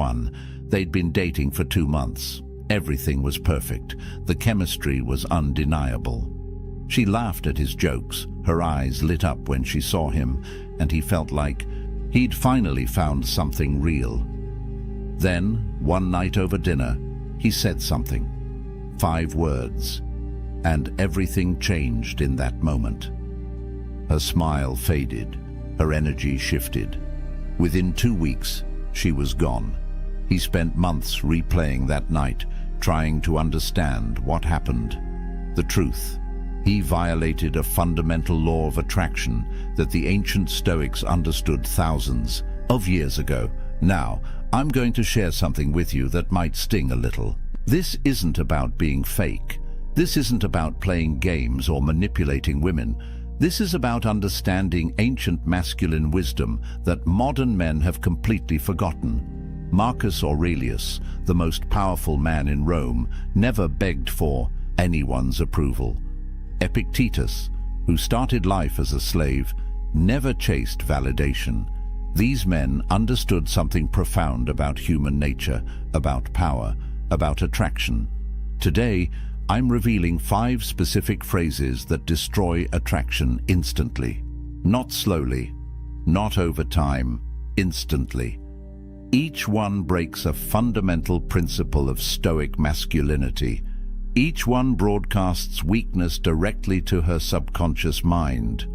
one. They'd been dating for 2 months. Everything was perfect. The chemistry was undeniable. She laughed at his jokes. Her eyes lit up when she saw him, and he felt like he'd finally found something real. Then, one night over dinner, he said something. 5 words. And everything changed in that moment. Her smile faded. Her energy shifted. Within 2 weeks, she was gone. He spent months replaying that night, trying to understand what happened. The truth. He violated a fundamental law of attraction that the ancient Stoics understood thousands of years ago. Now, I'm going to share something with you that might sting a little. This isn't about being fake. This isn't about playing games or manipulating women. This is about understanding ancient masculine wisdom that modern men have completely forgotten. Marcus Aurelius, the most powerful man in Rome, never begged for anyone's approval. Epictetus, who started life as a slave, never chased validation. These men understood something profound about human nature, about power, about attraction. Today, I'm revealing 5 specific phrases that destroy attraction instantly. Not slowly, not over time, instantly. Each one breaks a fundamental principle of Stoic masculinity. Each one broadcasts weakness directly to her subconscious mind.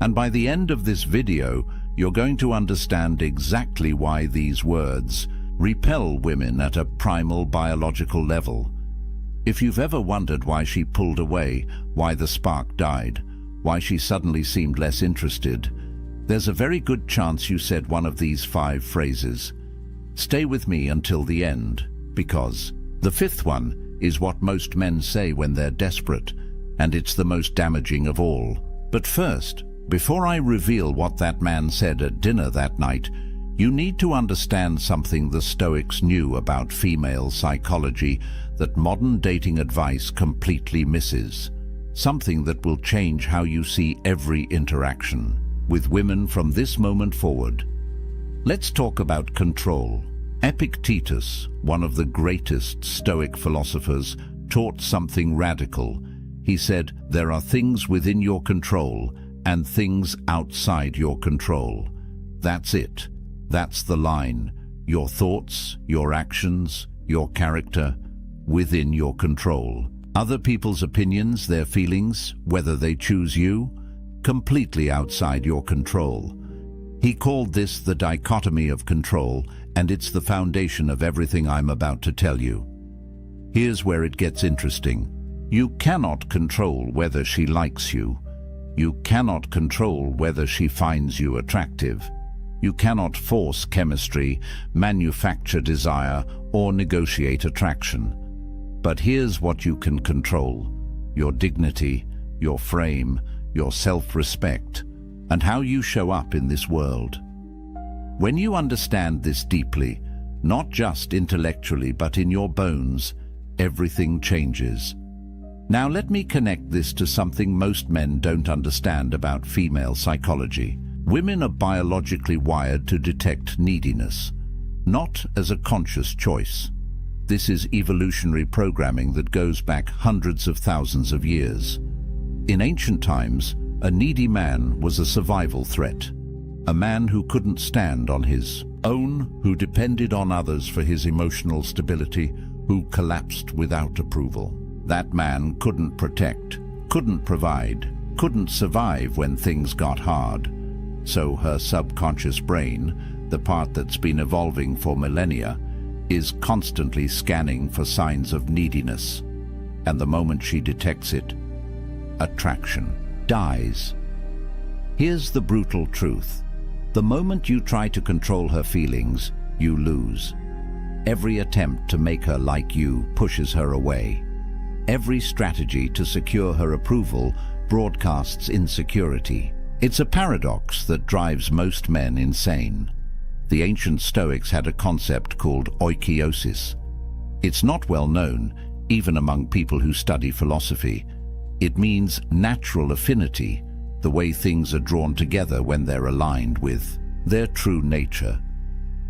And by the end of this video, you're going to understand exactly why these words repel women at a primal biological level. If you've ever wondered why she pulled away, why the spark died, why she suddenly seemed less interested, there's a very good chance you said one of these 5 phrases. Stay with me until the end, because the 5th one is what most men say when they're desperate, and it's the most damaging of all. But first, before I reveal what that man said at dinner that night, you need to understand something the Stoics knew about female psychology that modern dating advice completely misses. Something that will change how you see every interaction with women from this moment forward. Let's talk about control. Epictetus, one of the greatest Stoic philosophers, taught something radical. He said, there are things within your control and things outside your control. That's it. That's the line. Your thoughts, your actions, your character, within your control. Other people's opinions, their feelings, whether they choose you, completely outside your control. He called this the dichotomy of control, and it's the foundation of everything I'm about to tell you. Here's where it gets interesting. You cannot control whether she likes you. You cannot control whether she finds you attractive. You cannot force chemistry, manufacture desire, or negotiate attraction. But here's what you can control: your dignity, your frame, your self-respect, and how you show up in this world. When you understand this deeply, not just intellectually but in your bones, everything changes. Now let me connect this to something most men don't understand about female psychology. Women are biologically wired to detect neediness, not as a conscious choice. This is evolutionary programming that goes back hundreds of thousands of years. In ancient times, a needy man was a survival threat. A man who couldn't stand on his own, who depended on others for his emotional stability, who collapsed without approval. That man couldn't protect, couldn't provide, couldn't survive when things got hard. So her subconscious brain, the part that's been evolving for millennia, is constantly scanning for signs of neediness. And the moment she detects it, attraction dies. Here's the brutal truth. The moment you try to control her feelings, you lose. Every attempt to make her like you pushes her away. Every strategy to secure her approval broadcasts insecurity. It's a paradox that drives most men insane. The ancient Stoics had a concept called oikeiosis. It's not well known, even among people who study philosophy. It means natural affinity, the way things are drawn together when they're aligned with their true nature.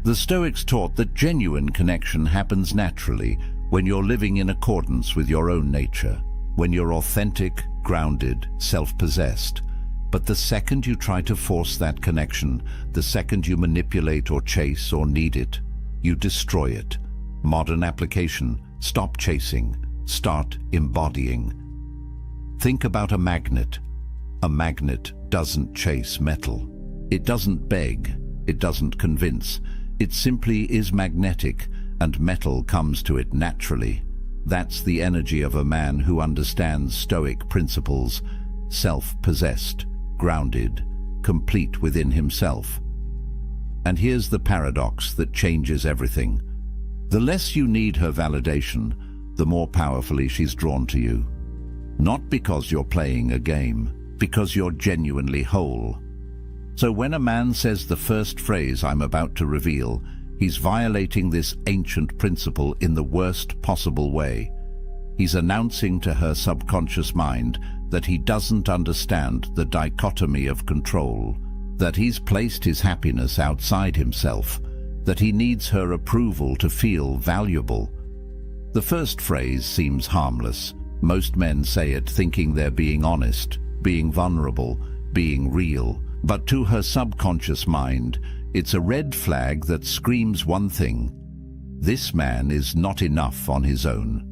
The Stoics taught that genuine connection happens naturally when you're living in accordance with your own nature, when you're authentic, grounded, self-possessed. But the second you try to force that connection, the second you manipulate or chase or need it, you destroy it. Modern application: stop chasing, start embodying. Think about a magnet. A magnet doesn't chase metal. It doesn't beg, it doesn't convince. It simply is magnetic, and metal comes to it naturally. That's the energy of a man who understands Stoic principles: self-possessed, grounded, complete within himself. And here's the paradox that changes everything. The less you need her validation, the more powerfully she's drawn to you. Not because you're playing a game, because you're genuinely whole. So when a man says the first phrase I'm about to reveal, he's violating this ancient principle in the worst possible way. He's announcing to her subconscious mind that he doesn't understand the dichotomy of control, that he's placed his happiness outside himself, that he needs her approval to feel valuable. The first phrase seems harmless. Most men say it thinking they're being honest, being vulnerable, being real. But to her subconscious mind, it's a red flag that screams one thing: this man is not enough on his own.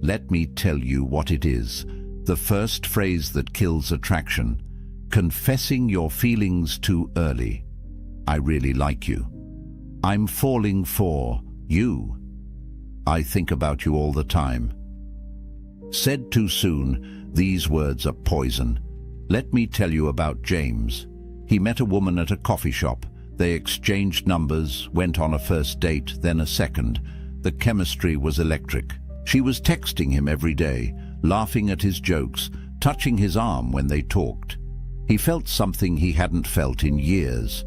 Let me tell you what it is. The first phrase that kills attraction: confessing your feelings too early. I really like you. I'm falling for you. I think about you all the time. Said too soon, these words are poison. Let me tell you about James. He met a woman at a coffee shop. They exchanged numbers, went on a first date, then a second. The chemistry was electric. She was texting him every day, laughing at his jokes, touching his arm when they talked. He felt something he hadn't felt in years.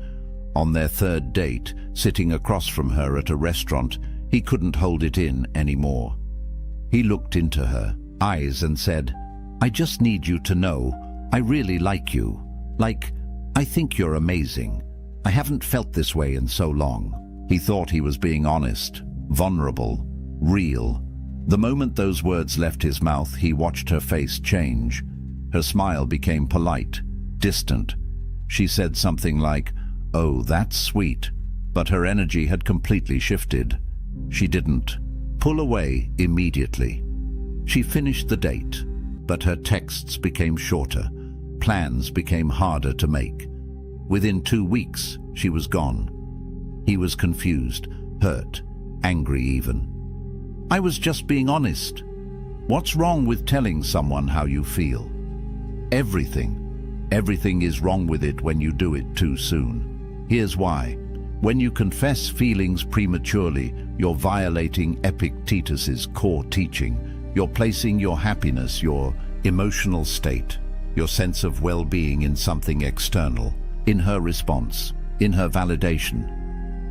On their third date, sitting across from her at a restaurant, he couldn't hold it in anymore. He looked into her eyes and said, "I just need you to know, I really like you. Like, I think you're amazing. I haven't felt this way in so long." He thought he was being honest, vulnerable, real. The moment those words left his mouth, he watched her face change. Her smile became polite, distant. She said something like, "Oh, that's sweet," but her energy had completely shifted. She didn't pull away immediately. She finished the date, but her texts became shorter. Plans became harder to make. Within 2 weeks, she was gone. He was confused, hurt, angry even. "I was just being honest." What's wrong with telling someone how you feel? Everything. Everything is wrong with it when you do it too soon. Here's why. When you confess feelings prematurely, you're violating Epictetus's core teaching. You're placing your happiness, your emotional state, your sense of well-being in something external, in her response, in her validation.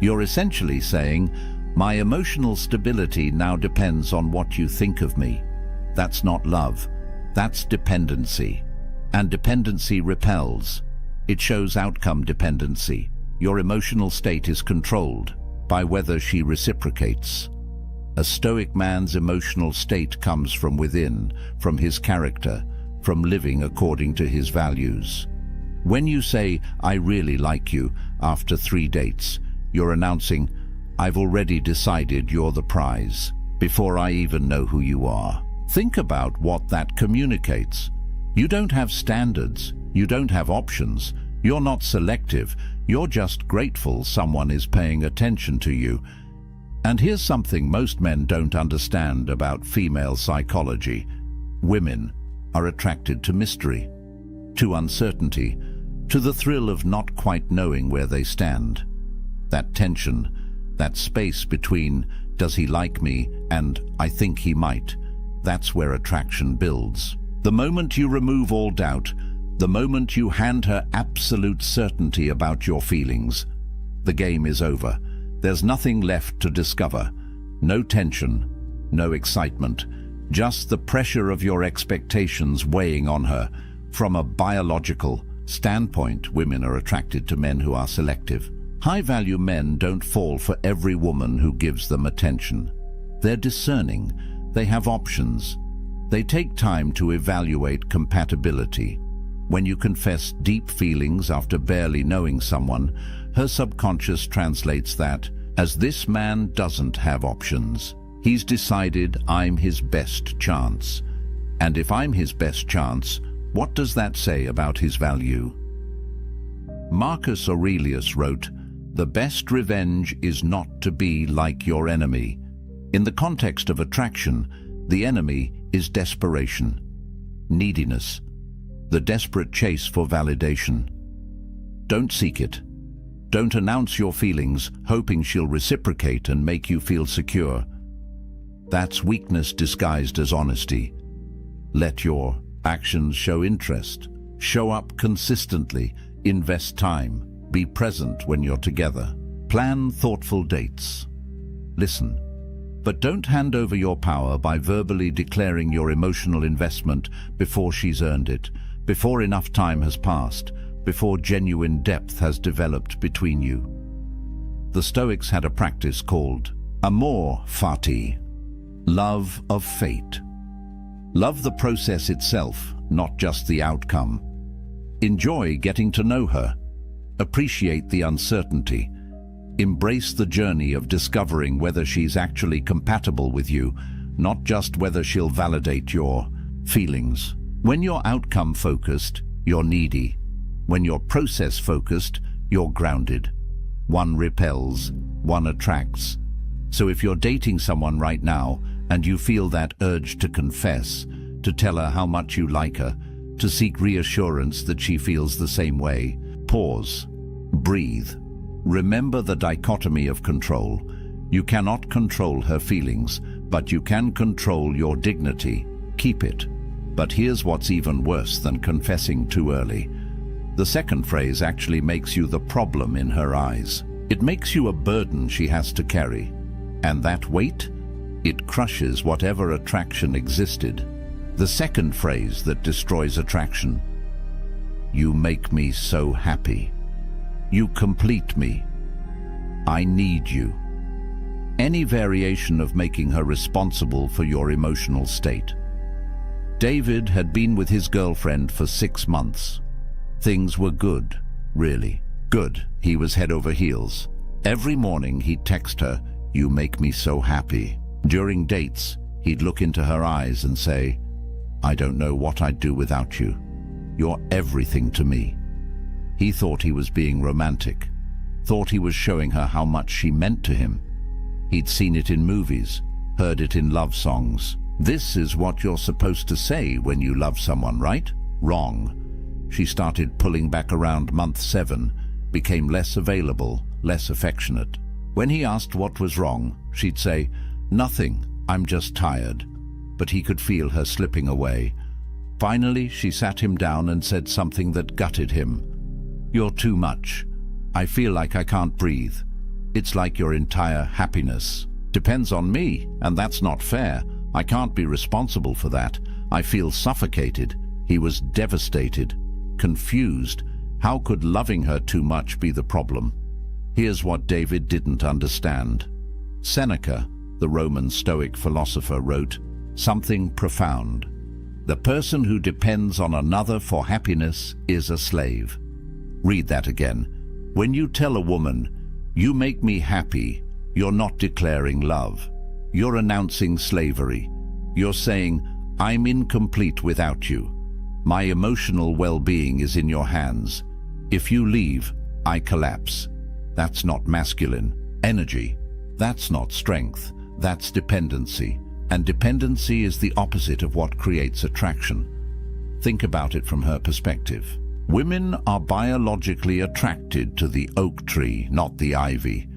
You're essentially saying, "My emotional stability now depends on what you think of me." That's not love. That's dependency. And dependency repels. It shows outcome dependency. Your emotional state is controlled by whether she reciprocates. A Stoic man's emotional state comes from within, from his character, from living according to his values. When you say, "I really like you," after 3 dates, you're announcing, "I've already decided you're the prize, before I even know who you are." Think about what that communicates. You don't have standards. You don't have options. You're not selective. You're just grateful someone is paying attention to you. And here's something most men don't understand about female psychology. Women are attracted to mystery, to uncertainty, to the thrill of not quite knowing where they stand. That tension, that space between "does he like me" and "I think he might," that's where attraction builds. The moment you remove all doubt, the moment you hand her absolute certainty about your feelings, the game is over. There's nothing left to discover. No tension, no excitement, just the pressure of your expectations weighing on her. From a biological standpoint, women are attracted to men who are selective. High-value men don't fall for every woman who gives them attention. They're discerning. They have options. They take time to evaluate compatibility. When you confess deep feelings after barely knowing someone, her subconscious translates that as this man doesn't have options. He's decided I'm his best chance. And if I'm his best chance, what does that say about his value? Marcus Aurelius wrote, "The best revenge is not to be like your enemy." In the context of attraction, the enemy is desperation, neediness, the desperate chase for validation. Don't seek it. Don't announce your feelings, hoping she'll reciprocate and make you feel secure. That's weakness disguised as honesty. Let your actions show interest. Show up consistently. Invest time. Be present when you're together. Plan thoughtful dates. Listen. But don't hand over your power by verbally declaring your emotional investment before she's earned it, before enough time has passed, before genuine depth has developed between you. The Stoics had a practice called amor fati, love of fate. Love the process itself, not just the outcome. Enjoy getting to know her. Appreciate the uncertainty. Embrace the journey of discovering whether she's actually compatible with you, not just whether she'll validate your feelings. When you're outcome-focused, you're needy. When you're process-focused, you're grounded. One repels, one attracts. So if you're dating someone right now and you feel that urge to confess, to tell her how much you like her, to seek reassurance that she feels the same way, pause, breathe. Remember the dichotomy of control. You cannot control her feelings, but you can control your dignity. Keep it. But here's what's even worse than confessing too early. The second phrase actually makes you the problem in her eyes. It makes you a burden she has to carry. And that weight? It crushes whatever attraction existed. The second phrase that destroys attraction. You make me so happy. You complete me. I need you. Any variation of making her responsible for your emotional state. David had been with his girlfriend for 6 months. Things were good, really. Good. He was head over heels. Every morning he'd text her, "You make me so happy." During dates, he'd look into her eyes and say, "I don't know what I'd do without you. You're everything to me." He thought he was being romantic, thought he was showing her how much she meant to him. He'd seen it in movies, heard it in love songs. This is what you're supposed to say when you love someone, right? Wrong. She started pulling back around month 7, became less available, less affectionate. When he asked what was wrong, she'd say, "Nothing, I'm just tired." But he could feel her slipping away. Finally, she sat him down and said something that gutted him. "You're too much. I feel like I can't breathe. It's like your entire happiness depends on me, and that's not fair. I can't be responsible for that. I feel suffocated." He was devastated, confused. How could loving her too much be the problem? Here's what David didn't understand. Seneca, the Roman Stoic philosopher, wrote something profound. "The person who depends on another for happiness is a slave." Read that again. When you tell a woman, "You make me happy," you're not declaring love. You're announcing slavery. You're saying, "I'm incomplete without you. My emotional well-being is in your hands. If you leave, I collapse." That's not masculine energy. That's not strength. That's dependency. And dependency is the opposite of what creates attraction. Think about it from her perspective. Women are biologically attracted to the oak tree, not the ivy.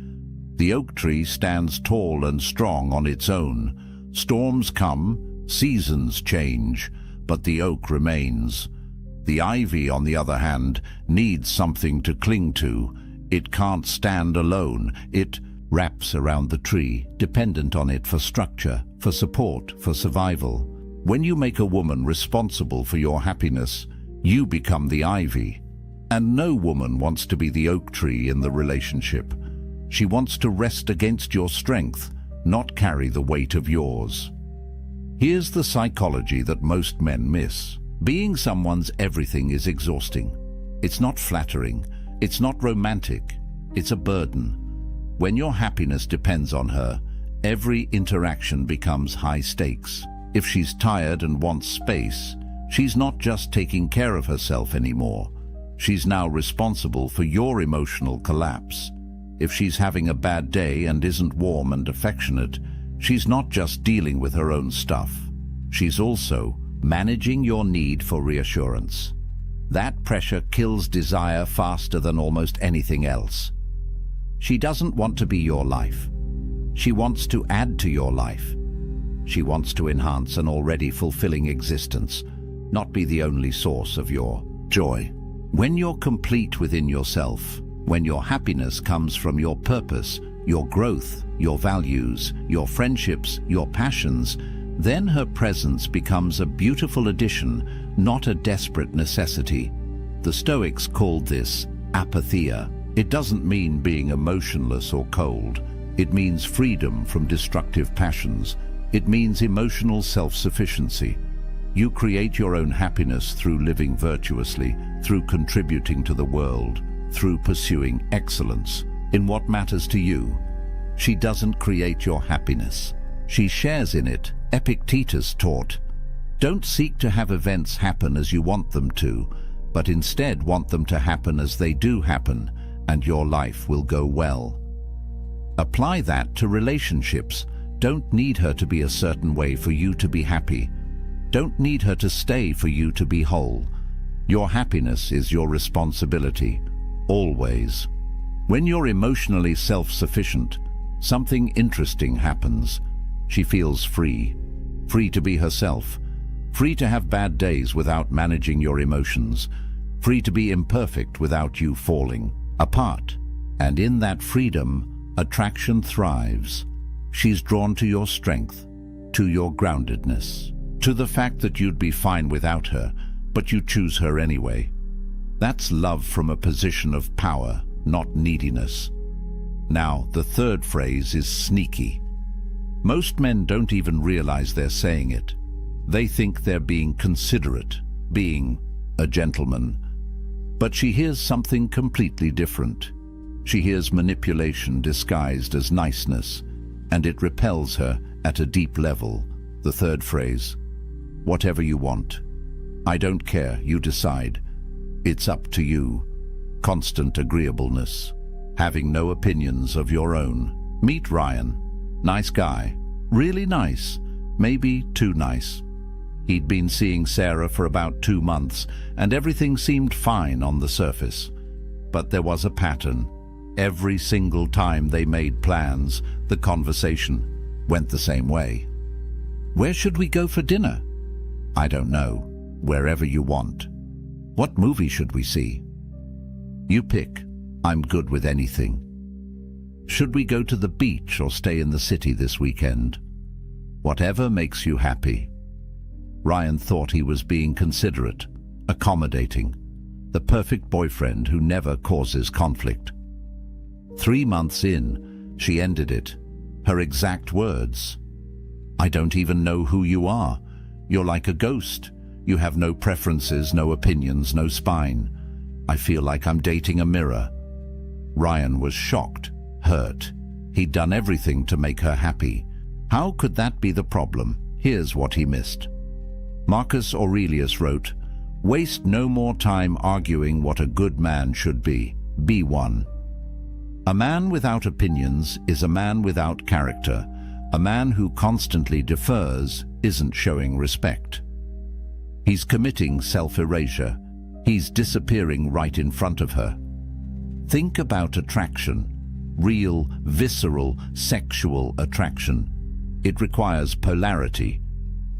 The oak tree stands tall and strong on its own. Storms come, seasons change, but the oak remains. The ivy, on the other hand, needs something to cling to. It can't stand alone. It wraps around the tree, dependent on it for structure, for support, for survival. When you make a woman responsible for your happiness, you become the ivy. And no woman wants to be the oak tree in the relationship. She wants to rest against your strength, not carry the weight of yours. Here's the psychology that most men miss. Being someone's everything is exhausting. It's not flattering. It's not romantic. It's a burden. When your happiness depends on her, every interaction becomes high stakes. If she's tired and wants space, she's not just taking care of herself anymore. She's now responsible for your emotional collapse. If she's having a bad day and isn't warm and affectionate, she's not just dealing with her own stuff. She's also managing your need for reassurance. That pressure kills desire faster than almost anything else. She doesn't want to be your life. She wants to add to your life. She wants to enhance an already fulfilling existence, not be the only source of your joy. When you're complete within yourself, when your happiness comes from your purpose, your growth, your values, your friendships, your passions, then her presence becomes a beautiful addition, not a desperate necessity. The Stoics called this apatheia. It doesn't mean being emotionless or cold. It means freedom from destructive passions. It means emotional self-sufficiency. You create your own happiness through living virtuously, through contributing to the world, through pursuing excellence in what matters to you. She doesn't create your happiness. She shares in it. Epictetus taught, "Don't seek to have events happen as you want them to, but instead want them to happen as they do happen, and your life will go well." Apply that to relationships. Don't need her to be a certain way for you to be happy. Don't need her to stay for you to be whole. Your happiness is your responsibility, always. When you're emotionally self-sufficient, something interesting happens. She feels free. Free to be herself. Free to have bad days without managing your emotions. Free to be imperfect without you falling apart. And in that freedom, attraction thrives. She's drawn to your strength, to your groundedness, to the fact that you'd be fine without her, but you choose her anyway. That's love from a position of power, not neediness. Now, the third phrase is sneaky. Most men don't even realize they're saying it. They think they're being considerate, being a gentleman. But she hears something completely different. She hears manipulation disguised as niceness, and it repels her at a deep level. The third phrase, "Whatever you want. I don't care, you decide. It's up to you." Constant agreeableness. Having no opinions of your own. Meet Ryan. Nice guy. Really nice. Maybe too nice. He'd been seeing Sarah for about 2 months, and everything seemed fine on the surface. But there was a pattern. Every single time they made plans, the conversation went the same way. "Where should we go for dinner?" "I don't know. Wherever you want." "What movie should we see?" "You pick. I'm good with anything." "Should we go to the beach or stay in the city this weekend?" "Whatever makes you happy." Ryan thought he was being considerate, accommodating, the perfect boyfriend who never causes conflict. 3 months in, she ended it. Her exact words, "I don't even know who you are. You're like a ghost. You have no preferences, no opinions, no spine. I feel like I'm dating a mirror." Ryan was shocked, hurt. He'd done everything to make her happy. How could that be the problem? Here's what he missed. Marcus Aurelius wrote, "Waste no more time arguing what a good man should be. Be one." A man without opinions is a man without character. A man who constantly defers isn't showing respect. He's committing self-erasure. He's disappearing right in front of her. Think about attraction. Real, visceral, sexual attraction. It requires polarity.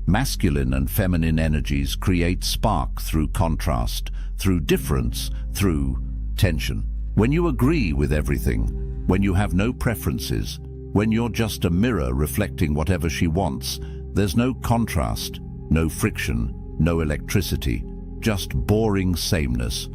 Masculine and feminine energies create spark through contrast, through difference, through tension. When you agree with everything, when you have no preferences, when you're just a mirror reflecting whatever she wants, there's no contrast, no friction, no electricity, just boring sameness.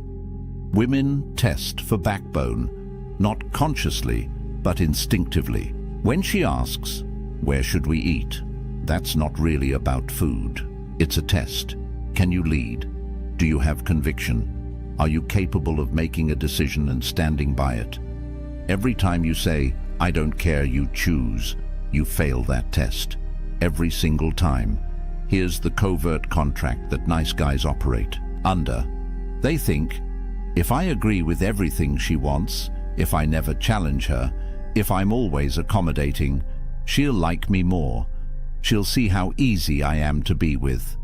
Women test for backbone, not consciously, but instinctively. When she asks, "Where should we eat?" that's not really about food. It's a test. Can you lead? Do you have conviction? Are you capable of making a decision and standing by it? Every time you say, "I don't care, you choose," you fail that test. Every single time. Here's the covert contract that nice guys operate under. They think, if I agree with everything she wants, if I never challenge her, if I'm always accommodating, she'll like me more. She'll see how easy I am to be with.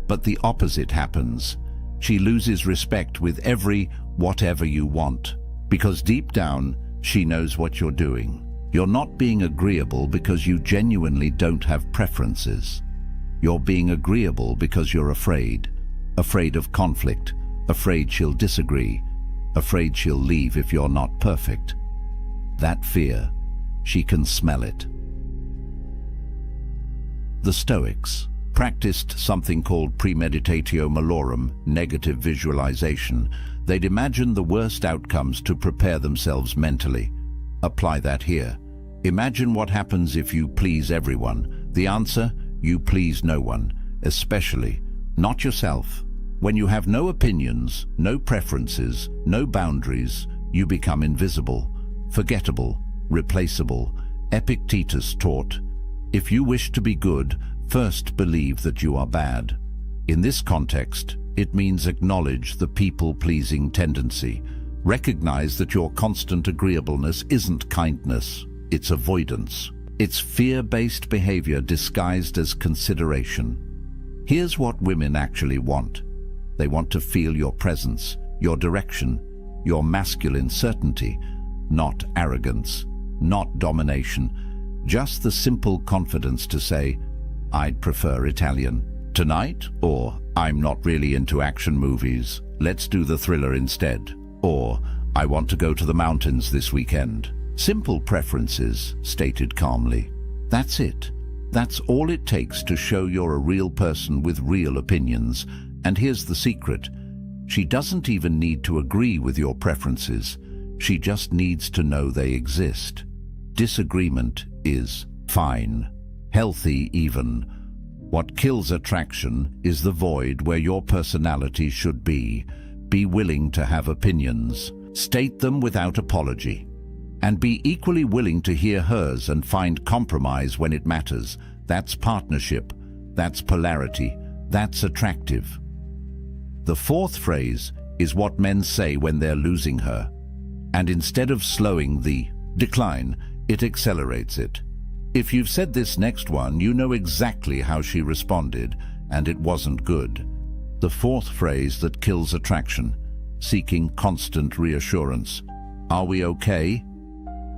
But the opposite happens. She loses respect with every "whatever you want," because deep down, she knows what you're doing. You're not being agreeable because you genuinely don't have preferences. You're being agreeable because you're afraid. Afraid of conflict, afraid she'll disagree, afraid she'll leave if you're not perfect. That fear, she can smell it. The Stoics practiced something called premeditatio malorum, negative visualization. They'd imagine the worst outcomes to prepare themselves mentally. Apply that here. Imagine what happens if you please everyone. The answer, you please no one, especially not yourself. When you have no opinions, no preferences, no boundaries, you become invisible, forgettable, replaceable. Epictetus taught, if you wish to be good, first believe that you are bad. In this context, it means acknowledge the people-pleasing tendency. Recognize that your constant agreeableness isn't kindness, it's avoidance. It's fear-based behavior disguised as consideration. Here's what women actually want. They want to feel your presence, your direction, your masculine certainty, not arrogance, not domination, just the simple confidence to say, "I'd prefer Italian tonight," or "I'm not really into action movies, let's do the thriller instead," or "I want to go to the mountains this weekend." Simple preferences, stated calmly. That's it. That's all it takes to show you're a real person with real opinions. And here's the secret. She doesn't even need to agree with your preferences. She just needs to know they exist. Disagreement is fine, healthy even. What kills attraction is the void where your personality should be. Be willing to have opinions. State them without apology. And be equally willing to hear hers and find compromise when it matters. That's partnership. That's polarity. That's attractive. The fourth phrase is what men say when they're losing her. And instead of slowing the decline, it accelerates it. If you've said this next one, you know exactly how she responded, and it wasn't good. The fourth phrase that kills attraction, seeking constant reassurance. Are we okay?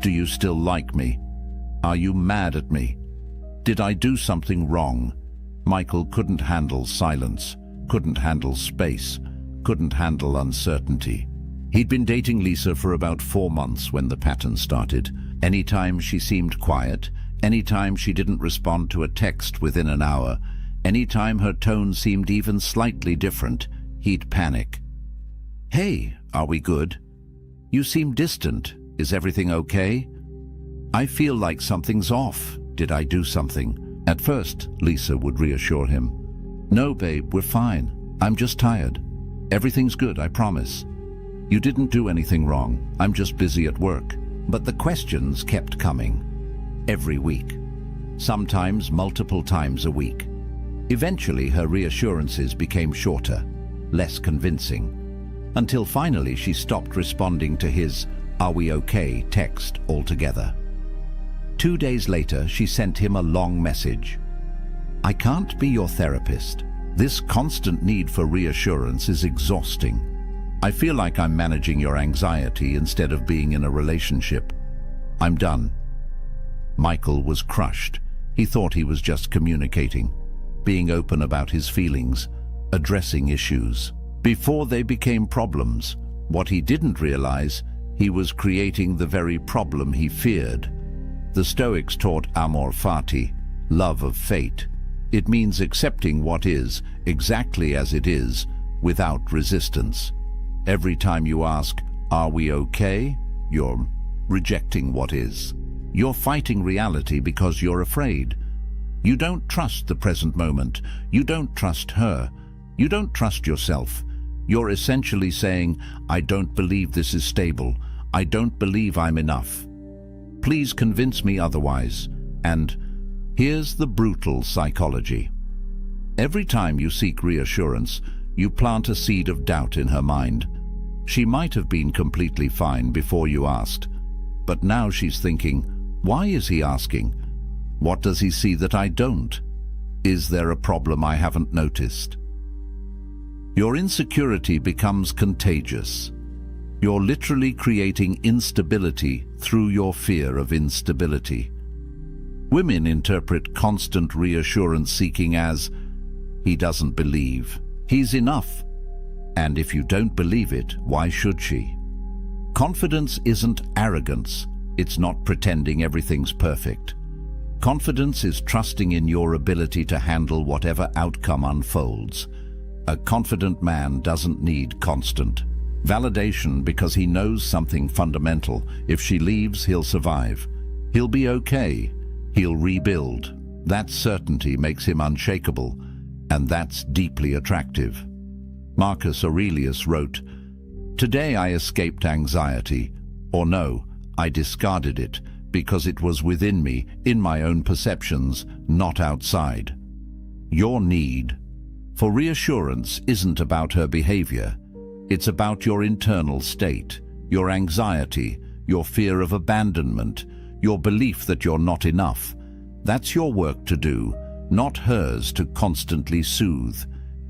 Do you still like me? Are you mad at me? Did I do something wrong? Michael couldn't handle silence, couldn't handle space, couldn't handle uncertainty. He'd been dating Lisa for about 4 months when the pattern started. Anytime she seemed quiet, anytime she didn't respond to a text within an hour, anytime her tone seemed even slightly different, he'd panic. "Hey, are we good? You seem distant. Is everything okay? I feel like something's off. Did I do something?" At first, Lisa would reassure him. "No, babe, we're fine. I'm just tired. Everything's good, I promise. You didn't do anything wrong. I'm just busy at work." But the questions kept coming. Every week. Sometimes multiple times a week. Eventually, her reassurances became shorter, less convincing, until finally she stopped responding to his "Are we okay?" text altogether. 2 days later, she sent him a long message. "I can't be your therapist. This constant need for reassurance is exhausting. I feel like I'm managing your anxiety instead of being in a relationship. I'm done." Michael was crushed. He thought he was just communicating, being open about his feelings, addressing issues. Before they became problems, what he didn't realize, he was creating the very problem he feared. The Stoics taught amor fati, love of fate. It means accepting what is, exactly as it is, without resistance. Every time you ask, "Are we okay?" you're rejecting what is. You're fighting reality because you're afraid. You don't trust the present moment. You don't trust her. You don't trust yourself. You're essentially saying, "I don't believe this is stable. I don't believe I'm enough. Please convince me otherwise." And here's the brutal psychology. Every time you seek reassurance, you plant a seed of doubt in her mind. She might have been completely fine before you asked, but now she's thinking, "Why is he asking? What does he see that I don't? Is there a problem I haven't noticed?" Your insecurity becomes contagious. You're literally creating instability through your fear of instability. Women interpret constant reassurance seeking as, "He doesn't believe. He's enough." And if you don't believe it, why should she? Confidence isn't arrogance. It's not pretending everything's perfect. Confidence is trusting in your ability to handle whatever outcome unfolds. A confident man doesn't need constant validation because he knows something fundamental. If she leaves, he'll survive. He'll be okay. He'll rebuild. That certainty makes him unshakable, and that's deeply attractive. Marcus Aurelius wrote, "Today I escaped anxiety, or no, I discarded it because it was within me, in my own perceptions, not outside." Your need for reassurance isn't about her behavior. It's about your internal state, your anxiety, your fear of abandonment, your belief that you're not enough. That's your work to do, not hers to constantly soothe.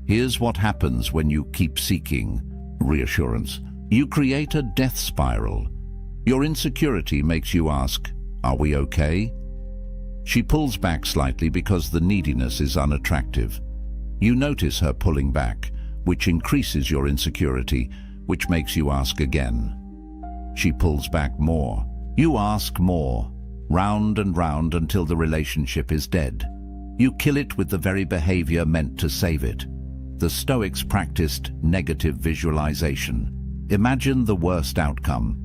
Here's what happens when you keep seeking reassurance. You create a death spiral. Your insecurity makes you ask, "Are we okay?" She pulls back slightly because the neediness is unattractive. You notice her pulling back, which increases your insecurity, which makes you ask again. She pulls back more. You ask more, round and round until the relationship is dead. You kill it with the very behavior meant to save it. The Stoics practiced negative visualization. Imagine the worst outcome.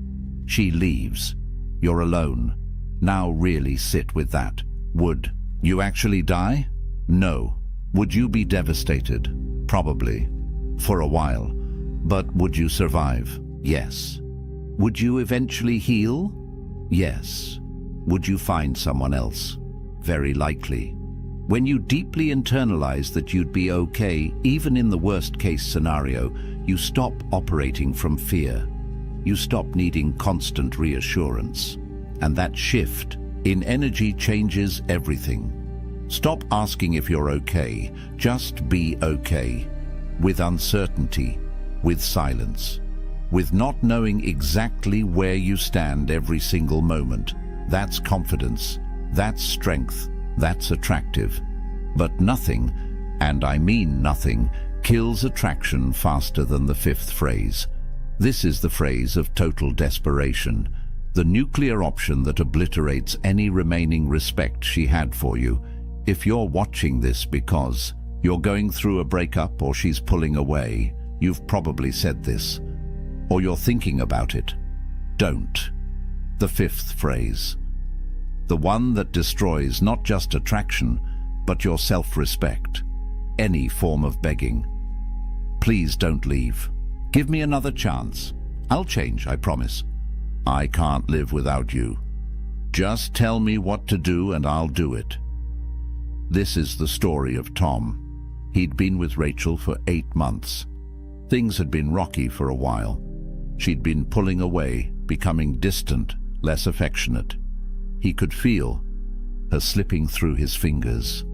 She leaves. You're alone. Now really sit with that. Would you actually die? No. Would you be devastated? Probably. For a while. But would you survive? Yes. Would you eventually heal? Yes. Would you find someone else? Very likely. When you deeply internalize that you'd be okay, even in the worst-case scenario, you stop operating from fear. You stop needing constant reassurance. And that shift in energy changes everything. Stop asking if you're okay. Just be okay. With uncertainty, with silence, with not knowing exactly where you stand every single moment. That's confidence. That's strength. That's attractive. But nothing, and I mean nothing, kills attraction faster than the fifth phrase. This is the phrase of total desperation, the nuclear option that obliterates any remaining respect she had for you. If you're watching this because you're going through a breakup or she's pulling away, you've probably said this, or you're thinking about it. Don't. The fifth phrase. The one that destroys not just attraction, but your self-respect. Any form of begging. Please don't leave. Give me another chance. I'll change, I promise. I can't live without you. Just tell me what to do and I'll do it. This is the story of Tom. He'd been with Rachel for 8 months. Things had been rocky for a while. She'd been pulling away, becoming distant, less affectionate. He could feel her slipping through his fingers.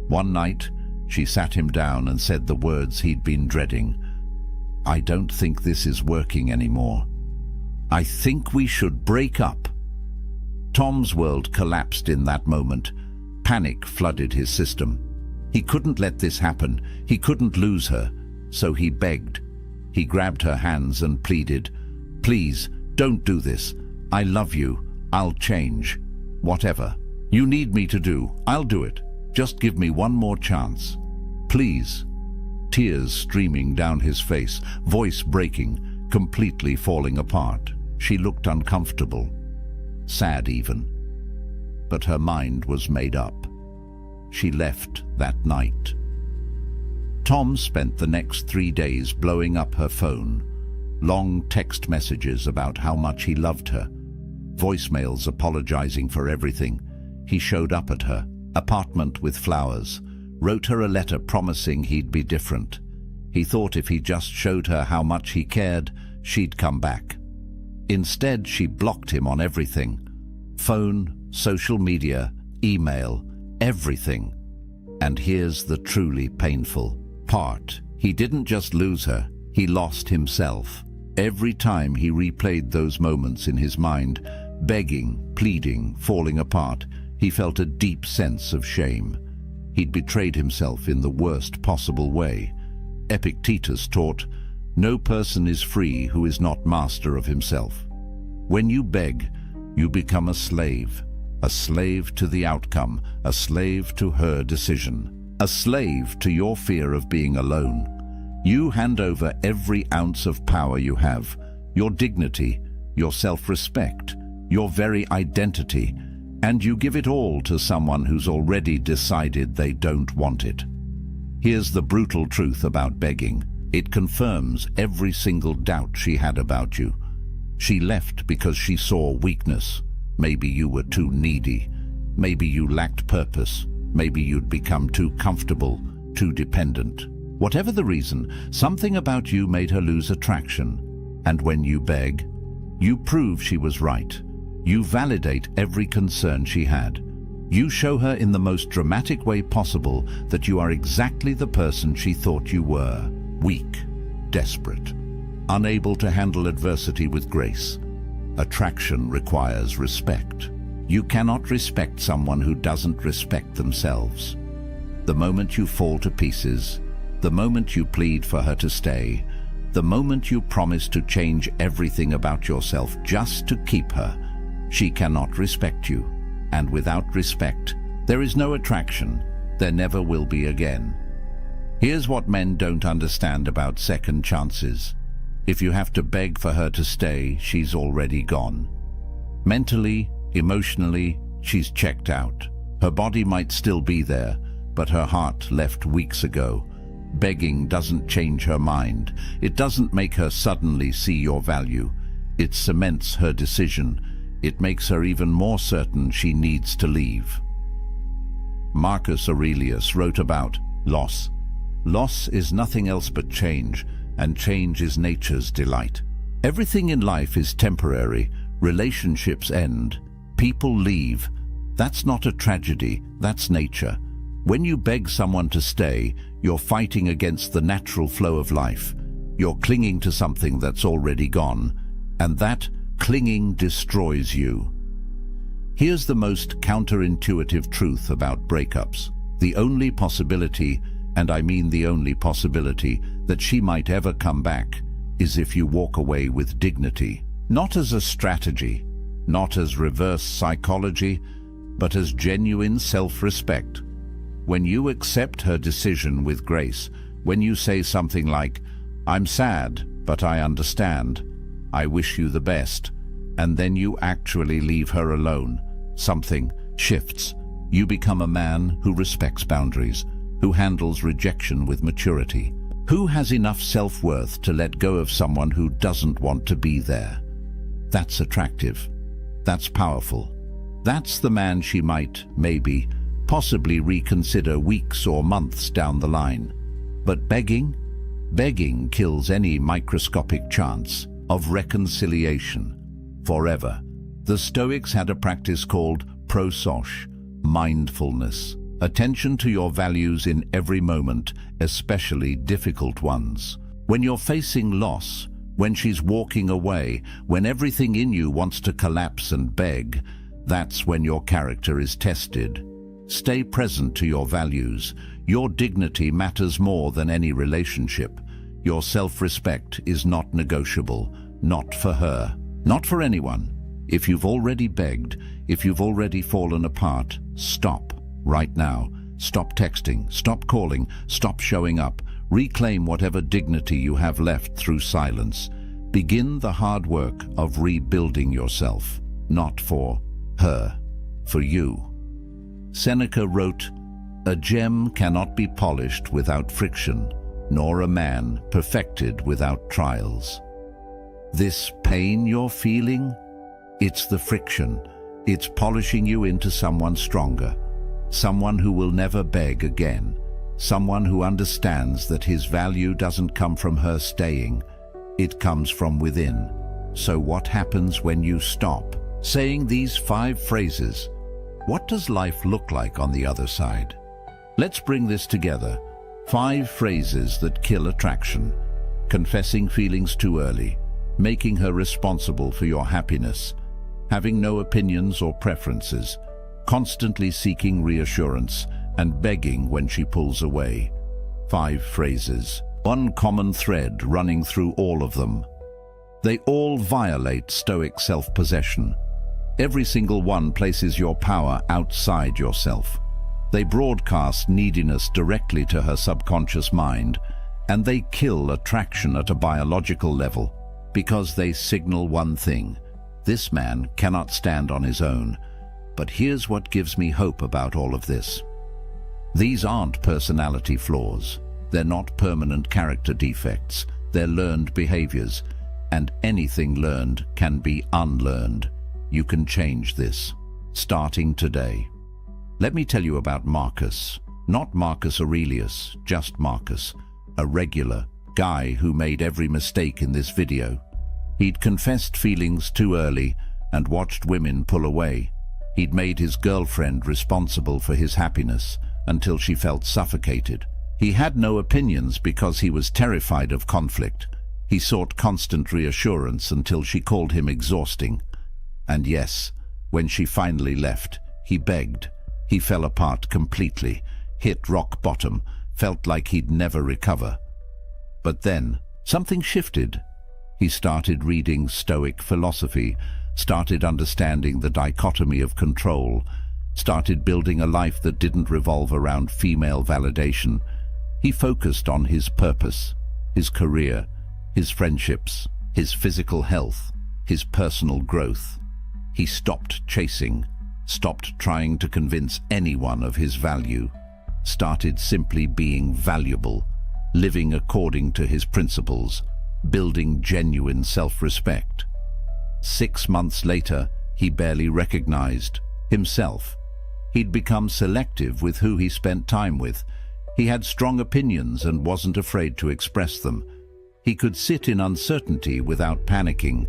One night, she sat him down and said the words he'd been dreading. "I don't think this is working anymore. I think we should break up." Tom's world collapsed in that moment. Panic flooded his system. He couldn't let this happen. He couldn't lose her. So he begged. He grabbed her hands and pleaded, "Please, don't do this. I love you. I'll change. Whatever you need me to do, I'll do it. Just give me one more chance. Please." tears streaming down his face, voice breaking, completely falling apart. She looked uncomfortable, sad even. But her mind was made up. She left that night. Tom spent the next 3 days blowing up her phone. Long text messages about how much he loved her. Voicemails apologizing for everything. He showed up at her apartment with flowers, wrote her a letter promising he'd be different. He thought if he just showed her how much he cared, she'd come back. Instead, she blocked him on everything. Phone, social media, email, everything. And here's the truly painful part. He didn't just lose her, he lost himself. Every time he replayed those moments in his mind, begging, pleading, falling apart, he felt a deep sense of shame. He'd betrayed himself in the worst possible way. Epictetus taught, "No person is free who is not master of himself." When you beg, you become a slave to the outcome, a slave to her decision, a slave to your fear of being alone. You hand over every ounce of power you have, your dignity, your self-respect, your very identity, and you give it all to someone who's already decided they don't want it. Here's the brutal truth about begging. It confirms every single doubt she had about you. She left because she saw weakness. Maybe you were too needy. Maybe you lacked purpose. Maybe you'd become too comfortable, too dependent. Whatever the reason, something about you made her lose attraction. And when you beg, you prove she was right. You validate every concern she had. You show her in the most dramatic way possible that you are exactly the person she thought you were. Weak, desperate, unable to handle adversity with grace. Attraction requires respect. You cannot respect someone who doesn't respect themselves. The moment you fall to pieces, the moment you plead for her to stay, the moment you promise to change everything about yourself just to keep her, she cannot respect you. And without respect, there is no attraction. There never will be again. Here's what men don't understand about second chances. If you have to beg for her to stay, she's already gone. Mentally, emotionally, she's checked out. Her body might still be there, but her heart left weeks ago. Begging doesn't change her mind. It doesn't make her suddenly see your value. It cements her decision. It makes her even more certain she needs to leave. Marcus Aurelius wrote about loss. Loss is nothing else but change, and change is nature's delight. Everything in life is temporary. Relationships end. People leave. That's not a tragedy, that's nature. When you beg someone to stay, you're fighting against the natural flow of life. You're clinging to something that's already gone, and that clinging destroys you. Here's the most counterintuitive truth about breakups. The only possibility, and I mean the only possibility, that she might ever come back is if you walk away with dignity. Not as a strategy, not as reverse psychology, but as genuine self-respect. When you accept her decision with grace, when you say something like, "I'm sad, but I understand. I wish you the best," and then you actually leave her alone, something shifts. You become a man who respects boundaries, who handles rejection with maturity, who has enough self-worth to let go of someone who doesn't want to be there. That's attractive. That's powerful. That's the man she might, maybe, possibly reconsider weeks or months down the line. But begging kills any microscopic chance of reconciliation forever. The Stoics had a practice called Pre-Socratic, mindfulness, attention to your values in every moment, especially difficult ones. When you're facing loss, when she's walking away, when everything in you wants to collapse and beg, that's when your character is tested. Stay present to your values. Your dignity matters more than any relationship. Your self-respect is not negotiable, not for her, not for anyone. If you've already begged, if you've already fallen apart, stop right now. Stop texting, stop calling, stop showing up. Reclaim whatever dignity you have left through silence. Begin the hard work of rebuilding yourself, not for her, for you. Seneca wrote, "A gem cannot be polished without friction, nor a man perfected without trials." This pain you're feeling, it's the friction. It's polishing you into someone stronger, someone who will never beg again, someone who understands that his value doesn't come from her staying, it comes from within. So what happens when you stop saying these 5 phrases? What does life look like on the other side? Let's bring this together. 5 phrases that kill attraction. Confessing feelings too early, making her responsible for your happiness, having no opinions or preferences, constantly seeking reassurance, and begging when she pulls away. 5 phrases. One common thread running through all of them. They all violate Stoic self-possession. Every single one places your power outside yourself. They broadcast neediness directly to her subconscious mind, and they kill attraction at a biological level because they signal one thing: this man cannot stand on his own. But here's what gives me hope about all of this. These aren't personality flaws. They're not permanent character defects. They're learned behaviors, and anything learned can be unlearned. You can change this, starting today. Let me tell you about Marcus. Not Marcus Aurelius, just Marcus, a regular guy who made every mistake in this video. He'd confessed feelings too early and watched women pull away. He'd made his girlfriend responsible for his happiness until she felt suffocated. He had no opinions because he was terrified of conflict. He sought constant reassurance until she called him exhausting. And yes, when she finally left, he begged. He fell apart completely, hit rock bottom, felt like he'd never recover. But then, something shifted. He started reading Stoic philosophy, started understanding the dichotomy of control, started building a life that didn't revolve around female validation. He focused on his purpose, his career, his friendships, his physical health, his personal growth. He stopped chasing, stopped trying to convince anyone of his value, started simply being valuable, living according to his principles, building genuine self-respect. 6 months later, he barely recognized himself. He'd become selective with who he spent time with. He had strong opinions and wasn't afraid to express them. He could sit in uncertainty without panicking,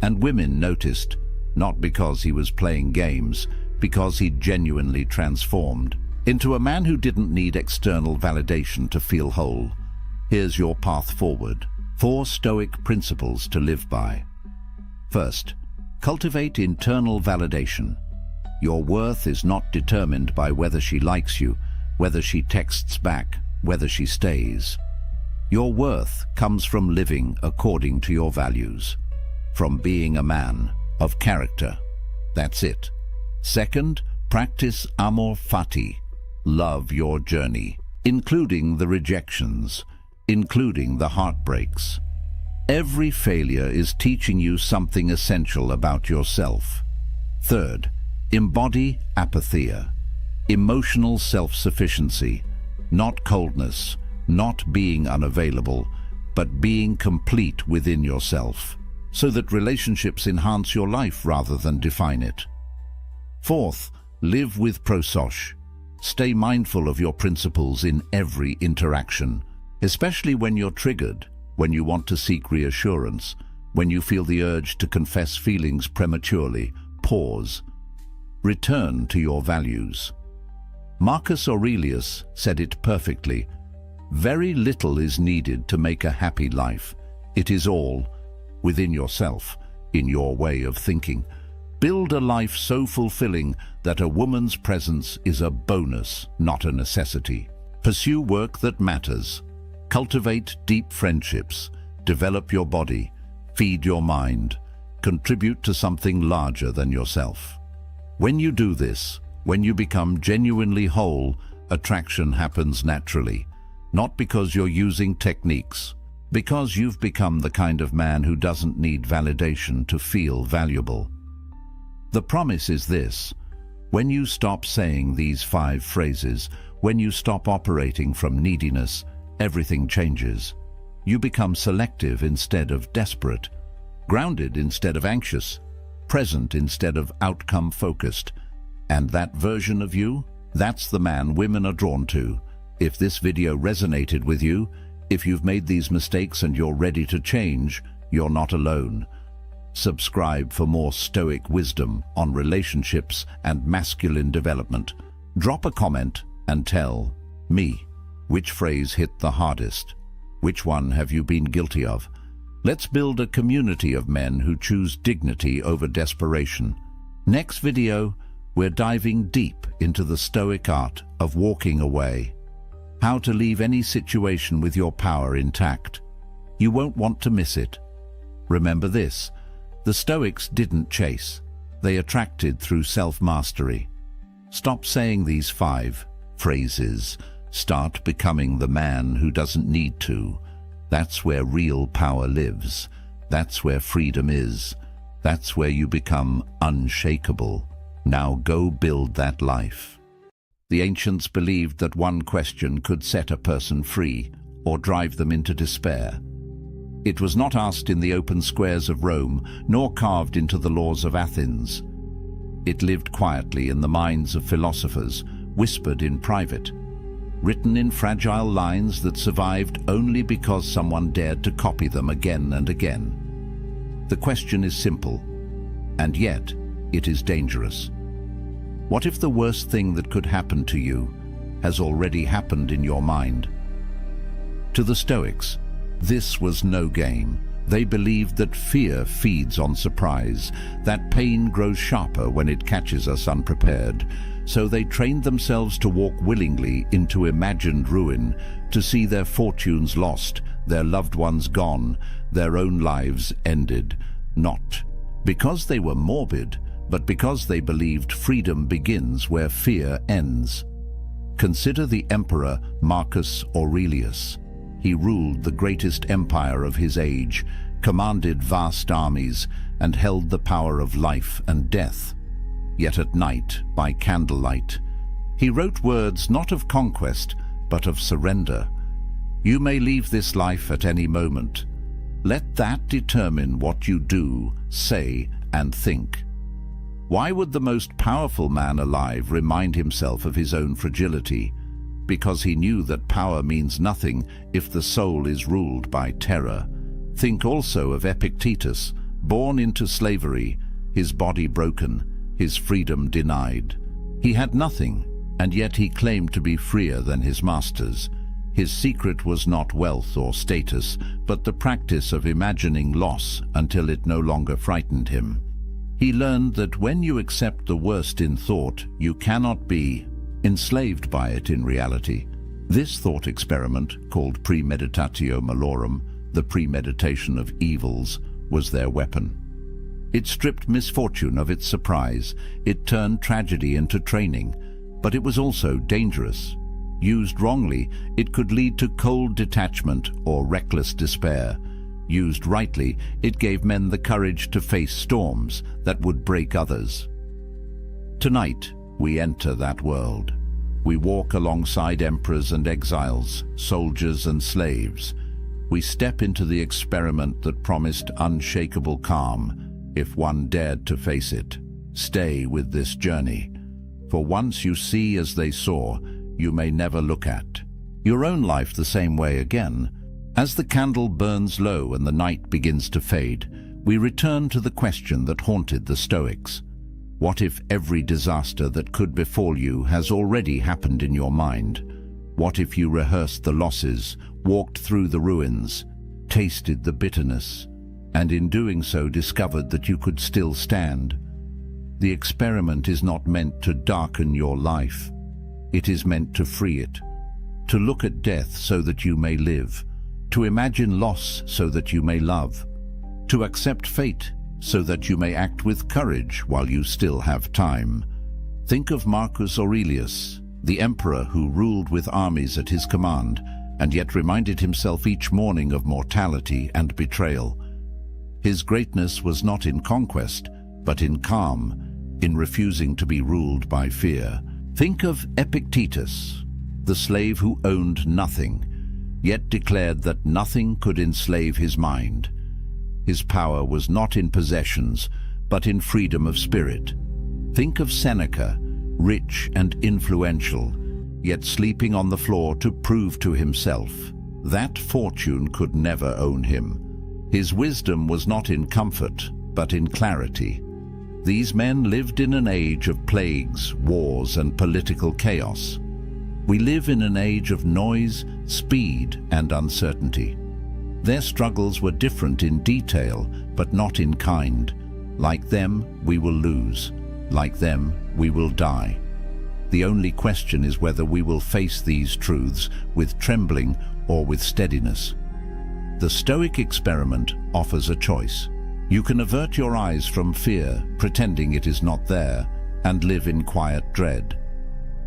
and women noticed, not because he was playing games, because he'd genuinely transformed into a man who didn't need external validation to feel whole. Here's your path forward. 4 Stoic principles to live by. First, cultivate internal validation. Your worth is not determined by whether she likes you, whether she texts back, whether she stays. Your worth comes from living according to your values, from being a man of character. That's it. Second, practice amor fati. Love your journey, including the rejections, including the heartbreaks. Every failure is teaching you something essential about yourself. Third, embody apatheia, emotional self-sufficiency, not coldness, not being unavailable, but being complete within yourself, so that relationships enhance your life rather than define it. Fourth, live with Pre-Socratic. Stay mindful of your principles in every interaction, especially when you're triggered, when you want to seek reassurance, when you feel the urge to confess feelings prematurely. Pause. Return to your values. Marcus Aurelius said it perfectly. Very little is needed to make a happy life. It is all within yourself, in your way of thinking. Build a life so fulfilling that a woman's presence is a bonus, not a necessity. Pursue work that matters. Cultivate deep friendships. Develop your body. Feed your mind. Contribute to something larger than yourself. When you do this, when you become genuinely whole, attraction happens naturally. not because you're using techniques, because you've become the kind of man who doesn't need validation to feel valuable. The promise is this: when you stop saying these 5 phrases, when you stop operating from neediness, everything changes. You become selective instead of desperate, grounded instead of anxious, present instead of outcome-focused. And that version of you, that's the man women are drawn to. If this video resonated with you, if you've made these mistakes and you're ready to change, you're not alone. Subscribe for more Stoic wisdom on relationships and masculine development. Drop a comment and tell me which phrase hit the hardest. Which one have you been guilty of? Let's build a community of men who choose dignity over desperation. Next video, we're diving deep into the Stoic art of walking away. How to leave any situation with your power intact. You won't want to miss it. Remember this: the Stoics didn't chase. They attracted through self-mastery. Stop saying these 5 phrases. Start becoming the man who doesn't need to. That's where real power lives. That's where freedom is. That's where you become unshakable. Now go build that life. The ancients believed that one question could set a person free or drive them into despair. It was not asked in the open squares of Rome, nor carved into the laws of Athens. It lived quietly in the minds of philosophers, whispered in private, written in fragile lines that survived only because someone dared to copy them again and again. The question is simple, and yet it is dangerous. What if the worst thing that could happen to you has already happened in your mind? To the Stoics, this was no game. They believed that fear feeds on surprise, that pain grows sharper when it catches us unprepared. So they trained themselves to walk willingly into imagined ruin, to see their fortunes lost, their loved ones gone, their own lives ended. Not because they were morbid, but because they believed freedom begins where fear ends. Consider the emperor Marcus Aurelius. He ruled the greatest empire of his age, commanded vast armies, and held the power of life and death. Yet at night, by candlelight, he wrote words not of conquest, but of surrender. You may leave this life at any moment. Let that determine what you do, say, and think. Why would the most powerful man alive remind himself of his own fragility? Because he knew that power means nothing if the soul is ruled by terror. Think also of Epictetus, born into slavery, his body broken, his freedom denied. He had nothing, and yet he claimed to be freer than his masters. His secret was not wealth or status, but the practice of imagining loss until it no longer frightened him. He learned that when you accept the worst in thought, you cannot be enslaved by it in reality. This thought experiment, called premeditatio malorum, the premeditation of evils, was their weapon. It stripped misfortune of its surprise. It turned tragedy into training, but it was also dangerous. Used wrongly, it could lead to cold detachment or reckless despair. Used rightly, it gave men the courage to face storms that would break others. Tonight, we enter that world. We walk alongside emperors and exiles, soldiers and slaves. We step into the experiment that promised unshakable calm, if one dared to face it. Stay with this journey, for once you see as they saw, you may never look at your own life the same way again. As the candle burns low and the night begins to fade, we return to the question that haunted the Stoics. What if every disaster that could befall you has already happened in your mind? What if you rehearsed the losses, walked through the ruins, tasted the bitterness, and in doing so discovered that you could still stand? The experiment is not meant to darken your life. It is meant to free it, to look at death so that you may live, to imagine loss so that you may love, to accept fate so that you may act with courage while you still have time. Think of Marcus Aurelius, the emperor who ruled with armies at his command, and yet reminded himself each morning of mortality and betrayal. His greatness was not in conquest, but in calm, in refusing to be ruled by fear. Think of Epictetus, the slave who owned nothing, yet declared that nothing could enslave his mind. His power was not in possessions, but in freedom of spirit. Think of Seneca, rich and influential, yet sleeping on the floor to prove to himself that fortune could never own him. His wisdom was not in comfort, but in clarity. These men lived in an age of plagues, wars, and political chaos. We live in an age of noise, speed, and uncertainty. Their struggles were different in detail, but not in kind. Like them, we will lose. Like them, we will die. The only question is whether we will face these truths with trembling or with steadiness. The Stoic experiment offers a choice. You can avert your eyes from fear, pretending it is not there, and live in quiet dread.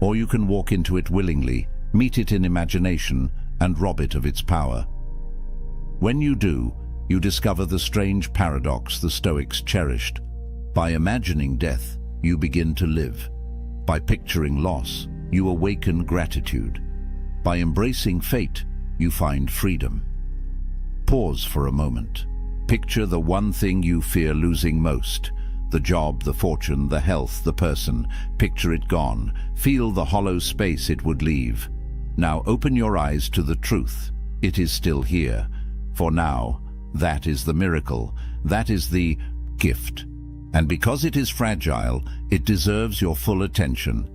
Or you can walk into it willingly, meet it in imagination, and rob it of its power. When you do, you discover the strange paradox the Stoics cherished. By imagining death, you begin to live. By picturing loss, you awaken gratitude. By embracing fate, you find freedom. Pause for a moment. Picture the one thing you fear losing most. The job, the fortune, the health, the person. Picture it gone. Feel the hollow space it would leave. Now open your eyes to the truth. It is still here. For now, that is the miracle. That is the gift. And because it is fragile, it deserves your full attention.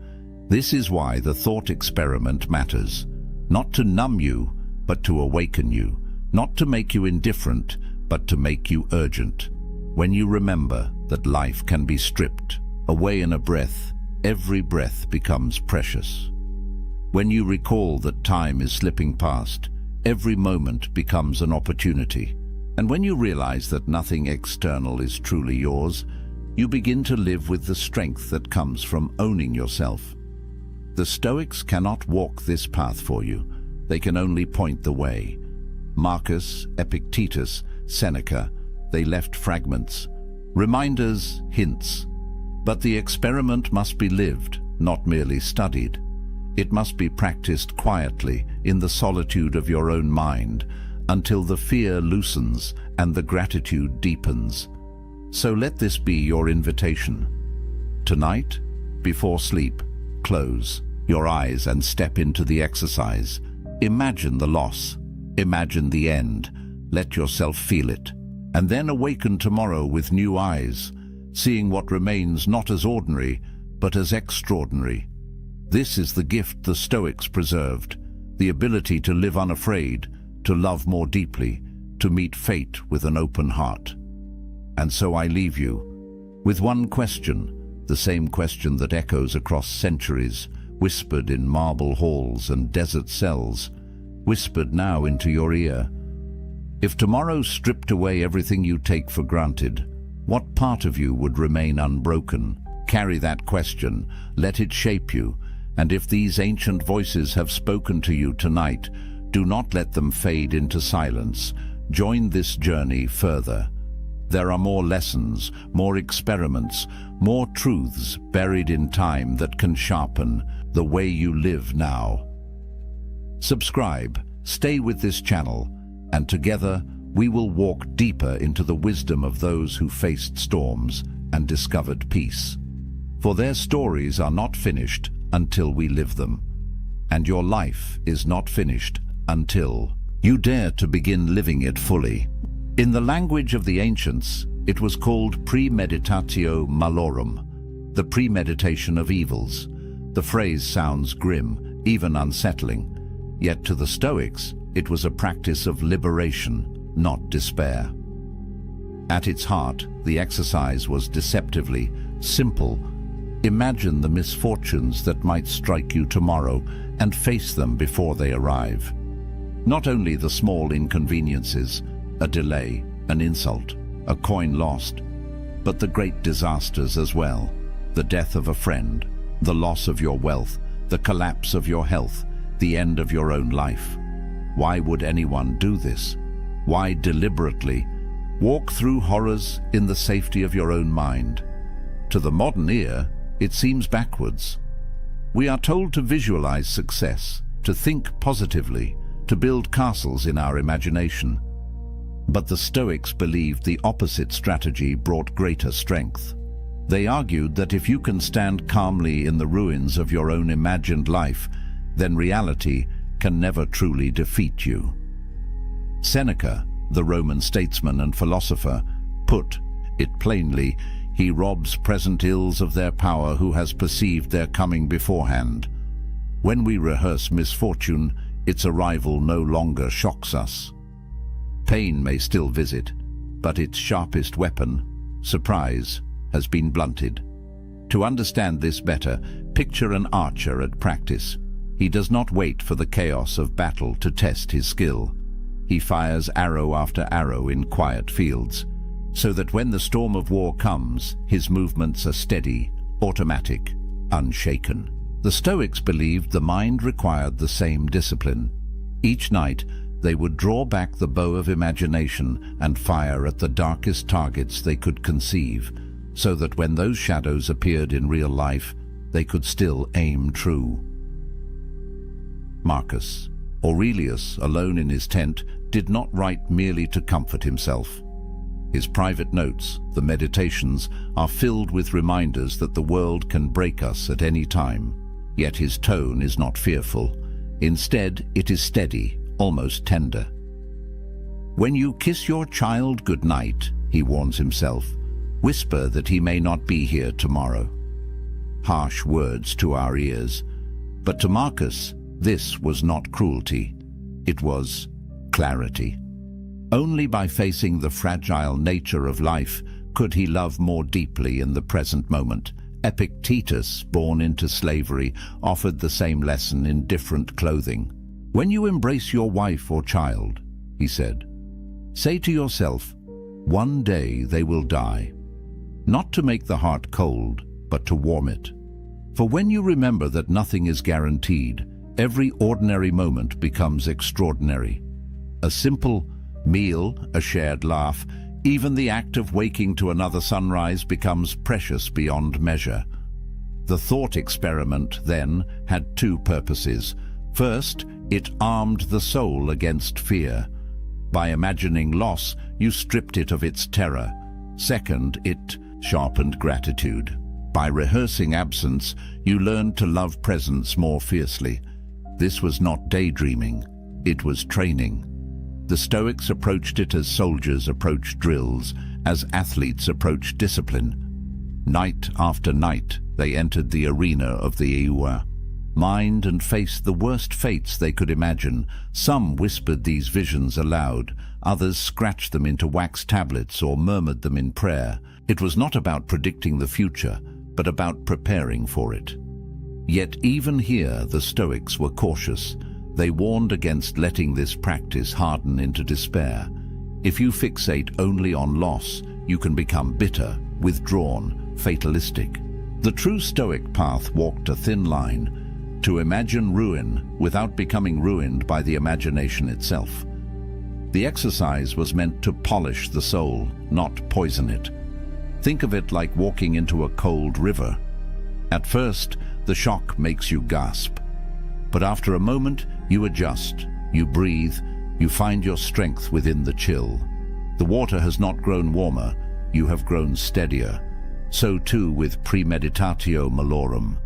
This is why the thought experiment matters. Not to numb you, but to awaken you. Not to make you indifferent, but to make you urgent. When you remember that life can be stripped away in a breath, every breath becomes precious. When you recall that time is slipping past, every moment becomes an opportunity. And when you realize that nothing external is truly yours, you begin to live with the strength that comes from owning yourself. The Stoics cannot walk this path for you. They can only point the way. Marcus, Epictetus, Seneca, they left fragments, reminders, hints. But the experiment must be lived, not merely studied. It must be practiced quietly in the solitude of your own mind until the fear loosens and the gratitude deepens. So let this be your invitation. Tonight, before sleep, close your eyes and step into the exercise. Imagine the loss. Imagine the end. Let yourself feel it. And then awaken tomorrow with new eyes, seeing what remains not as ordinary, but as extraordinary. This is the gift the Stoics preserved, the ability to live unafraid, to love more deeply, to meet fate with an open heart. And so I leave you with one question, the same question that echoes across centuries, whispered in marble halls and desert cells, whispered now into your ear. If tomorrow stripped away everything you take for granted, what part of you would remain unbroken? Carry that question, let it shape you, and if these ancient voices have spoken to you tonight, do not let them fade into silence. Join this journey further. There are more lessons, more experiments, more truths buried in time that can sharpen the way you live now. Subscribe, stay with this channel, and together we will walk deeper into the wisdom of those who faced storms and discovered peace. For their stories are not finished until we live them, and your life is not finished until you dare to begin living it fully. In the language of the ancients, it was called premeditatio malorum, the premeditation of evils. The phrase sounds grim, even unsettling, yet to the Stoics, it was a practice of liberation, not despair. At its heart, the exercise was deceptively simple. Imagine the misfortunes that might strike you tomorrow and face them before they arrive. Not only the small inconveniences, a delay, an insult, a coin lost, but the great disasters as well. The death of a friend, the loss of your wealth, the collapse of your health, the end of your own life. Why would anyone do this? Why deliberately walk through horrors in the safety of your own mind? To the modern ear, it seems backwards. We are told to visualize success, to think positively, to build castles in our imagination. But the Stoics believed the opposite strategy brought greater strength. They argued that if you can stand calmly in the ruins of your own imagined life, then reality can never truly defeat you. Seneca, the Roman statesman and philosopher, put it plainly: he robs present ills of their power who has perceived their coming beforehand. When we rehearse misfortune, its arrival no longer shocks us. Pain may still visit, but its sharpest weapon, surprise, has been blunted. To understand this better, picture an archer at practice. He does not wait for the chaos of battle to test his skill. He fires arrow after arrow in quiet fields, so that when the storm of war comes, his movements are steady, automatic, unshaken. The Stoics believed the mind required the same discipline. Each night, they would draw back the bow of imagination and fire at the darkest targets they could conceive, so that when those shadows appeared in real life, they could still aim true. Marcus Aurelius, alone in his tent, did not write merely to comfort himself. His private notes, the Meditations, are filled with reminders that the world can break us at any time. Yet his tone is not fearful. Instead, it is steady, almost tender. When you kiss your child good night, he warns himself, whisper that he may not be here tomorrow. Harsh words to our ears, but to Marcus, this was not cruelty. It was clarity. Only by facing the fragile nature of life could he love more deeply in the present moment. Epictetus, born into slavery, offered the same lesson in different clothing. When you embrace your wife or child, he said, say to yourself, one day they will die. Not to make the heart cold, but to warm it. For when you remember that nothing is guaranteed, every ordinary moment becomes extraordinary. A simple meal, a shared laugh, even the act of waking to another sunrise becomes precious beyond measure. The thought experiment, then, had two purposes. First, it armed the soul against fear. By imagining loss, you stripped it of its terror. Second, it sharpened gratitude. By rehearsing absence, you learned to love presence more fiercely. This was not daydreaming, it was training. The Stoics approached it as soldiers approach drills, as athletes approach discipline. Night after night, they entered the arena of the Eua, mined and faced the worst fates they could imagine. Some whispered these visions aloud, others scratched them into wax tablets or murmured them in prayer. It was not about predicting the future, but about preparing for it. Yet even here the Stoics were cautious. They warned against letting this practice harden into despair. If you fixate only on loss, you can become bitter, withdrawn, fatalistic. The true Stoic path walked a thin line, to imagine ruin without becoming ruined by the imagination itself. The exercise was meant to polish the soul, not poison it. Think of it like walking into a cold river. At first, the shock makes you gasp. But after a moment, you adjust, you breathe, you find your strength within the chill. The water has not grown warmer, you have grown steadier. So too with premeditatio malorum.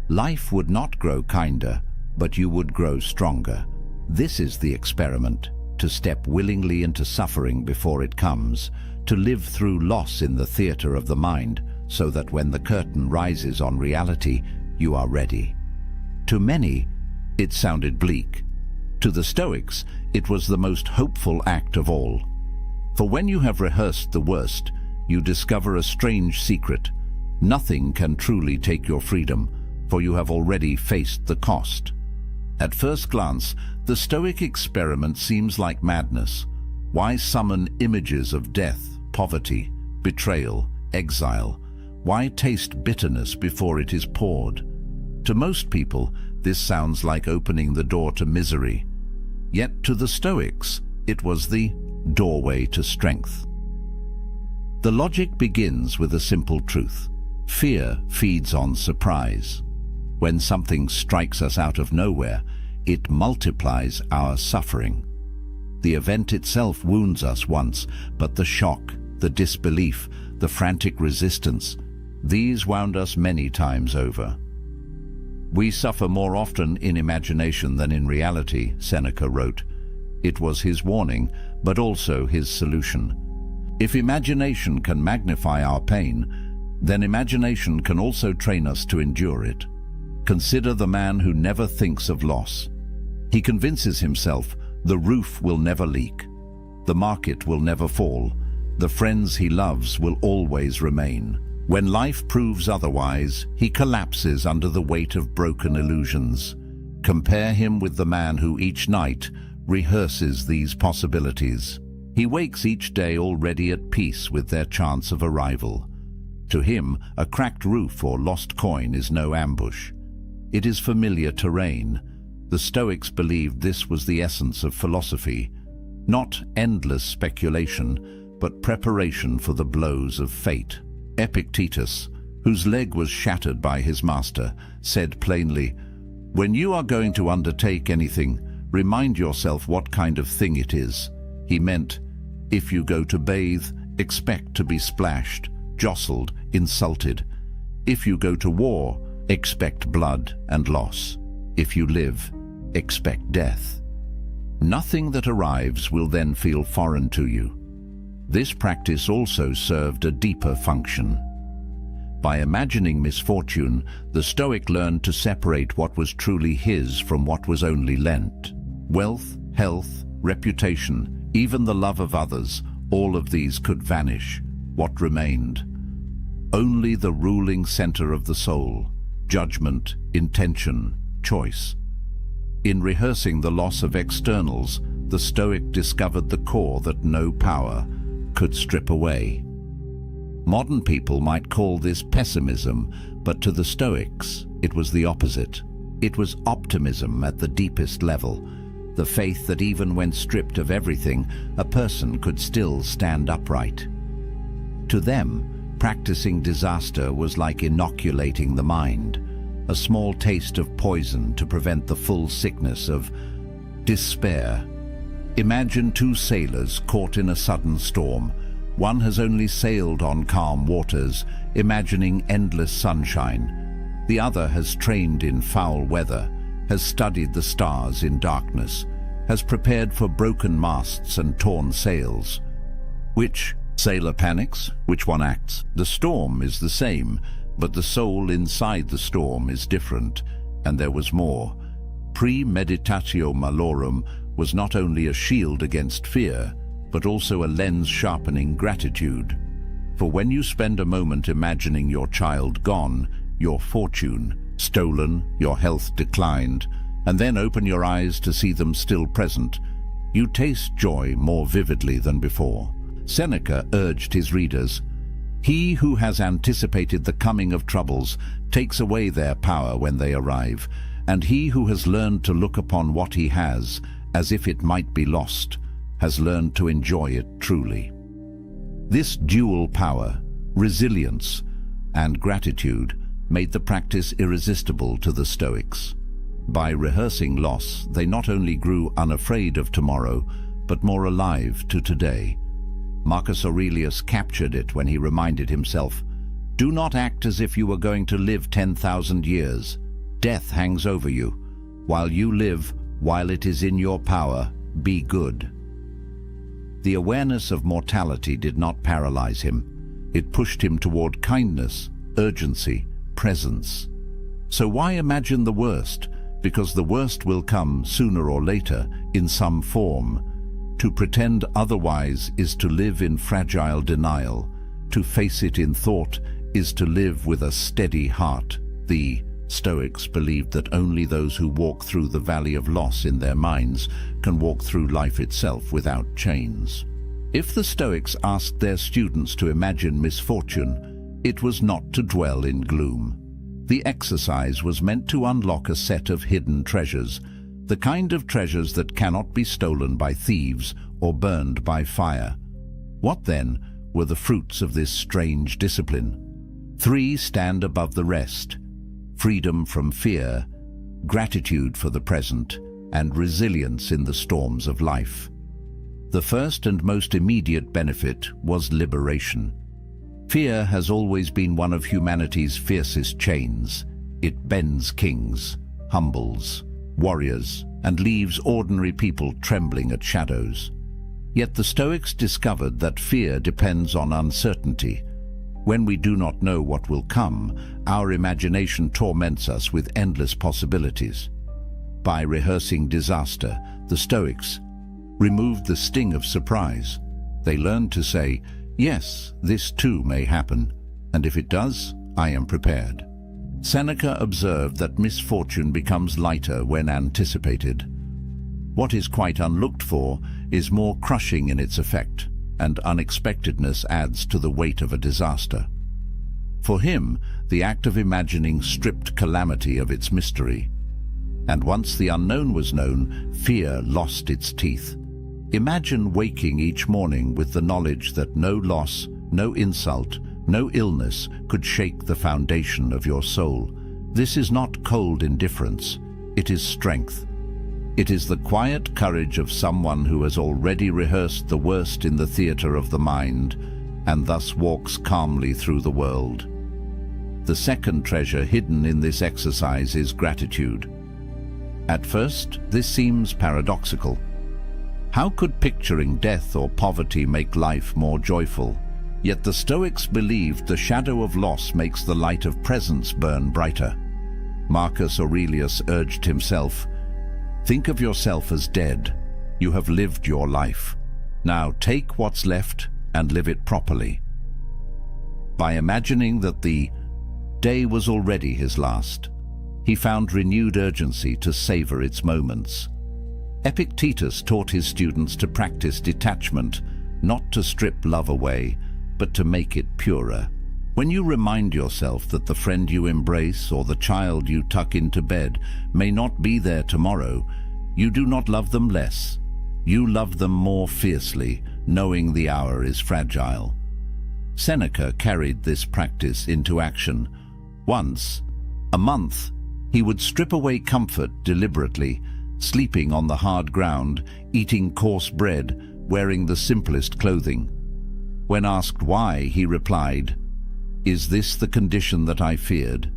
Life would not grow kinder, but you would grow stronger. This is the experiment, to step willingly into suffering before it comes, to live through loss in the theater of the mind, so that when the curtain rises on reality, you are ready. To many, it sounded bleak. To the Stoics, it was the most hopeful act of all. For when you have rehearsed the worst, you discover a strange secret. Nothing can truly take your freedom, for you have already faced the cost. At first glance, the Stoic experiment seems like madness. Why summon images of death, poverty, betrayal, exile? Why taste bitterness before it is poured? To most people, this sounds like opening the door to misery. Yet to the Stoics, it was the doorway to strength. The logic begins with a simple truth. Fear feeds on surprise. When something strikes us out of nowhere, it multiplies our suffering. The event itself wounds us once, but the shock, the disbelief, the frantic resistance, these wound us many times over. We suffer more often in imagination than in reality, Seneca wrote. It was his warning, but also his solution. If imagination can magnify our pain, then imagination can also train us to endure it. Consider the man who never thinks of loss. He convinces himself the roof will never leak, the market will never fall, the friends he loves will always remain. When life proves otherwise, he collapses under the weight of broken illusions. Compare him with the man who each night rehearses these possibilities. He wakes each day already at peace with their chance of arrival. To him, a cracked roof or lost coin is no ambush. It is familiar terrain. The Stoics believed this was the essence of philosophy, not endless speculation, but preparation for the blows of fate. Epictetus, whose leg was shattered by his master, said plainly, "When you are going to undertake anything, remind yourself what kind of thing it is." He meant, if you go to bathe, expect to be splashed, jostled, insulted. If you go to war, expect blood and loss. If you live, expect death. Nothing that arrives will then feel foreign to you. This practice also served a deeper function. By imagining misfortune, the Stoic learned to separate what was truly his from what was only lent. Wealth, health, reputation, even the love of others, all of these could vanish. What remained? Only the ruling center of the soul, judgment, intention, choice. In rehearsing the loss of externals, the Stoic discovered the core that no power could strip away. Modern people might call this pessimism, but to the Stoics, it was the opposite. It was optimism at the deepest level, the faith that even when stripped of everything, a person could still stand upright. To them, practicing disaster was like inoculating the mind, a small taste of poison to prevent the full sickness of despair. Imagine two sailors caught in a sudden storm. One has only sailed on calm waters, imagining endless sunshine. The other has trained in foul weather, has studied the stars in darkness, has prepared for broken masts and torn sails. Which sailor panics? Which one acts? The storm is the same, but the soul inside the storm is different, and there was more. Premeditatio malorum was not only a shield against fear, but also a lens-sharpening gratitude. For when you spend a moment imagining your child gone, your fortune stolen, your health declined, and then open your eyes to see them still present, you taste joy more vividly than before. Seneca urged his readers, "He who has anticipated the coming of troubles takes away their power when they arrive, and he who has learned to look upon what he has as if it might be lost, has learned to enjoy it truly." This dual power, resilience and gratitude, made the practice irresistible to the Stoics. By rehearsing loss, they not only grew unafraid of tomorrow, but more alive to today. Marcus Aurelius captured it when he reminded himself, "Do not act as if you were going to live 10,000 years. Death hangs over you. While you live, while it is in your power, be good." The awareness of mortality did not paralyze him. It pushed him toward kindness, urgency, presence. So why imagine the worst? Because the worst will come sooner or later in some form. To pretend otherwise is to live in fragile denial. To face it in thought is to live with a steady heart. The Stoics believed that only those who walk through the valley of loss in their minds can walk through life itself without chains. If the Stoics asked their students to imagine misfortune, it was not to dwell in gloom. The exercise was meant to unlock a set of hidden treasures, the kind of treasures that cannot be stolen by thieves or burned by fire. What then were the fruits of this strange discipline? 3 stand above the rest: freedom from fear, gratitude for the present, and resilience in the storms of life. The first and most immediate benefit was liberation. Fear has always been one of humanity's fiercest chains. It bends kings, humbles warriors, and leaves ordinary people trembling at shadows. Yet the Stoics discovered that fear depends on uncertainty. When we do not know what will come, our imagination torments us with endless possibilities. By rehearsing disaster, the Stoics removed the sting of surprise. They learned to say, "Yes, this too may happen, and if it does, I am prepared." Seneca observed that misfortune becomes lighter when anticipated. What is quite unlooked for is more crushing in its effect, and unexpectedness adds to the weight of a disaster. For him, the act of imagining stripped calamity of its mystery. And once the unknown was known, fear lost its teeth. Imagine waking each morning with the knowledge that no loss, no insult, no illness could shake the foundation of your soul. This is not cold indifference, it is strength. It is the quiet courage of someone who has already rehearsed the worst in the theater of the mind, and thus walks calmly through the world. The second treasure hidden in this exercise is gratitude. At first, this seems paradoxical. How could picturing death or poverty make life more joyful? Yet the Stoics believed the shadow of loss makes the light of presence burn brighter. Marcus Aurelius urged himself, "Think of yourself as dead. You have lived your life. Now take what's left and live it properly." By imagining that the day was already his last, he found renewed urgency to savor its moments. Epictetus taught his students to practice detachment, not to strip love away, but to make it purer. When you remind yourself that the friend you embrace or the child you tuck into bed may not be there tomorrow, you do not love them less. You love them more fiercely, knowing the hour is fragile. Seneca carried this practice into action. Once a month, he would strip away comfort deliberately, sleeping on the hard ground, eating coarse bread, wearing the simplest clothing. When asked why, he replied, "Is this the condition that I feared?"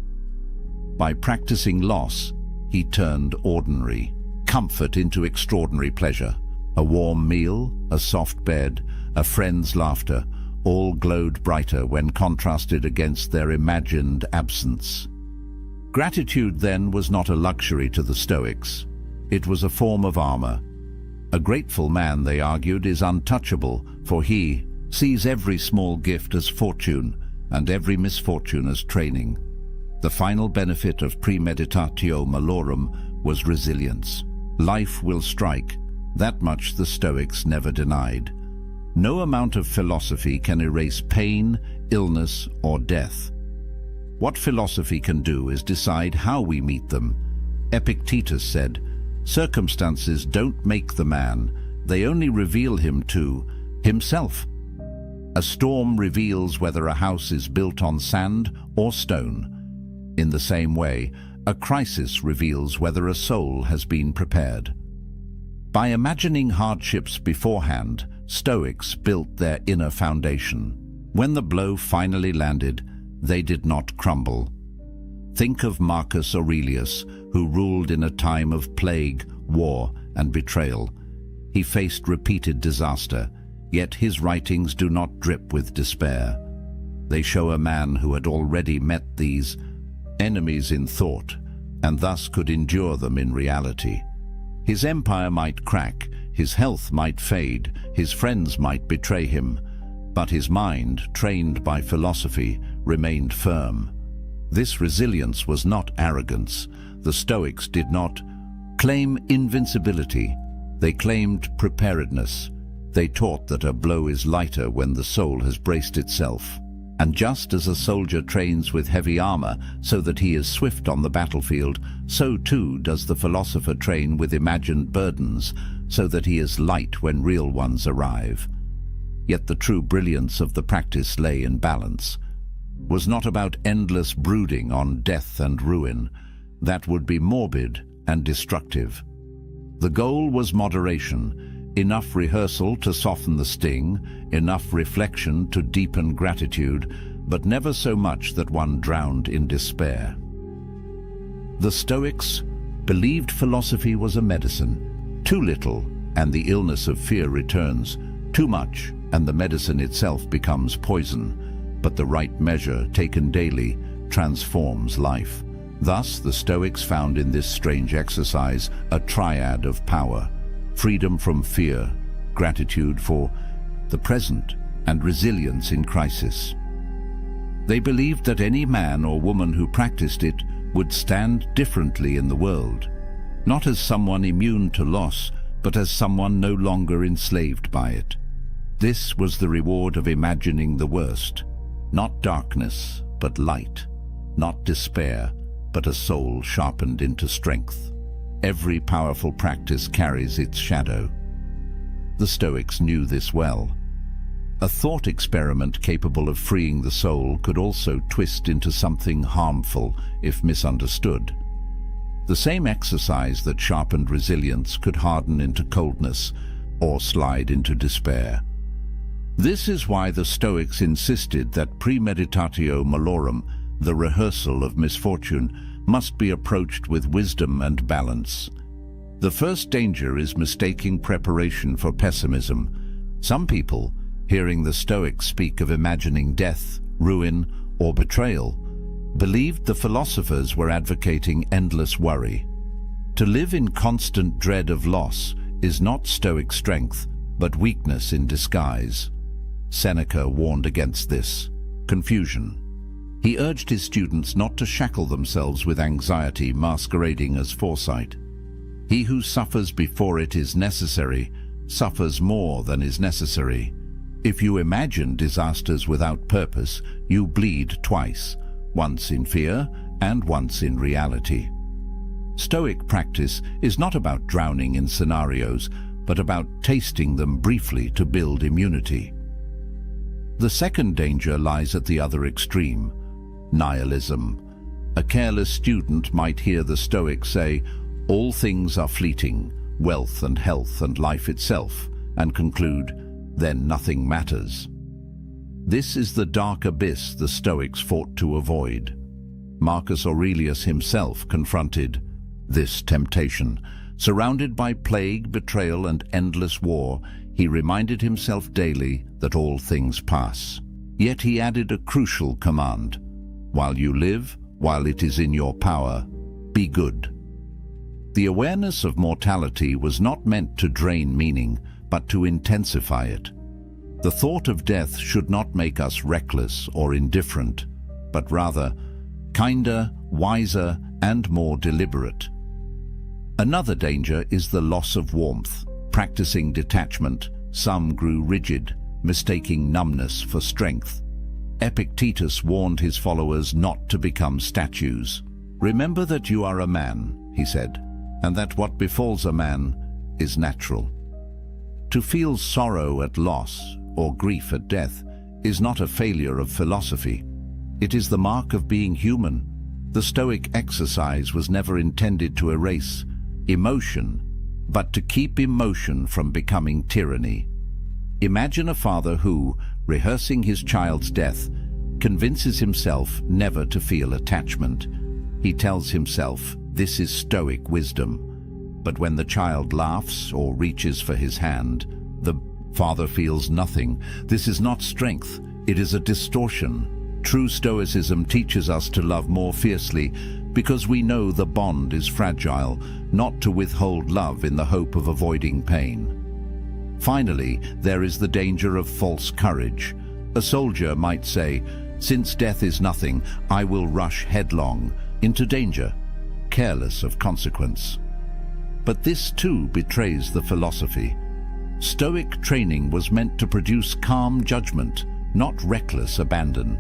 By practicing loss, he turned ordinary comfort into extraordinary pleasure. A warm meal, a soft bed, a friend's laughter, all glowed brighter when contrasted against their imagined absence. Gratitude then was not a luxury to the Stoics. It was a form of armor. A grateful man, they argued, is untouchable, for he sees every small gift as fortune and every misfortune as training. The final benefit of premeditatio malorum was resilience. Life will strike. That much the Stoics never denied. No amount of philosophy can erase pain, illness, or death. What philosophy can do is decide how we meet them. Epictetus said, "Circumstances don't make the man, they only reveal him to himself." A storm reveals whether a house is built on sand or stone. In the same way, a crisis reveals whether a soul has been prepared. By imagining hardships beforehand, Stoics built their inner foundation. When the blow finally landed, they did not crumble. Think of Marcus Aurelius, who ruled in a time of plague, war, and betrayal. He faced repeated disaster, yet his writings do not drip with despair. They show a man who had already met these enemies in thought, and thus could endure them in reality. His empire might crack, his health might fade, his friends might betray him, but his mind, trained by philosophy, remained firm. This resilience was not arrogance. The Stoics did not claim invincibility. They claimed preparedness. They taught that a blow is lighter when the soul has braced itself. And just as a soldier trains with heavy armor so that he is swift on the battlefield, so too does the philosopher train with imagined burdens so that he is light when real ones arrive. Yet the true brilliance of the practice lay in balance. Was not about endless brooding on death and ruin. That would be morbid and destructive. The goal was moderation, enough rehearsal to soften the sting, enough reflection to deepen gratitude, but never so much that one drowned in despair. The Stoics believed philosophy was a medicine. Too little, and the illness of fear returns. Too much, and the medicine itself becomes poison. But the right measure, taken daily, transforms life. Thus, the Stoics found in this strange exercise a triad of power: freedom from fear, gratitude for the present, and resilience in crisis. They believed that any man or woman who practiced it would stand differently in the world, not as someone immune to loss, but as someone no longer enslaved by it. This was the reward of imagining the worst. Not darkness, but light. Not despair, but a soul sharpened into strength. Every powerful practice carries its shadow. The Stoics knew this well. A thought experiment capable of freeing the soul could also twist into something harmful if misunderstood. The same exercise that sharpened resilience could harden into coldness or slide into despair. This is why the Stoics insisted that premeditatio malorum, the rehearsal of misfortune, must be approached with wisdom and balance. The first danger is mistaking preparation for pessimism. Some people, hearing the Stoics speak of imagining death, ruin, or betrayal, believed the philosophers were advocating endless worry. To live in constant dread of loss is not Stoic strength, but weakness in disguise. Seneca warned against this confusion. He urged his students not to shackle themselves with anxiety masquerading as foresight. He who suffers before it is necessary suffers more than is necessary. If you imagine disasters without purpose, you bleed twice, once in fear and once in reality. Stoic practice is not about drowning in scenarios, but about tasting them briefly to build immunity. The second danger lies at the other extreme: nihilism. A careless student might hear the Stoics say, "All things are fleeting, wealth and health and life itself," and conclude, "Then nothing matters." This is the dark abyss the Stoics fought to avoid. Marcus Aurelius himself confronted this temptation. Surrounded by plague, betrayal, and endless war, he reminded himself daily that all things pass. Yet he added a crucial command: while you live, while it is in your power, be good. The awareness of mortality was not meant to drain meaning, but to intensify it. The thought of death should not make us reckless or indifferent, but rather kinder, wiser, and more deliberate. Another danger is the loss of warmth. Practicing detachment, some grew rigid, mistaking numbness for strength. Epictetus warned his followers not to become statues. "Remember that you are a man," he said, "and that what befalls a man is natural." To feel sorrow at loss or grief at death is not a failure of philosophy. It is the mark of being human. The Stoic exercise was never intended to erase emotion, but to keep emotion from becoming tyranny. Imagine a father who, rehearsing his child's death, convinces himself never to feel attachment. He tells himself, "This is Stoic wisdom." But when the child laughs or reaches for his hand, the father feels nothing. This is not strength, it is a distortion. True Stoicism teaches us to love more fiercely because we know the bond is fragile, not to withhold love in the hope of avoiding pain. Finally, there is the danger of false courage. A soldier might say, "Since death is nothing, I will rush headlong into danger," careless of consequence. But this too betrays the philosophy. Stoic training was meant to produce calm judgment, not reckless abandon.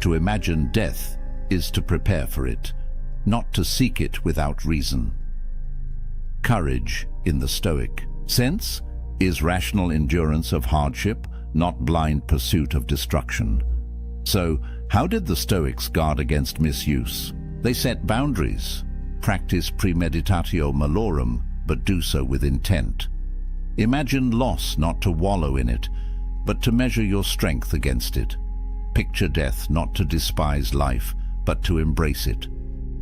To imagine death is to prepare for it, not to seek it without reason. Courage in the Stoic sense is rational endurance of hardship, not blind pursuit of destruction. So, how did the Stoics guard against misuse? They set boundaries, practice premeditatio malorum, but do so with intent. Imagine loss not to wallow in it, but to measure your strength against it. Picture death not to despise life, but to embrace it.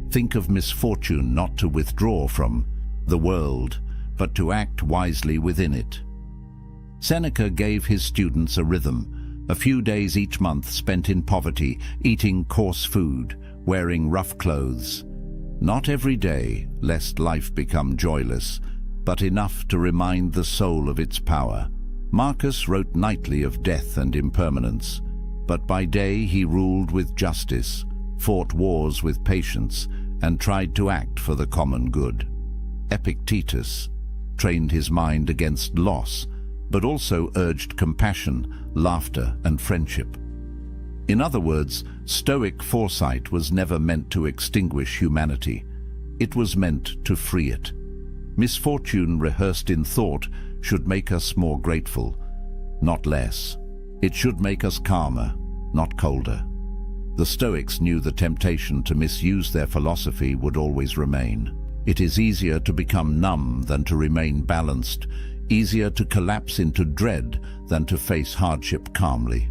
Think of misfortune not to withdraw from the world, but to act wisely within it. Seneca gave his students a rhythm, a few days each month spent in poverty, eating coarse food, wearing rough clothes. Not every day, lest life become joyless, but enough to remind the soul of its power. Marcus wrote nightly of death and impermanence, but by day he ruled with justice, fought wars with patience, and tried to act for the common good. Epictetus trained his mind against loss, but also urged compassion, laughter, and friendship. In other words, Stoic foresight was never meant to extinguish humanity. It was meant to free it. Misfortune rehearsed in thought should make us more grateful, not less. It should make us calmer, not colder. The Stoics knew the temptation to misuse their philosophy would always remain. It is easier to become numb than to remain balanced, easier to collapse into dread than to face hardship calmly.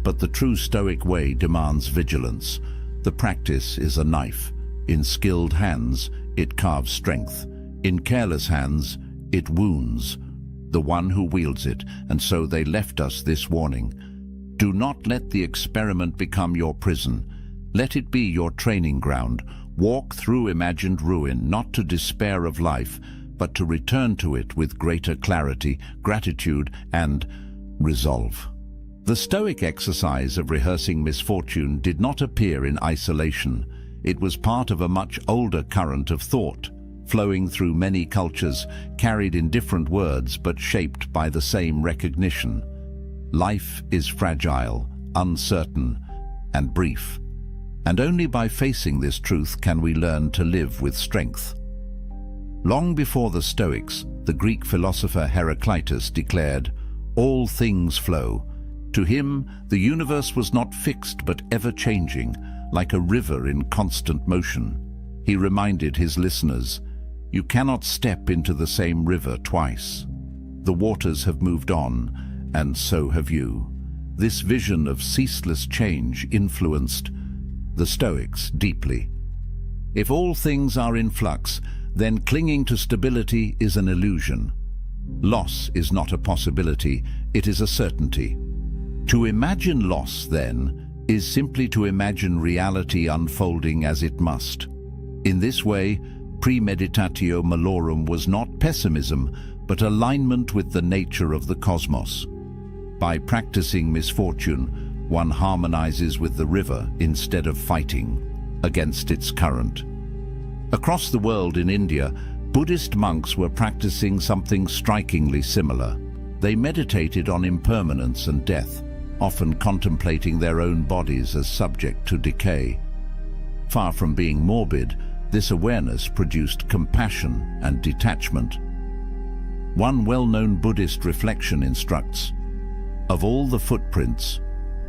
But the true Stoic way demands vigilance. The practice is a knife. In skilled hands, it carves strength. In careless hands, it wounds the one who wields it, and so they left us this warning. Do not let the experiment become your prison. Let it be your training ground. Walk through imagined ruin, not to despair of life, but to return to it with greater clarity, gratitude, and resolve. The Stoic exercise of rehearsing misfortune did not appear in isolation. It was part of a much older current of thought, flowing through many cultures, carried in different words but shaped by the same recognition. Life is fragile, uncertain, and brief. And only by facing this truth can we learn to live with strength. Long before the Stoics, the Greek philosopher Heraclitus declared, "All things flow." To him, the universe was not fixed but ever-changing, like a river in constant motion. He reminded his listeners, "You cannot step into the same river twice. The waters have moved on, and so have you." This vision of ceaseless change influenced the Stoics deeply. If all things are in flux, then clinging to stability is an illusion. Loss is not a possibility, it is a certainty. To imagine loss, then, is simply to imagine reality unfolding as it must. In this way, premeditatio malorum was not pessimism, but alignment with the nature of the cosmos. By practicing misfortune, one harmonizes with the river instead of fighting against its current. Across the world in India, Buddhist monks were practicing something strikingly similar. They meditated on impermanence and death, often contemplating their own bodies as subject to decay. Far from being morbid, this awareness produced compassion and detachment. One well-known Buddhist reflection instructs, "Of all the footprints,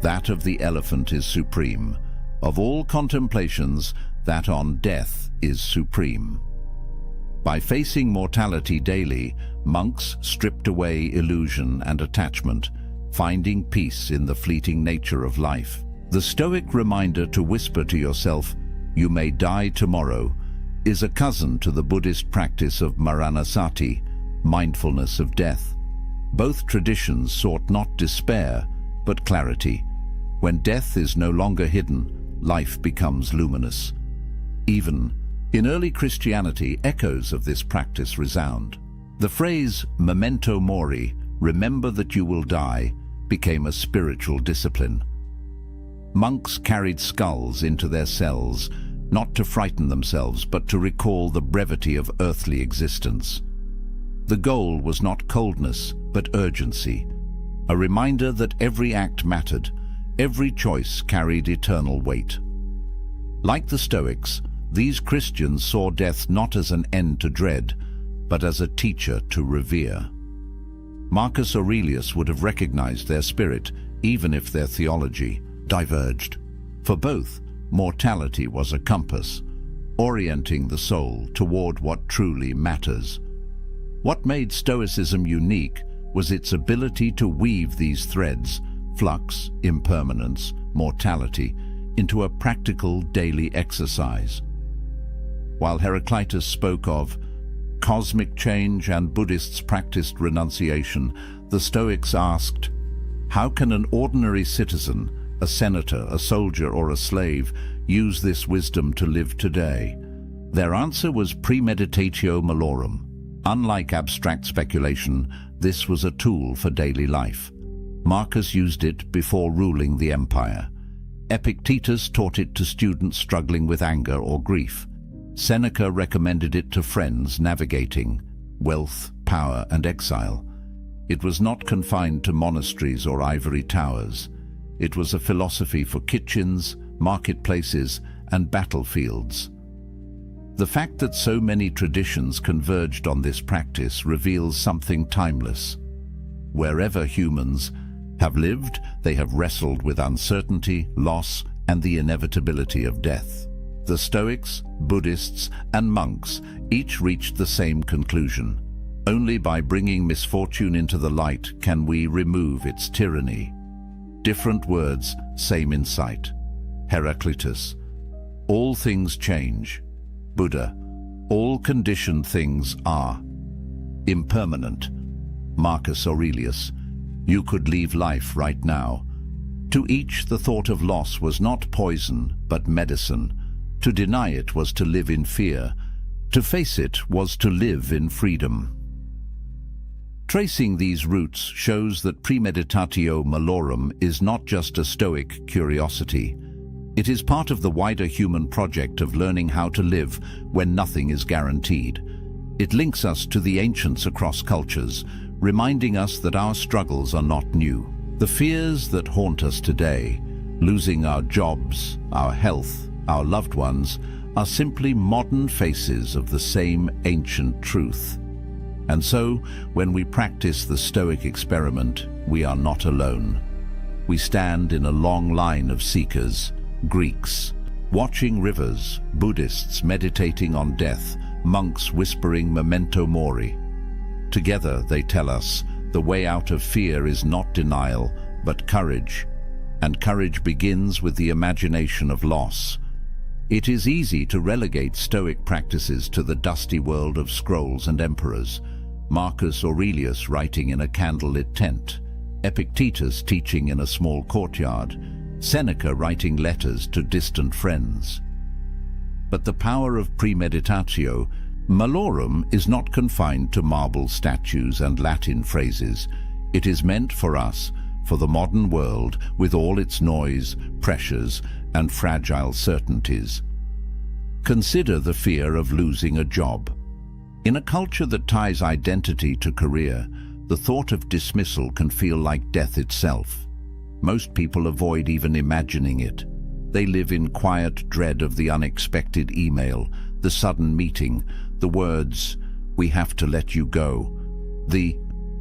that of the elephant is supreme. Of all contemplations, that on death is supreme." By facing mortality daily, monks stripped away illusion and attachment, finding peace in the fleeting nature of life. The Stoic reminder to whisper to yourself, "You may die tomorrow," is a cousin to the Buddhist practice of maranasati, mindfulness of death. Both traditions sought not despair, but clarity. When death is no longer hidden, life becomes luminous. Even in early Christianity, echoes of this practice resound. The phrase memento mori, remember that you will die, became a spiritual discipline. Monks carried skulls into their cells, not to frighten themselves, but to recall the brevity of earthly existence. The goal was not coldness, but urgency, a reminder that every act mattered, Every choice carried eternal weight. Like the Stoics, these Christians saw death not as an end to dread, but as a teacher to revere. Marcus Aurelius would have recognized their spirit, even if their theology diverged. For both, mortality was a compass, orienting the soul toward what truly matters. What made Stoicism unique was its ability to weave these threads, flux, impermanence, mortality, into a practical daily exercise. While Heraclitus spoke of cosmic change and Buddhists practiced renunciation, the Stoics asked, how can an ordinary citizen, a senator, a soldier, or a slave, use this wisdom to live today? Their answer was premeditatio malorum. Unlike abstract speculation, this was a tool for daily life. Marcus used it before ruling the empire. Epictetus taught it to students struggling with anger or grief. Seneca recommended it to friends navigating wealth, power, and exile. It was not confined to monasteries or ivory towers. It was a philosophy for kitchens, marketplaces, and battlefields. The fact that so many traditions converged on this practice reveals something timeless. Wherever humans have lived, they have wrestled with uncertainty, loss, and the inevitability of death. The Stoics, Buddhists, and monks each reached the same conclusion. Only by bringing misfortune into the light can we remove its tyranny. Different words, same insight. Heraclitus, all things change. Buddha, all conditioned things are impermanent. Marcus Aurelius, you could leave life right now. To each the thought of loss was not poison, but medicine. To deny it was to live in fear. To face it was to live in freedom. Tracing these roots shows that premeditatio malorum is not just a Stoic curiosity. It is part of the wider human project of learning how to live when nothing is guaranteed. It links us to the ancients across cultures, reminding us that our struggles are not new. The fears that haunt us today, losing our jobs, our health, our loved ones, are simply modern faces of the same ancient truth. And so, when we practice the Stoic experiment, we are not alone. We stand in a long line of seekers, Greeks, watching rivers, Buddhists meditating on death, monks whispering memento mori. Together they tell us the way out of fear is not denial, but courage. And courage begins with the imagination of loss. It is easy to relegate Stoic practices to the dusty world of scrolls and emperors. Marcus Aurelius writing in a candlelit tent, Epictetus teaching in a small courtyard, Seneca writing letters to distant friends. But the power of premeditatio malorum is not confined to marble statues and Latin phrases. It is meant for us, for the modern world, with all its noise, pressures, and fragile certainties. Consider the fear of losing a job. In a culture that ties identity to career, the thought of dismissal can feel like death itself. Most people avoid even imagining it. They live in quiet dread of the unexpected email, the sudden meeting, the words, "We have to let you go." The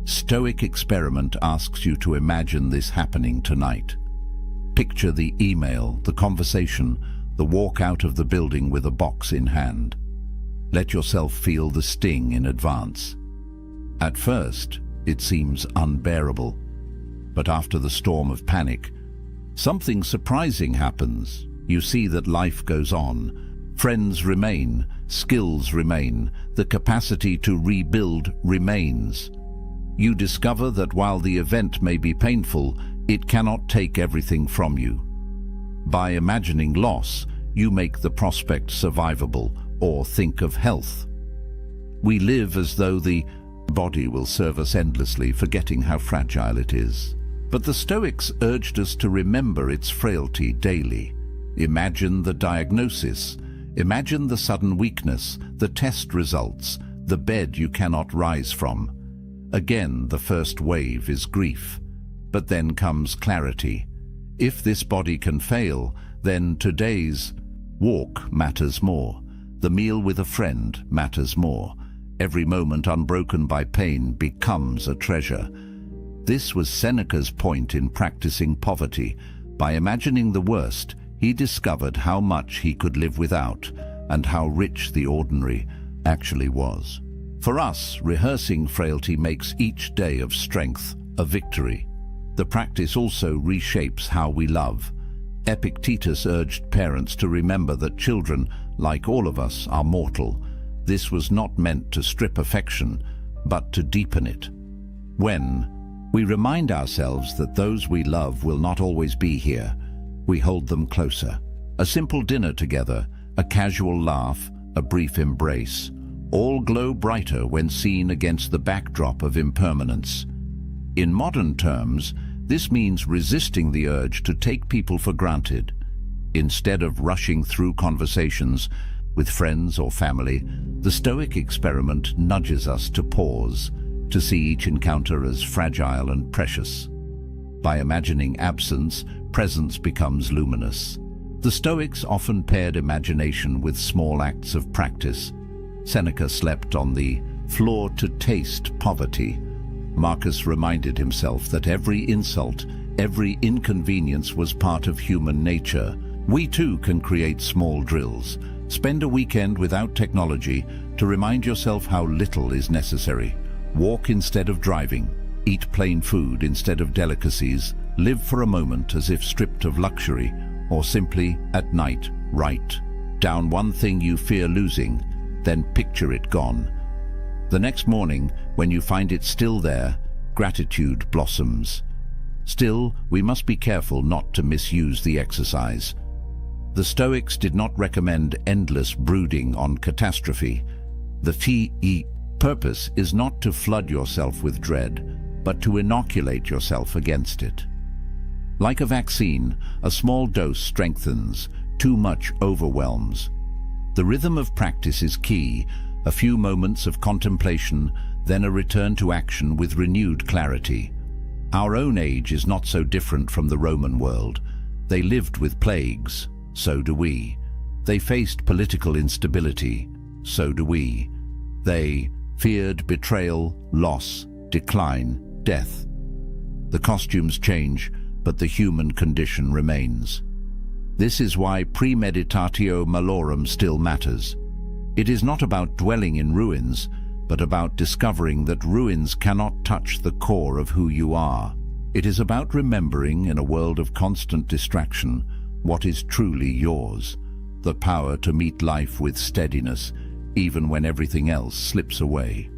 Stoic experiment asks you to imagine this happening tonight. Picture the email, the conversation, the walk out of the building with a box in hand. Let yourself feel the sting in advance. At first, it seems unbearable. But after the storm of panic, something surprising happens. You see that life goes on. Friends remain, skills remain, the capacity to rebuild remains. You discover that while the event may be painful, it cannot take everything from you. By imagining loss, you make the prospect survivable, or think of health. We live as though the body will serve us endlessly, forgetting how fragile it is. But the Stoics urged us to remember its frailty daily. Imagine the diagnosis. Imagine the sudden weakness, the test results, the bed you cannot rise from. Again, the first wave is grief. But then comes clarity. If this body can fail, then today's walk matters more. The meal with a friend matters more. Every moment unbroken by pain becomes a treasure. This was Seneca's point in practicing poverty. By imagining the worst, he discovered how much he could live without and how rich the ordinary actually was. For us, rehearsing frailty makes each day of strength a victory. The practice also reshapes how we love. Epictetus urged parents to remember that children, like all of us, are mortal. This was not meant to strip affection, but to deepen it. When we remind ourselves that those we love will not always be here, we hold them closer. A simple dinner together, a casual laugh, a brief embrace, all glow brighter when seen against the backdrop of impermanence. In modern terms, this means resisting the urge to take people for granted. Instead of rushing through conversations with friends or family, the Stoic experiment nudges us to pause, to see each encounter as fragile and precious. By imagining absence, presence becomes luminous. The Stoics often paired imagination with small acts of practice. Seneca slept on the floor to taste poverty. Marcus reminded himself that every insult, every inconvenience was part of human nature. We too can create small drills. Spend a weekend without technology to remind yourself how little is necessary. Walk instead of driving. Eat plain food instead of delicacies. Live for a moment as if stripped of luxury, or simply, at night, write down one thing you fear losing, then picture it gone. The next morning, when you find it still there, gratitude blossoms. Still, we must be careful not to misuse the exercise. The Stoics did not recommend endless brooding on catastrophe. The purpose is not to flood yourself with dread, but to inoculate yourself against it. Like a vaccine, a small dose strengthens, too much overwhelms. The rhythm of practice is key, a few moments of contemplation, then a return to action with renewed clarity. Our own age is not so different from the Roman world. They lived with plagues, so do we. They faced political instability, so do we. They feared betrayal, loss, decline, death. The costumes change, but the human condition remains. This is why premeditatio malorum still matters. It is not about dwelling in ruins, but about discovering that ruins cannot touch the core of who you are. It is about remembering, in a world of constant distraction, what is truly yours, the power to meet life with steadiness, even when everything else slips away.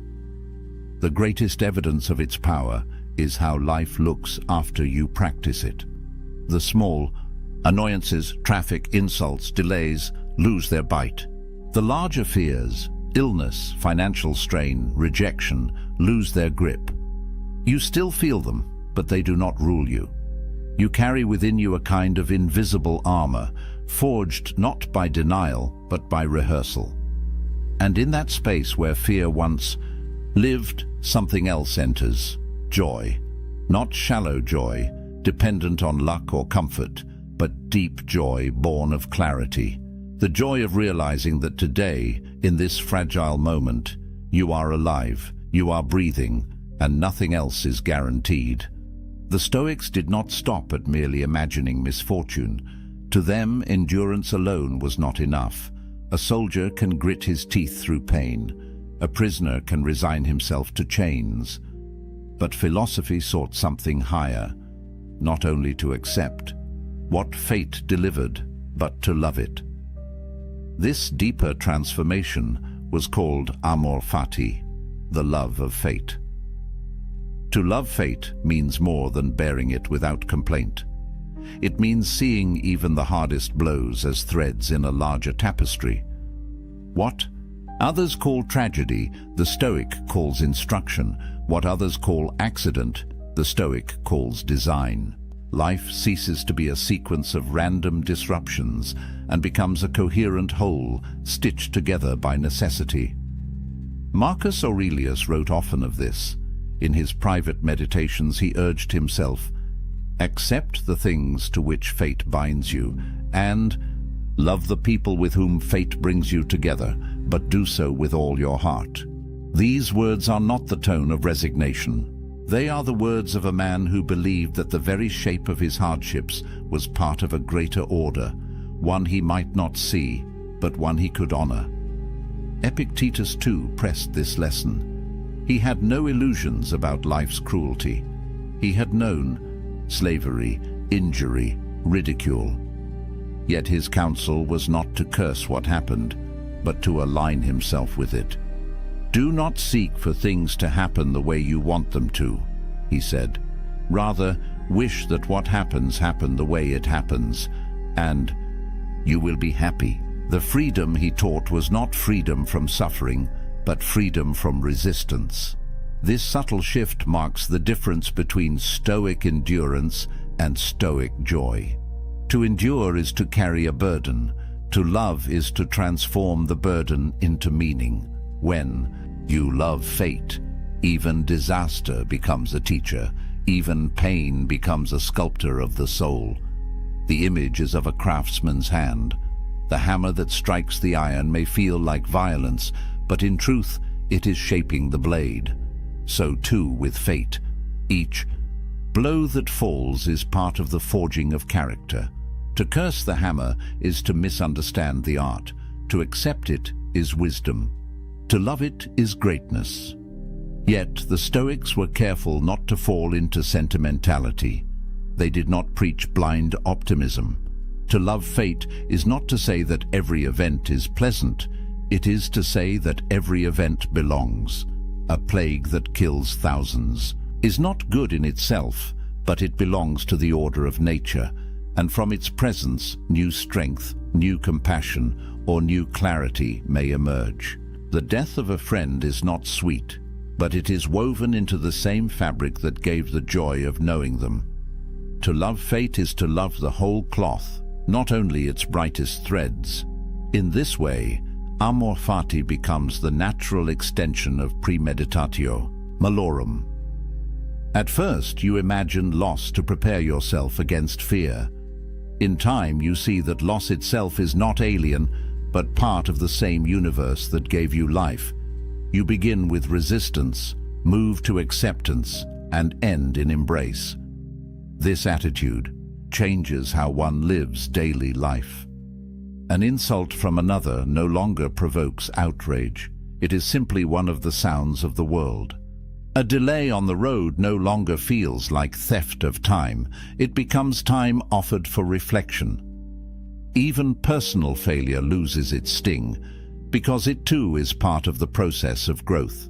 The greatest evidence of its power is how life looks after you practice it. The small annoyances, traffic, insults, delays, lose their bite. The larger fears, illness, financial strain, rejection, lose their grip. You still feel them, but they do not rule you. You carry within you a kind of invisible armor, forged not by denial, but by rehearsal. And in that space where fear once lived, something else enters, joy. Not shallow joy, dependent on luck or comfort, but deep joy born of clarity. The joy of realizing that today, in this fragile moment, you are alive, you are breathing, and nothing else is guaranteed. The Stoics did not stop at merely imagining misfortune. To them, endurance alone was not enough. A soldier can grit his teeth through pain. A prisoner can resign himself to chains. But philosophy sought something higher, not only to accept what fate delivered, but to love it. This deeper transformation was called amor fati, the love of fate. To love fate means more than bearing it without complaint. It means seeing even the hardest blows as threads in a larger tapestry. What others call tragedy, the Stoic calls instruction. What others call accident, the Stoic calls design. Life ceases to be a sequence of random disruptions and becomes a coherent whole, stitched together by necessity. Marcus Aurelius wrote often of this. In his private meditations he urged himself, accept the things to which fate binds you, and love the people with whom fate brings you together, but do so with all your heart. These words are not the tone of resignation. They are the words of a man who believed that the very shape of his hardships was part of a greater order, one he might not see, but one he could honor. Epictetus too pressed this lesson. He had no illusions about life's cruelty. He had known slavery, injury, ridicule. Yet his counsel was not to curse what happened, but to align himself with it. "Do not seek for things to happen the way you want them to," he said. "Rather, wish that what happens happen the way it happens, and you will be happy." The freedom he taught was not freedom from suffering, but freedom from resistance. This subtle shift marks the difference between Stoic endurance and Stoic joy. To endure is to carry a burden. To love is to transform the burden into meaning. When you love fate, even disaster becomes a teacher, even pain becomes a sculptor of the soul. The image is of a craftsman's hand. The hammer that strikes the iron may feel like violence, but in truth it is shaping the blade. So too with fate. Each blow that falls is part of the forging of character. To curse the hammer is to misunderstand the art. To accept it is wisdom. To love it is greatness. Yet the Stoics were careful not to fall into sentimentality. They did not preach blind optimism. To love fate is not to say that every event is pleasant. It is to say that every event belongs. A plague that kills thousands is not good in itself, but it belongs to the order of nature, and from its presence, new strength, new compassion, or new clarity may emerge. The death of a friend is not sweet, but it is woven into the same fabric that gave the joy of knowing them. To love fate is to love the whole cloth, not only its brightest threads. In this way, amor fati becomes the natural extension of premeditatio malorum. At first, you imagine loss to prepare yourself against fear. In time, you see that loss itself is not alien, but part of the same universe that gave you life. You begin with resistance, move to acceptance, and end in embrace. This attitude changes how one lives daily life. An insult from another no longer provokes outrage. It is simply one of the sounds of the world. A delay on the road no longer feels like theft of time. It becomes time offered for reflection. Even personal failure loses its sting, because it too is part of the process of growth.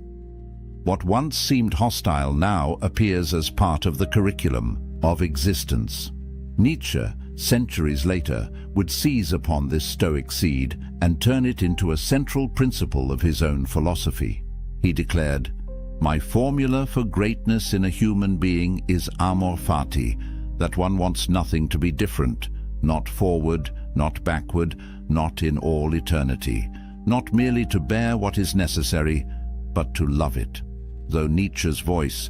What once seemed hostile now appears as part of the curriculum of existence. Nietzsche, centuries later, would seize upon this Stoic seed and turn it into a central principle of his own philosophy. He declared, "My formula for greatness in a human being is amor fati, that one wants nothing to be different, not forward, not backward, not in all eternity, not merely to bear what is necessary, but to love it." Though Nietzsche's voice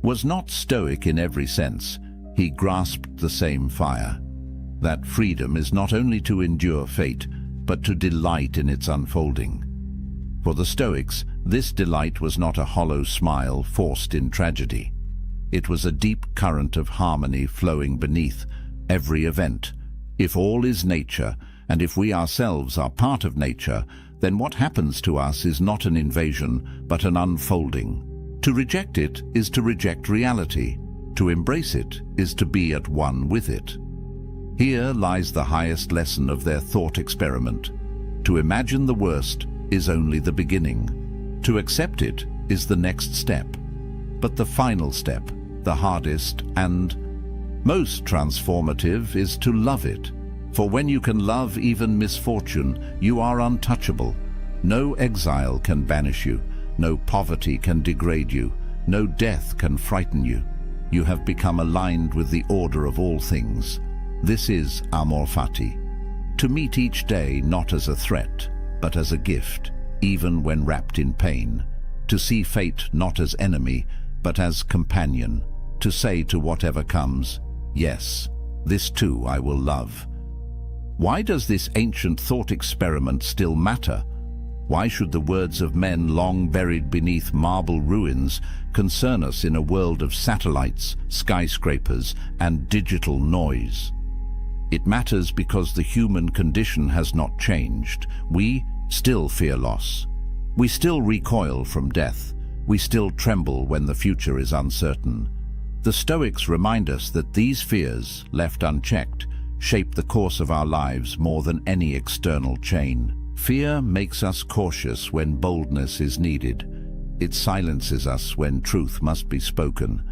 was not Stoic in every sense, he grasped the same fire. That freedom is not only to endure fate, but to delight in its unfolding. For the Stoics, this delight was not a hollow smile forced in tragedy. It was a deep current of harmony flowing beneath every event. If all is nature, and if we ourselves are part of nature, then what happens to us is not an invasion, but an unfolding. To reject it is to reject reality. To embrace it is to be at one with it. Here lies the highest lesson of their thought experiment. To imagine the worst is only the beginning. To accept it is the next step. But the final step, the hardest and most transformative, is to love it. For when you can love even misfortune, you are untouchable. No exile can banish you. No poverty can degrade you. No death can frighten you. You have become aligned with the order of all things. This is amor fati. To meet each day not as a threat, but as a gift, even when wrapped in pain. To see fate not as enemy, but as companion. To say to whatever comes, Yes, this too I will love. Why does this ancient thought experiment still matter? Why should the words of men long buried beneath marble ruins concern us in a world of satellites, skyscrapers, and digital noise? It matters because the human condition has not changed. We still fear loss. We still recoil from death. We still tremble when the future is uncertain. The Stoics remind us that these fears, left unchecked, shape the course of our lives more than any external chain. Fear makes us cautious when boldness is needed. It silences us when truth must be spoken.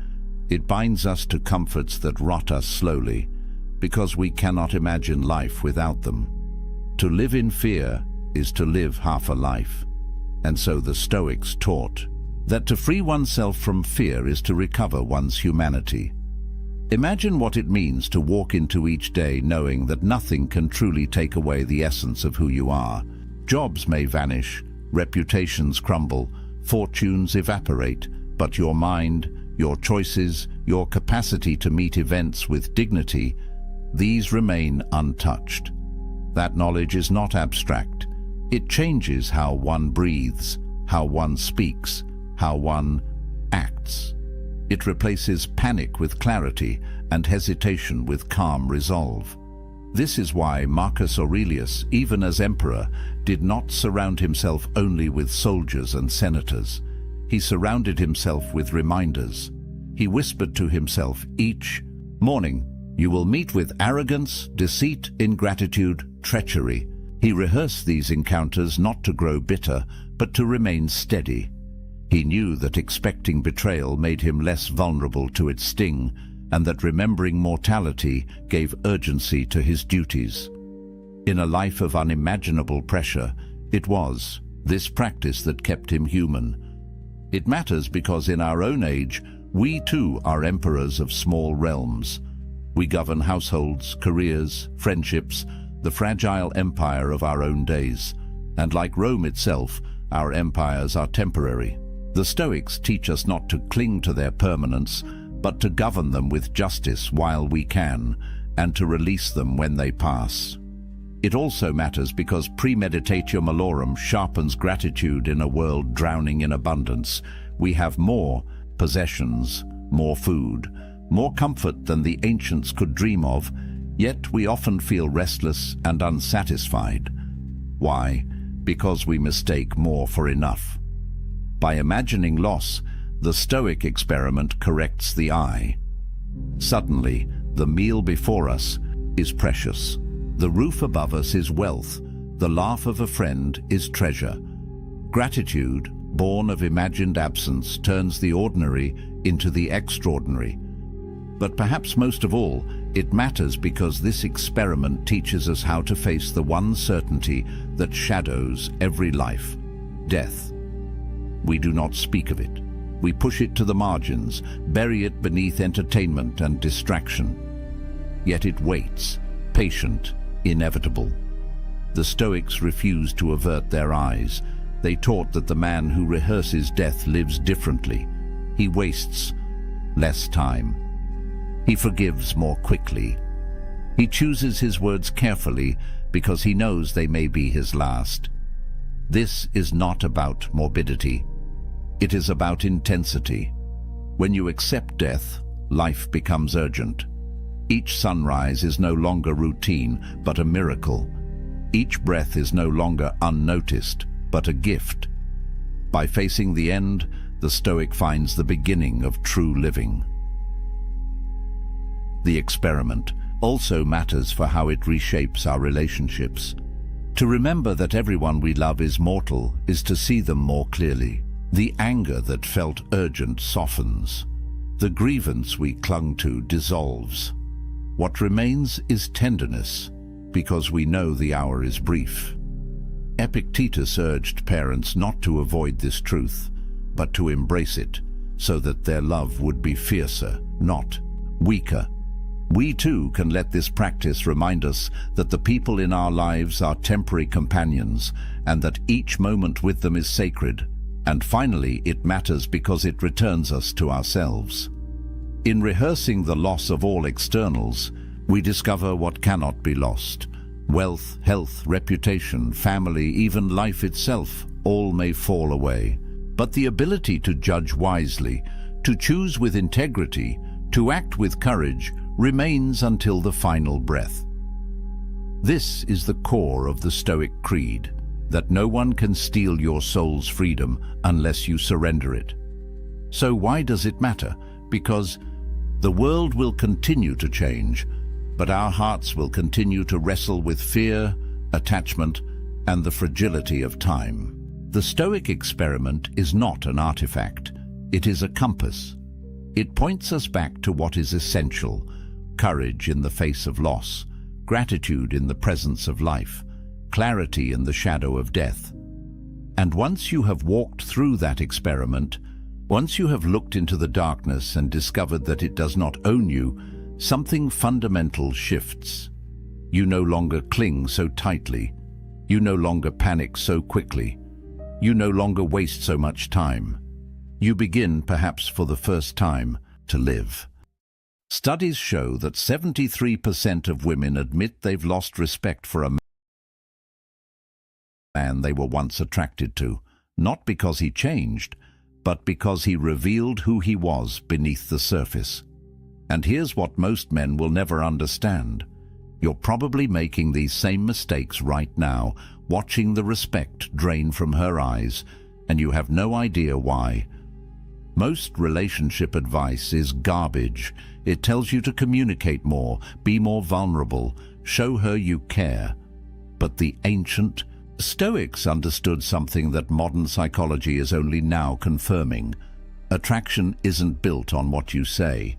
It binds us to comforts that rot us slowly, because we cannot imagine life without them. To live in fear is to live half a life. And so the Stoics taught that to free oneself from fear is to recover one's humanity. Imagine what it means to walk into each day knowing that nothing can truly take away the essence of who you are. Jobs may vanish, reputations crumble, fortunes evaporate, but your mind, your choices, your capacity to meet events with dignity, these remain untouched. That knowledge is not abstract. It changes how one breathes, how one speaks, how one acts. It replaces panic with clarity and hesitation with calm resolve. This is why Marcus Aurelius, even as emperor, did not surround himself only with soldiers and senators. He surrounded himself with reminders. He whispered to himself each morning, "You will meet with arrogance, deceit, ingratitude, treachery." He rehearsed these encounters not to grow bitter, but to remain steady. He knew that expecting betrayal made him less vulnerable to its sting, and that remembering mortality gave urgency to his duties. In a life of unimaginable pressure, it was this practice that kept him human. It matters because in our own age, we too are emperors of small realms. We govern households, careers, friendships, the fragile empire of our own days. And like Rome itself, our empires are temporary. The Stoics teach us not to cling to their permanence, but to govern them with justice while we can, and to release them when they pass. It also matters because premeditatio malorum sharpens gratitude in a world drowning in abundance. We have more possessions, more food, more comfort than the ancients could dream of, yet we often feel restless and unsatisfied. Why? Because we mistake more for enough. By imagining loss, the Stoic experiment corrects the eye. Suddenly, the meal before us is precious. The roof above us is wealth. The laugh of a friend is treasure. Gratitude, born of imagined absence, turns the ordinary into the extraordinary. But perhaps most of all, it matters because this experiment teaches us how to face the one certainty that shadows every life: death. We do not speak of it. We push it to the margins, bury it beneath entertainment and distraction. Yet it waits, patient, inevitable. The Stoics refused to avert their eyes. They taught that the man who rehearses death lives differently. He wastes less time. He forgives more quickly. He chooses his words carefully because he knows they may be his last. This is not about morbidity. It is about intensity. When you accept death, life becomes urgent. Each sunrise is no longer routine, but a miracle. Each breath is no longer unnoticed, but a gift. By facing the end, the Stoic finds the beginning of true living. The experiment also matters for how it reshapes our relationships. To remember that everyone we love is mortal is to see them more clearly. The anger that felt urgent softens. The grievance we clung to dissolves. What remains is tenderness, because we know the hour is brief. Epictetus urged parents not to avoid this truth, but to embrace it, so that their love would be fiercer, not weaker. We too can let this practice remind us that the people in our lives are temporary companions, and that each moment with them is sacred. And finally, it matters because it returns us to ourselves. In rehearsing the loss of all externals, we discover what cannot be lost. Wealth, health, reputation, family, even life itself, all may fall away. But the ability to judge wisely, to choose with integrity, to act with courage, remains until the final breath. This is the core of the Stoic creed, that no one can steal your soul's freedom unless you surrender it. So why does it matter? Because the world will continue to change, but our hearts will continue to wrestle with fear, attachment, and the fragility of time. The Stoic experiment is not an artifact, it is a compass. It points us back to what is essential: courage in the face of loss, gratitude in the presence of life, clarity in the shadow of death. And once you have walked through that experiment, once you have looked into the darkness and discovered that it does not own you, something fundamental shifts. You no longer cling so tightly. You no longer panic so quickly. You no longer waste so much time. You begin, perhaps for the first time, to live. Studies show that 73% of women admit they've lost respect for a man they were once attracted to, not because he changed, but because he revealed who he was beneath the surface. And here's what most men will never understand. You're probably making these same mistakes right now, watching the respect drain from her eyes, and you have no idea why. Most relationship advice is garbage. It tells you to communicate more, be more vulnerable, show her you care. But the ancient Stoics understood something that modern psychology is only now confirming. Attraction isn't built on what you say.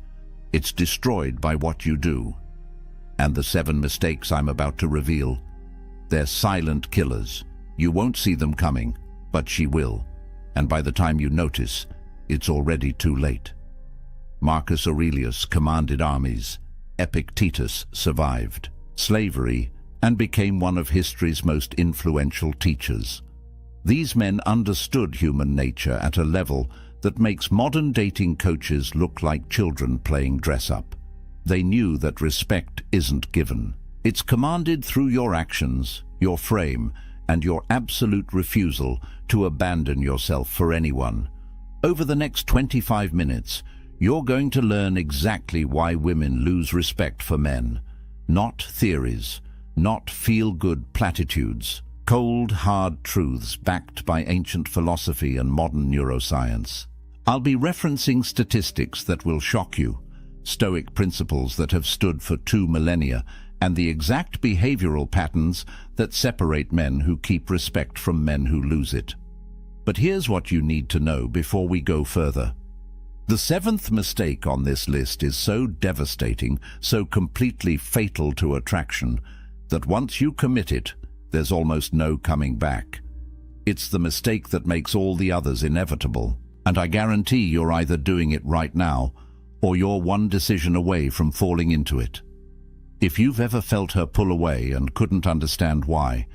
It's destroyed by what you do. And the 7 mistakes I'm about to reveal, they're silent killers. You won't see them coming, but she will. And by the time you notice, it's already too late. Marcus Aurelius commanded armies. Epictetus survived slavery and became one of history's most influential teachers. These men understood human nature at a level that makes modern dating coaches look like children playing dress-up. They knew that respect isn't given. It's commanded through your actions, your frame, and your absolute refusal to abandon yourself for anyone. Over the next 25 minutes, you're going to learn exactly why women lose respect for men. Not theories, not feel-good platitudes. Cold, hard truths backed by ancient philosophy and modern neuroscience. I'll be referencing statistics that will shock you, Stoic principles that have stood for 2 millennia, and the exact behavioral patterns that separate men who keep respect from men who lose it. But here's what you need to know before we go further. The 7th mistake on this list is so devastating, so completely fatal to attraction, that once you commit it, there's almost no coming back. It's the mistake that makes all the others inevitable, and I guarantee you're either doing it right now, or you're one decision away from falling into it. If you've ever felt her pull away and couldn't understand why,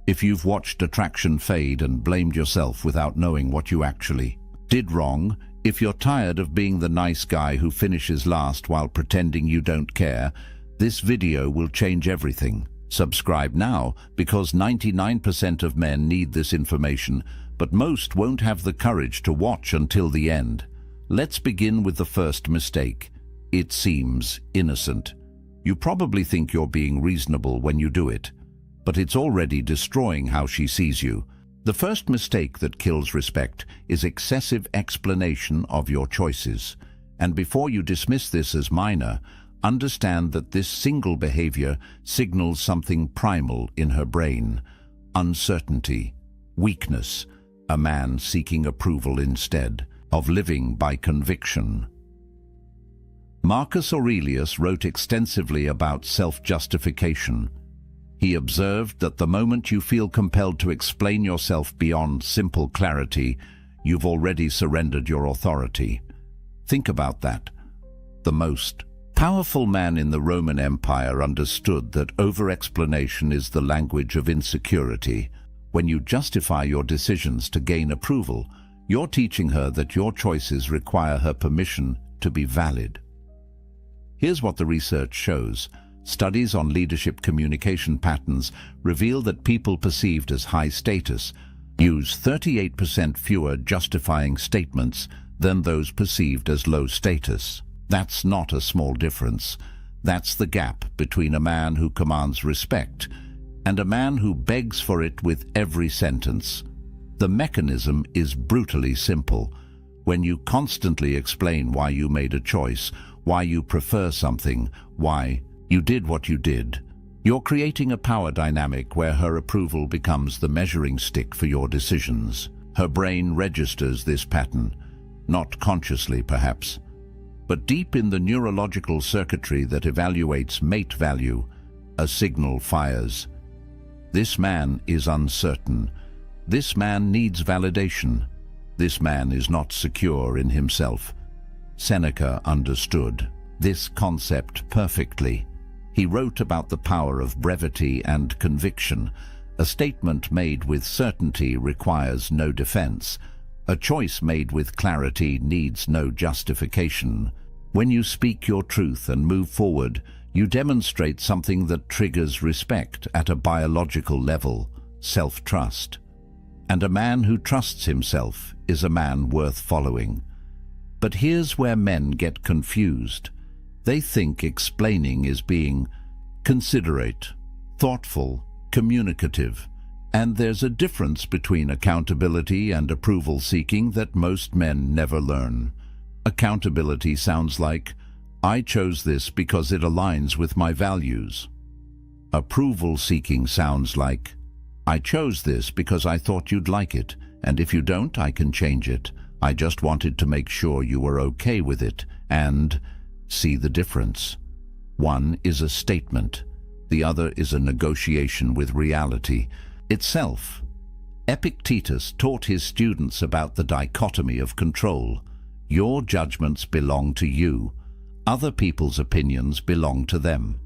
if you've watched attraction fade and blamed yourself without knowing what you actually did wrong, if you're tired of being the nice guy who finishes last while pretending you don't care, this video will change everything. Subscribe now, because 99% of men need this information, but most won't have the courage to watch until the end. Let's begin with the first mistake. It seems innocent. You probably think you're being reasonable when you do it, but it's already destroying how she sees you. The first mistake that kills respect is excessive explanation of your choices. And before you dismiss this as minor, understand that this single behavior signals something primal in her brain: uncertainty, weakness, a man seeking approval instead of living by conviction. Marcus Aurelius wrote extensively about self-justification. He observed that the moment you feel compelled to explain yourself beyond simple clarity, you've already surrendered your authority. Think about that. The most powerful man in the Roman Empire understood that over-explanation is the language of insecurity. When you justify your decisions to gain approval, you're teaching her that your choices require her permission to be valid. Here's what the research shows. Studies on leadership communication patterns reveal that people perceived as high status use 38% fewer justifying statements than those perceived as low status. That's not a small difference. That's the gap between a man who commands respect and a man who begs for it with every sentence. The mechanism is brutally simple. When you constantly explain why you made a choice, why you prefer something, why you did what you did, you're creating a power dynamic where her approval becomes the measuring stick for your decisions. Her brain registers this pattern, not consciously perhaps, but deep in the neurological circuitry that evaluates mate value, a signal fires. This man is uncertain. This man needs validation. This man is not secure in himself. Seneca understood this concept perfectly. He wrote about the power of brevity and conviction. A statement made with certainty requires no defense. A choice made with clarity needs no justification. When you speak your truth and move forward, you demonstrate something that triggers respect at a biological level, self-trust. And a man who trusts himself is a man worth following. But here's where men get confused. They think explaining is being considerate, thoughtful, communicative, and there's a difference between accountability and approval seeking that most men never learn. Accountability sounds like, I chose this because it aligns with my values. Approval seeking sounds like, I chose this because I thought you'd like it, and if you don't, I can change it. I just wanted to make sure you were okay with it, and see the difference. One is a statement. The other is a negotiation with reality itself. Epictetus taught his students about the dichotomy of control. Your judgments belong to you. Other people's opinions belong to them.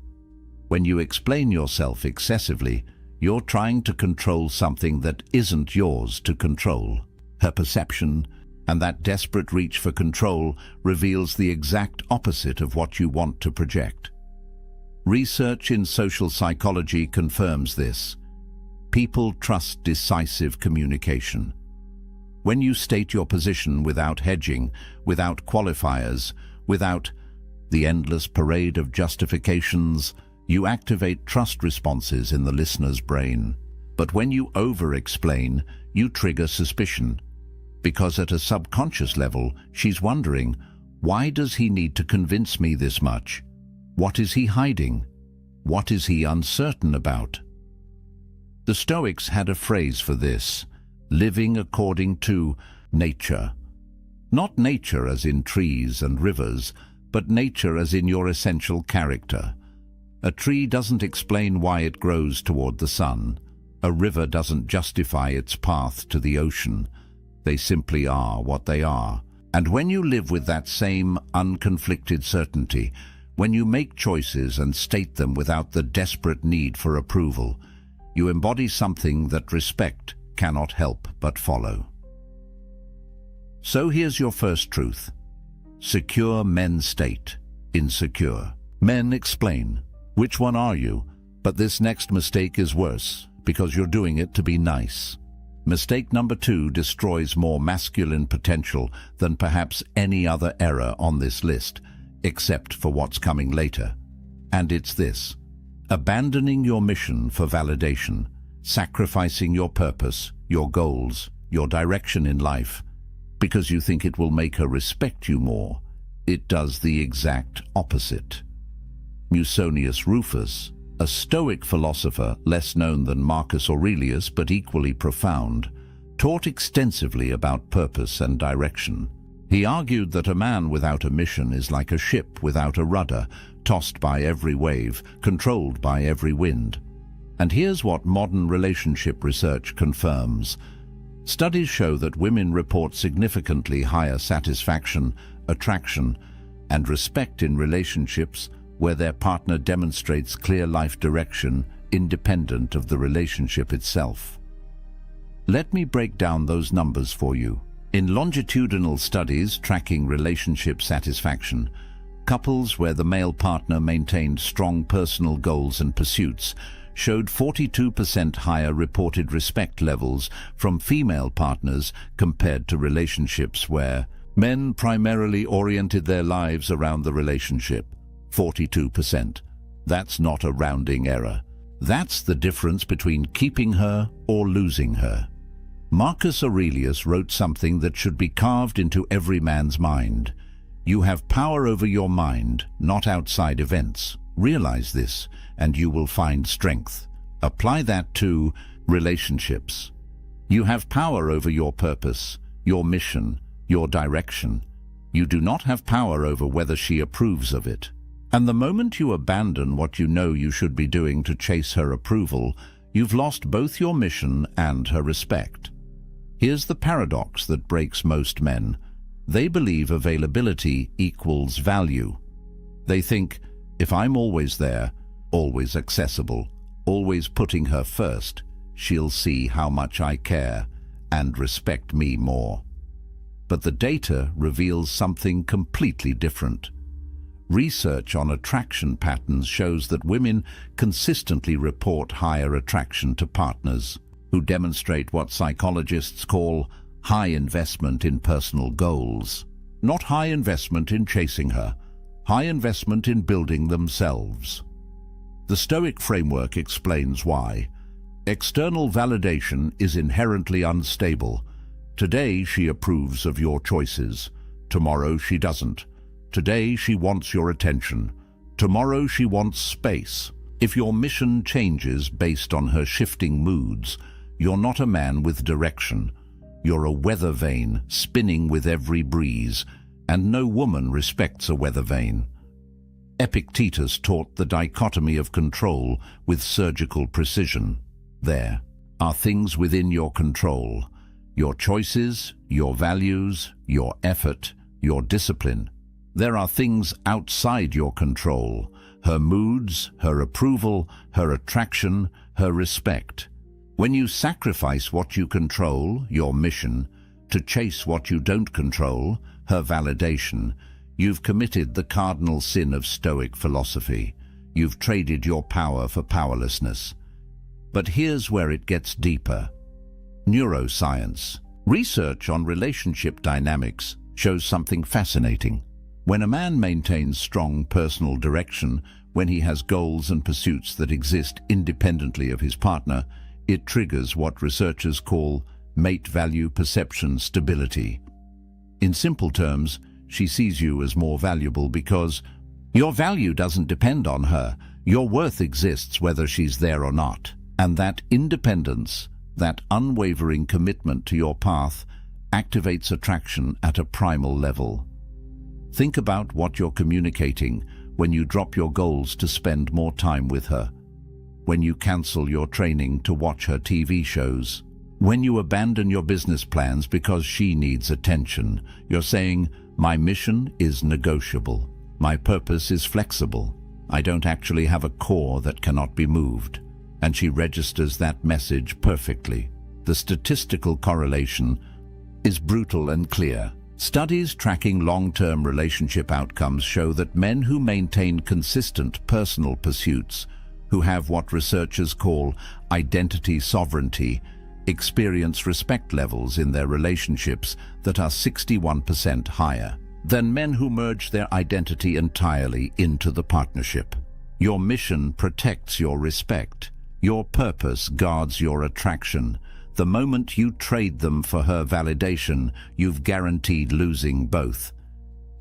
When you explain yourself excessively, you're trying to control something that isn't yours to control. Her perception and that desperate reach for control reveals the exact opposite of what you want to project. Research in social psychology confirms this. People trust decisive communication. When you state your position without hedging, without qualifiers, without the endless parade of justifications, you activate trust responses in the listener's brain. But when you over-explain, you trigger suspicion. Because at a subconscious level, she's wondering, why does he need to convince me this much? What is he hiding? What is he uncertain about? The Stoics had a phrase for this: living according to nature. Not nature as in trees and rivers, but nature as in your essential character. A tree doesn't explain why it grows toward the sun. A river doesn't justify its path to the ocean. They simply are what they are. And when you live with that same unconflicted certainty, when you make choices and state them without the desperate need for approval, you embody something that respect cannot help but follow. So here's your first truth. Secure men state, insecure. Men explain. Which one are you? But this next mistake is worse, because you're doing it to be nice. Mistake number 2 destroys more masculine potential than perhaps any other error on this list, except for what's coming later. And it's this: abandoning your mission for validation, sacrificing your purpose, your goals, your direction in life, because you think it will make her respect you more. It does the exact opposite. Musonius Rufus, a Stoic philosopher less known than Marcus Aurelius but equally profound, taught extensively about purpose and direction. He argued that a man without a mission is like a ship without a rudder, tossed by every wave, controlled by every wind. And here's what modern relationship research confirms. Studies show that women report significantly higher satisfaction, attraction, and respect in relationships where their partner demonstrates clear life direction independent of the relationship itself. Let me break down those numbers for you. In longitudinal studies tracking relationship satisfaction, Couples where the male partner maintained strong personal goals and pursuits showed 42% higher reported respect levels from female partners compared to relationships where men primarily oriented their lives around the relationship. 42%. That's not a rounding error. That's the difference between keeping her or losing her. Marcus Aurelius wrote something that should be carved into every man's mind. You have power over your mind, not outside events. Realize this, and you will find strength. Apply that to relationships. You have power over your purpose, your mission, your direction. You do not have power over whether she approves of it. And the moment you abandon what you know you should be doing to chase her approval, you've lost both your mission and her respect. Here's the paradox that breaks most men. They believe availability equals value. They think, if I'm always there, always accessible, always putting her first, she'll see how much I care and respect me more. But the data reveals something completely different. Research on attraction patterns shows that women consistently report higher attraction to partners who demonstrate what psychologists call high investment in personal goals. Not high investment in chasing her, high investment in building themselves. The Stoic framework explains why. External validation is inherently unstable. Today she approves of your choices. Tomorrow she doesn't. Today she wants your attention. Tomorrow she wants space. If your mission changes based on her shifting moods, you're not a man with direction. You're a weather vane spinning with every breeze, and no woman respects a weather vane. Epictetus taught the dichotomy of control with surgical precision. There are things within your control: your choices, your values, your effort, your discipline. There are things outside your control: her moods, her approval, her attraction, her respect. When you sacrifice what you control, your mission, to chase what you don't control, her validation, you've committed the cardinal sin of Stoic philosophy. You've traded your power for powerlessness. But here's where it gets deeper. Neuroscience. Research on relationship dynamics shows something fascinating. When a man maintains strong personal direction, when he has goals and pursuits that exist independently of his partner, it triggers what researchers call mate value perception stability. In simple terms, she sees you as more valuable because your value doesn't depend on her. Your worth exists whether she's there or not. And that independence, that unwavering commitment to your path, activates attraction at a primal level. Think about what you're communicating when you drop your goals to spend more time with her, when you cancel your training to watch her TV shows, when you abandon your business plans because she needs attention. You're saying, my mission is negotiable. My purpose is flexible. I don't actually have a core that cannot be moved. And she registers that message perfectly. The statistical correlation is brutal and clear. Studies tracking long-term relationship outcomes show that men who maintain consistent personal pursuits, who have what researchers call identity sovereignty, experience respect levels in their relationships that are 61% higher than men who merge their identity entirely into the partnership. Your mission protects your respect. Your purpose guards your attraction. The moment you trade them for her validation, you've guaranteed losing both.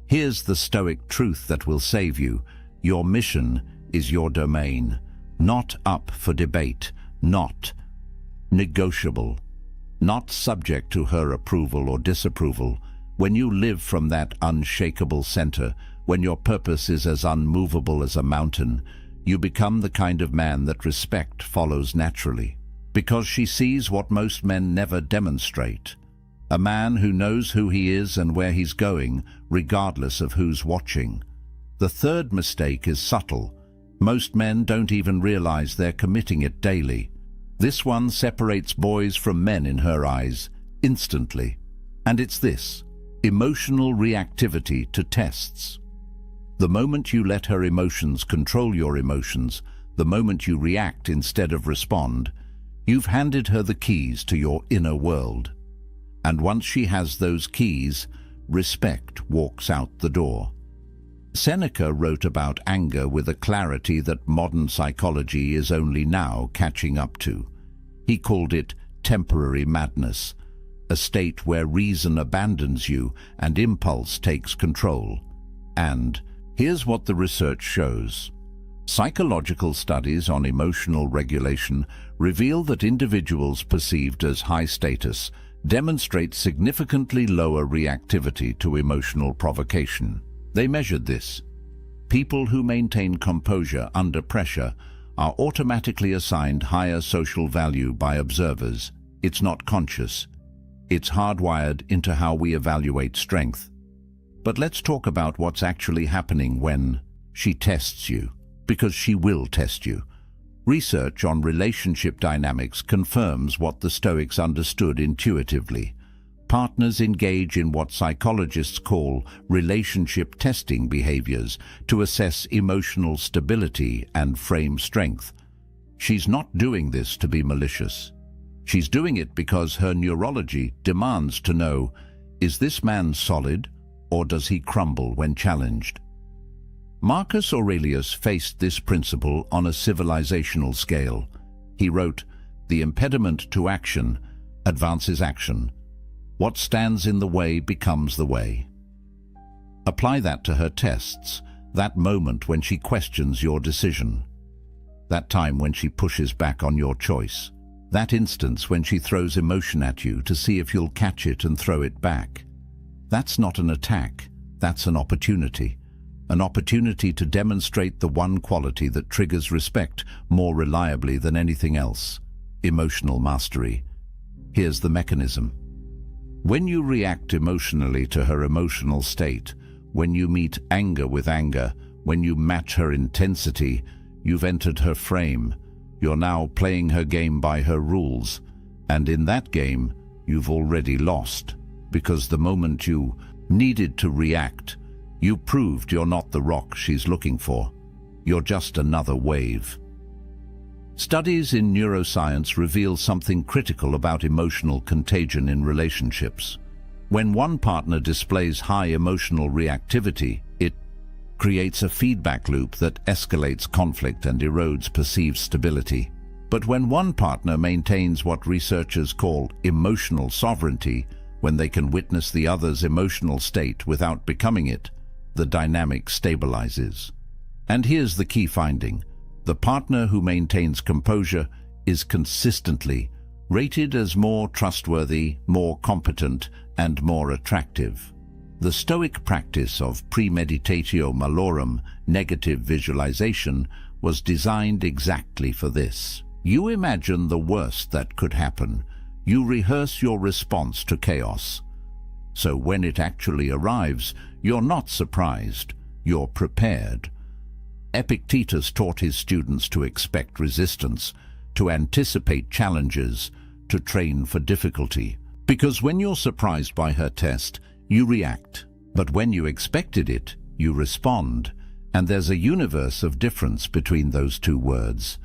Here's the Stoic truth that will save you. Your mission is your domain, not up for debate, not negotiable, not subject to her approval or disapproval. When you live from that unshakable center, when your purpose is as unmovable as a mountain, you become the kind of man that respect follows naturally, because she sees what most men never demonstrate. A man who knows who he is and where he's going, regardless of who's watching. The third mistake is subtle. Most men don't even realize they're committing it daily. This one separates boys from men in her eyes, instantly. And it's this: emotional reactivity to tests. The moment you let her emotions control your emotions, the moment you react instead of respond, you've handed her the keys to your inner world. And once she has those keys, respect walks out the door. Seneca wrote about anger with a clarity that modern psychology is only now catching up to. He called it temporary madness, a state where reason abandons you and impulse takes control. And here's what the research shows. Psychological studies on emotional regulation reveal that individuals perceived as high status demonstrate significantly lower reactivity to emotional provocation. They measured this. People who maintain composure under pressure are automatically assigned higher social value by observers. It's not conscious. It's hardwired into how we evaluate strength. But let's talk about what's actually happening when she tests you, because she will test you. Research on relationship dynamics confirms what the Stoics understood intuitively. Partners engage in what psychologists call relationship testing behaviors to assess emotional stability and frame strength. She's not doing this to be malicious. She's doing it because her neurology demands to know, is this man solid or does he crumble when challenged? Marcus Aurelius faced this principle on a civilizational scale. He wrote, "The impediment to action advances action. What stands in the way becomes the way." Apply that to her tests, that moment when she questions your decision, that time when she pushes back on your choice, that instance when she throws emotion at you to see if you'll catch it and throw it back. That's not an attack, that's an opportunity. An opportunity to demonstrate the one quality that triggers respect more reliably than anything else: emotional mastery. Here's the mechanism. When you react emotionally to her emotional state, when you meet anger with anger, when you match her intensity, you've entered her frame. You're now playing her game by her rules. And in that game, you've already lost. Because the moment you needed to react, you proved you're not the rock she's looking for. You're just another wave. Studies in neuroscience reveal something critical about emotional contagion in relationships. When one partner displays high emotional reactivity, it creates a feedback loop that escalates conflict and erodes perceived stability. But when one partner maintains what researchers call emotional sovereignty, when they can witness the other's emotional state without becoming it, the dynamic stabilizes. And here's the key finding. The partner who maintains composure is consistently rated as more trustworthy, more competent, and more attractive. The Stoic practice of premeditatio malorum, negative visualization, was designed exactly for this. You imagine the worst that could happen. You rehearse your response to chaos. So when it actually arrives, you're not surprised, you're prepared. Epictetus taught his students to expect resistance, to anticipate challenges, to train for difficulty. Because when you're surprised by her test, you react. But when you expected it, you respond. And there's a universe of difference between those two words.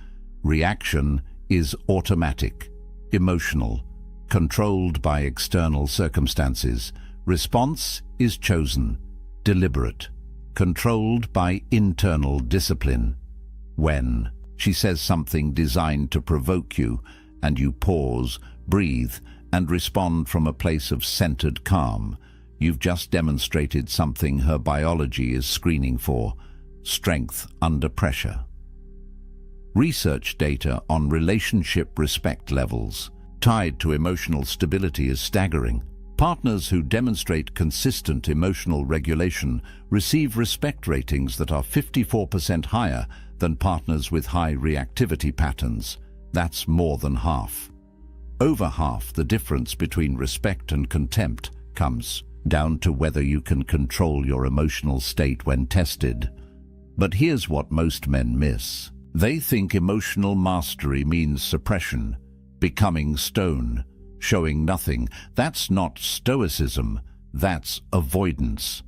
Reaction is automatic, emotional, controlled by external circumstances. Response is chosen, deliberate, controlled by internal discipline. When she says something designed to provoke you, and you pause, breathe, and respond from a place of centered calm, you've just demonstrated something her biology is screening for: strength under pressure. Research data on relationship respect levels tied to emotional stability is staggering. Partners who demonstrate consistent emotional regulation receive respect ratings that are 54% higher than partners with high reactivity patterns. That's more than half. Over half the difference between respect and contempt comes down to whether you can control your emotional state when tested. But here's what most men miss. They think emotional mastery means suppression, becoming stone, showing nothing. That's not stoicism, that's avoidance.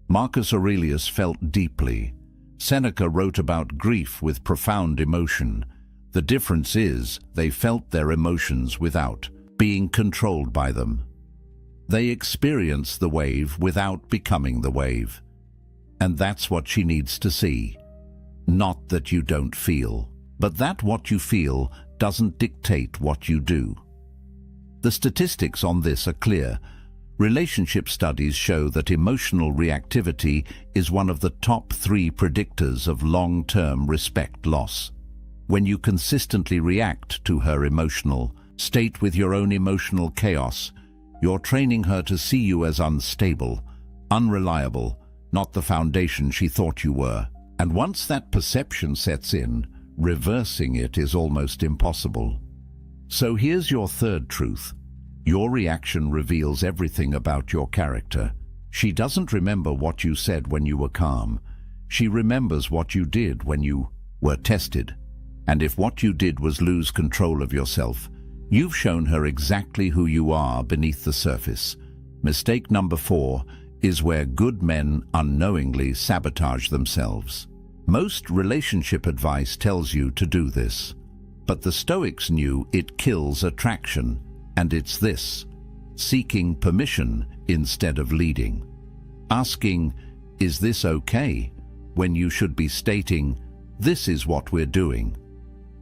Marcus Aurelius felt deeply. Seneca wrote about grief with profound emotion. The difference is they felt their emotions without being controlled by them. They experienced the wave without becoming the wave. And that's what she needs to see. Not that you don't feel, but that what you feel doesn't dictate what you do. The statistics on this are clear. Relationship studies show that emotional reactivity is one of the top 3 predictors of long-term respect loss. When you consistently react to her emotional state with your own emotional chaos, you're training her to see you as unstable, unreliable, not the foundation she thought you were. And once that perception sets in, reversing it is almost impossible. So here's your third truth. Your reaction reveals everything about your character. She doesn't remember what you said when you were calm. She remembers what you did when you were tested. And if what you did was lose control of yourself, you've shown her exactly who you are beneath the surface. Mistake number 4 is where good men unknowingly sabotage themselves. Most relationship advice tells you to do this, but the Stoics knew it kills attraction, and it's this: seeking permission instead of leading. Asking, "Is this okay?" when you should be stating, "This is what we're doing."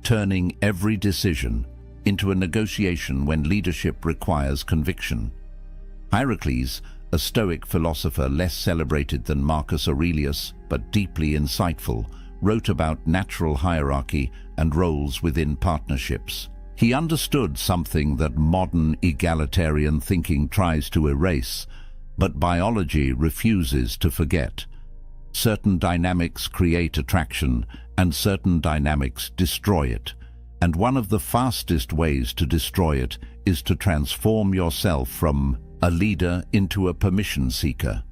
Turning every decision into a negotiation when leadership requires conviction. Heracles, a Stoic philosopher less celebrated than Marcus Aurelius, but deeply insightful, wrote about natural hierarchy and roles within partnerships. He understood something that modern egalitarian thinking tries to erase, but biology refuses to forget. Certain dynamics create attraction, and certain dynamics destroy it. And one of the fastest ways to destroy it is to transform yourself from a leader into a permission seeker.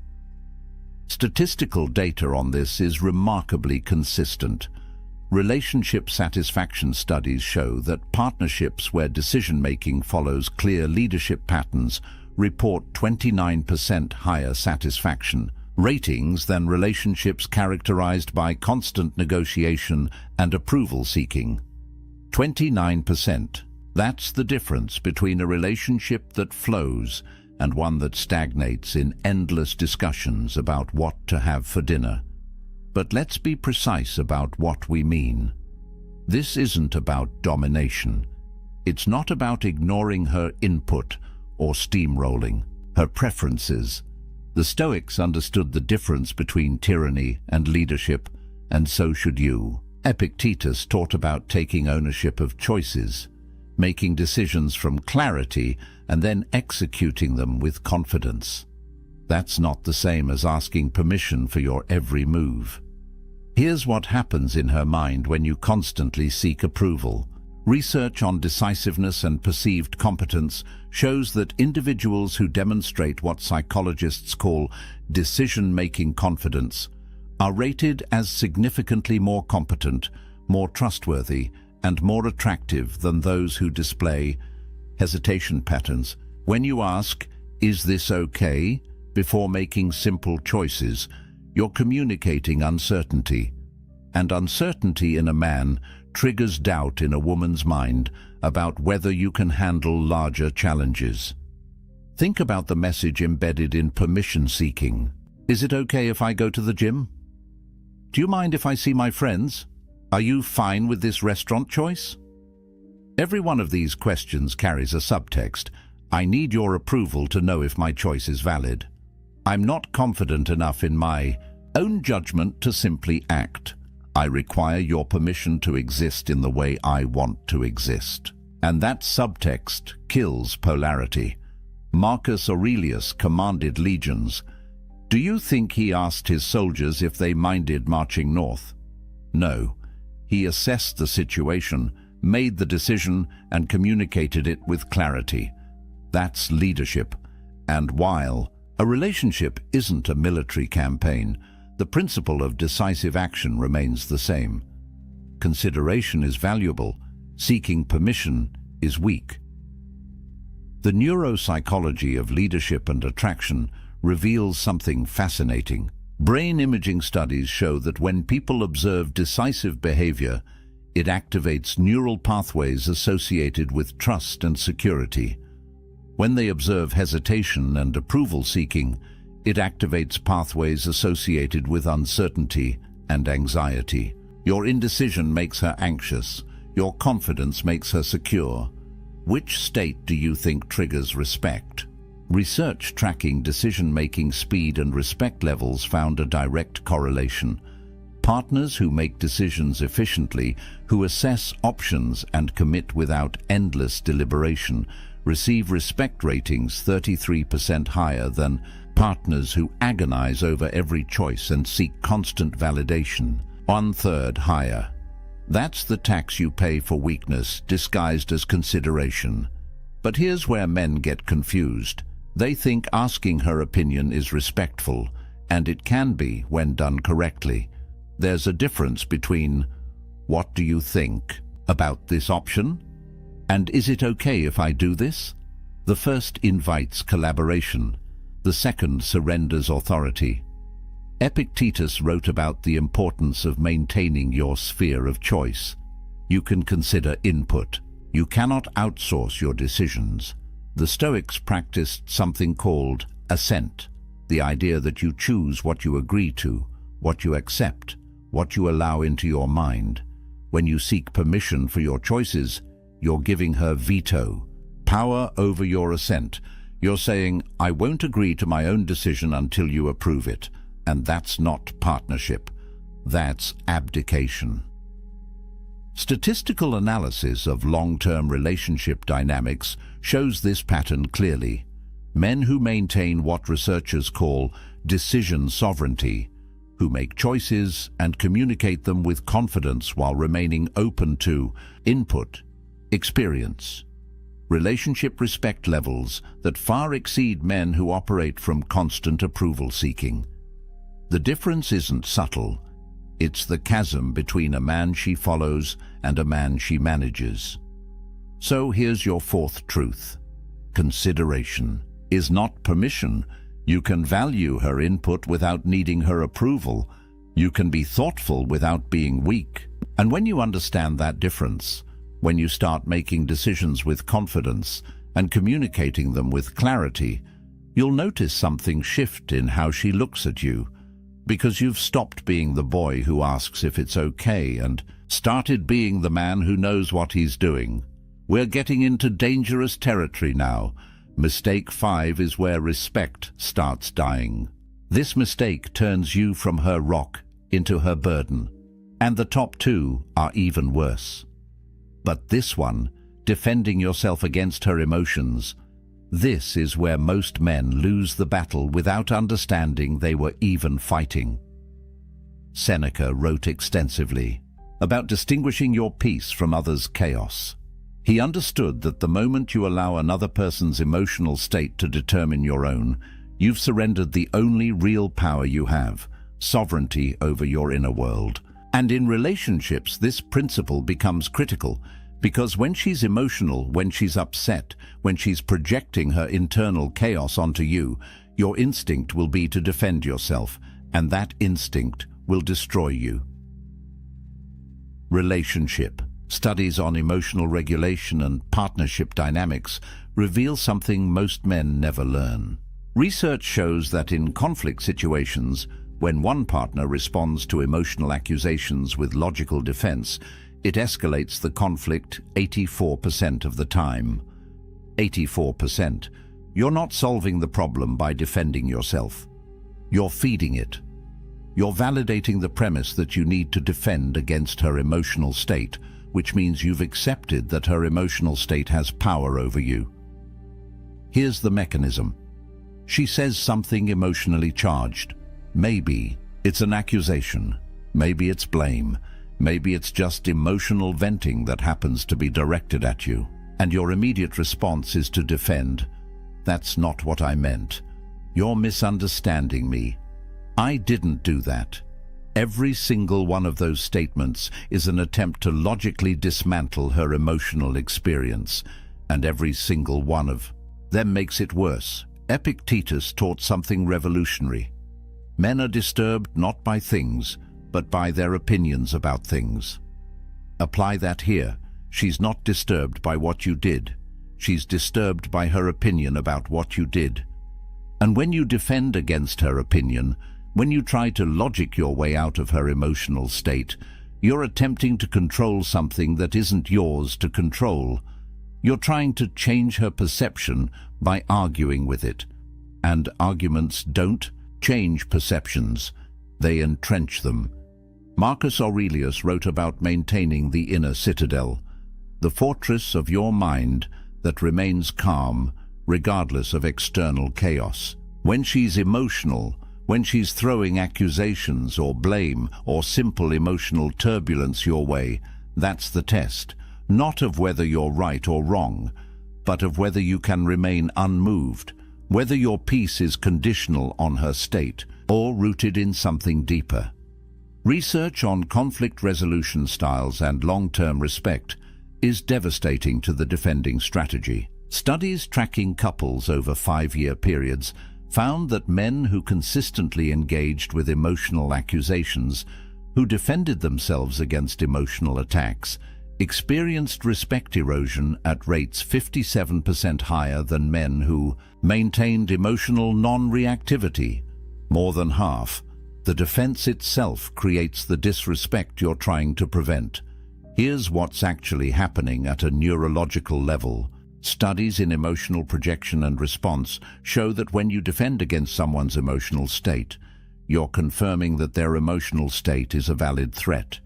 Statistical data on this is remarkably consistent. Relationship satisfaction studies show that partnerships where decision-making follows clear leadership patterns report 29% higher satisfaction ratings than relationships characterized by constant negotiation and approval seeking. 29%. That's the difference between a relationship that flows and one that stagnates in endless discussions about what to have for dinner. But let's be precise about what we mean. This isn't about domination. It's not about ignoring her input or steamrolling her preferences. The Stoics understood the difference between tyranny and leadership, and so should you. Epictetus taught about taking ownership of choices, making decisions from clarity, and then executing them with confidence. That's not the same as asking permission for your every move. Here's what happens in her mind when you constantly seek approval. Research on decisiveness and perceived competence shows that individuals who demonstrate what psychologists call decision-making confidence are rated as significantly more competent, more trustworthy, and more attractive than those who display hesitation patterns. When you ask, "Is this okay?" before making simple choices, you're communicating uncertainty. And uncertainty in a man triggers doubt in a woman's mind about whether you can handle larger challenges. Think about the message embedded in permission seeking. Is it okay if I go to the gym? Do you mind if I see my friends? Are you fine with this restaurant choice? Every one of these questions carries a subtext. I need your approval to know if my choice is valid. I'm not confident enough in my own judgment to simply act. I require your permission to exist in the way I want to exist. And that subtext kills polarity. Marcus Aurelius commanded legions. Do you think he asked his soldiers if they minded marching north? No. He assessed the situation, made the decision, and communicated it with clarity. That's leadership. And while a relationship isn't a military campaign, the principle of decisive action remains the same. Consideration is valuable. Seeking permission is weak. The neuropsychology of leadership and attraction reveals something fascinating. Brain imaging studies show that when people observe decisive behavior, it activates neural pathways associated with trust and security. When they observe hesitation and approval-seeking, it activates pathways associated with uncertainty and anxiety. Your indecision makes her anxious. Your confidence makes her secure. Which state do you think triggers respect? Research tracking decision-making speed and respect levels found a direct correlation. Partners who make decisions efficiently, who assess options and commit without endless deliberation, receive respect ratings 33% higher than partners who agonize over every choice and seek constant validation, 1/3 higher. That's the tax you pay for weakness disguised as consideration. But here's where men get confused. They think asking her opinion is respectful, and it can be when done correctly. There's a difference between, "What do you think about this option?" and "Is it okay if I do this?" The first invites collaboration. The second surrenders authority. Epictetus wrote about the importance of maintaining your sphere of choice. You can consider input. You cannot outsource your decisions. The Stoics practiced something called assent, the idea that you choose what you agree to, what you accept, what you allow into your mind. When you seek permission for your choices, you're giving her veto, power over your assent. You're saying, "I won't agree to my own decision until you approve it." And that's not partnership. That's abdication. Statistical analysis of long-term relationship dynamics shows this pattern clearly. Men who maintain what researchers call decision sovereignty, who make choices and communicate them with confidence while remaining open to input, experience, relationship respect levels that far exceed men who operate from constant approval seeking. The difference isn't subtle. It's the chasm between a man she follows and a man she manages. So here's your fourth truth. Consideration is not permission. You can value her input without needing her approval. You can be thoughtful without being weak. And when you understand that difference, when you start making decisions with confidence and communicating them with clarity, you'll notice something shift in how she looks at you. Because you've stopped being the boy who asks if it's okay and started being the man who knows what he's doing. We're getting into dangerous territory now. Mistake 5 is where respect starts dying. This mistake turns you from her rock into her burden. And the top 2 are even worse. But this one, defending yourself against her emotions, this is where most men lose the battle without understanding they were even fighting. Seneca wrote extensively about distinguishing your peace from others' chaos. He understood that the moment you allow another person's emotional state to determine your own, you've surrendered the only real power you have, sovereignty over your inner world. And in relationships, this principle becomes critical. Because when she's emotional, when she's upset, when she's projecting her internal chaos onto you, your instinct will be to defend yourself, and that instinct will destroy you. Relationship. Studies on emotional regulation and partnership dynamics reveal something most men never learn. Research shows that in conflict situations, when one partner responds to emotional accusations with logical defense, it escalates the conflict 84% of the time. 84%. You're not solving the problem by defending yourself. You're feeding it. You're validating the premise that you need to defend against her emotional state, which means you've accepted that her emotional state has power over you. Here's the mechanism. She says something emotionally charged. Maybe it's an accusation. Maybe it's blame. Maybe it's just emotional venting that happens to be directed at you. And your immediate response is to defend. That's not what I meant. You're misunderstanding me. I didn't do that. Every single one of those statements is an attempt to logically dismantle her emotional experience, and every single one of them makes it worse. Epictetus taught something revolutionary. Men are disturbed not by things, but by their opinions about things. Apply that here. She's not disturbed by what you did. She's disturbed by her opinion about what you did. And when you defend against her opinion, when you try to logic your way out of her emotional state, you're attempting to control something that isn't yours to control. You're trying to change her perception by arguing with it. And arguments don't change perceptions, they entrench them. Marcus Aurelius wrote about maintaining the inner citadel, the fortress of your mind that remains calm regardless of external chaos. When she's emotional, when she's throwing accusations or blame or simple emotional turbulence your way, that's the test, not of whether you're right or wrong, but of whether you can remain unmoved, whether your peace is conditional on her state or rooted in something deeper. Research on conflict resolution styles and long-term respect is devastating to the defending strategy. Studies tracking couples over 5-year periods found that men who consistently engaged with emotional accusations, who defended themselves against emotional attacks, experienced respect erosion at rates 57% higher than men who maintained emotional non-reactivity. More than half. The defense itself creates the disrespect you're trying to prevent. Here's what's actually happening at a neurological level. Studies in emotional projection and response show that when you defend against someone's emotional state, you're confirming that their emotional state is a valid threat.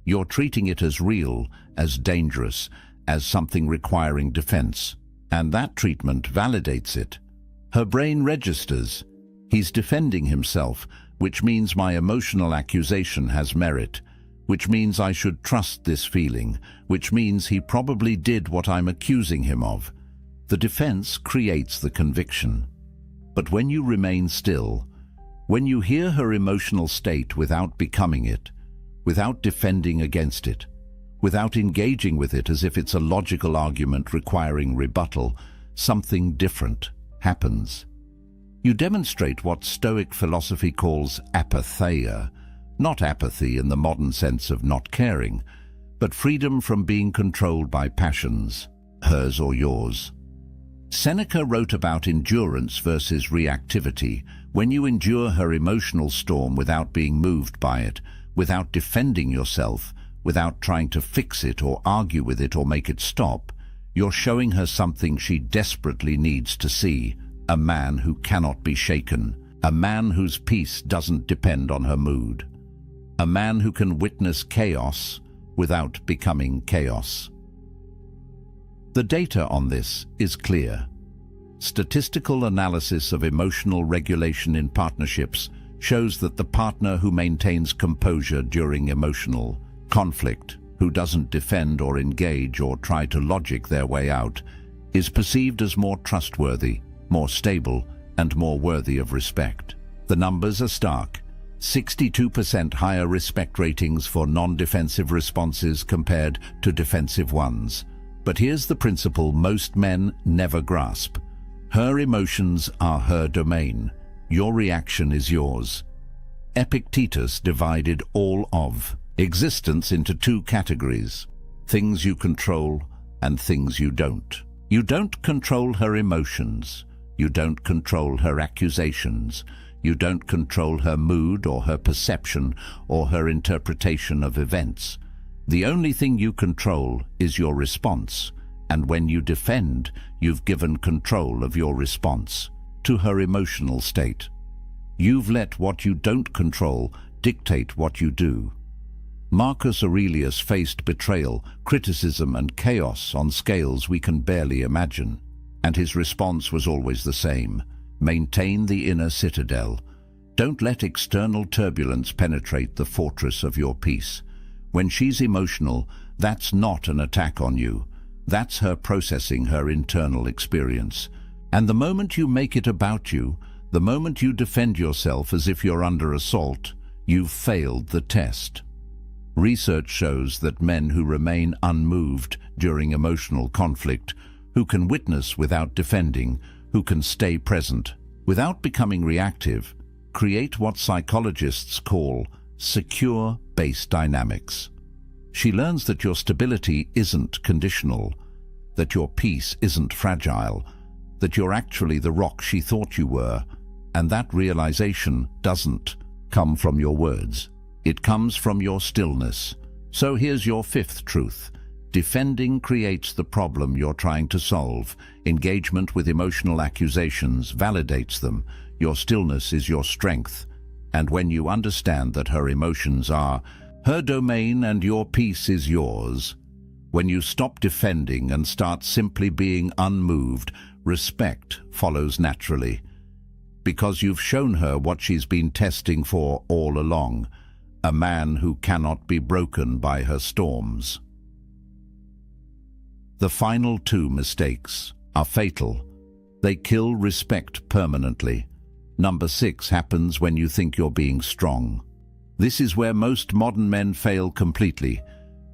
You're treating it as real, as dangerous, as something requiring defense. And that treatment validates it. Her brain registers. He's defending himself, which means my emotional accusation has merit, which means I should trust this feeling, which means he probably did what I'm accusing him of. The defense creates the conviction. But when you remain still, when you hear her emotional state without becoming it, without defending against it, without engaging with it as if it's a logical argument requiring rebuttal, something different happens. You demonstrate what Stoic philosophy calls apatheia, not apathy in the modern sense of not caring, but freedom from being controlled by passions, hers or yours. Seneca wrote about endurance versus reactivity. When you endure her emotional storm without being moved by it, without defending yourself, without trying to fix it or argue with it or make it stop, you're showing her something she desperately needs to see, a man who cannot be shaken, a man whose peace doesn't depend on her mood, a man who can witness chaos without becoming chaos. The data on this is clear. Statistical analysis of emotional regulation in partnerships shows that the partner who maintains composure during emotional conflict, who doesn't defend or engage or try to logic their way out, is perceived as more trustworthy, more stable, and more worthy of respect. The numbers are stark. 62% higher respect ratings for non-defensive responses compared to defensive ones. But here's the principle most men never grasp. Her emotions are her domain. Your reaction is yours. Epictetus divided all of existence into two categories: things you control and things you don't. You don't control her emotions. You don't control her accusations. You don't control her mood or her perception or her interpretation of events. The only thing you control is your response, and when you defend, you've given control of your response to her emotional state. You've let what you don't control dictate what you do. Marcus Aurelius faced betrayal, criticism, and chaos on scales we can barely imagine, and his response was always the same: maintain the inner citadel. Don't let external turbulence penetrate the fortress of your peace. When she's emotional, that's not an attack on you. That's her processing her internal experience. And the moment you make it about you, the moment you defend yourself as if you're under assault, you've failed the test. Research shows that men who remain unmoved during emotional conflict, who can witness without defending, who can stay present without becoming reactive, create what psychologists call secure base dynamics. She learns that your stability isn't conditional, that your peace isn't fragile, that you're actually the rock she thought you were, and that realization doesn't come from your words. It comes from your stillness. So here's your fifth truth. Defending creates the problem you're trying to solve. Engagement with emotional accusations validates them. Your stillness is your strength. And when you understand that her emotions are her domain and your peace is yours, when you stop defending and start simply being unmoved, respect follows naturally. Because you've shown her what she's been testing for all along, a man who cannot be broken by her storms. The final two mistakes are fatal. They kill respect permanently. Number 6 happens when you think you're being strong. This is where most modern men fail completely,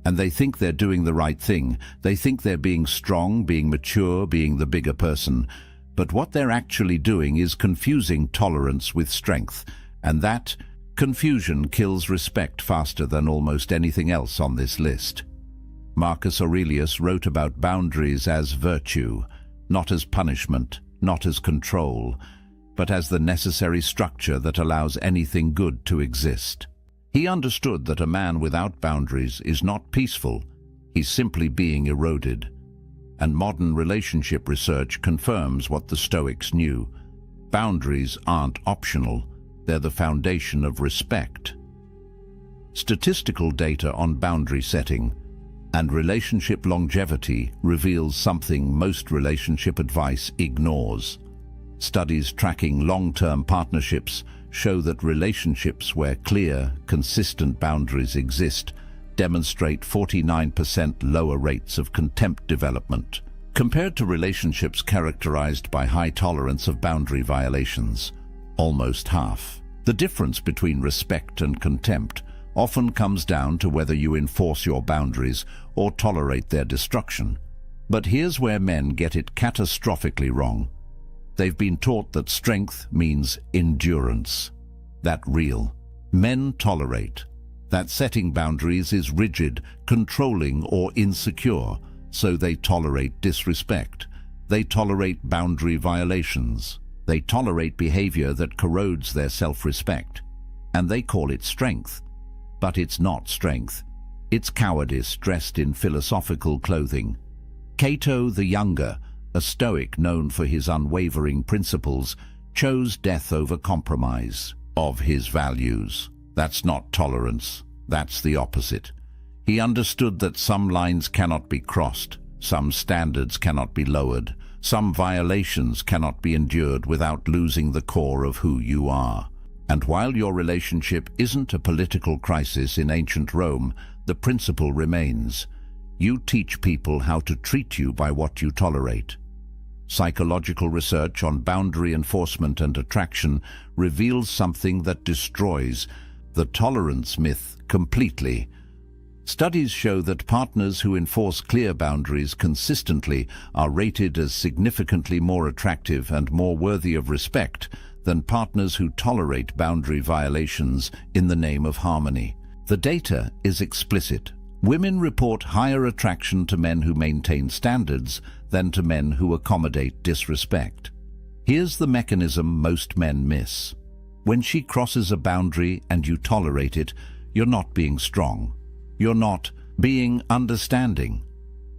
and they think they're doing the right thing. They think they're being strong, being mature, being the bigger person. But what they're actually doing is confusing tolerance with strength, and that confusion kills respect faster than almost anything else on this list. Marcus Aurelius wrote about boundaries as virtue, not as punishment, not as control, but as the necessary structure that allows anything good to exist. He understood that a man without boundaries is not peaceful, he's simply being eroded. And modern relationship research confirms what the Stoics knew. Boundaries aren't optional, they're the foundation of respect. Statistical data on boundary setting and relationship longevity reveals something most relationship advice ignores. Studies tracking long-term partnerships show that relationships where clear, consistent boundaries exist demonstrate 49% lower rates of contempt development, compared to relationships characterized by high tolerance of boundary violations, almost half. The difference between respect and contempt often comes down to whether you enforce your boundaries or tolerate their destruction. But here's where men get it catastrophically wrong. They've been taught that strength means endurance. That real. Men tolerate. That setting boundaries is rigid, controlling, or insecure, so they tolerate disrespect. They tolerate boundary violations. They tolerate behavior that corrodes their self-respect. And they call it strength. But it's not strength. It's cowardice dressed in philosophical clothing. Cato the Younger, a Stoic known for his unwavering principles, chose death over compromise of his values. That's not tolerance, that's the opposite. He understood that some lines cannot be crossed, some standards cannot be lowered, some violations cannot be endured without losing the core of who you are. And while your relationship isn't a political crisis in ancient Rome, the principle remains. You teach people how to treat you by what you tolerate. Psychological research on boundary enforcement and attraction reveals something that destroys the tolerance myth completely. Studies show that partners who enforce clear boundaries consistently are rated as significantly more attractive and more worthy of respect than partners who tolerate boundary violations in the name of harmony. The data is explicit. Women report higher attraction to men who maintain standards than to men who accommodate disrespect. Here's the mechanism most men miss. When she crosses a boundary and you tolerate it, you're not being strong. You're not being understanding.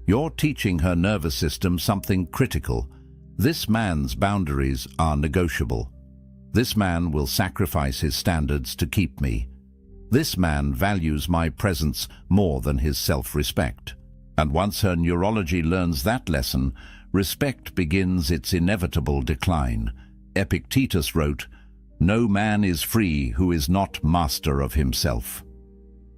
You're teaching her nervous system something critical. This man's boundaries are negotiable. This man will sacrifice his standards to keep me. This man values my presence more than his self-respect. And once her neurology learns that lesson, respect begins its inevitable decline. Epictetus wrote, "No man is free who is not master of himself."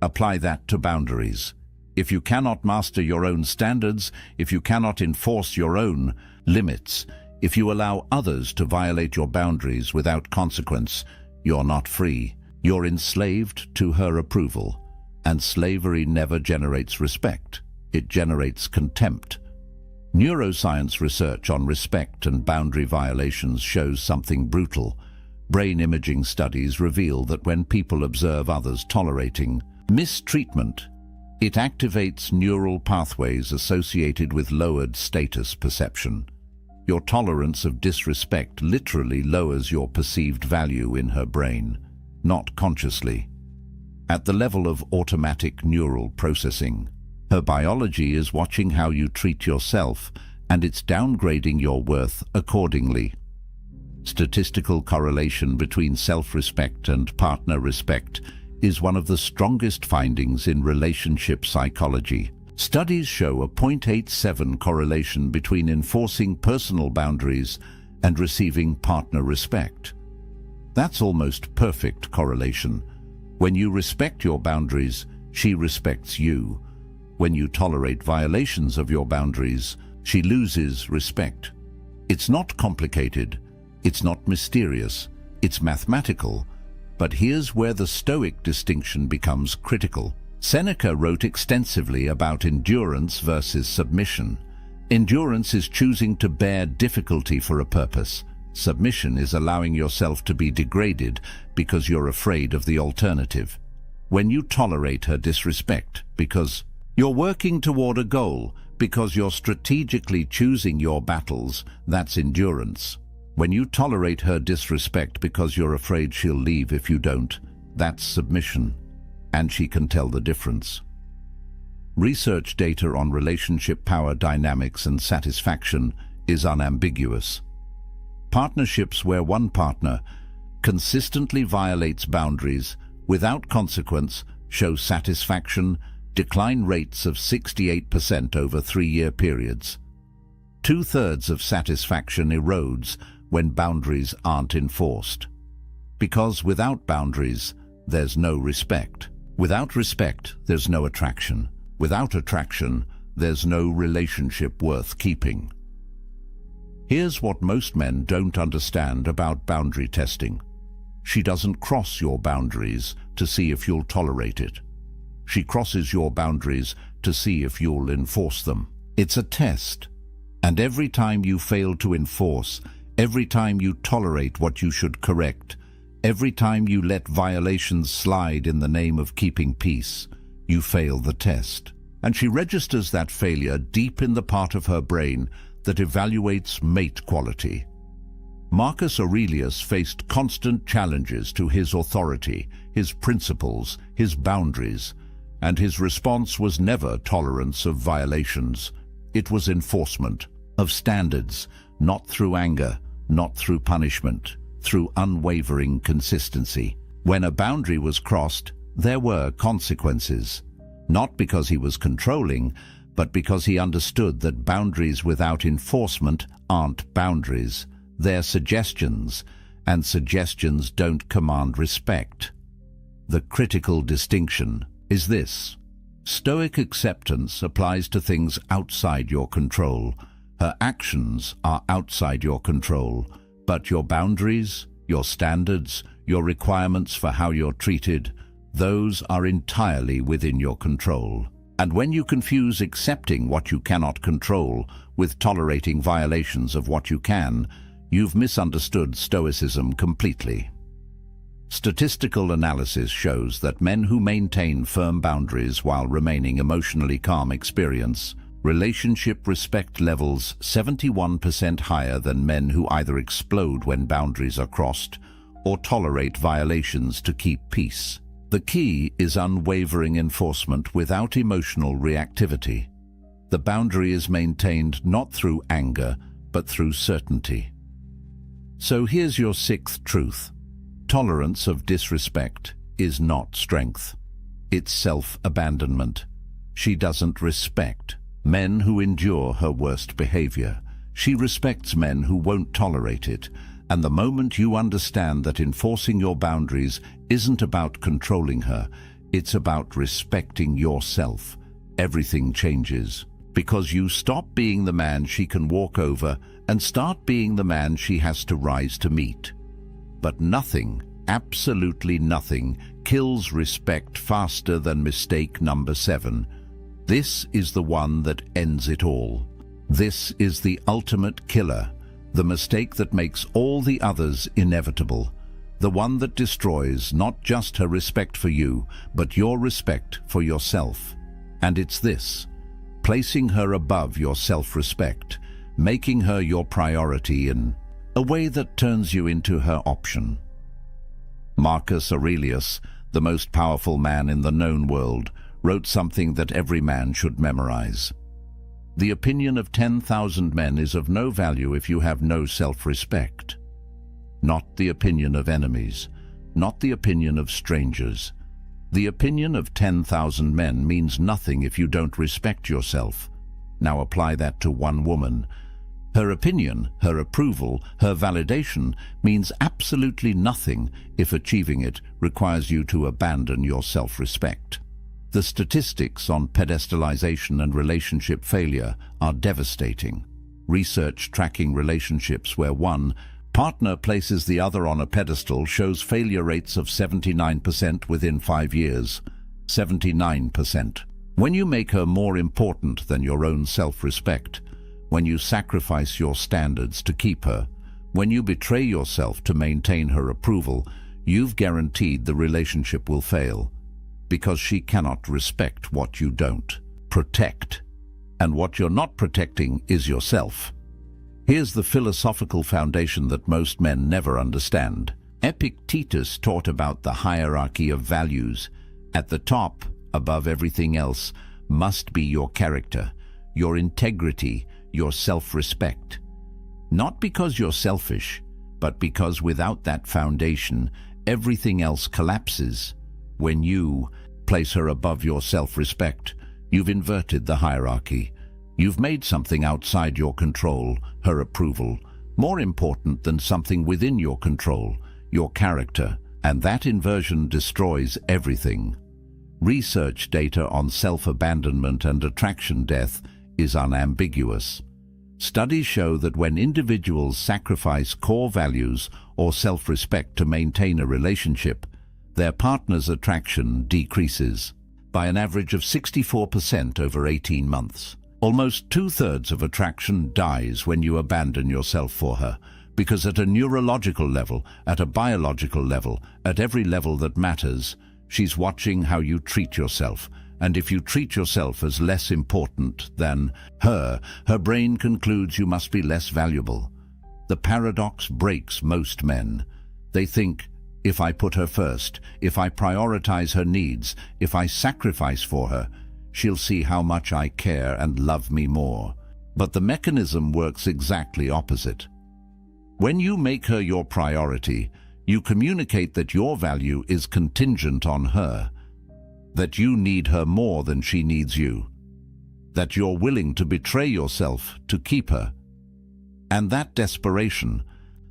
Apply that to boundaries. If you cannot master your own standards, if you cannot enforce your own limits, if you allow others to violate your boundaries without consequence, you're not free. You're enslaved to her approval. And slavery never generates respect. It generates contempt. Neuroscience research on respect and boundary violations shows something brutal. Brain imaging studies reveal that when people observe others tolerating mistreatment, it activates neural pathways associated with lowered status perception. Your tolerance of disrespect literally lowers your perceived value in her brain, not consciously. At the level of automatic neural processing, her biology is watching how you treat yourself, and it's downgrading your worth accordingly. Statistical correlation between self-respect and partner respect is one of the strongest findings in relationship psychology. Studies show a 0.87 correlation between enforcing personal boundaries and receiving partner respect. That's almost perfect correlation. When you respect your boundaries, she respects you. When you tolerate violations of your boundaries, she loses respect. It's not complicated. It's not mysterious, it's mathematical, but here's where the Stoic distinction becomes critical. Seneca wrote extensively about endurance versus submission. Endurance is choosing to bear difficulty for a purpose. Submission is allowing yourself to be degraded because you're afraid of the alternative. When you tolerate her disrespect because you're working toward a goal, because you're strategically choosing your battles, that's endurance. When you tolerate her disrespect because you're afraid she'll leave if you don't, that's submission, and she can tell the difference. Research data on relationship power dynamics and satisfaction is unambiguous. Partnerships where one partner consistently violates boundaries without consequence show satisfaction decline rates of 68% over 3-year periods. 2/3 of satisfaction erodes when boundaries aren't enforced. Because without boundaries, there's no respect. Without respect, there's no attraction. Without attraction, there's no relationship worth keeping. Here's what most men don't understand about boundary testing. She doesn't cross your boundaries to see if you'll tolerate it. She crosses your boundaries to see if you'll enforce them. It's a test, and every time you fail to enforce, every time you tolerate what you should correct, every time you let violations slide in the name of keeping peace, you fail the test. And she registers that failure deep in the part of her brain that evaluates mate quality. Marcus Aurelius faced constant challenges to his authority, his principles, his boundaries, and his response was never tolerance of violations. It was enforcement of standards, not through anger, not through punishment, through unwavering consistency. When a boundary was crossed, there were consequences, not because he was controlling, but because he understood that boundaries without enforcement aren't boundaries. They're suggestions, and suggestions don't command respect. The critical distinction is this. Stoic acceptance applies to things outside your control. Her actions are outside your control, but your boundaries, your standards, your requirements for how you're treated, those are entirely within your control. And when you confuse accepting what you cannot control with tolerating violations of what you can, you've misunderstood Stoicism completely. Statistical analysis shows that men who maintain firm boundaries while remaining emotionally calm experience relationship respect levels 71% higher than men who either explode when boundaries are crossed or tolerate violations to keep peace. The key is unwavering enforcement without emotional reactivity. The boundary is maintained not through anger, but through certainty. So here's your sixth truth. Tolerance of disrespect is not strength. It's self-abandonment. She doesn't respect men who endure her worst behavior. She respects men who won't tolerate it. And the moment you understand that enforcing your boundaries isn't about controlling her, it's about respecting yourself, everything changes. Because you stop being the man she can walk over and start being the man she has to rise to meet. But nothing, absolutely nothing, kills respect faster than mistake number 7. This is the one that ends it all. This is the ultimate killer, the mistake that makes all the others inevitable. the one that destroys not just her respect for you, but your respect for yourself. And it's this: placing her above your self-respect, making her your priority in a way that turns you into her option. Marcus Aurelius, the most powerful man in the known world, wrote something that every man should memorize. The opinion of 10,000 men is of no value if you have no self-respect. Not the opinion of enemies, not the opinion of strangers. The opinion of 10,000 men means nothing if you don't respect yourself. Now apply that to one woman. Her opinion, her approval, her validation means absolutely nothing if achieving it requires you to abandon your self-respect. The statistics on pedestalization and relationship failure are devastating. Research tracking relationships where one partner places the other on a pedestal shows failure rates of 79% within 5 years. 79%. When you make her more important than your own self-respect, when you sacrifice your standards to keep her, when you betray yourself to maintain her approval, you've guaranteed the relationship will fail, because she cannot respect what you don't protect. And what you're not protecting is yourself. Here's the philosophical foundation that most men never understand. Epictetus taught about the hierarchy of values. At the top, above everything else, must be your character, your integrity, your self-respect. Not because you're selfish, but because without that foundation, everything else collapses. When you place her above your self-respect, you've inverted the hierarchy. You've made something outside your control, her approval, more important than something within your control, your character, and that inversion destroys everything. Research data on self-abandonment and attraction death is unambiguous. Studies show that when individuals sacrifice core values or self-respect to maintain a relationship, their partner's attraction decreases by an average of 64% over 18 months. Almost 2/3 of attraction dies when you abandon yourself for her, because at a neurological level, at a biological level, at every level that matters, she's watching how you treat yourself. And if you treat yourself as less important than her brain concludes you must be less valuable. The paradox breaks most men. They think, if I put her first, if I prioritize her needs, if I sacrifice for her, she'll see how much I care and love me more. But the mechanism works exactly opposite. When you make her your priority, you communicate that your value is contingent on her, that you need her more than she needs you, that you're willing to betray yourself to keep her. And that desperation,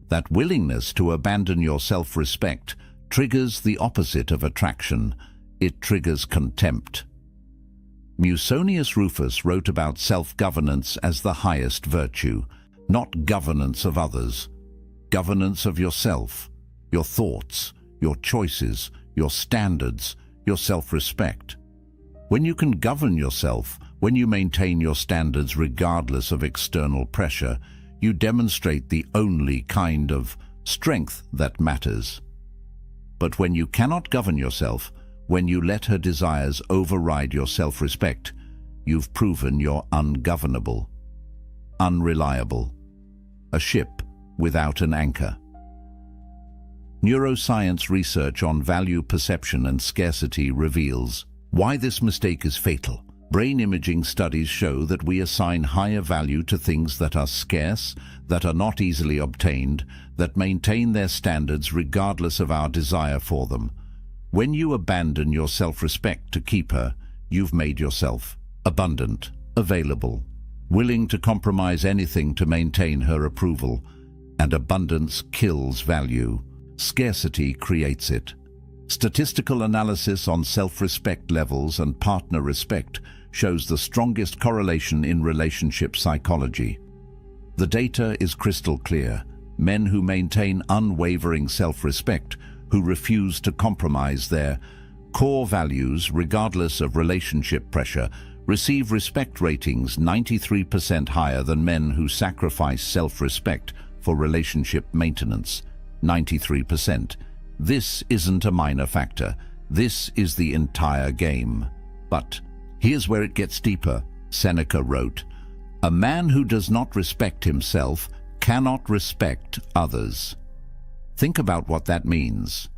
that willingness to abandon your self-respect, triggers the opposite of attraction. It triggers contempt. Musonius Rufus wrote about self-governance as the highest virtue, not governance of others, governance of yourself, your thoughts, your choices, your standards, your self-respect. When you can govern yourself, when you maintain your standards regardless of external pressure, you demonstrate the only kind of strength that matters. But when you cannot govern yourself, when you let her desires override your self-respect, you've proven you're ungovernable, unreliable, a ship without an anchor. Neuroscience research on value perception and scarcity reveals why this mistake is fatal. Brain imaging studies show that we assign higher value to things that are scarce, that are not easily obtained, that maintain their standards regardless of our desire for them. When you abandon your self-respect to keep her, you've made yourself abundant, available, willing to compromise anything to maintain her approval. And abundance kills value. Scarcity creates it. Statistical analysis on self-respect levels and partner respect shows the strongest correlation in relationship psychology. The data is crystal clear. Men who maintain unwavering self-respect, who refuse to compromise their core values regardless of relationship pressure, receive respect ratings 93% higher than men who sacrifice self-respect for relationship maintenance. 93%. This isn't a minor factor. This is the entire game. But here's where it gets deeper. Seneca wrote, "A man who does not respect himself cannot respect others." Think about what that means.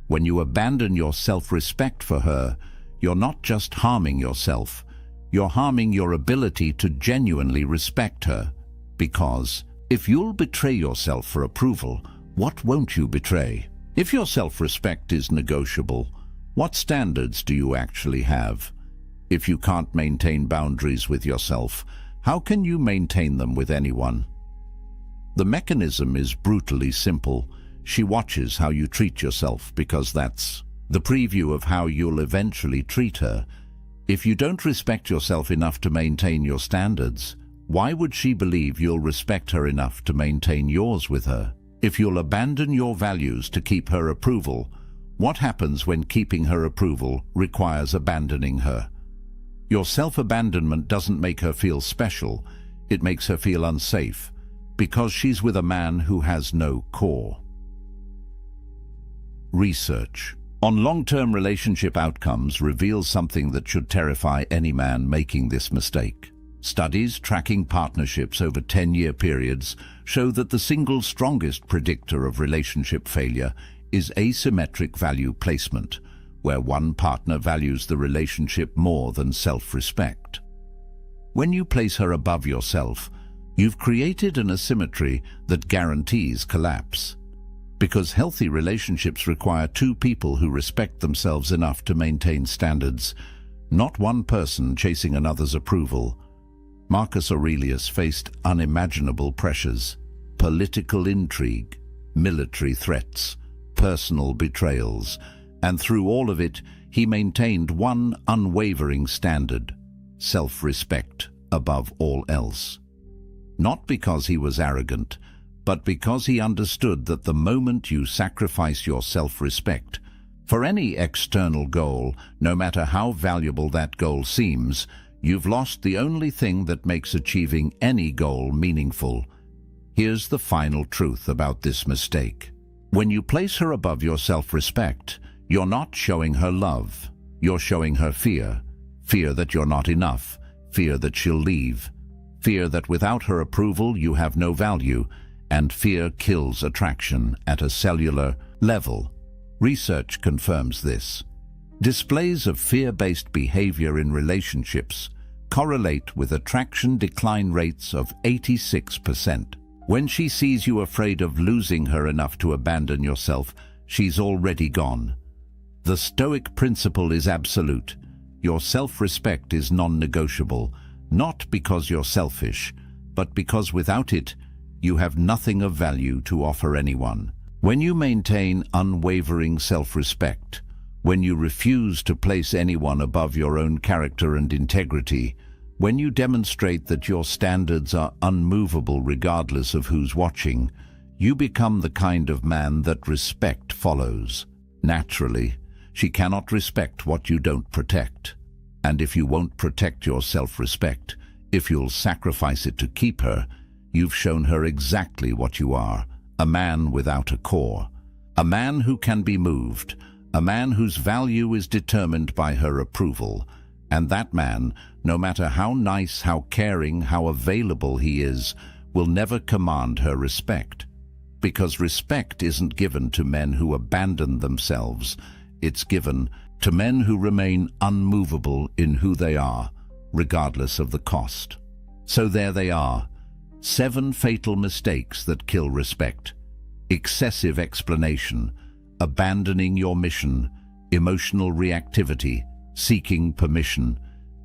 When you abandon your self-respect for her, you're not just harming yourself, you're harming your ability to genuinely respect her. Because if you'll betray yourself for approval, what won't you betray? If your self-respect is negotiable, what standards do you actually have? If you can't maintain boundaries with yourself, how can you maintain them with anyone? The mechanism is brutally simple. She watches how you treat yourself because that's the preview of how you'll eventually treat her. If you don't respect yourself enough to maintain your standards, why would she believe you'll respect her enough to maintain yours with her? If you'll abandon your values to keep her approval, what happens when keeping her approval requires abandoning her? Your self-abandonment doesn't make her feel special, it makes her feel unsafe, because she's with a man who has no core. Research on long-term relationship outcomes reveals something that should terrify any man making this mistake. Studies tracking partnerships over 10-year periods show that the single strongest predictor of relationship failure is asymmetric value placement, where one partner values the relationship more than self-respect. When you place her above yourself, you've created an asymmetry that guarantees collapse. Because healthy relationships require two people who respect themselves enough to maintain standards, not one person chasing another's approval. Marcus Aurelius faced unimaginable pressures: political intrigue, military threats, personal betrayals, and through all of it, he maintained one unwavering standard: self-respect above all else. Not because he was arrogant, but because he understood that the moment you sacrifice your self-respect for any external goal, no matter how valuable that goal seems, you've lost the only thing that makes achieving any goal meaningful. Here's the final truth about this mistake. When you place her above your self-respect, you're not showing her love. You're showing her fear. Fear that you're not enough. Fear that she'll leave. Fear that without her approval you have no value. And fear kills attraction at a cellular level. Research confirms this. Displays of fear-based behavior in relationships correlate with attraction decline rates of 86%. When she sees you afraid of losing her enough to abandon yourself, she's already gone. The Stoic principle is absolute. Your self-respect is non-negotiable, not because you're selfish, but because without it, you have nothing of value to offer anyone. When you maintain unwavering self-respect, when you refuse to place anyone above your own character and integrity, when you demonstrate that your standards are unmovable regardless of who's watching, you become the kind of man that respect follows. Naturally, she cannot respect what you don't protect. And if you won't protect your self-respect, if you'll sacrifice it to keep her, you've shown her exactly what you are: a man without a core, a man who can be moved, a man whose value is determined by her approval. And that man, no matter how nice, how caring, how available he is, will never command her respect. Because respect isn't given to men who abandon themselves, it's given to men who remain unmovable in who they are, regardless of the cost. So there they are. 7 fatal mistakes that kill respect. Excessive explanation, abandoning your mission, emotional reactivity, seeking permission,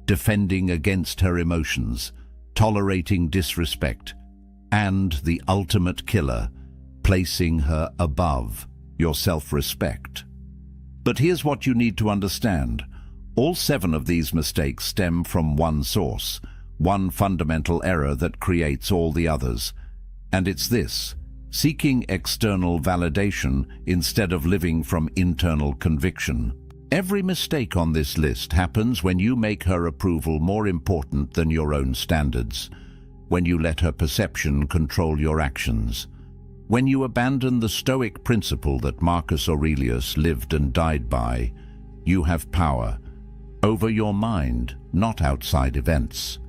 defending against her emotions, tolerating disrespect, and the ultimate killer, placing her above your self-respect. But here's what you need to understand. All 7 of these mistakes stem from one source, one fundamental error that creates all the others. And it's this: seeking external validation instead of living from internal conviction. Every mistake on this list happens when you make her approval more important than your own standards, when you let her perception control your actions, When you abandon the Stoic principle that Marcus Aurelius lived and died by, you have power over your mind, not outside events.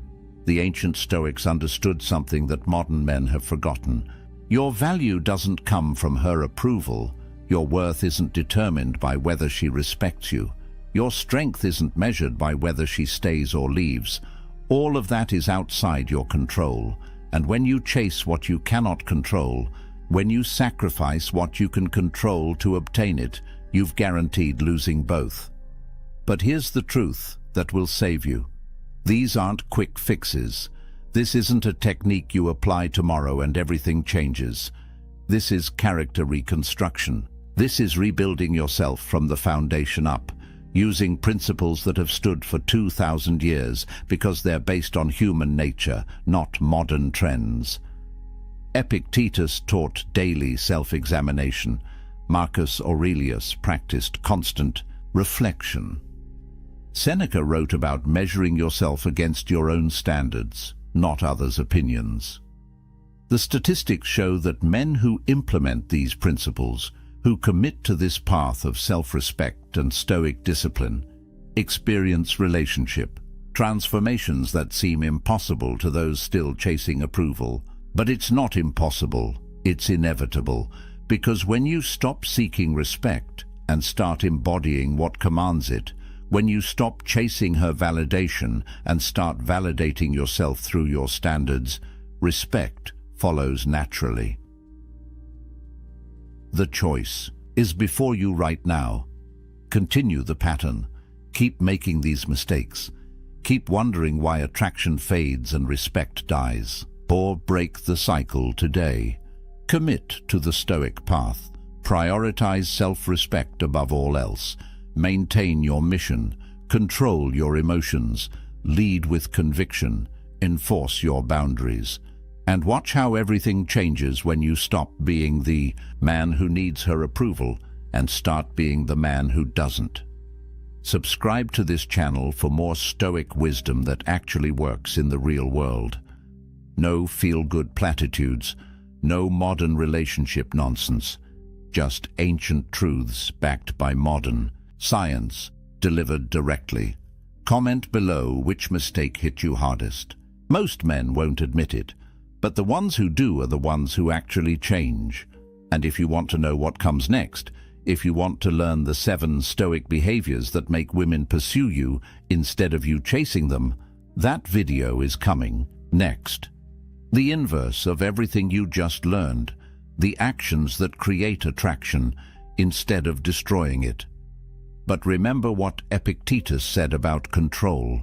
The ancient Stoics understood something that modern men have forgotten. Your value doesn't come from her approval. Your worth isn't determined by whether she respects you. Your strength isn't measured by whether she stays or leaves. All of that is outside your control. And when you chase what you cannot control, when you sacrifice what you can control to obtain it, you've guaranteed losing both. But here's the truth that will save you. These aren't quick fixes. This isn't a technique you apply tomorrow and everything changes. This is character reconstruction. This is rebuilding yourself from the foundation up, using principles that have stood for 2,000 years because they're based on human nature, not modern trends. Epictetus taught daily self-examination. Marcus Aurelius practiced constant reflection. Seneca wrote about measuring yourself against your own standards, not others' opinions. The statistics show that men who implement these principles, who commit to this path of self-respect and Stoic discipline, experience relationship transformations that seem impossible to those still chasing approval. But it's not impossible, it's inevitable, because when you stop seeking respect and start embodying what commands it, when you stop chasing her validation and start validating yourself through your standards, respect follows naturally. The choice is before you right now. Continue the pattern. Keep making these mistakes. Keep wondering why attraction fades and respect dies. Or break the cycle today. Commit to the Stoic path. Prioritize self-respect above all else. Maintain your mission. Control your emotions. Lead with conviction. Enforce your boundaries. And watch how everything changes when you stop being the man who needs her approval and start being the man who doesn't. Subscribe to this channel for more Stoic wisdom that actually works in the real world. No feel-good platitudes, no modern relationship nonsense, just ancient truths backed by modern science delivered directly. Comment below which mistake hit you hardest. Most men won't admit it, but the ones who do are the ones who actually change. And if you want to know what comes next, if you want to learn the 7 Stoic behaviors that make women pursue you instead of you chasing them, that video is coming next. The inverse of everything you just learned, the actions that create attraction instead of destroying it. But remember what Epictetus said about control.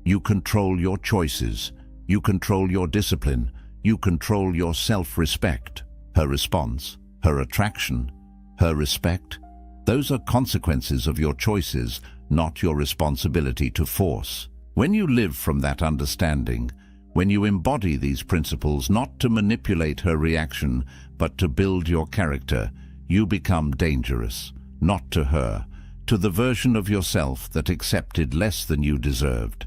You control your choices, you control your discipline, you control your self-respect. Her response, her attraction, her respect, those are consequences of your choices, not your responsibility to force. When you live from that understanding, when you embody these principles not to manipulate her reaction, but to build your character, you become dangerous, not to her, to the version of yourself that accepted less than you deserved.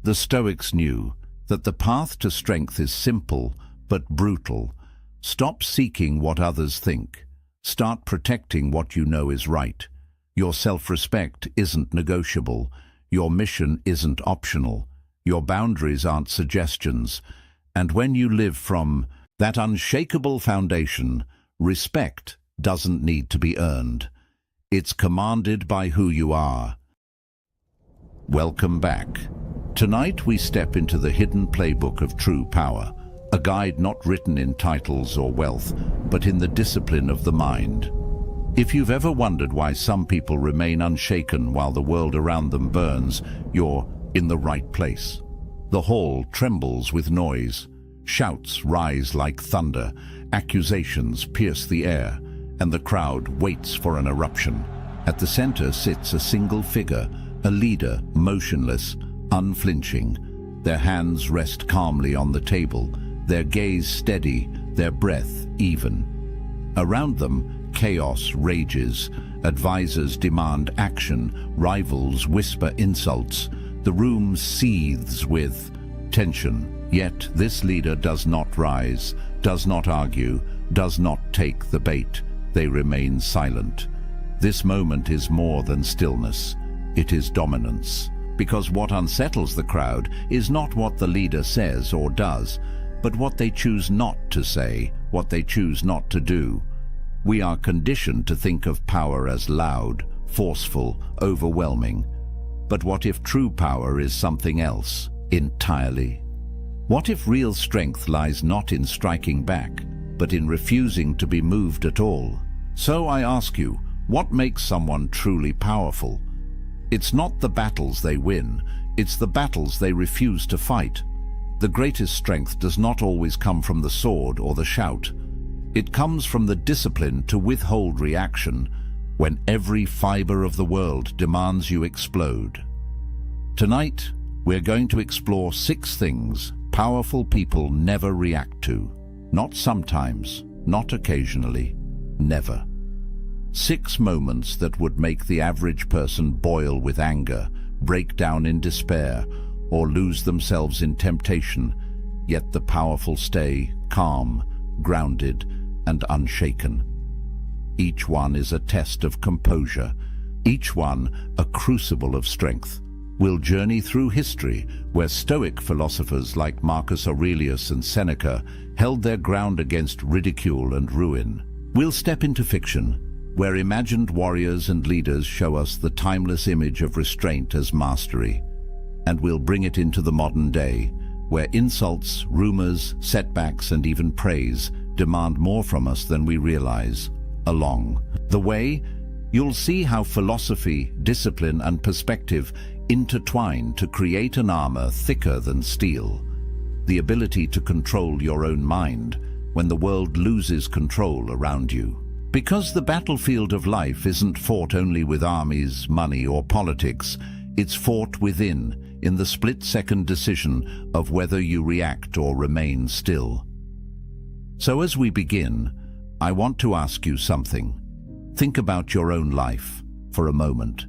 The Stoics knew that the path to strength is simple but brutal. Stop seeking what others think. Start protecting what you know is right. Your self-respect isn't negotiable. Your mission isn't optional. Your boundaries aren't suggestions. And when you live from that unshakable foundation, respect doesn't need to be earned. It's commanded by who you are. Welcome back. Tonight we step into the hidden playbook of true power, a guide not written in titles or wealth, but in the discipline of the mind. If you've ever wondered why some people remain unshaken while the world around them burns, you're in the right place. The hall trembles with noise. Shouts rise like thunder. Accusations pierce the air, and the crowd waits for an eruption. At the center sits a single figure, a leader, motionless, unflinching. Their hands rest calmly on the table, their gaze steady, their breath even. Around them, chaos rages. Advisors demand action, rivals whisper insults. The room seethes with Tension. Yet this leader does not rise, does not argue, does not take the bait. They remain silent. This moment is more than stillness. It is dominance. Because what unsettles the crowd is not what the leader says or does, but what they choose not to say, what they choose not to do. We are conditioned to think of power as loud, forceful, overwhelming. But what if true power is something else entirely? What if real strength lies not in striking back, but in refusing to be moved at all? So I ask you, what makes someone truly powerful? It's not the battles they win, it's the battles they refuse to fight. The greatest strength does not always come from the sword or the shout. It comes from the discipline to withhold reaction when every fiber of the world demands you explode. Tonight, we're going to explore 6 things powerful people never react to. Not sometimes, not occasionally, never. 6 moments that would make the average person boil with anger, break down in despair, or lose themselves in temptation, yet the powerful stay calm, grounded, and unshaken. Each one is a test of composure, each one a crucible of strength. We'll journey through history, where Stoic philosophers like Marcus Aurelius and Seneca held their ground against ridicule and ruin. We'll step into fiction, where imagined warriors and leaders show us the timeless image of restraint as mastery. And we'll bring it into the modern day, where insults, rumors, setbacks, and even praise demand more from us than we realize. Along the way, you'll see how philosophy, discipline, and perspective intertwine to create an armor thicker than steel. The ability to control your own mind when the world loses control around you. Because the battlefield of life isn't fought only with armies, money, or politics, it's fought within, in the split-second decision of whether you react or remain still. So as we begin, I want to ask you something. Think about your own life for a moment.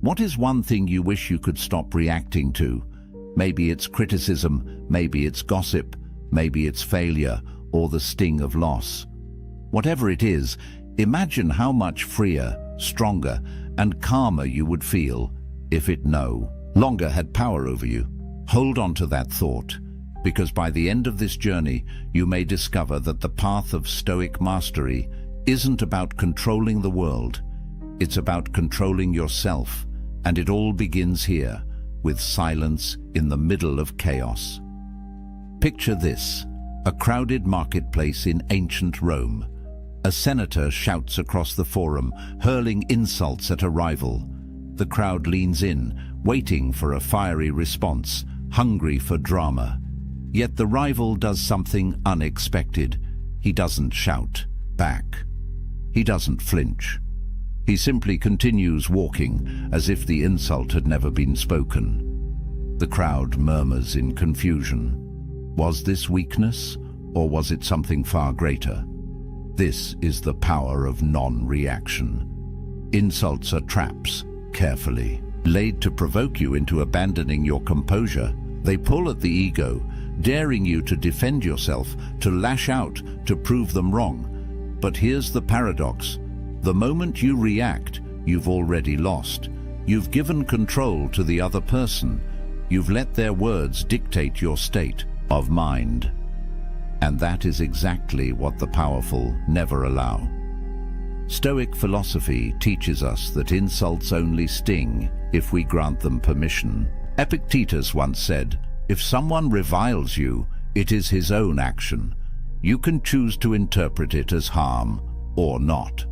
What is one thing you wish you could stop reacting to? Maybe it's criticism, maybe it's gossip, maybe it's failure, or the sting of loss. Whatever it is, imagine how much freer, stronger, and calmer you would feel if it no longer had power over you. Hold on to that thought, because by the end of this journey, you may discover that the path of Stoic mastery isn't about controlling the world. It's about controlling yourself, and it all begins here, with silence in the middle of chaos. Picture this, a crowded marketplace in ancient Rome. A senator shouts across the forum, hurling insults at a rival. The crowd leans in, waiting for a fiery response, hungry for drama. Yet the rival does something unexpected. He doesn't shout back. He doesn't flinch. He simply continues walking as if the insult had never been spoken. The crowd murmurs in confusion. Was this weakness, or was it something far greater? This is the power of non-reaction. Insults are traps, carefully laid to provoke you into abandoning your composure. They pull at the ego, daring you to defend yourself, to lash out, to prove them wrong. But here's the paradox. The moment you react, you've already lost. You've given control to the other person. You've let their words dictate your state of mind. And that is exactly what the powerful never allow. Stoic philosophy teaches us that insults only sting if we grant them permission. Epictetus once said, "If someone reviles you, it is his own action. You can choose to interpret it as harm or not."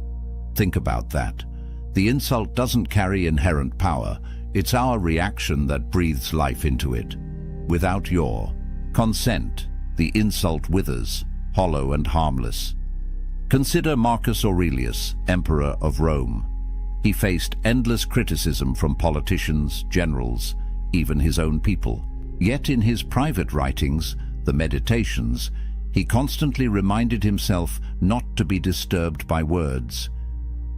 Think about that. The insult doesn't carry inherent power. It's our reaction that breathes life into it. Without your consent, the insult withers, hollow and harmless. Consider Marcus Aurelius, Emperor of Rome. He faced endless criticism from politicians, generals, even his own people. Yet in his private writings, the Meditations, he constantly reminded himself not to be disturbed by words.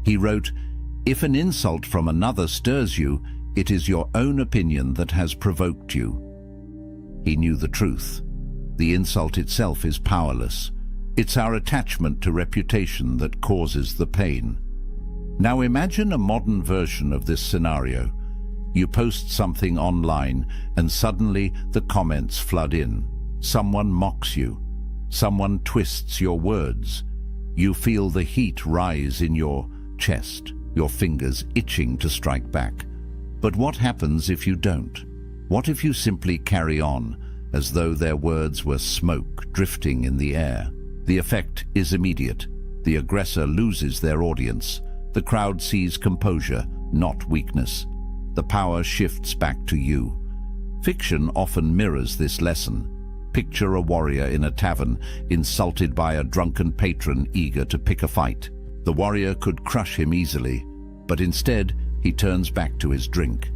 He wrote, "If an insult from another stirs you, it is your own opinion that has provoked you." He knew the truth. The insult itself is powerless. It's our attachment to reputation that causes the pain. Now imagine a modern version of this scenario. You post something online and suddenly the comments flood in. Someone mocks you. Someone twists your words. You feel the heat rise in your chest, your fingers itching to strike back. But what happens if you don't? What if you simply carry on, as though their words were smoke drifting in the air? The effect is immediate. The aggressor loses their audience. The crowd sees composure, not weakness. The power shifts back to you. Fiction often mirrors this lesson. Picture a warrior in a tavern, insulted by a drunken patron eager to pick a fight. The warrior could crush him easily, but instead he turns back to his drink.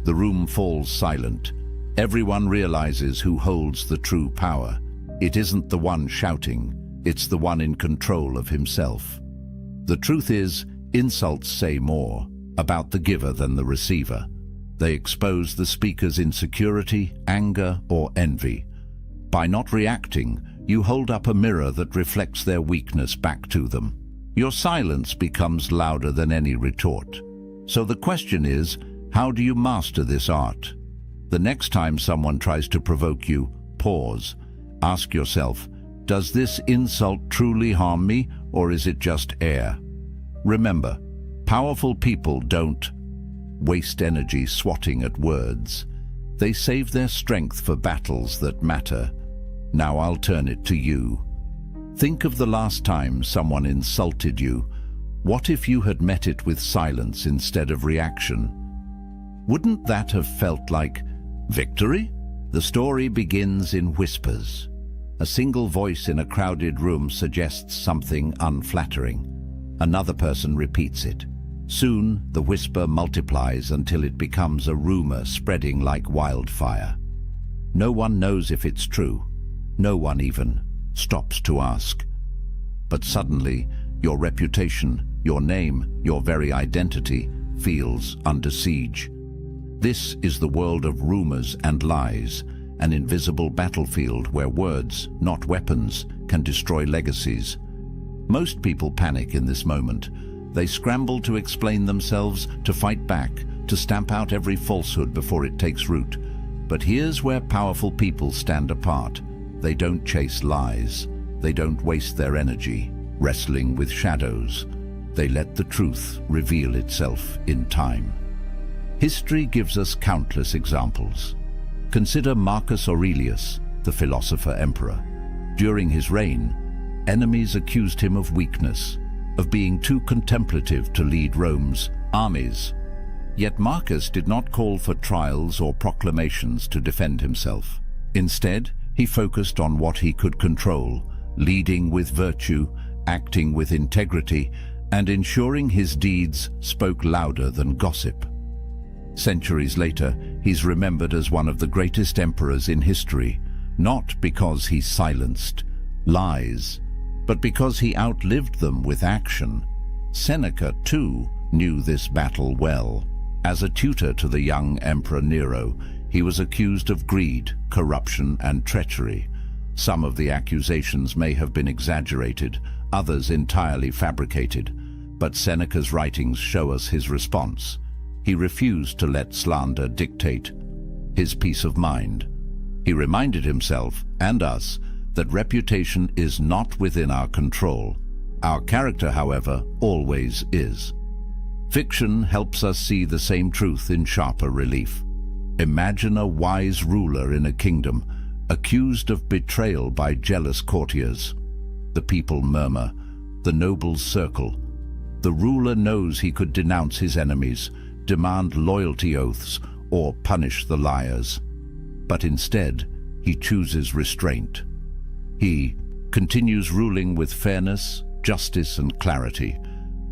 The room falls silent. Everyone realizes who holds the true power. It isn't the one shouting, it's the one in control of himself. The truth is, insults say more about the giver than the receiver. They expose the speaker's insecurity, anger, or envy. By not reacting, you hold up a mirror that reflects their weakness back to them. Your silence becomes louder than any retort. So the question is, how do you master this art? The next time someone tries to provoke you, pause. Ask yourself, does this insult truly harm me, or is it just air? Remember, powerful people don't waste energy swatting at words. They save their strength for battles that matter. Now I'll turn it to you. Think of the last time someone insulted you. What if you had met it with silence instead of reaction? Wouldn't that have felt like victory? The story begins in whispers. A single voice in a crowded room suggests something unflattering. Another person repeats it. Soon, the whisper multiplies until it becomes a rumor spreading like wildfire. No one knows if it's true. No one even stops to ask. But suddenly, your reputation, your name, your very identity feels under siege. This is the world of rumors and lies, an invisible battlefield where words, not weapons, can destroy legacies. Most people panic in this moment. They scramble to explain themselves, to fight back, to stamp out every falsehood before it takes root. But here's where powerful people stand apart. They don't chase lies. They don't waste their energy wrestling with shadows. They let the truth reveal itself in time. History gives us countless examples. Consider Marcus Aurelius, the philosopher-emperor. During his reign, enemies accused him of weakness, of being too contemplative to lead Rome's armies. Yet Marcus did not call for trials or proclamations to defend himself. Instead, he focused on what he could control, leading with virtue, acting with integrity, and ensuring his deeds spoke louder than gossip. Centuries later, he's remembered as one of the greatest emperors in history, not because he silenced lies, but because he outlived them with action. Seneca, too, knew this battle well. As a tutor to the young Emperor Nero, he was accused of greed, corruption, and treachery. Some of the accusations may have been exaggerated, others entirely fabricated, but Seneca's writings show us his response. He refused to let slander dictate his peace of mind. He reminded himself, and us, that reputation is not within our control. Our character, however, always is. Fiction helps us see the same truth in sharper relief. Imagine a wise ruler in a kingdom, accused of betrayal by jealous courtiers. The people murmur, the nobles circle. The ruler knows he could denounce his enemies, demand loyalty oaths, or punish the liars. But instead, he chooses restraint. He continues ruling with fairness, justice, and clarity.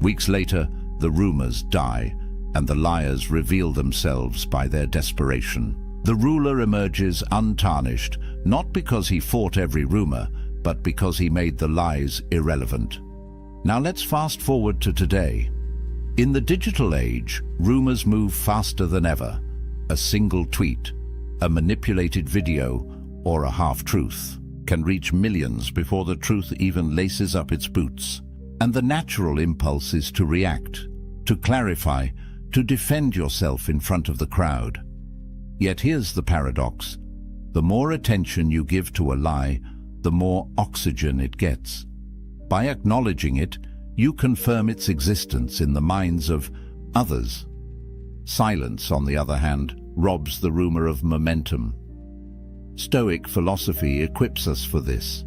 Weeks later, the rumors die, and the liars reveal themselves by their desperation. The ruler emerges untarnished, not because he fought every rumor, but because he made the lies irrelevant. Now let's fast forward to today. In the digital age, rumors move faster than ever. A single tweet, a manipulated video, or a half-truth, can reach millions before the truth even laces up its boots. And the natural impulse is to react, to clarify, to defend yourself in front of the crowd. Yet here's the paradox. The more attention you give to a lie, the more oxygen it gets. By acknowledging it, you confirm its existence in the minds of others. Silence, on the other hand, robs the rumor of momentum. Stoic philosophy equips us for this.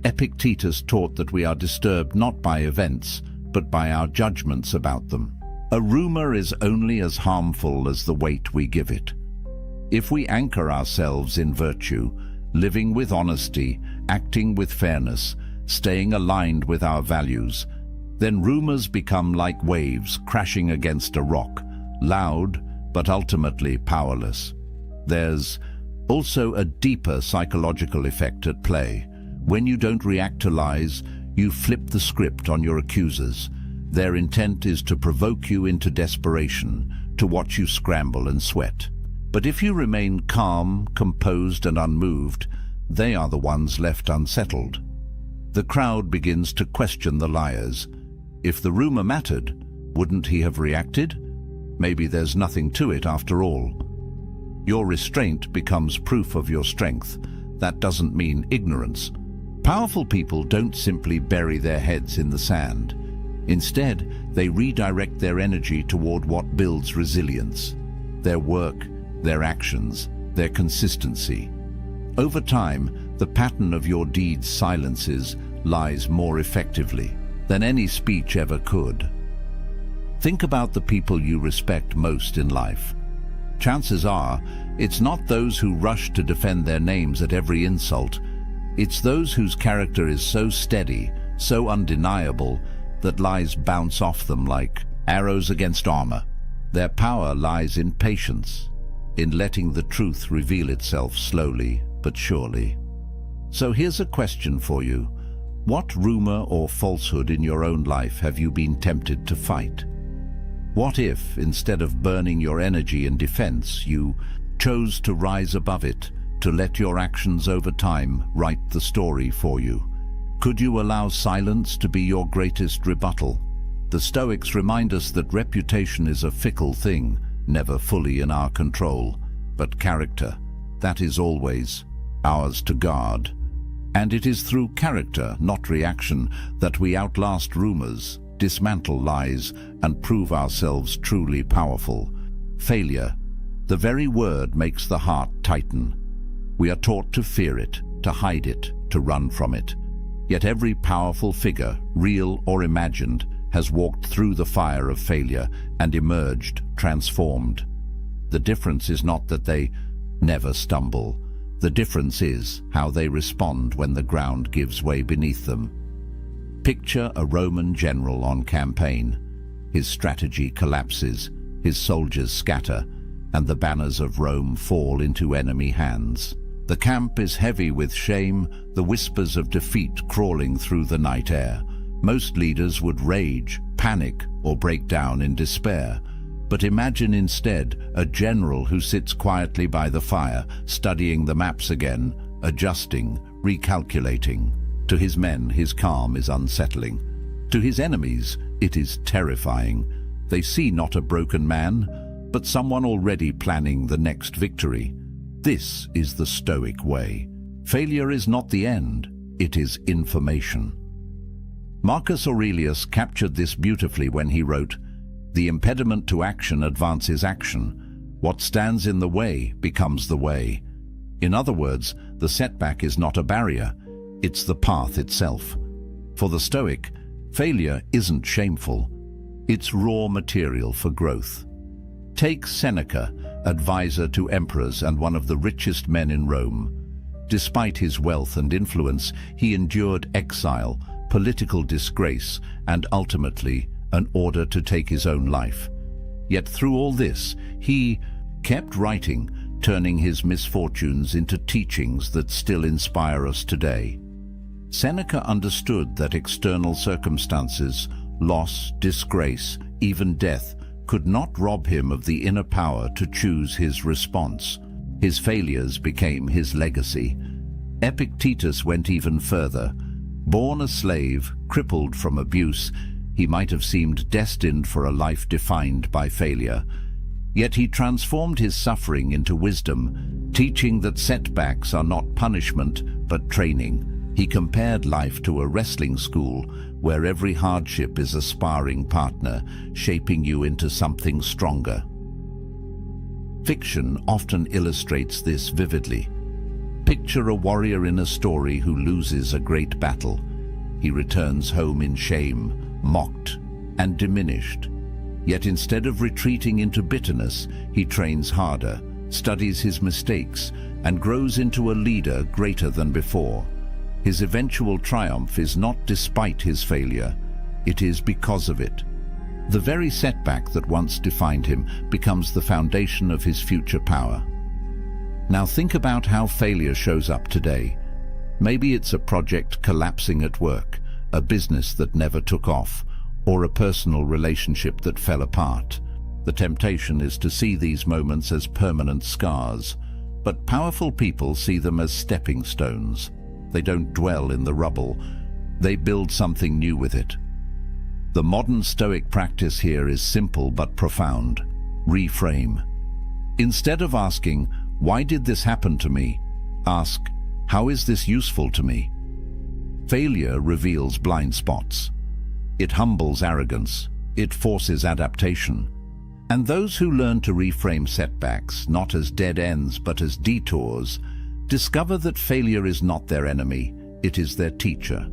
Epictetus taught that we are disturbed not by events, but by our judgments about them. A rumor is only as harmful as the weight we give it. If we anchor ourselves in virtue, living with honesty, acting with fairness, staying aligned with our values, then rumors become like waves crashing against a rock, loud but ultimately powerless. There's also a deeper psychological effect at play. When you don't react to lies, you flip the script on your accusers. Their intent is to provoke you into desperation, to watch you scramble and sweat. But if you remain calm, composed and unmoved, they are the ones left unsettled. The crowd begins to question the liars. If the rumor mattered, wouldn't he have reacted? Maybe there's nothing to it after all. Your restraint becomes proof of your strength. That doesn't mean ignorance. Powerful people don't simply bury their heads in the sand. Instead, they redirect their energy toward what builds resilience. Their work, their actions, their consistency. Over time, the pattern of your deeds silences lies more effectively than any speech ever could. Think about the people you respect most in life. Chances are, it's not those who rush to defend their names at every insult. It's those whose character is so steady, so undeniable, that lies bounce off them like arrows against armor. Their power lies in patience, in letting the truth reveal itself slowly but surely. So here's a question for you. What rumor or falsehood in your own life have you been tempted to fight? What if, instead of burning your energy in defense, you chose to rise above it, to let your actions over time write the story for you? Could you allow silence to be your greatest rebuttal? The Stoics remind us that reputation is a fickle thing, never fully in our control, but character, that is always ours to guard. And it is through character, not reaction, that we outlast rumors, dismantle lies, and prove ourselves truly powerful. Failure, the very word, makes the heart tighten. We are taught to fear it, to hide it, to run from it. Yet every powerful figure, real or imagined, has walked through the fire of failure and emerged transformed. The difference is not that they never stumble. The difference is how they respond when the ground gives way beneath them. Picture a Roman general on campaign. His strategy collapses, his soldiers scatter, and the banners of Rome fall into enemy hands. The camp is heavy with shame, the whispers of defeat crawling through the night air. Most leaders would rage, panic, or break down in despair. But imagine instead a general who sits quietly by the fire, studying the maps again, adjusting, recalculating. To his men, his calm is unsettling. To his enemies, it is terrifying. They see not a broken man, but someone already planning the next victory. This is the Stoic way. Failure is not the end, it is information. Marcus Aurelius captured this beautifully when he wrote, "The impediment to action advances action. What stands in the way becomes the way." In other words, the setback is not a barrier, it's the path itself. For the Stoic, failure isn't shameful, it's raw material for growth. Take Seneca, advisor to emperors and one of the richest men in Rome. Despite his wealth and influence, he endured exile, political disgrace, and ultimately an order to take his own life. Yet through all this, he kept writing, turning his misfortunes into teachings that still inspire us today. Seneca understood that external circumstances, loss, disgrace, even death, could not rob him of the inner power to choose his response. His failures became his legacy. Epictetus went even further. Born a slave, crippled from abuse, he might have seemed destined for a life defined by failure. Yet he transformed his suffering into wisdom, teaching that setbacks are not punishment, but training. He compared life to a wrestling school, where every hardship is a sparring partner, shaping you into something stronger. Fiction often illustrates this vividly. Picture a warrior in a story who loses a great battle. He returns home in shame, mocked, and diminished. Yet instead of retreating into bitterness, he trains harder, studies his mistakes, and grows into a leader greater than before. His eventual triumph is not despite his failure, it is because of it. The very setback that once defined him becomes the foundation of his future power. Now think about how failure shows up today. Maybe it's a project collapsing at work, a business that never took off, or a personal relationship that fell apart. The temptation is to see these moments as permanent scars, but powerful people see them as stepping stones. They don't dwell in the rubble, they build something new with it. The modern Stoic practice here is simple but profound. Reframe. Instead of asking, "Why did this happen to me?" ask, "How is this useful to me?" Failure reveals blind spots. It humbles arrogance. It forces adaptation. And those who learn to reframe setbacks, not as dead ends but as detours, discover that failure is not their enemy, it is their teacher.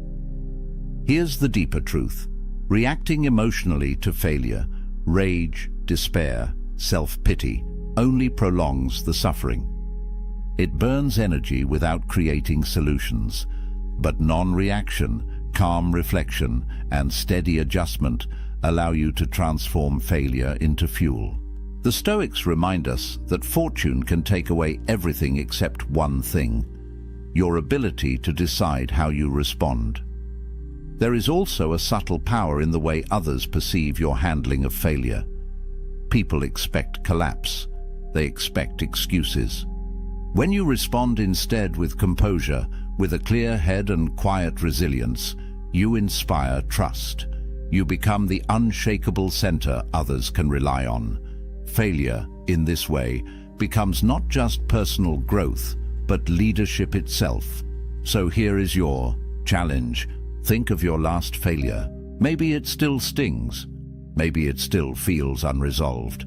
Here's the deeper truth. Reacting emotionally to failure, rage, despair, self-pity, only prolongs the suffering. It burns energy without creating solutions, but non-reaction, calm reflection, and steady adjustment allow you to transform failure into fuel. The Stoics remind us that fortune can take away everything except one thing: your ability to decide how you respond. There is also a subtle power in the way others perceive your handling of failure. People expect collapse. They expect excuses. When you respond instead with composure, with a clear head and quiet resilience, you inspire trust. You become the unshakable center others can rely on. Failure, in this way, becomes not just personal growth, but leadership itself. So here is your challenge. Think of your last failure. Maybe it still stings. Maybe it still feels unresolved.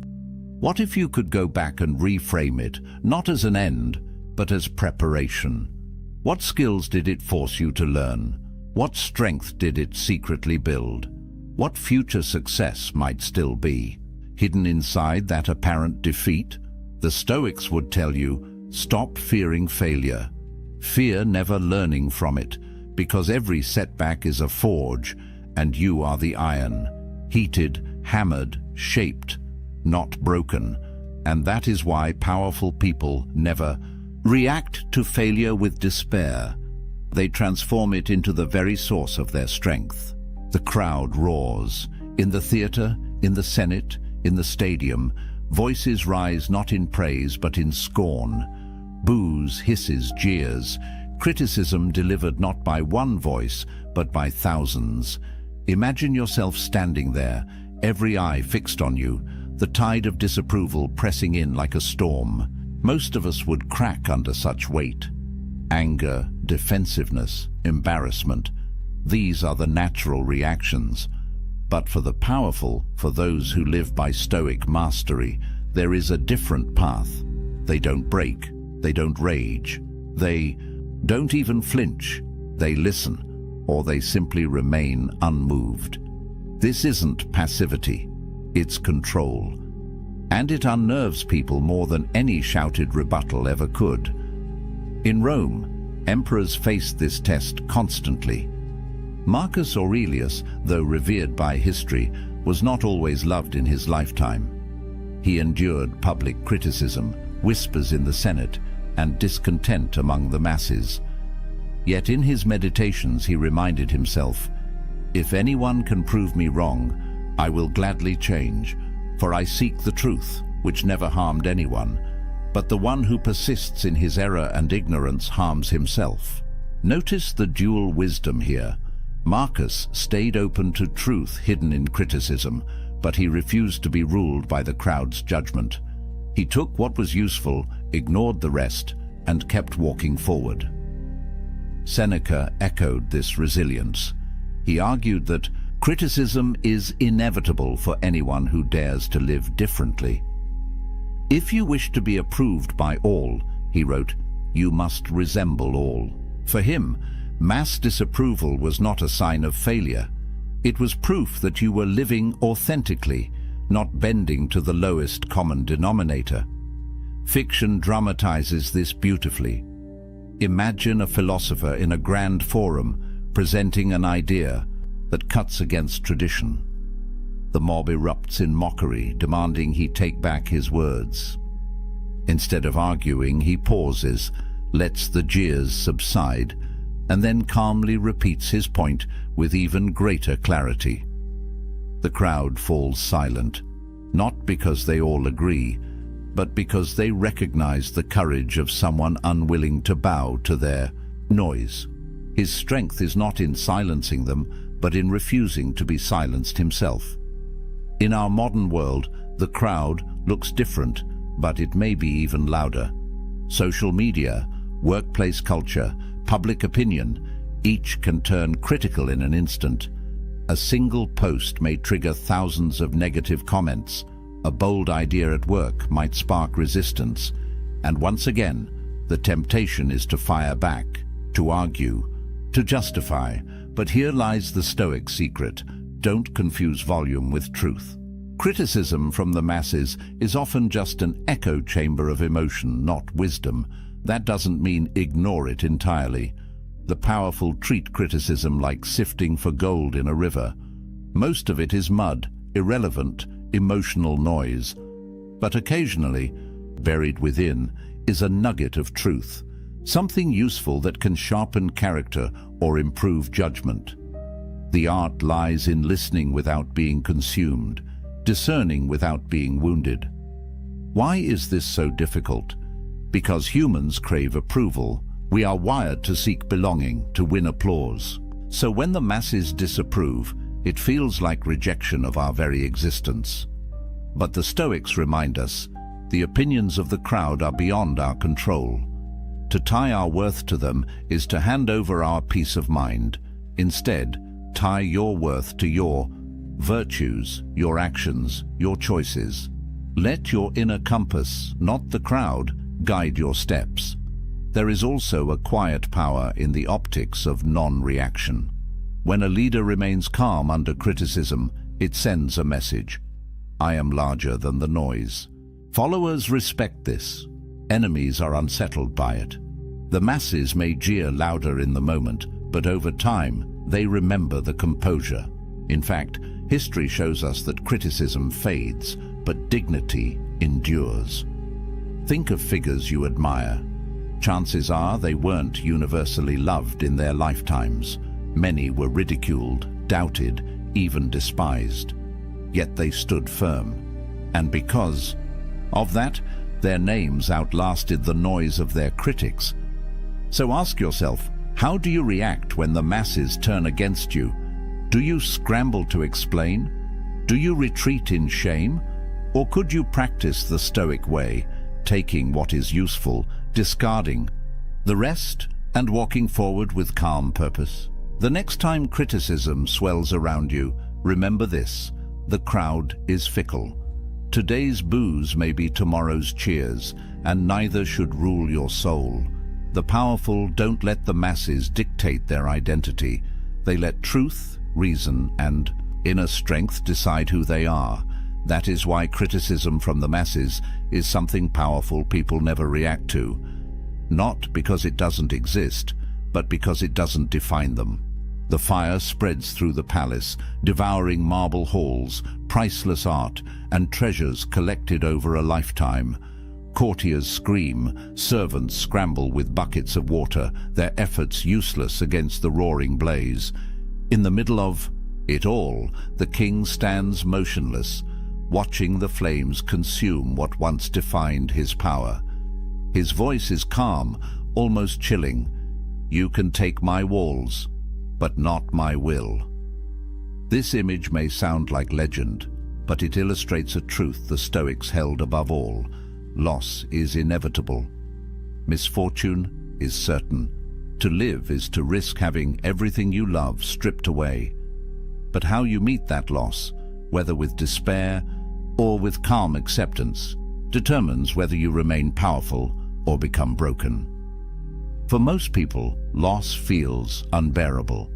What if you could go back and reframe it, not as an end, but as preparation? What skills did it force you to learn? What strength did it secretly build? What future success might still be hidden inside that apparent defeat? The Stoics would tell you, stop fearing failure. Fear never learning from it, because every setback is a forge, and you are the iron, heated, hammered, shaped, not broken. And that is why powerful people never react to failure with despair. They transform it into the very source of their strength. The crowd roars. In the theater, in the Senate, in the stadium, voices rise not in praise but in scorn. Boos, hisses, jeers, criticism delivered not by one voice but by thousands. Imagine yourself standing there, every eye fixed on you, the tide of disapproval pressing in like a storm. Most of us would crack under such weight. Anger, defensiveness, embarrassment. These are the natural reactions. But for the powerful, for those who live by Stoic mastery, there is a different path. They don't break. They don't rage. They don't even flinch. They listen, or they simply remain unmoved. This isn't passivity. It's control. And it unnerves people more than any shouted rebuttal ever could. In Rome, emperors faced this test constantly. Marcus Aurelius, though revered by history, was not always loved in his lifetime. He endured public criticism, whispers in the Senate, and discontent among the masses. Yet in his meditations he reminded himself, "If anyone can prove me wrong, I will gladly change, for I seek the truth, which never harmed anyone. but the one who persists in his error and ignorance harms himself. Notice the dual wisdom here. Marcus stayed open to truth hidden in criticism, but he refused to be ruled by the crowd's judgment. He took what was useful, ignored the rest, and kept walking forward. Seneca echoed this resilience. He argued that criticism is inevitable for anyone who dares to live differently. "If you wish to be approved by all," he wrote, "you must resemble all." For him, mass disapproval was not a sign of failure. It was proof that you were living authentically, not bending to the lowest common denominator. Fiction dramatizes this beautifully. Imagine a philosopher in a grand forum presenting an idea that cuts against tradition. The mob erupts in mockery, demanding he take back his words. Instead of arguing, he pauses, lets the jeers subside, and then calmly repeats his point with even greater clarity. The crowd falls silent, not because they all agree, but because they recognize the courage of someone unwilling to bow to their noise. His strength is not in silencing them, but in refusing to be silenced himself. In our modern world, the crowd looks different, but it may be even louder. Social media, workplace culture, public opinion, each can turn critical in an instant. A single post may trigger thousands of negative comments. A bold idea at work might spark resistance. And once again, the temptation is to fire back, to argue, to justify. But here lies the Stoic secret: don't confuse volume with truth. Criticism from the masses is often just an echo chamber of emotion, not wisdom. That doesn't mean ignore it entirely. The powerful treat criticism like sifting for gold in a river. Most of it is mud, irrelevant, emotional noise. But occasionally, buried within, is a nugget of truth, something useful that can sharpen character or improve judgment. The art lies in listening without being consumed, discerning without being wounded. Why is this so difficult? Because humans crave approval. We are wired to seek belonging, to win applause. So when the masses disapprove, it feels like rejection of our very existence. But the Stoics remind us, the opinions of the crowd are beyond our control. To tie our worth to them is to hand over our peace of mind. Instead, tie your worth to your virtues, your actions, your choices. Let your inner compass, not the crowd, guide your steps. There is also a quiet power in the optics of non-reaction. When a leader remains calm under criticism, it sends a message: I am larger than the noise. Followers respect this. Enemies are unsettled by it. The masses may jeer louder in the moment, but over time, they remember the composure. In fact, history shows us that criticism fades, but dignity endures. Think of figures you admire. Chances are they weren't universally loved in their lifetimes. Many were ridiculed, doubted, even despised. Yet they stood firm. And because of that, their names outlasted the noise of their critics. So ask yourself, how do you react when the masses turn against you? Do you scramble to explain? Do you retreat in shame? Or could you practice the Stoic way, taking what is useful, discarding the rest, and walking forward with calm purpose? The next time criticism swells around you, remember this: the crowd is fickle. Today's boos may be tomorrow's cheers, and neither should rule your soul. The powerful don't let the masses dictate their identity. They let truth, reason, and inner strength decide who they are. That is why criticism from the masses is something powerful people never react to. Not because it doesn't exist, but because it doesn't define them. The fire spreads through the palace, devouring marble halls, priceless art, and treasures collected over a lifetime. Courtiers scream, servants scramble with buckets of water, their efforts useless against the roaring blaze. In the middle of it all, the king stands motionless, watching the flames consume what once defined his power. His voice is calm, almost chilling. You can take my walls, but not my will. This image may sound like legend, but it illustrates a truth the Stoics held above all. Loss is inevitable. Misfortune is certain. To live is to risk having everything you love stripped away. But how you meet that loss, whether with despair or with calm acceptance, determines whether you remain powerful or become broken. For most people, loss feels unbearable.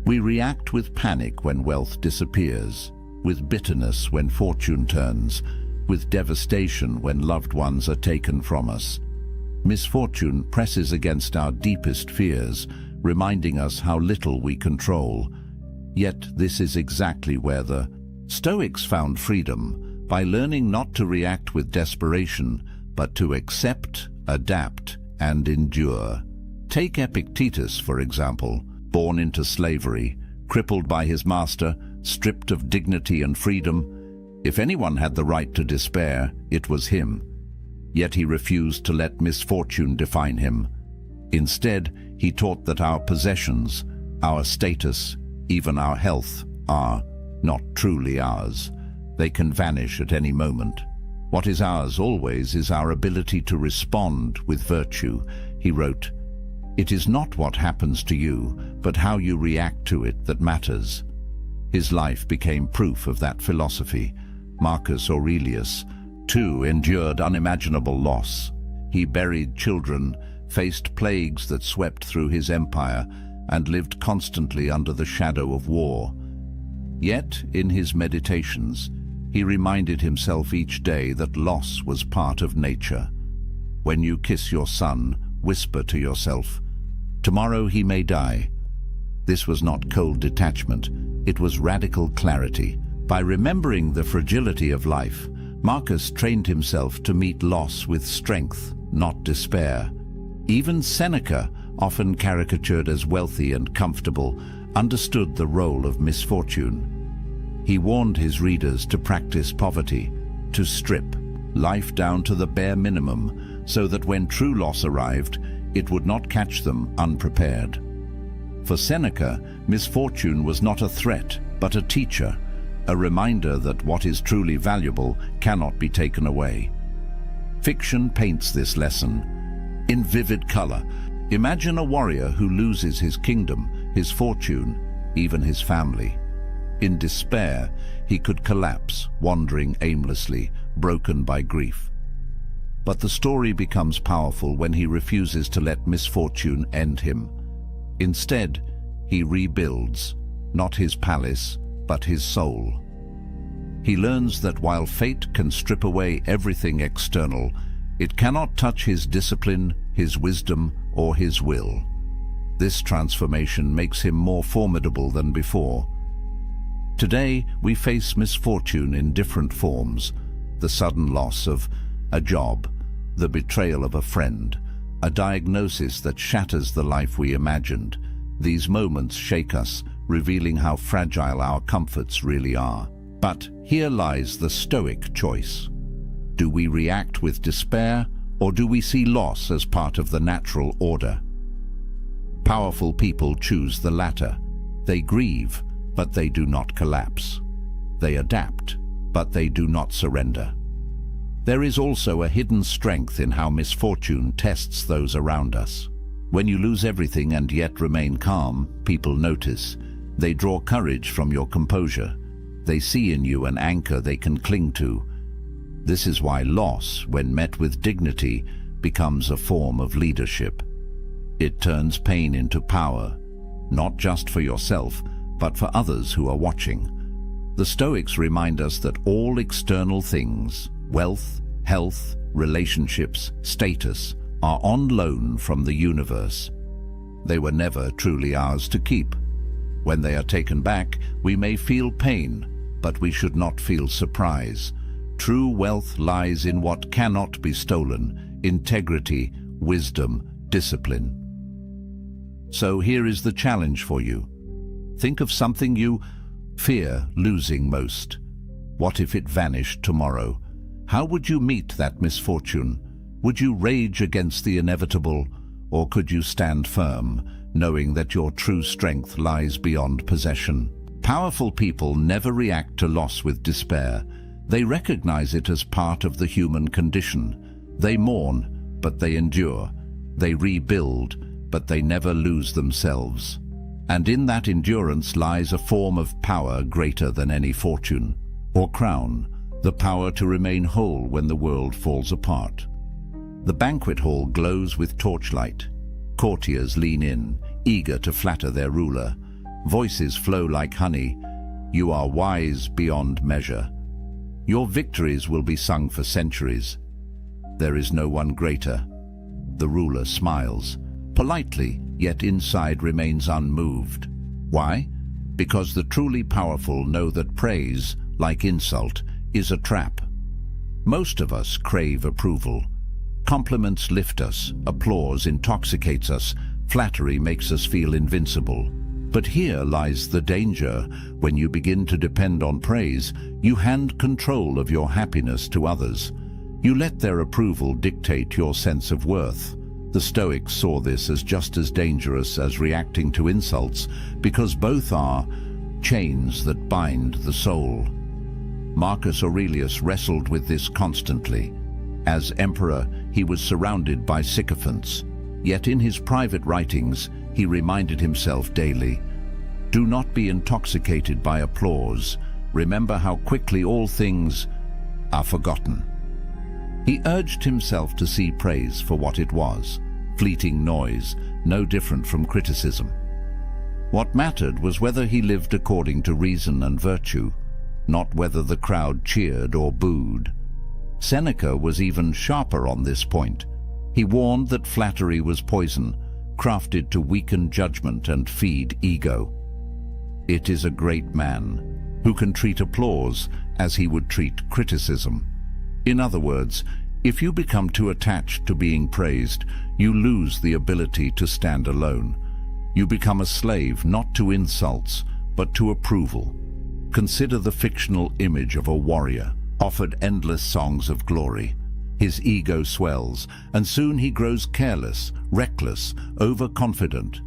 We react with panic when wealth disappears, with bitterness when fortune turns, with devastation when loved ones are taken from us. Misfortune presses against our deepest fears, reminding us how little we control. Yet this is exactly where the Stoics found freedom, by learning not to react with desperation, but to accept, adapt, and endure. Take Epictetus, for example, born into slavery, crippled by his master, stripped of dignity and freedom. If anyone had the right to despair, it was him. Yet he refused to let misfortune define him. Instead, he taught that our possessions, our status, even our health, are not truly ours. They can vanish at any moment. What is ours always is our ability to respond with virtue. He wrote, "It is not what happens to you, but how you react to it that matters." His life became proof of that philosophy. Marcus Aurelius, too, endured unimaginable loss. He buried children, faced plagues that swept through his empire, and lived constantly under the shadow of war. Yet, in his meditations, he reminded himself each day that loss was part of nature. When you kiss your son, whisper to yourself, "Tomorrow he may die." This was not cold detachment, it was radical clarity. By remembering the fragility of life, Marcus trained himself to meet loss with strength, not despair. Even Seneca, often caricatured as wealthy and comfortable, understood the role of misfortune. He warned his readers to practice poverty, to strip life down to the bare minimum, so that when true loss arrived, it would not catch them unprepared. For Seneca, misfortune was not a threat, but a teacher, a reminder that what is truly valuable cannot be taken away. Fiction paints this lesson in vivid color. Imagine a warrior who loses his kingdom, his fortune, even his family. In despair, he could collapse, wandering aimlessly, broken by grief. But the story becomes powerful when he refuses to let misfortune end him. Instead, he rebuilds, not his palace, but his soul. He learns that while fate can strip away everything external, it cannot touch his discipline, his wisdom, or his will. This transformation makes him more formidable than before. Today, we face misfortune in different forms: the sudden loss of a job, the betrayal of a friend, a diagnosis that shatters the life we imagined. These moments shake us, revealing how fragile our comforts really are. But here lies the Stoic choice. Do we react with despair, or do we see loss as part of the natural order? Powerful people choose the latter. They grieve, but they do not collapse. They adapt, but they do not surrender. There is also a hidden strength in how misfortune tests those around us. When you lose everything and yet remain calm, people notice. They draw courage from your composure. They see in you an anchor they can cling to. This is why loss, when met with dignity, becomes a form of leadership. It turns pain into power, not just for yourself, but for others who are watching. The Stoics remind us that all external things, wealth, health, relationships, status, are on loan from the universe. They were never truly ours to keep. When they are taken back, we may feel pain, but we should not feel surprise. True wealth lies in what cannot be stolen: integrity, wisdom, discipline. So here is the challenge for you. Think of something you fear losing most. What if it vanished tomorrow? How would you meet that misfortune? Would you rage against the inevitable, or could you stand firm, knowing that your true strength lies beyond possession? Powerful people never react to loss with despair. They recognize it as part of the human condition. They mourn, but they endure. They rebuild, but they never lose themselves. And in that endurance lies a form of power greater than any fortune or crown, the power to remain whole when the world falls apart. The banquet hall glows with torchlight. Courtiers lean in, eager to flatter their ruler. Voices flow like honey. You are wise beyond measure. Your victories will be sung for centuries. There is no one greater. The ruler smiles, politely, yet inside remains unmoved. Why? Because the truly powerful know that praise, like insult, is a trap. Most of us crave approval. Compliments lift us, applause intoxicates us, flattery makes us feel invincible. But here lies the danger. When you begin to depend on praise, you hand control of your happiness to others. You let their approval dictate your sense of worth. The Stoics saw this as just as dangerous as reacting to insults, because both are chains that bind the soul. Marcus Aurelius wrestled with this constantly. As emperor, he was surrounded by sycophants, yet in his private writings, he reminded himself daily, "Do not be intoxicated by applause. Remember how quickly all things are forgotten." He urged himself to see praise for what it was, fleeting noise, no different from criticism. What mattered was whether he lived according to reason and virtue, not whether the crowd cheered or booed. Seneca was even sharper on this point. He warned that flattery was poison, crafted to weaken judgment and feed ego. It is a great man who can treat applause as he would treat criticism. In other words, if you become too attached to being praised, you lose the ability to stand alone. You become a slave not to insults, but to approval. Consider the fictional image of a warrior, offered endless songs of glory. His ego swells, and soon he grows careless, reckless, overconfident.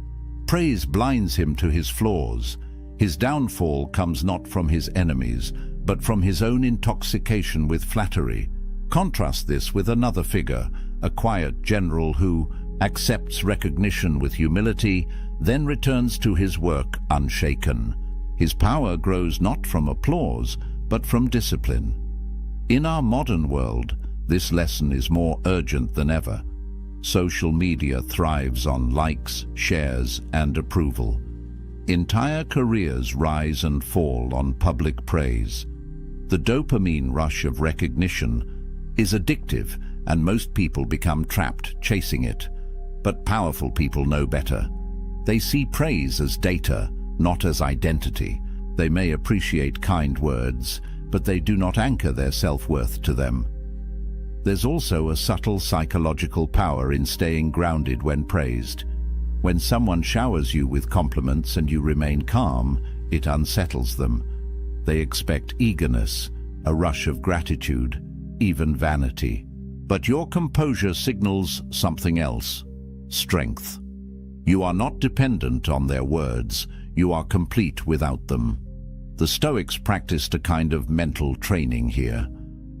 Praise blinds him to his flaws. His downfall comes not from his enemies, but from his own intoxication with flattery. Contrast this with another figure, a quiet general who accepts recognition with humility, then returns to his work unshaken. His power grows not from applause, but from discipline. In our modern world, this lesson is more urgent than ever. Social media thrives on likes, shares, and approval. Entire careers rise and fall on public praise. The dopamine rush of recognition is addictive, and most people become trapped chasing it. But powerful people know better. They see praise as data, not as identity. They may appreciate kind words, but they do not anchor their self-worth to them. There's also a subtle psychological power in staying grounded when praised. When someone showers you with compliments and you remain calm, it unsettles them. They expect eagerness, a rush of gratitude, even vanity. But your composure signals something else: strength. You are not dependent on their words, you are complete without them. The Stoics practiced a kind of mental training here.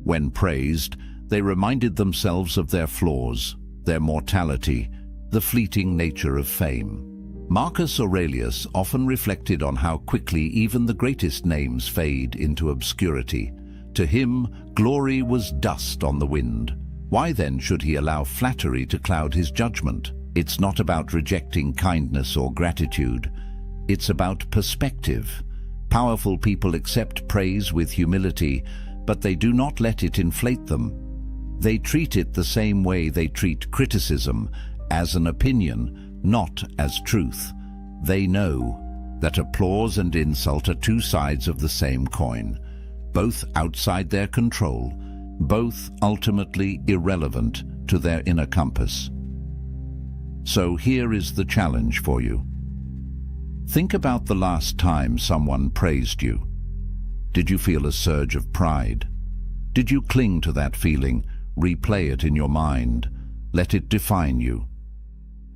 When praised, they reminded themselves of their flaws, their mortality, the fleeting nature of fame. Marcus Aurelius often reflected on how quickly even the greatest names fade into obscurity. To him, glory was dust on the wind. Why then should he allow flattery to cloud his judgment? It's not about rejecting kindness or gratitude. It's about perspective. Powerful people accept praise with humility, but they do not let it inflate them. They treat it the same way they treat criticism, as an opinion, not as truth. They know that applause and insult are two sides of the same coin, both outside their control, both ultimately irrelevant to their inner compass. So here is the challenge for you. Think about the last time someone praised you. Did you feel a surge of pride? Did you cling to that feeling, replay it in your mind. Let it define you.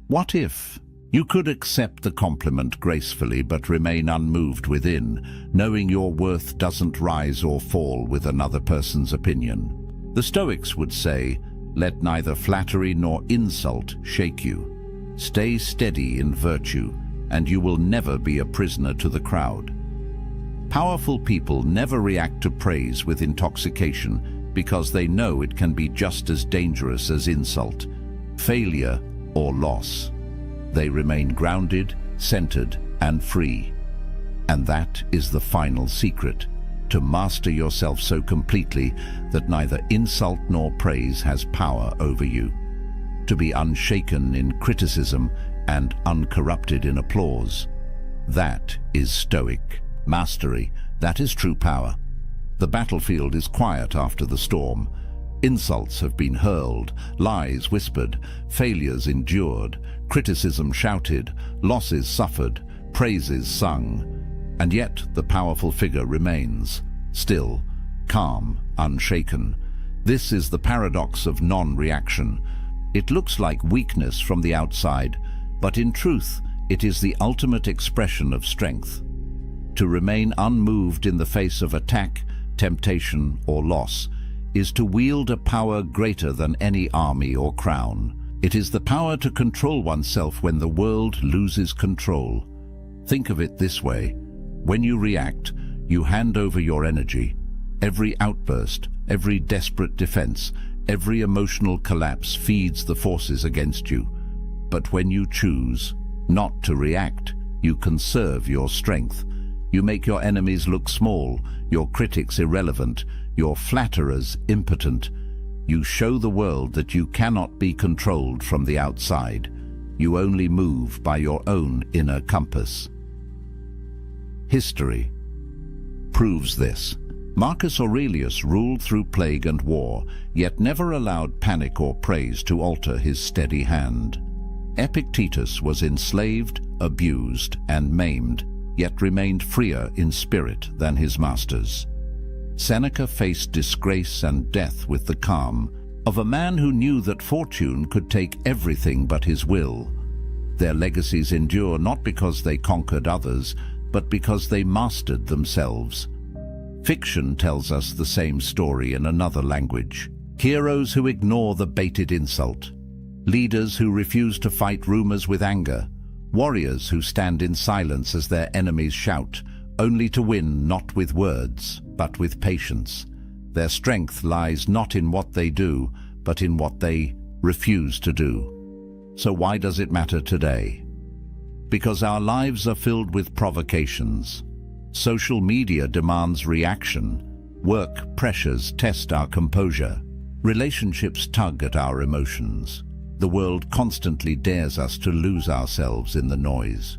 What if you could accept the compliment gracefully but remain unmoved within, knowing your worth doesn't rise or fall with another person's opinion? The Stoics would say, let neither flattery nor insult shake you. Stay steady in virtue, and you will never be a prisoner to the crowd. Powerful people never react to praise with intoxication because they know it can be just as dangerous as insult, failure, or loss. They remain grounded, centered, and free. And that is the final secret, to master yourself so completely that neither insult nor praise has power over you. To be unshaken in criticism and uncorrupted in applause. That is Stoic mastery. That is true power. The battlefield is quiet after the storm. Insults have been hurled, lies whispered, failures endured, criticism shouted, losses suffered, praises sung. And yet the powerful figure remains, still, calm, unshaken. This is the paradox of non-reaction. It looks like weakness from the outside, but in truth, it is the ultimate expression of strength. To remain unmoved in the face of attack, temptation, or loss is to wield a power greater than any army or crown. It is the power to control oneself when the world loses control. Think of it this way. When you react, you hand over your energy. Every outburst, every desperate defense, every emotional collapse feeds the forces against you. But when you choose not to react, you conserve your strength. You make your enemies look small, your critics irrelevant, your flatterers impotent. You show the world that you cannot be controlled from the outside. You only move by your own inner compass. History proves this. Marcus Aurelius ruled through plague and war, yet never allowed panic or praise to alter his steady hand. Epictetus was enslaved, abused, and maimed, yet remained freer in spirit than his masters. Seneca faced disgrace and death with the calm of a man who knew that fortune could take everything but his will. Their legacies endure not because they conquered others, but because they mastered themselves. Fiction tells us the same story in another language. Heroes who ignore the baited insult. Leaders who refuse to fight rumors with anger. Warriors who stand in silence as their enemies shout, only to win not with words, but with patience. Their strength lies not in what they do, but in what they refuse to do. So why does it matter today? Because our lives are filled with provocations. Social media demands reaction. Work pressures test our composure. Relationships tug at our emotions. The world constantly dares us to lose ourselves in the noise.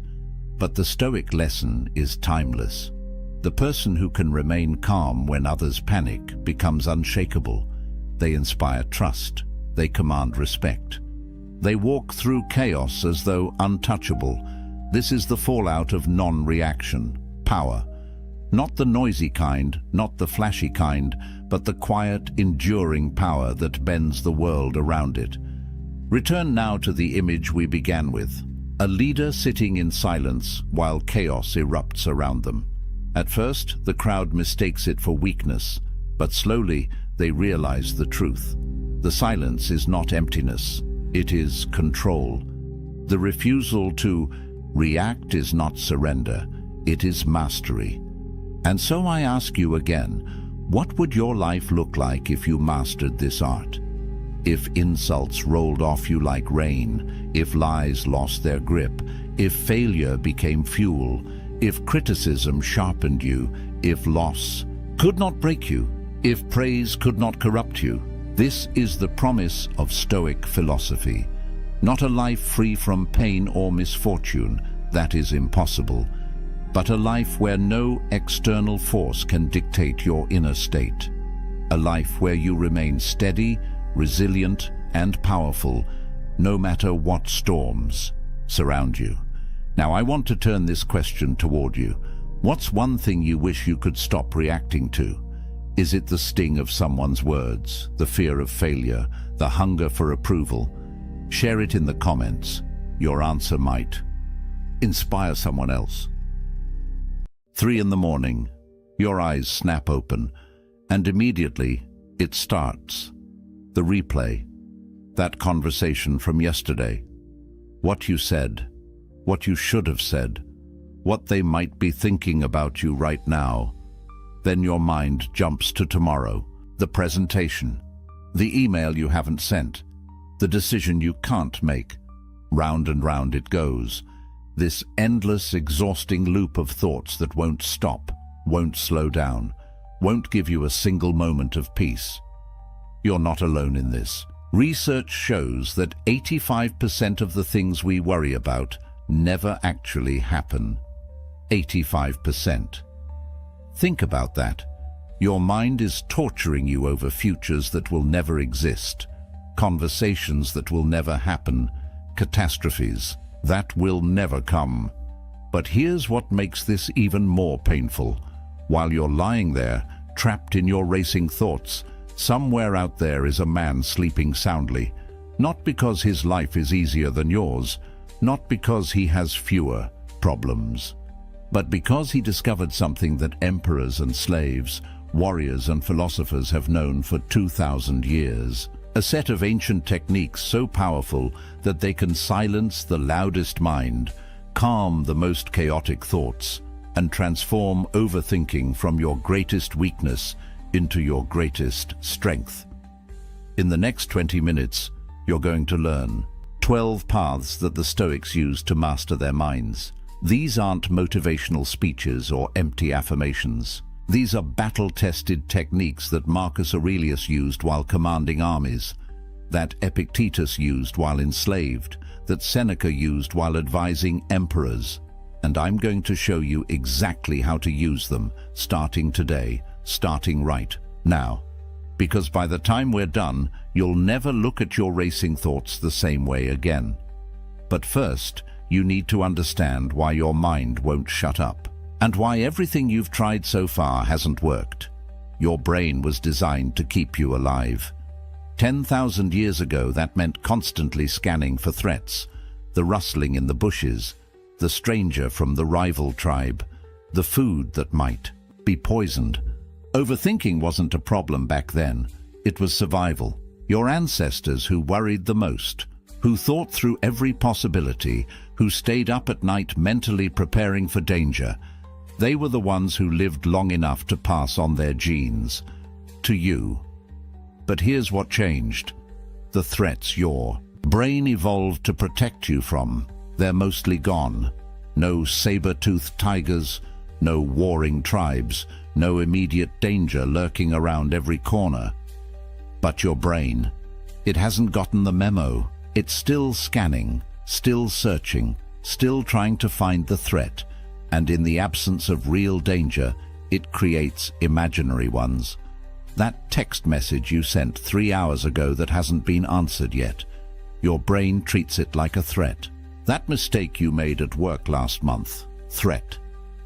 But the Stoic lesson is timeless. The person who can remain calm when others panic becomes unshakable. They inspire trust. They command respect. They walk through chaos as though untouchable. This is the fallout of non-reaction, power. Not the noisy kind, not the flashy kind, but the quiet, enduring power that bends the world around it. Return now to the image we began with. A leader sitting in silence while chaos erupts around them. At first, the crowd mistakes it for weakness, but slowly they realize the truth. The silence is not emptiness, it is control. The refusal to react is not surrender, it is mastery. And so I ask you again, what would your life look like if you mastered this art? If insults rolled off you like rain, if lies lost their grip, if failure became fuel, if criticism sharpened you, if loss could not break you, if praise could not corrupt you. This is the promise of Stoic philosophy. Not a life free from pain or misfortune, that is impossible, but a life where no external force can dictate your inner state. A life where you remain steady, resilient, and powerful, no matter what storms surround you. Now, I want to turn this question toward you. What's one thing you wish you could stop reacting to? Is it the sting of someone's words, the fear of failure, the hunger for approval? Share it in the comments. Your answer might inspire someone else. 3 in the morning. Your eyes snap open, and immediately it starts. The replay. That conversation from yesterday. What you said. What you should have said. What they might be thinking about you right now. Then your mind jumps to tomorrow. The presentation. The email you haven't sent. The decision you can't make. Round and round it goes. This endless, exhausting loop of thoughts that won't stop, won't slow down, won't give you a single moment of peace. You're not alone in this. Research shows that 85% of the things we worry about never actually happen. 85%. Think about that. Your mind is torturing you over futures that will never exist, conversations that will never happen, catastrophes that will never come. But here's what makes this even more painful. While you're lying there, trapped in your racing thoughts, somewhere out there is a man sleeping soundly, not because his life is easier than yours, not because he has fewer problems, but because he discovered something that emperors and slaves, warriors and philosophers have known for 2,000 years. A set of ancient techniques so powerful that they can silence the loudest mind, calm the most chaotic thoughts, and transform overthinking from your greatest weakness into your greatest strength. In the next 20 minutes, you're going to learn 12 paths that the Stoics used to master their minds. These aren't motivational speeches or empty affirmations. These are battle-tested techniques that Marcus Aurelius used while commanding armies, that Epictetus used while enslaved, that Seneca used while advising emperors. And I'm going to show you exactly how to use them, starting today, starting right now. Because by the time we're done, you'll never look at your racing thoughts the same way again. But first, you need to understand why your mind won't shut up, and why everything you've tried so far hasn't worked. Your brain was designed to keep you alive. 10,000 years ago, that meant constantly scanning for threats, the rustling in the bushes, the stranger from the rival tribe, the food that might be poisoned. Overthinking wasn't a problem back then. It was survival. Your ancestors who worried the most, who thought through every possibility, who stayed up at night mentally preparing for danger, they were the ones who lived long enough to pass on their genes to you. But here's what changed. The threats your brain evolved to protect you from, they're mostly gone. No saber-toothed tigers, no warring tribes, no immediate danger lurking around every corner. But your brain, it hasn't gotten the memo. It's still scanning, still searching, still trying to find the threat. And in the absence of real danger, it creates imaginary ones. That text message you sent 3 hours ago that hasn't been answered yet, your brain treats it like a threat. That mistake you made at work last month, threat.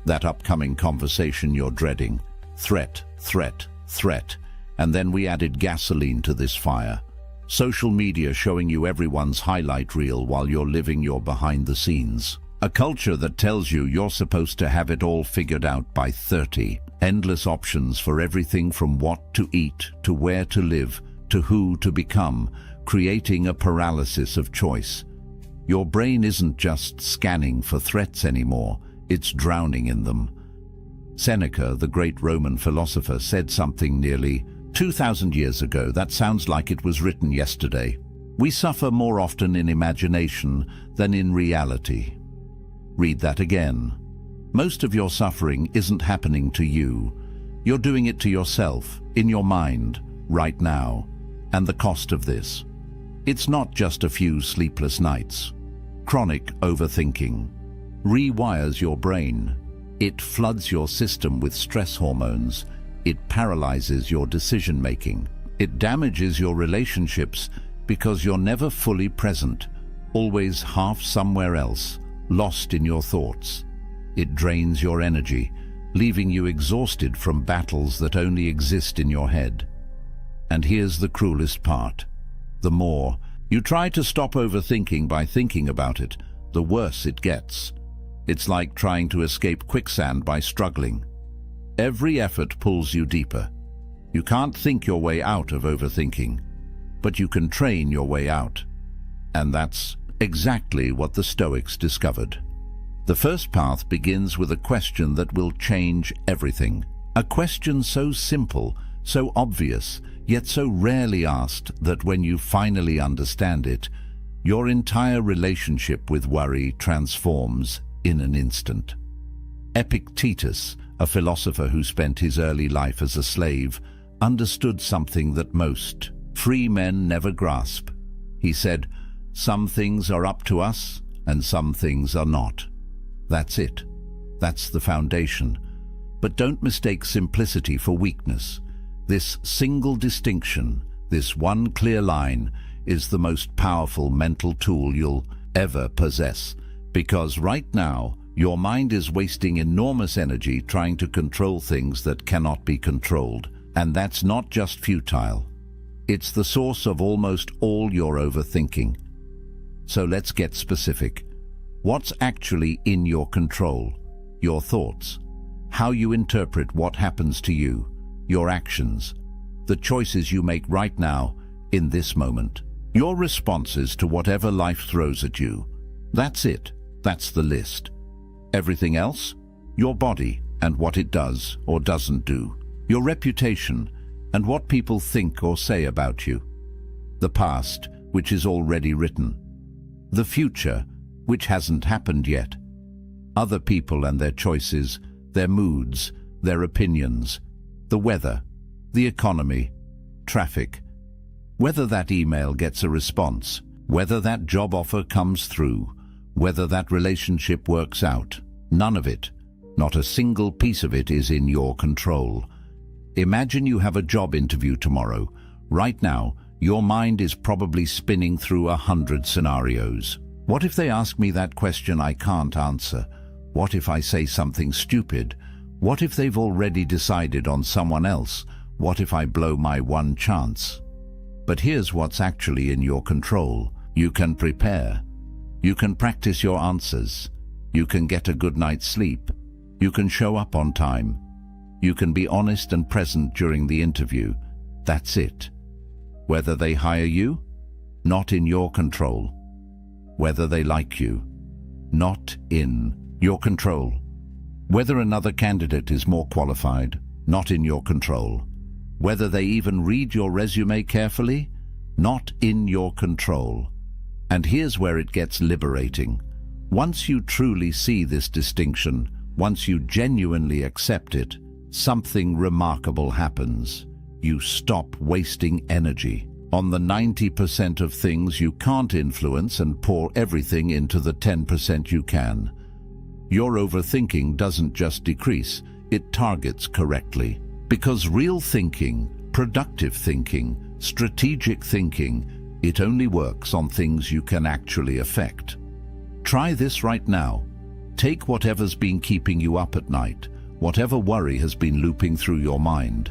That upcoming conversation you're dreading, threat, threat, threat. And then we added gasoline to this fire. Social media showing you everyone's highlight reel while you're living your behind the scenes. A culture that tells you you're supposed to have it all figured out by 30. Endless options for everything from what to eat, to where to live, to who to become, creating a paralysis of choice. Your brain isn't just scanning for threats anymore, it's drowning in them. Seneca, the great Roman philosopher, said something nearly 2,000 years ago that sounds like it was written yesterday. We suffer more often in imagination than in reality. Read that again. Most of your suffering isn't happening to you. You're doing it to yourself, in your mind, right now. And the cost of this? It's not just a few sleepless nights. Chronic overthinking rewires your brain. It floods your system with stress hormones. It paralyzes your decision-making. It damages your relationships because you're never fully present, always half somewhere else, lost in your thoughts. It drains your energy, leaving you exhausted from battles that only exist in your head. And here's the cruelest part. The more you try to stop overthinking by thinking about it, the worse it gets. It's like trying to escape quicksand by struggling. Every effort pulls you deeper. You can't think your way out of overthinking, but you can train your way out. And that's exactly what the Stoics discovered. The first path begins with a question that will change everything. A question so simple, so obvious, yet so rarely asked that when you finally understand it, your entire relationship with worry transforms in an instant. Epictetus, a philosopher who spent his early life as a slave, understood something that most free men never grasp. He said, "Some things are up to us, and some things are not." That's it. That's the foundation. But don't mistake simplicity for weakness. This single distinction, this one clear line, is the most powerful mental tool you'll ever possess. Because right now, your mind is wasting enormous energy trying to control things that cannot be controlled. And that's not just futile. It's the source of almost all your overthinking. So let's get specific. What's actually in your control? Your thoughts. How you interpret what happens to you. Your actions. The choices you make right now, in this moment. Your responses to whatever life throws at you. That's it. That's the list. Everything else? Your body and what it does or doesn't do. Your reputation and what people think or say about you. The past, which is already written. The future, which hasn't happened yet. Other people and their choices, their moods, their opinions. The weather, the economy, traffic. Whether that email gets a response, whether that job offer comes through, whether that relationship works out. None of it, not a single piece of it, is in your control. Imagine you have a job interview tomorrow. Right now, your mind is probably spinning through 100 scenarios. What if they ask me that question I can't answer? What if I say something stupid? What if they've already decided on someone else? What if I blow my one chance? But here's what's actually in your control. You can prepare. You can practice your answers. You can get a good night's sleep. You can show up on time. You can be honest and present during the interview. That's it. Whether they hire you, not in your control. Whether they like you, not in your control. Whether another candidate is more qualified, not in your control. Whether they even read your resume carefully, not in your control. And here's where it gets liberating. Once you truly see this distinction, once you genuinely accept it, something remarkable happens. You stop wasting energy on the 90% of things you can't influence and pour everything into the 10% you can. Your overthinking doesn't just decrease, it targets correctly. Because real thinking, productive thinking, strategic thinking, it only works on things you can actually affect. Try this right now. Take whatever's been keeping you up at night, whatever worry has been looping through your mind,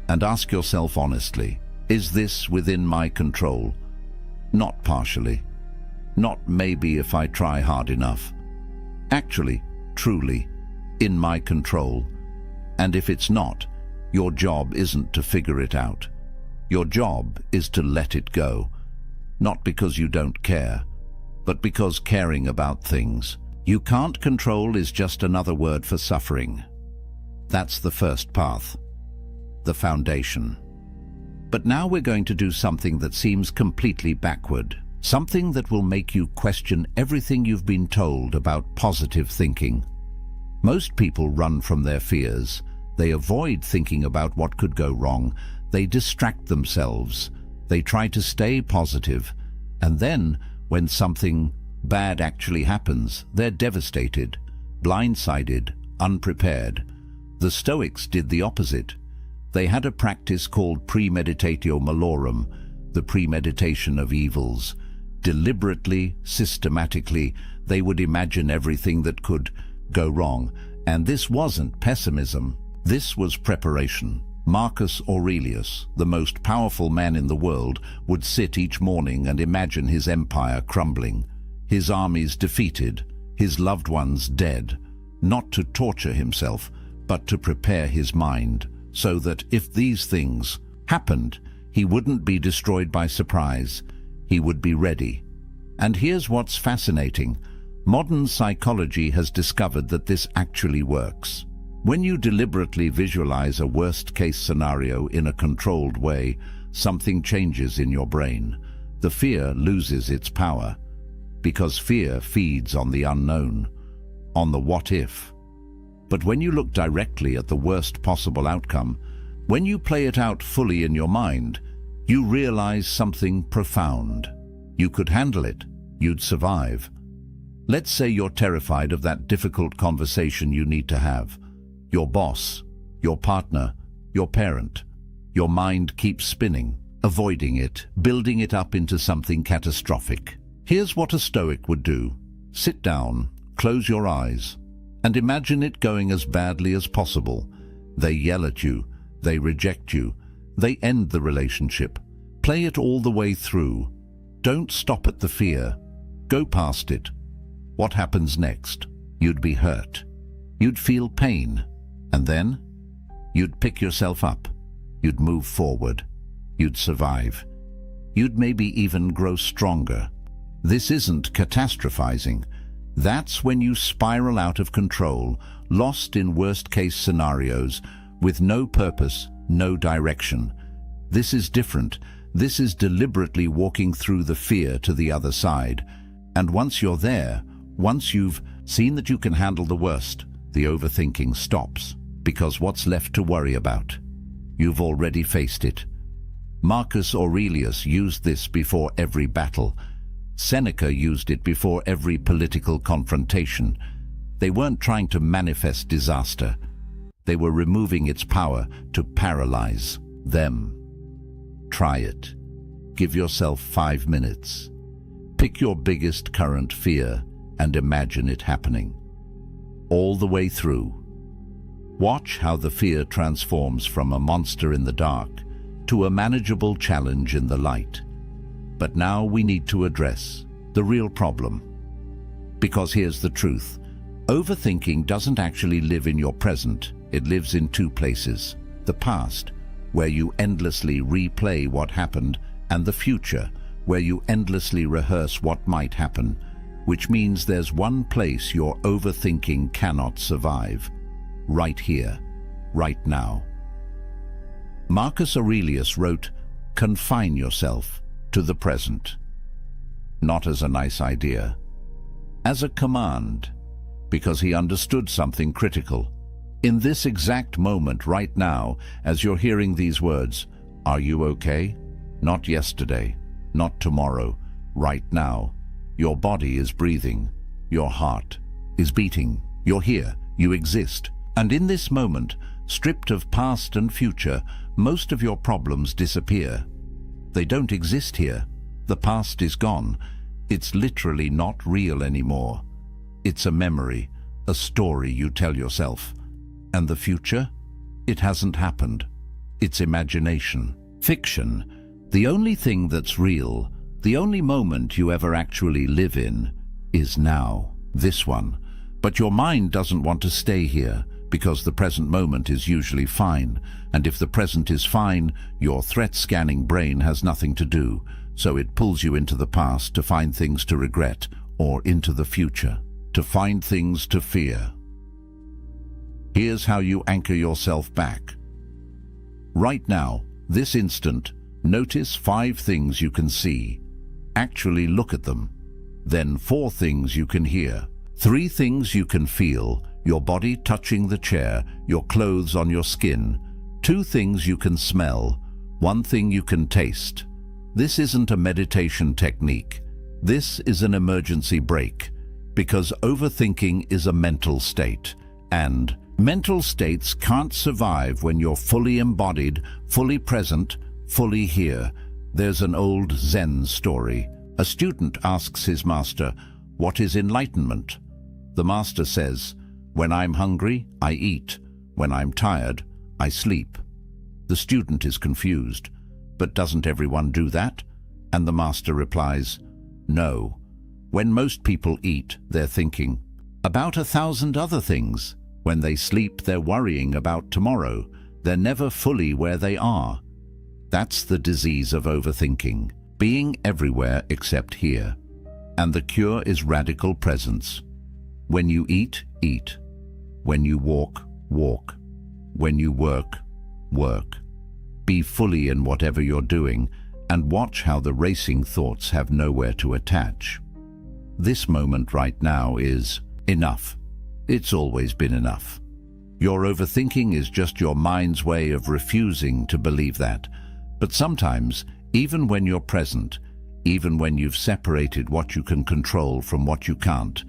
and ask yourself honestly, is this within my control? Not partially. Not maybe if I try hard enough. Actually, truly, in my control. And if it's not, your job isn't to figure it out. Your job is to let it go. Not because you don't care, but because caring about things you can't control is just another word for suffering. That's the first path, the foundation. But now we're going to do something that seems completely backward, something that will make you question everything you've been told about positive thinking. Most people run from their fears. They avoid thinking about what could go wrong. They distract themselves. They try to stay positive. And then, when something bad actually happens, they're devastated, blindsided, unprepared. The Stoics did the opposite. They had a practice called premeditatio malorum, the premeditation of evils. Deliberately, systematically, they would imagine everything that could go wrong, And this wasn't pessimism. This was preparation. Marcus Aurelius, the most powerful man in the world, would sit each morning and imagine his empire crumbling, his armies defeated, his loved ones dead, not to torture himself, but to prepare his mind, so that if these things happened, he wouldn't be destroyed by surprise. He would be ready. And here's what's fascinating. Modern psychology has discovered that this actually works. When you deliberately visualize a worst-case scenario in a controlled way, something changes in your brain. The fear loses its power, because fear feeds on the unknown, on the what-if. But when you look directly at the worst possible outcome, when you play it out fully in your mind, you realize something profound. You could handle it. You'd survive. Let's say you're terrified of that difficult conversation you need to have. Your boss, your partner, your parent. Your mind keeps spinning, avoiding it, building it up into something catastrophic. Here's what a Stoic would do. Sit down, close your eyes, and imagine it going as badly as possible. They yell at you, they reject you, they end the relationship. Play it all the way through. Don't stop at the fear. Go past it. What happens next? You'd be hurt. You'd feel pain. And then, you'd pick yourself up. You'd move forward. You'd survive. You'd maybe even grow stronger. This isn't catastrophizing. That's when you spiral out of control, lost in worst-case scenarios, with no purpose, no direction. This is different. This is deliberately walking through the fear to the other side. And once you're there, once you've seen that you can handle the worst, the overthinking stops. Because what's left to worry about? You've already faced it. Marcus Aurelius used this before every battle. Seneca used it before every political confrontation. They weren't trying to manifest disaster. They were removing its power to paralyze them. Try it. Give yourself 5 minutes. Pick your biggest current fear and imagine it happening. All the way through. Watch how the fear transforms from a monster in the dark to a manageable challenge in the light. But now we need to address the real problem. Because here's the truth. Overthinking doesn't actually live in your present. It lives in two places. The past, where you endlessly replay what happened, and the future, where you endlessly rehearse what might happen, which means there's one place your overthinking cannot survive. Right here, right now. Marcus Aurelius wrote, "Confine yourself to the present." Not as a nice idea, as a command, because he understood something critical. In this exact moment right now, as you're hearing these words, are you okay? Not yesterday, not tomorrow, right now. Your body is breathing, your heart is beating, you're here, you exist. And in this moment, stripped of past and future, most of your problems disappear. They don't exist here. The past is gone. It's literally not real anymore. It's a memory, a story you tell yourself. And the future? It hasn't happened. It's imagination, fiction. The only thing that's real, the only moment you ever actually live in, is now, this one. But your mind doesn't want to stay here, because the present moment is usually fine, and if the present is fine, your threat-scanning brain has nothing to do, so it pulls you into the past to find things to regret, or into the future, to find things to fear. Here's how you anchor yourself back. Right now, this instant, notice 5 things you can see. Actually look at them. Then 4 things you can hear. 3 things you can feel, your body touching the chair, your clothes on your skin. 2 things you can smell, 1 thing you can taste. This isn't a meditation technique. This is an emergency brake, because overthinking is a mental state, and mental states can't survive when you're fully embodied, fully present, fully here. There's an old Zen story. A student asks his master, "What is enlightenment?" The master says, When I'm hungry, I eat. When I'm tired, I sleep. The student is confused. But doesn't everyone do that? And the master replies, no. When most people eat, they're thinking about 1,000 other things. When they sleep, they're worrying about tomorrow. They're never fully where they are. That's the disease of overthinking, being everywhere except here. And the cure is radical presence. When you eat, eat. When you walk, walk. When you work, work. Be fully in whatever you're doing and watch how the racing thoughts have nowhere to attach. This moment right now is enough. It's always been enough. Your overthinking is just your mind's way of refusing to believe that. But sometimes, even when you're present, even when you've separated what you can control from what you can't,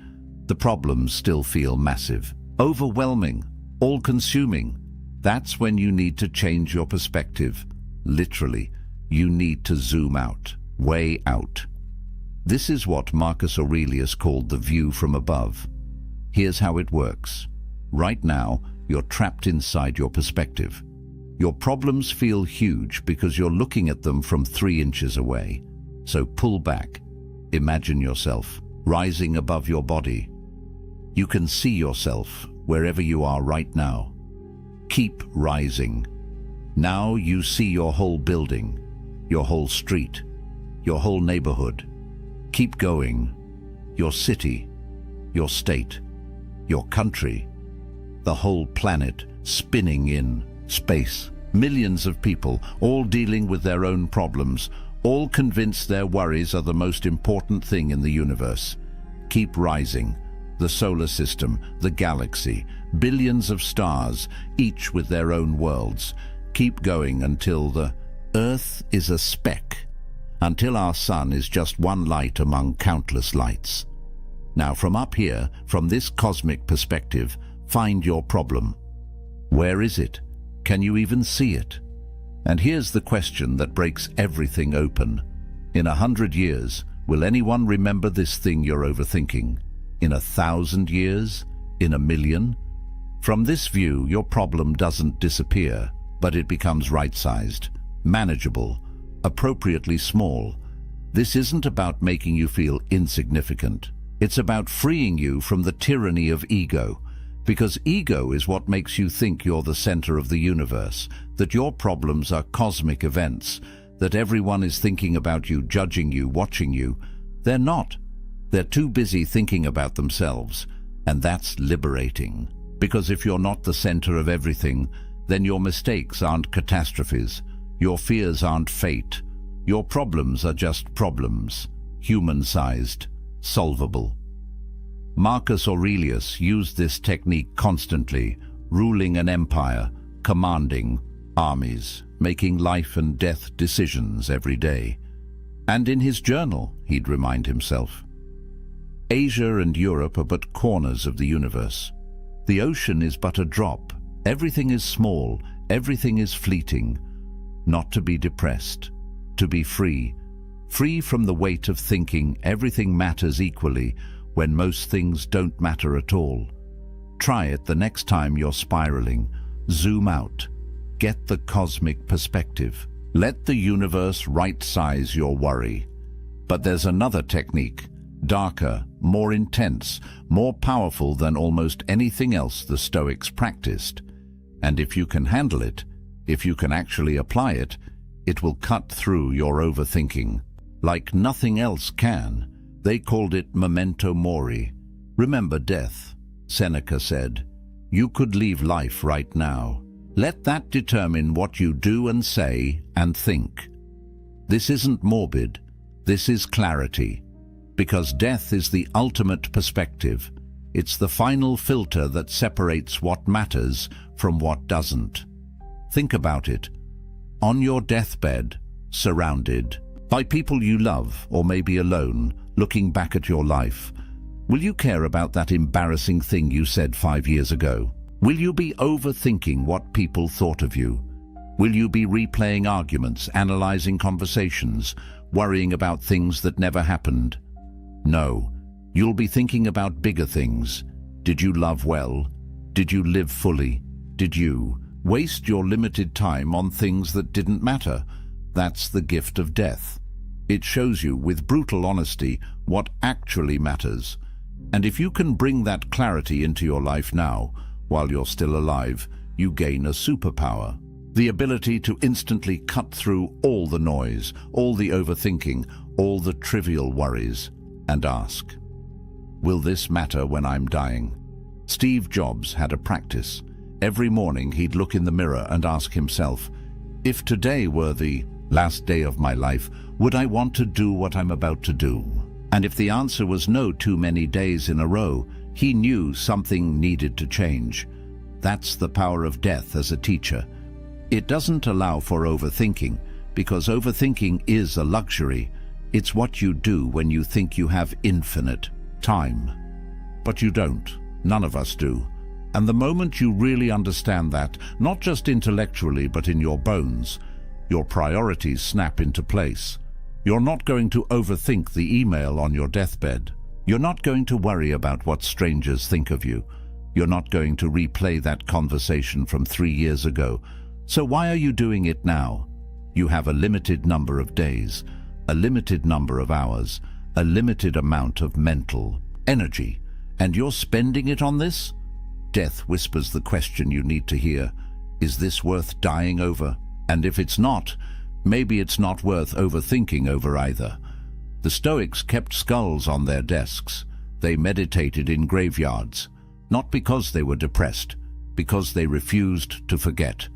the problems still feel massive, overwhelming, all-consuming. That's when you need to change your perspective. Literally, you need to zoom out, way out. This is what Marcus Aurelius called the view from above. Here's how it works. Right now, you're trapped inside your perspective. Your problems feel huge because you're looking at them from 3 inches away. So pull back. Imagine yourself rising above your body. You can see yourself wherever you are right now. Keep rising. Now you see your whole building, your whole street, your whole neighborhood. Keep going. Your city, your state, your country, the whole planet spinning in space. Millions of people, all dealing with their own problems, all convinced their worries are the most important thing in the universe. Keep rising. The solar system, the galaxy, billions of stars, each with their own worlds. Keep going until the Earth is a speck, until our sun is just one light among countless lights. Now from up here, from this cosmic perspective, find your problem. Where is it? Can you even see it? And here's the question that breaks everything open. In 100 years, will anyone remember this thing you're overthinking? In 1,000 years? In 1,000,000? From this view, your problem doesn't disappear, but it becomes right-sized, manageable, appropriately small. This isn't about making you feel insignificant. It's about freeing you from the tyranny of ego, because ego is what makes you think you're the center of the universe, that your problems are cosmic events, that everyone is thinking about you, judging you, watching you. They're not. They're too busy thinking about themselves, and that's liberating. Because if you're not the center of everything, then your mistakes aren't catastrophes, your fears aren't fate, your problems are just problems, human-sized, solvable. Marcus Aurelius used this technique constantly, ruling an empire, commanding armies, making life and death decisions every day. And in his journal, he'd remind himself, Asia and Europe are but corners of the universe. The ocean is but a drop. Everything is small, everything is fleeting. Not to be depressed, to be free. Free from the weight of thinking everything matters equally when most things don't matter at all. Try it the next time you're spiraling. Zoom out. Get the cosmic perspective. Let the universe right-size your worry. But there's another technique, darker, more intense, more powerful than almost anything else the Stoics practiced. And if you can handle it, if you can actually apply it, it will cut through your overthinking. Like nothing else can. They called it memento mori. Remember death. Seneca said, you could leave life right now. Let that determine what you do and say and think. This isn't morbid. This is clarity. Because death is the ultimate perspective. It's the final filter that separates what matters from what doesn't. Think about it. On your deathbed, surrounded by people you love, or maybe alone, looking back at your life, will you care about that embarrassing thing you said 5 years ago? Will you be overthinking what people thought of you? Will you be replaying arguments, analyzing conversations, worrying about things that never happened? No, you'll be thinking about bigger things. Did you love well? Did you live fully? Did you waste your limited time on things that didn't matter? That's the gift of death. It shows you with brutal honesty what actually matters. And if you can bring that clarity into your life now, while you're still alive, you gain a superpower. The ability to instantly cut through all the noise, all the overthinking, all the trivial worries, and ask, will this matter when I'm dying? Steve Jobs had a practice. Every morning he'd look in the mirror and ask himself, if today were the last day of my life, would I want to do what I'm about to do? And if the answer was no too many days in a row, he knew something needed to change. That's the power of death as a teacher. It doesn't allow for overthinking, because overthinking is a luxury. It's what you do when you think you have infinite time. But you don't. None of us do. And the moment you really understand that, not just intellectually but in your bones, your priorities snap into place. You're not going to overthink the email on your deathbed. You're not going to worry about what strangers think of you. You're not going to replay that conversation from 3 years ago. So why are you doing it now? You have a limited number of days, a limited number of hours, a limited amount of mental energy, and you're spending it on this? Death whispers the question you need to hear. Is this worth dying over? And if it's not, maybe it's not worth overthinking over either. The Stoics kept skulls on their desks. They meditated in graveyards, not because they were depressed, because they refused to forget.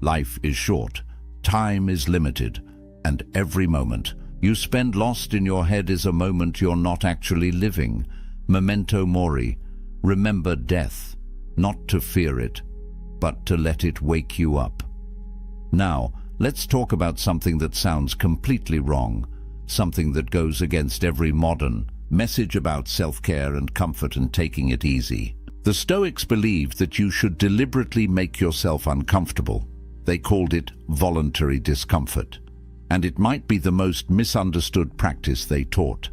Life is short, time is limited, and every moment you spend lost in your head is a moment you're not actually living. Memento mori, remember death, not to fear it, but to let it wake you up. Now, let's talk about something that sounds completely wrong, something that goes against every modern message about self-care and comfort and taking it easy. The Stoics believed that you should deliberately make yourself uncomfortable. They called it voluntary discomfort, and it might be the most misunderstood practice they taught.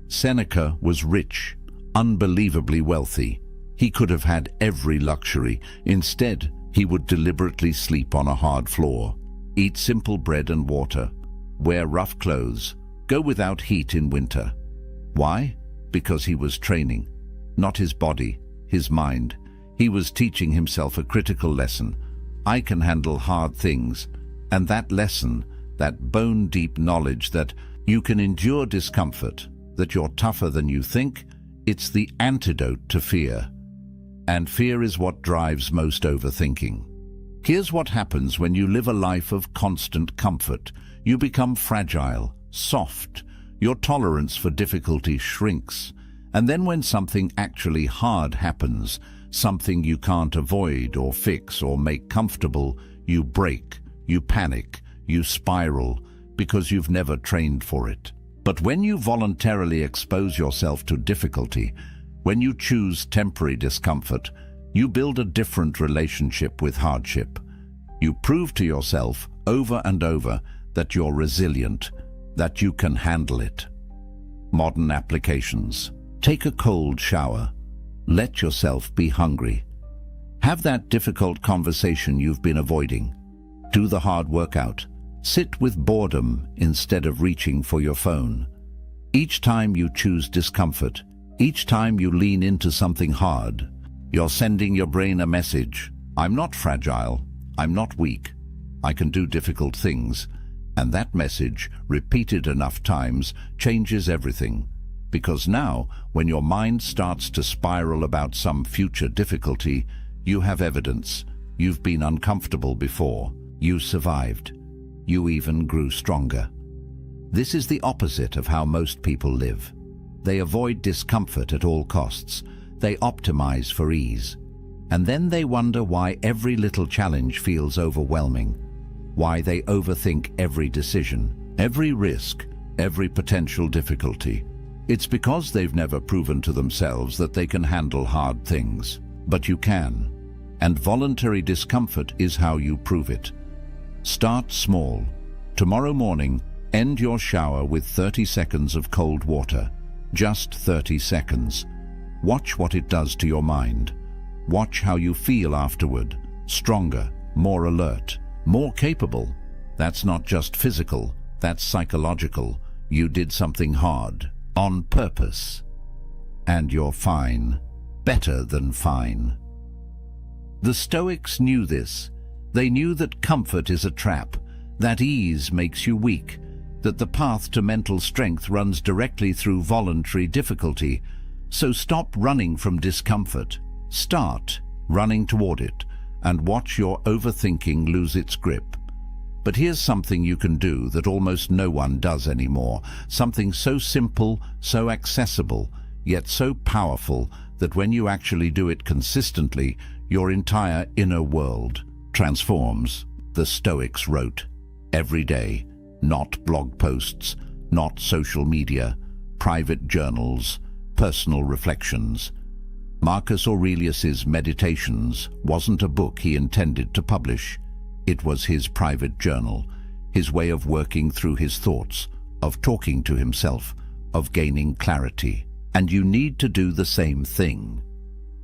Seneca was rich, unbelievably wealthy. He could have had every luxury. Instead, he would deliberately sleep on a hard floor, eat simple bread and water, wear rough clothes, go without heat in winter. Why? Because he was training, not his body, his mind. He was teaching himself a critical lesson. I can handle hard things. And that lesson, that bone-deep knowledge that you can endure discomfort, that you're tougher than you think, it's the antidote to fear. And fear is what drives most overthinking. Here's what happens when you live a life of constant comfort. You become fragile, soft. Your tolerance for difficulty shrinks. And then when something actually hard happens, something you can't avoid or fix or make comfortable, you break, you panic, you spiral, because you've never trained for it. But when you voluntarily expose yourself to difficulty, when you choose temporary discomfort, you build a different relationship with hardship. You prove to yourself over and over that you're resilient, that you can handle it. Modern applications. Take a cold shower. Let yourself be hungry. Have that difficult conversation you've been avoiding. Do the hard workout. Sit with boredom instead of reaching for your phone. Each time you choose discomfort, each time you lean into something hard, you're sending your brain a message. I'm not fragile. I'm not weak. I can do difficult things. And that message, repeated enough times, changes everything. Because now, when your mind starts to spiral about some future difficulty, you have evidence. You've been uncomfortable before. You survived. You even grew stronger. This is the opposite of how most people live. They avoid discomfort at all costs. They optimize for ease. And then they wonder why every little challenge feels overwhelming, why they overthink every decision, every risk, every potential difficulty. It's because they've never proven to themselves that they can handle hard things. But you can. And voluntary discomfort is how you prove it. Start small. Tomorrow morning, end your shower with 30 seconds of cold water. Just 30 seconds. Watch what it does to your mind. Watch how you feel afterward. Stronger, more alert, more capable. That's not just physical, that's psychological. You did something hard, on purpose. And you're fine, better than fine. The Stoics knew this. They knew that comfort is a trap, that ease makes you weak, that the path to mental strength runs directly through voluntary difficulty. So stop running from discomfort. Start running toward it, and watch your overthinking lose its grip. But here's something you can do that almost no one does anymore, something so simple, so accessible, yet so powerful that when you actually do it consistently, your entire inner world transforms. The Stoics wrote every day, not blog posts, not social media, private journals, personal reflections. Marcus Aurelius's Meditations wasn't a book he intended to publish. It was his private journal, his way of working through his thoughts, of talking to himself, of gaining clarity. And you need to do the same thing.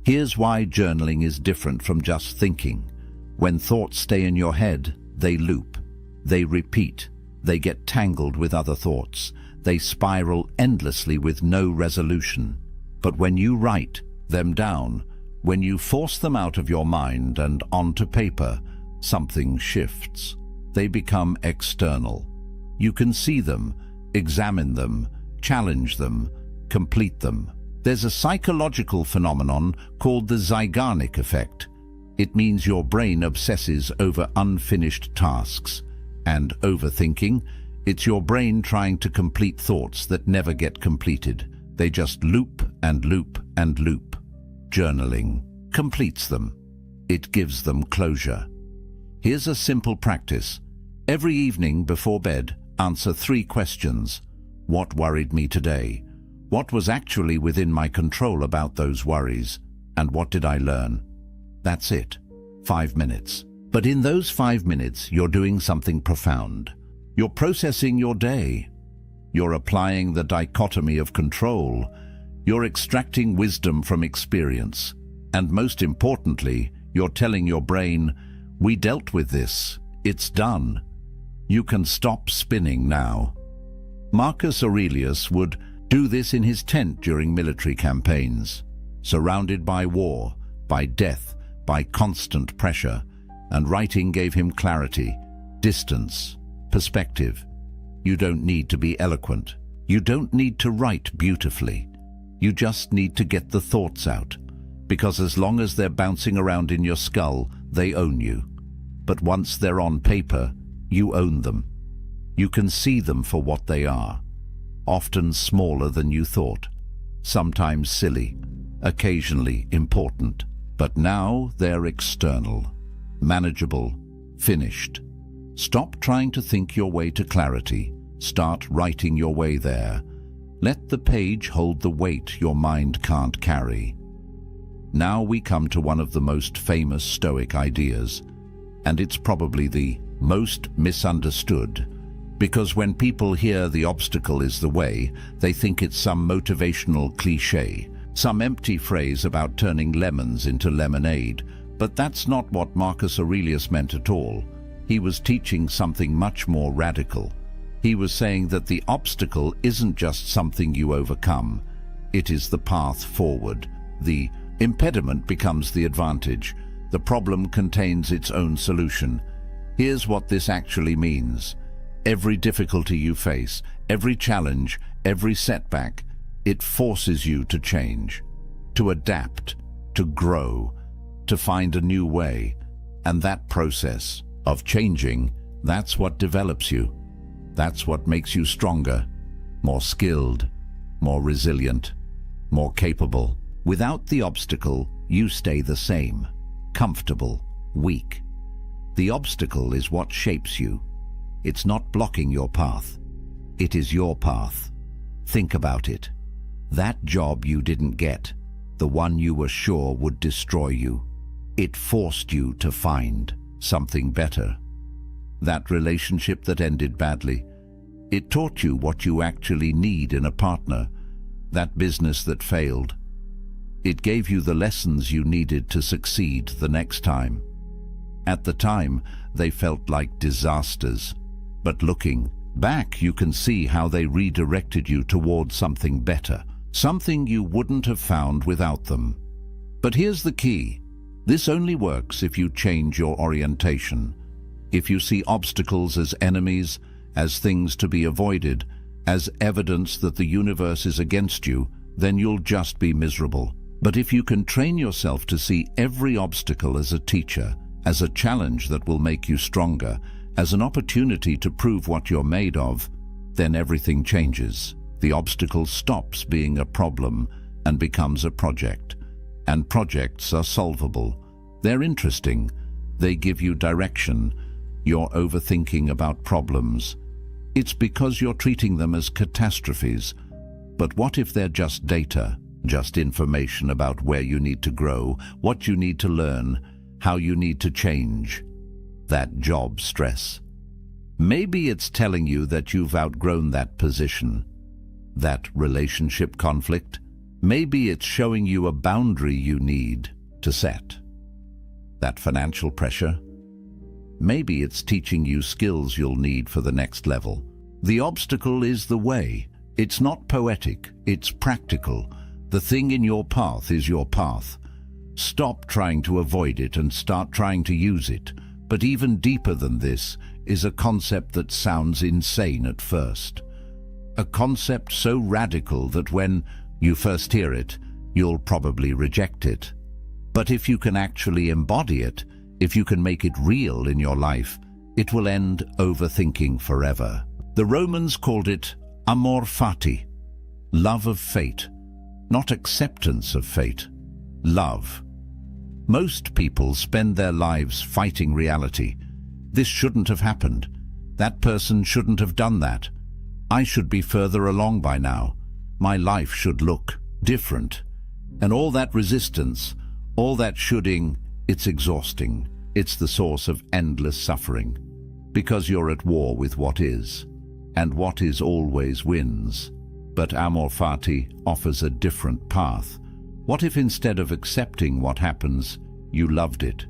Here's why journaling is different from just thinking. When thoughts stay in your head, they loop, they repeat, they get tangled with other thoughts, they spiral endlessly with no resolution. But when you write them down, when you force them out of your mind and onto paper, something shifts. They become external. You can see them, examine them, challenge them, complete them. There's a psychological phenomenon called the Zeigarnik effect. It means your brain obsesses over unfinished tasks. And overthinking, it's your brain trying to complete thoughts that never get completed. They just loop and loop and loop. Journaling completes them. It gives them closure. Here's a simple practice. Every evening before bed, answer 3 questions. What worried me today? What was actually within my control about those worries? And what did I learn? That's it. 5 minutes. But in those 5 minutes, you're doing something profound. You're processing your day. You're applying the dichotomy of control. You're extracting wisdom from experience. And most importantly, you're telling your brain, we dealt with this. It's done. You can stop spinning now. Marcus Aurelius would do this in his tent during military campaigns, surrounded by war, by death, by constant pressure, and writing gave him clarity, distance, perspective. You don't need to be eloquent. You don't need to write beautifully. You just need to get the thoughts out, because as long as they're bouncing around in your skull, they own you. But once they're on paper, you own them. You can see them for what they are, often smaller than you thought, sometimes silly, occasionally important. But now they're external, manageable, finished. Stop trying to think your way to clarity. Start writing your way there. Let the page hold the weight your mind can't carry. Now we come to one of the most famous Stoic ideas, and it's probably the most misunderstood, because when people hear the obstacle is the way, they think it's some motivational cliché, some empty phrase about turning lemons into lemonade. But that's not what Marcus Aurelius meant at all. He was teaching something much more radical. He was saying that the obstacle isn't just something you overcome. It is the path forward. The impediment becomes the advantage. The problem contains its own solution. Here's what this actually means. Every difficulty you face, every challenge, every setback, it forces you to change, to adapt, to grow, to find a new way. And that process of changing, that's what develops you. That's what makes you stronger, more skilled, more resilient, more capable. Without the obstacle, you stay the same, comfortable, weak. The obstacle is what shapes you. It's not blocking your path. It is your path. Think about it. That job you didn't get, the one you were sure would destroy you, it forced you to find something better. That relationship that ended badly, it taught you what you actually need in a partner. That business that failed, It gave you the lessons you needed to succeed the next time. At the time, they felt like disasters, but looking back, you can see how they redirected you towards something better, something you wouldn't have found without them. But here's the key. This only works if you change your orientation. If you see obstacles as enemies, as things to be avoided, as evidence that the universe is against you, then you'll just be miserable. But if you can train yourself to see every obstacle as a teacher, as a challenge that will make you stronger, as an opportunity to prove what you're made of, then everything changes. The obstacle stops being a problem and becomes a project. And projects are solvable. They're interesting. They give you direction. You're overthinking about problems. It's because you're treating them as catastrophes. But what if they're just data, just information about where you need to grow, what you need to learn, how you need to change? That job stress. Maybe it's telling you that you've outgrown that position, that relationship conflict. Maybe it's showing you a boundary you need to set. That financial pressure. Maybe it's teaching you skills you'll need for the next level. The obstacle is the way. It's not poetic, it's practical. The thing in your path is your path. Stop trying to avoid it and start trying to use it. But even deeper than this is a concept that sounds insane at first. A concept so radical that when you first hear it, you'll probably reject it. But if you can actually embody it, if you can make it real in your life, it will end overthinking forever. The Romans called it amor fati, love of fate, not acceptance of fate, love. Most people spend their lives fighting reality. This shouldn't have happened. That person shouldn't have done that. I should be further along by now. My life should look different. And all that resistance, all that shoulding, it's exhausting. It's the source of endless suffering. Because you're at war with what is. And what is always wins. But amor fati offers a different path. What if instead of accepting what happens, you loved it?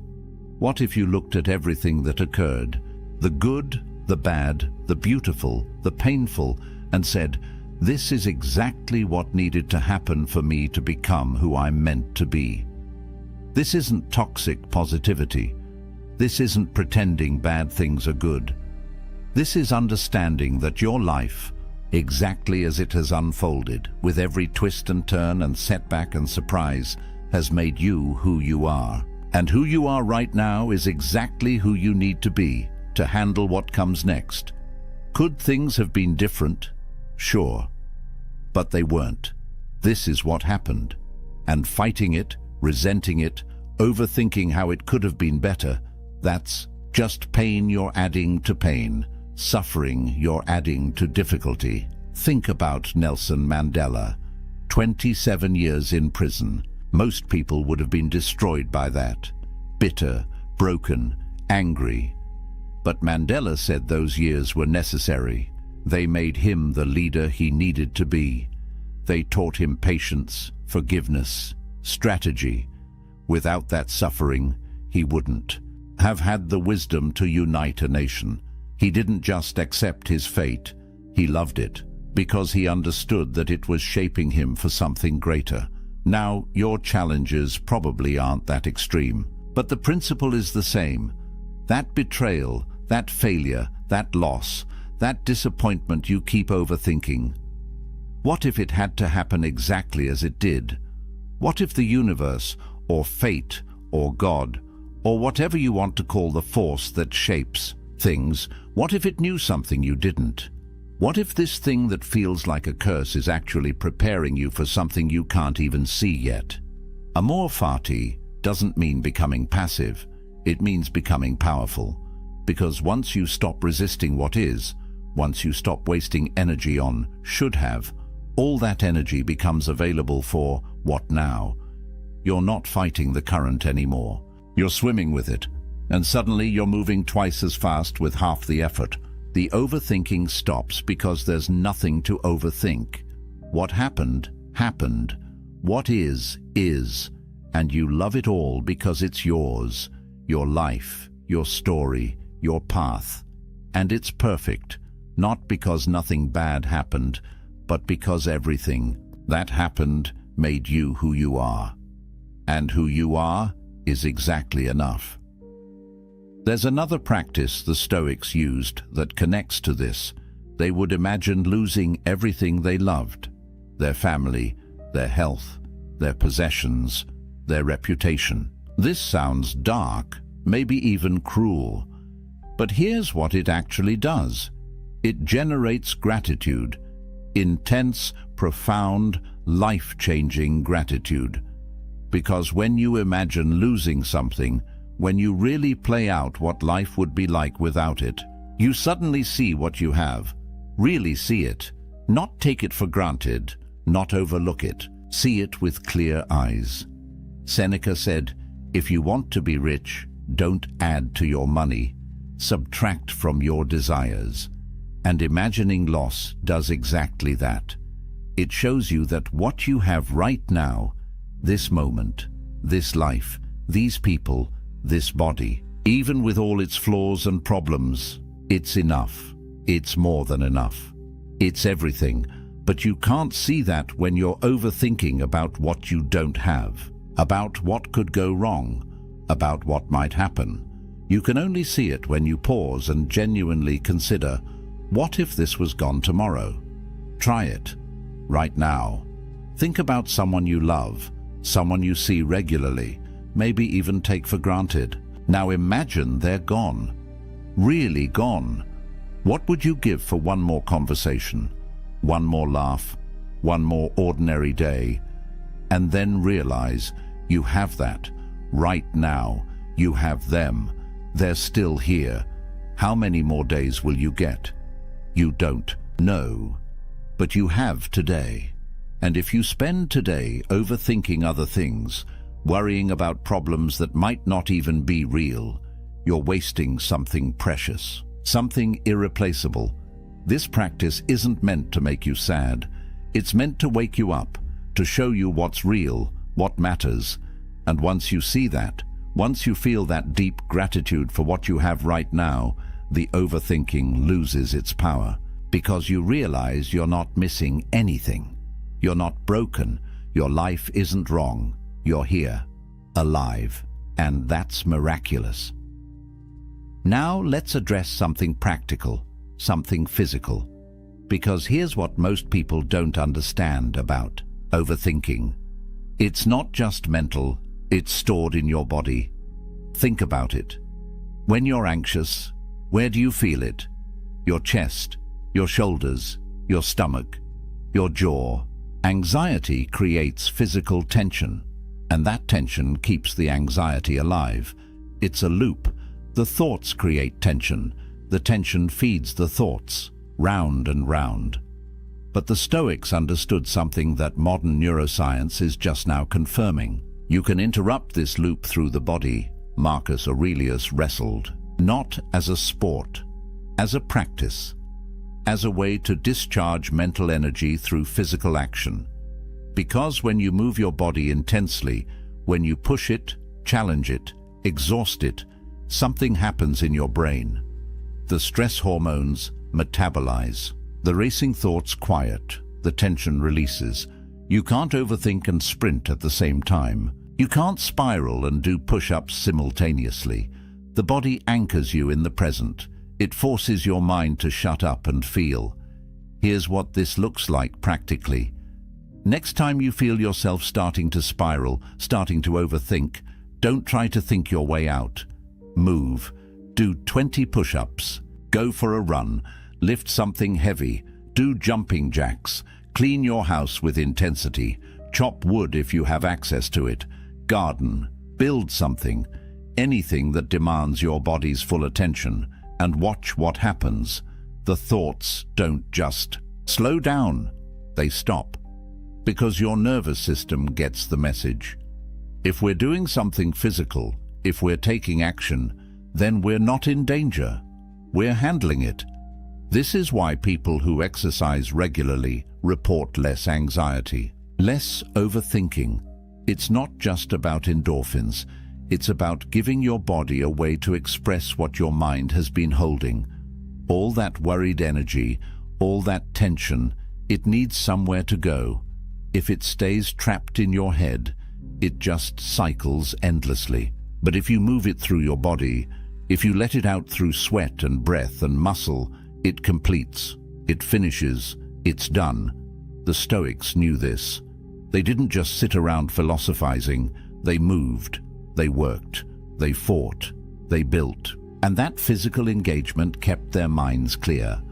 What if you looked at everything that occurred, the good, the bad, the beautiful, the painful, and said, this is exactly what needed to happen for me to become who I'm meant to be. This isn't toxic positivity. This isn't pretending bad things are good. This is understanding that your life, exactly as it has unfolded, with every twist and turn and setback and surprise, has made you who you are. And who you are right now is exactly who you need to be to handle what comes next. Could things have been different? Sure. But they weren't. This is what happened. And fighting it, resenting it, overthinking how it could have been better, that's just pain you're adding to pain. Suffering you're adding to difficulty. Think about Nelson Mandela. 27 years in prison. Most people would have been destroyed by that. Bitter, broken, angry. But Mandela said those years were necessary. They made him the leader he needed to be. They taught him patience, forgiveness, strategy. Without that suffering, he wouldn't have had the wisdom to unite a nation. He didn't just accept his fate, he loved it, because he understood that it was shaping him for something greater. Now, your challenges probably aren't that extreme, but the principle is the same. That betrayal, that failure, that loss, that disappointment you keep overthinking. What if it had to happen exactly as it did? What if the universe, or fate, or God, or whatever you want to call the force that shapes things, what if it knew something you didn't? What if this thing that feels like a curse is actually preparing you for something you can't even see yet? Amor fati doesn't mean becoming passive. It means becoming powerful. Because once you stop resisting what is, once you stop wasting energy on should have, all that energy becomes available for what now? You're not fighting the current anymore. You're swimming with it. And suddenly you're moving twice as fast with half the effort. The overthinking stops because there's nothing to overthink. What happened, happened. What is, and you love it all because it's yours, your life, your story, your path. And it's perfect, not because nothing bad happened, but because everything that happened made you who you are. And who you are is exactly enough. There's another practice the Stoics used that connects to this. They would imagine losing everything they loved: their family, their health, their possessions, their reputation. This sounds dark, maybe even cruel. But here's what it actually does. It generates gratitude, intense, profound, life-changing gratitude. Because when you imagine losing something, when you really play out what life would be like without it, you suddenly see what you have. Really see it. Not take it for granted, not overlook it. See it with clear eyes. Seneca said, "If you want to be rich, don't add to your money. Subtract from your desires." And imagining loss does exactly that. It shows you that what you have right now, this moment, this life, these people, this body, even with all its flaws and problems, it's enough. It's more than enough. It's everything. But you can't see that when you're overthinking about what you don't have, about what could go wrong, about what might happen. You can only see it when you pause and genuinely consider, what if this was gone tomorrow? Try it. Right now. Think about someone you love, someone you see regularly, maybe even take for granted. Now imagine they're gone. Really gone. What would you give for one more conversation? One more laugh, one more ordinary day, and then realize you have that. Right now, you have them. They're still here. How many more days will you get? You don't know, but you have today. And if you spend today overthinking other things, worrying about problems that might not even be real, you're wasting something precious, something irreplaceable. This practice isn't meant to make you sad. It's meant to wake you up, to show you what's real, what matters. And once you see that, once you feel that deep gratitude for what you have right now, the overthinking loses its power, because you realize you're not missing anything. You're not broken. Your life isn't wrong. You're here, alive, and that's miraculous. Now let's address something practical, something physical, because here's what most people don't understand about overthinking. It's not just mental, it's stored in your body. Think about it. When you're anxious, where do you feel it? Your chest, your shoulders, your stomach, your jaw. Anxiety creates physical tension, and that tension keeps the anxiety alive. It's a loop. The thoughts create tension. The tension feeds the thoughts, round and round. But the Stoics understood something that modern neuroscience is just now confirming. You can interrupt this loop through the body. Marcus Aurelius wrestled, not as a sport, as a practice, as a way to discharge mental energy through physical action. Because when you move your body intensely, when you push it, challenge it, exhaust it, something happens in your brain. The stress hormones metabolize. The racing thoughts quiet. The tension releases. You can't overthink and sprint at the same time. You can't spiral and do push-ups simultaneously. The body anchors you in the present. It forces your mind to shut up and feel. Here's what this looks like practically. Next time you feel yourself starting to spiral, starting to overthink, don't try to think your way out. Move. Do 20 push-ups. Go for a run. Lift something heavy. Do jumping jacks. Clean your house with intensity. Chop wood if you have access to it. Garden. Build something. Anything that demands your body's full attention. And watch what happens. The thoughts don't just slow down. They stop. Because your nervous system gets the message. If we're doing something physical, if we're taking action, then we're not in danger. We're handling it. This is why people who exercise regularly report less anxiety. Less overthinking. It's not just about endorphins. It's about giving your body a way to express what your mind has been holding. All that worried energy, all that tension, it needs somewhere to go. If it stays trapped in your head, it just cycles endlessly. But if you move it through your body, if you let it out through sweat and breath and muscle, it completes, it finishes, it's done. The Stoics knew this. They didn't just sit around philosophizing, they moved, they worked, they fought, they built. And that physical engagement kept their minds clear.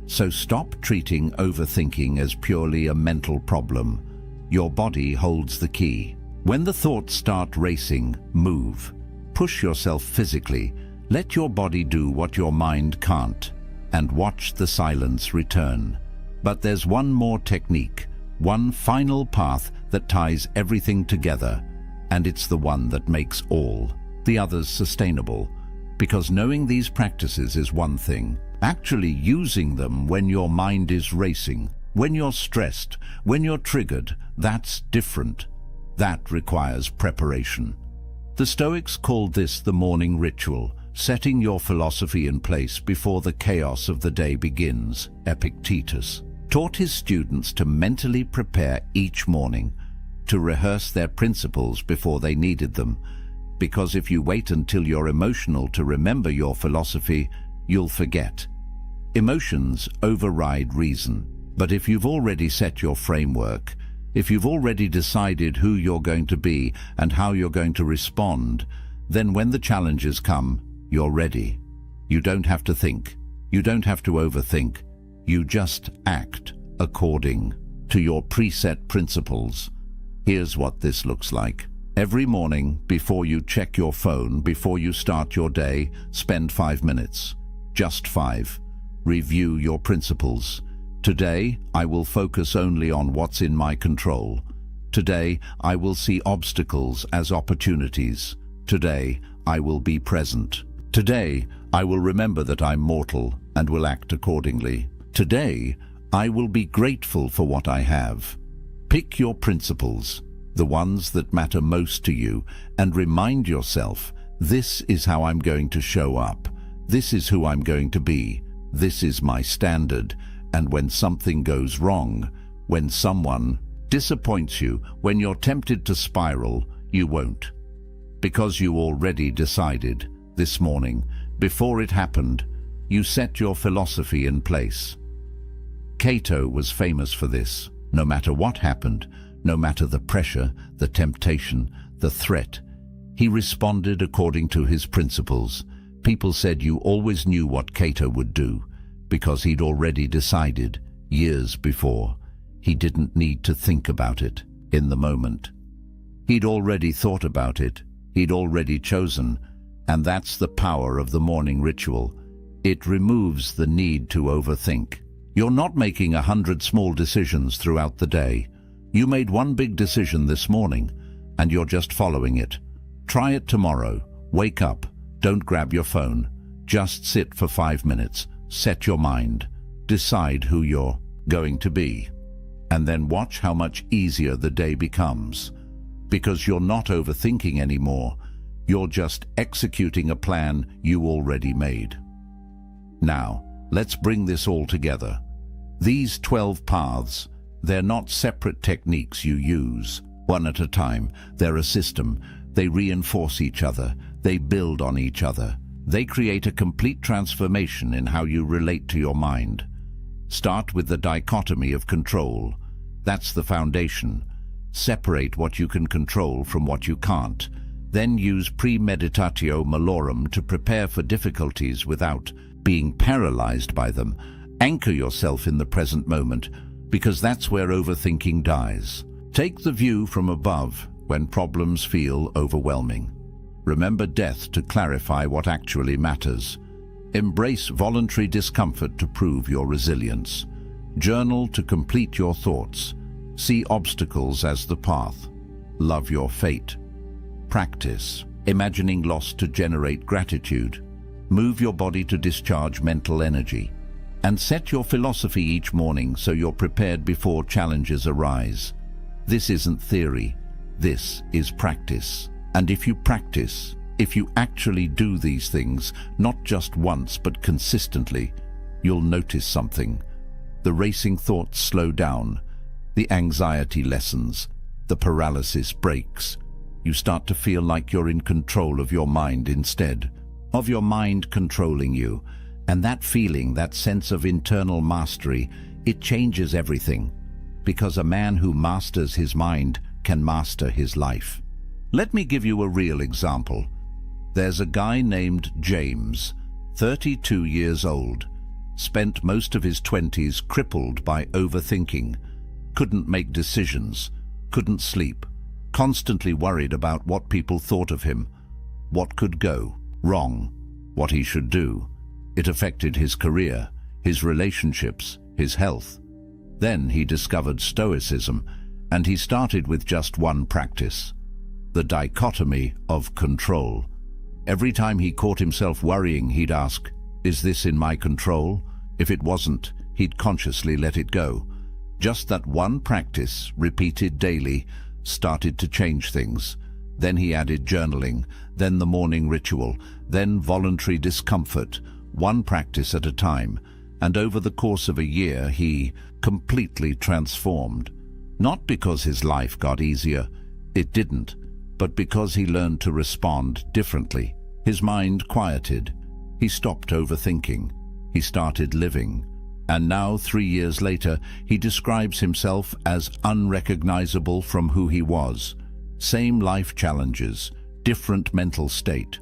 So stop treating overthinking as purely a mental problem. Your body holds the key. When the thoughts start racing, move. Push yourself physically. Let your body do what your mind can't, and watch the silence return. But there's one more technique, one final path that ties everything together, and it's the one that makes all the others sustainable. Because knowing these practices is one thing. Actually using them when your mind is racing, when you're stressed, when you're triggered, that's different. That requires preparation. The Stoics called this the morning ritual, setting your philosophy in place before the chaos of the day begins. Epictetus taught his students to mentally prepare each morning, to rehearse their principles before they needed them, because if you wait until you're emotional to remember your philosophy, you'll forget. Emotions override reason, but if you've already set your framework, if you've already decided who you're going to be and how you're going to respond, then when the challenges come, you're ready. You don't have to think. You don't have to overthink. You just act according to your preset principles. Here's what this looks like. Every morning, before you check your phone, before you start your day, spend 5 minutes. Just 5. Review your principles. Today, I will focus only on what's in my control. Today, I will see obstacles as opportunities. Today, I will be present. Today, I will remember that I'm mortal and will act accordingly. Today, I will be grateful for what I have. Pick your principles, the ones that matter most to you, and remind yourself, this is how I'm going to show up. This is who I'm going to be. This is my standard. And when something goes wrong, when someone disappoints you, when you're tempted to spiral, you won't. Because you already decided this morning, before it happened, you set your philosophy in place. Cato was famous for this. No matter what happened, no matter the pressure, the temptation, the threat, he responded according to his principles. People said you always knew what Cato would do, because he'd already decided years before. He didn't need to think about it in the moment. He'd already thought about it. He'd already chosen. And that's the power of the morning ritual. It removes the need to overthink. You're not making 100 small decisions throughout the day. You made one big decision this morning, and you're just following it. Try it tomorrow. Wake up. Don't grab your phone. Just sit for 5 minutes. Set your mind. Decide who you're going to be. And then watch how much easier the day becomes. Because you're not overthinking anymore. You're just executing a plan you already made. Now, let's bring this all together. These 12 paths, they're not separate techniques you use, one at a time. They're a system. They reinforce each other. They build on each other. They create a complete transformation in how you relate to your mind. Start with the dichotomy of control. That's the foundation. Separate what you can control from what you can't. Then use premeditatio malorum to prepare for difficulties without being paralyzed by them. Anchor yourself in the present moment, because that's where overthinking dies. Take the view from above when problems feel overwhelming. Remember death to clarify what actually matters. Embrace voluntary discomfort to prove your resilience. Journal to complete your thoughts. See obstacles as the path. Love your fate. Practice imagining loss to generate gratitude. Move your body to discharge mental energy. And set your philosophy each morning so you're prepared before challenges arise. This isn't theory. This is practice. And if you practice, if you actually do these things, not just once but consistently, you'll notice something. The racing thoughts slow down, the anxiety lessens, the paralysis breaks. You start to feel like you're in control of your mind instead of your mind controlling you. And that feeling, that sense of internal mastery, it changes everything. Because a man who masters his mind can master his life. Let me give you a real example. There's a guy named James, 32 years old, spent most of his 20s crippled by overthinking, couldn't make decisions, couldn't sleep, constantly worried about what people thought of him, what could go wrong, what he should do. It affected his career, his relationships, his health. Then he discovered Stoicism, and he started with just one practice: the dichotomy of control. Every time he caught himself worrying, he'd ask, "Is this in my control?" If it wasn't, he'd consciously let it go. Just that one practice, repeated daily, started to change things. Then he added journaling, then the morning ritual, then voluntary discomfort, one practice at a time. And over the course of a year, he completely transformed. Not because his life got easier, it didn't, but because he learned to respond differently. His mind quieted. He stopped overthinking. He started living. And now, 3 years later, he describes himself as unrecognizable from who he was. Same life challenges, different mental state,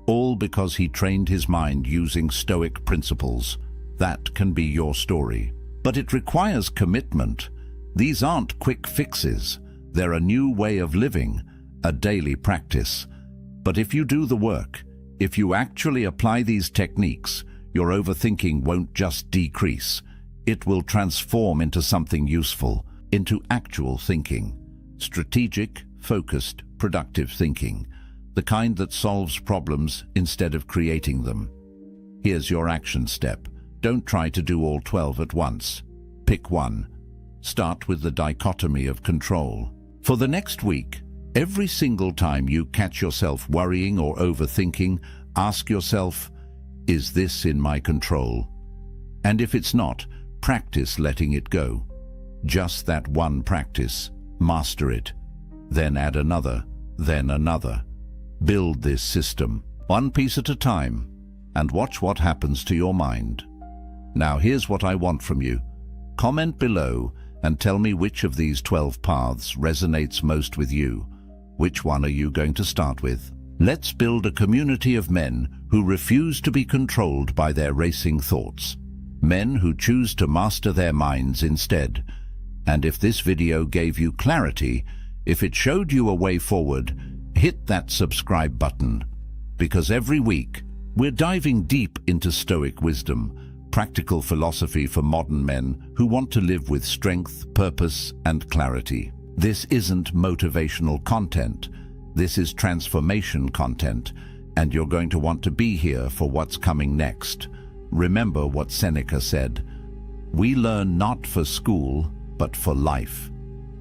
all because he trained his mind using Stoic principles. That can be your story. But it requires commitment. These aren't quick fixes. They're a new way of living, a daily practice. But if you do the work, if you actually apply these techniques, your overthinking won't just decrease. It will transform into something useful, into actual thinking. Strategic, focused, productive thinking. The kind that solves problems instead of creating them. Here's your action step. Don't try to do all 12 at once. Pick one. Start with the dichotomy of control. For the next week, every single time you catch yourself worrying or overthinking, ask yourself, is this in my control? And if it's not, practice letting it go. Just that one practice. Master it. Then add another, then another. Build this system, one piece at a time, and watch what happens to your mind. Now here's what I want from you. Comment below and tell me which of these 12 paths resonates most with you. Which one are you going to start with? Let's build a community of men who refuse to be controlled by their racing thoughts. Men who choose to master their minds instead. And if this video gave you clarity, if it showed you a way forward, hit that subscribe button. Because every week, we're diving deep into Stoic wisdom, practical philosophy for modern men who want to live with strength, purpose, and clarity. This isn't motivational content. This is transformation content, and you're going to want to be here for what's coming next. Remember what Seneca said, "We learn not for school, but for life."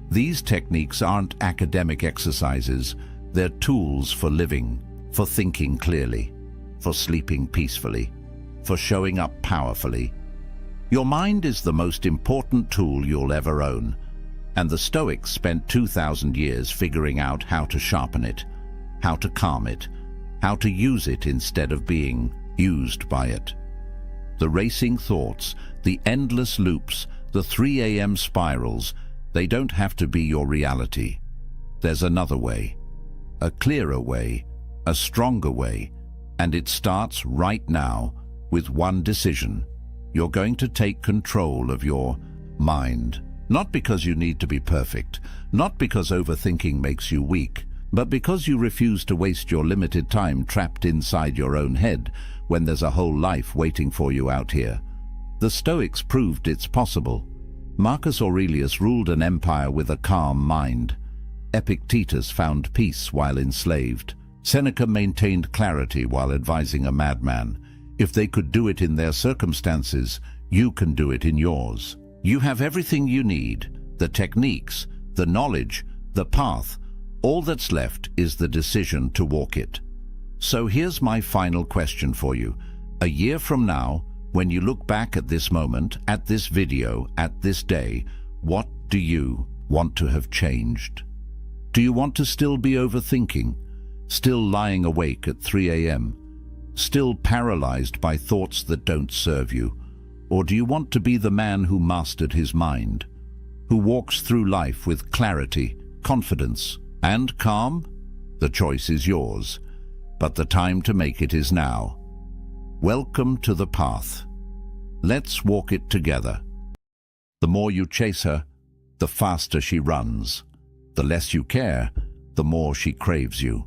These techniques aren't academic exercises. They're tools for living, for thinking clearly, for sleeping peacefully, for showing up powerfully. Your mind is the most important tool you'll ever own, and the Stoics spent 2,000 years figuring out how to sharpen it, how to calm it, how to use it instead of being used by it. The racing thoughts, the endless loops, the 3 a.m. spirals, they don't have to be your reality. There's another way, a clearer way, a stronger way, and it starts right now with one decision. You're going to take control of your mind. Not because you need to be perfect, not because overthinking makes you weak, but because you refuse to waste your limited time trapped inside your own head when there's a whole life waiting for you out here. The Stoics proved it's possible. Marcus Aurelius ruled an empire with a calm mind. Epictetus found peace while enslaved. Seneca maintained clarity while advising a madman. If they could do it in their circumstances, you can do it in yours. You have everything you need, the techniques, the the knowledge, the path. All that's left is the decision to walk it. So here's my final question for you. A year from now, when you look back at this moment, at this video, at this day, what do you want to have changed? Do you want to still be overthinking, still lying awake at 3 a.m., still paralyzed by thoughts that don't serve you? Or do you want to be the man who mastered his mind, who walks through life with clarity, confidence, and calm? The choice is yours, but the time to make it is now. Welcome to the path. Let's walk it together. The more you chase her, the faster she runs. The less you care, the more she craves you.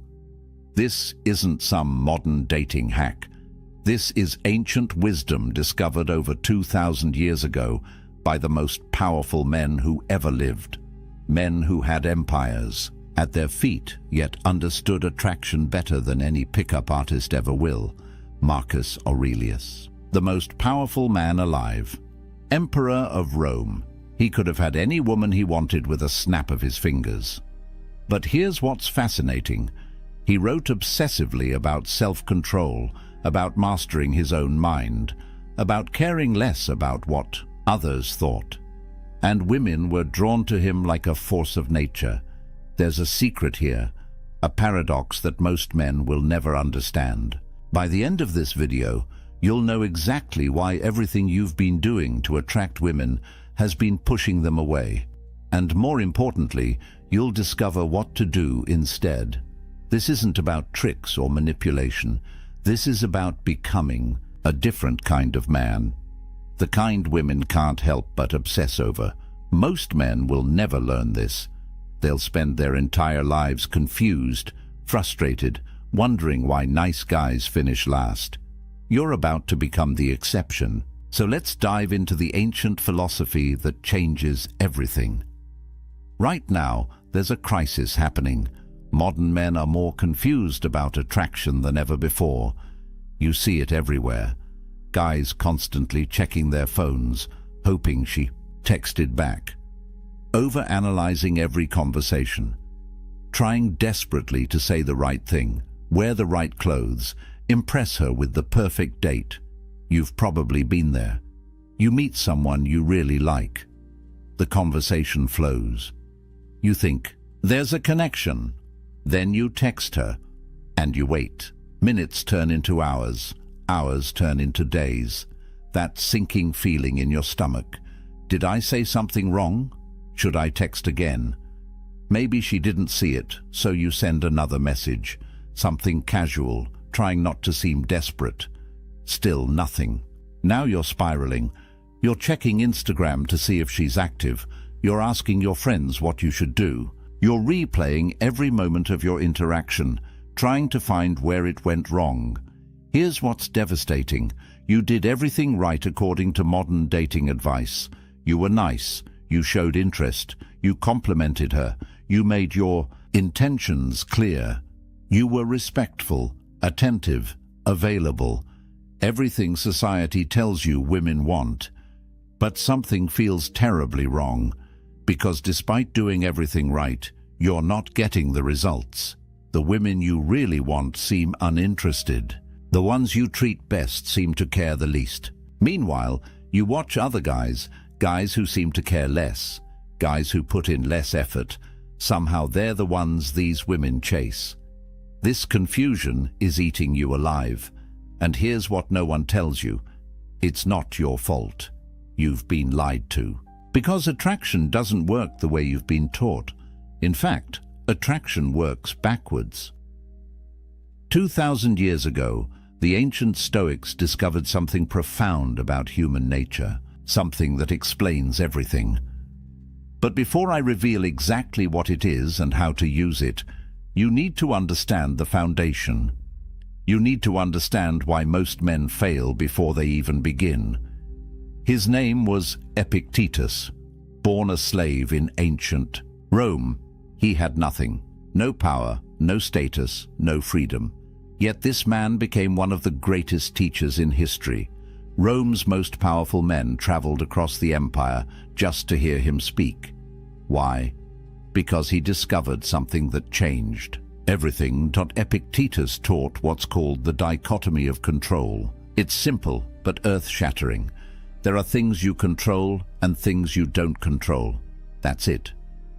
This isn't some modern dating hack. This is ancient wisdom discovered over 2,000 years ago by the most powerful men who ever lived. Men who had empires at their feet, yet understood attraction better than any pickup artist ever will. Marcus Aurelius, the most powerful man alive, Emperor of Rome. He could have had any woman he wanted with a snap of his fingers. But here's what's fascinating. He wrote obsessively about self-control, about mastering his own mind, about caring less about what others thought. And women were drawn to him like a force of nature. There's a secret here, a paradox that most men will never understand. By the end of this video, you'll know exactly why everything you've been doing to attract women has been pushing them away. And more importantly, you'll discover what to do instead. This isn't about tricks or manipulation. This is about becoming a different kind of man. The kind women can't help but obsess over. Most men will never learn this. They'll spend their entire lives confused, frustrated, wondering why nice guys finish last. You're about to become the exception. So let's dive into the ancient philosophy that changes everything. Right now, there's a crisis happening. Modern men are more confused about attraction than ever before. You see it everywhere. Guys constantly checking their phones, hoping she texted back. Overanalyzing every conversation. Trying desperately to say the right thing, wear the right clothes, impress her with the perfect date. You've probably been there. You meet someone you really like. The conversation flows. You think, there's a connection. Then you text her, and you wait. Minutes turn into hours. Hours turn into days. That sinking feeling in your stomach. Did I say something wrong? Should I text again? Maybe she didn't see it, so you send another message. Something casual, trying not to seem desperate. Still nothing. Now you're spiraling. You're checking Instagram to see if she's active. You're asking your friends what you should do. You're replaying every moment of your interaction, trying to find where it went wrong. Here's what's devastating. You did everything right according to modern dating advice. You were nice. You showed interest. You complimented her. You made your intentions clear. You were respectful, attentive, available. Everything society tells you women want. But something feels terribly wrong, because despite doing everything right, you're not getting the results. The women you really want seem uninterested. The ones you treat best seem to care the least. Meanwhile, you watch other guys who seem to care less, guys who put in less effort. Somehow they're the ones these women chase. This confusion is eating you alive. And here's what no one tells you. It's not your fault. You've been lied to. Because attraction doesn't work the way you've been taught. In fact, attraction works backwards. 2,000 years ago, the ancient Stoics discovered something profound about human nature, something that explains everything. But before I reveal exactly what it is and how to use it, you need to understand the foundation. You need to understand why most men fail before they even begin. His name was Epictetus, born a slave in ancient Rome. He had nothing, no power, no status, no freedom. Yet this man became one of the greatest teachers in history. Rome's most powerful men traveled across the empire just to hear him speak. Why? Because he discovered something that changed everything. Epictetus taught what's called the dichotomy of control. It's simple but earth-shattering. There are things you control and things you don't control. That's it.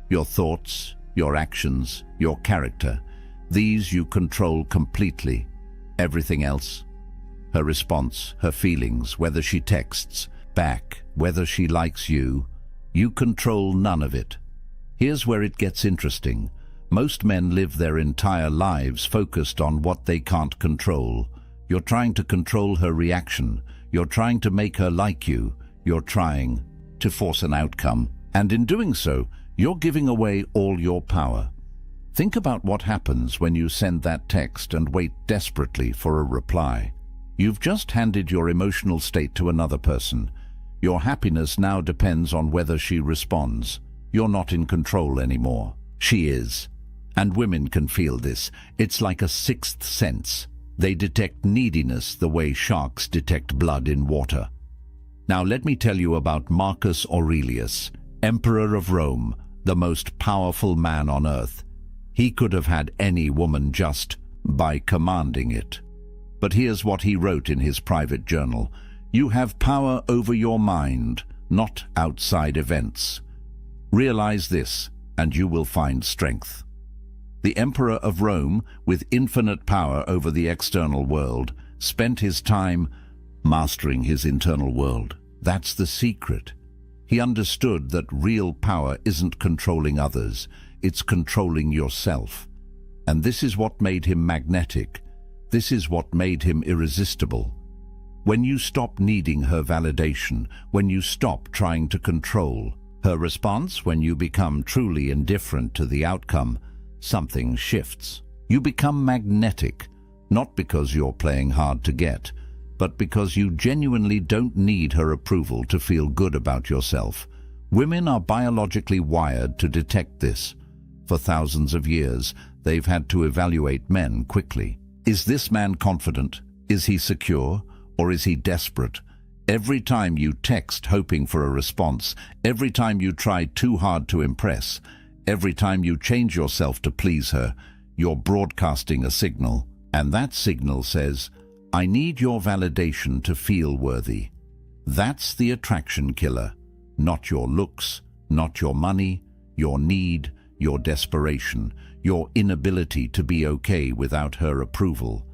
Your thoughts, your actions, your character. These you control completely. Everything else, her response, her feelings, whether she texts back, whether she likes you control none of it. Here's where it gets interesting. Most men live their entire lives focused on what they can't control. You're trying to control her reaction. You're trying to make her like you. You're trying to force an outcome. And in doing so, you're giving away all your power. Think about what happens when you send that text and wait desperately for a reply. You've just handed your emotional state to another person. Your happiness now depends on whether she responds. You're not in control anymore. She is. And women can feel this. It's like a sixth sense. They detect neediness the way sharks detect blood in water. Now let me tell you about Marcus Aurelius, Emperor of Rome, the most powerful man on earth. He could have had any woman just by commanding it. But here's what he wrote in his private journal. You have power over your mind, not outside events. Realize this, and you will find strength. The Emperor of Rome, with infinite power over the external world, spent his time mastering his internal world. That's the secret. He understood that real power isn't controlling others, it's controlling yourself. And this is what made him magnetic. This is what made him irresistible. When you stop needing her validation, when you stop trying to control her response, when you become truly indifferent to the outcome, something shifts. You become magnetic, not because you're playing hard to get, but because you genuinely don't need her approval to feel good about yourself. Women are biologically wired to detect this. For thousands of years, they've had to evaluate men quickly. Is this man confident? Is he secure? Or is he desperate? Every time you text hoping for a response, every time you try too hard to impress, every time you change yourself to please her, you're broadcasting a signal. And that signal says, I need your validation to feel worthy. That's the attraction killer. Not your looks, not your money, your need, your desperation, your inability to be okay without her approval.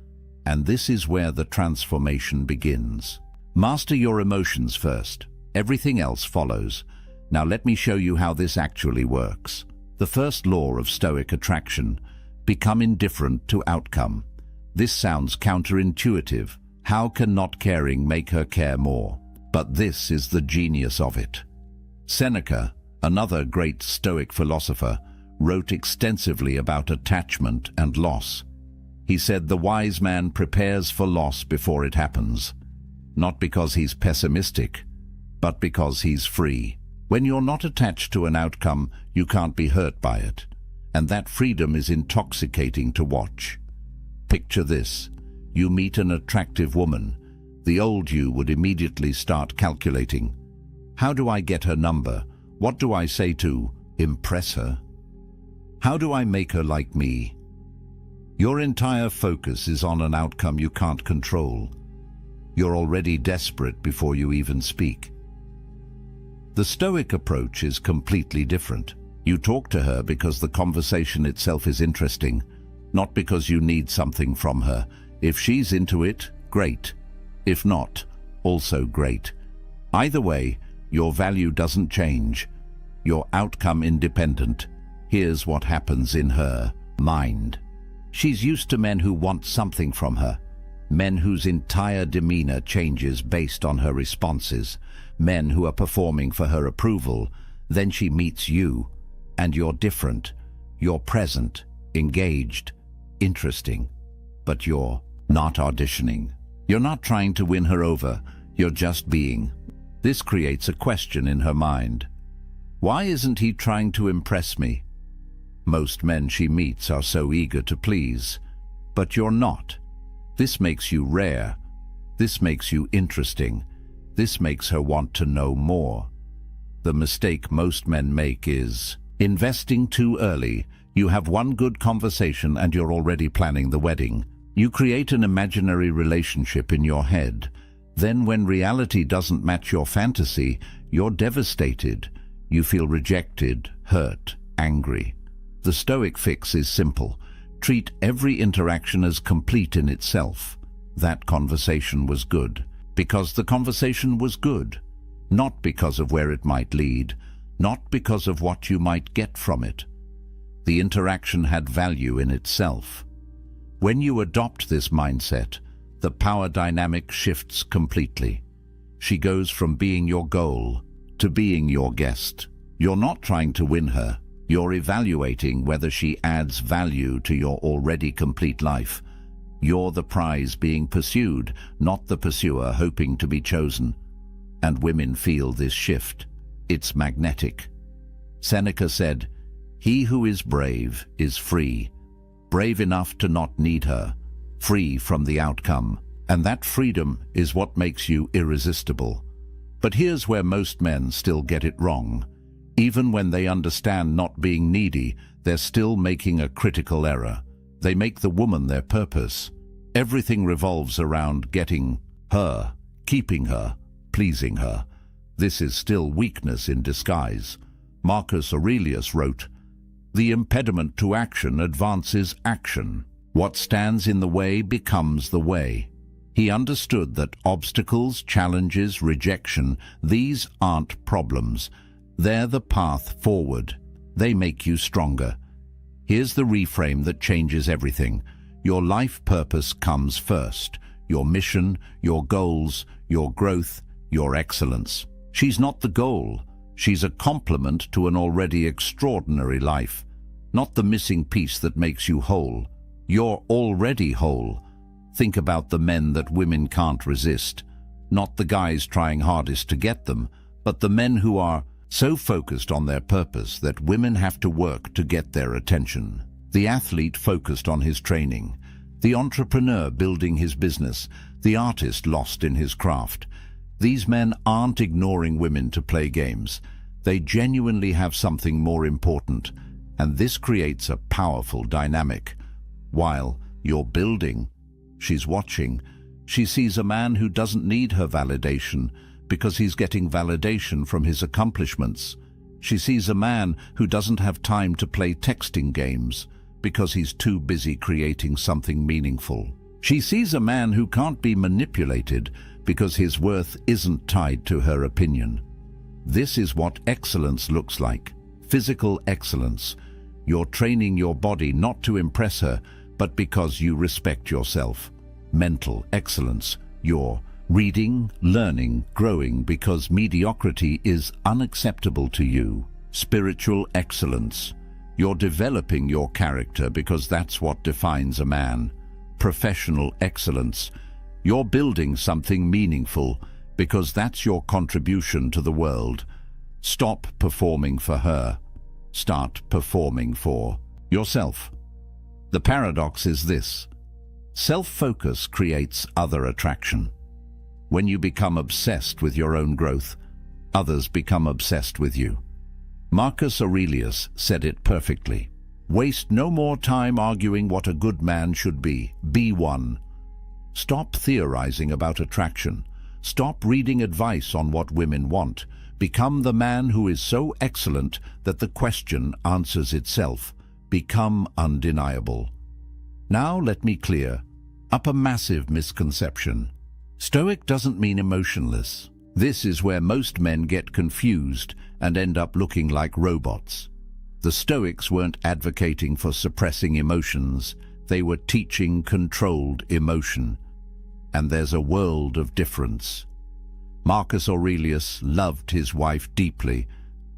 And this is where the transformation begins. Master your emotions first. Everything else follows. Now let me show you how this actually works. The first law of Stoic attraction: become indifferent to outcome. This sounds counterintuitive. How can not caring make her care more? But this is the genius of it. Seneca, another great Stoic philosopher, wrote extensively about attachment and loss. He said the wise man prepares for loss before it happens, not because he's pessimistic, but because he's free. When you're not attached to an outcome, you can't be hurt by it, and that freedom is intoxicating to watch. Picture this. You meet an attractive woman. The old you would immediately start calculating. How do I get her number? What do I say to impress her? How do I make her like me? Your entire focus is on an outcome you can't control. You're already desperate before you even speak. The Stoic approach is completely different. You talk to her because the conversation itself is interesting, not because you need something from her. If she's into it, great. If not, also great. Either way, your value doesn't change. You're outcome independent. Here's what happens in her mind. She's used to men who want something from her, men whose entire demeanor changes based on her responses, men who are performing for her approval. Then she meets you, and you're different. You're present, engaged, interesting, but you're not auditioning. You're not trying to win her over, you're just being. This creates a question in her mind. Why isn't he trying to impress me? Most men she meets are so eager to please, but you're not. This makes you rare. This makes you interesting. This makes her want to know more. The mistake most men make is Investing too early. You have one good conversation and you're already planning the wedding. You create an imaginary relationship in your head. Then when reality doesn't match your fantasy, you're devastated. You feel rejected, hurt, angry. The Stoic fix is simple. Treat every interaction as complete in itself. That conversation was good, because the conversation was good, not because of where it might lead, not because of what you might get from it. The interaction had value in itself. When you adopt this mindset, the power dynamic shifts completely. She goes from being your goal to being your guest. You're not trying to win her. You're evaluating whether she adds value to your already complete life. You're the prize being pursued, not the pursuer hoping to be chosen. And women feel this shift. It's magnetic. Seneca said, "He who is brave is free, brave enough to not need her, free from the outcome." And that freedom is what makes you irresistible. But here's where most men still get it wrong. Even when they understand not being needy, they're still making a critical error. They make the woman their purpose. Everything revolves around getting her, keeping her, pleasing her. This is still weakness in disguise. Marcus Aurelius wrote, "The impediment to action advances action. What stands in the way becomes the way." He understood that obstacles, challenges, rejection, these aren't problems. They're the path forward. They make you stronger. Here's the reframe that changes everything. Your life purpose comes first. Your mission, your goals, your growth, your excellence. She's not the goal. She's a complement to an already extraordinary life. Not the missing piece that makes you whole. You're already whole. Think about the men that women can't resist. Not the guys trying hardest to get them, but the men who are so focused on their purpose that women have to work to get their attention. The athlete focused on his training. The entrepreneur building his business. The artist lost in his craft. These men aren't ignoring women to play games. They genuinely have something more important, and this creates a powerful dynamic. While you're building, she's watching. She sees a man who doesn't need her validation because he's getting validation from his accomplishments. She sees a man who doesn't have time to play texting games because he's too busy creating something meaningful. She sees a man who can't be manipulated because his worth isn't tied to her opinion. This is what excellence looks like. Physical excellence. You're training your body not to impress her, but because you respect yourself. Mental excellence. You're reading, learning, growing because mediocrity is unacceptable to you. Spiritual excellence. You're developing your character because that's what defines a man. Professional excellence. You're building something meaningful because that's your contribution to the world. Stop performing for her. Start performing for yourself. The paradox is this. Self-focus creates other attraction. When you become obsessed with your own growth, others become obsessed with you. Marcus Aurelius said it perfectly. Waste no more time arguing what a good man should be. Be one. Stop theorizing about attraction. Stop reading advice on what women want. Become the man who is so excellent that the question answers itself. Become undeniable. Now let me clear up a massive misconception. Stoic doesn't mean emotionless. This is where most men get confused and end up looking like robots. The Stoics weren't advocating for suppressing emotions. They were teaching controlled emotion. And there's a world of difference. Marcus Aurelius loved his wife deeply.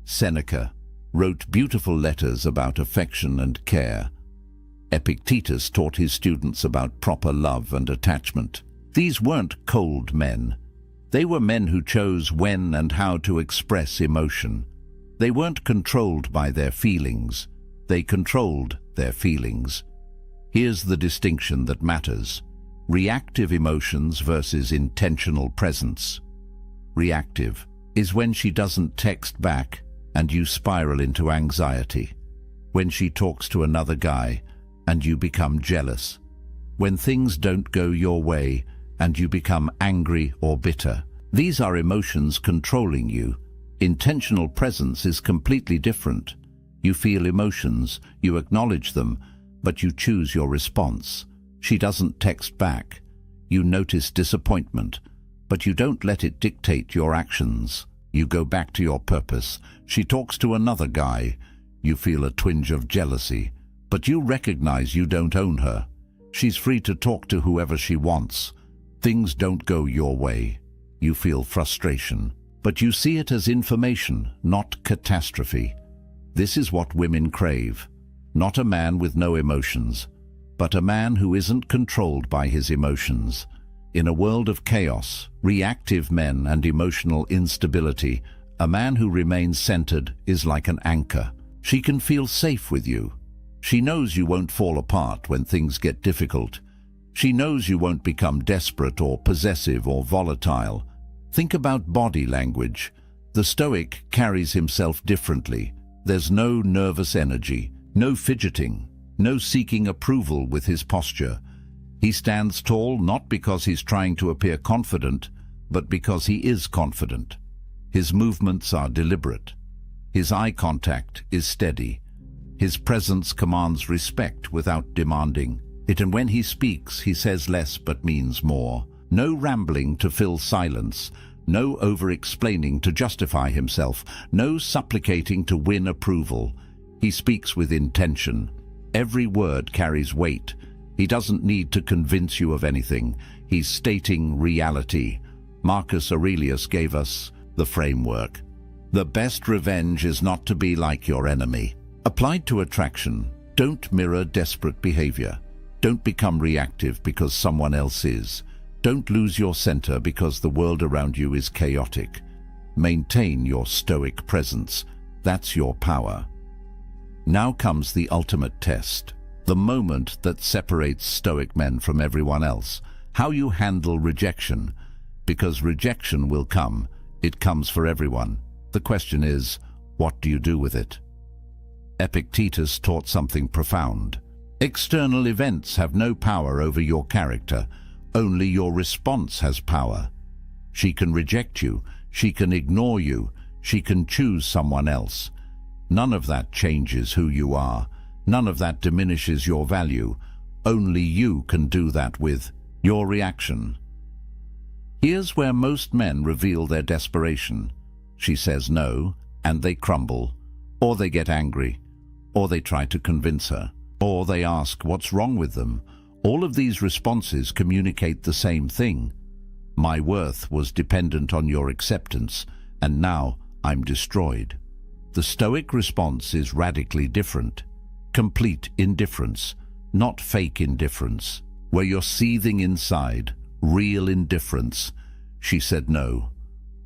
Seneca wrote beautiful letters about affection and care. Epictetus taught his students about proper love and attachment. These weren't cold men. They were men who chose when and how to express emotion. They weren't controlled by their feelings. They controlled their feelings. Here's the distinction that matters. Reactive emotions versus intentional presence. Reactive is when she doesn't text back. and you spiral into anxiety. When she talks to another guy, and you become jealous. When things don't go your way, and you become angry or bitter. These are emotions controlling you. Intentional presence is completely different. You feel emotions, you acknowledge them, but you choose your response. She doesn't text back. You notice disappointment, but you don't let it dictate your actions. You go back to your purpose. She talks to another guy. You feel a twinge of jealousy, but you recognize you don't own her. She's free to talk to whoever she wants. Things don't go your way. You feel frustration, but you see it as information, not catastrophe. This is what women crave. Not a man with no emotions, but a man who isn't controlled by his emotions. In a world of chaos, reactive men and emotional instability, a man who remains centered is like an anchor. She can feel safe with you. She knows you won't fall apart when things get difficult. She knows you won't become desperate or possessive or volatile. Think about body language. The Stoic carries himself differently. There's no nervous energy, no fidgeting, no seeking approval with his posture. He stands tall not because he's trying to appear confident, but because he is confident. His movements are deliberate. His eye contact is steady. His presence commands respect without demanding it, and when he speaks, he says less but means more. No rambling to fill silence, no over-explaining to justify himself, no supplicating to win approval. He speaks with intention. Every word carries weight. He doesn't need to convince you of anything. He's stating reality. Marcus Aurelius gave us the framework. The best revenge is not to be like your enemy. Applied to attraction, don't mirror desperate behavior. Don't become reactive because someone else is. Don't lose your center because the world around you is chaotic. Maintain your stoic presence. That's your power. Now comes the ultimate test, the moment that separates stoic men from everyone else. How you handle rejection. Because rejection will come. It comes for everyone. The question is, what do you do with it? Epictetus taught something profound. External events have no power over your character. Only your response has power. She can reject you. She can ignore you. She can choose someone else. None of that changes who you are. None of that diminishes your value. Only you can do that with your reaction. Here's where most men reveal their desperation. She says no, and they crumble, or they get angry, or they try to convince her, or they ask what's wrong with them. All of these responses communicate the same thing. My worth was dependent on your acceptance, and now I'm destroyed. The Stoic response is radically different. Complete indifference, not fake indifference, where you're seething inside, real indifference. She said no.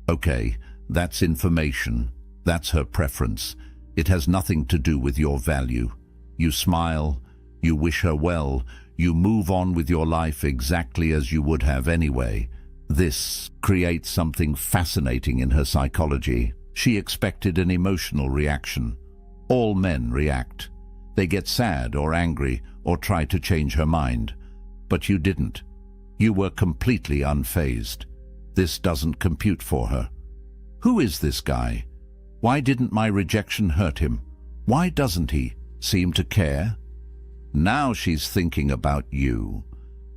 Okay, that's information. That's her preference. It has nothing to do with your value. You smile, you wish her well, you move on with your life exactly as you would have anyway. This creates something fascinating in her psychology. She expected an emotional reaction. All men react. They get sad or angry or try to change her mind. But you didn't. You were completely unfazed. This doesn't compute for her. Who is this guy? Why didn't my rejection hurt him? Why doesn't he seem to care? Now she's thinking about you.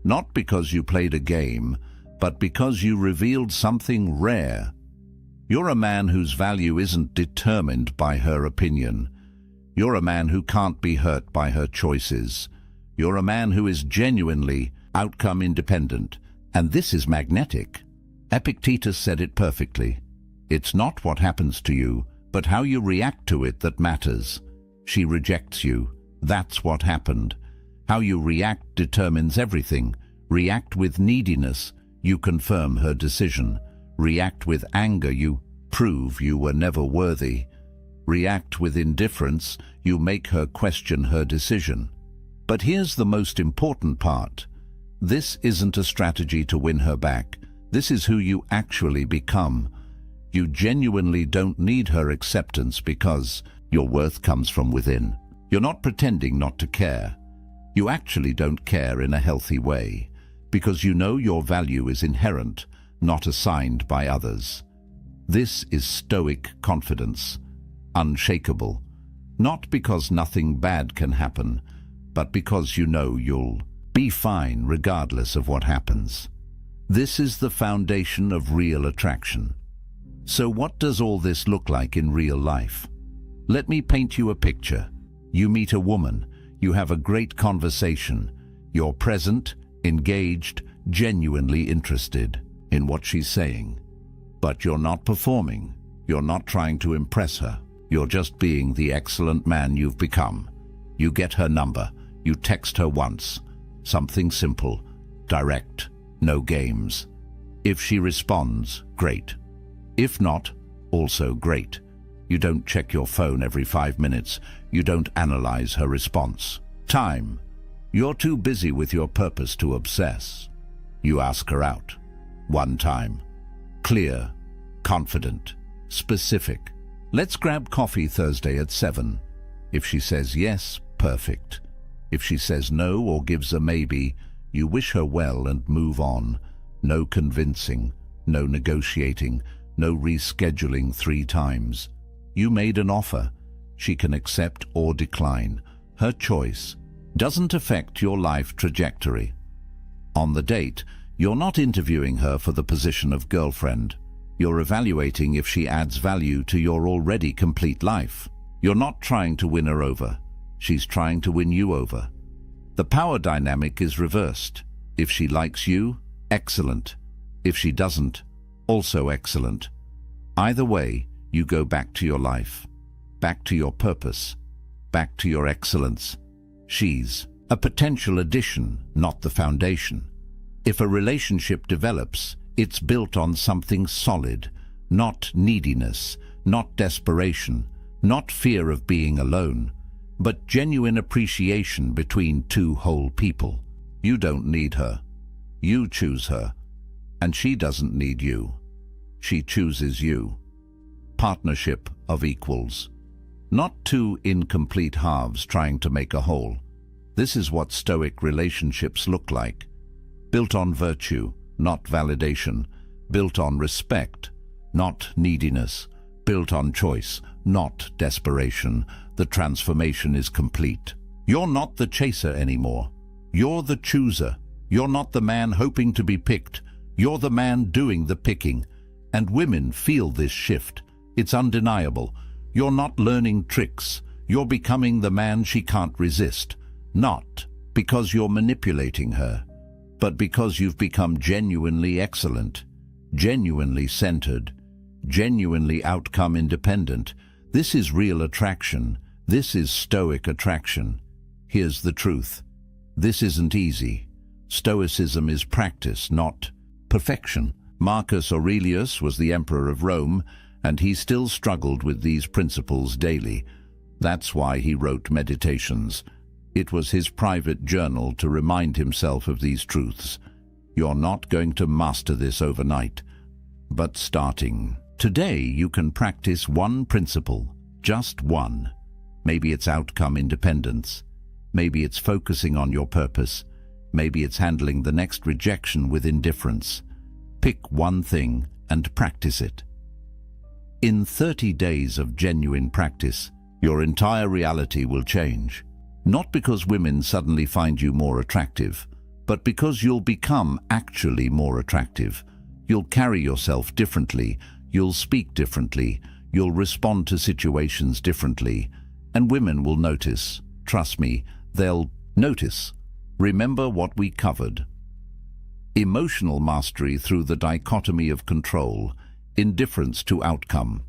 Not because you played a game, but because you revealed something rare. You're a man whose value isn't determined by her opinion. You're a man who can't be hurt by her choices. You're a man who is genuinely outcome independent, and this is magnetic. Epictetus said it perfectly. It's not what happens to you, but how you react to it that matters. She rejects you. That's what happened. How you react determines everything. React with neediness, you confirm her decision. React with anger, you prove you were never worthy. React with indifference, you make her question her decision. But here's the most important part. This isn't a strategy to win her back. This is who you actually become. You genuinely don't need her acceptance because your worth comes from within. You're not pretending not to care. You actually don't care in a healthy way, because you know your value is inherent, not assigned by others. This is Stoic confidence, unshakable, not because nothing bad can happen, but because you know you'll be fine regardless of what happens. This is the foundation of real attraction. So what does all this look like in real life? Let me paint you a picture. You meet a woman, you have a great conversation, you're present, engaged, genuinely interested in what she's saying. But you're not performing, you're not trying to impress her, you're just being the excellent man you've become. You get her number, you text her once, something simple, direct, no games. If she responds, great. If not, also great. You don't check your phone every 5 minutes. You don't analyze her response. Time. You're too busy with your purpose to obsess. You ask her out. One time. Clear, confident, specific. Let's grab coffee Thursday at 7. If she says yes, perfect. If she says no or gives a maybe, you wish her well and move on. No convincing, no negotiating, no rescheduling 3 times. You made an offer. She can accept or decline. Her choice doesn't affect your life trajectory. On the date, you're not interviewing her for the position of girlfriend. You're evaluating if she adds value to your already complete life. You're not trying to win her over. She's trying to win you over. The power dynamic is reversed. If she likes you, excellent. If she doesn't, also excellent. Either way, you go back to your life, back to your purpose, back to your excellence. She's a potential addition, not the foundation. If a relationship develops, it's built on something solid, not neediness, not desperation, not fear of being alone, but genuine appreciation between 2 whole people. You don't need her. You choose her. And she doesn't need you. She chooses you. Partnership of equals. Not 2 incomplete halves trying to make a whole. This is what Stoic relationships look like. Built on virtue, not validation. Built on respect, not neediness. Built on choice, not desperation. The transformation is complete. You're not the chaser anymore. You're the chooser. You're not the man hoping to be picked. You're the man doing the picking. And women feel this shift. It's undeniable. You're not learning tricks. You're becoming the man she can't resist. Not because you're manipulating her, but because you've become genuinely excellent, genuinely centered, genuinely outcome independent. This is real attraction. This is Stoic attraction. Here's the truth. This isn't easy. Stoicism is practice, not perfection. Marcus Aurelius was the emperor of Rome, and he still struggled with these principles daily. That's why he wrote Meditations. It was his private journal to remind himself of these truths. You're not going to master this overnight, but starting today you can practice one principle, just one. Maybe it's outcome independence. Maybe it's focusing on your purpose. Maybe it's handling the next rejection with indifference. Pick one thing and practice it. In 30 days of genuine practice, your entire reality will change. Not because women suddenly find you more attractive, but because you'll become actually more attractive. You'll carry yourself differently, you'll speak differently, you'll respond to situations differently, and women will notice. Trust me, they'll notice. Remember what we covered. Emotional mastery through the dichotomy of control, indifference to outcome,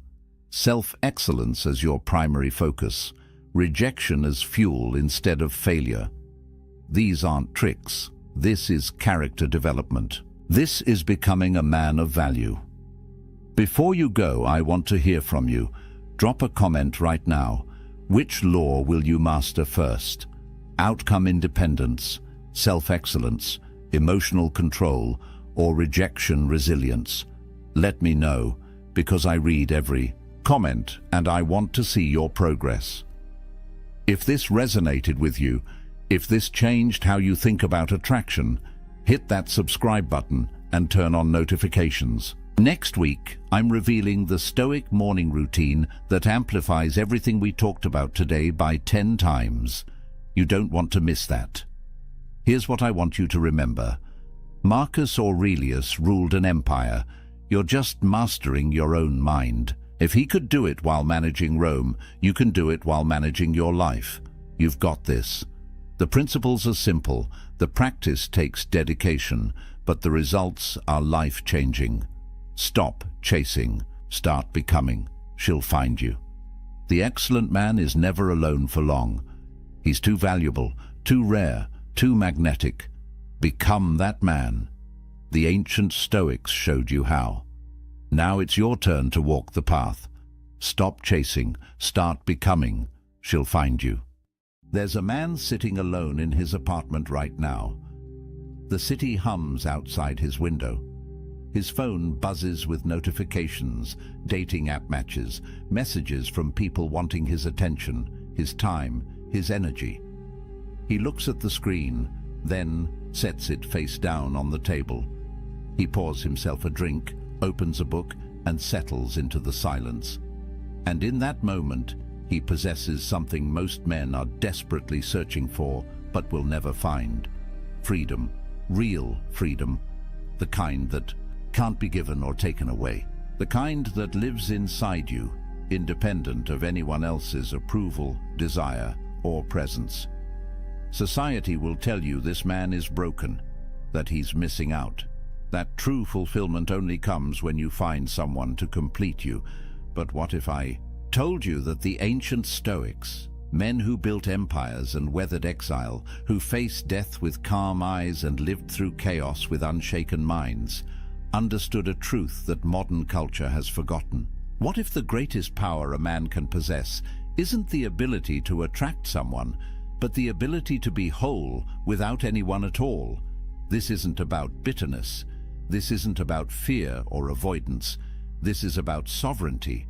self-excellence as your primary focus, rejection as fuel instead of failure. These aren't tricks. This is character development. This is becoming a man of value. Before you go, I want to hear from you. Drop a comment right now. Which law will you master first? Outcome independence, self-excellence, emotional control, or rejection resilience? Let me know. because I read every comment and I want to see your progress. If this resonated with you, if this changed how you think about attraction, hit that subscribe button and turn on notifications. Next week, I'm revealing the Stoic morning routine that amplifies everything we talked about today by 10 times. You don't want to miss that. Here's what I want you to remember. Marcus Aurelius ruled an empire. You're just mastering your own mind. If he could do it while managing Rome, you can do it while managing your life. You've got this. The principles are simple. The practice takes dedication, but the results are life-changing. Stop chasing. Start becoming. She'll find you. The excellent man is never alone for long. He's too valuable, too rare, too magnetic. Become that man. The ancient Stoics showed you how. Now it's your turn to walk the path. Stop chasing. Start becoming. She'll find you. There's a man sitting alone in his apartment right now. The city hums outside his window. His phone buzzes with notifications, dating app matches, messages from people wanting his attention, his time, his energy. He looks at the screen, then sets it face down on the table. He pours himself a drink, opens a book, and settles into the silence. And in that moment, he possesses something most men are desperately searching for, but will never find. Freedom. Real freedom. The kind that can't be given or taken away. The kind that lives inside you, independent of anyone else's approval, desire, or presence. Society will tell you this man is broken, that he's missing out. That true fulfillment only comes when you find someone to complete you. But what if I told you that the ancient Stoics, men who built empires and weathered exile, who faced death with calm eyes and lived through chaos with unshaken minds, understood a truth that modern culture has forgotten? What if the greatest power a man can possess isn't the ability to attract someone, but the ability to be whole without anyone at all? This isn't about bitterness. This isn't about fear or avoidance. This is about sovereignty,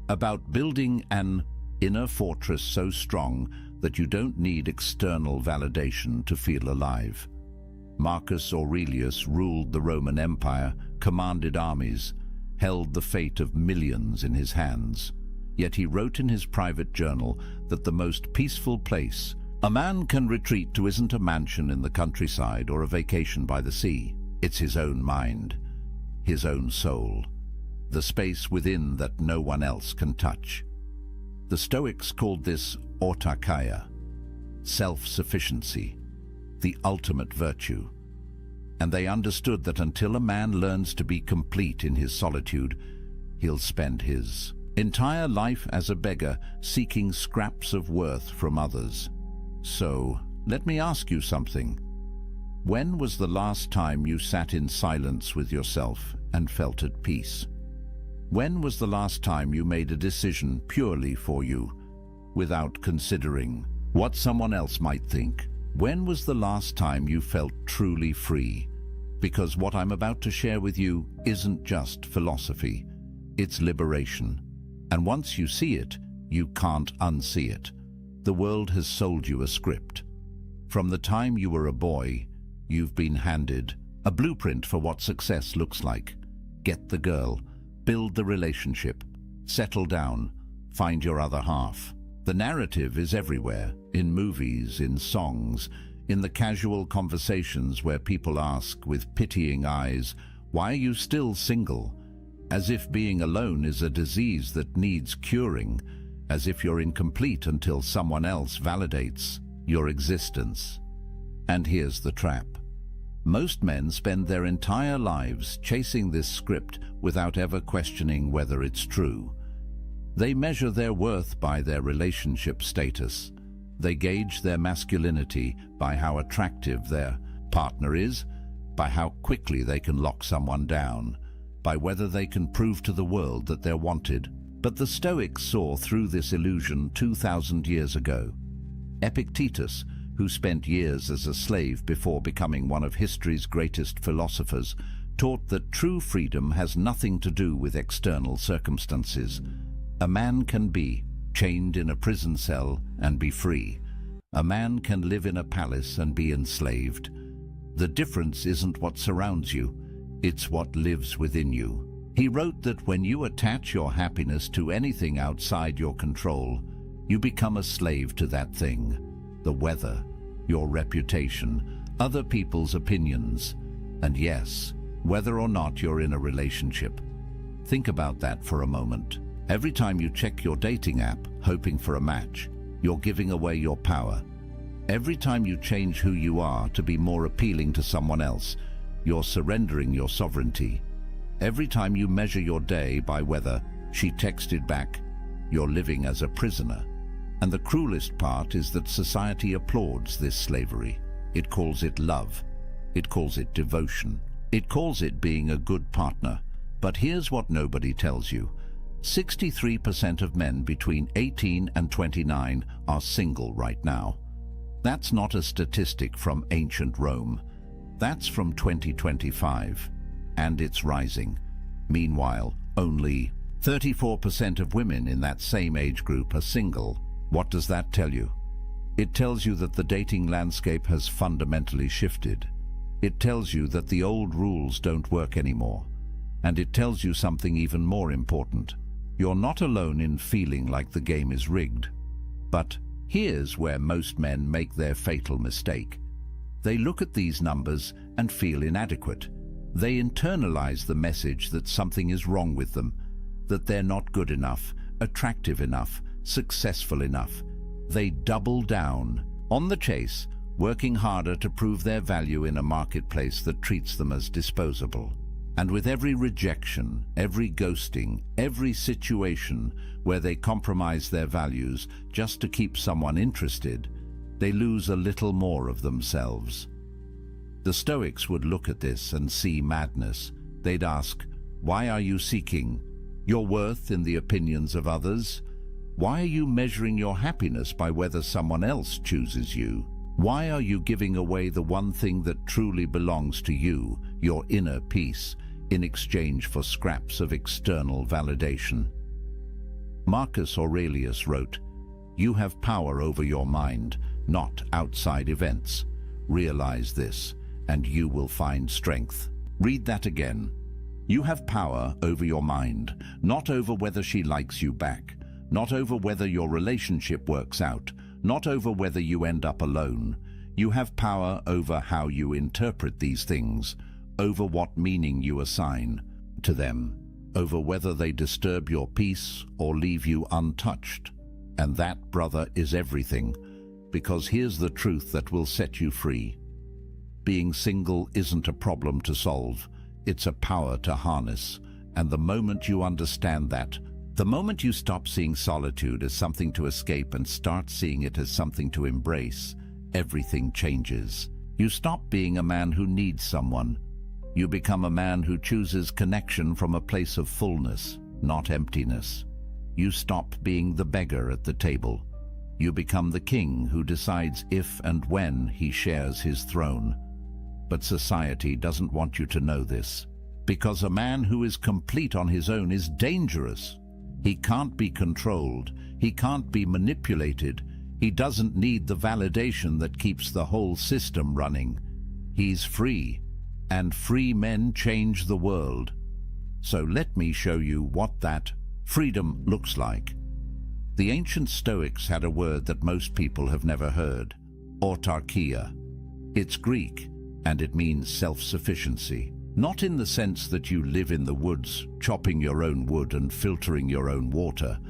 about building an inner fortress so strong that you don't need external validation to feel alive. Marcus Aurelius ruled the Roman Empire, commanded armies, held the fate of millions in his hands. Yet he wrote in his private journal that the most peaceful place a man can retreat to isn't a mansion in the countryside or a vacation by the sea. It's his own mind, his own soul, the space within that no one else can touch. The Stoics called this autarkia, self-sufficiency, the ultimate virtue. And they understood that until a man learns to be complete in his solitude, he'll spend his entire life as a beggar, seeking scraps of worth from others. So, let me ask you something. When was the last time you sat in silence with yourself and felt at peace? When was the last time you made a decision purely for you, without considering what someone else might think? When was the last time you felt truly free? Because what I'm about to share with you isn't just philosophy, it's liberation. And once you see it, you can't unsee it. The world has sold you a script. From the time you were a boy, you've been handed a blueprint for what success looks like. Get the girl, build the relationship, settle down, find your other half. The narrative is everywhere, in movies, in songs, in the casual conversations where people ask with pitying eyes, "Why are you still single?" As if being alone is a disease that needs curing, as if you're incomplete until someone else validates your existence. And here's the trap. Most men spend their entire lives chasing this script without ever questioning whether it's true. They measure their worth by their relationship status. They gauge their masculinity by how attractive their partner is, by how quickly they can lock someone down, by whether they can prove to the world that they're wanted. But the Stoics saw through this illusion 2,000 years ago. Epictetus, who spent years as a slave before becoming one of history's greatest philosophers, taught that true freedom has nothing to do with external circumstances. A man can be chained in a prison cell and be free. A man can live in a palace and be enslaved. The difference isn't what surrounds you, it's what lives within you. He wrote that when you attach your happiness to anything outside your control, you become a slave to that thing. The weather, your reputation, other people's opinions, and yes, whether or not you're in a relationship. Think about that for a moment. Every time you check your dating app, hoping for a match, you're giving away your power. Every time you change who you are to be more appealing to someone else, you're surrendering your sovereignty. Every time you measure your day by whether she texted back, you're living as a prisoner. And the cruelest part is that society applauds this slavery. It calls it love. It calls it devotion. It calls it being a good partner. But here's what nobody tells you. 63% of men between 18 and 29 are single right now. That's not a statistic from ancient Rome. That's from 2025. And it's rising. Meanwhile, only 34% of women in that same age group are single. What does that tell you? It tells you that the dating landscape has fundamentally shifted. It tells you that the old rules don't work anymore. And it tells you something even more important. You're not alone in feeling like the game is rigged. But here's where most men make their fatal mistake. They look at these numbers and feel inadequate. They internalize the message that something is wrong with them, that they're not good enough, attractive enough, successful enough. They double down on the chase, working harder to prove their value in a marketplace that treats them as disposable. And with every rejection, every ghosting, every situation where they compromise their values just to keep someone interested, they lose a little more of themselves. The Stoics would look at this and see madness. They'd ask, why are you seeking your worth in the opinions of others? Why are you measuring your happiness by whether someone else chooses you? Why are you giving away the one thing that truly belongs to you, your inner peace, in exchange for scraps of external validation? Marcus Aurelius wrote, "You have power over your mind, not outside events. Realize this, and you will find strength." Read that again. You have power over your mind, not over whether she likes you back, not over whether your relationship works out, not over whether you end up alone. You have power over how you interpret these things, over what meaning you assign to them, over whether they disturb your peace or leave you untouched. And that, brother, is everything, because here's the truth that will set you free. Being single isn't a problem to solve, it's a power to harness. And the moment you understand that, the moment you stop seeing solitude as something to escape and start seeing it as something to embrace, everything changes. You stop being a man who needs someone. You become a man who chooses connection from a place of fullness, not emptiness. You stop being the beggar at the table. You become the king who decides if and when he shares his throne. But society doesn't want you to know this, because a man who is complete on his own is dangerous. He can't be controlled. He can't be manipulated. He doesn't need the validation that keeps the whole system running. He's free, and free men change the world. So let me show you what that freedom looks like. The ancient Stoics had a word that most people have never heard: autarkia. It's Greek, and it means self-sufficiency. Not in the sense that you live in the woods, chopping your own wood and filtering your own water,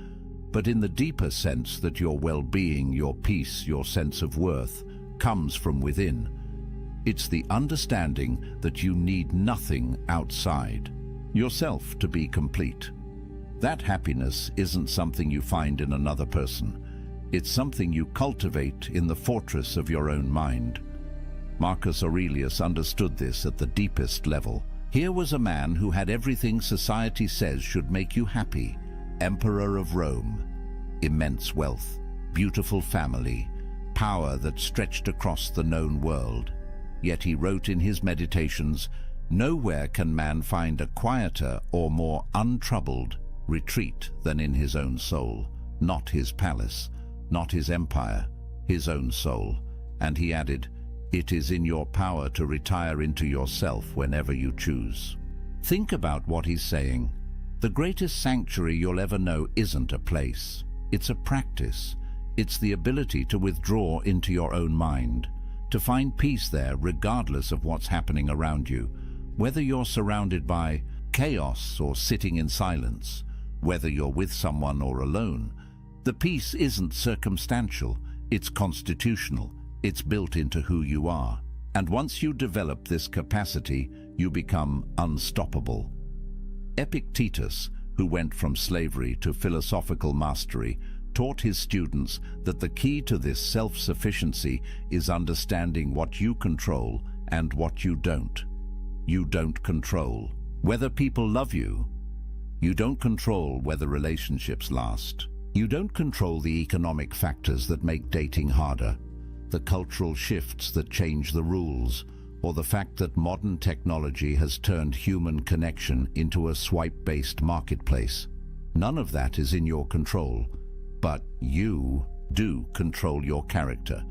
but in the deeper sense that your well-being, your peace, your sense of worth comes from within. It's the understanding that you need nothing outside yourself to be complete. That happiness isn't something you find in another person. It's something you cultivate in the fortress of your own mind. Marcus Aurelius understood this at the deepest level. Here was a man who had everything society says should make you happy. Emperor of Rome, immense wealth, beautiful family, power that stretched across the known world. Yet he wrote in his meditations, Nowhere can man find a quieter or more untroubled retreat than in his own soul, not his palace, not his empire, his own soul. And he added, "It is in your power to retire into yourself whenever you choose." Think about what he's saying. The greatest sanctuary you'll ever know isn't a place. It's a practice. It's the ability to withdraw into your own mind, to find peace there regardless of what's happening around you, whether you're surrounded by chaos or sitting in silence, whether you're with someone or alone. The peace isn't circumstantial, it's constitutional. It's built into who you are. And once you develop this capacity, you become unstoppable. Epictetus, who went from slavery to philosophical mastery, taught his students that the key to this self-sufficiency is understanding what you control and what you don't. You don't control whether people love you. You don't control whether relationships last. You don't control the economic factors that make dating harder, the cultural shifts that change the rules, or the fact that modern technology has turned human connection into a swipe-based marketplace. None of that is in your control, but you do control your character,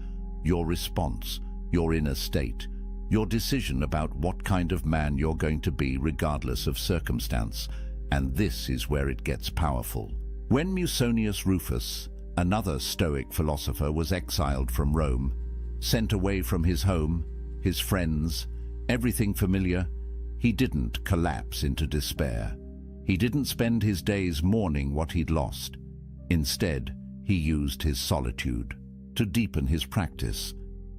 your response, your inner state, your decision about what kind of man you're going to be regardless of circumstance. And this is where it gets powerful. When Musonius Rufus, another Stoic philosopher, was exiled from Rome, sent away from his home, his friends, everything familiar, he didn't collapse into despair. He didn't spend his days mourning what he'd lost. Instead, he used his solitude to deepen his practice.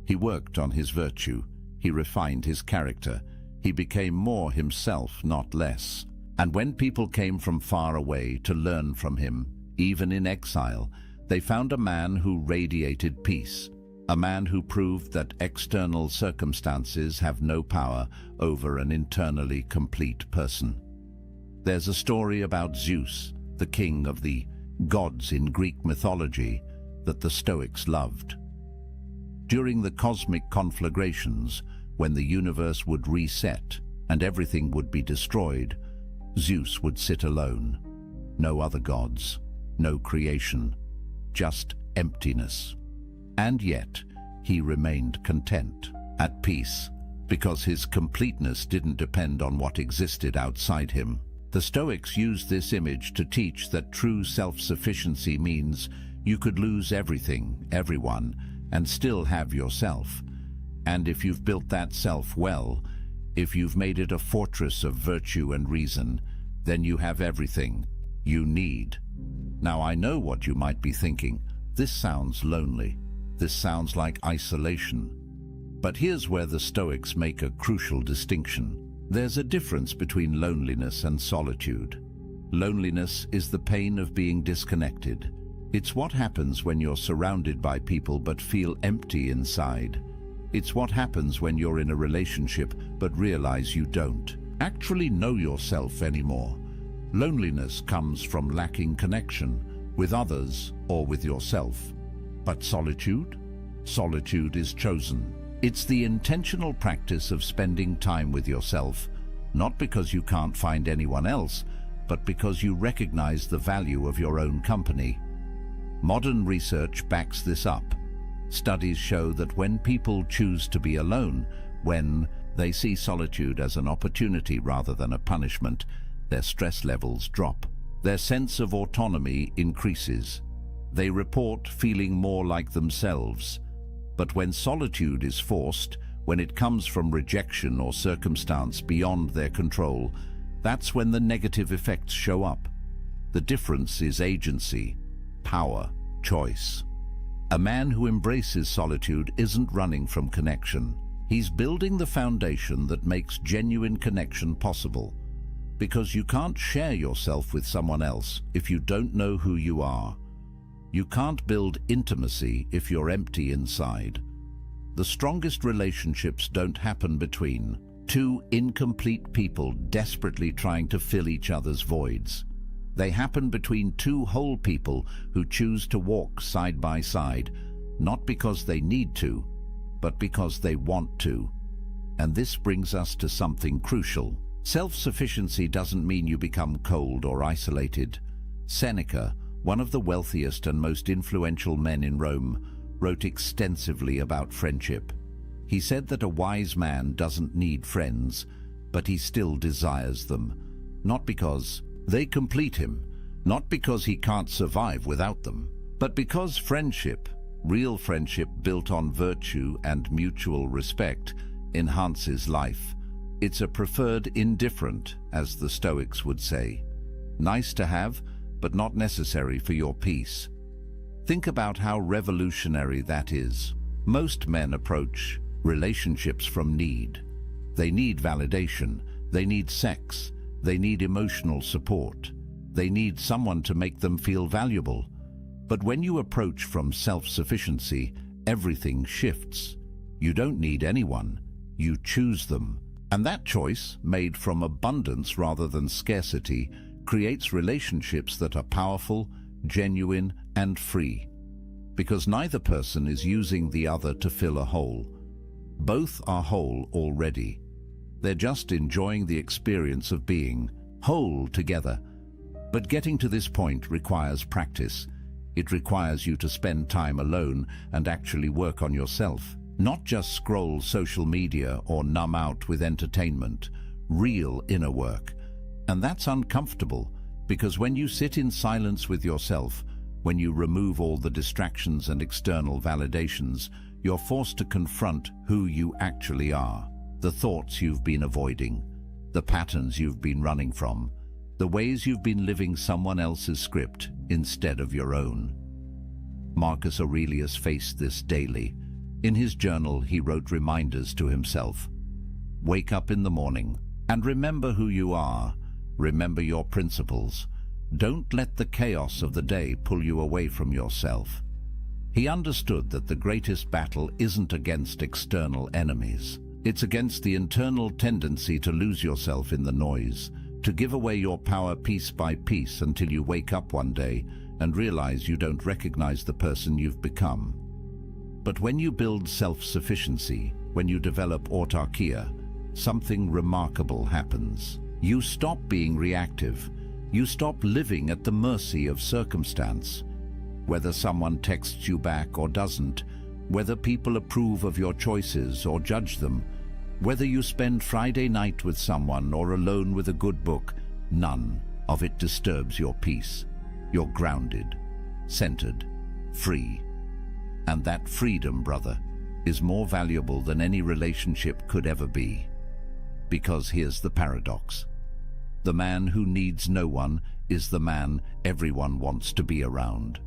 He worked on his virtue. He refined his character. He became more himself, not less. And when people came from far away to learn from him, even in exile, they found a man who radiated peace, a man who proved that external circumstances have no power over an internally complete person. There's a story about Zeus, the king of the gods in Greek mythology, that the Stoics loved. During the cosmic conflagrations, when the universe would reset and everything would be destroyed, Zeus would sit alone. No other gods, no creation, just emptiness. And yet, he remained content, at peace, because his completeness didn't depend on what existed outside him. The Stoics used this image to teach that true self-sufficiency means you could lose everything, everyone, and still have yourself. And if you've built that self well, if you've made it a fortress of virtue and reason, then you have everything you need. Now, I know what you might be thinking. This sounds lonely. This sounds like isolation. But here's where the Stoics make a crucial distinction. There's a difference between loneliness and solitude. Loneliness is the pain of being disconnected. It's what happens when you're surrounded by people but feel empty inside. It's what happens when you're in a relationship but realize you don't actually know yourself anymore. Loneliness comes from lacking connection with others or with yourself. But solitude? Solitude is chosen. It's the intentional practice of spending time with yourself, not because you can't find anyone else, but because you recognize the value of your own company. Modern research backs this up. Studies show that when people choose to be alone, when they see solitude as an opportunity rather than a punishment, their stress levels drop. Their sense of autonomy increases. They report feeling more like themselves. But when solitude is forced, when it comes from rejection or circumstance beyond their control, that's when the negative effects show up. The difference is agency, power, choice. A man who embraces solitude isn't running from connection. He's building the foundation that makes genuine connection possible. Because you can't share yourself with someone else if you don't know who you are. You can't build intimacy if you're empty inside. The strongest relationships don't happen between two incomplete people desperately trying to fill each other's voids. They happen between two whole people who choose to walk side by side, not because they need to, but because they want to. And this brings us to something crucial. Self-sufficiency doesn't mean you become cold or isolated. Seneca, one of the wealthiest and most influential men in Rome, wrote extensively about friendship. He said that a wise man doesn't need friends, but he still desires them, not because they complete him, not because he can't survive without them, but because friendship, real friendship built on virtue and mutual respect, enhances life. It's a preferred indifferent, as the Stoics would say. Nice to have, but not necessary for your peace. Think about how revolutionary that is. Most men approach relationships from need. They need validation, they need sex, they need emotional support, they need someone to make them feel valuable. But when you approach from self-sufficiency, everything shifts. You don't need anyone, you choose them. And that choice, made from abundance rather than scarcity, creates relationships that are powerful, genuine, and free. Because neither person is using the other to fill a hole. Both are whole already. They're just enjoying the experience of being whole together. But getting to this point requires practice. It requires you to spend time alone and actually work on yourself. Not just scroll social media or numb out with entertainment. Real inner work. And that's uncomfortable, because when you sit in silence with yourself, when you remove all the distractions and external validations, you're forced to confront who you actually are, the thoughts you've been avoiding, the patterns you've been running from, the ways you've been living someone else's script instead of your own. Marcus Aurelius faced this daily. In his journal, he wrote reminders to himself. Wake up in the morning and remember who you are. Remember your principles. Don't let the chaos of the day pull you away from yourself. He understood that the greatest battle isn't against external enemies. It's against the internal tendency to lose yourself in the noise, to give away your power piece by piece until you wake up one day and realize you don't recognize the person you've become. But when you build self-sufficiency, when you develop autarkia, something remarkable happens. You stop being reactive. You stop living at the mercy of circumstance. Whether someone texts you back or doesn't, whether people approve of your choices or judge them, whether you spend Friday night with someone or alone with a good book, none of it disturbs your peace. You're grounded, centered, free. And that freedom, brother, is more valuable than any relationship could ever be. Because here's the paradox. The man who needs no one is the man everyone wants to be around.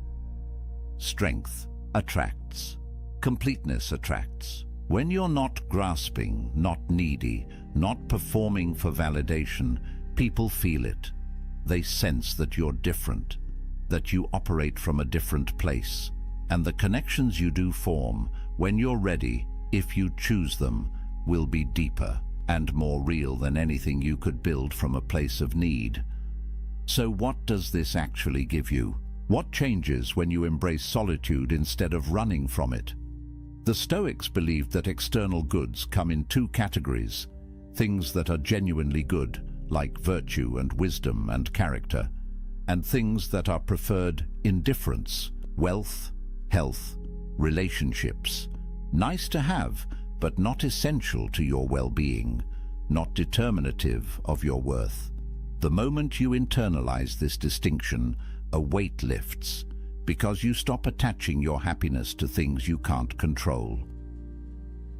Strength attracts. Completeness attracts. When you're not grasping, not needy, not performing for validation, people feel it. They sense that you're different, that you operate from a different place. And the connections you do form, when you're ready, if you choose them, will be deeper and more real than anything you could build from a place of need. So what does this actually give you? What changes when you embrace solitude instead of running from it? The Stoics believed that external goods come in two categories: things that are genuinely good, like virtue and wisdom and character, and things that are preferred indifference, wealth, health, relationships. Nice to have, but not essential to your well-being, not determinative of your worth. The moment you internalize this distinction, a weight lifts, because you stop attaching your happiness to things you can't control.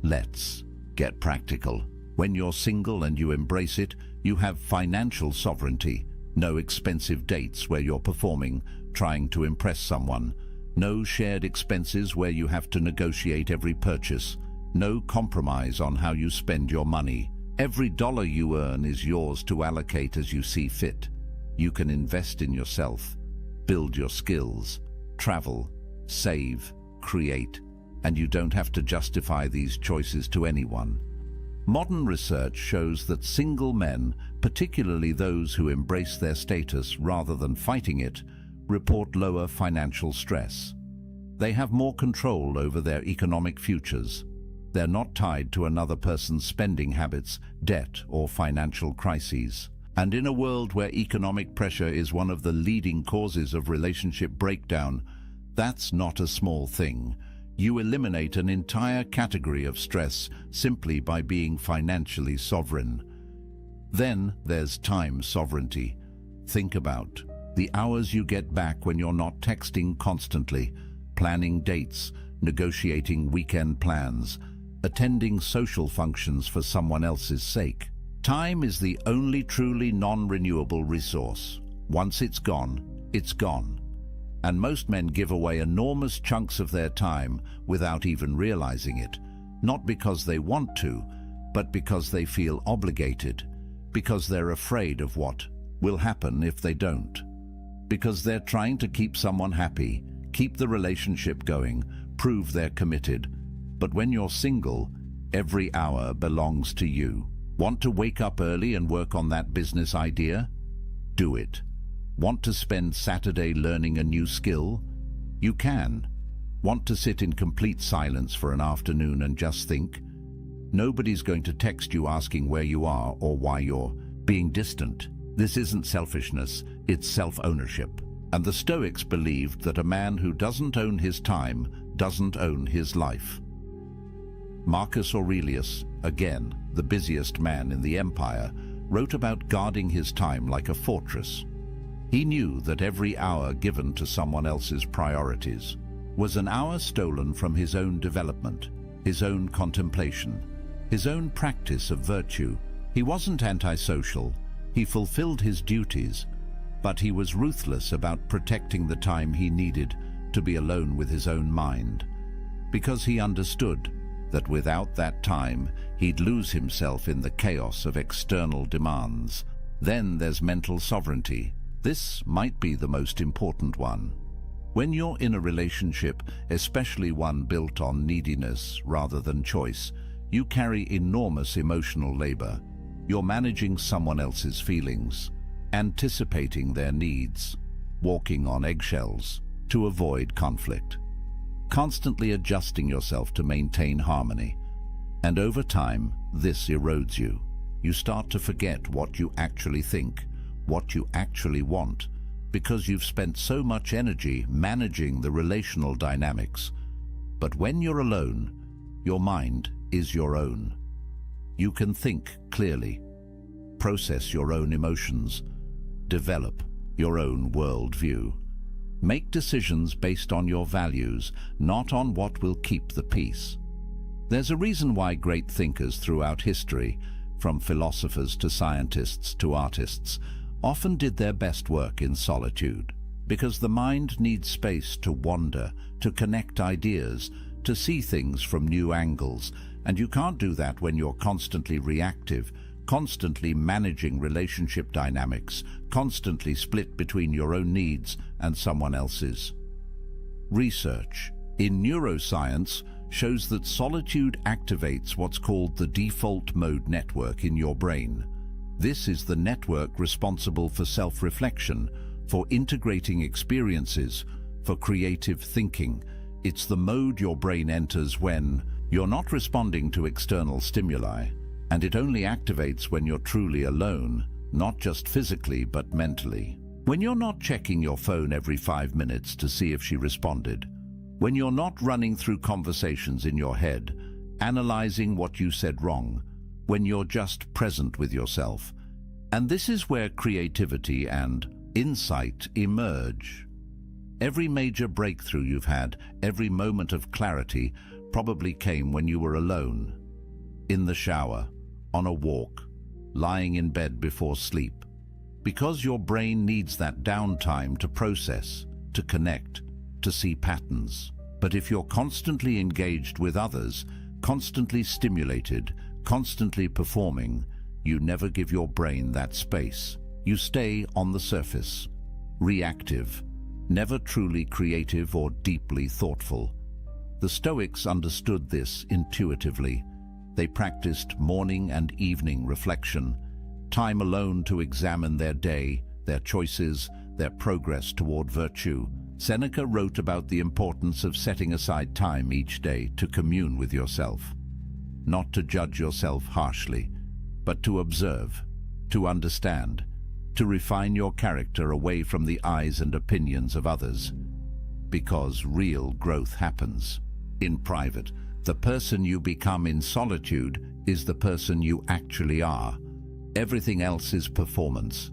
Let's get practical. When you're single and you embrace it, you have financial sovereignty. No expensive dates where you're performing, trying to impress someone. No shared expenses where you have to negotiate every purchase. No compromise on how you spend your money. Every dollar you earn is yours to allocate as you see fit. You can invest in yourself, build your skills, travel, save, create, and you don't have to justify these choices to anyone. Modern research shows that single men, particularly those who embrace their status rather than fighting it, report lower financial stress. They have more control over their economic futures. They're not tied to another person's spending habits, debt, or financial crises. And in a world where economic pressure is one of the leading causes of relationship breakdown, that's not a small thing. You eliminate an entire category of stress simply by being financially sovereign. Then there's time sovereignty. Think about the hours you get back when you're not texting constantly, planning dates, negotiating weekend plans, attending social functions for someone else's sake. Time is the only truly non-renewable resource. Once it's gone, it's gone. And most men give away enormous chunks of their time without even realizing it, not because they want to, but because they feel obligated, because they're afraid of what will happen if they don't, because they're trying to keep someone happy, keep the relationship going, prove they're committed. But when you're single, every hour belongs to you. Want to wake up early and work on that business idea? Do it. Want to spend Saturday learning a new skill? You can. Want to sit in complete silence for an afternoon and just think? Nobody's going to text you asking where you are or why you're being distant. This isn't selfishness, it's self-ownership. And the Stoics believed that a man who doesn't own his time doesn't own his life. Marcus Aurelius, again, the busiest man in the empire, wrote about guarding his time like a fortress. He knew that every hour given to someone else's priorities was an hour stolen from his own development, his own contemplation, his own practice of virtue. He wasn't antisocial, he fulfilled his duties, but he was ruthless about protecting the time he needed to be alone with his own mind, because he understood that without that time, he'd lose himself in the chaos of external demands. Then there's mental sovereignty. This might be the most important one. When you're in a relationship, especially one built on neediness rather than choice, you carry enormous emotional labor. You're managing someone else's feelings, anticipating their needs, walking on eggshells to avoid conflict, constantly adjusting yourself to maintain harmony. And over time, this erodes you. You start to forget what you actually think, what you actually want, because you've spent so much energy managing the relational dynamics. But when you're alone, your mind is your own. You can think clearly, process your own emotions, develop your own worldview. Make decisions based on your values, not on what will keep the peace. There's a reason why great thinkers throughout history, from philosophers to scientists to artists, often did their best work in solitude. Because the mind needs space to wander, to connect ideas, to see things from new angles, and you can't do that when you're constantly reactive, constantly managing relationship dynamics, constantly split between your own needs and someone else's. Research in neuroscience shows that solitude activates what's called the default mode network in your brain. This is the network responsible for self-reflection, for integrating experiences, for creative thinking. It's the mode your brain enters when you're not responding to external stimuli, and it only activates when you're truly alone, not just physically but mentally. When you're not checking your phone every 5 minutes to see if she responded, when you're not running through conversations in your head, analyzing what you said wrong, when you're just present with yourself. And this is where creativity and insight emerge. Every major breakthrough you've had, every moment of clarity, probably came when you were alone, in the shower, on a walk, lying in bed before sleep, because your brain needs that downtime to process, to connect, to see patterns. But if you're constantly engaged with others, constantly stimulated, constantly performing, you never give your brain that space. You stay on the surface, reactive, never truly creative or deeply thoughtful. The Stoics understood this intuitively. They practiced morning and evening reflection, time alone to examine their day, their choices, their progress toward virtue. Seneca wrote about the importance of setting aside time each day to commune with yourself. not to judge yourself harshly, but to observe, to understand, to refine your character away from the eyes and opinions of others. Because real growth happens in private. The person you become in solitude is the person you actually are. Everything else is performance.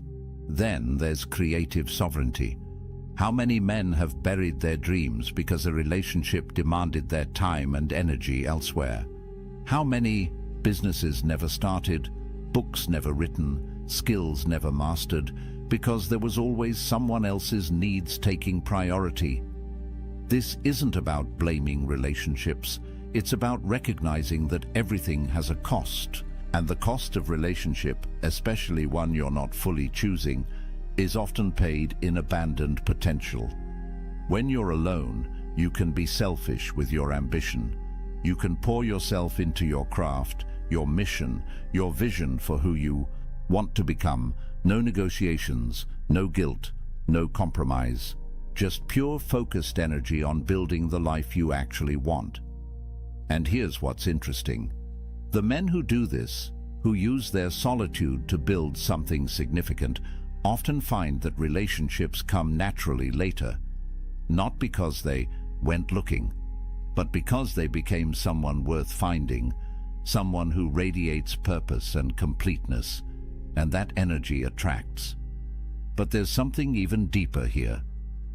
Then there's creative sovereignty. How many men have buried their dreams because a relationship demanded their time and energy elsewhere? How many businesses never started, books never written, skills never mastered, because there was always someone else's needs taking priority? This isn't about blaming relationships. It's about recognizing that everything has a cost, and the cost of relationship, especially one you're not fully choosing, is often paid in abandoned potential. When you're alone, you can be selfish with your ambition. You can pour yourself into your craft, your mission, your vision for who you want to become. No negotiations, no guilt, no compromise. Just pure focused energy on building the life you actually want. And here's what's interesting. The men who do this, who use their solitude to build something significant, often find that relationships come naturally later, not because they went looking, but because they became someone worth finding, someone who radiates purpose and completeness, and that energy attracts. But there's something even deeper here,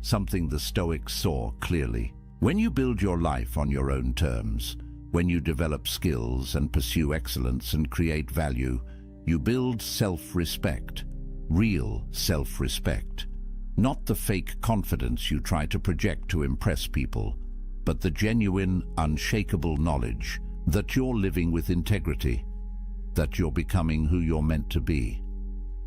something the Stoics saw clearly. When you build your life on your own terms, when you develop skills and pursue excellence and create value, you build self-respect, real self-respect. Not the fake confidence you try to project to impress people, but the genuine, unshakable knowledge that you're living with integrity, that you're becoming who you're meant to be,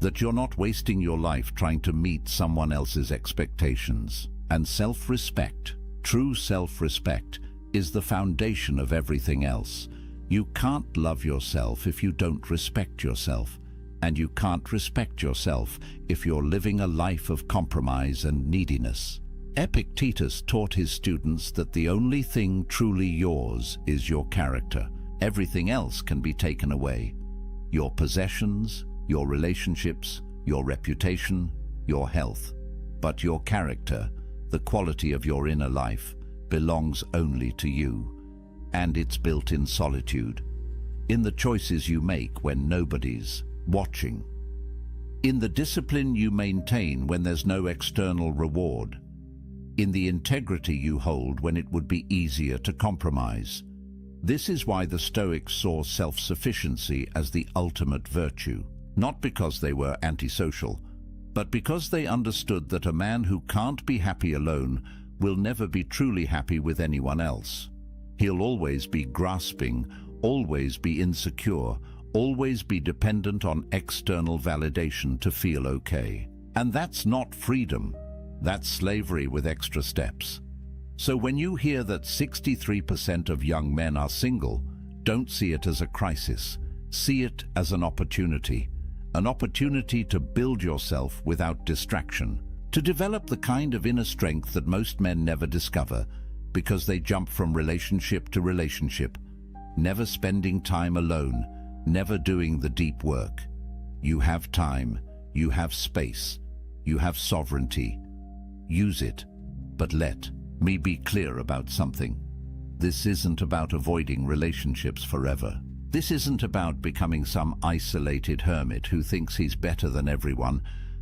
that you're not wasting your life trying to meet someone else's expectations. And self-respect, true self-respect, is the foundation of everything else. You can't love yourself if you don't respect yourself, and you can't respect yourself if you're living a life of compromise and neediness. Epictetus taught his students that the only thing truly yours is your character. Everything else can be taken away. Your possessions, your relationships, your reputation, your health. But your character, the quality of your inner life, belongs only to you. And it's built in solitude, in the choices you make when nobody's watching, in the discipline you maintain when there's no external reward, in the integrity you hold when it would be easier to compromise. This is why the Stoics saw self-sufficiency as the ultimate virtue, not because they were antisocial, but because they understood that a man who can't be happy alone will never be truly happy with anyone else. He'll always be grasping, always be insecure, always be dependent on external validation to feel okay. And that's not freedom. That's slavery with extra steps. So when you hear that 63% of young men are single, don't see it as a crisis. See it as an opportunity to build yourself without distraction, to develop the kind of inner strength that most men never discover because they jump from relationship to relationship, never spending time alone, never doing the deep work. You have time, you have space, you have sovereignty. Use it, but let me be clear about something. This isn't about avoiding relationships forever. This isn't about becoming some isolated hermit who thinks he's better than everyone.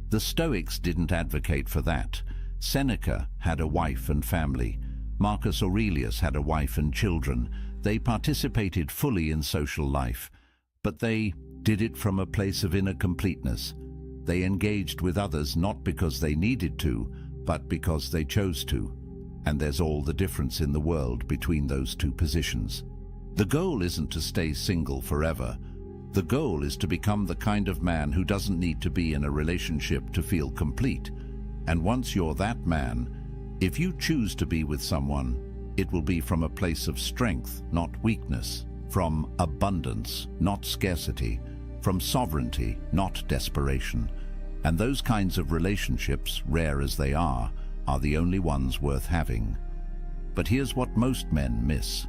The Stoics didn't advocate for that. Seneca had a wife and family. Marcus Aurelius had a wife and children. They participated fully in social life, but they did it from a place of inner completeness. They engaged with others not because they needed to, but because they chose to. And there's all the difference in the world between those two positions. The goal isn't to stay single forever. The goal is to become the kind of man who doesn't need to be in a relationship to feel complete. And once you're that man, if you choose to be with someone, it will be from a place of strength, not weakness, from abundance, not scarcity, from sovereignty, not desperation. And those kinds of relationships, rare as they are the only ones worth having. But here's what most men miss.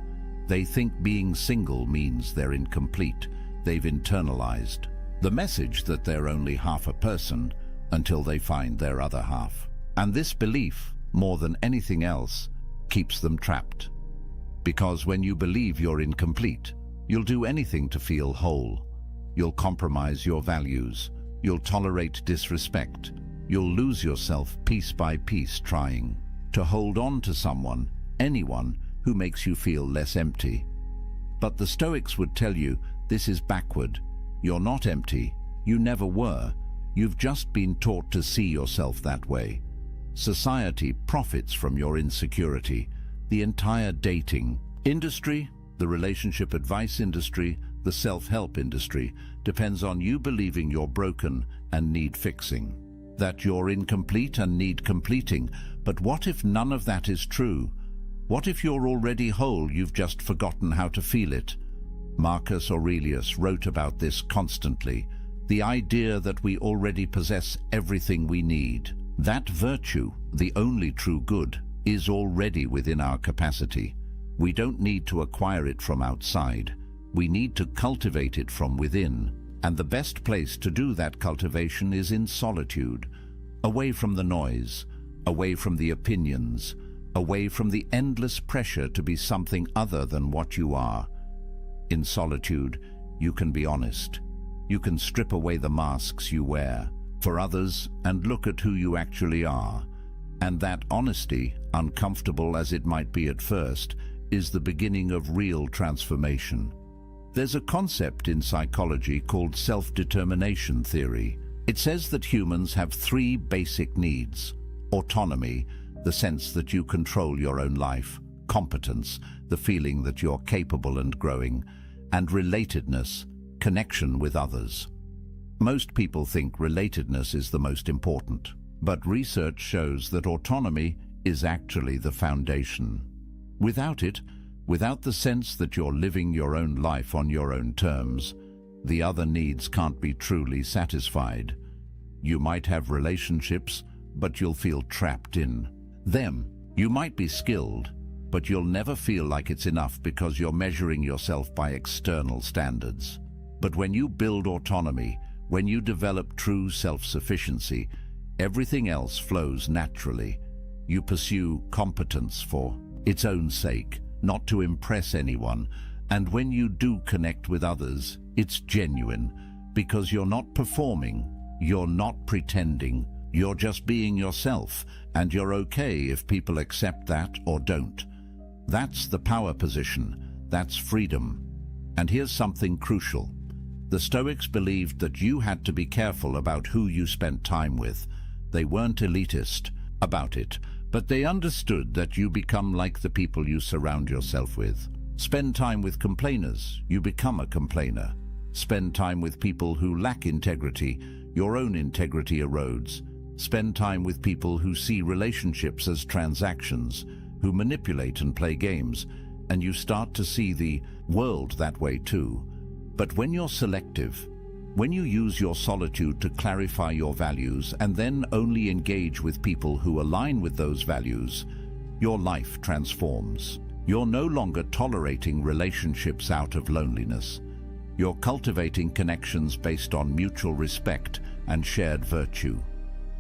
They think being single means they're incomplete. They've internalized the message that they're only half a person until they find their other half. And this belief, more than anything else, keeps them trapped. Because when you believe you're incomplete, you'll do anything to feel whole. You'll compromise your values. You'll tolerate disrespect. You'll lose yourself piece by piece trying to hold on to someone, anyone, who makes you feel less empty. But the Stoics would tell you this is backward. You're not empty. You never were. You've just been taught to see yourself that way. Society profits from your insecurity. The entire dating industry, the relationship advice industry, the self-help industry depends on you believing you're broken and need fixing, that you're incomplete and need completing. But what if none of that is true? What if you're already whole, you've just forgotten how to feel it? Marcus Aurelius wrote about this constantly, the idea that we already possess everything we need. That virtue, the only true good, is already within our capacity. We don't need to acquire it from outside. We need to cultivate it from within. And the best place to do that cultivation is in solitude, away from the noise, away from the opinions, away from the endless pressure to be something other than what you are. In solitude, you can be honest. You can strip away the masks you wear for others and look at who you actually are. And that honesty, uncomfortable as it might be at first, is the beginning of real transformation. There's a concept in psychology called self-determination theory. It says that humans have three basic needs: autonomy, the sense that you control your own life; competence, the feeling that you're capable and growing; and relatedness, connection with others. Most people think relatedness is the most important, but research shows that autonomy is actually the foundation. Without it, without the sense that you're living your own life on your own terms, the other needs can't be truly satisfied. You might have relationships, but you'll feel trapped in them. You might be skilled, but you'll never feel like it's enough because you're measuring yourself by external standards. But when you build autonomy, when you develop true self-sufficiency, everything else flows naturally. You pursue competence for its own sake, not to impress anyone. And when you do connect with others, it's genuine, because you're not performing, you're not pretending, you're just being yourself, and you're okay if people accept that or don't. That's the power position. That's freedom. And here's something crucial. The Stoics believed that you had to be careful about who you spent time with. They weren't elitist about it, but they understood that you become like the people you surround yourself with. Spend time with complainers, you become a complainer. Spend time with people who lack integrity, your own integrity erodes. Spend time with people who see relationships as transactions, who manipulate and play games, and you start to see the world that way too. But when you're selective, when you use your solitude to clarify your values and then only engage with people who align with those values, your life transforms. You're no longer tolerating relationships out of loneliness. You're cultivating connections based on mutual respect and shared virtue.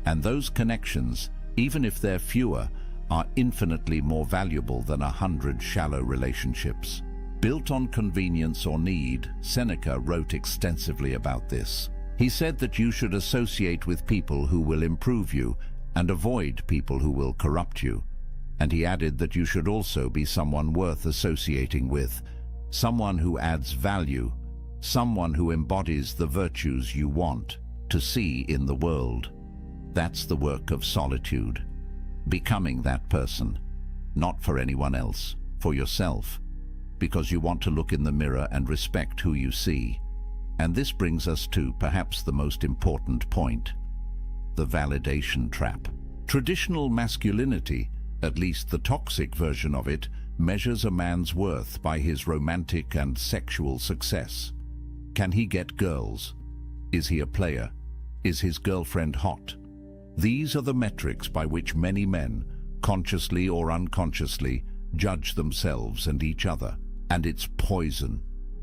And those connections, even if they're fewer, are infinitely more valuable than 100 shallow relationships. Built on convenience or need, Seneca wrote extensively about this. He said that you should associate with people who will improve you and avoid people who will corrupt you. And he added that you should also be someone worth associating with, someone who adds value, someone who embodies the virtues you want to see in the world. That's the work of solitude. Becoming that person, not for anyone else, for yourself, because you want to look in the mirror and respect who you see. And this brings us to perhaps the most important point: the validation trap. Traditional masculinity, at least the toxic version of it, measures a man's worth by his romantic and sexual success. Can he get girls? Is he a player? Is his girlfriend hot? These are the metrics by which many men, consciously or unconsciously, judge themselves and each other. And it's poison,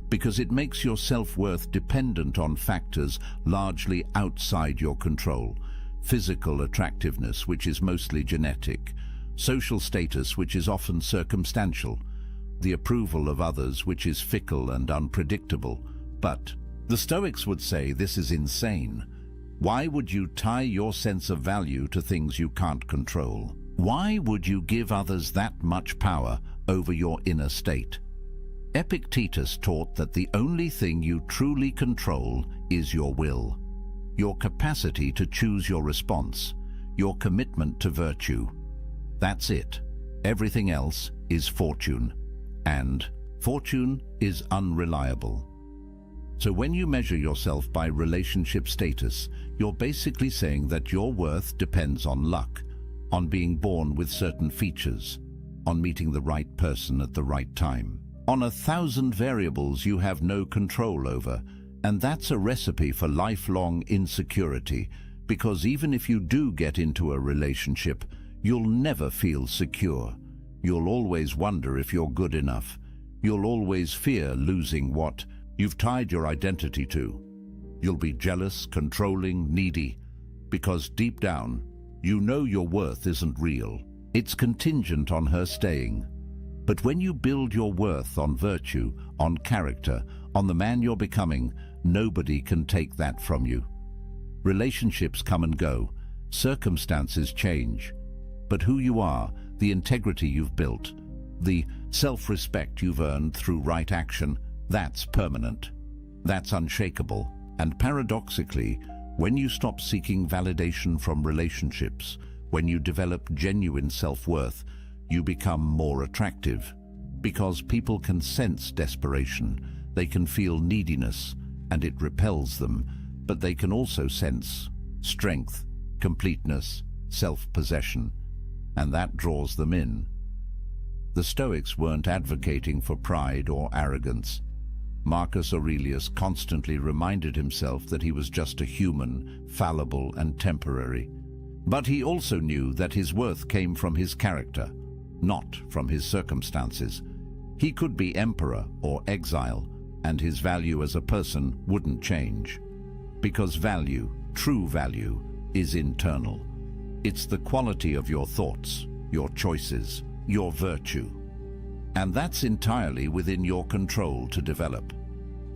because it makes your self-worth dependent on factors largely outside your control. Physical attractiveness, which is mostly genetic, social status, which is often circumstantial, the approval of others, which is fickle and unpredictable. But the Stoics would say this is insane. Why would you tie your sense of value to things you can't control? Why would you give others that much power over your inner state? Epictetus taught that the only thing you truly control is your will, your capacity to choose your response, your commitment to virtue. That's it. Everything else is fortune, and fortune is unreliable. So when you measure yourself by relationship status, you're basically saying that your worth depends on luck, on being born with certain features, on meeting the right person at the right time, on 1,000 variables you have no control over. And that's a recipe for lifelong insecurity, because even if you do get into a relationship, you'll never feel secure. You'll always wonder if you're good enough. You'll always fear losing what you've tied your identity to. You'll be jealous, controlling, needy, because deep down, you know your worth isn't real. It's contingent on her staying. But when you build your worth on virtue, on character, on the man you're becoming, nobody can take that from you. Relationships come and go, circumstances change, but who you are, the integrity you've built, the self-respect you've earned through right action, that's permanent. That's unshakable. And paradoxically, when you stop seeking validation from relationships, when you develop genuine self-worth, you become more attractive, because people can sense desperation, they can feel neediness, and it repels them, but they can also sense strength, completeness, self-possession, and that draws them in. The Stoics weren't advocating for pride or arrogance. Marcus Aurelius constantly reminded himself that he was just a human, fallible and temporary. But he also knew that his worth came from his character, not from his circumstances. He could be emperor or exile, and his value as a person wouldn't change. Because value, true value, is internal. It's the quality of your thoughts, your choices, your virtue. And that's entirely within your control to develop.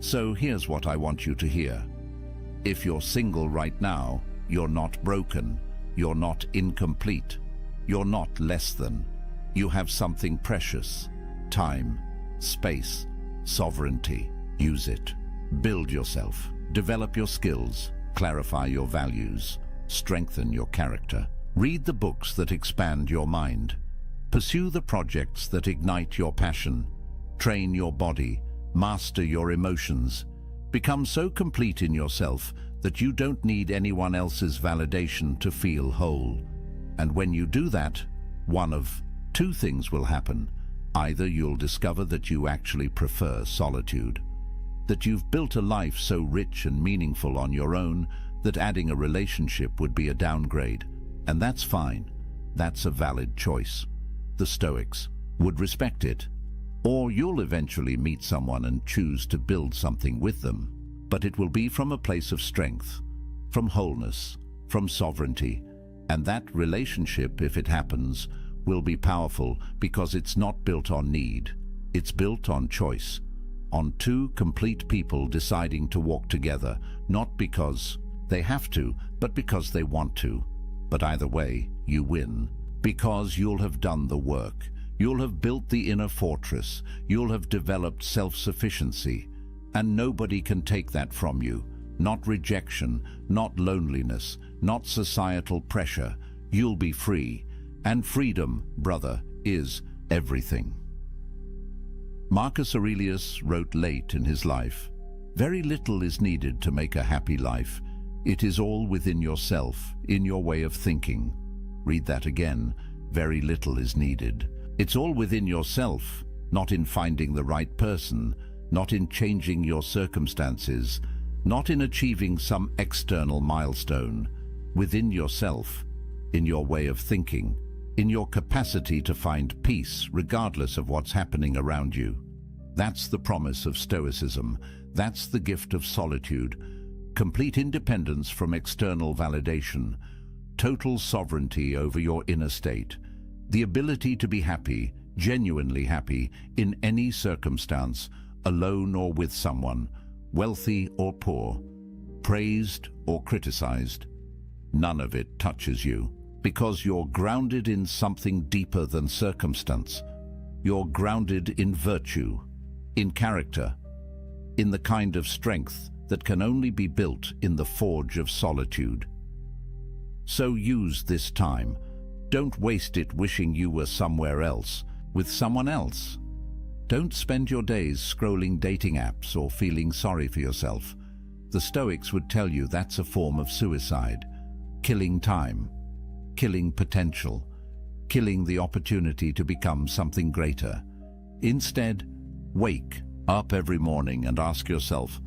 So here's what I want you to hear. If you're single right now, you're not broken, you're not incomplete, you're not less than. You have something precious: time, space, sovereignty. Use it. Build yourself. Develop your skills. Clarify your values. Strengthen your character. Read the books that expand your mind. Pursue the projects that ignite your passion. Train your body. Master your emotions. Become so complete in yourself that you don't need anyone else's validation to feel whole. And when you do that, one of two things will happen. Either you'll discover that you actually prefer solitude, that you've built a life so rich and meaningful on your own that adding a relationship would be a downgrade, and that's fine. That's a valid choice. The Stoics would respect it. Or you'll eventually meet someone and choose to build something with them, but it will be from a place of strength, from wholeness, from sovereignty, and that relationship, if it happens, will be powerful because it's not built on need. It's built on choice, on two complete people deciding to walk together, not because they have to, but because they want to. But either way, you win, because you'll have done the work. You'll have built the inner fortress. You'll have developed self-sufficiency, and nobody can take that from you. Not rejection, not loneliness, not societal pressure. You'll be free. And freedom, brother, is everything. Marcus Aurelius wrote late in his life, "Very little is needed to make a happy life. It is all within yourself, in your way of thinking." Read that again. Very little is needed. It's all within yourself, not in finding the right person, not in changing your circumstances, not in achieving some external milestone. Within yourself, in your way of thinking, in your capacity to find peace regardless of what's happening around you. That's the promise of Stoicism. That's the gift of solitude. Complete independence from external validation. Total sovereignty over your inner state. The ability to be happy, genuinely happy, in any circumstance, alone or with someone, wealthy or poor, praised or criticized. None of it touches you, because you're grounded in something deeper than circumstance. You're grounded in virtue, in character, in the kind of strength that can only be built in the forge of solitude. So use this time. Don't waste it wishing you were somewhere else, with someone else. Don't spend your days scrolling dating apps or feeling sorry for yourself. The Stoics would tell you that's a form of suicide. Killing time, killing potential, killing the opportunity to become something greater. Instead, wake up every morning and ask yourself,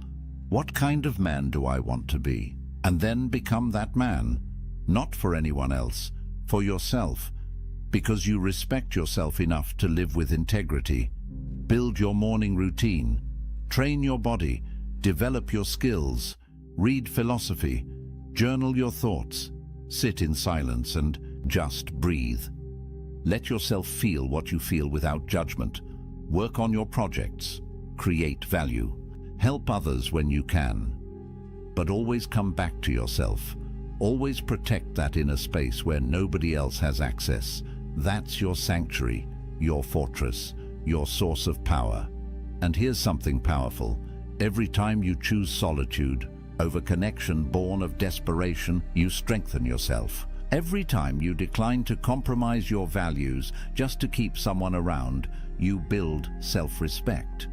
what kind of man do I want to be? And then become that man, not for anyone else, for yourself, because you respect yourself enough to live with integrity. Build your morning routine, train your body, develop your skills, read philosophy, journal your thoughts, sit in silence and just breathe. Let yourself feel what you feel without judgment. Work on your projects, create value, help others when you can. But always come back to yourself. Always protect that inner space where nobody else has access. That's your sanctuary, your fortress, your source of power. And here's something powerful. Every time you choose solitude over connection born of desperation, you strengthen yourself. Every time you decline to compromise your values just to keep someone around, you build self-respect.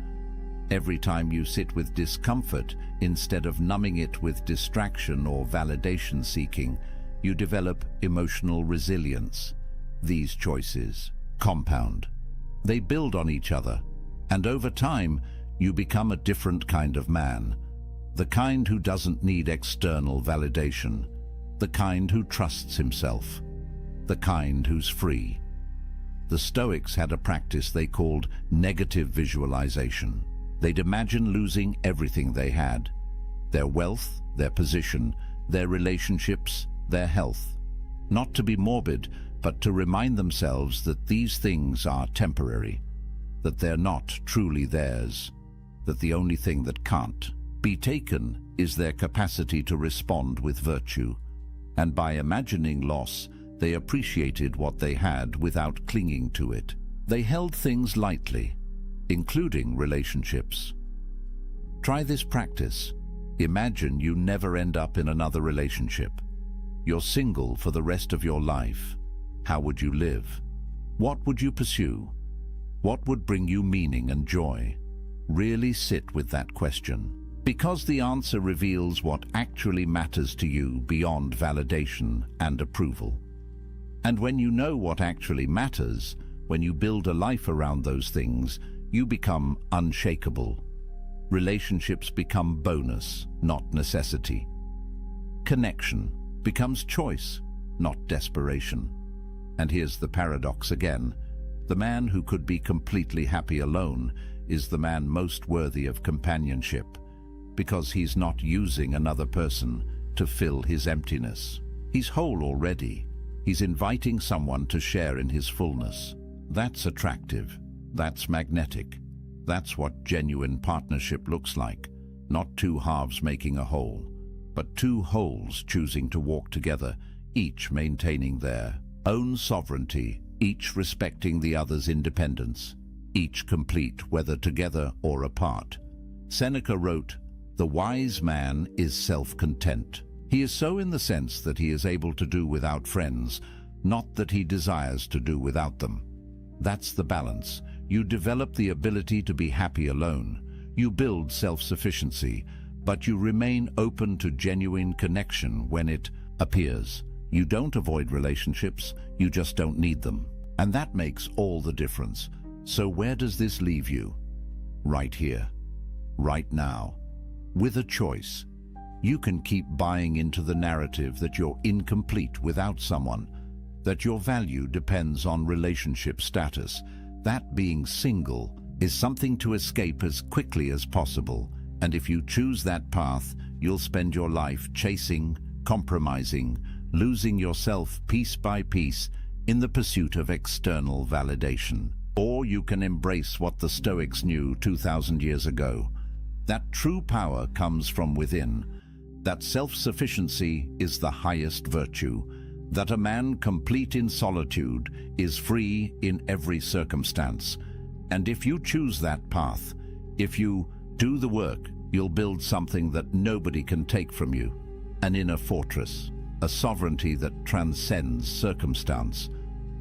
Every time you sit with discomfort instead of numbing it with distraction or validation seeking, you develop emotional resilience. These choices compound. They build on each other, and over time, you become a different kind of man. The kind who doesn't need external validation. The kind who trusts himself. The kind who's free. The Stoics had a practice they called negative visualization. They'd imagine losing everything they had. Their wealth, their position, their relationships, their health. Not to be morbid, but to remind themselves that these things are temporary, that they're not truly theirs, that the only thing that can't be taken is their capacity to respond with virtue. And by imagining loss, they appreciated what they had without clinging to it. They held things lightly, including relationships. Try this practice. Imagine you never end up in another relationship. You're single for the rest of your life. How would you live? What would you pursue? What would bring you meaning and joy? Really sit with that question, because the answer reveals what actually matters to you beyond validation and approval. And when you know what actually matters, when you build a life around those things, you become unshakable. Relationships become bonus, not necessity. Connection becomes choice, not desperation. And here's the paradox again. The man who could be completely happy alone is the man most worthy of companionship, because he's not using another person to fill his emptiness. He's whole already. He's inviting someone to share in his fullness. That's attractive. That's magnetic. That's what genuine partnership looks like. Not two halves making a whole, but two wholes choosing to walk together, each maintaining their own sovereignty, each respecting the other's independence, each complete whether together or apart. Seneca wrote, "The wise man is self-content. He is so in the sense that he is able to do without friends, not that he desires to do without them." That's the balance. You develop the ability to be happy alone. You build self-sufficiency, but you remain open to genuine connection when it appears. You don't avoid relationships, you just don't need them. And that makes all the difference. So where does this leave you? Right here, right now, with a choice. You can keep buying into the narrative that you're incomplete without someone, that your value depends on relationship status, that being single is something to escape as quickly as possible, and if you choose that path, you'll spend your life chasing, compromising, losing yourself piece by piece in the pursuit of external validation. Or you can embrace what the Stoics knew 2,000 years ago, that true power comes from within, that self-sufficiency is the highest virtue, that a man complete in solitude is free in every circumstance. And if you choose that path, if you do the work, you'll build something that nobody can take from you, an inner fortress, a sovereignty that transcends circumstance,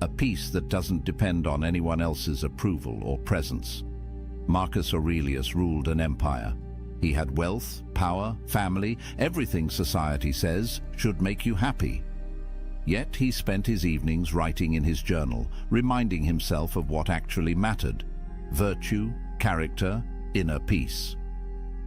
a peace that doesn't depend on anyone else's approval or presence. Marcus Aurelius ruled an empire. He had wealth, power, family, everything society says should make you happy. Yet he spent his evenings writing in his journal, reminding himself of what actually mattered: virtue, character, inner peace.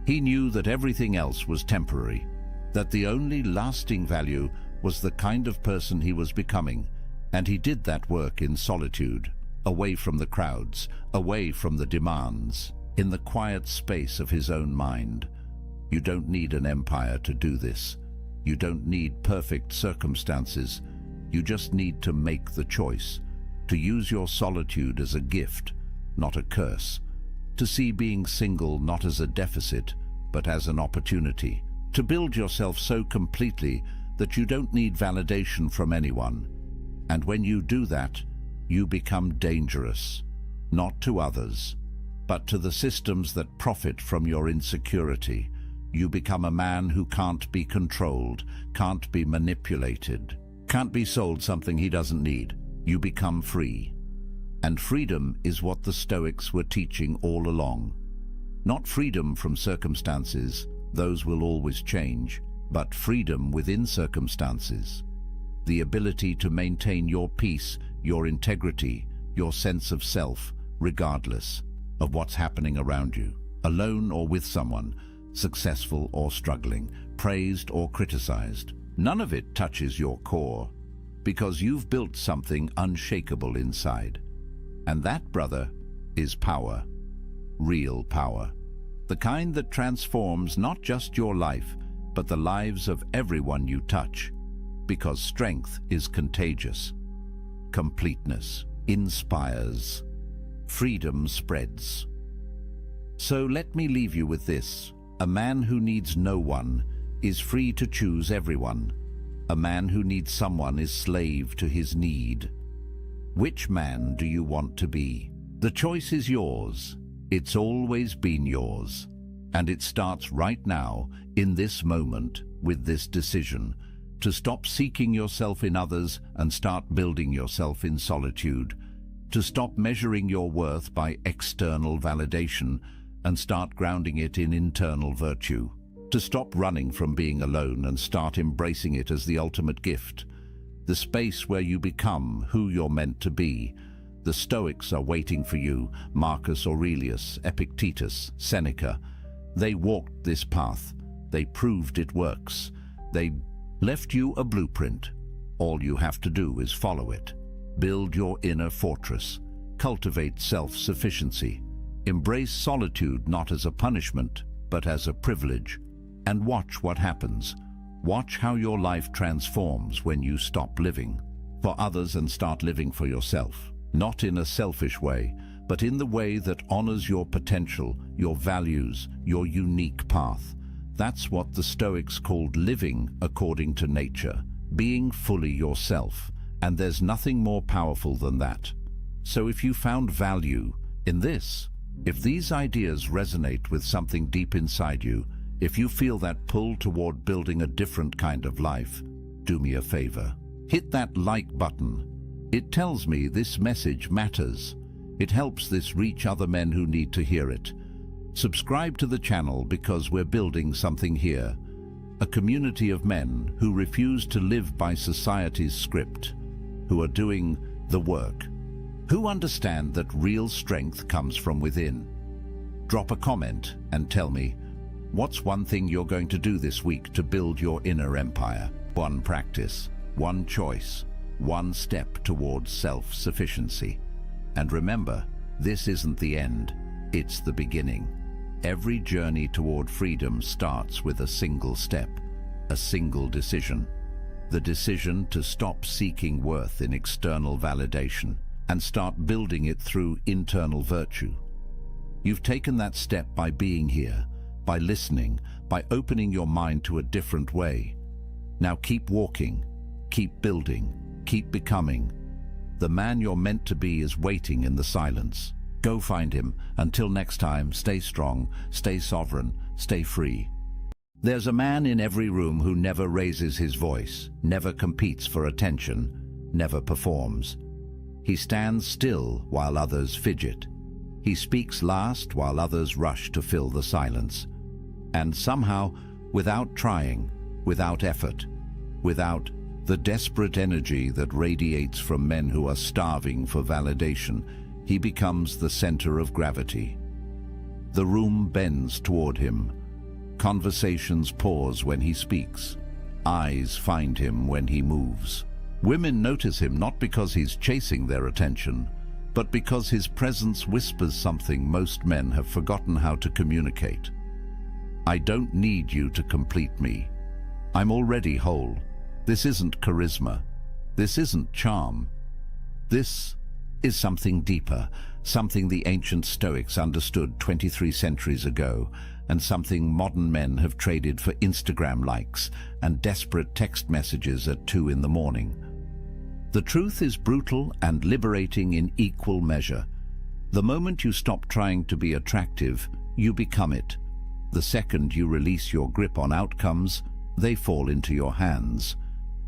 He knew that everything else was temporary, that the only lasting value was the kind of person he was becoming, and he did that work in solitude, away from the crowds, away from the demands, in the quiet space of his own mind. You don't need an empire to do this. You don't need perfect circumstances. You just need to make the choice, to use your solitude as a gift, not a curse, to see being single not as a deficit, but as an opportunity, to build yourself so completely that you don't need validation from anyone. And when you do that, you become dangerous, not to others, but to the systems that profit from your insecurity. You become a man who can't be controlled, can't be manipulated, can't be sold something he doesn't need. You become free. And freedom is what the Stoics were teaching all along. Not freedom from circumstances, those will always change, but freedom within circumstances. The ability to maintain your peace, your integrity, your sense of self, regardless of what's happening around you, alone or with someone, successful or struggling, praised or criticized. None of it touches your core, because you've built something unshakable inside. And that, brother, is power. Real power. The kind that transforms not just your life, but the lives of everyone you touch. Because strength is contagious. Completeness inspires. Freedom spreads. So let me leave you with this. A man who needs no one is free to choose everyone. A man who needs someone is slave to his need. Which man do you want to be? The choice is yours. It's always been yours. And it starts right now, in this moment, with this decision, to stop seeking yourself in others and start building yourself in solitude, to stop measuring your worth by external validation and start grounding it in internal virtue, to stop running from being alone and start embracing it as the ultimate gift, the space where you become who you're meant to be. The Stoics are waiting for you, Marcus Aurelius, Epictetus, Seneca. They walked this path. They proved it works. They left you a blueprint. All you have to do is follow it. Build your inner fortress. Cultivate self-sufficiency. Embrace solitude not as a punishment, but as a privilege. And watch what happens. Watch how your life transforms when you stop living for others and start living for yourself. Not in a selfish way, but in the way that honors your potential, your values, your unique path. That's what the Stoics called living according to nature, being fully yourself, and there's nothing more powerful than that. So if you found value in this, if these ideas resonate with something deep inside you, if you feel that pull toward building a different kind of life, do me a favor. Hit that like button. It tells me this message matters. It helps this reach other men who need to hear it. Subscribe to the channel because we're building something here. A community of men who refuse to live by society's script, who are doing the work, who understand that real strength comes from within. Drop a comment and tell me, what's one thing you're going to do this week to build your inner empire? One practice, one choice, one step towards self-sufficiency. And remember, this isn't the end. It's the beginning. Every journey toward freedom starts with a single step, a single decision. The decision to stop seeking worth in external validation and start building it through internal virtue. You've taken that step by being here, by listening, by opening your mind to a different way. Now keep walking, keep building, keep becoming. The man you're meant to be is waiting in the silence. Go find him. Until next time, stay strong, stay sovereign, stay free. There's a man in every room who never raises his voice, never competes for attention, never performs. He stands still while others fidget. He speaks last while others rush to fill the silence. And somehow, without trying, without effort, without the desperate energy that radiates from men who are starving for validation, he becomes the center of gravity. The room bends toward him. Conversations pause when he speaks. Eyes find him when he moves. Women notice him not because he's chasing their attention, but because his presence whispers something most men have forgotten how to communicate. I don't need you to complete me. I'm already whole. This isn't charisma. This isn't charm. This is something deeper, something the ancient Stoics understood 23 centuries ago, and something modern men have traded for Instagram likes and desperate text messages at 2 in the morning. The truth is brutal and liberating in equal measure. The moment you stop trying to be attractive, you become it. The second you release your grip on outcomes, they fall into your hands.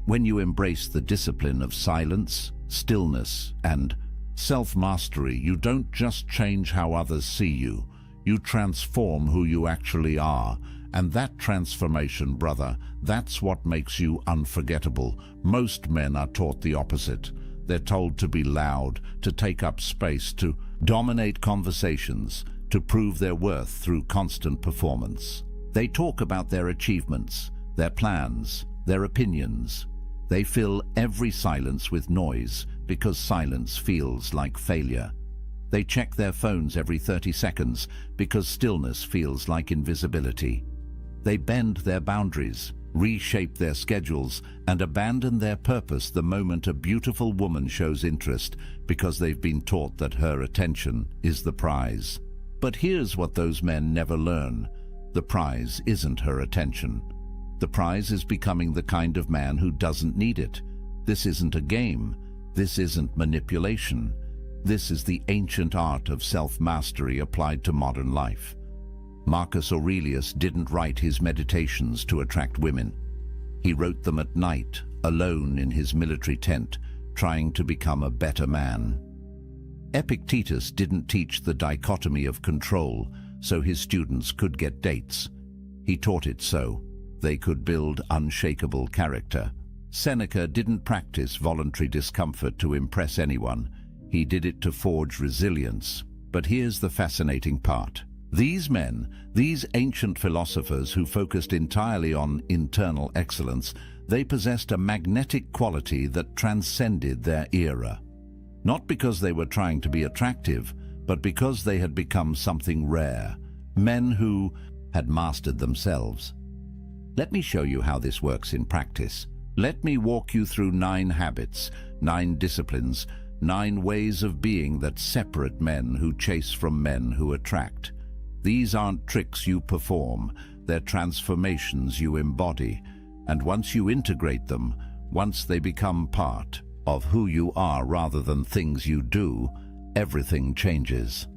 When you embrace the discipline of silence, stillness, and self-mastery, you don't just change how others see you. You transform who you actually are. And that transformation, brother, that's what makes you unforgettable. Most men are taught the opposite. They're told to be loud, to take up space, to dominate conversations, to prove their worth through constant performance. They talk about their achievements, their plans, their opinions. They fill every silence with noise because silence feels like failure. They check their phones every 30 seconds because stillness feels like invisibility. They bend their boundaries, reshape their schedules, and abandon their purpose the moment a beautiful woman shows interest because they've been taught that her attention is the prize. But here's what those men never learn. The prize isn't her attention. The prize is becoming the kind of man who doesn't need it. This isn't a game. This isn't manipulation. This is the ancient art of self-mastery applied to modern life. Marcus Aurelius didn't write his meditations to attract women. He wrote them at night, alone in his military tent, trying to become a better man. Epictetus didn't teach the dichotomy of control so his students could get dates. He taught it so they could build unshakable character. Seneca didn't practice voluntary discomfort to impress anyone. He did it to forge resilience. But here's the fascinating part. These men, these ancient philosophers who focused entirely on internal excellence, they possessed a magnetic quality that transcended their era. Not because they were trying to be attractive, but because they had become something rare. Men who had mastered themselves. Let me show you how this works in practice. Let me walk you through 9 habits, 9 disciplines, 9 ways of being that separate men who chase from men who attract. These aren't tricks you perform, they're transformations you embody. And once you integrate them, once they become part of who you are rather than things you do, everything changes.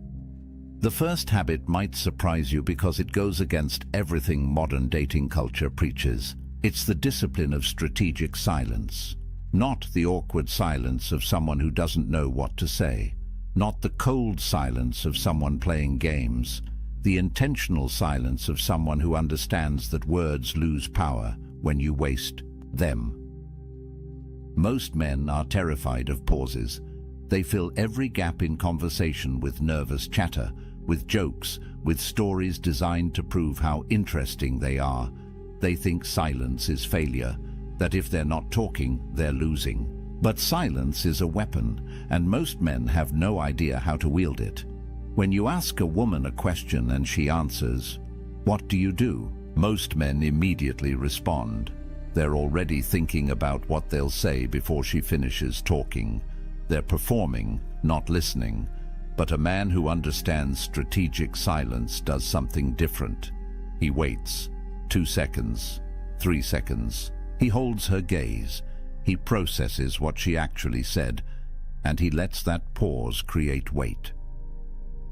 The first habit might surprise you because it goes against everything modern dating culture preaches. It's the discipline of strategic silence. Not the awkward silence of someone who doesn't know what to say. Not the cold silence of someone playing games. The intentional silence of someone who understands that words lose power when you waste them. Most men are terrified of pauses. They fill every gap in conversation with nervous chatter, with jokes, with stories designed to prove how interesting they are. They think silence is failure, that if they're not talking, they're losing. But silence is a weapon, and most men have no idea how to wield it. When you ask a woman a question and she answers, "What do you do?" most men immediately respond. They're already thinking about what they'll say before she finishes talking. They're performing, not listening. But a man who understands strategic silence does something different. He waits. 2 seconds, 3 seconds. He holds her gaze. He processes what she actually said, and he lets that pause create weight.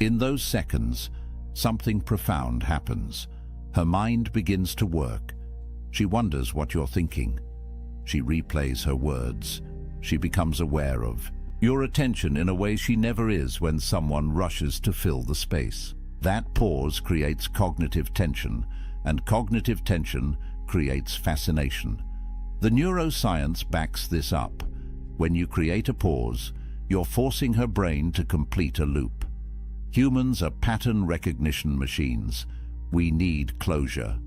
In those seconds, something profound happens. Her mind begins to work. She wonders what you're thinking. She replays her words. She becomes aware of your attention in a way she never is when someone rushes to fill the space. That pause creates cognitive tension, and cognitive tension creates fascination. The neuroscience backs this up. When you create a pause, you're forcing her brain to complete a loop. Humans are pattern recognition machines. We need closure.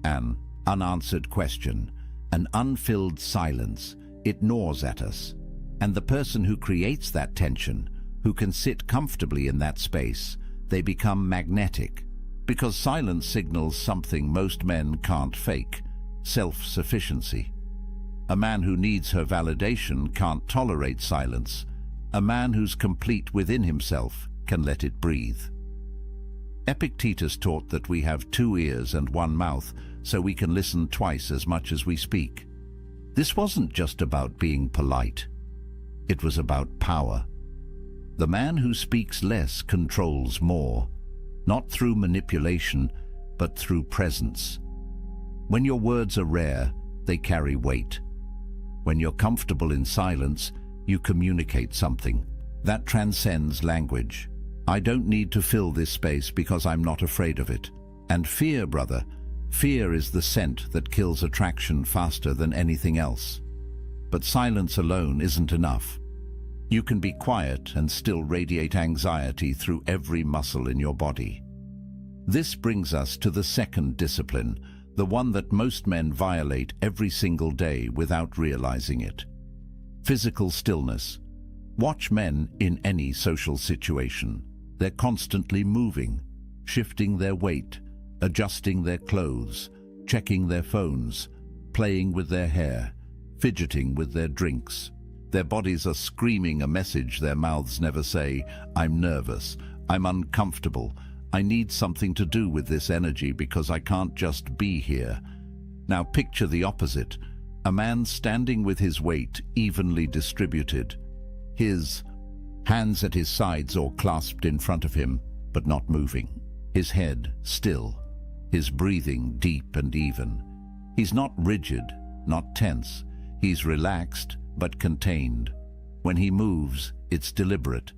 An unanswered question, an unfilled silence, it gnaws at us. And the person who creates that tension, who can sit comfortably in that space, they become magnetic. Because silence signals something most men can't fake: self-sufficiency. A man who needs her validation can't tolerate silence. A man who's complete within himself can let it breathe. Epictetus taught that we have 2 ears and 1 mouth, so we can listen twice as much as we speak. This wasn't just about being polite. It was about power. The man who speaks less controls more, not through manipulation, but through presence. When your words are rare, they carry weight. When you're comfortable in silence, you communicate something that transcends language. I don't need to fill this space because I'm not afraid of it. And fear, brother, fear is the scent that kills attraction faster than anything else. But silence alone isn't enough. You can be quiet and still radiate anxiety through every muscle in your body. This brings us to the second discipline, the one that most men violate every single day without realizing it. Physical stillness. Watch men in any social situation. They're constantly moving, shifting their weight, adjusting their clothes, checking their phones, playing with their hair, fidgeting with their drinks. Their bodies are screaming a message their mouths never say: I'm nervous, I'm uncomfortable, I need something to do with this energy because I can't just be here. Now picture the opposite, a man standing with his weight evenly distributed, his hands at his sides or clasped in front of him, but not moving, his head still, his breathing deep and even. He's not rigid, not tense, he's relaxed but contained. When he moves, it's deliberate.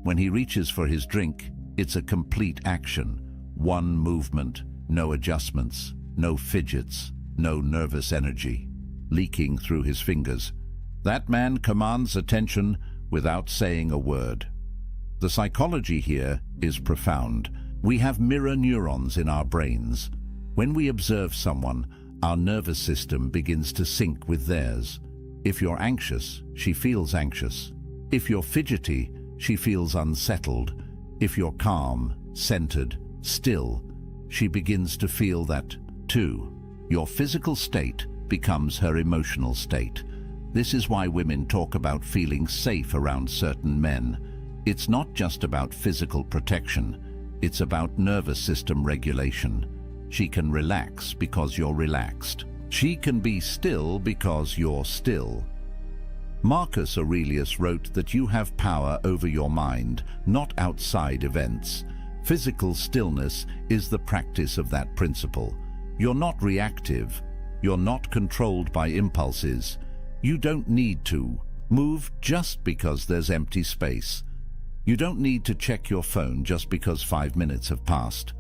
When he reaches for his drink, it's a complete action. One movement, no adjustments, no fidgets, no nervous energy leaking through his fingers. That man commands attention without saying a word. The psychology here is profound. We have mirror neurons in our brains. When we observe someone, our nervous system begins to sync with theirs. If you're anxious, she feels anxious. If you're fidgety, she feels unsettled. If you're calm, centered, still, she begins to feel that too. Your physical state becomes her emotional state. This is why women talk about feeling safe around certain men. It's not just about physical protection. It's about nervous system regulation. She can relax because you're relaxed. She can be still because you're still. Marcus Aurelius wrote that you have power over your mind, not outside events. Physical stillness is the practice of that principle. You're not reactive. You're not controlled by impulses. You don't need to move just because there's empty space. You don't need to check your phone just because 5 minutes have passed.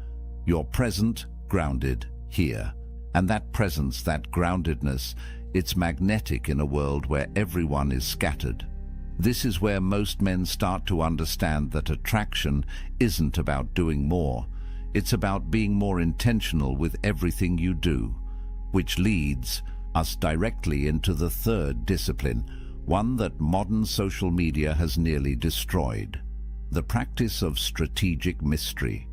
You're present, grounded, here. And that presence, that groundedness, it's magnetic in a world where everyone is scattered. This is where most men start to understand that attraction isn't about doing more. It's about being more intentional with everything you do, which leads us directly into the third discipline, one that modern social media has nearly destroyed: the practice of strategic mystery.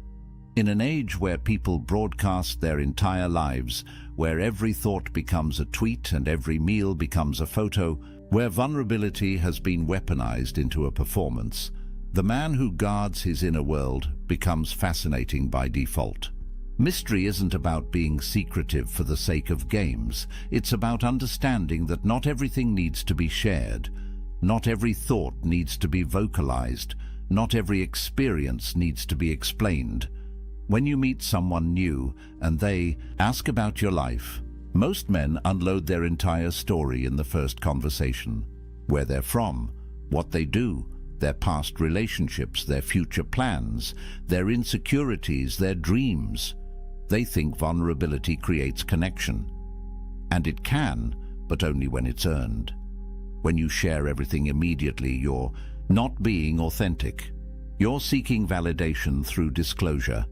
In an age where people broadcast their entire lives, where every thought becomes a tweet and every meal becomes a photo, where vulnerability has been weaponized into a performance, the man who guards his inner world becomes fascinating by default. Mystery isn't about being secretive for the sake of games. It's about understanding that not everything needs to be shared. Not every thought needs to be vocalized. Not every experience needs to be explained. When you meet someone new and they ask about your life, most men unload their entire story in the first conversation. Where they're from, what they do, their past relationships, their future plans, their insecurities, their dreams. They think vulnerability creates connection. And it can, but only when it's earned. When you share everything immediately, you're not being authentic. You're seeking validation through disclosure.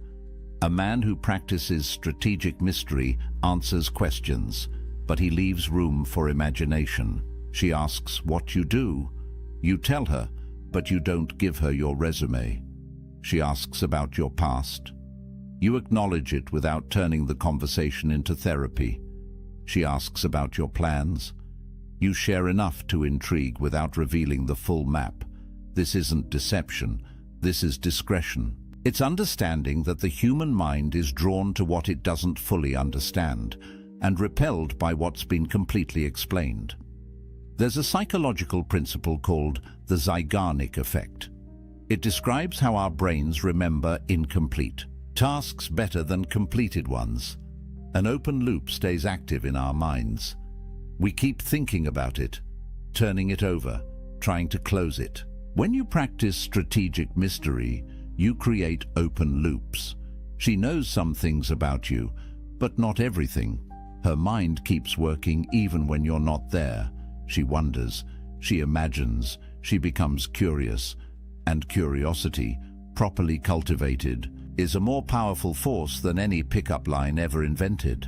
A man who practices strategic mystery answers questions, but he leaves room for imagination. She asks what you do. You tell her, but you don't give her your resume. She asks about your past. You acknowledge it without turning the conversation into therapy. She asks about your plans. You share enough to intrigue without revealing the full map. This isn't deception. This is discretion. It's understanding that the human mind is drawn to what it doesn't fully understand and repelled by what's been completely explained. There's a psychological principle called the Zeigarnik effect. It describes how our brains remember incomplete tasks better than completed ones. An open loop stays active in our minds. We keep thinking about it, turning it over, trying to close it. When you practice strategic mystery, you create open loops. She knows some things about you, but not everything. Her mind keeps working even when you're not there. She wonders, she imagines, she becomes curious. And curiosity, properly cultivated, is a more powerful force than any pickup line ever invented.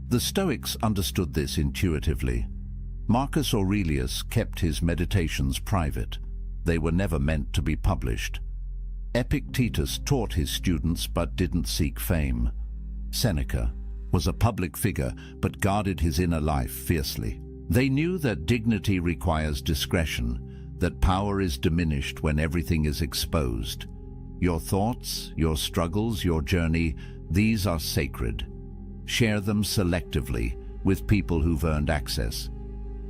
The Stoics understood this intuitively. Marcus Aurelius kept his meditations private. They were never meant to be published. Epictetus taught his students but didn't seek fame. Seneca was a public figure but guarded his inner life fiercely. They knew that dignity requires discretion, that power is diminished when everything is exposed. Your thoughts, your struggles, your journey, these are sacred. Share them selectively with people who've earned access.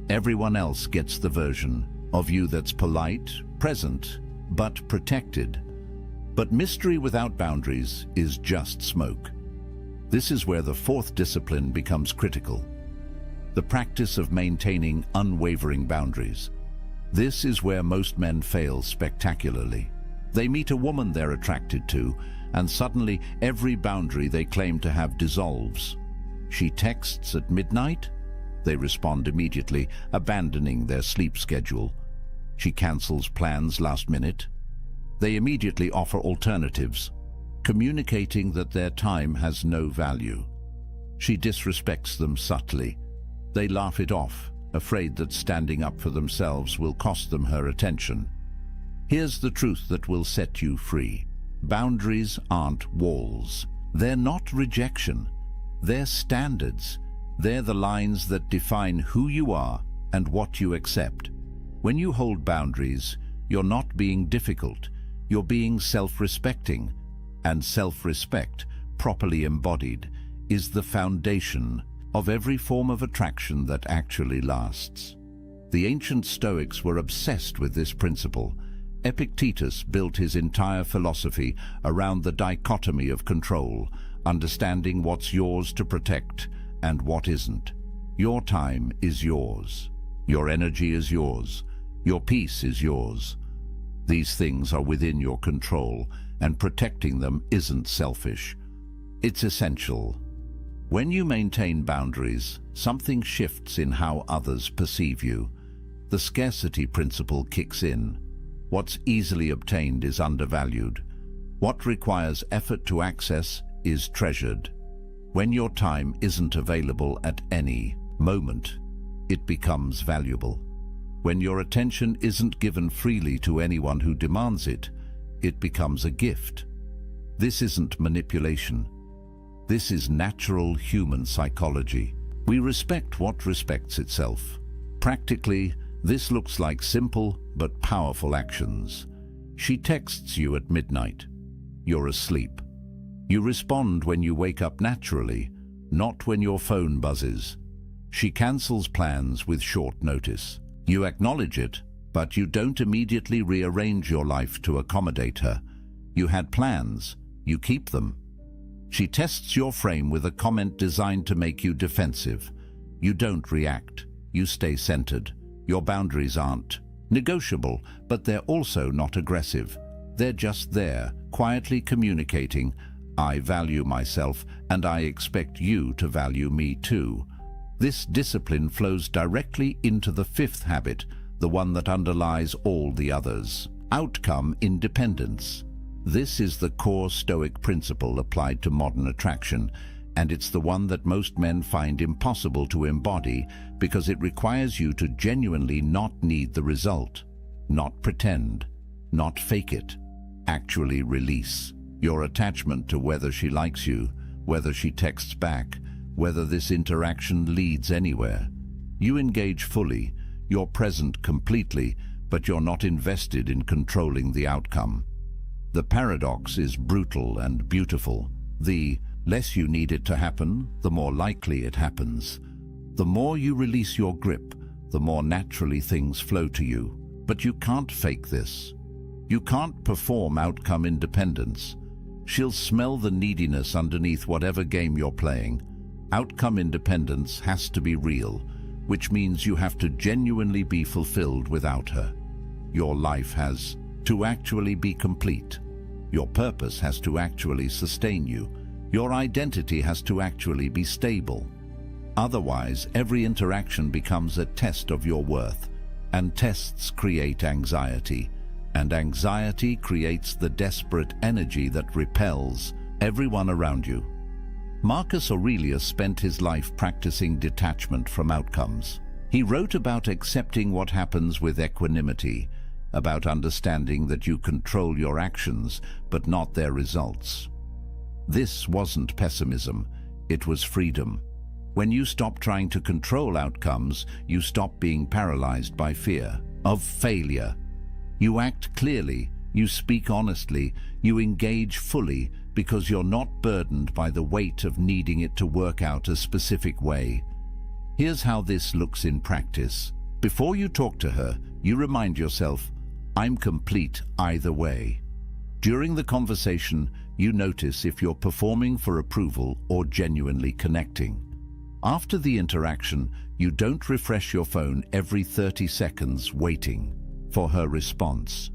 Everyone else gets the version of you that's polite, present, but protected. But mystery without boundaries is just smoke. This is where the fourth discipline becomes critical. The practice of maintaining unwavering boundaries. This is where most men fail spectacularly. They meet a woman they're attracted to, and suddenly every boundary they claim to have dissolves. She texts at midnight. They respond immediately, abandoning their sleep schedule. She cancels plans last minute. They immediately offer alternatives, communicating that their time has no value. She disrespects them subtly. They laugh it off, afraid that standing up for themselves will cost them her attention. Here's the truth that will set you free. Boundaries aren't walls. They're not rejection. They're standards. They're the lines that define who you are and what you accept. When you hold boundaries, you're not being difficult. You're being self-respecting. And self-respect, properly embodied, is the foundation of every form of attraction that actually lasts. The ancient Stoics were obsessed with this principle. Epictetus built his entire philosophy around the dichotomy of control, understanding what's yours to protect and what isn't. Your time is yours. Your energy is yours. Your peace is yours. These things are within your control, and protecting them isn't selfish. It's essential. When you maintain boundaries, something shifts in how others perceive you. The scarcity principle kicks in. What's easily obtained is undervalued. What requires effort to access is treasured. When your time isn't available at any moment, it becomes valuable. When your attention isn't given freely to anyone who demands it, it becomes a gift. This isn't manipulation. This is natural human psychology. We respect what respects itself. Practically, this looks like simple but powerful actions. She texts you at midnight. You're asleep. You respond when you wake up naturally, not when your phone buzzes. She cancels plans with short notice. You acknowledge it, but you don't immediately rearrange your life to accommodate her. You had plans. You keep them. She tests your frame with a comment designed to make you defensive. You don't react. You stay centered. Your boundaries aren't negotiable, but they're also not aggressive. They're just there, quietly communicating, I value myself and I expect you to value me too. This discipline flows directly into the fifth habit, the one that underlies all the others. Outcome independence. This is the core Stoic principle applied to modern attraction, and it's the one that most men find impossible to embody because it requires you to genuinely not need the result, not pretend, not fake it, actually release your attachment to whether she likes you, whether she texts back, whether this interaction leads anywhere. You engage fully, you're present completely, but you're not invested in controlling the outcome. The paradox is brutal and beautiful. The less you need it to happen, the more likely it happens. The more you release your grip, the more naturally things flow to you. But you can't fake this. You can't perform outcome independence. She'll smell the neediness underneath whatever game you're playing. Outcome independence has to be real, which means you have to genuinely be fulfilled without her. Your life has to actually be complete. Your purpose has to actually sustain you. Your identity has to actually be stable. Otherwise, every interaction becomes a test of your worth, and tests create anxiety, and anxiety creates the desperate energy that repels everyone around you. Marcus Aurelius spent his life practicing detachment from outcomes. He wrote about accepting what happens with equanimity, about understanding that you control your actions but not their results. This wasn't pessimism, it was freedom. When you stop trying to control outcomes, you stop being paralyzed by fear of failure. You act clearly, you speak honestly, you engage fully because you're not burdened by the weight of needing it to work out a specific way. Here's how this looks in practice. Before you talk to her, you remind yourself, I'm complete either way. During the conversation, you notice if you're performing for approval or genuinely connecting. After the interaction, you don't refresh your phone every 30 seconds waiting for her response.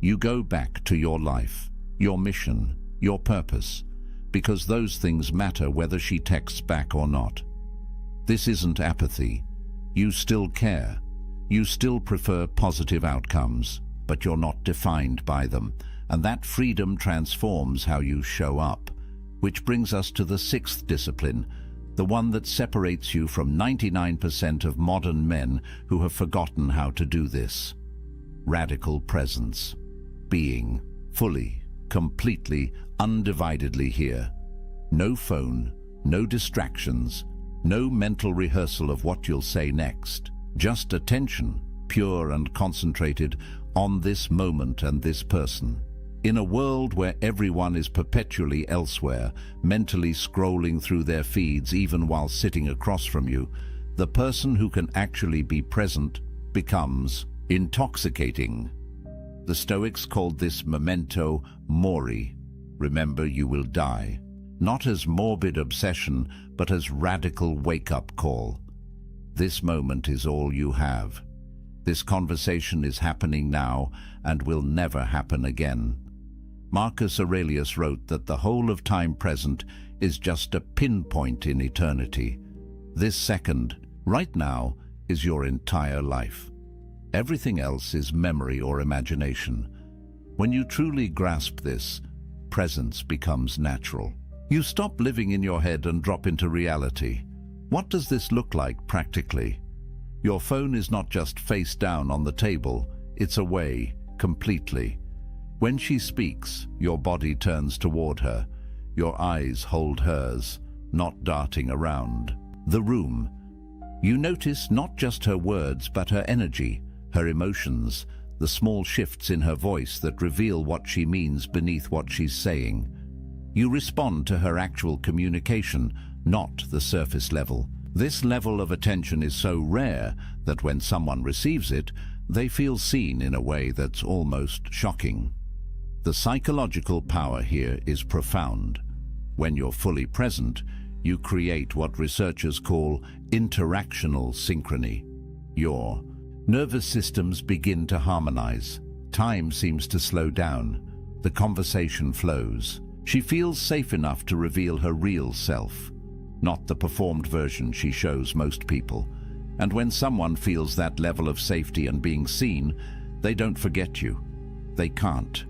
You go back to your life, your mission, your purpose, because those things matter whether she texts back or not. This isn't apathy. You still care. You still prefer positive outcomes, but you're not defined by them, and that freedom transforms how you show up. Which brings us to the sixth discipline, the one that separates you from 99% of modern men who have forgotten how to do this. Radical presence. Being fully, completely, undividedly here. No phone, no distractions, no mental rehearsal of what you'll say next. Just attention, pure and concentrated, on this moment and this person. In a world where everyone is perpetually elsewhere, mentally scrolling through their feeds even while sitting across from you, the person who can actually be present becomes intoxicating. The Stoics called this memento mori. Remember, you will die. Not as morbid obsession, but as radical wake-up call. This moment is all you have. This conversation is happening now and will never happen again. Marcus Aurelius wrote that the whole of time present is just a pinpoint in eternity. This second, right now, is your entire life. Everything else is memory or imagination. When you truly grasp this, presence becomes natural. You stop living in your head and drop into reality. What does this look like practically? Your phone is not just face down on the table, it's away, completely. When she speaks, your body turns toward her. Your eyes hold hers, not darting around. The room. You notice not just her words, but her energy, her emotions, the small shifts in her voice that reveal what she means beneath what she's saying. You respond to her actual communication, not the surface level. This level of attention is so rare that when someone receives it, they feel seen in a way that's almost shocking. The psychological power here is profound. When you're fully present, you create what researchers call interactional synchrony. Your nervous systems begin to harmonize. Time seems to slow down. The conversation flows. She feels safe enough to reveal her real self, not the performed version she shows most people. And when someone feels that level of safety and being seen, they don't forget you. They can't.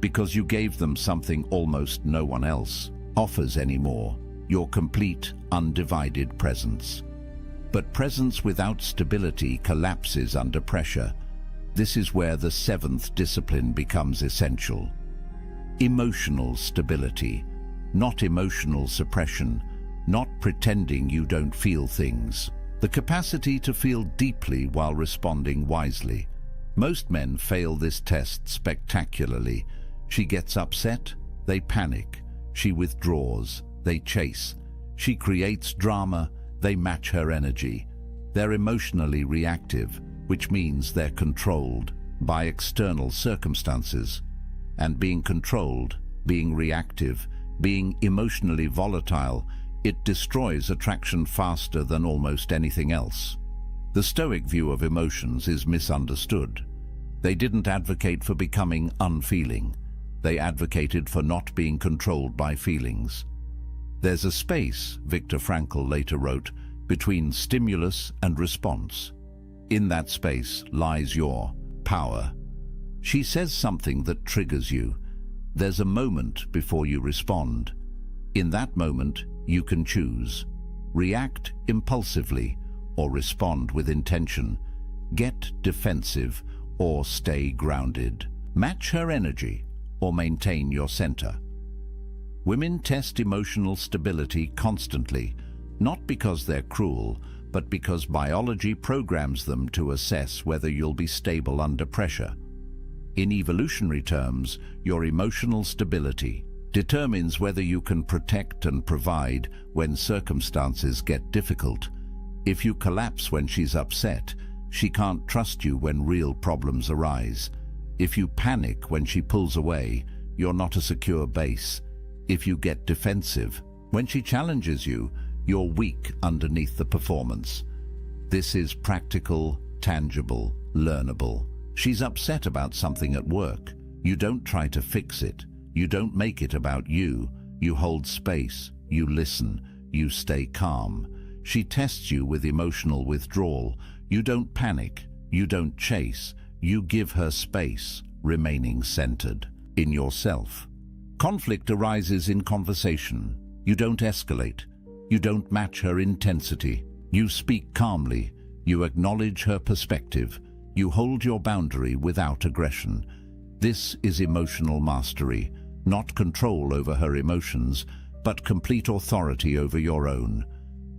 Because you gave them something almost no one else offers anymore, your complete, undivided presence. But presence without stability collapses under pressure. This is where the seventh discipline becomes essential. Emotional stability, not emotional suppression, not pretending you don't feel things. The capacity to feel deeply while responding wisely. Most men fail this test spectacularly. She gets upset, they panic. She withdraws, they chase. She creates drama, they match her energy. They're emotionally reactive, which means they're controlled by external circumstances. And being controlled, being reactive, being emotionally volatile, it destroys attraction faster than almost anything else. The Stoic view of emotions is misunderstood. They didn't advocate for becoming unfeeling. They advocated for not being controlled by feelings. There's a space, Viktor Frankl later wrote, between stimulus and response. In that space lies your power. She says something that triggers you. There's a moment before you respond. In that moment, you can choose. React impulsively or respond with intention. Get defensive or stay grounded. Match her energy or maintain your center. Women test emotional stability constantly, not because they're cruel, but because biology programs them to assess whether you'll be stable under pressure. In evolutionary terms, your emotional stability determines whether you can protect and provide when circumstances get difficult. If you collapse when she's upset, she can't trust you when real problems arise. If you panic when she pulls away, you're not a secure base. If you get defensive, when she challenges you, you're weak underneath the performance. This is practical, tangible, learnable. She's upset about something at work. You don't try to fix it. You don't make it about you. You hold space. You listen. You stay calm. She tests you with emotional withdrawal. You don't panic. You don't chase. You give her space, remaining centered in yourself. Conflict arises in conversation. You don't escalate. You don't match her intensity. You speak calmly. You acknowledge her perspective. You hold your boundary without aggression. This is emotional mastery, not control over her emotions, but complete authority over your own.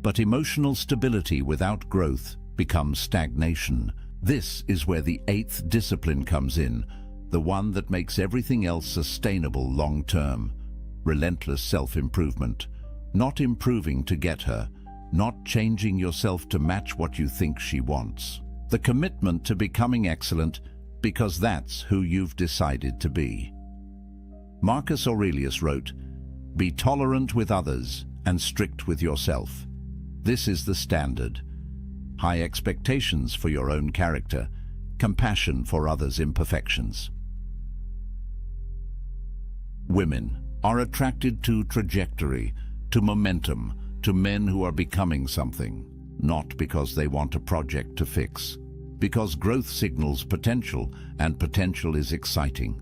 But emotional stability without growth becomes stagnation. This is where the eighth discipline comes in, the one that makes everything else sustainable long-term. Relentless self-improvement. Not improving to get her, not changing yourself to match what you think she wants. The commitment to becoming excellent because that's who you've decided to be. Marcus Aurelius wrote, "Be tolerant with others and strict with yourself. This is the standard. High expectations for your own character, compassion for others' imperfections." Women are attracted to trajectory, to momentum, to men who are becoming something, not because they want a project to fix, because growth signals potential, and potential is exciting.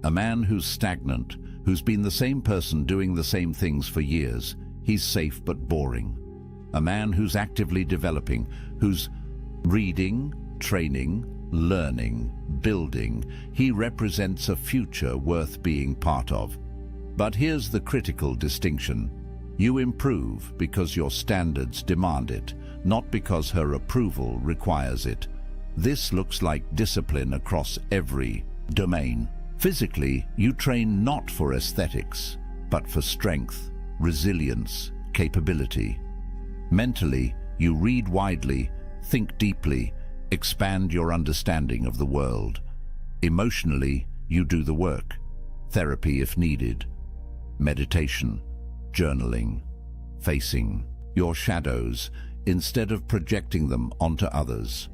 A man who's stagnant, who's been the same person doing the same things for years, he's safe but boring. A man who's actively developing, who's Reading, training, learning, building, he represents a future worth being part of. But here's the critical distinction. You improve because your standards demand it, not because her approval requires it. This looks like discipline across every domain. Physically, you train not for aesthetics, but for strength, resilience, capability. Mentally, you read widely, think deeply, expand your understanding of the world. Emotionally, you do the work, therapy if needed, meditation, journaling, facing your shadows instead of projecting them onto others.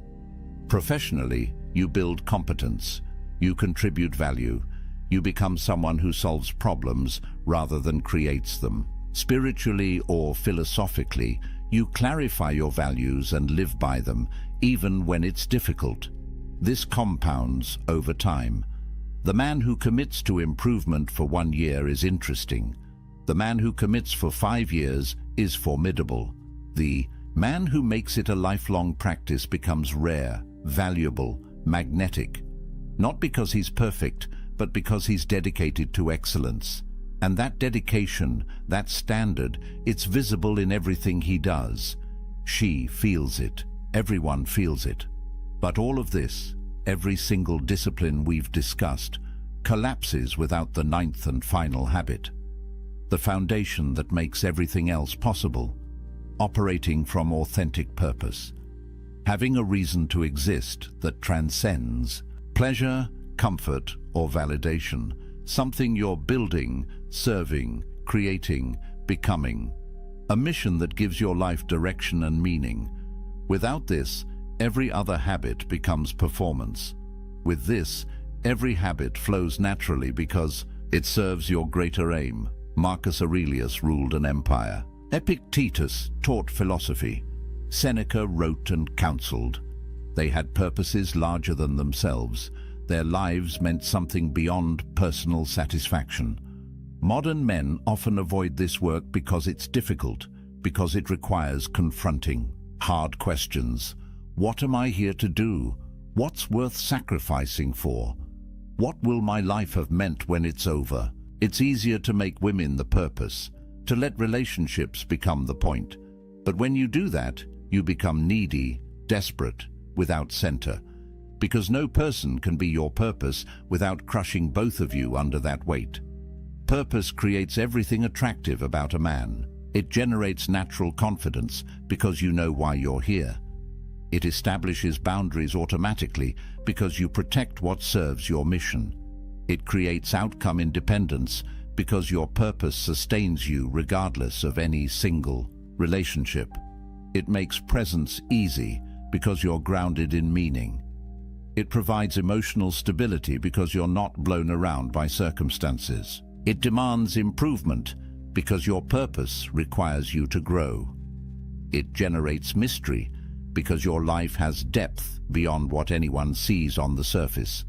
Professionally, you build competence, you contribute value, you become someone who solves problems rather than creates them. Spiritually or philosophically, you clarify your values and live by them, even when it's difficult. This compounds over time. The man who commits to improvement for 1 year is interesting. The man who commits for 5 years is formidable. The man who makes it a lifelong practice becomes rare, valuable, magnetic. Not because he's perfect, but because he's dedicated to excellence. And that dedication, that standard, it's visible in everything he does. She feels it. Everyone feels it. But all of this, every single discipline we've discussed, collapses without the 9th and final habit. The foundation that makes everything else possible. Operating from authentic purpose. Having a reason to exist that transcends pleasure, comfort, or validation. Something you're building, serving, creating, becoming. A mission that gives your life direction and meaning. Without this, every other habit becomes performance. With this, every habit flows naturally because it serves your greater aim. Marcus Aurelius ruled an empire. Epictetus taught philosophy. Seneca wrote and counseled. They had purposes larger than themselves. Their lives meant something beyond personal satisfaction. Modern men often avoid this work because it's difficult, because it requires confronting hard questions. What am I here to do? What's worth sacrificing for? What will my life have meant when it's over? It's easier to make women the purpose, to let relationships become the point. But when you do that, you become needy, desperate, without center. Because no person can be your purpose without crushing both of you under that weight. Purpose creates everything attractive about a man. It generates natural confidence because you know why you're here. It establishes boundaries automatically because you protect what serves your mission. It creates outcome independence because your purpose sustains you regardless of any single relationship. It makes presence easy because you're grounded in meaning. It provides emotional stability because you're not blown around by circumstances. It demands improvement because your purpose requires you to grow. It generates mystery because your life has depth beyond what anyone sees on the surface.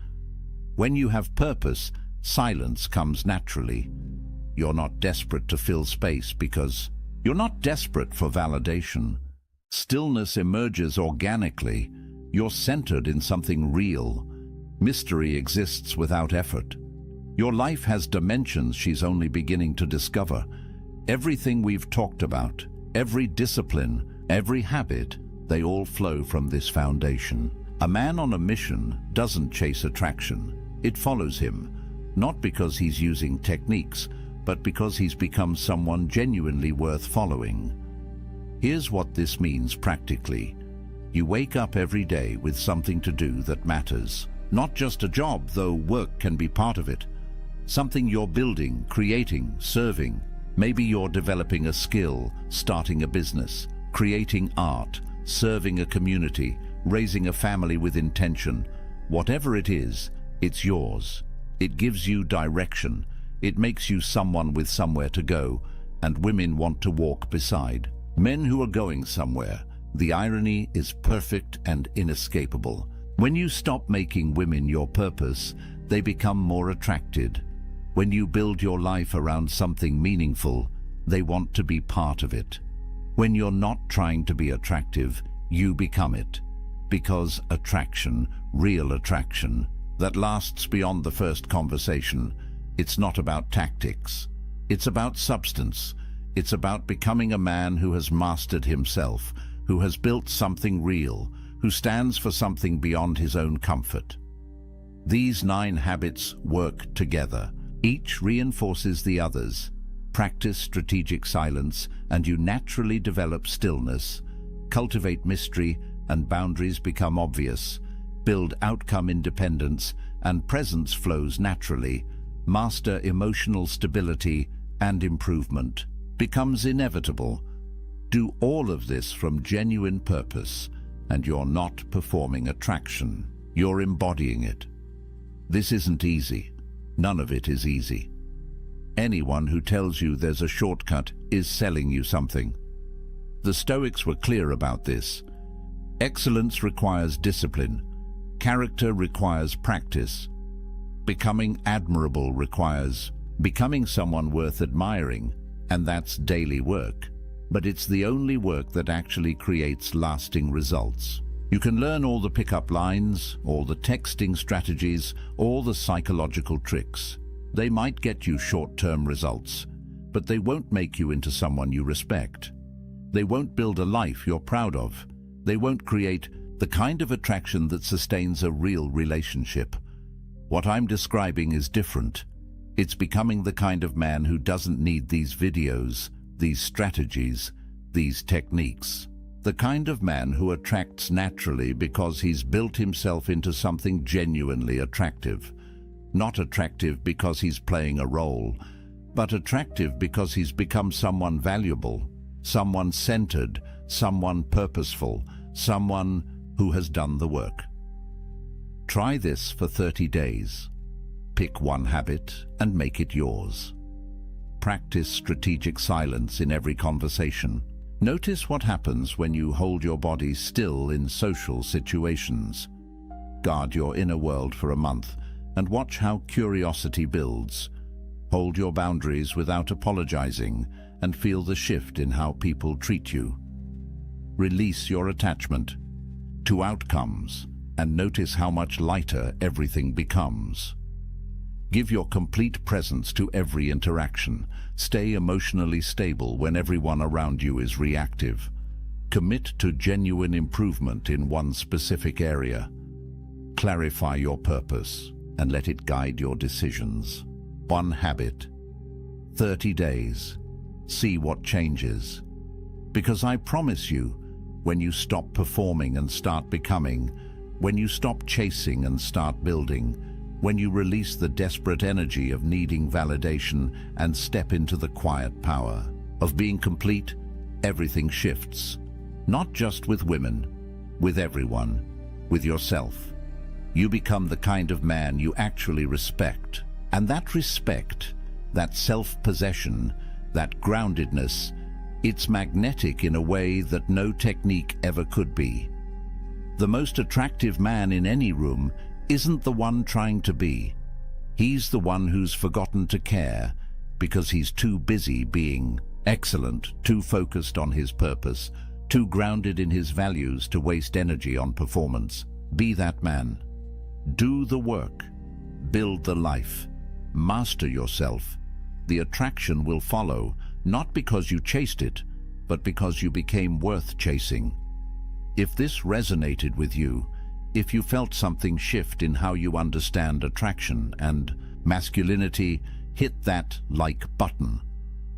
When you have purpose, silence comes naturally. You're not desperate to fill space because you're not desperate for validation. Stillness emerges organically. You're centered in something real. Mystery exists without effort. Your life has dimensions she's only beginning to discover. Everything we've talked about, every discipline, every habit, they all flow from this foundation. A man on a mission doesn't chase attraction. It follows him, not because he's using techniques, but because he's become someone genuinely worth following. Here's what this means practically. You wake up every day with something to do that matters. Not just a job, though work can be part of it. Something you're building, creating, serving. Maybe you're developing a skill, starting a business, creating art, serving a community, raising a family with intention. Whatever it is, it's yours. It gives you direction. It makes you someone with somewhere to go, and women want to walk beside. Men who are going somewhere. The irony is perfect and inescapable. When you stop making women your purpose, they become more attracted. When you build your life around something meaningful, they want to be part of it. When you're not trying to be attractive, you become it. Because attraction, real attraction, that lasts beyond the first conversation, it's not about tactics. It's about substance. It's about becoming a man who has mastered himself, who has built something real, who stands for something beyond his own comfort. These 9 habits work together. Each reinforces the others. Practice strategic silence, and you naturally develop stillness. Cultivate mystery, and boundaries become obvious. Build outcome independence, and presence flows naturally. Master emotional stability, and improvement becomes inevitable. Do all of this from genuine purpose, and you're not performing attraction. You're embodying it. This isn't easy. None of it is easy. Anyone who tells you there's a shortcut is selling you something. The Stoics were clear about this. Excellence requires discipline. Character requires practice. Becoming admirable requires becoming someone worth admiring, and that's daily work. But it's the only work that actually creates lasting results. You can learn all the pickup lines, all the texting strategies, all the psychological tricks. They might get you short-term results, but they won't make you into someone you respect. They won't build a life you're proud of. They won't create the kind of attraction that sustains a real relationship. What I'm describing is different. It's becoming the kind of man who doesn't need these videos, these strategies, these techniques. The kind of man who attracts naturally because he's built himself into something genuinely attractive. Not attractive because he's playing a role, but attractive because he's become someone valuable, someone centered, someone purposeful, someone who has done the work. Try this for 30 days. Pick one habit and make it yours. Practice strategic silence in every conversation. Notice what happens when you hold your body still in social situations. Guard your inner world for a month and watch how curiosity builds. Hold your boundaries without apologizing and feel the shift in how people treat you. Release your attachment to outcomes and notice how much lighter everything becomes. Give your complete presence to every interaction. Stay emotionally stable when everyone around you is reactive. Commit to genuine improvement in one specific area. Clarify your purpose and let it guide your decisions. One habit. 30 days. See what changes. Because I promise you, when you stop performing and start becoming, when you stop chasing and start building, when you release the desperate energy of needing validation and step into the quiet power of being complete, everything shifts. Not just with women, with everyone, with yourself. You become the kind of man you actually respect. And that respect, that self-possession, that groundedness, it's magnetic in a way that no technique ever could be. The most attractive man in any room isn't the one trying to be. He's the one who's forgotten to care because he's too busy being excellent, too focused on his purpose, too grounded in his values to waste energy on performance. Be that man. Do the work. Build the life. Master yourself. The attraction will follow, not because you chased it, but because you became worth chasing. If this resonated with you, if you felt something shift in how you understand attraction and masculinity, hit that like button.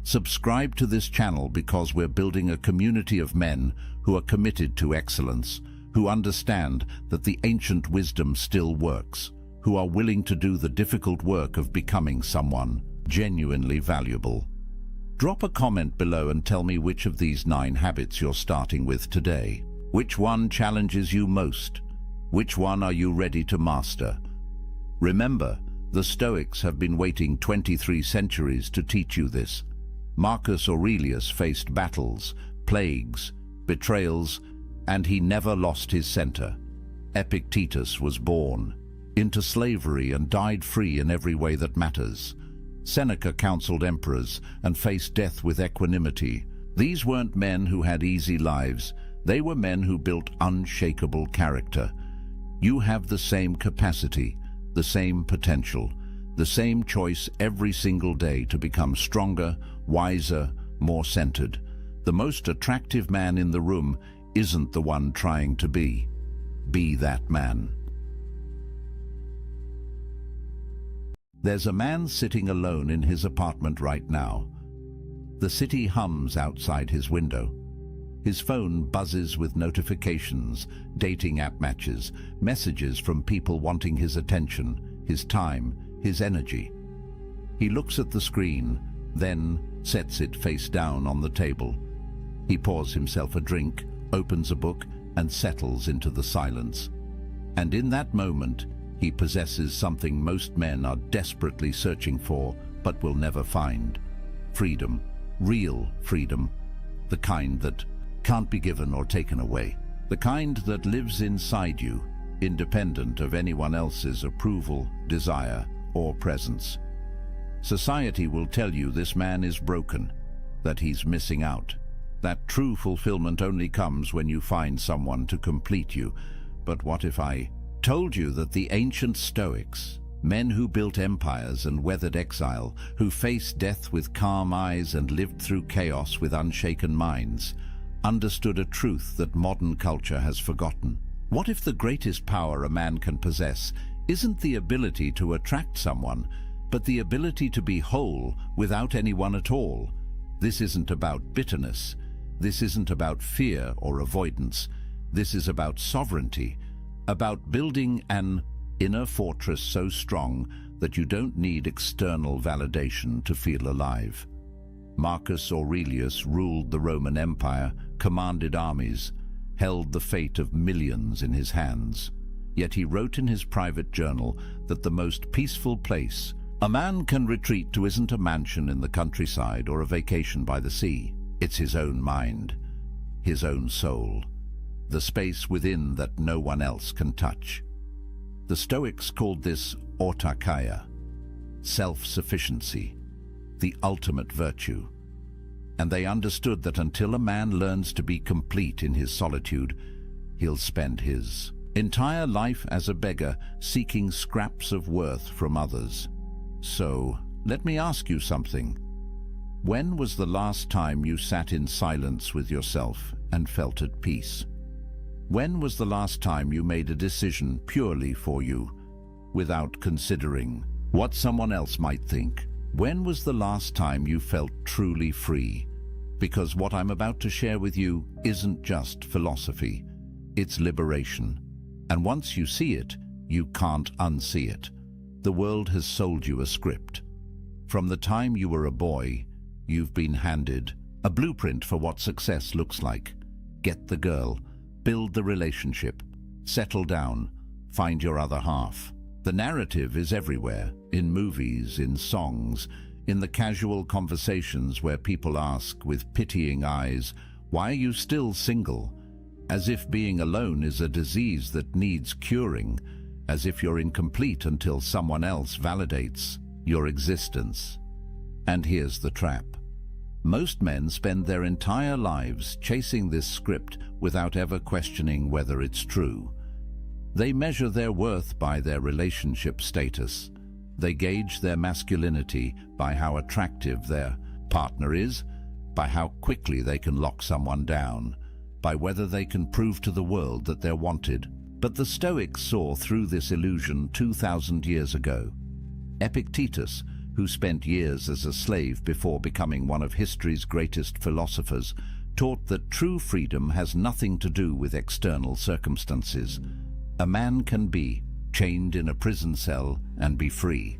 Subscribe to this channel because we're building a community of men who are committed to excellence, who understand that the ancient wisdom still works, who are willing to do the difficult work of becoming someone genuinely valuable. Drop a comment below and tell me which of these 9 habits you're starting with today. Which one challenges you most? Which one are you ready to master? Remember, the Stoics have been waiting 23 centuries to teach you this. Marcus Aurelius faced battles, plagues, betrayals, and he never lost his center. Epictetus was born into slavery and died free in every way that matters. Seneca counseled emperors and faced death with equanimity. These weren't men who had easy lives. They were men who built unshakable character. You have the same capacity, the same potential, the same choice every single day to become stronger, wiser, more centered. The most attractive man in the room isn't the one trying to be. Be that man. There's a man sitting alone in his apartment right now. The city hums outside his window. His phone buzzes with notifications, dating app matches, messages from people wanting his attention, his time, his energy. He looks at the screen, then sets it face down on the table. He pours himself a drink, opens a book, and settles into the silence. And in that moment, he possesses something most men are desperately searching for, but will never find. Freedom. Real freedom. The kind that can't be given or taken away. The kind that lives inside you, independent of anyone else's approval, desire, or presence. Society will tell you this man is broken, that he's missing out. That true fulfillment only comes when you find someone to complete you. But what if I told you that the ancient Stoics, men who built empires and weathered exile, who faced death with calm eyes and lived through chaos with unshaken minds, understood a truth that modern culture has forgotten? What if the greatest power a man can possess isn't the ability to attract someone, but the ability to be whole without anyone at all? This isn't about bitterness. This isn't about fear or avoidance. This is about sovereignty, about building an inner fortress so strong that you don't need external validation to feel alive. Marcus Aurelius ruled the Roman Empire, commanded armies, held the fate of millions in his hands. Yet he wrote in his private journal that the most peaceful place a man can retreat to isn't a mansion in the countryside or a vacation by the sea. It's his own mind, his own soul, the space within that no one else can touch. The Stoics called this autarkia, self-sufficiency, the ultimate virtue. And they understood that until a man learns to be complete in his solitude, he'll spend his entire life as a beggar, seeking scraps of worth from others. So, let me ask you something. When was the last time you sat in silence with yourself and felt at peace? When was the last time you made a decision purely for you, without considering what someone else might think? When was the last time you felt truly free? Because what I'm about to share with you isn't just philosophy, it's liberation. And once you see it, you can't unsee it. The world has sold you a script. From the time you were a boy, you've been handed a blueprint for what success looks like. Get the girl, build the relationship, settle down, find your other half. The narrative is everywhere, in movies, in songs, in the casual conversations where people ask with pitying eyes, "Why are you still single?" As if being alone is a disease that needs curing, as if you're incomplete until someone else validates your existence. And here's the trap. Most men spend their entire lives chasing this script without ever questioning whether it's true. They measure their worth by their relationship status. They gauge their masculinity by how attractive their partner is, by how quickly they can lock someone down, by whether they can prove to the world that they're wanted. But the Stoics saw through this illusion 2,000 years ago. Epictetus, who spent years as a slave before becoming one of history's greatest philosophers, taught that true freedom has nothing to do with external circumstances. A man can be chained in a prison cell and be free.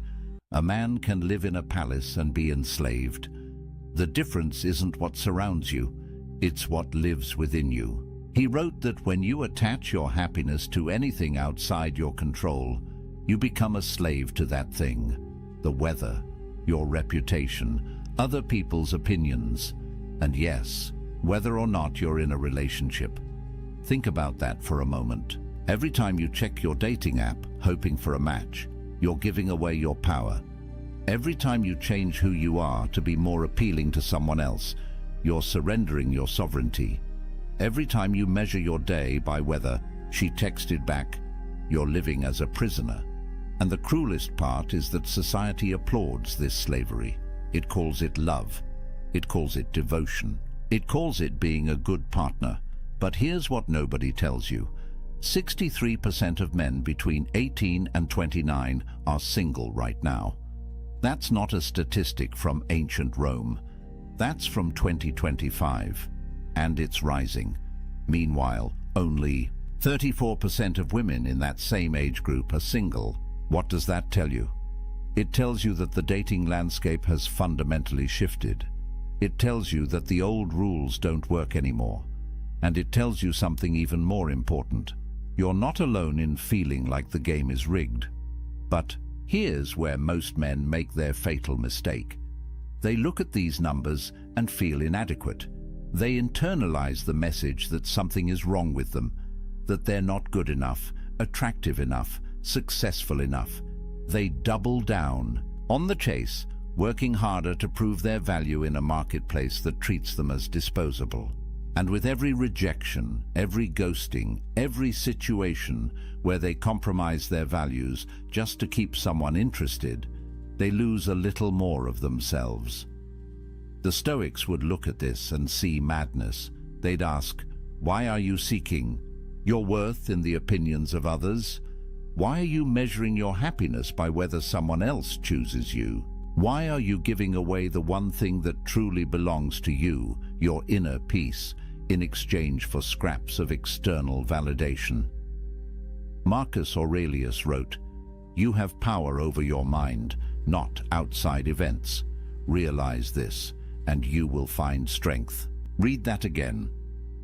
A man can live in a palace and be enslaved. The difference isn't what surrounds you, it's what lives within you. He wrote that when you attach your happiness to anything outside your control, you become a slave to that thing. The weather, your reputation, other people's opinions, and yes, whether or not you're in a relationship. Think about that for a moment. Every time you check your dating app, hoping for a match, you're giving away your power. Every time you change who you are to be more appealing to someone else, you're surrendering your sovereignty. Every time you measure your day by whether she texted back, you're living as a prisoner. And the cruelest part is that society applauds this slavery. It calls it love. It calls it devotion. It calls it being a good partner. But here's what nobody tells you. 63% of men between 18 and 29 are single right now. That's not a statistic from ancient Rome. That's from 2025. And it's rising. Meanwhile, only 34% of women in that same age group are single. What does that tell you? It tells you that the dating landscape has fundamentally shifted. It tells you that the old rules don't work anymore. And it tells you something even more important. You're not alone in feeling like the game is rigged. But here's where most men make their fatal mistake. They look at these numbers and feel inadequate. They internalize the message that something is wrong with them, that they're not good enough, attractive enough, successful enough. They double down on the chase, working harder to prove their value in a marketplace that treats them as disposable. And with every rejection, every ghosting, every situation where they compromise their values just to keep someone interested, they lose a little more of themselves. The Stoics would look at this and see madness. They'd ask, why are you seeking your worth in the opinions of others? Why are you measuring your happiness by whether someone else chooses you? Why are you giving away the one thing that truly belongs to you, your inner peace, in exchange for scraps of external validation? Marcus Aurelius wrote, "You have power over your mind, not outside events. Realize this, and you will find strength." Read that again.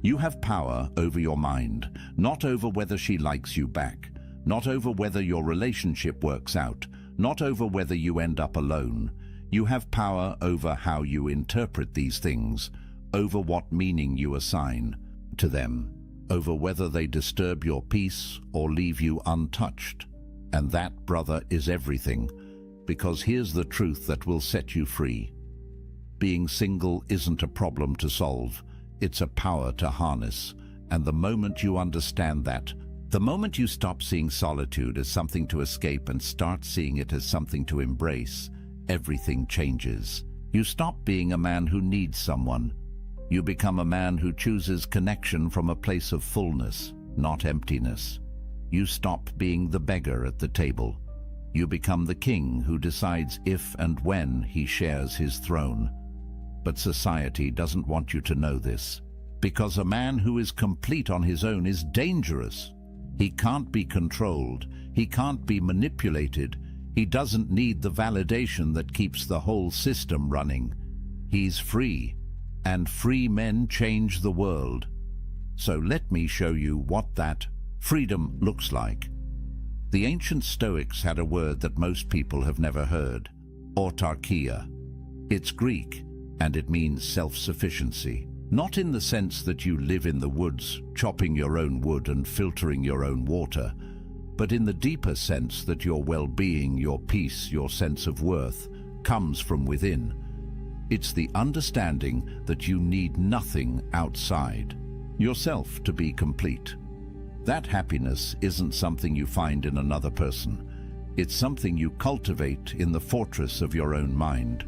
You have power over your mind, not over whether she likes you back, not over whether your relationship works out, not over whether you end up alone. You have power over how you interpret these things, over what meaning you assign to them, over whether they disturb your peace or leave you untouched. And that, brother, is everything, because here's the truth that will set you free. Being single isn't a problem to solve, it's a power to harness. And the moment you understand that, the moment you stop seeing solitude as something to escape and start seeing it as something to embrace, everything changes. You stop being a man who needs someone. You become a man who chooses connection from a place of fullness, not emptiness. You stop being the beggar at the table. You become the king who decides if and when he shares his throne. But society doesn't want you to know this, because a man who is complete on his own is dangerous. He can't be controlled. He can't be manipulated. He doesn't need the validation that keeps the whole system running. He's free, and free men change the world. So let me show you what that freedom looks like. The ancient Stoics had a word that most people have never heard: autarkia. It's Greek, and it means self-sufficiency. Not in the sense that you live in the woods, chopping your own wood and filtering your own water, but in the deeper sense that your well-being, your peace, your sense of worth comes from within. It's the understanding that you need nothing outside yourself to be complete. That happiness isn't something you find in another person. It's something you cultivate in the fortress of your own mind.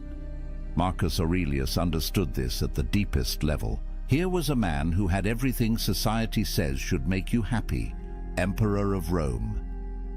Marcus Aurelius understood this at the deepest level. Here was a man who had everything society says should make you happy. Emperor of Rome,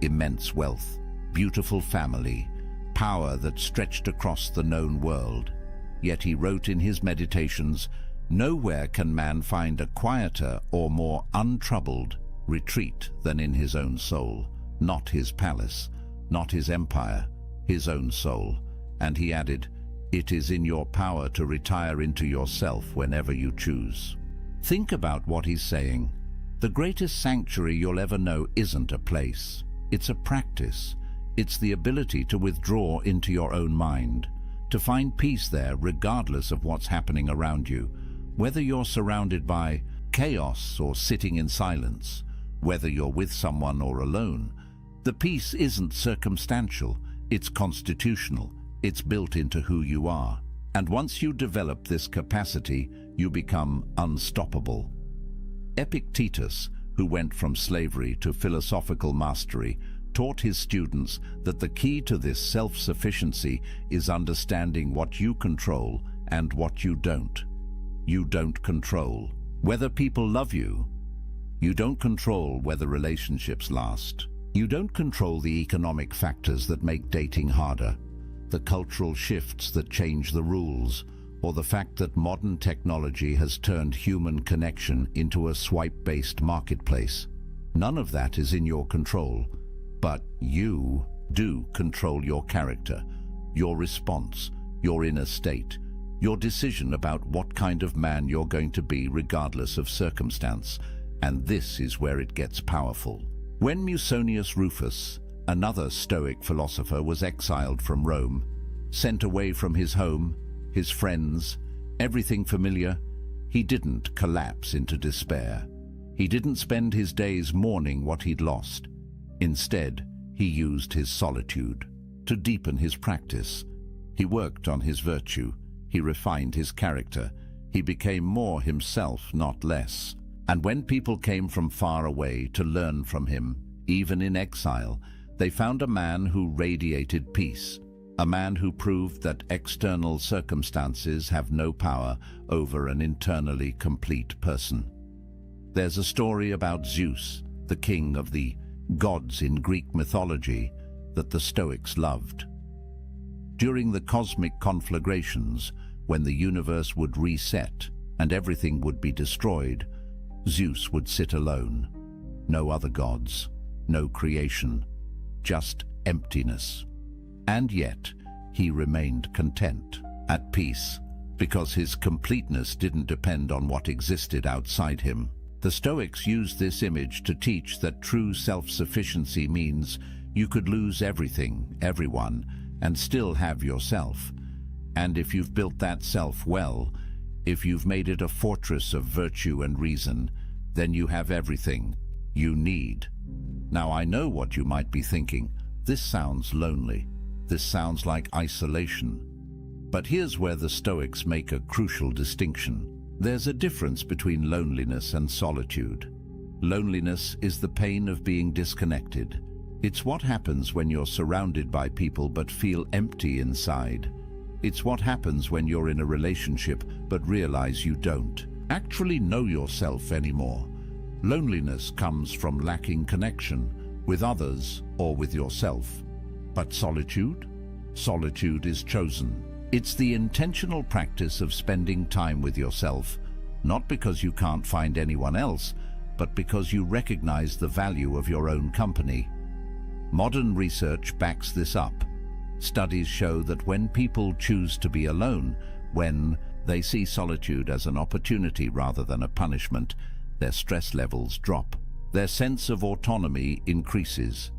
immense wealth, beautiful family, power that stretched across the known world. Yet he wrote in his meditations, "Nowhere can man find a quieter or more untroubled retreat than in his own soul, not his palace, not his empire, his own soul." And he added, "It is in your power to retire into yourself whenever you choose." Think about what he's saying. The greatest sanctuary you'll ever know isn't a place. It's a practice. It's the ability to withdraw into your own mind, to find peace there regardless of what's happening around you, whether you're surrounded by chaos or sitting in silence, whether you're with someone or alone. The peace isn't circumstantial, it's constitutional. It's built into who you are. And once you develop this capacity, you become unstoppable. Epictetus, who went from slavery to philosophical mastery, taught his students that the key to this self-sufficiency is understanding what you control and what you don't. You don't control whether people love you. You don't control whether relationships last. You don't control the economic factors that make dating harder, the cultural shifts that change the rules, or the fact that modern technology has turned human connection into a swipe-based marketplace. None of that is in your control, but you do control your character, your response, your inner state, your decision about what kind of man you're going to be regardless of circumstance, and this is where it gets powerful. When Musonius Rufus, another Stoic philosopher, was exiled from Rome, sent away from his home, his friends, everything familiar, he didn't collapse into despair. He didn't spend his days mourning what he'd lost. Instead, he used his solitude to deepen his practice. He worked on his virtue. He refined his character. He became more himself, not less. And when people came from far away to learn from him, even in exile, they found a man who radiated peace, a man who proved that external circumstances have no power over an internally complete person. There's a story about Zeus, the king of the gods in Greek mythology, that the Stoics loved. During the cosmic conflagrations, when the universe would reset and everything would be destroyed, Zeus would sit alone. No other gods, no creation, just emptiness. And yet, he remained content, at peace, because his completeness didn't depend on what existed outside him. The Stoics used this image to teach that true self-sufficiency means you could lose everything, everyone, and still have yourself. And if you've built that self well, if you've made it a fortress of virtue and reason, then you have everything you need. Now, I know what you might be thinking. This sounds lonely. This sounds like isolation. But here's where the Stoics make a crucial distinction. There's a difference between loneliness and solitude. Loneliness is the pain of being disconnected. It's what happens when you're surrounded by people but feel empty inside. It's what happens when you're in a relationship but realize you don't actually know yourself anymore. Loneliness comes from lacking connection with others or with yourself. But solitude? Solitude is chosen. It's the intentional practice of spending time with yourself, not because you can't find anyone else, but because you recognize the value of your own company. Modern research backs this up. Studies show that when people choose to be alone, when they see solitude as an opportunity rather than a punishment, their stress levels drop. Their sense of autonomy increases.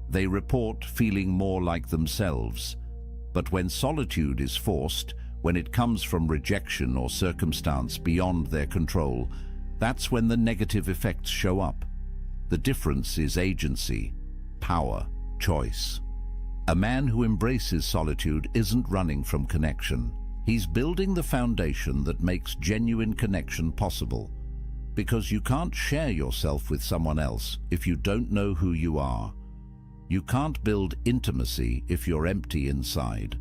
They report feeling more like themselves. But when solitude is forced, when it comes from rejection or circumstance beyond their control, that's when the negative effects show up. The difference is agency, power, choice. A man who embraces solitude isn't running from connection. He's building the foundation that makes genuine connection possible. Because you can't share yourself with someone else if you don't know who you are. You can't build intimacy if you're empty inside.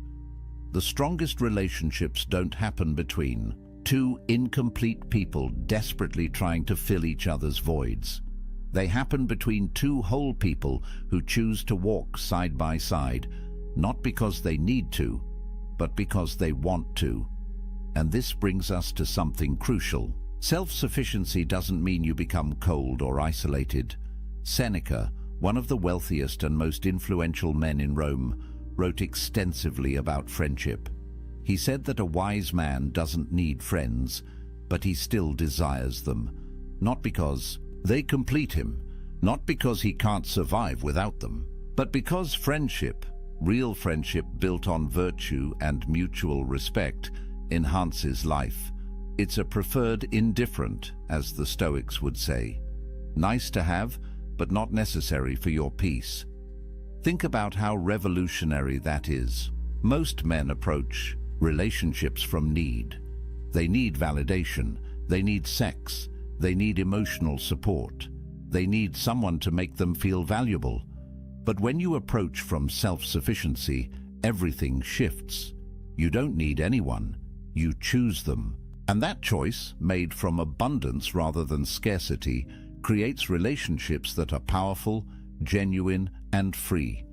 The strongest relationships don't happen between two incomplete people desperately trying to fill each other's voids. They happen between two whole people who choose to walk side by side, not because they need to, but because they want to. And this brings us to something crucial. Self-sufficiency doesn't mean you become cold or isolated. Seneca, one of the wealthiest and most influential men in Rome, wrote extensively about friendship. He said that a wise man doesn't need friends, but he still desires them, not because they complete him, not because he can't survive without them, but because friendship, real friendship built on virtue and mutual respect, enhances life. It's a preferred indifferent, as the Stoics would say. Nice to have, but not necessary for your peace. Think about how revolutionary that is. Most men approach relationships from need. They need validation. They need sex. They need emotional support. They need someone to make them feel valuable. But when you approach from self-sufficiency, everything shifts. You don't need anyone. You choose them. And that choice, made from abundance rather than scarcity, creates relationships that are powerful, genuine, and free.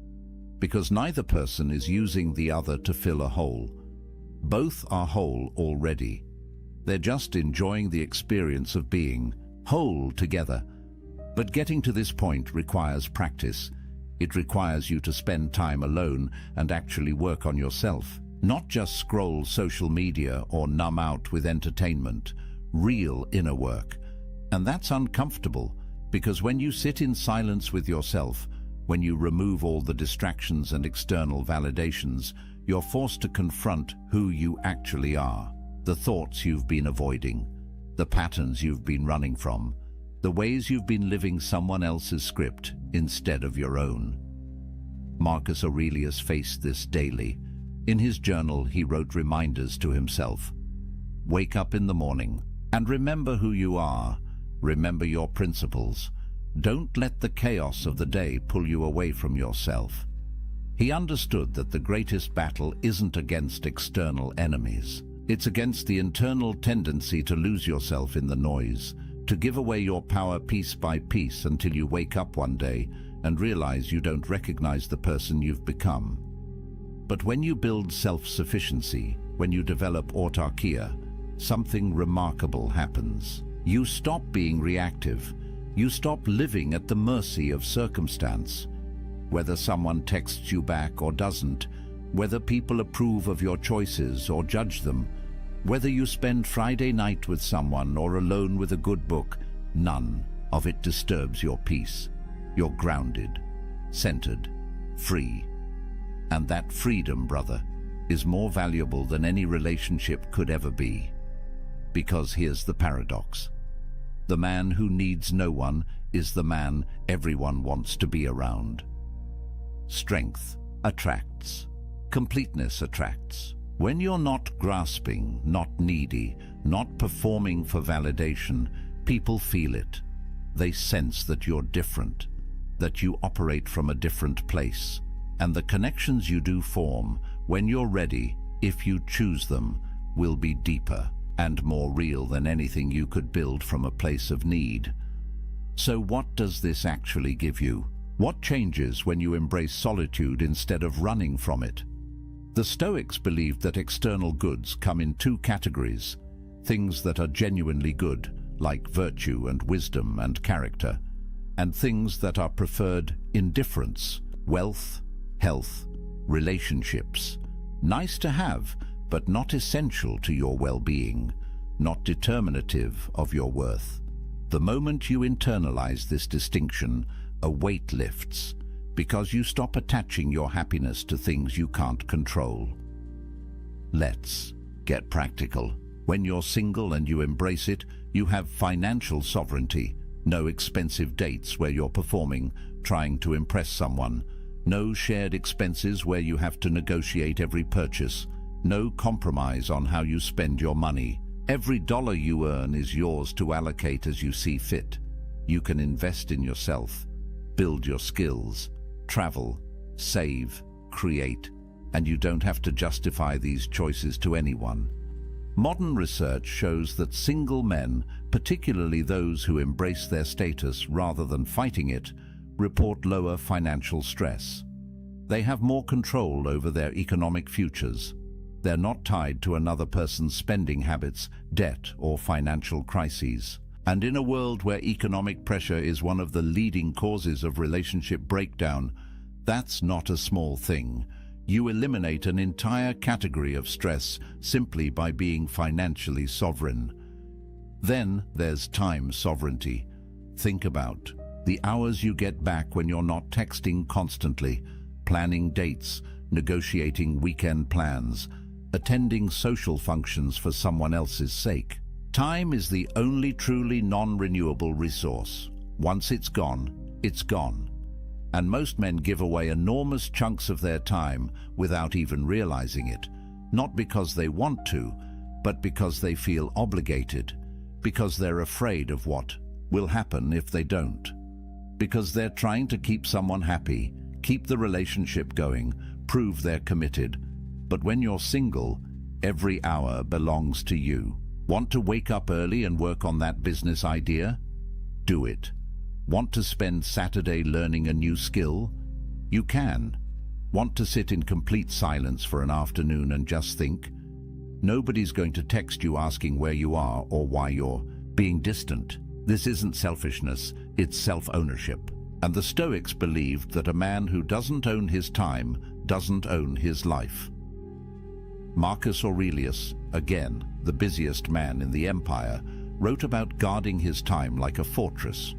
Because neither person is using the other to fill a hole. Both are whole already. They're just enjoying the experience of being whole together. But getting to this point requires practice. It requires you to spend time alone and actually work on yourself. Not just scroll social media or numb out with entertainment. Real inner work. And that's uncomfortable, because when you sit in silence with yourself, when you remove all the distractions and external validations, you're forced to confront who you actually are. The thoughts you've been avoiding, the patterns you've been running from, the ways you've been living someone else's script instead of your own. Marcus Aurelius faced this daily. In his journal, he wrote reminders to himself. Wake up in the morning and remember who you are. Remember your principles. Don't let the chaos of the day pull you away from yourself. He understood that the greatest battle isn't against external enemies. It's against the internal tendency to lose yourself in the noise, to give away your power piece by piece until you wake up one day and realize you don't recognize the person you've become. But when you build self-sufficiency, when you develop autarkia, something remarkable happens. You stop being reactive. You stop living at the mercy of circumstance. Whether someone texts you back or doesn't, whether people approve of your choices or judge them, whether you spend Friday night with someone or alone with a good book, none of it disturbs your peace. You're grounded, centered, free. And that freedom, brother, is more valuable than any relationship could ever be. Because here's the paradox. The man who needs no one is the man everyone wants to be around. Strength attracts. Completeness attracts. When you're not grasping, not needy, not performing for validation, people feel it. They sense that you're different, that you operate from a different place. And the connections you do form, when you're ready, if you choose them, will be deeper and more real than anything you could build from a place of need. So what does this actually give you? What changes when you embrace solitude instead of running from it? The Stoics believed that external goods come in two categories: things that are genuinely good, like virtue and wisdom and character, and things that are preferred indifference, wealth, health, relationships. Nice to have, but not essential to your well-being, not determinative of your worth. The moment you internalize this distinction, a weight lifts, because you stop attaching your happiness to things you can't control. Let's get practical. When you're single and you embrace it, you have financial sovereignty. No expensive dates where you're performing, trying to impress someone. No shared expenses where you have to negotiate every purchase. No compromise on how you spend your money. Every dollar you earn is yours to allocate as you see fit. You can invest in yourself, build your skills, travel, save, create, and you don't have to justify these choices to anyone. Modern research shows that single men, particularly those who embrace their status rather than fighting it, report lower financial stress. They have more control over their economic futures. They're not tied to another person's spending habits, debt, or financial crises. And in a world where economic pressure is one of the leading causes of relationship breakdown, that's not a small thing. You eliminate an entire category of stress simply by being financially sovereign. Then there's time sovereignty. Think about the hours you get back when you're not texting constantly, planning dates, negotiating weekend plans, attending social functions for someone else's sake. Time is the only truly non-renewable resource. Once it's gone, it's gone. And most men give away enormous chunks of their time without even realizing it, not because they want to, but because they feel obligated, Because they're afraid of what will happen if they don't. Because they're trying to keep someone happy, keep the relationship going, prove they're committed. But when you're single, every hour belongs to you. Want to wake up early and work on that business idea? Do it. Want to spend Saturday learning a new skill? You can. Want to sit in complete silence for an afternoon and just think? Nobody's going to text you asking where you are or why you're being distant. This isn't selfishness, it's self-ownership. And the Stoics believed that a man who doesn't own his time doesn't own his life. Marcus Aurelius, again, the busiest man in the empire, wrote about guarding his time like a fortress.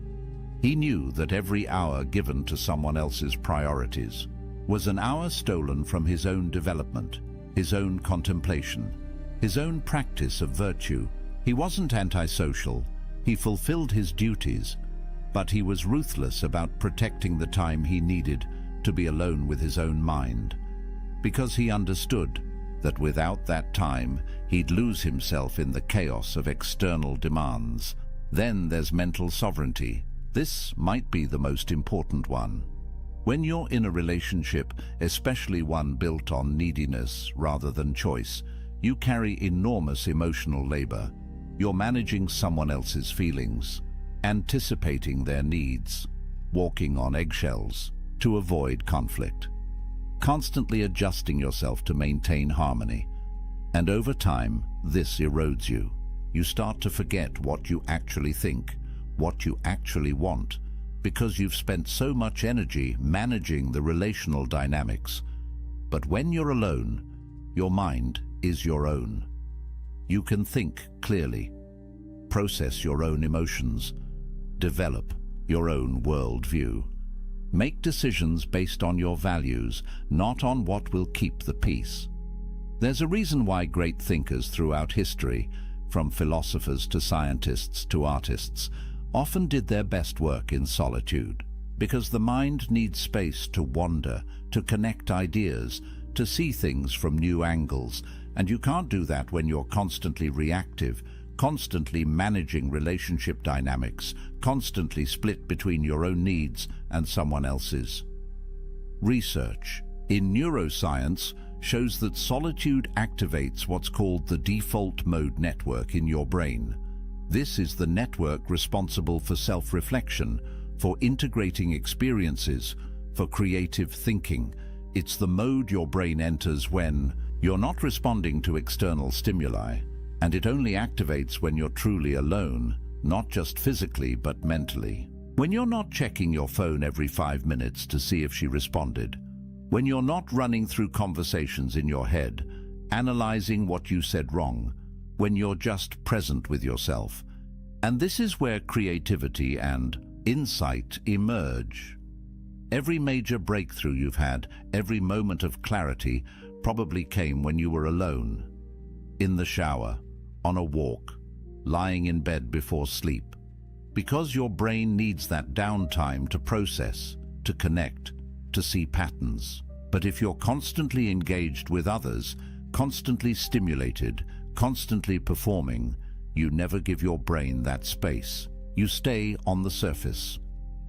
He knew that every hour given to someone else's priorities was an hour stolen from his own development, his own contemplation, his own practice of virtue. He wasn't antisocial, he fulfilled his duties, but he was ruthless about protecting the time he needed to be alone with his own mind, because he understood that without that time, he'd lose himself in the chaos of external demands. Then there's mental sovereignty. This might be the most important one. When you're in a relationship, especially one built on neediness rather than choice, you carry enormous emotional labor. You're managing someone else's feelings, anticipating their needs, walking on eggshells to avoid conflict, constantly adjusting yourself to maintain harmony. And over time, this erodes you. You start to forget what you actually think, what you actually want, because you've spent so much energy managing the relational dynamics. But when you're alone, your mind is your own. You can think clearly, process your own emotions, develop your own worldview. Make decisions based on your values, not on what will keep the peace. There's a reason why great thinkers throughout history, from philosophers to scientists to artists, often did their best work in solitude. Because the mind needs space to wander, to connect ideas, to see things from new angles, and you can't do that when you're constantly reactive, constantly managing relationship dynamics, constantly split between your own needs and someone else's. Research in neuroscience shows that solitude activates what's called the default mode network in your brain. This is the network responsible for self-reflection, for integrating experiences, for creative thinking. It's the mode your brain enters when you're not responding to external stimuli, and it only activates when you're truly alone, not just physically but mentally. When you're not checking your phone every 5 minutes to see if she responded, when you're not running through conversations in your head, analyzing what you said wrong, when you're just present with yourself. And this is where creativity and insight emerge. Every major breakthrough you've had, every moment of clarity, probably came when you were alone, in the shower, on a walk, lying in bed before sleep. Because your brain needs that downtime to process, to connect, to see patterns. But if you're constantly engaged with others, constantly stimulated, constantly performing, you never give your brain that space. You stay on the surface,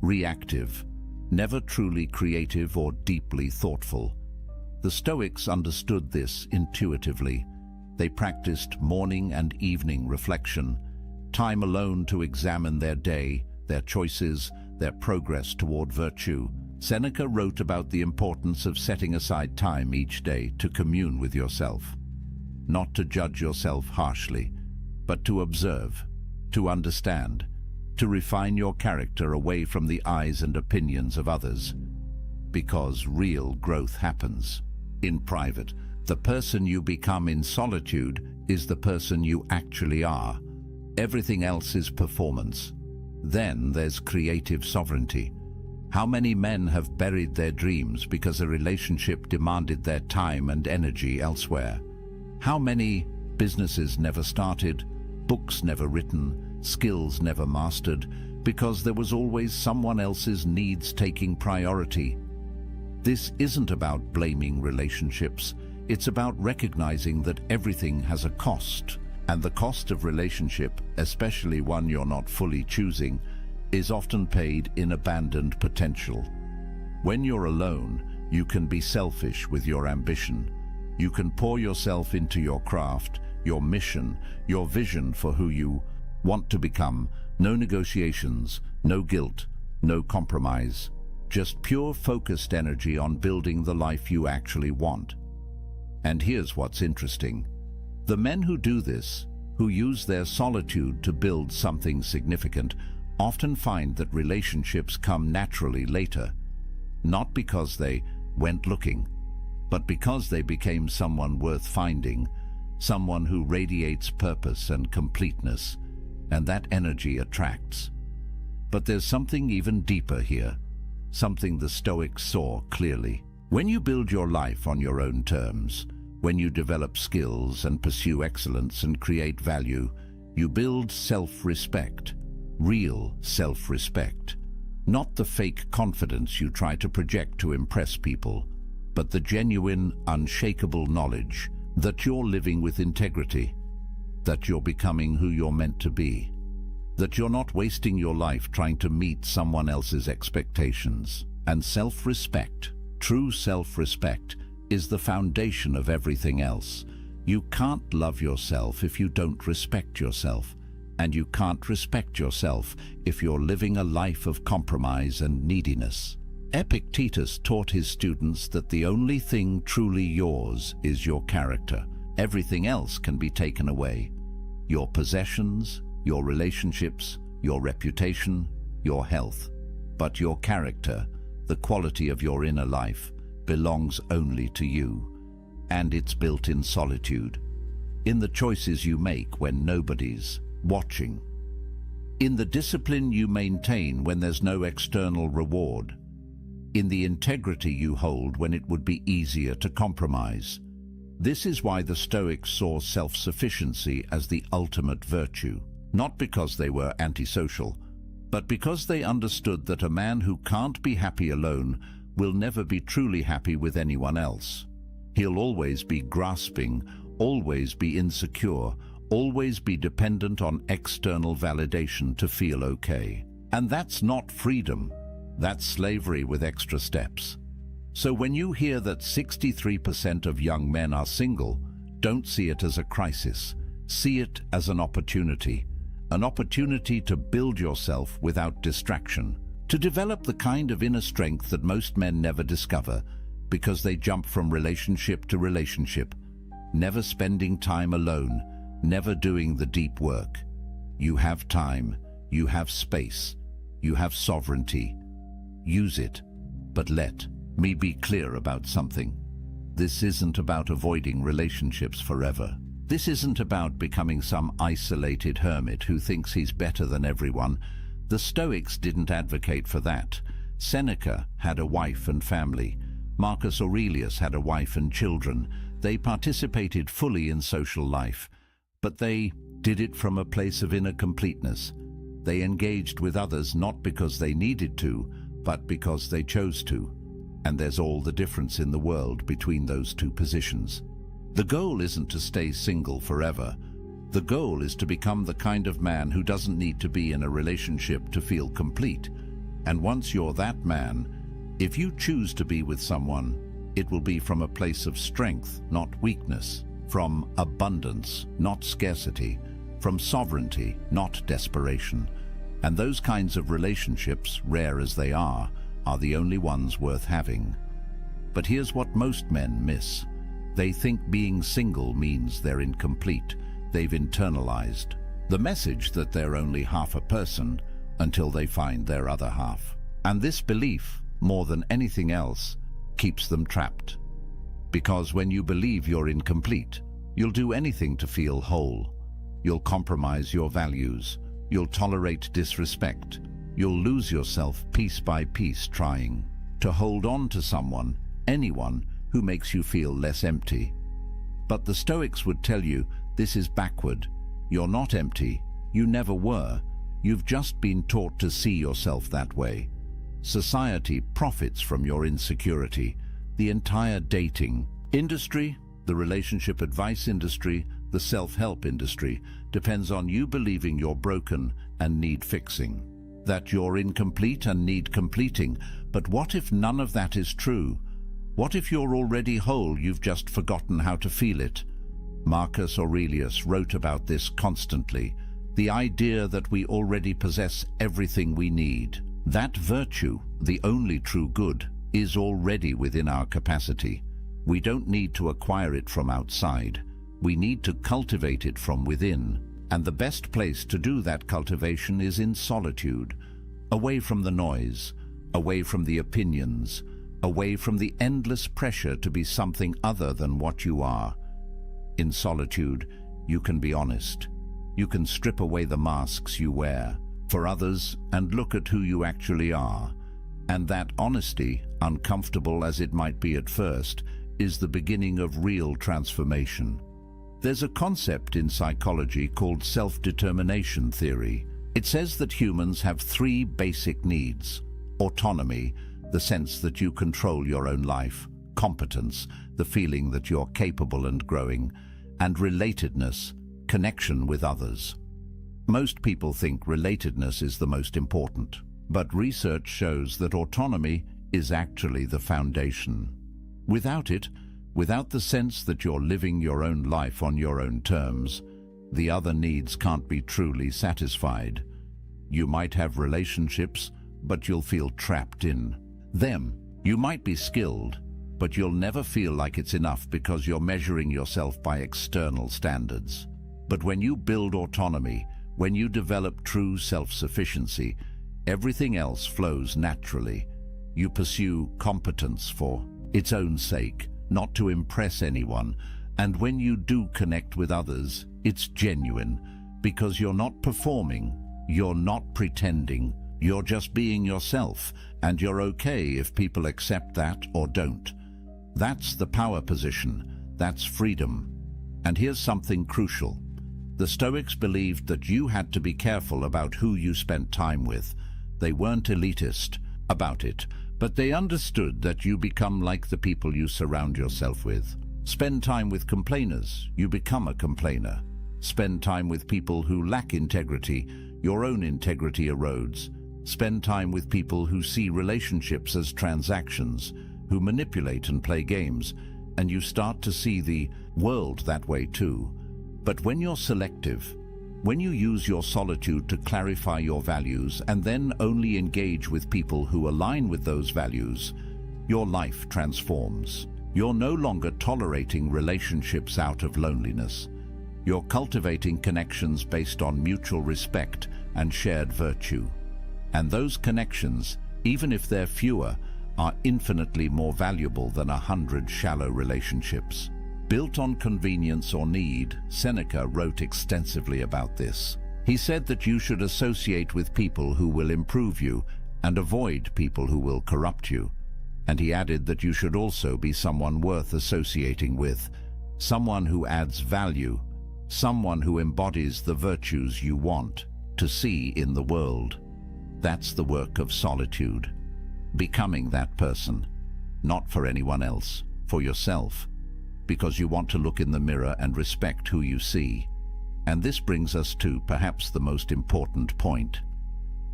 reactive, never truly creative or deeply thoughtful. The Stoics understood this intuitively. They practiced morning and evening reflection, time alone to examine their day, their choices, their progress toward virtue. Seneca wrote about the importance of setting aside time each day to commune with yourself. Not to judge yourself harshly, but to observe, to understand, to refine your character away from the eyes and opinions of others. Because real growth happens in private. The person you become in solitude is the person you actually are. Everything else is performance. Then there's creative sovereignty. How many men have buried their dreams because a relationship demanded their time and energy elsewhere? How many businesses never started, books never written, skills never mastered, because there was always someone else's needs taking priority? This isn't about blaming relationships. It's about recognizing that everything has a cost, And the cost of relationship, especially one you're not fully choosing, is often paid in abandoned potential. When you're alone, you can be selfish with your ambition. You can pour yourself into your craft, your mission, your vision for who you want to become. No negotiations, no guilt, no compromise. Just pure focused energy on building the life you actually want. And here's what's interesting. The men who do this, who use their solitude to build something significant, often find that relationships come naturally later. Not because they went looking, but because they became someone worth finding, someone who radiates purpose and completeness, and that energy attracts. But there's something even deeper here, something the Stoics saw clearly. When you build your life on your own terms, when you develop skills and pursue excellence and create value, you build self-respect, real self-respect. Not the fake confidence you try to project to impress people, but the genuine, unshakable knowledge that you're living with integrity, that you're becoming who you're meant to be, that you're not wasting your life trying to meet someone else's expectations. And self-respect, true self-respect, is the foundation of everything else. You can't love yourself if you don't respect yourself, and you can't respect yourself if you're living a life of compromise and neediness. Epictetus taught his students that the only thing truly yours is your character. Everything else can be taken away. Your possessions, your relationships, your reputation, your health. But your character, the quality of your inner life, belongs only to you. And it's built in solitude, in the choices you make when nobody's watching, in the discipline you maintain when there's no external reward, in the integrity you hold when it would be easier to compromise. This is why the Stoics saw self-sufficiency as the ultimate virtue, not because they were antisocial, but because they understood that a man who can't be happy alone will never be truly happy with anyone else. He'll always be grasping, always be insecure, always be dependent on external validation to feel okay. And that's not freedom. That's slavery with extra steps. So when you hear that 63% of young men are single, don't see it as a crisis. See it as an opportunity to build yourself without distraction, to develop the kind of inner strength that most men never discover because they jump from relationship to relationship, never spending time alone, never doing the deep work. You have time, you have space, you have sovereignty. Use it, but let me be clear about something. This isn't about avoiding relationships forever. This isn't about becoming some isolated hermit who thinks he's better than everyone. The Stoics didn't advocate for that. Seneca had a wife and family. Marcus Aurelius had a wife and children. They participated fully in social life, but they did it from a place of inner completeness. They engaged with others not because they needed to, but because they chose to. And there's all the difference in the world between those two positions. The goal isn't to stay single forever. The goal is to become the kind of man who doesn't need to be in a relationship to feel complete. And once you're that man, if you choose to be with someone, it will be from a place of strength, not weakness, from abundance, not scarcity, from sovereignty, not desperation. And those kinds of relationships, rare as they are the only ones worth having. But here's what most men miss. They think being single means they're incomplete. They've internalized the message that they're only half a person until they find their other half. And this belief, more than anything else, keeps them trapped. Because when you believe you're incomplete, you'll do anything to feel whole. You'll compromise your values. You'll tolerate disrespect. You'll lose yourself piece by piece trying to hold on to someone, anyone, who makes you feel less empty. But the Stoics would tell you this is backward. You're not empty. You never were. You've just been taught to see yourself that way. Society profits from your insecurity. The entire dating industry, the relationship advice industry, the self-help industry, depends on you believing you're broken and need fixing, that you're incomplete and need completing. But what if none of that is true? What if you're already whole, you've just forgotten how to feel it? Marcus Aurelius wrote about this constantly, the idea that we already possess everything we need. That virtue, the only true good, is already within our capacity. We don't need to acquire it from outside. We need to cultivate it from within. And the best place to do that cultivation is in solitude, away from the noise, away from the opinions, away from the endless pressure to be something other than what you are. In solitude, you can be honest. You can strip away the masks you wear for others and look at who you actually are. And that honesty, uncomfortable as it might be at first, is the beginning of real transformation. There's a concept in psychology called self-determination theory. It says that humans have three basic needs: autonomy, the sense that you control your own life; competence, the feeling that you're capable and growing; and relatedness, connection with others. Most people think relatedness is the most important, but research shows that autonomy is actually the foundation. Without it, without the sense that you're living your own life on your own terms, the other needs can't be truly satisfied. You might have relationships, but you'll feel trapped in them. You might be skilled, but you'll never feel like it's enough because you're measuring yourself by external standards. But when you build autonomy, when you develop true self-sufficiency, everything else flows naturally. You pursue competence for its own sake, not to impress anyone. And when you do connect with others, it's genuine, because you're not performing, you're not pretending, you're just being yourself, and you're okay if people accept that or don't. That's the power position, that's freedom. And here's something crucial. The Stoics believed that you had to be careful about who you spent time with. They weren't elitist about it, but they understood that you become like the people you surround yourself with. Spend time with complainers, you become a complainer. Spend time with people who lack integrity, your own integrity erodes. Spend time with people who see relationships as transactions, who manipulate and play games, and you start to see the world that way too. But when you're selective, when you use your solitude to clarify your values and then only engage with people who align with those values, your life transforms. You're no longer tolerating relationships out of loneliness. You're cultivating connections based on mutual respect and shared virtue. And those connections, even if they're fewer, are infinitely more valuable than 100 shallow relationships. Built on convenience or need, Seneca wrote extensively about this. He said that you should associate with people who will improve you and avoid people who will corrupt you. And he added that you should also be someone worth associating with, someone who adds value, someone who embodies the virtues you want to see in the world. That's the work of solitude. Becoming that person, not for anyone else, for yourself, because you want to look in the mirror and respect who you see. And this brings us to perhaps the most important point: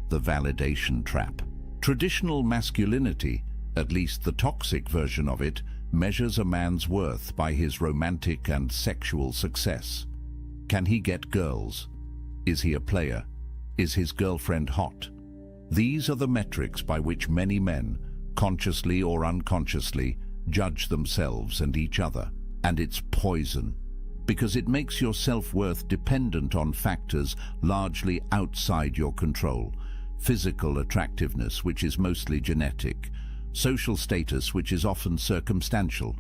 the validation trap. Traditional masculinity, at least the toxic version of it, measures a man's worth by his romantic and sexual success. Can he get girls? Is he a player? Is his girlfriend hot? These are the metrics by which many men, consciously or unconsciously, judge themselves and each other. And it's poison, because it makes your self-worth dependent on factors largely outside your control. Physical attractiveness, which is mostly genetic; social status, which is often circumstantial;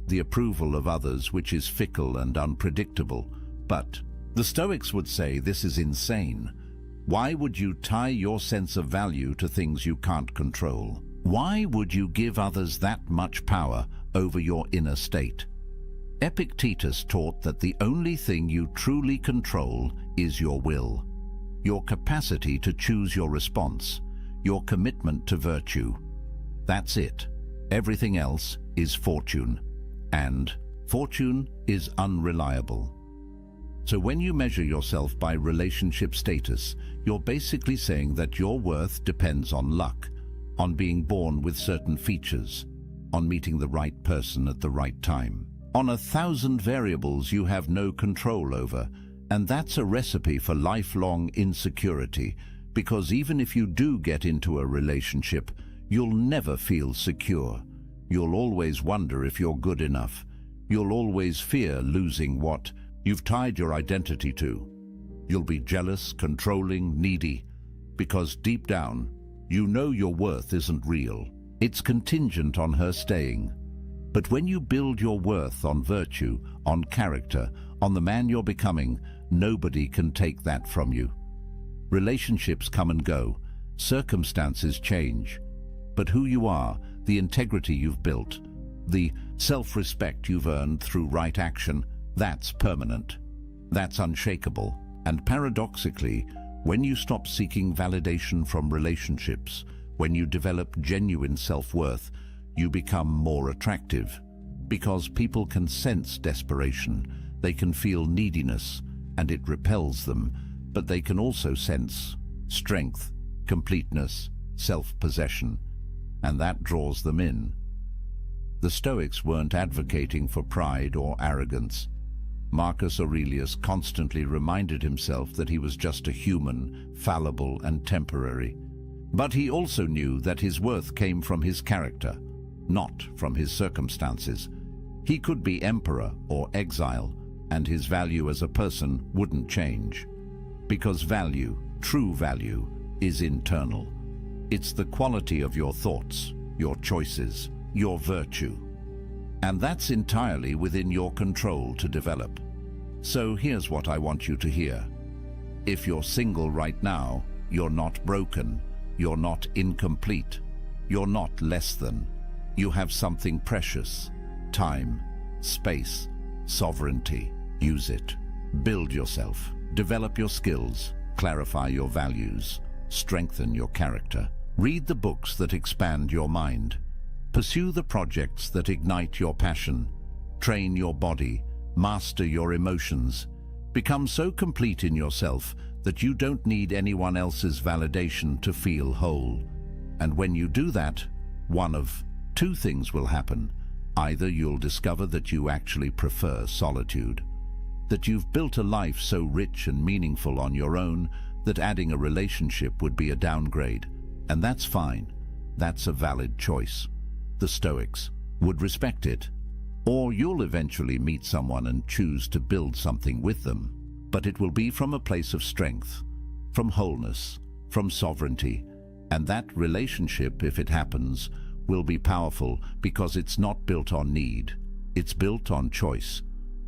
the approval of others, which is fickle and unpredictable. But the Stoics would say this is insane. Why would you tie your sense of value to things you can't control? Why would you give others that much power over your inner state? Epictetus taught that the only thing you truly control is your will, your capacity to choose your response, your commitment to virtue. That's it. Everything else is fortune, and fortune is unreliable. So when you measure yourself by relationship status, you're basically saying that your worth depends on luck, on being born with certain features, on meeting the right person at the right time, on 1,000 variables you have no control over. And that's a recipe for lifelong insecurity, because even if you do get into a relationship, you'll never feel secure. You'll always wonder if you're good enough. You'll always fear losing what you've tied your identity to. You'll be jealous, controlling, needy, because deep down, you know your worth isn't real. It's contingent on her staying. But when you build your worth on virtue, on character, on the man you're becoming, nobody can take that from you. Relationships come and go, circumstances change, but who you are, the integrity you've built, the self-respect you've earned through right action, that's permanent. That's unshakable. And paradoxically, when you stop seeking validation from relationships, when you develop genuine self-worth, you become more attractive. Because people can sense desperation, they can feel neediness, and it repels them, but they can also sense strength, completeness, self-possession, and that draws them in. The Stoics weren't advocating for pride or arrogance. Marcus Aurelius constantly reminded himself that he was just a human, fallible and temporary. But he also knew that his worth came from his character, not from his circumstances. He could be emperor or exile, and his value as a person wouldn't change. Because value, true value, is internal. It's the quality of your thoughts, your choices, your virtue. And that's entirely within your control to develop. So here's what I want you to hear. If you're single right now, you're not broken, you're not incomplete, you're not less than. You have something precious: time, space, sovereignty. Use it. Build yourself. Develop your skills. Clarify your values. Strengthen your character. Read the books that expand your mind. Pursue the projects that ignite your passion. Train your body. Master your emotions. Become so complete in yourself that you don't need anyone else's validation to feel whole. And when you do that, one of two things will happen. Either you'll discover that you actually prefer solitude, that you've built a life so rich and meaningful on your own that adding a relationship would be a downgrade, and that's fine. That's a valid choice. The Stoics would respect it. Or you'll eventually meet someone and choose to build something with them, but it will be from a place of strength, from wholeness, from sovereignty, and that relationship, if it happens, will be powerful because it's not built on need. It's built on choice,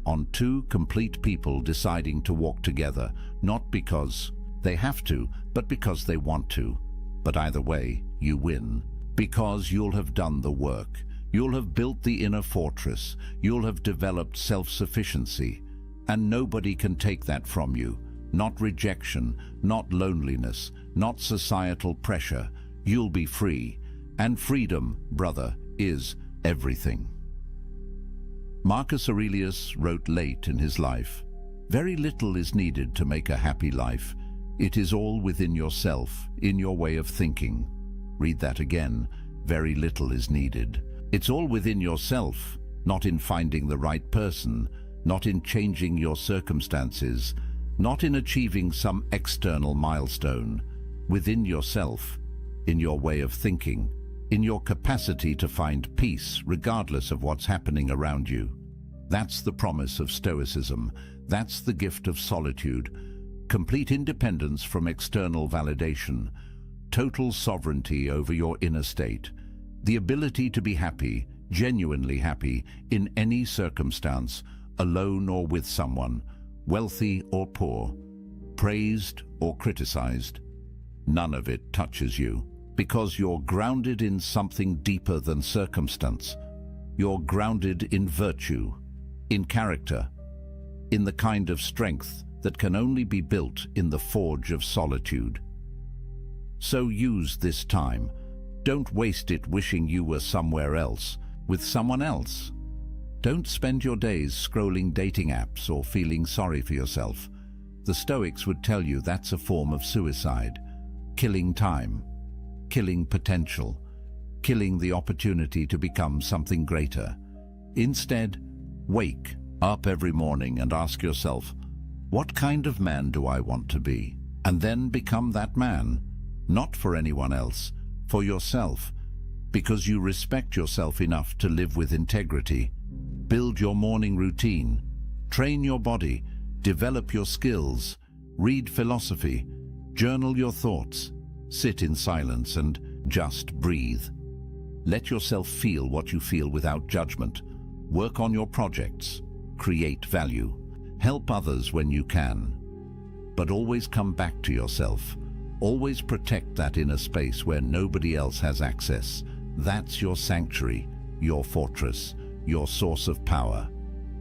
on two complete people deciding to walk together, not because they have to, but because they want to. But either way, you win, because you'll have done the work. You'll have built the inner fortress. You'll have developed self-sufficiency, and nobody can take that from you. Not rejection, not loneliness, not societal pressure. You'll be free. And freedom, brother, is everything. Marcus Aurelius wrote late in his life, "Very little is needed to make a happy life. It is all within yourself, in your way of thinking." Read that again. Very little is needed. It's all within yourself, not in finding the right person, not in changing your circumstances, not in achieving some external milestone. Within yourself, in your way of thinking, in your capacity to find peace regardless of what's happening around you. That's the promise of Stoicism. That's the gift of solitude. Complete independence from external validation. Total sovereignty over your inner state. The ability to be happy, genuinely happy, in any circumstance, alone or with someone, wealthy or poor, praised or criticized. None of it touches you, because you're grounded in something deeper than circumstance. You're grounded in virtue, in character, in the kind of strength that can only be built in the forge of solitude. So use this time. Don't waste it wishing you were somewhere else, with someone else. Don't spend your days scrolling dating apps or feeling sorry for yourself. The Stoics would tell you that's a form of suicide, killing time, killing potential, killing the opportunity to become something greater. Instead, wake up every morning and ask yourself, what kind of man do I want to be? And then become that man, not for anyone else, for yourself, because you respect yourself enough to live with integrity. Build your morning routine, train your body, develop your skills, read philosophy, journal your thoughts, sit in silence and just breathe. Let yourself feel what you feel without judgment. Work on your projects, create value, help others when you can. But always come back to yourself. Always protect that inner space where nobody else has access. That's your sanctuary, your fortress, your source of power.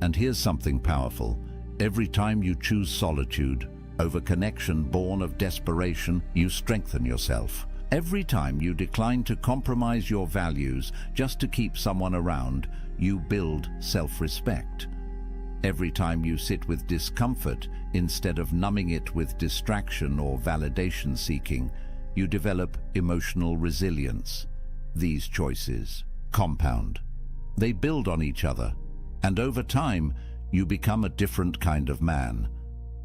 And here's something powerful. Every time you choose solitude over connection born of desperation, you strengthen yourself. Every time you decline to compromise your values just to keep someone around, you build self-respect. Every time you sit with discomfort instead of numbing it with distraction or validation seeking, you develop emotional resilience. These choices compound. They build on each other, and over time, you become a different kind of man.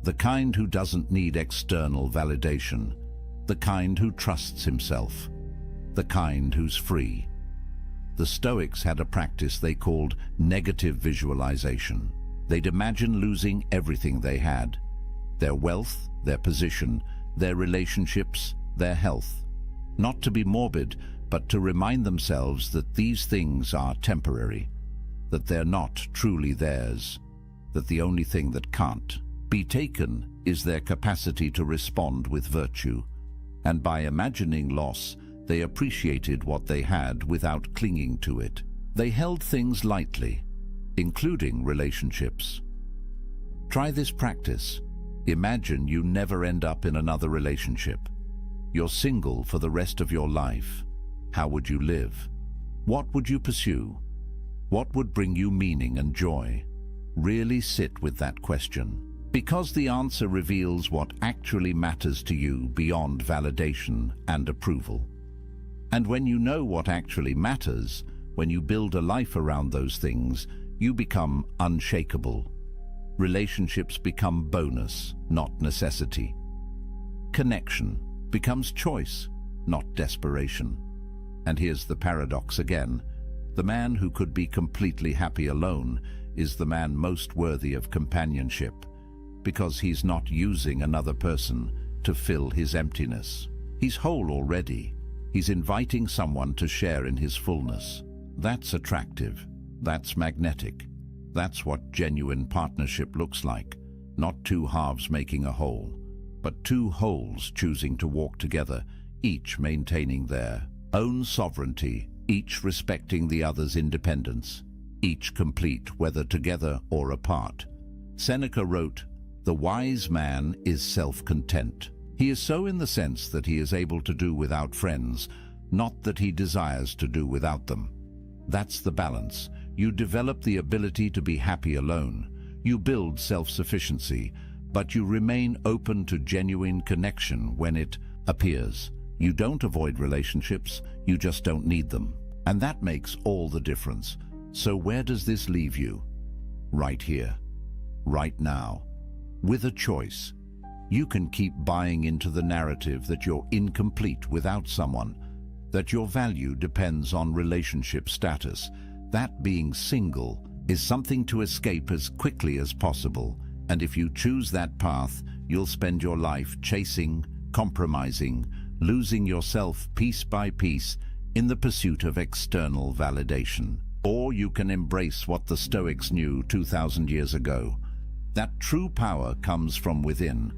The kind who doesn't need external validation. The kind who trusts himself. The kind who's free. The Stoics had a practice they called negative visualization. They'd imagine losing everything they had. Their wealth, their position, their relationships, their health. Not to be morbid, but to remind themselves that these things are temporary, that they're not truly theirs, that the only thing that can't be taken is their capacity to respond with virtue. And by imagining loss, they appreciated what they had without clinging to it. They held things lightly, including relationships. Try this practice. Imagine you never end up in another relationship. You're single for the rest of your life. How would you live? What would you pursue? What would bring you meaning and joy? Really sit with that question, because the answer reveals what actually matters to you beyond validation and approval. And when you know what actually matters, when you build a life around those things, you become unshakable. Relationships become bonus, not necessity. Connection becomes choice, not desperation. And here's the paradox again. The man who could be completely happy alone is the man most worthy of companionship, because he's not using another person to fill his emptiness. He's whole already. He's inviting someone to share in his fullness. That's attractive. That's magnetic. That's what genuine partnership looks like. Not two halves making a whole, but two wholes choosing to walk together, each maintaining their own sovereignty, each respecting the other's independence, each complete whether together or apart. Seneca wrote, "The wise man is self-content. He is so in the sense that he is able to do without friends, not that he desires to do without them." That's the balance. You develop the ability to be happy alone. You build self-sufficiency, but you remain open to genuine connection when it appears. You don't avoid relationships, you just don't need them. And that makes all the difference. So where does this leave you? Right here, right now, with a choice. You can keep buying into the narrative that you're incomplete without someone, that your value depends on relationship status, that being single is something to escape as quickly as possible. And if you choose that path, you'll spend your life chasing, compromising, losing yourself piece by piece in the pursuit of external validation. Or you can embrace what the Stoics knew 2,000 years ago. That true power comes from within.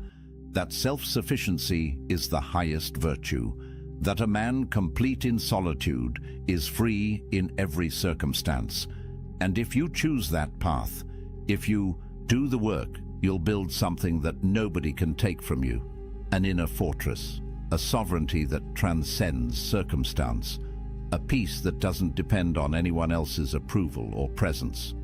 That self-sufficiency is the highest virtue. That a man complete in solitude is free in every circumstance. And if you choose that path, if you do the work, you'll build something that nobody can take from you. An inner fortress, a sovereignty that transcends circumstance, a peace that doesn't depend on anyone else's approval or presence.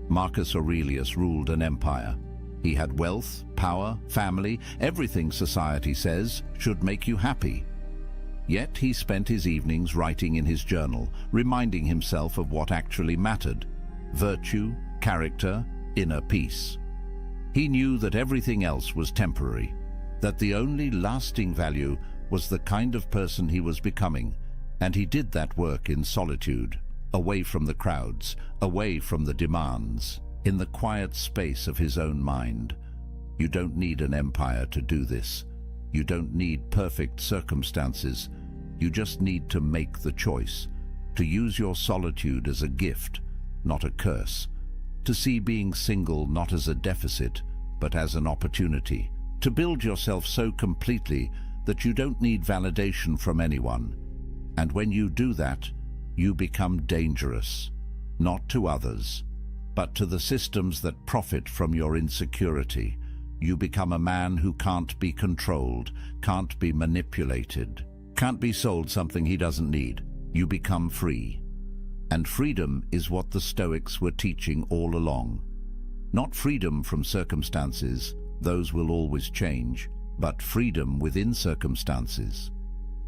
Marcus Aurelius ruled an empire. He had wealth, power, family, everything society says should make you happy. Yet he spent his evenings writing in his journal, reminding himself of what actually mattered: virtue, character, inner peace. He knew that everything else was temporary, that the only lasting value was the kind of person he was becoming, and he did that work in solitude, away from the crowds, away from the demands, in the quiet space of his own mind. You don't need an empire to do this. You don't need perfect circumstances. You just need to make the choice, to use your solitude as a gift, not a curse, to see being single not as a deficit, but as an opportunity, to build yourself so completely that you don't need validation from anyone. And when you do that, you become dangerous, not to others, but to the systems that profit from your insecurity. You become a man who can't be controlled, can't be manipulated, can't be sold something he doesn't need. You become free. And freedom is what the Stoics were teaching all along. Not freedom from circumstances, those will always change, but freedom within circumstances.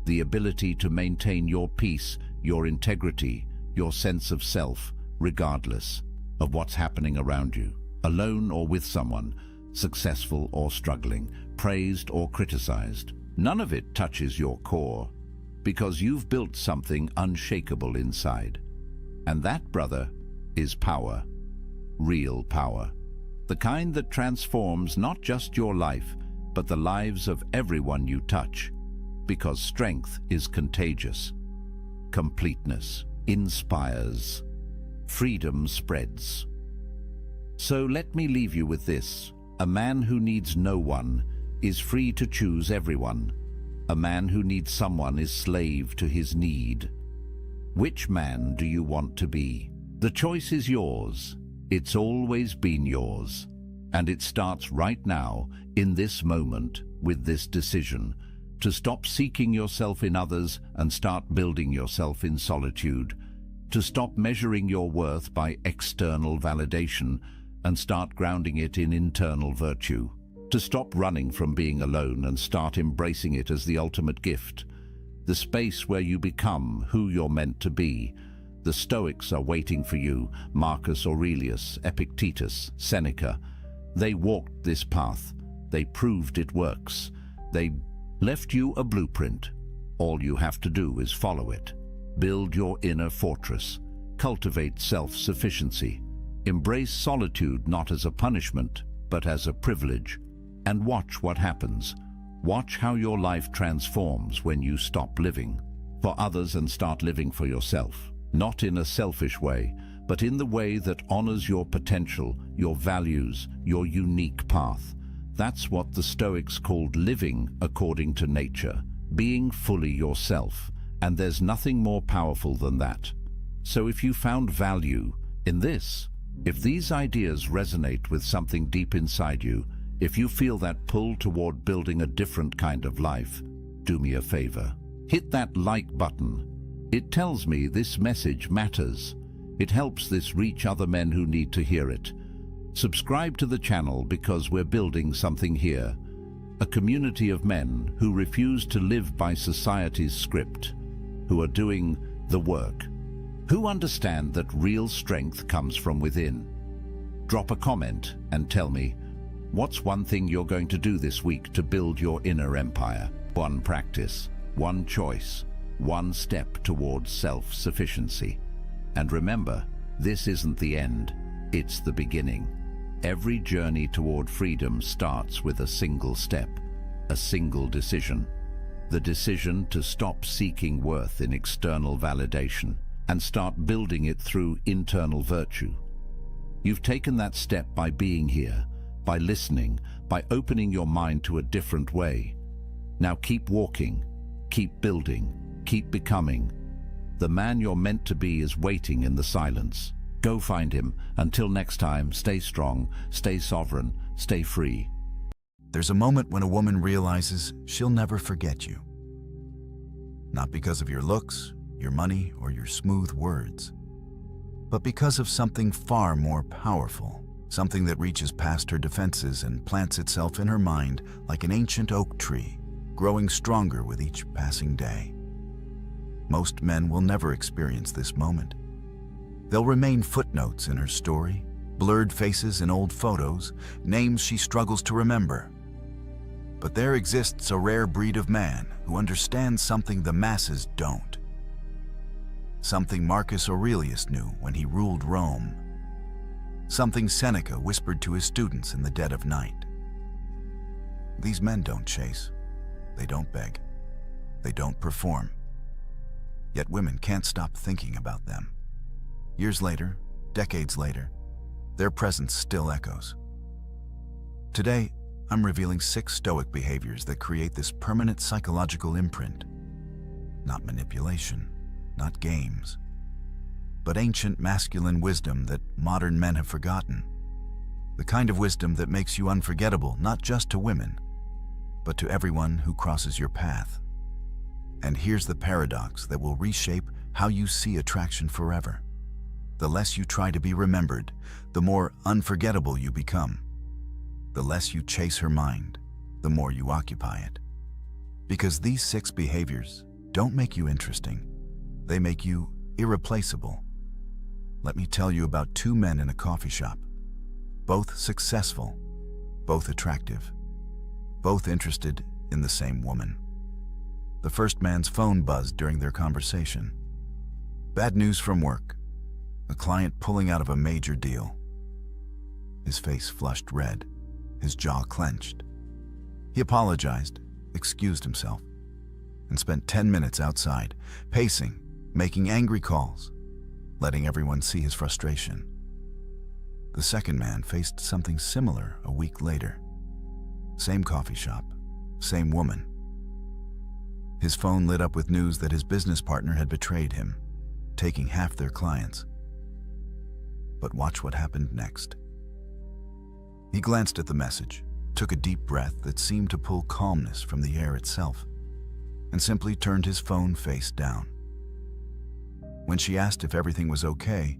The ability to maintain your peace, your integrity, your sense of self, regardless of what's happening around you, alone or with someone, successful or struggling, praised or criticized. None of it touches your core, because you've built something unshakable inside. And that, brother, is power. Real power. The kind that transforms not just your life, but the lives of everyone you touch. Because strength is contagious. Completeness inspires. Freedom spreads. So let me leave you with this. A man who needs no one is free to choose everyone. A man who needs someone is slave to his need. Which man do you want to be? The choice is yours. It's always been yours. And it starts right now, in this moment, with this decision, to stop seeking yourself in others and start building yourself in solitude, to stop measuring your worth by external validation and start grounding it in internal virtue, to stop running from being alone and start embracing it as the ultimate gift, the space where you become who you're meant to be. The Stoics are waiting for you. Marcus Aurelius, Epictetus, Seneca. They walked this path. They proved it works. They left you a blueprint. All you have to do is follow it. Build your inner fortress. Cultivate self-sufficiency. Embrace solitude not as a punishment, but as a privilege. And watch what happens. Watch how your life transforms when you stop living for others and start living for yourself. Not in a selfish way, but in the way that honors your potential, your values, your unique path. That's what the Stoics called living according to nature, being fully yourself. And there's nothing more powerful than that. So if you found value in this, if these ideas resonate with something deep inside you, if you feel that pull toward building a different kind of life, do me a favor. Hit that like button. It tells me this message matters. It helps this reach other men who need to hear it. Subscribe to the channel because we're building something here. A community of men who refuse to live by society's script, who are doing the work, who understand that real strength comes from within. Drop a comment and tell me, what's one thing you're going to do this week to build your inner empire? One practice, one choice, one step towards self-sufficiency. And remember, this isn't the end, it's the beginning. Every journey toward freedom starts with a single step, a single decision. The decision to stop seeking worth in external validation and start building it through internal virtue. You've taken that step by being here, by listening, by opening your mind to a different way. Now keep walking, keep building, keep becoming. The man you're meant to be is waiting in the silence. Go find him. Until next time, stay strong, stay sovereign, stay free. There's a moment when a woman realizes she'll never forget you. Not because of your looks, your money, or your smooth words, but because of something far more powerful, something that reaches past her defenses and plants itself in her mind like an ancient oak tree, growing stronger with each passing day. Most men will never experience this moment. They'll remain footnotes in her story, blurred faces in old photos, names she struggles to remember. But there exists a rare breed of man who understands something the masses don't. Something Marcus Aurelius knew when he ruled Rome. Something Seneca whispered to his students in the dead of night. These men don't chase. They don't beg. They don't perform. Yet women can't stop thinking about them. Years later, decades later, their presence still echoes. Today, I'm revealing 6 Stoic behaviors that create this permanent psychological imprint. Not manipulation, not games, but ancient masculine wisdom that modern men have forgotten. The kind of wisdom that makes you unforgettable not just to women, but to everyone who crosses your path. And here's the paradox that will reshape how you see attraction forever. The less you try to be remembered, the more unforgettable you become. The less you chase her mind, the more you occupy it. Because these 6 behaviors don't make you interesting, they make you irreplaceable. Let me tell you about 2 men in a coffee shop. Both successful, both attractive, both interested in the same woman. The first man's phone buzzed during their conversation. Bad news from work. A client pulling out of a major deal. His face flushed red, his jaw clenched. He apologized, excused himself, and spent 10 minutes outside, pacing, making angry calls, letting everyone see his frustration. The second man faced something similar a week later. Same coffee shop, same woman. His phone lit up with news that his business partner had betrayed him, taking half their clients. But watch what happened next. He glanced at the message, took a deep breath that seemed to pull calmness from the air itself, and simply turned his phone face down. When she asked if everything was okay,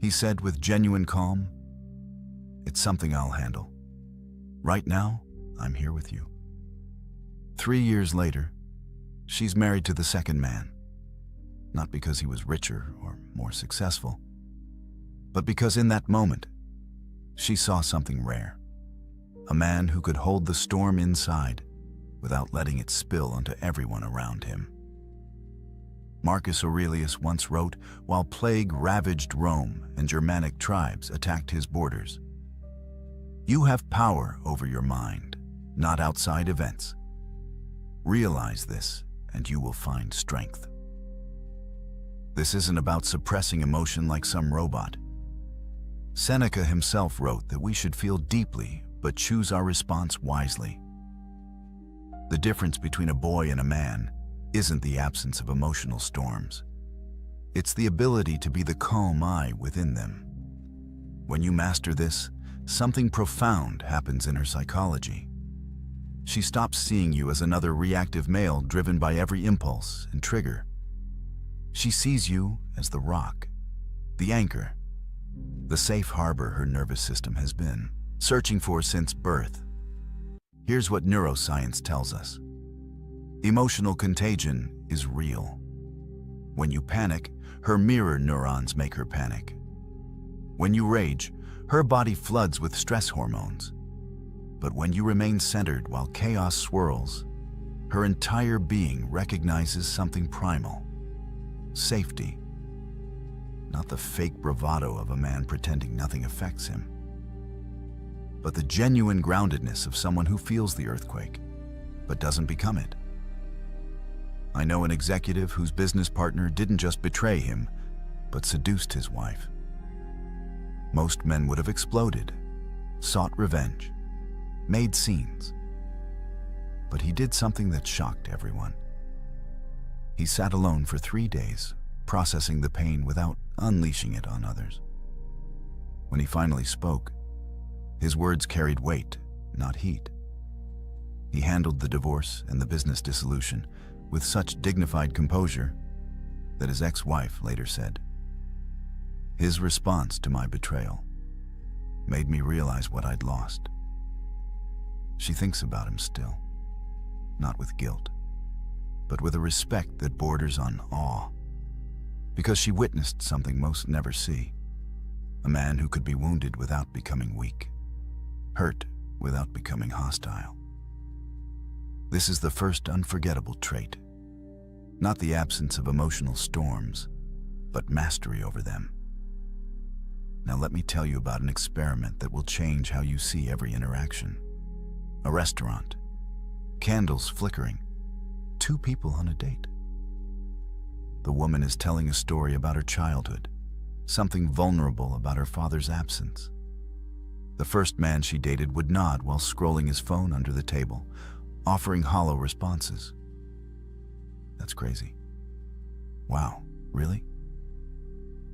he said with genuine calm, "It's something I'll handle. Right now, I'm here with you." 3 years later, she's married to the second man, not because he was richer or more successful, but because in that moment, she saw something rare. A man who could hold the storm inside without letting it spill onto everyone around him. Marcus Aurelius once wrote, while plague ravaged Rome and Germanic tribes attacked his borders, "You have power over your mind, not outside events. Realize this, and you will find strength." This isn't about suppressing emotion like some robot. Seneca himself wrote that we should feel deeply, but choose our response wisely. The difference between a boy and a man isn't the absence of emotional storms. It's the ability to be the calm eye within them. When you master this, something profound happens in her psychology. She stops seeing you as another reactive male driven by every impulse and trigger. She sees you as the rock, the anchor, the safe harbor her nervous system has been searching for since birth. Here's what neuroscience tells us. Emotional contagion is real. When you panic, her mirror neurons make her panic. When you rage, her body floods with stress hormones. But when you remain centered while chaos swirls, her entire being recognizes something primal: safety. Not the fake bravado of a man pretending nothing affects him, but the genuine groundedness of someone who feels the earthquake, but doesn't become it. I know an executive whose business partner didn't just betray him, but seduced his wife. Most men would have exploded, sought revenge, made scenes. But he did something that shocked everyone. He sat alone for 3 days, processing the pain without unleashing it on others. When he finally spoke, his words carried weight, not heat. He handled the divorce and the business dissolution with such dignified composure that his ex-wife later said, His response to my betrayal made me realize what I'd lost. She thinks about him still, not with guilt, but with a respect that borders on awe, because she witnessed something most never see: a man who could be wounded without becoming weak, hurt without becoming hostile. This is the first unforgettable trait, not the absence of emotional storms, but mastery over them. Now let me tell you about an experiment that will change how you see every interaction. A restaurant, candles flickering, two people on a date. The woman is telling a story about her childhood, something vulnerable about her father's absence. The first man she dated would nod while scrolling his phone under the table, offering hollow responses. That's crazy. Wow, really?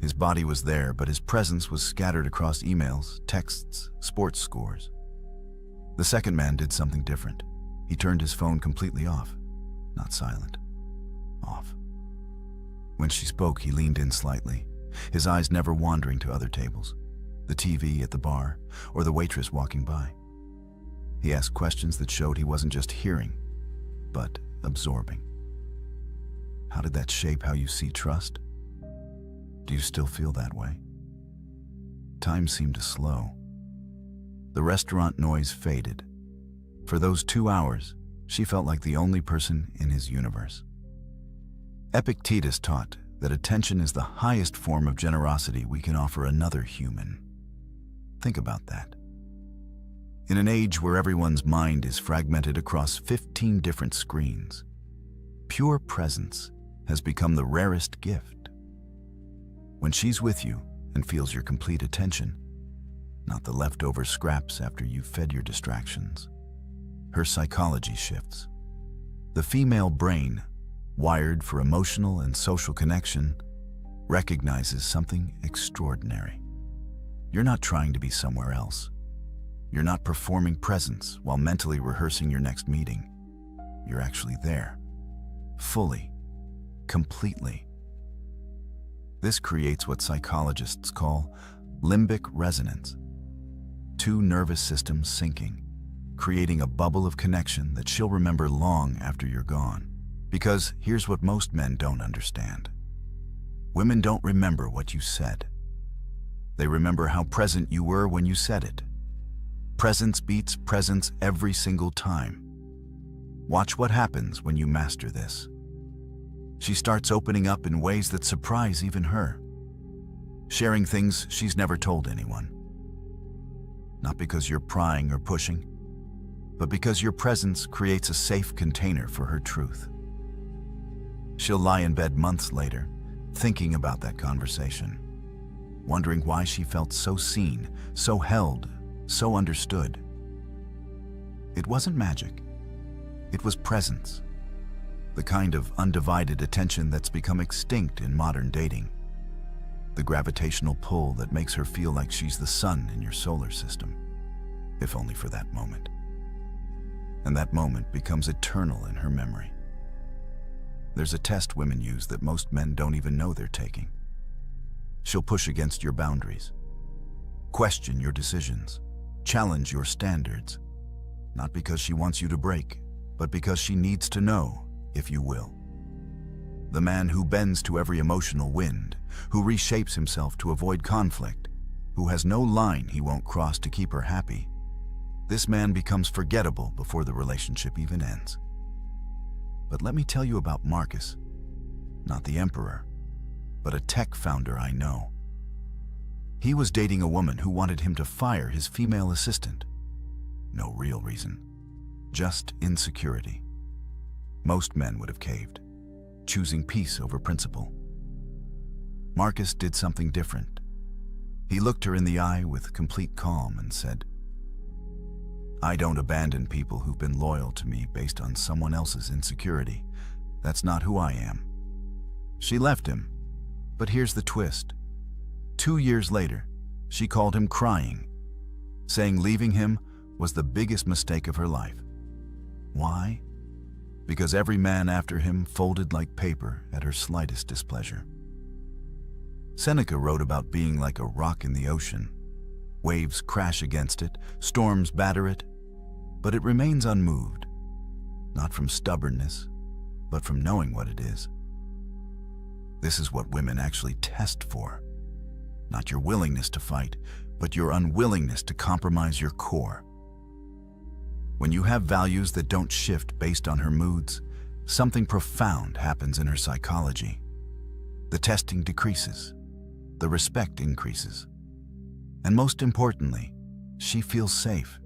His body was there, but his presence was scattered across emails, texts, sports scores. The second man did something different. He turned his phone completely off. Not silent. Off. When she spoke, he leaned in slightly, his eyes never wandering to other tables, the TV at the bar, or the waitress walking by. He asked questions that showed he wasn't just hearing, but absorbing. How did that shape how you see trust? Do you still feel that way? Time seemed to slow. The restaurant noise faded. For those 2 hours, she felt like the only person in his universe. Epictetus taught that attention is the highest form of generosity we can offer another human. Think about that. In an age where everyone's mind is fragmented across 15 different screens, pure presence has become the rarest gift. When she's with you and feels your complete attention, not the leftover scraps after you've fed your distractions, her psychology shifts. The female brain, wired for emotional and social connection, recognizes something extraordinary. You're not trying to be somewhere else. You're not performing presence while mentally rehearsing your next meeting. You're actually there, fully, completely. This creates what psychologists call limbic resonance. Two nervous systems syncing, creating a bubble of connection that she'll remember long after you're gone. Because here's what most men don't understand. Women don't remember what you said. They remember how present you were when you said it. Presence beats presence every single time. Watch what happens when you master this. She starts opening up in ways that surprise even her, sharing things she's never told anyone. Not because you're prying or pushing, but because your presence creates a safe container for her truth. She'll lie in bed months later, thinking about that conversation, wondering why she felt so seen, so held, so understood. It wasn't magic. It was presence. The kind of undivided attention that's become extinct in modern dating. The gravitational pull that makes her feel like she's the sun in your solar system, if only for that moment. And that moment becomes eternal in her memory. There's a test women use that most men don't even know they're taking. She'll push against your boundaries, question your decisions, challenge your standards, not because she wants you to break, but because she needs to know if you will. The man who bends to every emotional wind, who reshapes himself to avoid conflict, who has no line he won't cross to keep her happy, this man becomes forgettable before the relationship even ends. But let me tell you about Marcus, not the emperor, but a tech founder I know. He was dating a woman who wanted him to fire his female assistant. No real reason, just insecurity. Most men would have caved, choosing peace over principle. Marcus did something different. He looked her in the eye with complete calm and said, "I don't abandon people who've been loyal to me based on someone else's insecurity. That's not who I am." She left him, but here's the twist. 2 years later, she called him crying, saying leaving him was the biggest mistake of her life. Why? Because every man after him folded like paper at her slightest displeasure. Seneca wrote about being like a rock in the ocean. Waves crash against it, storms batter it, but it remains unmoved, not from stubbornness, but from knowing what it is. This is what women actually test for. Not your willingness to fight, but your unwillingness to compromise your core. When you have values that don't shift based on her moods, something profound happens in her psychology. The testing decreases, the respect increases, and most importantly, she feels safe.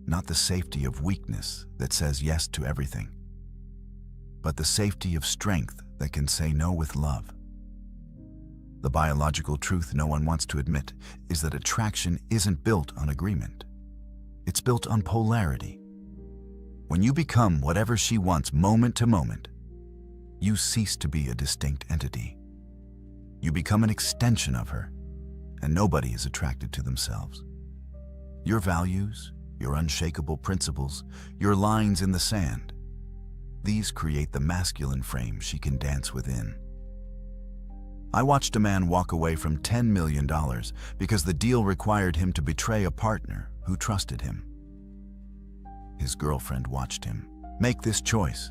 Not the safety of weakness that says yes to everything, but the safety of strength that can say no with love. The biological truth no one wants to admit is that attraction isn't built on agreement. It's built on polarity. When you become whatever she wants moment to moment, you cease to be a distinct entity. You become an extension of her, and nobody is attracted to themselves. Your values, your unshakable principles, your lines in the sand, these create the masculine frame she can dance within. I watched a man walk away from $10 million because the deal required him to betray a partner who trusted him. His girlfriend watched him make this choice.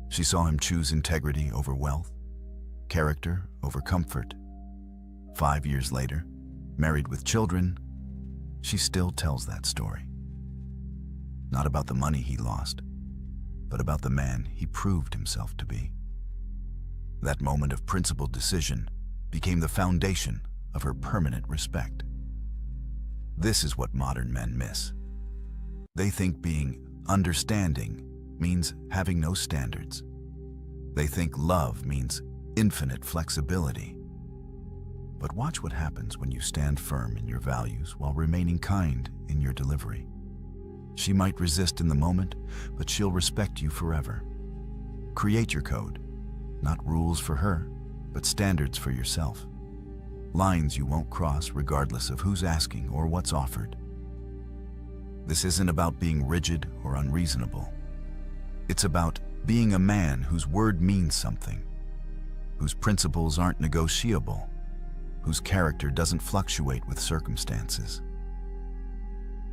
She saw him choose integrity over wealth, character over comfort. 5 years later, married with children, she still tells that story. Not about the money he lost, but about the man he proved himself to be. That moment of principled decision became the foundation of her permanent respect. This is what modern men miss. They think being understanding means having no standards. They think love means infinite flexibility. But watch what happens when you stand firm in your values while remaining kind in your delivery. She might resist in the moment, but she'll respect you forever. Create your code, not rules for her, but standards for yourself. Lines you won't cross regardless of who's asking or what's offered. This isn't about being rigid or unreasonable. It's about being a man whose word means something, whose principles aren't negotiable, whose character doesn't fluctuate with circumstances.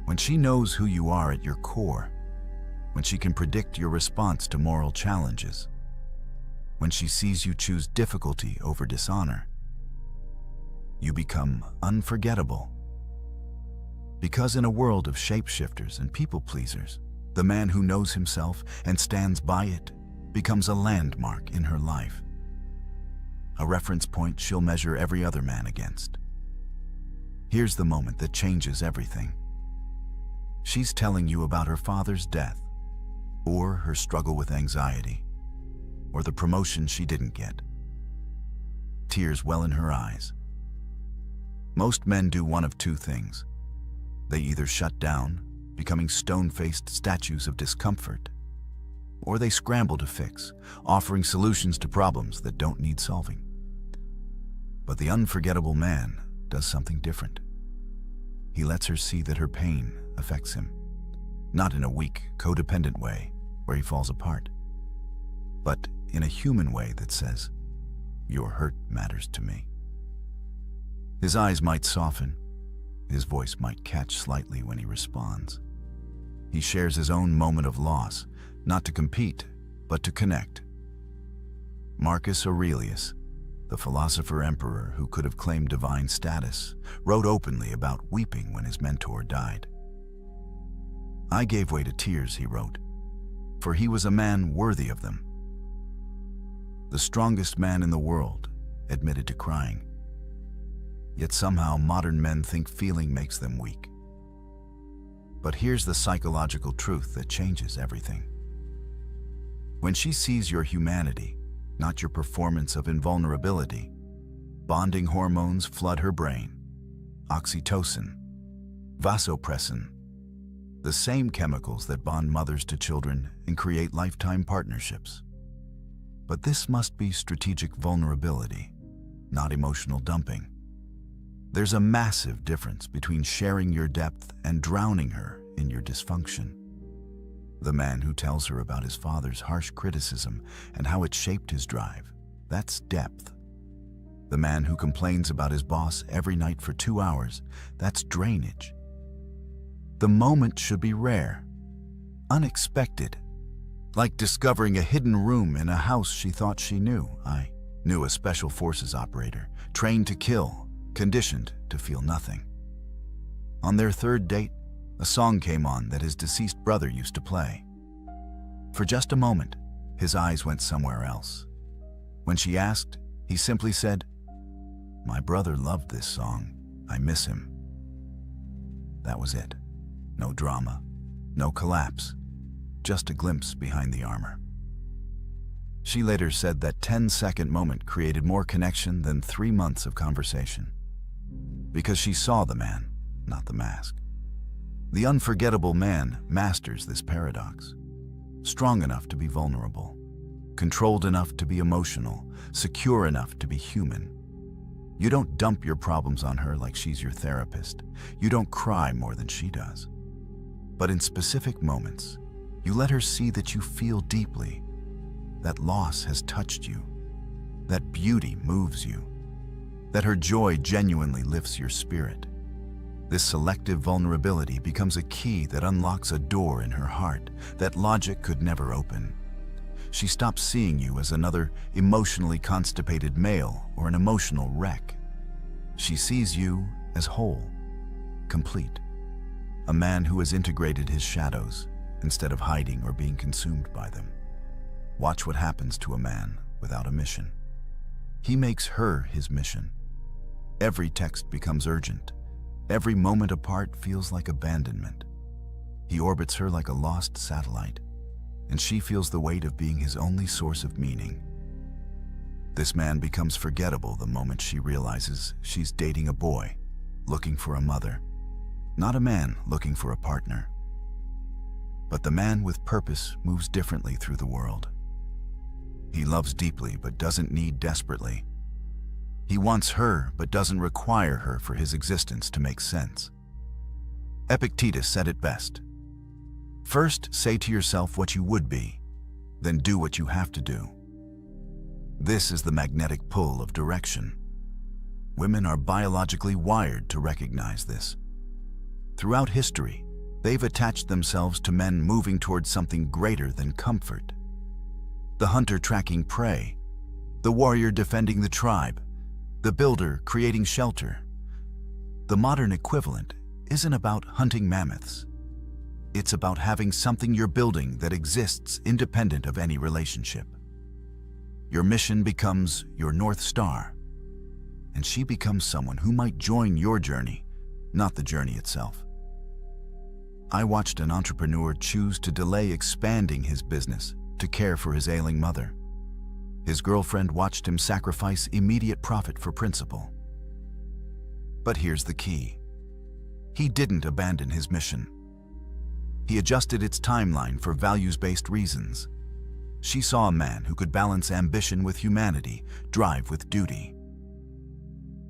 When she knows who you are at your core, when she can predict your response to moral challenges, when she sees you choose difficulty over dishonor, you become unforgettable. Because in a world of shapeshifters and people-pleasers, the man who knows himself and stands by it becomes a landmark in her life. A reference point she'll measure every other man against. Here's the moment that changes everything. She's telling you about her father's death, or her struggle with anxiety, or the promotion she didn't get. Tears well in her eyes. Most men do one of two things. They either shut down, becoming stone-faced statues of discomfort, or they scramble to fix, offering solutions to problems that don't need solving. But the unforgettable man does something different. He lets her see that her pain affects him, not in a weak, codependent way where he falls apart, but in a human way that says, "Your hurt matters to me." His eyes might soften, his voice might catch slightly when he responds. He shares his own moment of loss, not to compete, but to connect. Marcus Aurelius, the philosopher-emperor who could have claimed divine status, wrote openly about weeping when his mentor died. "I gave way to tears," he wrote, "for he was a man worthy of them." The strongest man in the world admitted to crying. Yet somehow modern men think feeling makes them weak. But here's the psychological truth that changes everything. When she sees your humanity, not your performance of invulnerability, bonding hormones flood her brain. Oxytocin, vasopressin, the same chemicals that bond mothers to children and create lifetime partnerships. But this must be strategic vulnerability, not emotional dumping. There's a massive difference between sharing your depth and drowning her in your dysfunction. The man who tells her about his father's harsh criticism and how it shaped his drive, that's depth. The man who complains about his boss every night for 2 hours, that's drainage. The moment should be rare, unexpected, like discovering a hidden room in a house she thought she knew. I knew a special forces operator, trained to kill, conditioned to feel nothing. On their third date, a song came on that his deceased brother used to play. For just a moment, his eyes went somewhere else. When she asked, he simply said, "My brother loved this song. I miss him." That was it. No drama, no collapse, just a glimpse behind the armor. She later said that 10-second moment created more connection than 3 months of conversation. Because she saw the man, not the mask. The unforgettable man masters this paradox. Strong enough to be vulnerable, controlled enough to be emotional, secure enough to be human. You don't dump your problems on her like she's your therapist. You don't cry more than she does. But in specific moments, you let her see that you feel deeply, that loss has touched you, that beauty moves you, that her joy genuinely lifts your spirit. This selective vulnerability becomes a key that unlocks a door in her heart that logic could never open. She stops seeing you as another emotionally constipated male or an emotional wreck. She sees you as whole, complete, a man who has integrated his shadows instead of hiding or being consumed by them. Watch what happens to a man without a mission. He makes her his mission. Every text becomes urgent. Every moment apart feels like abandonment. He orbits her like a lost satellite, and she feels the weight of being his only source of meaning. This man becomes forgettable the moment she realizes she's dating a boy, looking for a mother, not a man looking for a partner. But the man with purpose moves differently through the world. He loves deeply but doesn't need desperately. He wants her but doesn't require her for his existence to make sense. Epictetus said it best. First, say to yourself what you would be, then do what you have to do. This is the magnetic pull of direction. Women are biologically wired to recognize this. Throughout history, they've attached themselves to men moving towards something greater than comfort. The hunter tracking prey, the warrior defending the tribe, the builder creating shelter. The modern equivalent isn't about hunting mammoths. It's about having something you're building that exists independent of any relationship. Your mission becomes your North Star, and she becomes someone who might join your journey, not the journey itself. I watched an entrepreneur choose to delay expanding his business to care for his ailing mother. His girlfriend watched him sacrifice immediate profit for principle. But here's the key. He didn't abandon his mission. He adjusted its timeline for values-based reasons. She saw a man who could balance ambition with humanity, drive with duty.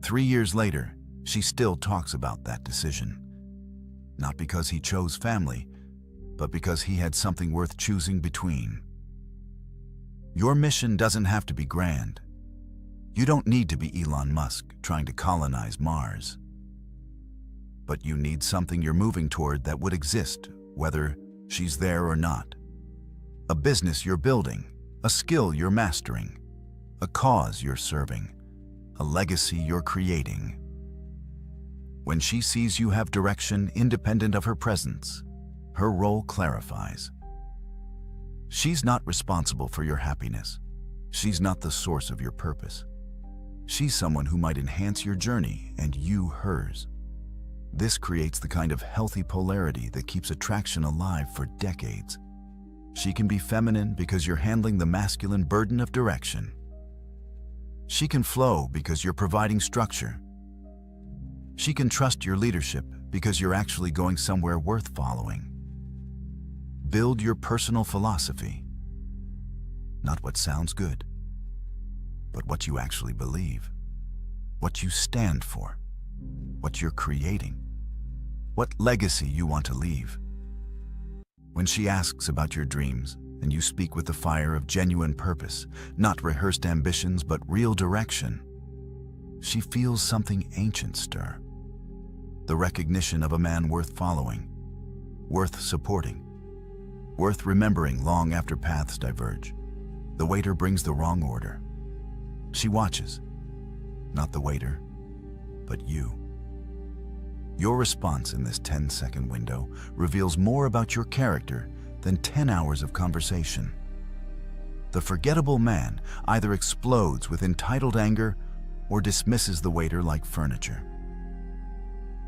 3 years later, she still talks about that decision. Not because he chose family, but because he had something worth choosing between. Your mission doesn't have to be grand. You don't need to be Elon Musk trying to colonize Mars. But you need something you're moving toward that would exist, whether she's there or not. A business you're building, a skill you're mastering, a cause you're serving, a legacy you're creating. When she sees you have direction independent of her presence, her role clarifies. She's not responsible for your happiness. She's not the source of your purpose. She's someone who might enhance your journey and you hers. This creates the kind of healthy polarity that keeps attraction alive for decades. She can be feminine because you're handling the masculine burden of direction. She can flow because you're providing structure. She can trust your leadership because you're actually going somewhere worth following. Build your personal philosophy. Not what sounds good, but what you actually believe, what you stand for, what you're creating, what legacy you want to leave. When she asks about your dreams and you speak with the fire of genuine purpose, not rehearsed ambitions but real direction, she feels something ancient stir. The recognition of a man worth following, worth supporting, worth remembering long after paths diverge. The waiter brings the wrong order. She watches, not the waiter, but you. Your response in this 10-second window reveals more about your character than 10 hours of conversation. The forgettable man either explodes with entitled anger or dismisses the waiter like furniture.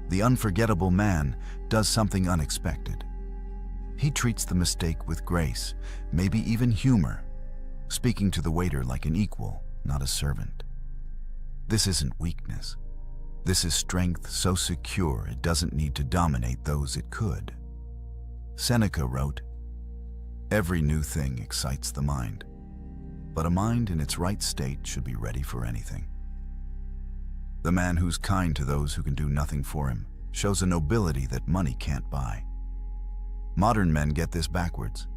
The unforgettable man does something unexpected. He treats the mistake with grace, maybe even humor, speaking to the waiter like an equal, not a servant. This isn't weakness. This is strength so secure it doesn't need to dominate those it could. Seneca wrote, "Every new thing excites the mind, but a mind in its right state should be ready for anything." The man who's kind to those who can do nothing for him shows a nobility that money can't buy. Modern men get this backwards.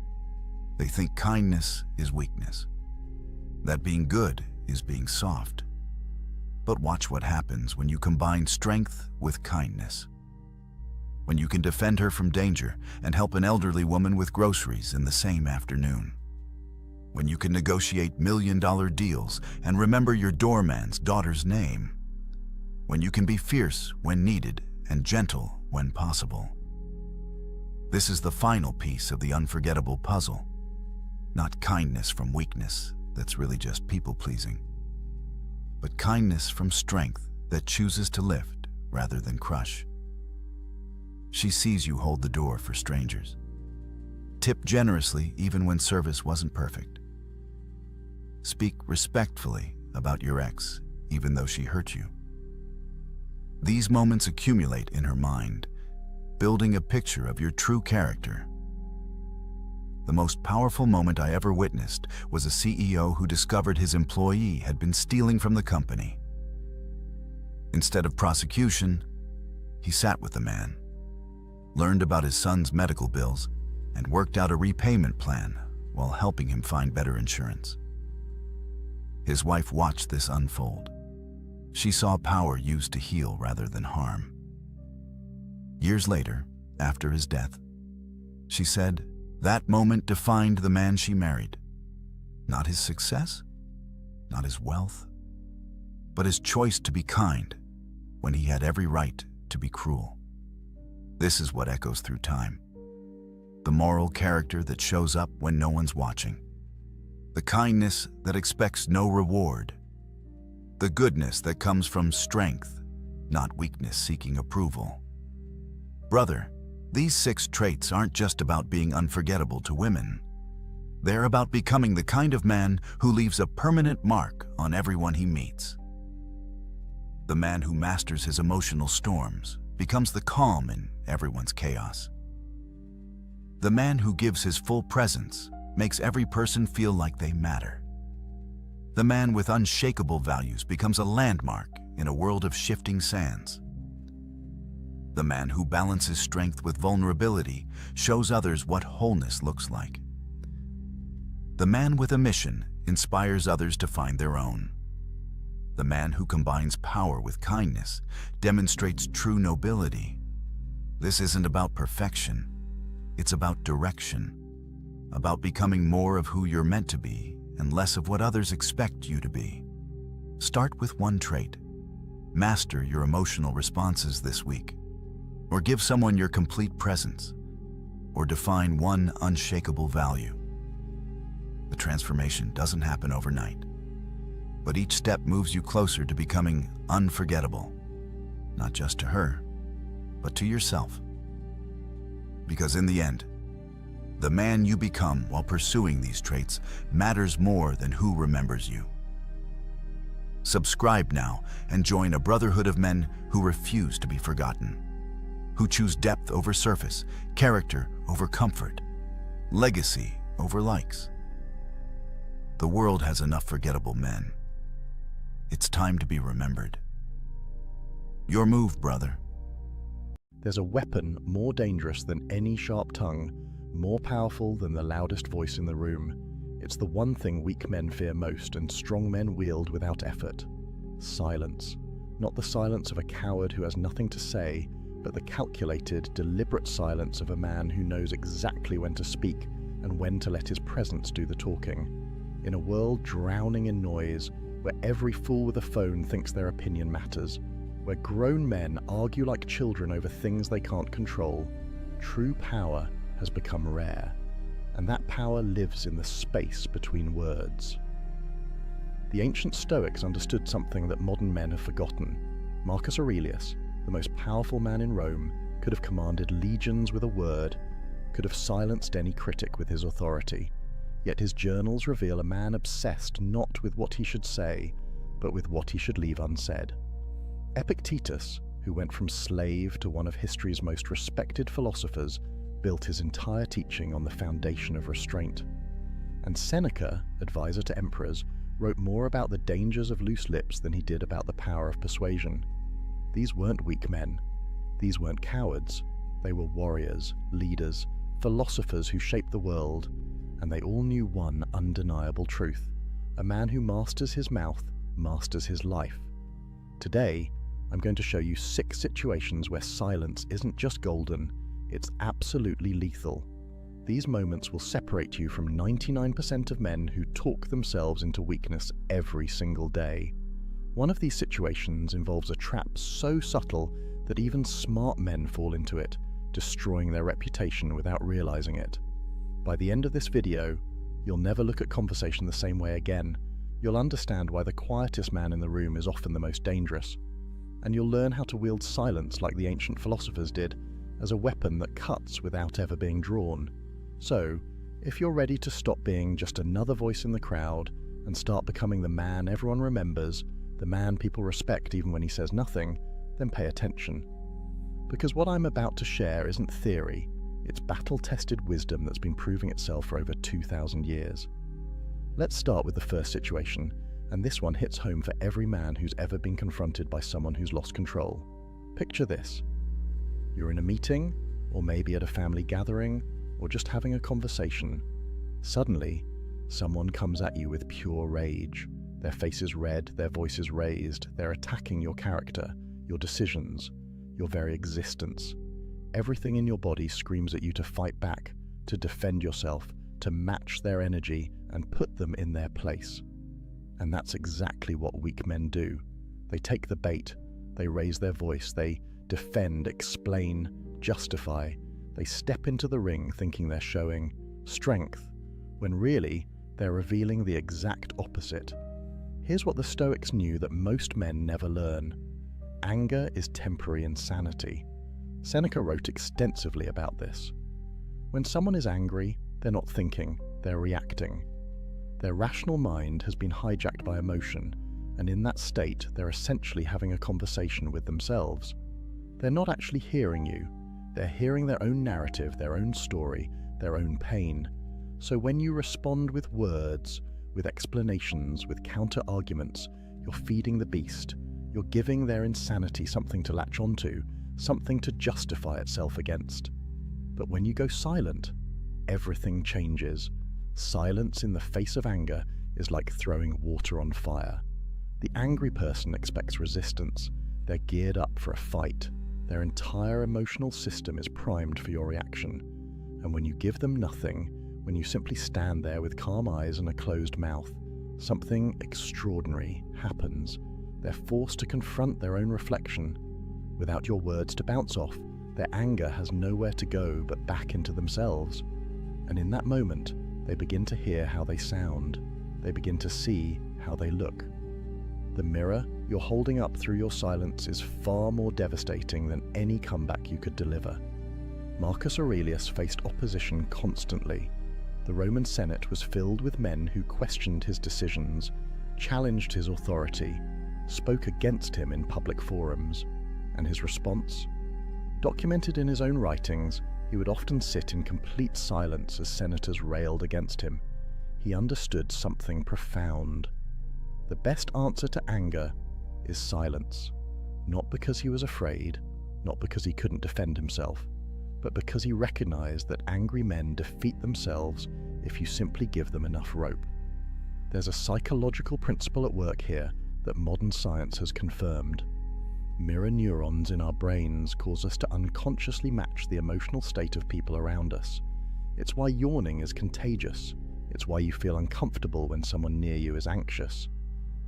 They think kindness is weakness, that being good is being soft. But watch what happens when you combine strength with kindness. When you can defend her from danger and help an elderly woman with groceries in the same afternoon. When you can negotiate million-dollar deals and remember your doorman's daughter's name. When you can be fierce when needed and gentle when possible. This is the final piece of the unforgettable puzzle. Not kindness from weakness that's really just people-pleasing, but kindness from strength that chooses to lift rather than crush. She sees you hold the door for strangers. Tip generously even when service wasn't perfect. Speak respectfully about your ex even though she hurt you. These moments accumulate in her mind, building a picture of your true character. The most powerful moment I ever witnessed was a CEO who discovered his employee had been stealing from the company. Instead of prosecution, he sat with the man, learned about his son's medical bills, and worked out a repayment plan while helping him find better insurance. His wife watched this unfold. She saw power used to heal rather than harm. Years later, after his death, she said, that moment defined the man she married. Not his success, not his wealth, but his choice to be kind when he had every right to be cruel. This is what echoes through time. The moral character that shows up when no one's watching. The kindness that expects no reward. The goodness that comes from strength, not weakness seeking approval. Brother, these 6 traits aren't just about being unforgettable to women. They're about becoming the kind of man who leaves a permanent mark on everyone he meets. The man who masters his emotional storms becomes the calm in everyone's chaos. The man who gives his full presence makes every person feel like they matter. The man with unshakable values becomes a landmark in a world of shifting sands. The man who balances strength with vulnerability shows others what wholeness looks like. The man with a mission inspires others to find their own. The man who combines power with kindness demonstrates true nobility. This isn't about perfection. It's about direction, about becoming more of who you're meant to be and less of what others expect you to be. Start with one trait. Master your emotional responses this week. Or give someone your complete presence, or define one unshakable value. The transformation doesn't happen overnight, but each step moves you closer to becoming unforgettable, not just to her, but to yourself. Because in the end, the man you become while pursuing these traits matters more than who remembers you. Subscribe now and join a brotherhood of men who refuse to be forgotten. Who choose depth over surface, character over comfort, legacy over likes. The world has enough forgettable men. It's time to be remembered. Your move, brother. There's a weapon more dangerous than any sharp tongue, more powerful than the loudest voice in the room. It's the one thing weak men fear most and strong men wield without effort: silence. not the silence of a coward who has nothing to say, but the calculated, deliberate silence of a man who knows exactly when to speak and when to let his presence do the talking. In a world drowning in noise, where every fool with a phone thinks their opinion matters, where grown men argue like children over things they can't control, true power has become rare, and that power lives in the space between words. The ancient Stoics understood something that modern men have forgotten. Marcus Aurelius, the most powerful man in Rome, could have commanded legions with a word, could have silenced any critic with his authority. Yet his journals reveal a man obsessed not with what he should say, but with what he should leave unsaid. Epictetus, who went from slave to one of history's most respected philosophers, built his entire teaching on the foundation of restraint. And Seneca, advisor to emperors, wrote more about the dangers of loose lips than he did about the power of persuasion. These weren't weak men. These weren't cowards. They were warriors, leaders, philosophers who shaped the world, and they all knew one undeniable truth. A man who masters his mouth masters his life. Today, I'm going to show you 6 situations where silence isn't just golden, it's absolutely lethal. These moments will separate you from 99% of men who talk themselves into weakness every single day. One of these situations involves a trap so subtle that even smart men fall into it, destroying their reputation without realizing it. By the end of this video, you'll never look at conversation the same way again. You'll understand why the quietest man in the room is often the most dangerous. And you'll learn how to wield silence like the ancient philosophers did, as a weapon that cuts without ever being drawn. So, if you're ready to stop being just another voice in the crowd and start becoming the man everyone remembers, the man people respect even when he says nothing, then pay attention. Because what I'm about to share isn't theory, it's battle-tested wisdom that's been proving itself for over 2,000 years. Let's start with the first situation, and this one hits home for every man who's ever been confronted by someone who's lost control. Picture this. You're in a meeting, or maybe at a family gathering, or just having a conversation. Suddenly, someone comes at you with pure rage. Their face is red, their voice is raised, they're attacking your character, your decisions, your very existence. Everything in your body screams at you to fight back, to defend yourself, to match their energy and put them in their place. And that's exactly what weak men do. They take the bait, they raise their voice, they defend, explain, justify. They step into the ring thinking they're showing strength, when really they're revealing the exact opposite. Here's what the Stoics knew that most men never learn. Anger is temporary insanity. Seneca wrote extensively about this. When someone is angry, they're not thinking, they're reacting. Their rational mind has been hijacked by emotion, and in that state, they're essentially having a conversation with themselves. They're not actually hearing you. They're hearing their own narrative, their own story, their own pain. So when you respond with words, with explanations, with counter-arguments, you're feeding the beast. You're giving their insanity something to latch onto, something to justify itself against. But when you go silent, everything changes. Silence in the face of anger is like throwing water on fire. The angry person expects resistance. They're geared up for a fight. Their entire emotional system is primed for your reaction. And when you give them nothing, when you simply stand there with calm eyes and a closed mouth, something extraordinary happens. They're forced to confront their own reflection. Without your words to bounce off, their anger has nowhere to go but back into themselves. And in that moment, they begin to hear how they sound. They begin to see how they look. The mirror you're holding up through your silence is far more devastating than any comeback you could deliver. Marcus Aurelius faced opposition constantly. The Roman Senate was filled with men who questioned his decisions, challenged his authority, spoke against him in public forums. And his response? Documented in his own writings, he would often sit in complete silence as senators railed against him. He understood something profound. The best answer to anger is silence, not because he was afraid, not because he couldn't defend himself, but because he recognized that angry men defeat themselves if you simply give them enough rope. There's a psychological principle at work here that modern science has confirmed. Mirror neurons in our brains cause us to unconsciously match the emotional state of people around us. It's why yawning is contagious. It's why you feel uncomfortable when someone near you is anxious.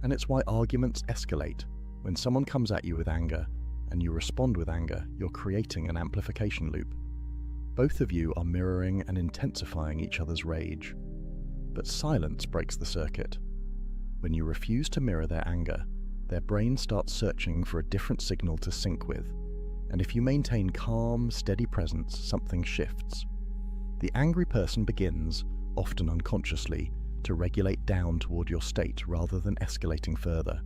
And it's why arguments escalate. When someone comes at you with anger, and you respond with anger, you're creating an amplification loop. Both of you are mirroring and intensifying each other's rage. But silence breaks the circuit. When you refuse to mirror their anger, their brain starts searching for a different signal to sync with. And if you maintain calm, steady presence, something shifts. The angry person begins, often unconsciously, to regulate down toward your state rather than escalating further.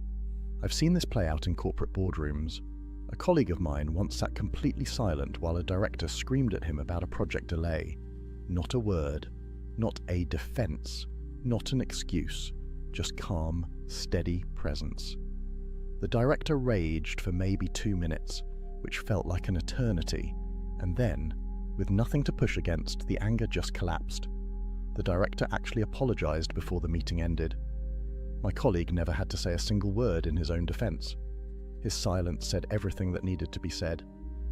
I've seen this play out in corporate boardrooms. A colleague of mine once sat completely silent while a director screamed at him about a project delay. Not a word, not a defense, not an excuse, just calm, steady presence. The director raged for maybe 2 minutes, which felt like an eternity, and then, with nothing to push against, the anger just collapsed. The director actually apologized before the meeting ended. My colleague never had to say a single word in his own defense. His silence said everything that needed to be said.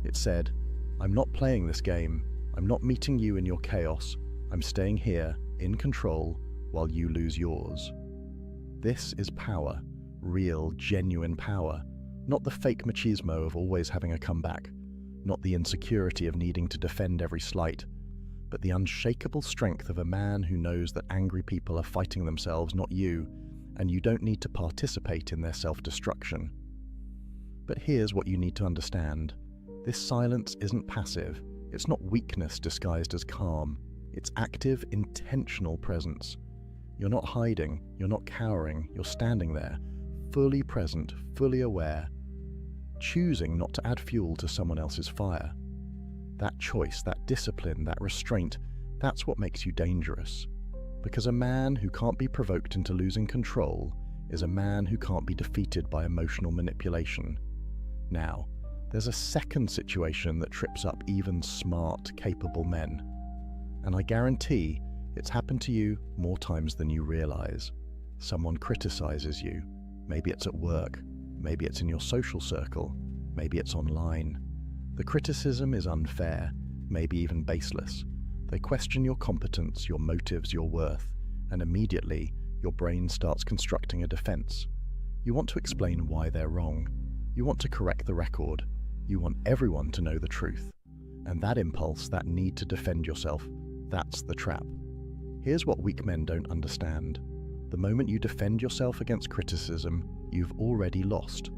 It said, "I'm not playing this game. I'm not meeting you in your chaos. I'm staying here, in control, while you lose yours." This is power, real, genuine power, not the fake machismo of always having a comeback, not the insecurity of needing to defend every slight, but the unshakable strength of a man who knows that angry people are fighting themselves, not you, and you don't need to participate in their self-destruction. But here's what you need to understand. This silence isn't passive. It's not weakness disguised as calm. It's active, intentional presence. You're not hiding, you're not cowering, you're standing there, fully present, fully aware, choosing not to add fuel to someone else's fire. That choice, that discipline, that restraint, that's what makes you dangerous. Because a man who can't be provoked into losing control is a man who can't be defeated by emotional manipulation. Now, there's a second situation that trips up even smart, capable men. And I guarantee it's happened to you more times than you realize. Someone criticizes you. Maybe it's at work. Maybe it's in your social circle. Maybe it's online. The criticism is unfair, maybe even baseless. They question your competence, your motives, your worth, and immediately your brain starts constructing a defense. You want to explain why they're wrong. You want to correct the record. You want everyone to know the truth. And that impulse, that need to defend yourself, that's the trap. Here's what weak men don't understand. The moment you defend yourself against criticism, you've already lost.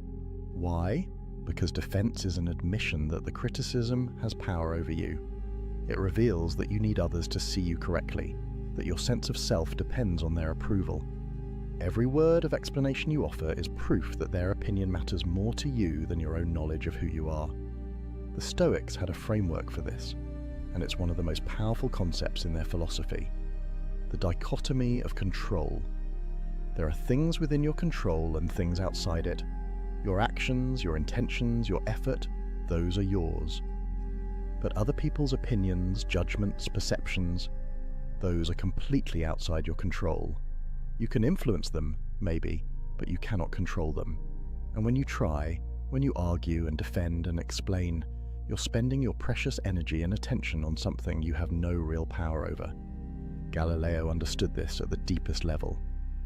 Why? Because defense is an admission that the criticism has power over you. It reveals that you need others to see you correctly, that your sense of self depends on their approval. Every word of explanation you offer is proof that their opinion matters more to you than your own knowledge of who you are. The Stoics had a framework for this, and it's one of the most powerful concepts in their philosophy. The dichotomy of control. There are things within your control and things outside it. Your actions, your intentions, your effort, those are yours. But other people's opinions, judgments, perceptions, those are completely outside your control. You can influence them, maybe, but you cannot control them. And when you try, when you argue and defend and explain, you're spending your precious energy and attention on something you have no real power over. Galileo understood this at the deepest level.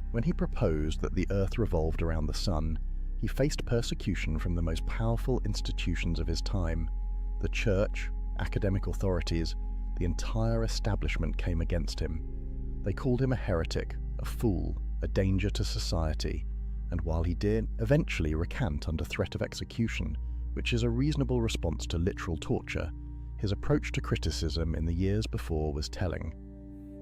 When he proposed that the Earth revolved around the sun, he faced persecution from the most powerful institutions of his time. The church, academic authorities, the entire establishment came against him. They called him a heretic, a fool, a danger to society, and while he did eventually recant under threat of execution, which is a reasonable response to literal torture, his approach to criticism in the years before was telling.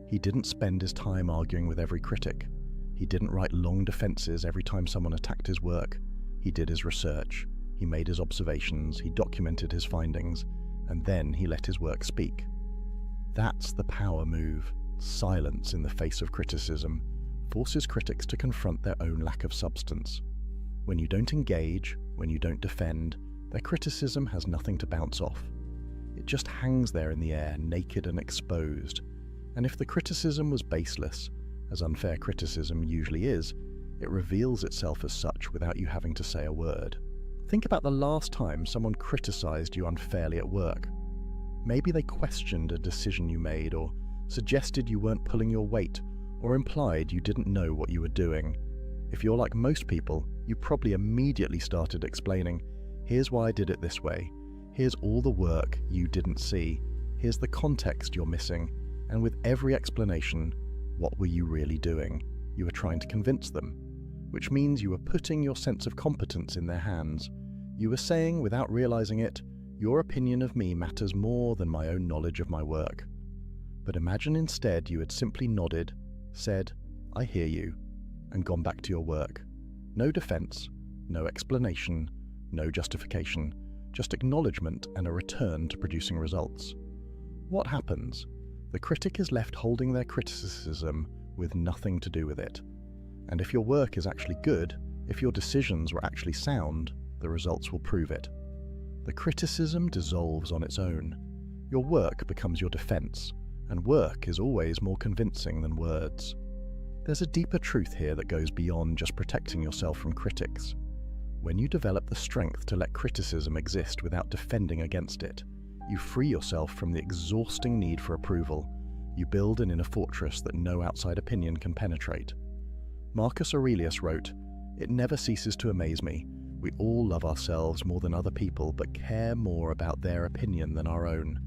He didn't spend his time arguing with every critic. He didn't write long defenses every time someone attacked his work. He did his research, he made his observations, he documented his findings, and then he let his work speak. That's the power move. Silence in the face of criticism forces critics to confront their own lack of substance. When you don't engage, when you don't defend, their criticism has nothing to bounce off. It just hangs there in the air, naked and exposed. And if the criticism was baseless, as unfair criticism usually is, it reveals itself as such without you having to say a word. Think about the last time someone criticized you unfairly at work. Maybe they questioned a decision you made, or suggested you weren't pulling your weight, or implied you didn't know what you were doing. If you're like most people, you probably immediately started explaining, "Here's why I did it this way. Here's all the work you didn't see. Here's the context you're missing." And with every explanation, what were you really doing? You were trying to convince them, which means you were putting your sense of competence in their hands. You were saying, without realizing it, "Your opinion of me matters more than my own knowledge of my work." But imagine instead you had simply nodded, said, "I hear you," and gone back to your work. No defense, no explanation, no justification, just acknowledgement and a return to producing results. What happens? The critic is left holding their criticism with nothing to do with it. And if your work is actually good, if your decisions were actually sound, the results will prove it. The criticism dissolves on its own. Your work becomes your defense, and work is always more convincing than words. There's a deeper truth here that goes beyond just protecting yourself from critics. When you develop the strength to let criticism exist without defending against it, you free yourself from the exhausting need for approval. You build an inner fortress that no outside opinion can penetrate. Marcus Aurelius wrote, "It never ceases to amaze me. We all love ourselves more than other people, but care more about their opinion than our own."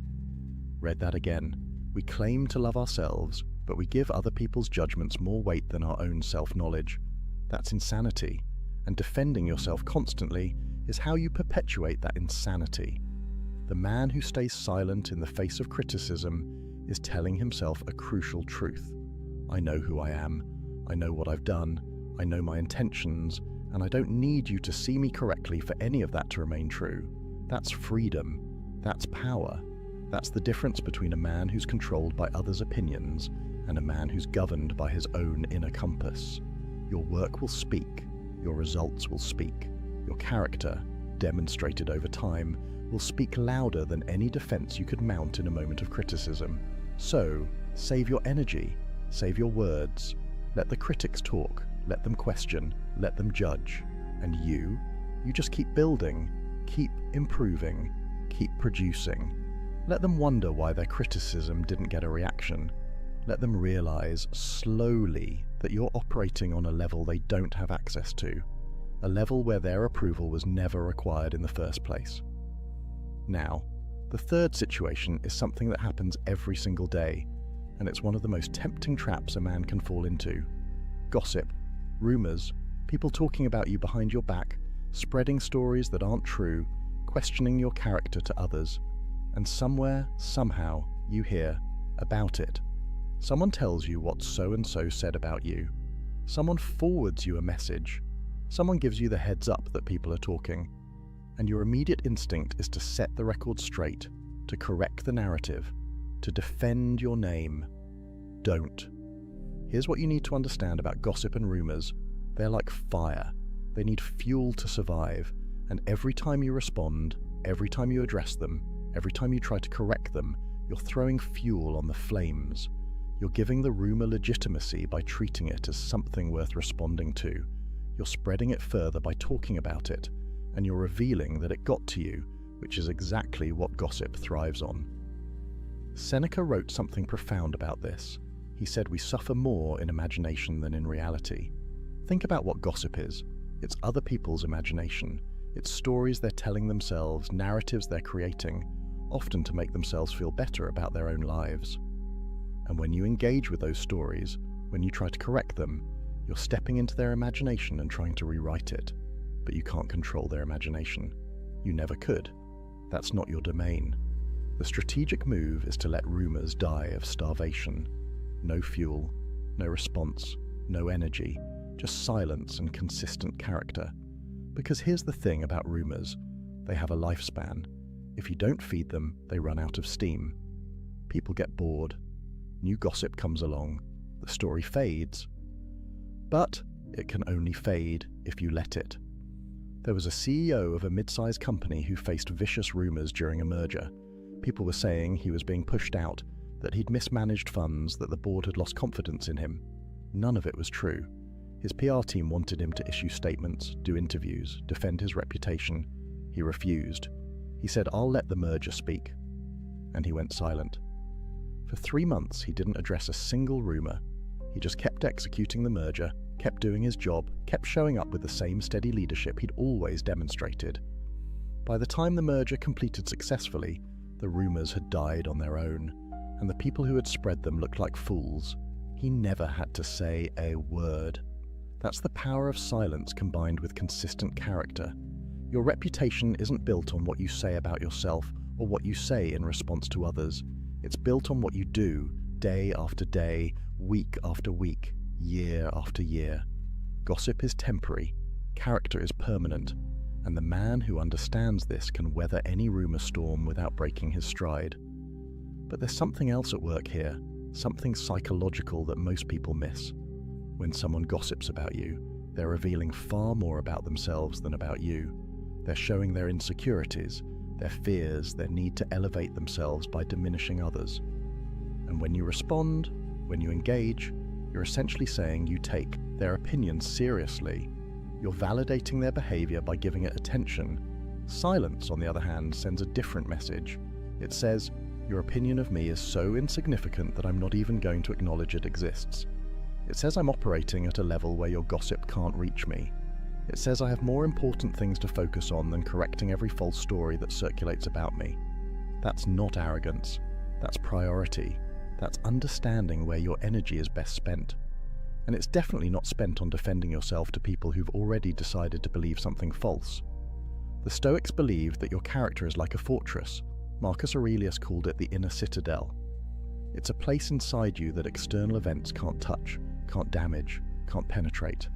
Read that again. We claim to love ourselves, but we give other people's judgments more weight than our own self-knowledge. That's insanity, and defending yourself constantly is how you perpetuate that insanity. The man who stays silent in the face of criticism is telling himself a crucial truth. I know who I am, I know what I've done, I know my intentions, and I don't need you to see me correctly for any of that to remain true. That's freedom. That's power. That's the difference between a man who's controlled by others' opinions and a man who's governed by his own inner compass. Your work will speak. Your results will speak. Your character, demonstrated over time, will speak louder than any defense you could mount in a moment of criticism. So, save your energy. Save your words. Let the critics talk. Let them question. Let them judge. And you just keep building, keep improving, keep producing. Let them wonder why their criticism didn't get a reaction. Let them realize slowly that you're operating on a level they don't have access to, a level where their approval was never required in the first place. Now, the third situation is something that happens every single day, and it's one of the most tempting traps a man can fall into. Gossip, rumors, people talking about you behind your back, spreading stories that aren't true, questioning your character to others. And somewhere, somehow, you hear about it. Someone tells you what so-and-so said about you. Someone forwards you a message. Someone gives you the heads up that people are talking. And your immediate instinct is to set the record straight, to correct the narrative, to defend your name. Don't. Here's what you need to understand about gossip and rumors. They're like fire. They need fuel to survive. And every time you respond, every time you address them, every time you try to correct them, you're throwing fuel on the flames. You're giving the rumor legitimacy by treating it as something worth responding to. You're spreading it further by talking about it, and you're revealing that it got to you, which is exactly what gossip thrives on. Seneca wrote something profound about this. He said we suffer more in imagination than in reality. Think about what gossip is. It's other people's imagination. It's stories they're telling themselves, narratives they're creating, often to make themselves feel better about their own lives. And when you engage with those stories, when you try to correct them, you're stepping into their imagination and trying to rewrite it. But you can't control their imagination. You never could. That's not your domain. The strategic move is to let rumors die of starvation. No fuel, no response, no energy, just silence and consistent character. Because here's the thing about rumors. They have a lifespan. If you don't feed them, they run out of steam. People get bored. New gossip comes along. The story fades. But it can only fade if you let it. There was a CEO of a mid-sized company who faced vicious rumors during a merger. People were saying he was being pushed out, that he'd mismanaged funds, that the board had lost confidence in him. None of it was true. His PR team wanted him to issue statements, do interviews, defend his reputation. He refused. He said, "I'll let the merger speak." And he went silent. For 3 months, he didn't address a single rumor. He just kept executing the merger, kept doing his job, kept showing up with the same steady leadership he'd always demonstrated. By the time the merger completed successfully, the rumors had died on their own, and the people who had spread them looked like fools. He never had to say a word. That's the power of silence combined with consistent character. Your reputation isn't built on what you say about yourself or what you say in response to others. It's built on what you do, day after day, week after week, year after year. Gossip is temporary, character is permanent, and the man who understands this can weather any rumor storm without breaking his stride. But there's something else at work here, something psychological that most people miss. When someone gossips about you, they're revealing far more about themselves than about you. They're showing their insecurities, their fears, their need to elevate themselves by diminishing others. And when you respond, when you engage, you're essentially saying you take their opinions seriously. You're validating their behavior by giving it attention. Silence, on the other hand, sends a different message. It says, "Your opinion of me is so insignificant that I'm not even going to acknowledge it exists." It says I'm operating at a level where your gossip can't reach me. It says I have more important things to focus on than correcting every false story that circulates about me. That's not arrogance. That's priority. That's understanding where your energy is best spent. And it's definitely not spent on defending yourself to people who've already decided to believe something false. The Stoics believed that your character is like a fortress. Marcus Aurelius called it the inner citadel. It's a place inside you that external events can't touch, can't damage, can't penetrate.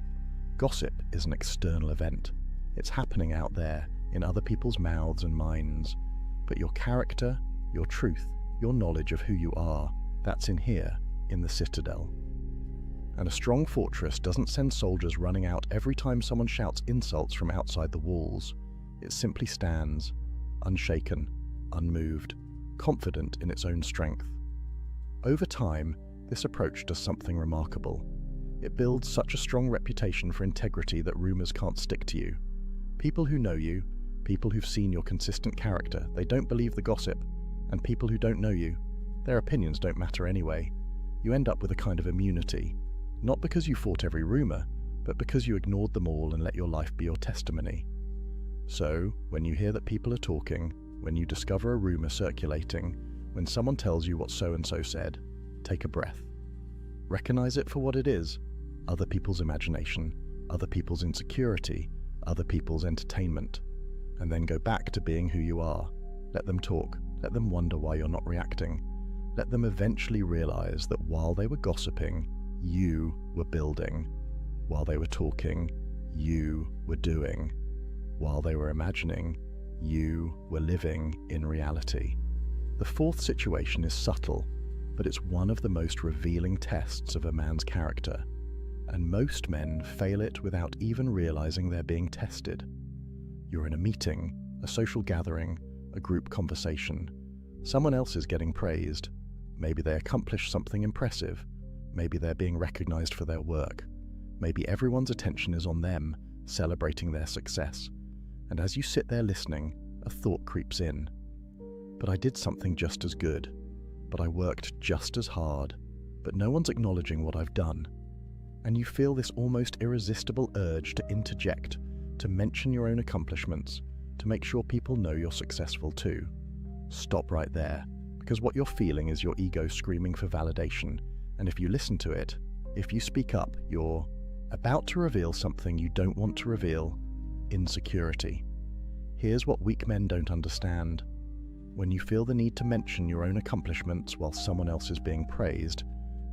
Gossip is an external event. It's happening out there, in other people's mouths and minds. But your character, your truth, your knowledge of who you are, that's in here, in the citadel. And a strong fortress doesn't send soldiers running out every time someone shouts insults from outside the walls. It simply stands, unshaken, unmoved, confident in its own strength. Over time, this approach does something remarkable. It builds such a strong reputation for integrity that rumors can't stick to you. People who know you, people who've seen your consistent character, they don't believe the gossip, and people who don't know you, their opinions don't matter anyway. You end up with a kind of immunity, not because you fought every rumor, but because you ignored them all and let your life be your testimony. So, when you hear that people are talking, when you discover a rumor circulating, when someone tells you what so-and-so said, take a breath. Recognize it for what it is: other people's imagination, other people's insecurity, other people's entertainment, and then go back to being who you are. Let them talk, let them wonder why you're not reacting. Let them eventually realize that while they were gossiping, you were building. While they were talking, you were doing. While they were imagining, you were living in reality. The fourth situation is subtle, but it's one of the most revealing tests of a man's character, and most men fail it without even realizing they're being tested. You're in a meeting, a social gathering, a group conversation. Someone else is getting praised. Maybe they accomplished something impressive. Maybe they're being recognized for their work. Maybe everyone's attention is on them, celebrating their success. And as you sit there listening, a thought creeps in. But I did something just as good. But I worked just as hard. But no one's acknowledging what I've done. And you feel this almost irresistible urge to interject, to mention your own accomplishments, to make sure people know you're successful too. Stop right there, because what you're feeling is your ego screaming for validation. And if you listen to it, if you speak up, you're about to reveal something you don't want to reveal: insecurity. Here's what weak men don't understand. When you feel the need to mention your own accomplishments while someone else is being praised,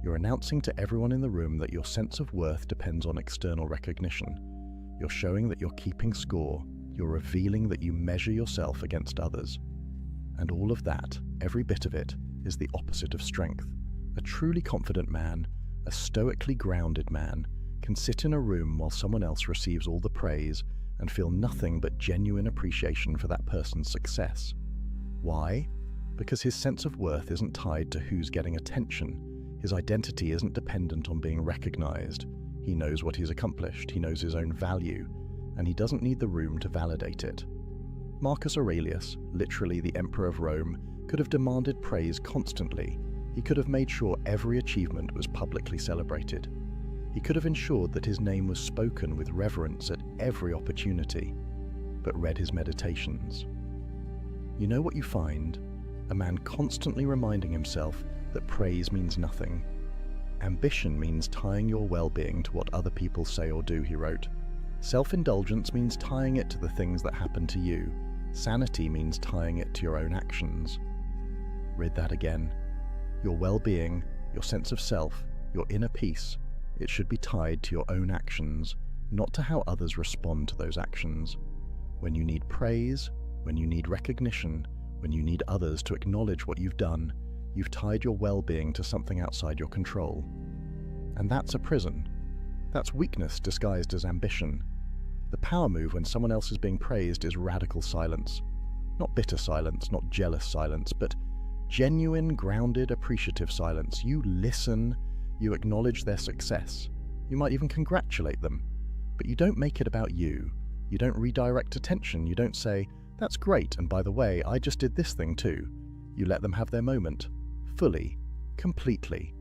you're announcing to everyone in the room that your sense of worth depends on external recognition. You're showing that you're keeping score. You're revealing that you measure yourself against others. And all of that, every bit of it, is the opposite of strength. A truly confident man, a stoically grounded man, can sit in a room while someone else receives all the praise and feel nothing but genuine appreciation for that person's success. Why? Because his sense of worth isn't tied to who's getting attention. His identity isn't dependent on being recognized. He knows what he's accomplished, he knows his own value, and he doesn't need the room to validate it. Marcus Aurelius, literally the Emperor of Rome, could have demanded praise constantly. He could have made sure every achievement was publicly celebrated. He could have ensured that his name was spoken with reverence at every opportunity, but read his meditations. You know what you find? A man constantly reminding himself that praise means nothing. Ambition means tying your well-being to what other people say or do, he wrote. Self-indulgence means tying it to the things that happen to you. Sanity means tying it to your own actions. Read that again. Your well-being, your sense of self, your inner peace, it should be tied to your own actions, not to how others respond to those actions. When you need praise, when you need recognition, when you need others to acknowledge what you've done, you've tied your well-being to something outside your control. And that's a prison. That's weakness disguised as ambition. The power move when someone else is being praised is radical silence. Not bitter silence, not jealous silence, but genuine, grounded, appreciative silence. You listen, you acknowledge their success. You might even congratulate them, but you don't make it about you. You don't redirect attention. You don't say, "That's great, and by the way, I just did this thing too." You let them have their moment, fully, completely.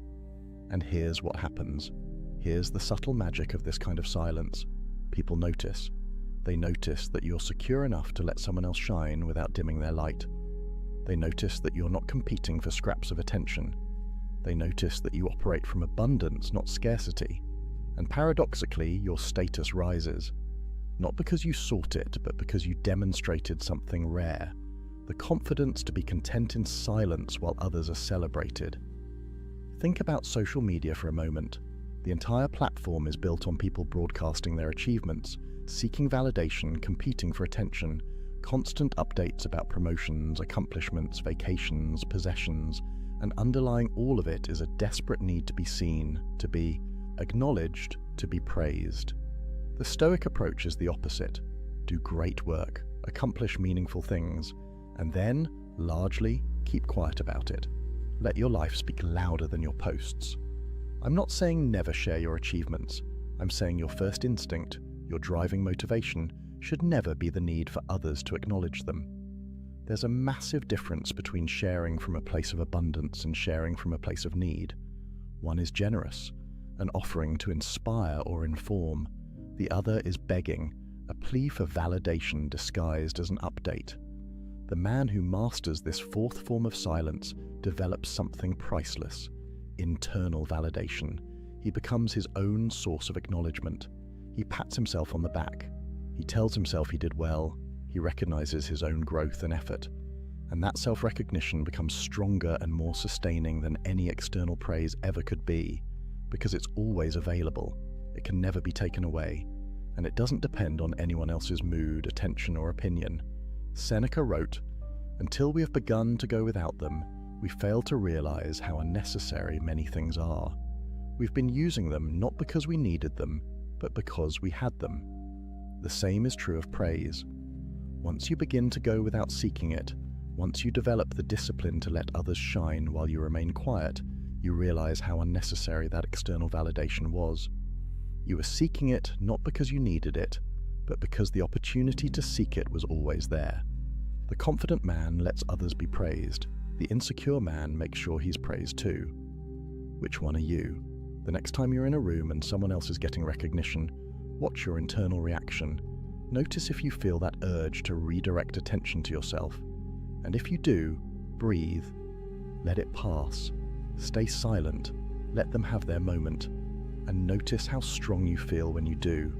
And here's what happens. Here's the subtle magic of this kind of silence. People notice. They notice that you're secure enough to let someone else shine without dimming their light. They notice that you're not competing for scraps of attention. They notice that you operate from abundance, not scarcity. And paradoxically, your status rises. Not because you sought it, but because you demonstrated something rare. The confidence to be content in silence while others are celebrated. Think about social media for a moment. The entire platform is built on people broadcasting their achievements, seeking validation, competing for attention, constant updates about promotions, accomplishments, vacations, possessions, and underlying all of it is a desperate need to be seen, to be acknowledged, to be praised. The Stoic approach is the opposite. Do great work, accomplish meaningful things, and then, largely, keep quiet about it. Let your life speak louder than your posts. I'm not saying never share your achievements. I'm saying your first instinct, your driving motivation, should never be the need for others to acknowledge them. There's a massive difference between sharing from a place of abundance and sharing from a place of need. One is generous, an offering to inspire or inform. The other is begging, a plea for validation disguised as an update. The man who masters this fourth form of silence develops something priceless, internal validation. He becomes his own source of acknowledgement. He pats himself on the back. He tells himself he did well. He recognizes his own growth and effort. And that self-recognition becomes stronger and more sustaining than any external praise ever could be, because it's always available. It can never be taken away, and it doesn't depend on anyone else's mood, attention, or opinion. Seneca wrote, "Until we have begun to go without them, we fail to realize how unnecessary many things are. We've been using them not because we needed them, but because we had them." The same is true of praise. Once you begin to go without seeking it, once you develop the discipline to let others shine while you remain quiet, you realize how unnecessary that external validation was. You were seeking it not because you needed it, but because the opportunity to seek it was always there. The confident man lets others be praised. The insecure man makes sure he's praised too. Which one are you? The next time you're in a room and someone else is getting recognition, watch your internal reaction. Notice if you feel that urge to redirect attention to yourself. And if you do, breathe. Let it pass. Stay silent. Let them have their moment. And notice how strong you feel when you do.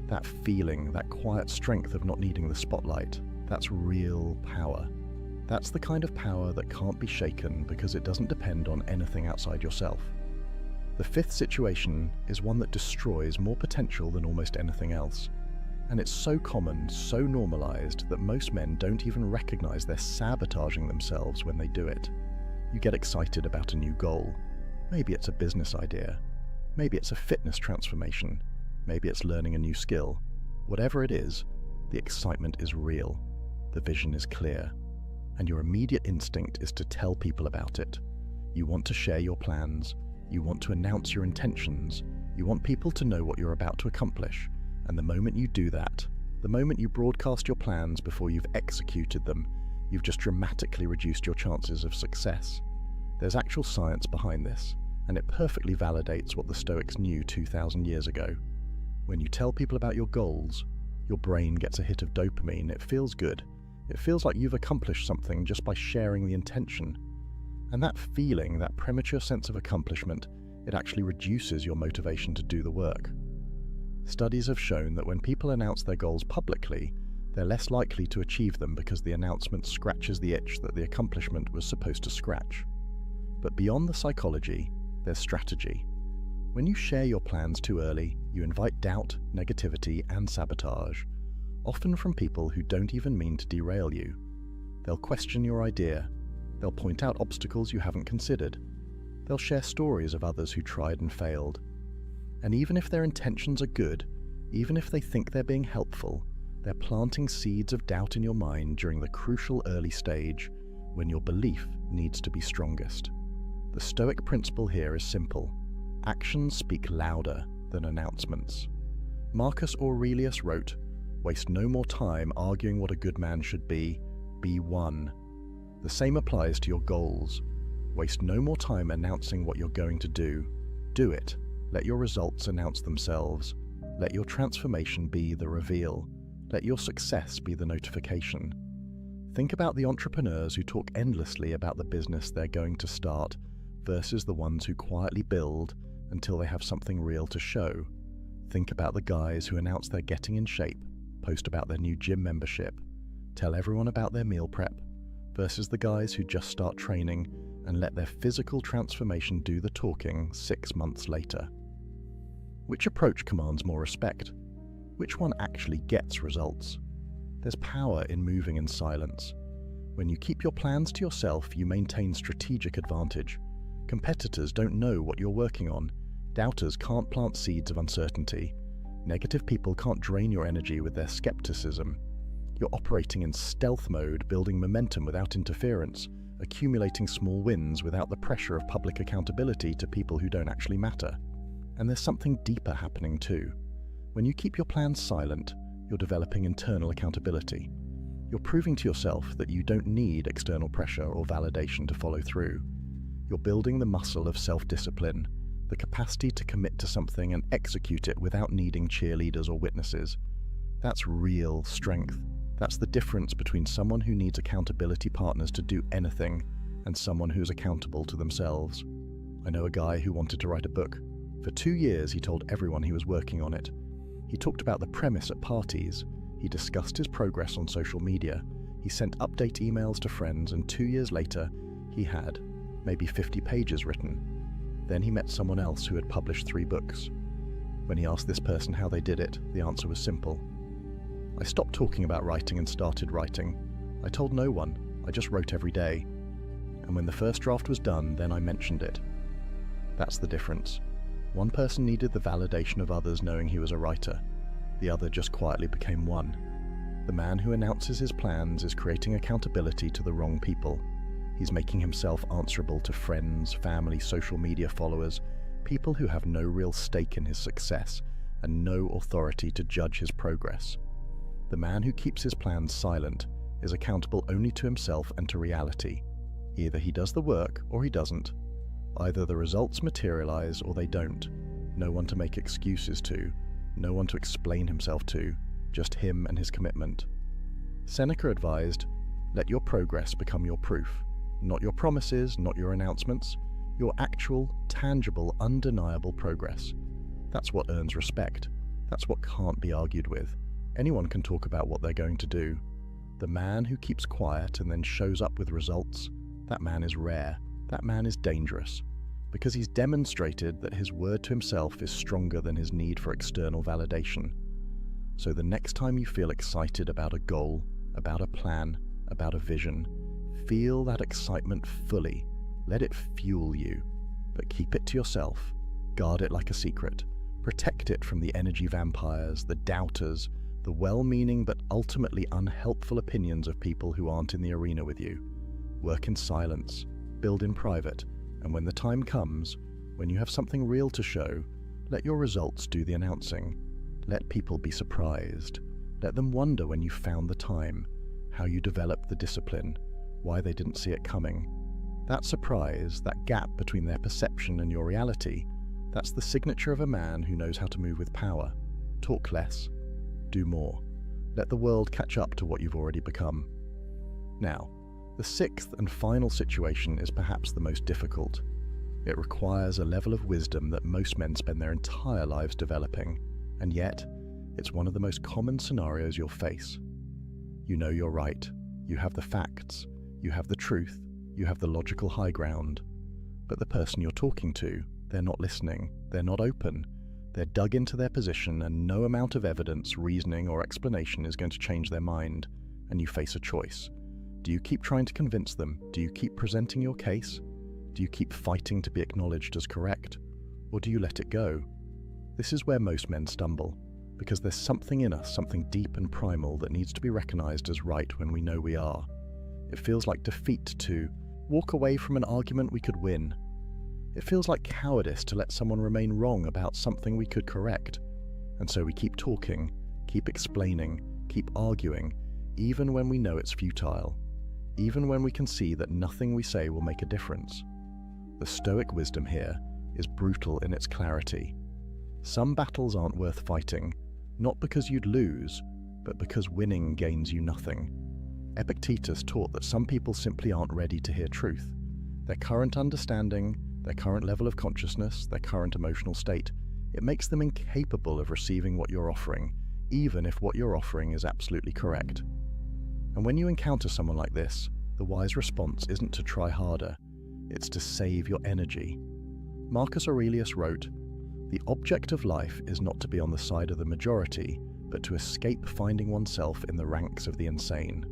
That feeling, that quiet strength of not needing the spotlight, that's real power. That's the kind of power that can't be shaken because it doesn't depend on anything outside yourself. The fifth situation is one that destroys more potential than almost anything else. And it's so common, so normalized, that most men don't even recognize they're sabotaging themselves when they do it. You get excited about a new goal. Maybe it's a business idea. Maybe it's a fitness transformation. Maybe it's learning a new skill. Whatever it is, the excitement is real. The vision is clear. And your immediate instinct is to tell people about it. You want to share your plans. You want to announce your intentions. You want people to know what you're about to accomplish, and the moment you do that, the moment you broadcast your plans before you've executed them, you've just dramatically reduced your chances of success. There's actual science behind this, and it perfectly validates what the Stoics knew 2,000 years ago. When you tell people about your goals, your brain gets a hit of dopamine. It feels good. It feels like you've accomplished something just by sharing the intention. And that feeling, that premature sense of accomplishment, it actually reduces your motivation to do the work. Studies have shown that when people announce their goals publicly, they're less likely to achieve them because the announcement scratches the itch that the accomplishment was supposed to scratch. But beyond the psychology, there's strategy. When you share your plans too early, you invite doubt, negativity, and sabotage, often from people who don't even mean to derail you. They'll question your idea. They'll point out obstacles you haven't considered. They'll share stories of others who tried and failed. And even if their intentions are good, even if they think they're being helpful, they're planting seeds of doubt in your mind during the crucial early stage when your belief needs to be strongest. The Stoic principle here is simple. Actions speak louder than announcements. Marcus Aurelius wrote, "Waste no more time arguing what a good man should be one." The same applies to your goals. Waste no more time announcing what you're going to do it. Let your results announce themselves. Let your transformation be the reveal. Let your success be the notification. Think about the entrepreneurs who talk endlessly about the business they're going to start versus the ones who quietly build until they have something real to show. Think about the guys who announce they're getting in shape, post about their new gym membership, tell everyone about their meal prep, versus the guys who just start training and let their physical transformation do the talking 6 months later. Which approach commands more respect? Which one actually gets results? There's power in moving in silence. When you keep your plans to yourself, you maintain strategic advantage. Competitors don't know what you're working on. Doubters can't plant seeds of uncertainty. Negative people can't drain your energy with their skepticism. You're operating in stealth mode, building momentum without interference, accumulating small wins without the pressure of public accountability to people who don't actually matter. And there's something deeper happening too. When you keep your plans silent, you're developing internal accountability. You're proving to yourself that you don't need external pressure or validation to follow through. You're building the muscle of self-discipline, the capacity to commit to something and execute it without needing cheerleaders or witnesses. That's real strength. That's the difference between someone who needs accountability partners to do anything and someone who's accountable to themselves. I know a guy who wanted to write a book. For 2 years, he told everyone he was working on it. He talked about the premise at parties. He discussed his progress on social media. He sent update emails to friends, and 2 years later, he had maybe 50 pages written. Then he met someone else who had published 3 books. When he asked this person how they did it, the answer was simple. I stopped talking about writing and started writing. I told no one. I just wrote every day. And when the first draft was done, then I mentioned it. That's the difference. One person needed the validation of others knowing he was a writer. The other just quietly became one. The man who announces his plans is creating accountability to the wrong people. He's making himself answerable to friends, family, social media followers, people who have no real stake in his success and no authority to judge his progress. The man who keeps his plans silent is accountable only to himself and to reality. Either he does the work or he doesn't. Either the results materialize or they don't. No one to make excuses to, no one to explain himself to, just him and his commitment. Seneca advised, let your progress become your proof. Not your promises, not your announcements, your actual, tangible, undeniable progress. That's what earns respect. That's what can't be argued with. Anyone can talk about what they're going to do. The man who keeps quiet and then shows up with results, that man is rare. That man is dangerous, because he's demonstrated that his word to himself is stronger than his need for external validation. So the next time you feel excited about a goal, about a plan, about a vision, feel that excitement fully. Let it fuel you, but keep it to yourself. Guard it like a secret. Protect it from the energy vampires, the doubters, the well-meaning but ultimately unhelpful opinions of people who aren't in the arena with you. Work in silence. Build in private, and when the time comes, when you have something real to show, Let your results do the announcing. Let people be surprised. Let them wonder when you found the time, how you developed the discipline, why they didn't see it coming. That surprise, that gap between their perception and your reality, that's the signature of a man who knows how to move with power. Talk less, do more. Let the world catch up to what you've already become. Now, the sixth and final situation is perhaps the most difficult. It requires a level of wisdom that most men spend their entire lives developing, and yet, it's one of the most common scenarios you'll face. You know you're right, you have the facts, you have the truth, you have the logical high ground, but the person you're talking to, they're not listening, they're not open, they're dug into their position, and no amount of evidence, reasoning, or explanation is going to change their mind, and you face a choice. Do you keep trying to convince them? Do you keep presenting your case? Do you keep fighting to be acknowledged as correct? Or do you let it go? This is where most men stumble, because there's something in us, something deep and primal that needs to be recognized as right when we know we are. It feels like defeat to walk away from an argument we could win. It feels like cowardice to let someone remain wrong about something we could correct. And so we keep talking, keep explaining, keep arguing, even when we know it's futile, even when we can see that nothing we say will make a difference. The Stoic wisdom here is brutal in its clarity. Some battles aren't worth fighting, not because you'd lose, but because winning gains you nothing. Epictetus taught that some people simply aren't ready to hear truth. Their current understanding, their current level of consciousness, their current emotional state, it makes them incapable of receiving what you're offering, even if what you're offering is absolutely correct. And when you encounter someone like this, the wise response isn't to try harder, it's to save your energy. Marcus Aurelius wrote, "The object of life is not to be on the side of the majority, but to escape finding oneself in the ranks of the insane."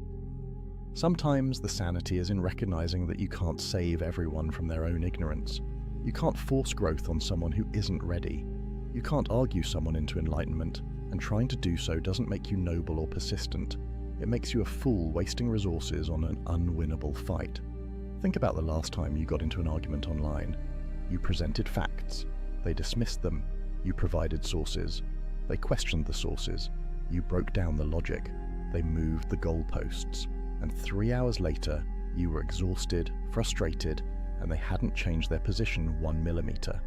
Sometimes the sanity is in recognizing that you can't save everyone from their own ignorance. You can't force growth on someone who isn't ready. You can't argue someone into enlightenment, and trying to do so doesn't make you noble or persistent. It makes you a fool wasting resources on an unwinnable fight. Think about the last time you got into an argument online. You presented facts. They dismissed them. You provided sources. They questioned the sources. You broke down the logic. They moved the goalposts. And 3 hours later, you were exhausted, frustrated, and they hadn't changed their position 1 millimeter.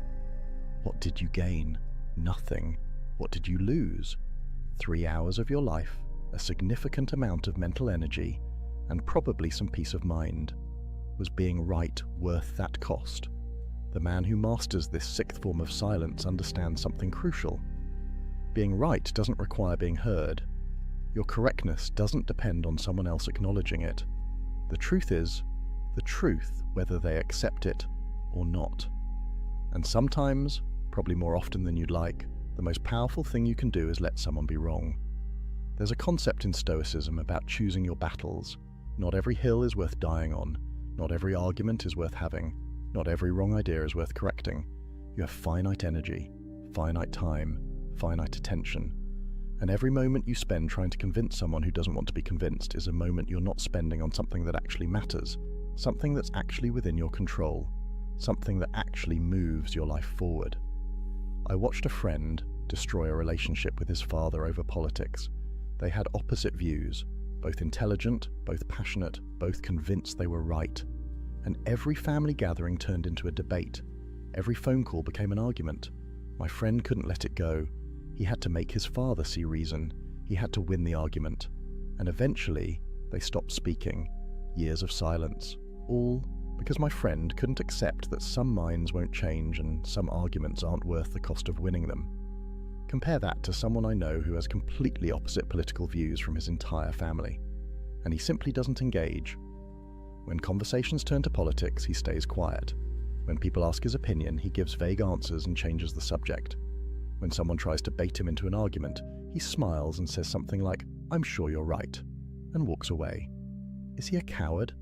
What did you gain? Nothing. What did you lose? 3 hours of your life, a significant amount of mental energy, and probably some peace of mind. Was being right worth that cost? The man who masters this sixth form of silence understands something crucial. Being right doesn't require being heard. Your correctness doesn't depend on someone else acknowledging it. The truth is the truth, whether they accept it or not. And sometimes, probably more often than you'd like, the most powerful thing you can do is let someone be wrong. There's a concept in Stoicism about choosing your battles. Not every hill is worth dying on. Not every argument is worth having. Not every wrong idea is worth correcting. You have finite energy, finite time, finite attention. And every moment you spend trying to convince someone who doesn't want to be convinced is a moment you're not spending on something that actually matters, something that's actually within your control, something that actually moves your life forward. I watched a friend destroy a relationship with his father over politics. They had opposite views, both intelligent, both passionate, both convinced they were right. And every family gathering turned into a debate. Every phone call became an argument. My friend couldn't let it go. He had to make his father see reason. He had to win the argument. And eventually, they stopped speaking. Years of silence. All because my friend couldn't accept that some minds won't change and some arguments aren't worth the cost of winning them. Compare that to someone I know who has completely opposite political views from his entire family. And he simply doesn't engage. When conversations turn to politics, he stays quiet. When people ask his opinion, he gives vague answers and changes the subject. When someone tries to bait him into an argument, he smiles and says something like, "I'm sure you're right," and walks away. Is he a coward?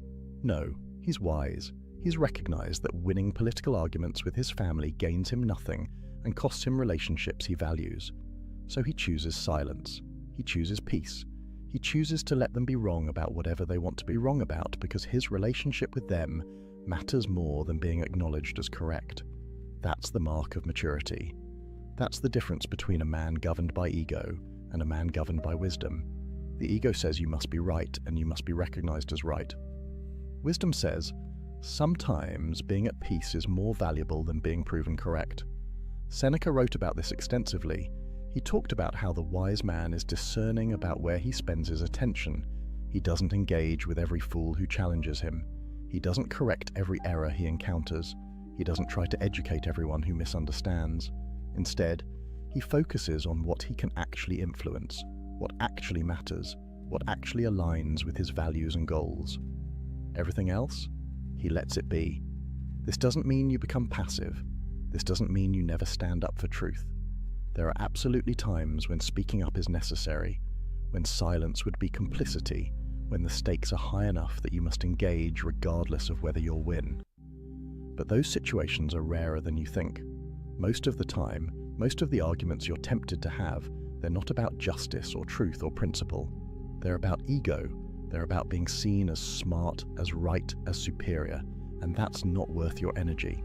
No, he's wise. He's recognized that winning political arguments with his family gains him nothing and costs him relationships he values. So he chooses silence. He chooses peace. He chooses to let them be wrong about whatever they want to be wrong about because his relationship with them matters more than being acknowledged as correct. That's the mark of maturity. That's the difference between a man governed by ego and a man governed by wisdom. The ego says you must be right and you must be recognized as right. Wisdom says, sometimes being at peace is more valuable than being proven correct. Seneca wrote about this extensively. He talked about how the wise man is discerning about where he spends his attention. He doesn't engage with every fool who challenges him. He doesn't correct every error he encounters. He doesn't try to educate everyone who misunderstands. Instead, he focuses on what he can actually influence, what actually matters, what actually aligns with his values and goals. Everything else, he lets it be. This doesn't mean you become passive. This doesn't mean you never stand up for truth. There are absolutely times when speaking up is necessary, when silence would be complicity, when the stakes are high enough that you must engage regardless of whether you'll win. But those situations are rarer than you think. Most of the time, most of the arguments you're tempted to have, they're not about justice or truth or principle. They're about ego. They're about being seen as smart, as right, as superior, and that's not worth your energy.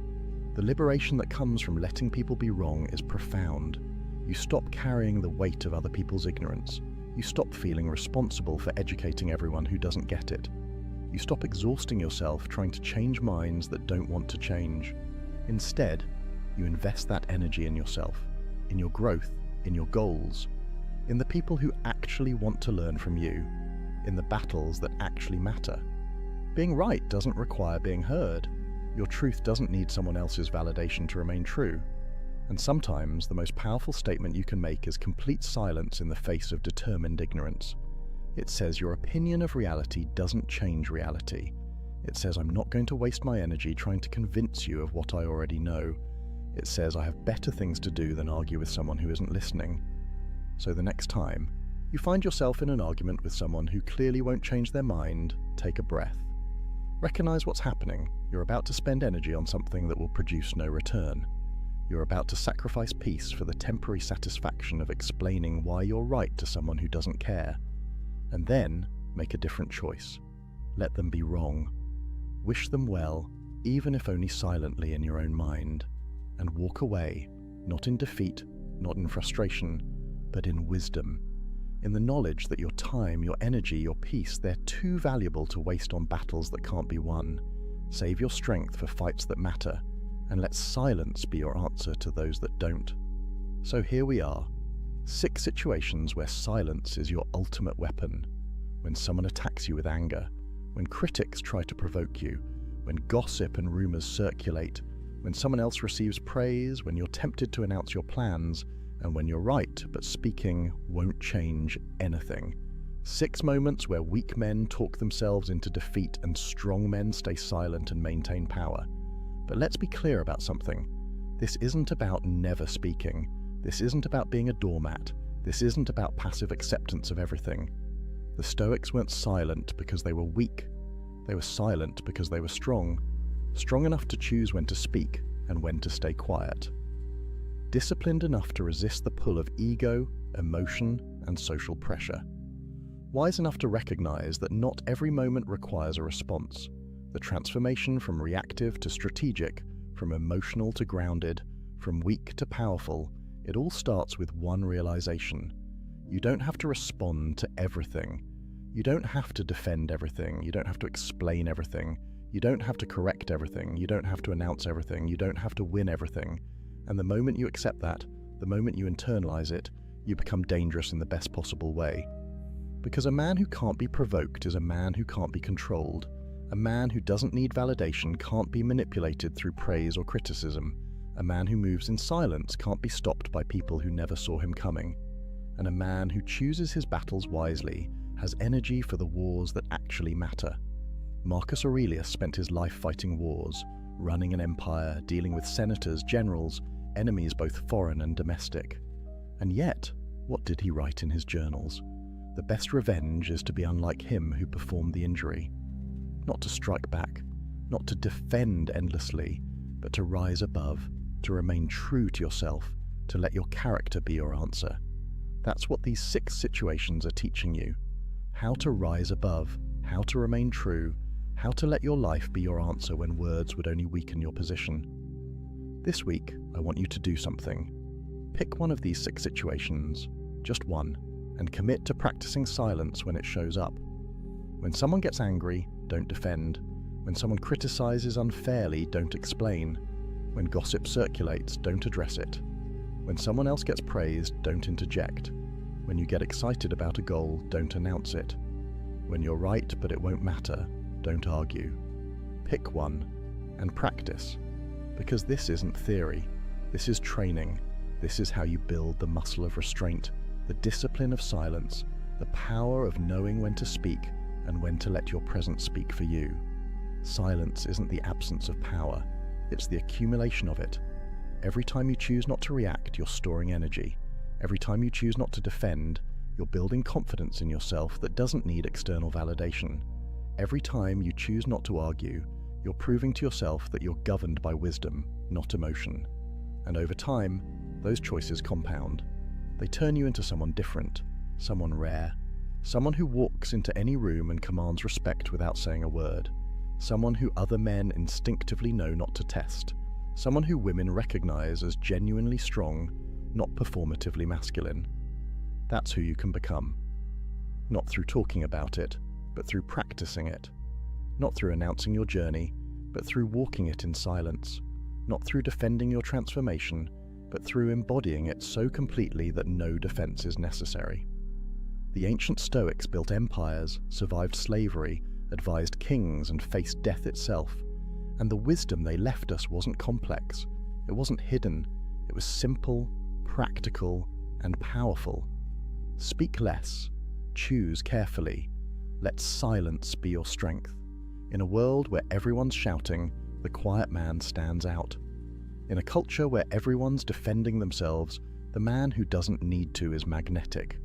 The liberation that comes from letting people be wrong is profound. You stop carrying the weight of other people's ignorance. You stop feeling responsible for educating everyone who doesn't get it. You stop exhausting yourself trying to change minds that don't want to change. Instead, you invest that energy in yourself, in your growth, in your goals, in the people who actually want to learn from you, in the battles that actually matter. Being right doesn't require being heard. Your truth doesn't need someone else's validation to remain true. And sometimes the most powerful statement you can make is complete silence in the face of determined ignorance. It says your opinion of reality doesn't change reality. It says I'm not going to waste my energy trying to convince you of what I already know. It says I have better things to do than argue with someone who isn't listening. So the next time you find yourself in an argument with someone who clearly won't change their mind, take a breath. Recognize what's happening. You're about to spend energy on something that will produce no return. You're about to sacrifice peace for the temporary satisfaction of explaining why you're right to someone who doesn't care. And then make a different choice. Let them be wrong. Wish them well, even if only silently in your own mind. And walk away, not in defeat, not in frustration, but in wisdom. In the knowledge that your time, your energy, your peace, they're too valuable to waste on battles that can't be won. Save your strength for fights that matter, and let silence be your answer to those that don't. So here we are, 6 situations where silence is your ultimate weapon. When someone attacks you with anger, when critics try to provoke you, when gossip and rumors circulate, when someone else receives praise, when you're tempted to announce your plans, and when you're right, but speaking won't change anything. 6 moments where weak men talk themselves into defeat and strong men stay silent and maintain power. But let's be clear about something. This isn't about never speaking. This isn't about being a doormat. This isn't about passive acceptance of everything. The Stoics weren't silent because they were weak. They were silent because they were strong. Strong enough to choose when to speak and when to stay quiet. Disciplined enough to resist the pull of ego, emotion, and social pressure. Wise enough to recognize that not every moment requires a response. The transformation from reactive to strategic, from emotional to grounded, from weak to powerful, it all starts with one realization. You don't have to respond to everything. You don't have to defend everything. You don't have to explain everything. You don't have to correct everything. You don't have to announce everything. You don't have to win everything. And the moment you accept that, the moment you internalize it, you become dangerous in the best possible way. Because a man who can't be provoked is a man who can't be controlled. A man who doesn't need validation can't be manipulated through praise or criticism. A man who moves in silence can't be stopped by people who never saw him coming. And a man who chooses his battles wisely has energy for the wars that actually matter. Marcus Aurelius spent his life fighting wars, running an empire, dealing with senators, generals, enemies both foreign and domestic. And yet, what did he write in his journals? The best revenge is to be unlike him who performed the injury. Not to strike back, not to defend endlessly, but to rise above, to remain true to yourself, to let your character be your answer. That's what these 6 situations are teaching you. How to rise above, how to remain true, how to let your life be your answer when words would only weaken your position. This week, I want you to do something. Pick one of these 6 situations, just one, and commit to practicing silence when it shows up. When someone gets angry, don't defend. When someone criticizes unfairly, don't explain. When gossip circulates, don't address it. When someone else gets praised, don't interject. When you get excited about a goal, don't announce it. When you're right but it won't matter, don't argue. Pick one and practice, because this isn't theory, this is training. This is how you build the muscle of restraint, the discipline of silence, the power of knowing when to speak and when to let your presence speak for you. Silence isn't the absence of power, it's the accumulation of it. Every time you choose not to react, you're storing energy. Every time you choose not to defend, you're building confidence in yourself that doesn't need external validation. Every time you choose not to argue, you're proving to yourself that you're governed by wisdom, not emotion. And over time, those choices compound. They turn you into someone different, someone rare, someone who walks into any room and commands respect without saying a word, someone who other men instinctively know not to test, someone who women recognize as genuinely strong, not performatively masculine. That's who you can become. Not through talking about it, but through practicing it. Not through announcing your journey, but through walking it in silence. Not through defending your transformation, but through embodying it so completely that no defense is necessary. The ancient Stoics built empires, survived slavery, advised kings, and faced death itself. And the wisdom they left us wasn't complex. It wasn't hidden. It was simple, practical, and powerful. Speak less. Choose carefully. Let silence be your strength. In a world where everyone's shouting, the quiet man stands out. In a culture where everyone's defending themselves, the man who doesn't need to is magnetic.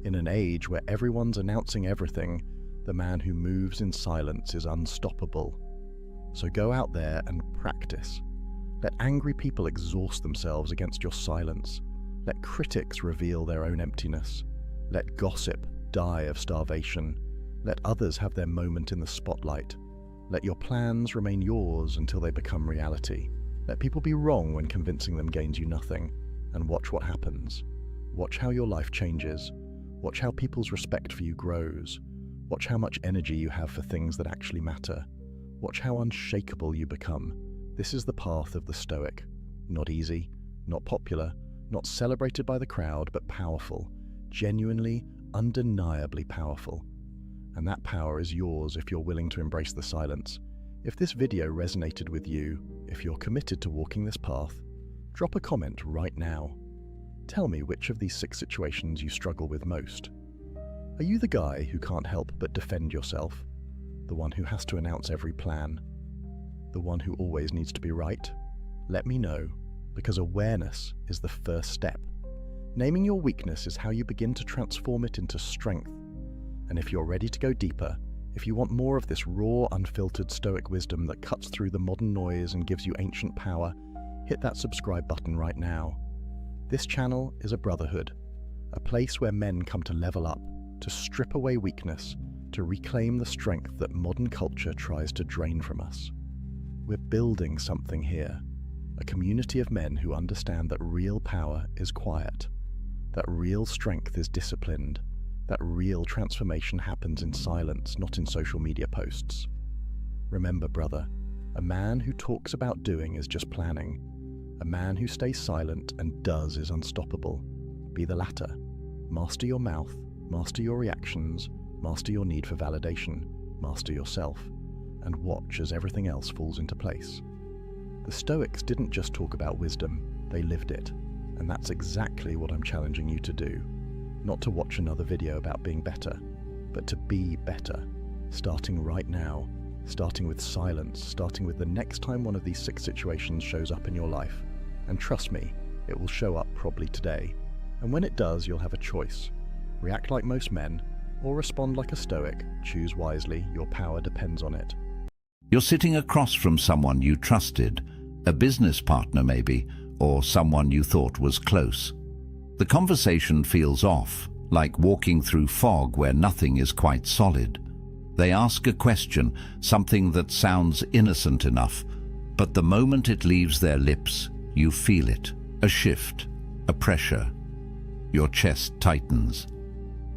In an age where everyone's announcing everything, the man who moves in silence is unstoppable. So go out there and practice. Let angry people exhaust themselves against your silence. Let critics reveal their own emptiness. Let gossip die of starvation. Let others have their moment in the spotlight. Let your plans remain yours until they become reality. Let people be wrong when convincing them gains you nothing, and watch what happens. Watch how your life changes. Watch how people's respect for you grows. Watch how much energy you have for things that actually matter. Watch how unshakable you become. This is the path of the Stoic. Not easy, not popular, not celebrated by the crowd, but powerful. Genuinely, undeniably powerful. And that power is yours if you're willing to embrace the silence. If this video resonated with you, if you're committed to walking this path, drop a comment right now. Tell me which of these 6 situations you struggle with most. Are you the guy who can't help but defend yourself? The one who has to announce every plan? The one who always needs to be right? Let me know, because awareness is the first step. Naming your weakness is how you begin to transform it into strength. And if you're ready to go deeper, if you want more of this raw, unfiltered Stoic wisdom that cuts through the modern noise and gives you ancient power, hit that subscribe button right now. This channel is a brotherhood, a place where men come to level up, to strip away weakness, to reclaim the strength that modern culture tries to drain from us. We're building something here, a community of men who understand that real power is quiet, that real strength is disciplined, that real transformation happens in silence, not in social media posts. Remember, brother, a man who talks about doing is just planning. A man who stays silent and does is unstoppable. Be the latter. Master your mouth, master your reactions, master your need for validation, master yourself, and watch as everything else falls into place. The Stoics didn't just talk about wisdom, they lived it. And that's exactly what I'm challenging you to do. Not to watch another video about being better, but to be better, starting right now, starting with silence, starting with the next time one of these 6 situations shows up in your life. And trust me, it will show up probably today. And when it does, you'll have a choice. React like most men, or respond like a Stoic. Choose wisely, your power depends on it. You're sitting across from someone you trusted, a business partner maybe, or someone you thought was close. The conversation feels off, like walking through fog where nothing is quite solid. They ask a question, something that sounds innocent enough, but the moment it leaves their lips, you feel it, a shift, a pressure. Your chest tightens.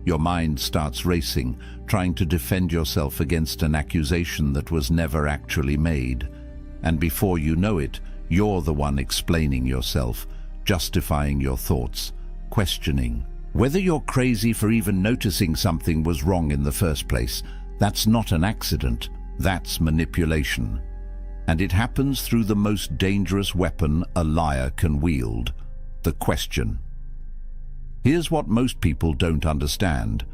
Your mind starts racing, trying to defend yourself against an accusation that was never actually made. And before you know it, you're the one explaining yourself, justifying your thoughts, questioning. Whether you're crazy for even noticing something was wrong in the first place, that's not an accident, that's manipulation. And it happens through the most dangerous weapon a liar can wield, the question. Here's what most people don't understand.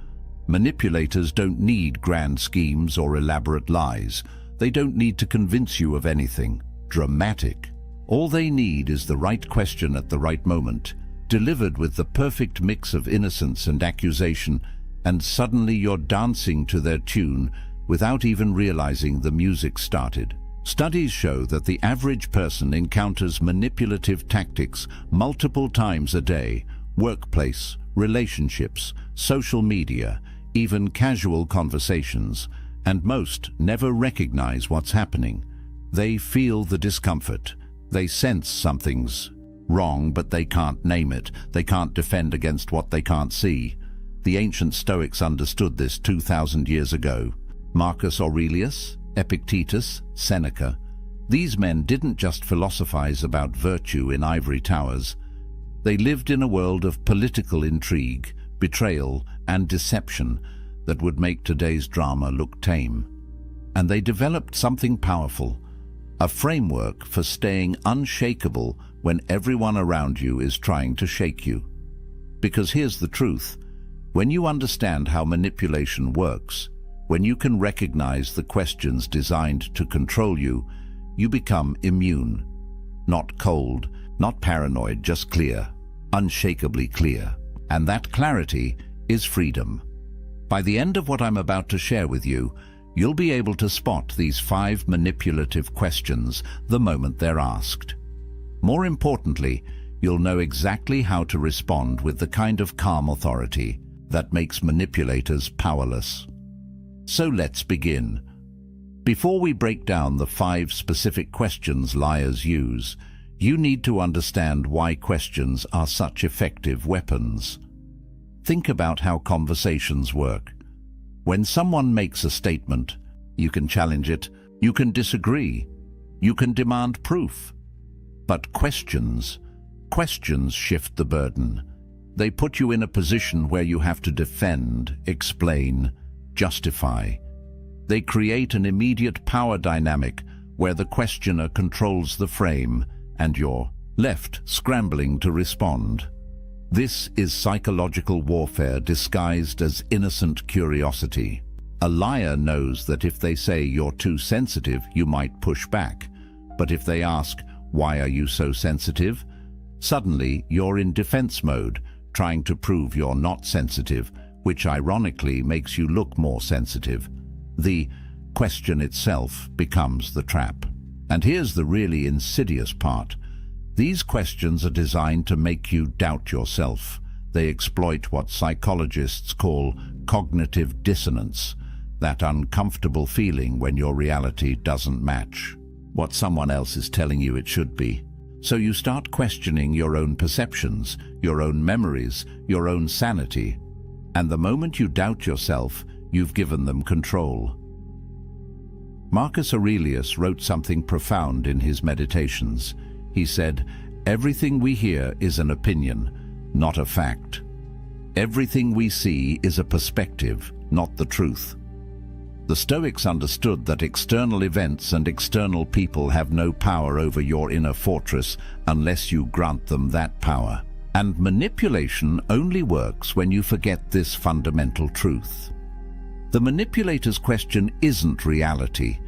Manipulators don't need grand schemes or elaborate lies. They don't need to convince you of anything dramatic. All they need is the right question at the right moment, delivered with the perfect mix of innocence and accusation, and suddenly you're dancing to their tune without even realizing the music started. Studies show that the average person encounters manipulative tactics multiple times a day: workplace, relationships, social media, even casual conversations, and most never recognize what's happening. They feel the discomfort. They sense something's wrong, but they can't name it. They can't defend against what they can't see. The ancient Stoics understood this 2,000 years ago. Marcus Aurelius, Epictetus, Seneca. These men didn't just philosophize about virtue in ivory towers. They lived in a world of political intrigue, betrayal, and deception that would make today's drama look tame. And they developed something powerful, a framework for staying unshakable when everyone around you is trying to shake you. Because here's the truth: when you understand how manipulation works, when you can recognize the questions designed to control you, you become immune. Not cold, not paranoid, just clear, unshakably clear. And that clarity is freedom. By the end of what I'm about to share with you, you'll be able to spot these 5 manipulative questions the moment they're asked. More importantly, you'll know exactly how to respond with the kind of calm authority that makes manipulators powerless. So let's begin. Before we break down the 5 specific questions liars use, you need to understand why questions are such effective weapons. Think about how conversations work. When someone makes a statement, you can challenge it, you can disagree, you can demand proof. But questions shift the burden. They put you in a position where you have to defend, explain, justify. They create an immediate power dynamic where the questioner controls the frame and you're left scrambling to respond. This is psychological warfare disguised as innocent curiosity. A liar knows that if they say you're too sensitive, you might push back. But if they ask, "Why are you so sensitive?" suddenly you're in defense mode, trying to prove you're not sensitive, which ironically makes you look more sensitive. The question itself becomes the trap. And here's the really insidious part. These questions are designed to make you doubt yourself. They exploit what psychologists call cognitive dissonance, that uncomfortable feeling when your reality doesn't match what someone else is telling you it should be. So you start questioning your own perceptions, your own memories, your own sanity. And the moment you doubt yourself, you've given them control. Marcus Aurelius wrote something profound in his Meditations. He said, "Everything we hear is an opinion, not a fact. Everything we see is a perspective, not the truth." The Stoics understood that external events and external people have no power over your inner fortress unless you grant them that power. And manipulation only works when you forget this fundamental truth. The manipulator's question isn't reality.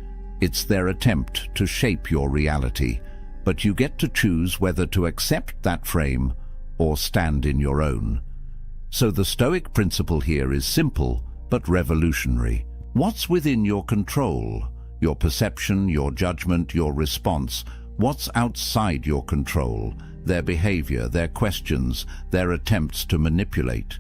It's their attempt to shape your reality, but you get to choose whether to accept that frame or stand in your own. So the Stoic principle here is simple but revolutionary. What's within your control? Your perception, your judgment, your response. What's outside your control? Their behavior, their questions, their attempts to manipulate.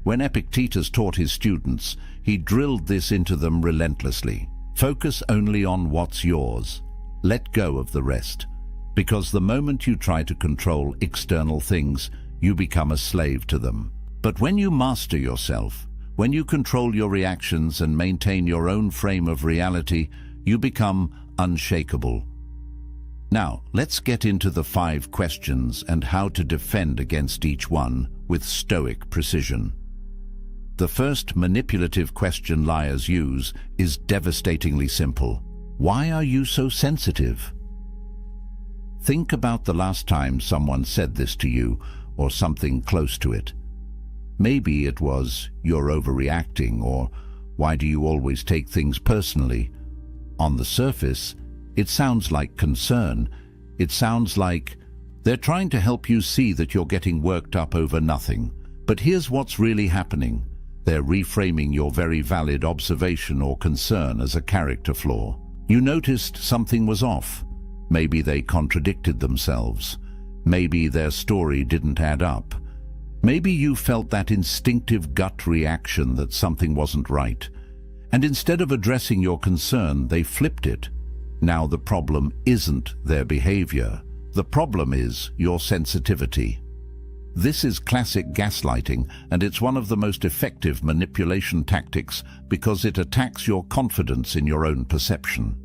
When Epictetus taught his students, he drilled this into them relentlessly. Focus only on what's yours. Let go of the rest. Because the moment you try to control external things, you become a slave to them. But when you master yourself, when you control your reactions and maintain your own frame of reality, you become unshakable. Now, let's get into the 5 questions and how to defend against each one with Stoic precision. The first manipulative question liars use is devastatingly simple. Why are you so sensitive? Think about the last time someone said this to you, or something close to it. Maybe it was, "You're overreacting," or "Why do you always take things personally?" On the surface, it sounds like concern. It sounds like they're trying to help you see that you're getting worked up over nothing. But here's what's really happening. They're reframing your very valid observation or concern as a character flaw. You noticed something was off. Maybe they contradicted themselves. Maybe their story didn't add up. Maybe you felt that instinctive gut reaction that something wasn't right. And instead of addressing your concern, they flipped it. Now the problem isn't their behavior. The problem is your sensitivity. This is classic gaslighting, and it's one of the most effective manipulation tactics because it attacks your confidence in your own perception.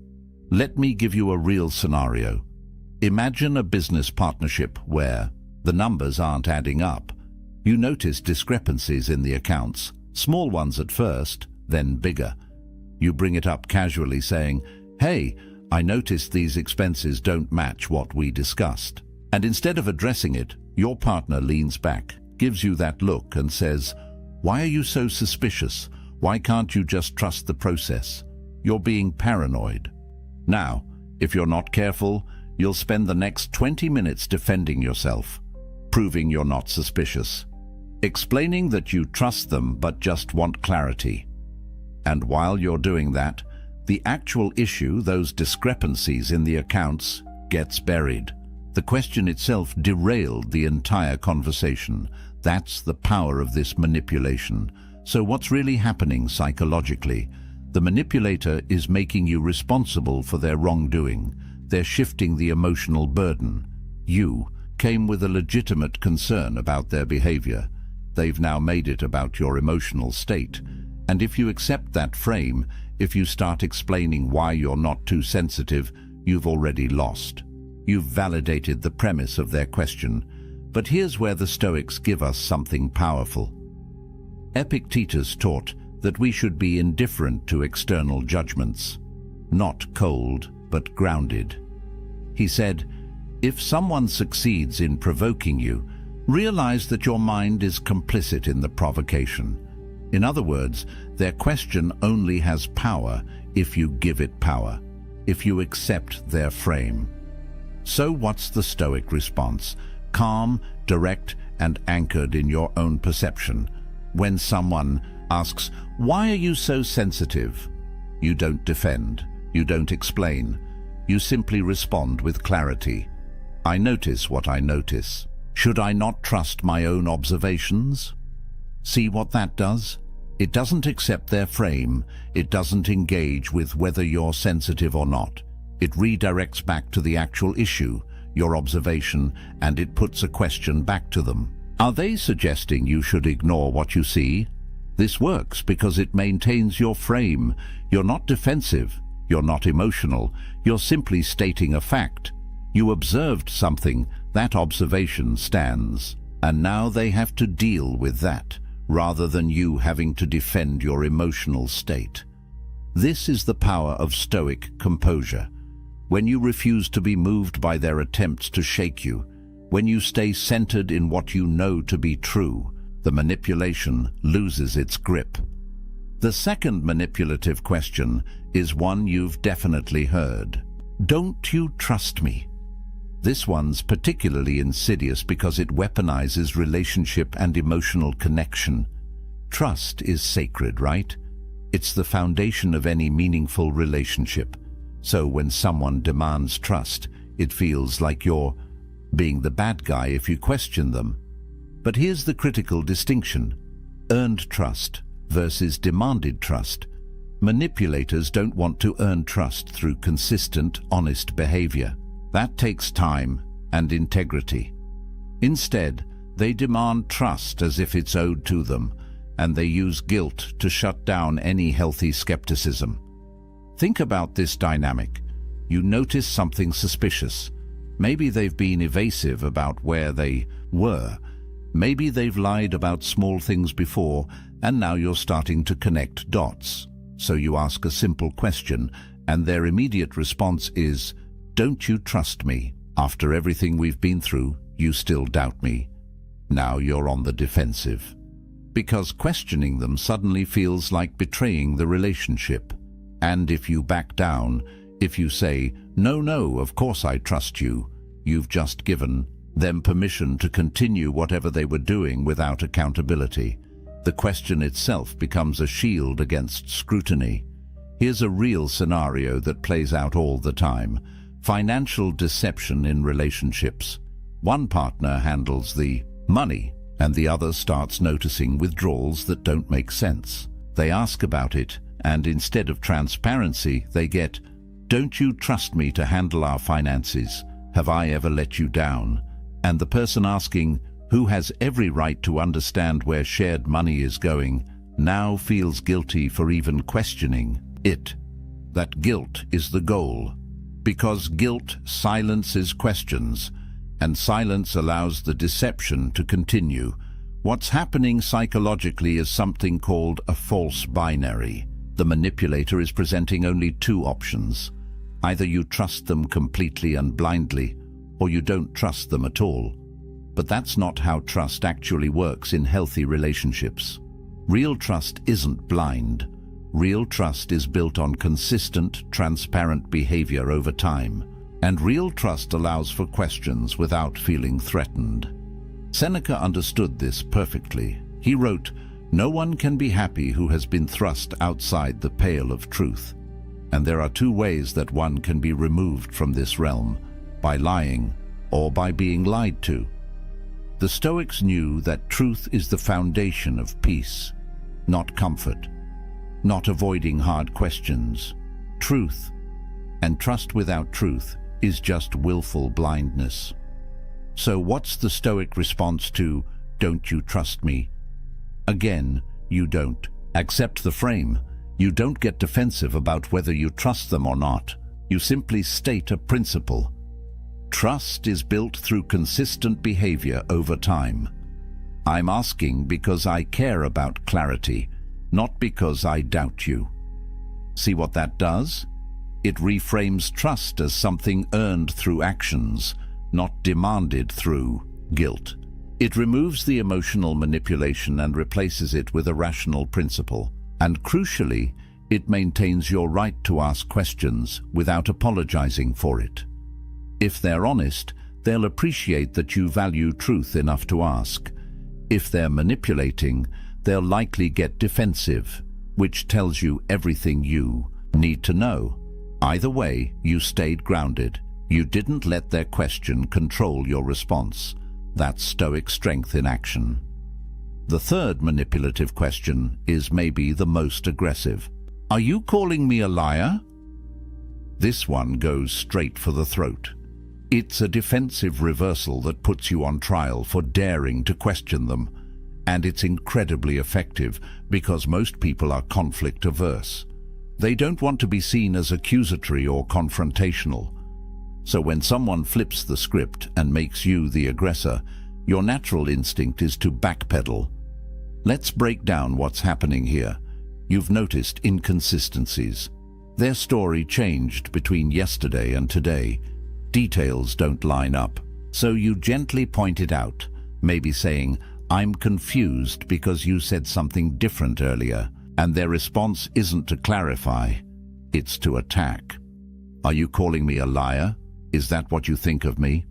Let me give you a real scenario. Imagine a business partnership where the numbers aren't adding up. You notice discrepancies in the accounts, small ones at first, then bigger. You bring it up casually saying, "Hey, I noticed these expenses don't match what we discussed." And instead of addressing it, your partner leans back, gives you that look and says, "Why are you so suspicious? Why can't you just trust the process? You're being paranoid." Now, if you're not careful, you'll spend the next 20 minutes defending yourself, proving you're not suspicious, explaining that you trust them but just want clarity. And while you're doing that, the actual issue, those discrepancies in the accounts, gets buried. The question itself derailed the entire conversation. That's the power of this manipulation. So what's really happening psychologically? The manipulator is making you responsible for their wrongdoing. They're shifting the emotional burden. You came with a legitimate concern about their behavior. They've now made it about your emotional state. And if you accept that frame, if you start explaining why you're not too sensitive, you've already lost. You've validated the premise of their question. But here's where the Stoics give us something powerful. Epictetus taught that we should be indifferent to external judgments, not cold but grounded. He said, if someone succeeds in provoking you, realize that your mind is complicit in the provocation. In other words, their question only has power if you give it power, if you accept their frame. So what's the Stoic response? Calm, direct, and anchored in your own perception. When someone asks, "Why are you so sensitive?" you don't defend, you don't explain. You simply respond with clarity. I notice what I notice. Should I not trust my own observations? See what that does? It doesn't accept their frame. It doesn't engage with whether you're sensitive or not. It redirects back to the actual issue, your observation, and it puts a question back to them. Are they suggesting you should ignore what you see? This works because it maintains your frame. You're not defensive. You're not emotional. You're simply stating a fact. You observed something. That observation stands. And now they have to deal with that, rather than you having to defend your emotional state. This is the power of Stoic composure. When you refuse to be moved by their attempts to shake you, when you stay centered in what you know to be true, the manipulation loses its grip. The second manipulative question is one you've definitely heard. Don't you trust me? This one's particularly insidious because it weaponizes relationship and emotional connection. Trust is sacred, right? It's the foundation of any meaningful relationship. So when someone demands trust, it feels like you're being the bad guy if you question them. But here's the critical distinction: earned trust versus demanded trust. Manipulators don't want to earn trust through consistent, honest behavior. That takes time and integrity. Instead, They demand trust as if it's owed to them, and they use guilt to shut down any healthy skepticism. Think about this dynamic. You notice something suspicious. Maybe they've been evasive about where they were. Maybe they've lied about small things before, and now you're starting to connect dots. So you ask a simple question, and their immediate response is, "Don't you trust me? After everything we've been through, you still doubt me." Now you're on the defensive. Because questioning them suddenly feels like betraying the relationship. And if you back down, if you say, no, of course I trust you," you've just given them permission to continue whatever they were doing without accountability. The question itself becomes a shield against scrutiny. Here's a real scenario that plays out all the time. Financial deception in relationships. One partner handles the money, and the other starts noticing withdrawals that don't make sense. They ask about it, and instead of transparency, they get, "Don't you trust me to handle our finances? Have I ever let you down?" And the person asking, who has every right to understand where shared money is going, now feels guilty for even questioning it. That guilt is the goal. Because guilt silences questions, and silence allows the deception to continue. What's happening psychologically is something called a false binary. The manipulator is presenting only two options. Either you trust them completely and blindly, or you don't trust them at all. But that's not how trust actually works in healthy relationships. Real trust isn't blind. Real trust is built on consistent, transparent behavior over time. And real trust allows for questions without feeling threatened. Seneca understood this perfectly. He wrote, "No one can be happy who has been thrust outside the pale of truth." And there are two ways that one can be removed from this realm, by lying or by being lied to. The Stoics knew that truth is the foundation of peace, not comfort, not avoiding hard questions. Truth. And trust without truth is just willful blindness. So what's the Stoic response to, "Don't you trust me"? Again, you don't. Accept the frame. You don't get defensive about whether you trust them or not. You simply state a principle. Trust is built through consistent behavior over time. I'm asking because I care about clarity, not because I doubt you. See what that does? It reframes trust as something earned through actions, not demanded through guilt. It removes the emotional manipulation and replaces it with a rational principle. And crucially, it maintains your right to ask questions without apologizing for it. If they're honest, they'll appreciate that you value truth enough to ask. If they're manipulating, they'll likely get defensive, which tells you everything you need to know. Either way, you stayed grounded. You didn't let their question control your response. That's Stoic strength in action. The third manipulative question is maybe the most aggressive. Are you calling me a liar? This one goes straight for the throat. It's a defensive reversal that puts you on trial for daring to question them. And it's incredibly effective because most people are conflict averse. They don't want to be seen as accusatory or confrontational. So when someone flips the script and makes you the aggressor, your natural instinct is to backpedal. Let's break down what's happening here. You've noticed inconsistencies. Their story changed between yesterday and today. Details don't line up. So you gently point it out, maybe saying, "I'm confused because you said something different earlier." And their response isn't to clarify, it's to attack. Are you calling me a liar? Is that what you think of me?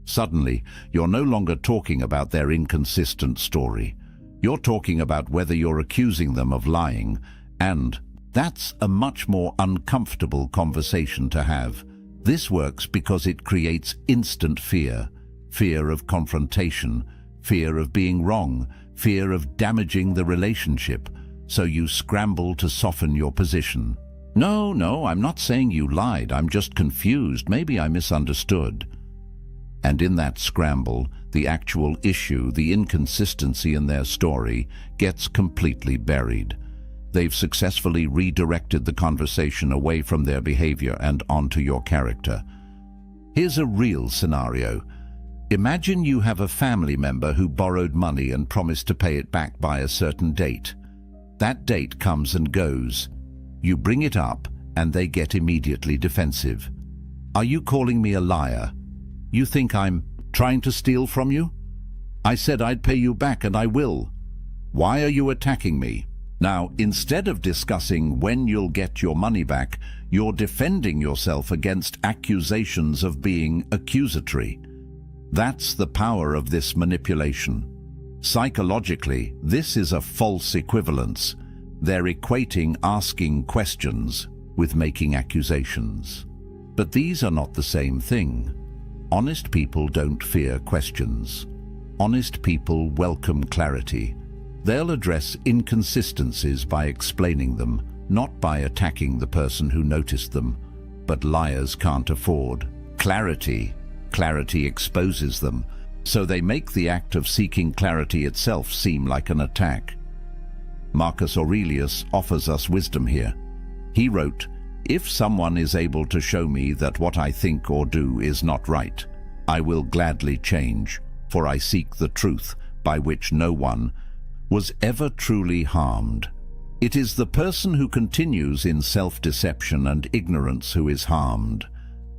Suddenly, you're no longer talking about their inconsistent story. You're talking about whether you're accusing them of lying, and that's a much more uncomfortable conversation to have. This works because it creates instant fear. Fear of confrontation, fear of being wrong, fear of damaging the relationship. So you scramble to soften your position. No, I'm not saying you lied. I'm just confused. Maybe I misunderstood. And in that scramble, the actual issue, the inconsistency in their story, gets completely buried. They've successfully redirected the conversation away from their behavior and onto your character. Here's a real scenario. Imagine you have a family member who borrowed money and promised to pay it back by a certain date. That date comes and goes. You bring it up and they get immediately defensive. Are you calling me a liar? You think I'm trying to steal from you? I said I'd pay you back and I will. Why are you attacking me? Now, instead of discussing when you'll get your money back, you're defending yourself against accusations of being accusatory. That's the power of this manipulation. Psychologically, this is a false equivalence. They're equating asking questions with making accusations. But these are not the same thing. Honest people don't fear questions. Honest people welcome clarity. They'll address inconsistencies by explaining them, not by attacking the person who noticed them. But liars can't afford clarity. Clarity exposes them, so they make the act of seeking clarity itself seem like an attack. Marcus Aurelius offers us wisdom here. He wrote, "If someone is able to show me that what I think or do is not right, I will gladly change, for I seek the truth by which no one was ever truly harmed." It is the person who continues in self-deception and ignorance who is harmed.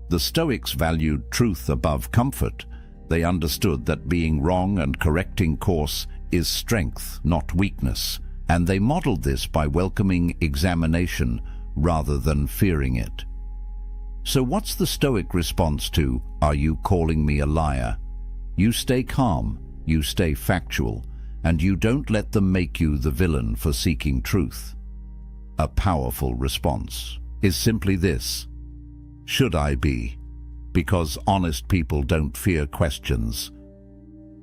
The Stoics valued truth above comfort. They understood that being wrong and correcting course is strength, not weakness, and they modeled this by welcoming examination rather than fearing it. So what's the Stoic response to, "Are you calling me a liar"? You stay calm, you stay factual, and you don't let them make you the villain for seeking truth. A powerful response is simply this: should I be? Because honest people don't fear questions.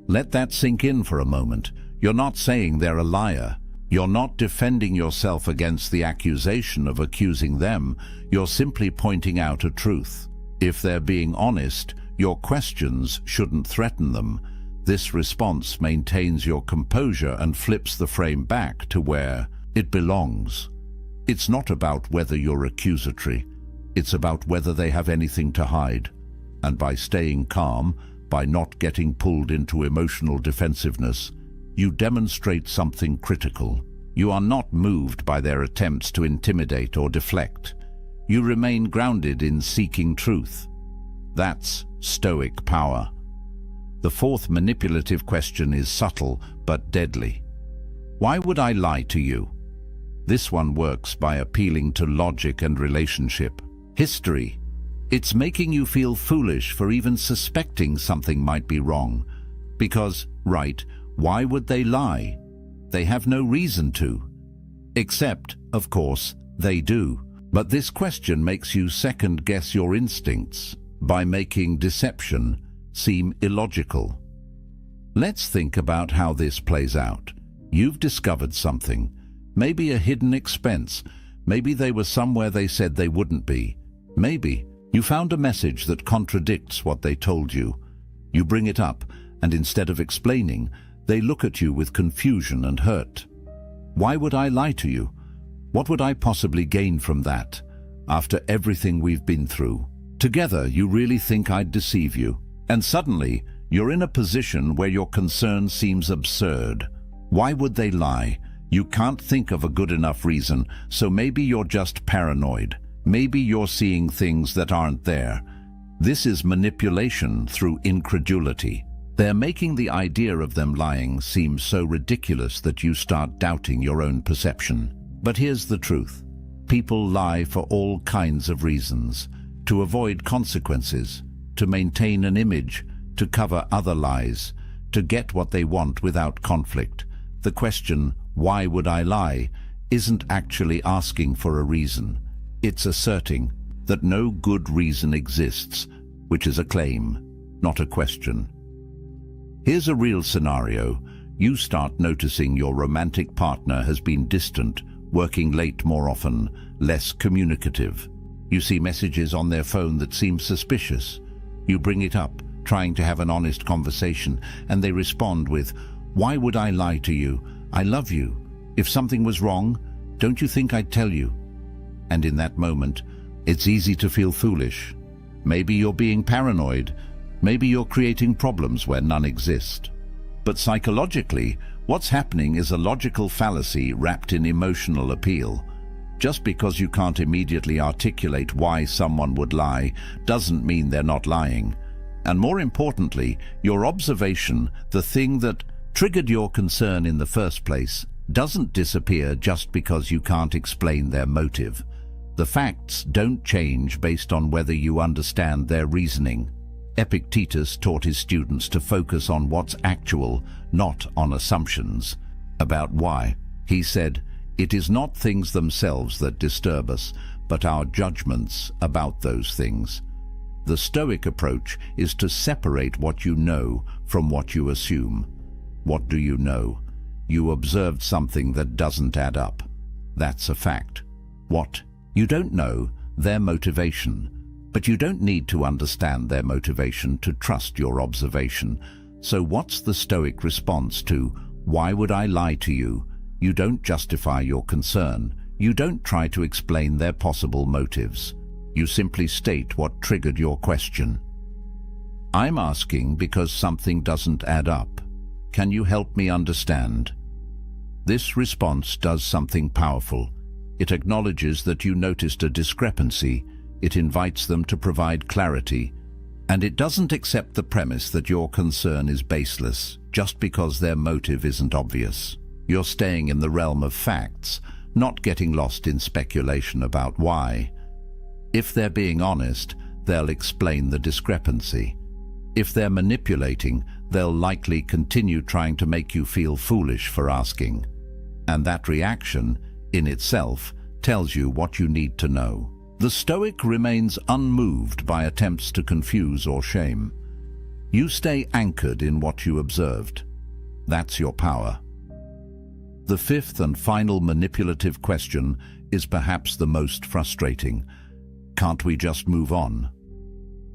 Let that sink in for a moment. You're not saying they're a liar. You're not defending yourself against the accusation of accusing them. You're simply pointing out a truth. If they're being honest, your questions shouldn't threaten them. This response maintains your composure and flips the frame back to where it belongs. It's not about whether you're accusatory. It's about whether they have anything to hide. And by staying calm, by not getting pulled into emotional defensiveness, you demonstrate something critical. You are not moved by their attempts to intimidate or deflect. You remain grounded in seeking truth. That's Stoic power. The fourth manipulative question is subtle but deadly. Why would I lie to you? This one works by appealing to logic and relationship. History. It's making you feel foolish for even suspecting something might be wrong. Because, right, why would they lie? They have no reason to. Except, of course, they do. But this question makes you second-guess your instincts by making deception seem illogical. Let's think about how this plays out. You've discovered something, maybe a hidden expense, maybe they were somewhere they said they wouldn't be. Maybe you found a message that contradicts what they told you. You bring it up, and instead of explaining, they look at you with confusion and hurt. Why would I lie to you? What would I possibly gain from that, after everything we've been through? Together, you really think I'd deceive you? And suddenly, you're in a position where your concern seems absurd. Why would they lie? You can't think of a good enough reason, so maybe you're just paranoid. Maybe you're seeing things that aren't there. This is manipulation through incredulity. They're making the idea of them lying seem so ridiculous that you start doubting your own perception. But here's the truth. People lie for all kinds of reasons. To avoid consequences, to maintain an image, to cover other lies, to get what they want without conflict. The question, why would I lie, isn't actually asking for a reason. It's asserting that no good reason exists, which is a claim, not a question. Here's a real scenario. You start noticing your romantic partner has been distant, working late more often, less communicative. You see messages on their phone that seem suspicious. You bring it up, trying to have an honest conversation, and they respond with, "Why would I lie to you? I love you. If something was wrong, don't you think I'd tell you?" And in that moment, it's easy to feel foolish. Maybe you're being paranoid. Maybe you're creating problems where none exist. But psychologically, what's happening is a logical fallacy wrapped in emotional appeal. Just because you can't immediately articulate why someone would lie doesn't mean they're not lying. And more importantly, your observation, the thing that triggered your concern in the first place, doesn't disappear just because you can't explain their motive. The facts don't change based on whether you understand their reasoning. Epictetus taught his students to focus on what's actual, not on assumptions. About why, he said, "It is not things themselves that disturb us, but our judgments about those things." The Stoic approach is to separate what you know from what you assume. What do you know? You observed something that doesn't add up. That's a fact. What? You don't know their motivation, but you don't need to understand their motivation to trust your observation. So what's the Stoic response to, "Why would I lie to you"? You don't justify your concern. You don't try to explain their possible motives. You simply state what triggered your question. "I'm asking because something doesn't add up. Can you help me understand?" This response does something powerful. It acknowledges that you noticed a discrepancy. It invites them to provide clarity. And it doesn't accept the premise that your concern is baseless just because their motive isn't obvious. You're staying in the realm of facts, not getting lost in speculation about why. If they're being honest, they'll explain the discrepancy. If they're manipulating, they'll likely continue trying to make you feel foolish for asking. And that reaction, in itself, tells you what you need to know. The Stoic remains unmoved by attempts to confuse or shame. You stay anchored in what you observed. That's your power. The fifth and final manipulative question is perhaps the most frustrating. Can't we just move on?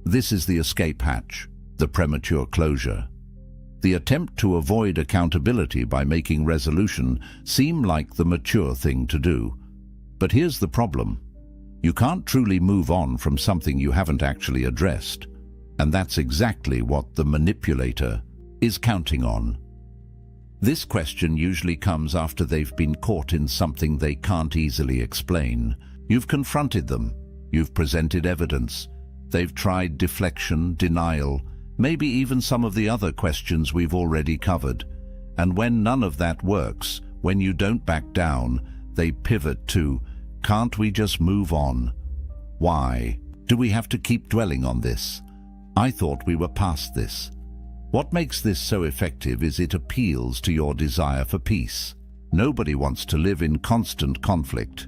This is the escape hatch, the premature closure. The attempt to avoid accountability by making resolution seem like the mature thing to do. But here's the problem. You can't truly move on from something you haven't actually addressed. And that's exactly what the manipulator is counting on. This question usually comes after they've been caught in something they can't easily explain. You've confronted them. You've presented evidence. They've tried deflection, denial, maybe even some of the other questions we've already covered. And when none of that works, when you don't back down, they pivot to, "Can't we just move on? Why? Do we have to keep dwelling on this? I thought we were past this." What makes this so effective is it appeals to your desire for peace. Nobody wants to live in constant conflict.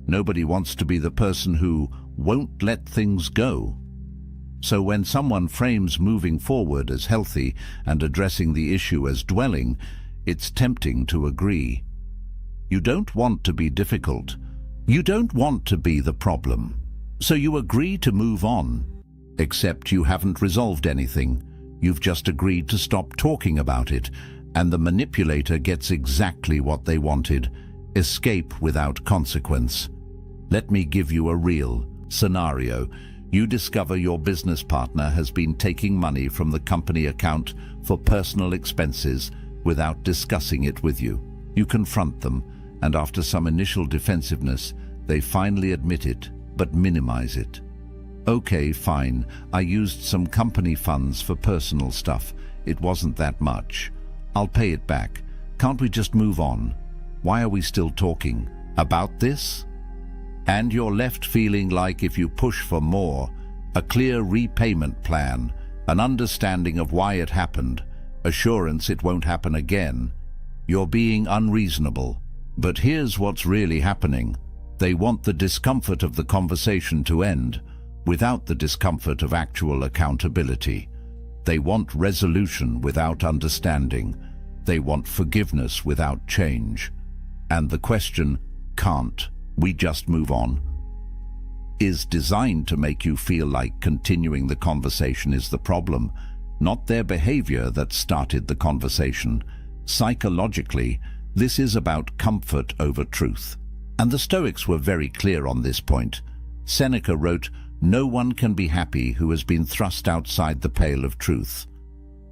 Nobody wants to be the person who won't let things go. So when someone frames moving forward as healthy and addressing the issue as dwelling, it's tempting to agree. You don't want to be difficult. You don't want to be the problem. So you agree to move on. Except you haven't resolved anything. You've just agreed to stop talking about it, and the manipulator gets exactly what they wanted: escape without consequence. Let me give you a real scenario. You discover your business partner has been taking money from the company account for personal expenses without discussing it with you. You confront them, and after some initial defensiveness, they finally admit it, but minimize it. "Okay, fine, I used some company funds for personal stuff. It wasn't that much. I'll pay it back. Can't we just move on? Why are we still talking about this?" And you're left feeling like if you push for more, a clear repayment plan, an understanding of why it happened, assurance it won't happen again, you're being unreasonable. But here's what's really happening. They want the discomfort of the conversation to end, without the discomfort of actual accountability. They want resolution without understanding. They want forgiveness without change. And the question, "Can't we just move on?" is designed to make you feel like continuing the conversation is the problem, not their behavior that started the conversation. Psychologically, this is about comfort over truth. And the Stoics were very clear on this point. Seneca wrote, "No one can be happy who has been thrust outside the pale of truth."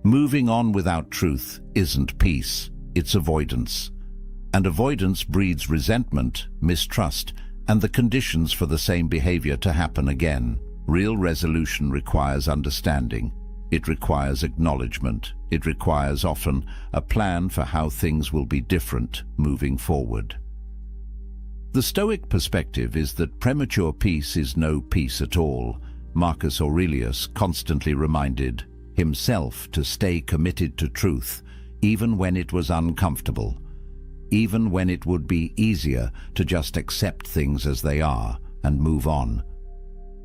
Moving on without truth isn't peace, it's avoidance. And avoidance breeds resentment, mistrust, and the conditions for the same behavior to happen again. Real resolution requires understanding. It requires acknowledgement. It requires often a plan for how things will be different moving forward. The Stoic perspective is that premature peace is no peace at all. Marcus Aurelius constantly reminded himself to stay committed to truth, even when it was uncomfortable, even when it would be easier to just accept things as they are and move on,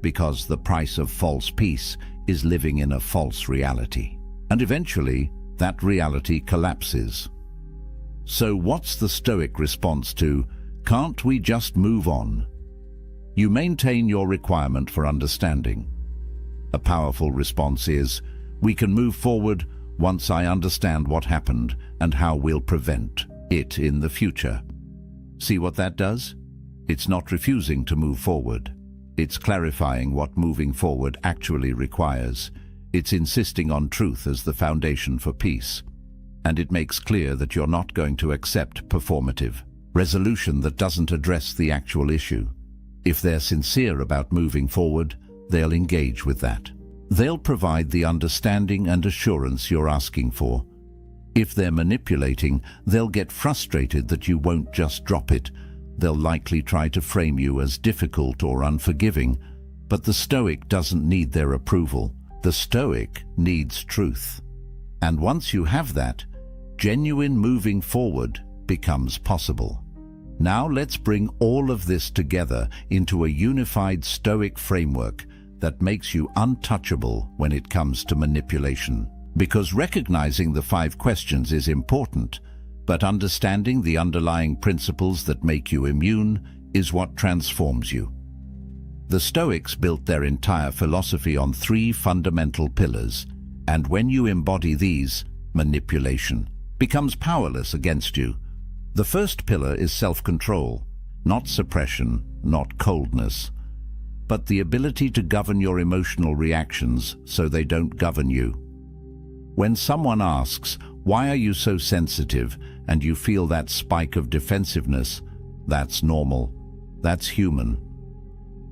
because the price of false peace is living in a false reality. And eventually, that reality collapses. So what's the Stoic response to, "Can't we just move on?" You maintain your requirement for understanding. A powerful response is, "We can move forward once I understand what happened and how we'll prevent it in the future." See what that does? It's not refusing to move forward. It's clarifying what moving forward actually requires. It's insisting on truth as the foundation for peace. And it makes clear that you're not going to accept performative resolution that doesn't address the actual issue. If they're sincere about moving forward, they'll engage with that. They'll provide the understanding and assurance you're asking for. If they're manipulating, they'll get frustrated that you won't just drop it. They'll likely try to frame you as difficult or unforgiving, but the Stoic doesn't need their approval. The Stoic needs truth. And once you have that, genuine moving forward becomes possible. Now let's bring all of this together into a unified Stoic framework that makes you untouchable when it comes to manipulation. Because recognizing the 5 questions is important, but understanding the underlying principles that make you immune is what transforms you. The Stoics built their entire philosophy on 3 fundamental pillars, and when you embody these, manipulation becomes powerless against you. The first pillar is self-control, not suppression, not coldness, but the ability to govern your emotional reactions so they don't govern you. When someone asks, "Why are you so sensitive?" and you feel that spike of defensiveness, that's normal, that's human.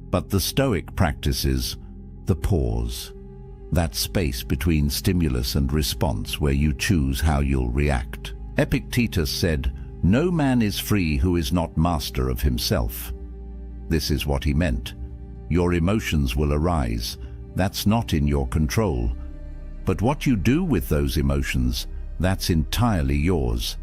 But the Stoic practices the pause, that space between stimulus and response where you choose how you'll react. Epictetus said, "No man is free who is not master of himself." This is what he meant. Your emotions will arise. That's not in your control. But what you do with those emotions, that's entirely yours.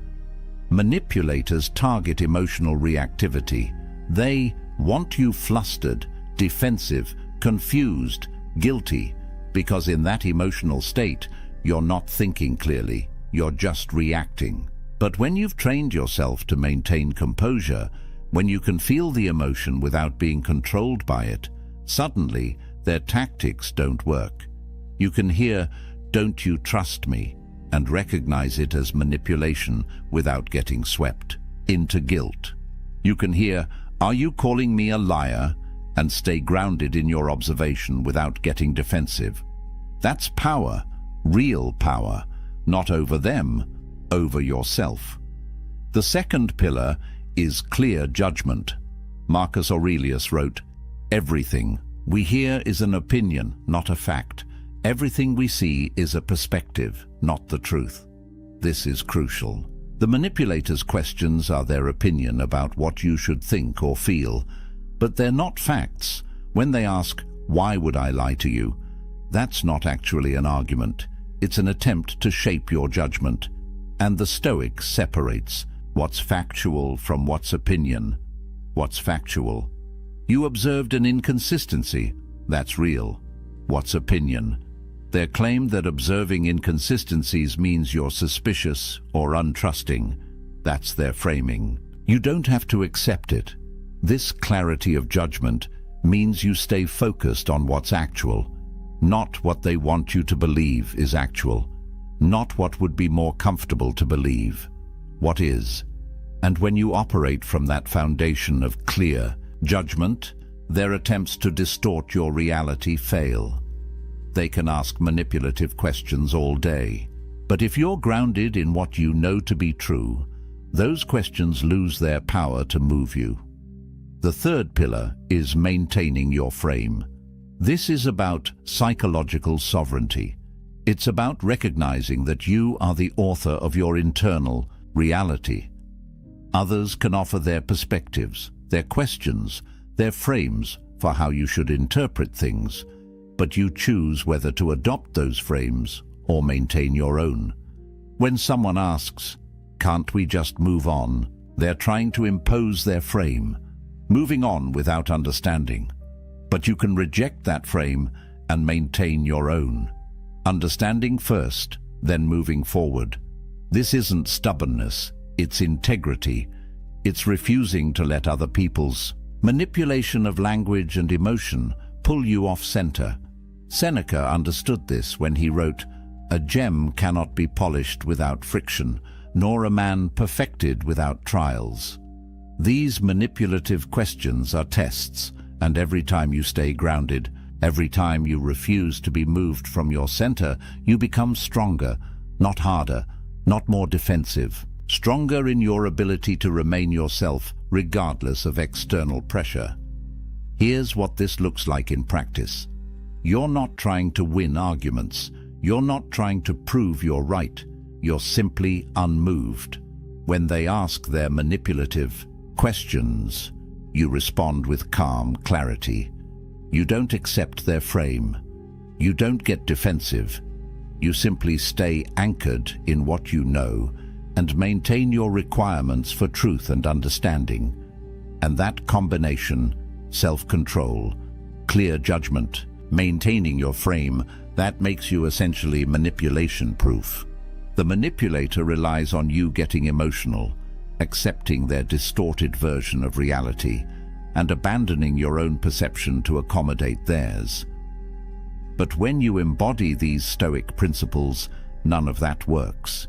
Manipulators target emotional reactivity. They want you flustered, defensive, confused, guilty, because in that emotional state, you're not thinking clearly, you're just reacting. But when you've trained yourself to maintain composure, when you can feel the emotion without being controlled by it, suddenly their tactics don't work. You can hear, "Don't you trust me?" and recognize it as manipulation without getting swept into guilt. You can hear, "Are you calling me a liar?" and stay grounded in your observation without getting defensive. That's power, real power, not over them, over yourself. The second pillar is clear judgment. Marcus Aurelius wrote, "Everything we hear is an opinion, not a fact. Everything we see is a perspective, not the truth." This is crucial. The manipulator's questions are their opinion about what you should think or feel, but they're not facts. When they ask, "Why would I lie to you?" that's not actually an argument. It's an attempt to shape your judgment. And the Stoic separates what's factual from what's opinion. What's factual? You observed an inconsistency. That's real. What's opinion? Their claim that observing inconsistencies means you're suspicious or untrusting. That's their framing. You don't have to accept it. This clarity of judgment means you stay focused on what's actual. Not what they want you to believe is actual, not what would be more comfortable to believe. What is? And when you operate from that foundation of clear judgment, their attempts to distort your reality fail. They can ask manipulative questions all day. But if you're grounded in what you know to be true, those questions lose their power to move you. The third pillar is maintaining your frame. This is about psychological sovereignty. It's about recognizing that you are the author of your internal reality. Others can offer their perspectives, their questions, their frames for how you should interpret things, but you choose whether to adopt those frames or maintain your own. When someone asks, "Can't we just move on?" they're trying to impose their frame, moving on without understanding. But you can reject that frame and maintain your own. Understanding first, then moving forward. This isn't stubbornness, it's integrity. It's refusing to let other people's manipulation of language and emotion pull you off center. Seneca understood this when he wrote, "A gem cannot be polished without friction, nor a man perfected without trials." These manipulative questions are tests, and every time you stay grounded, every time you refuse to be moved from your center, you become stronger, not harder, not more defensive. Stronger in your ability to remain yourself regardless of external pressure. Here's what this looks like in practice. You're not trying to win arguments. You're not trying to prove you're right. You're simply unmoved. When they ask their manipulative questions, you respond with calm clarity. You don't accept their frame. You don't get defensive. You simply stay anchored in what you know and maintain your requirements for truth and understanding. And that combination, self-control, clear judgment, maintaining your frame, that makes you essentially manipulation-proof. The manipulator relies on you getting emotional, accepting their distorted version of reality, and abandoning your own perception to accommodate theirs. But when you embody these Stoic principles, none of that works.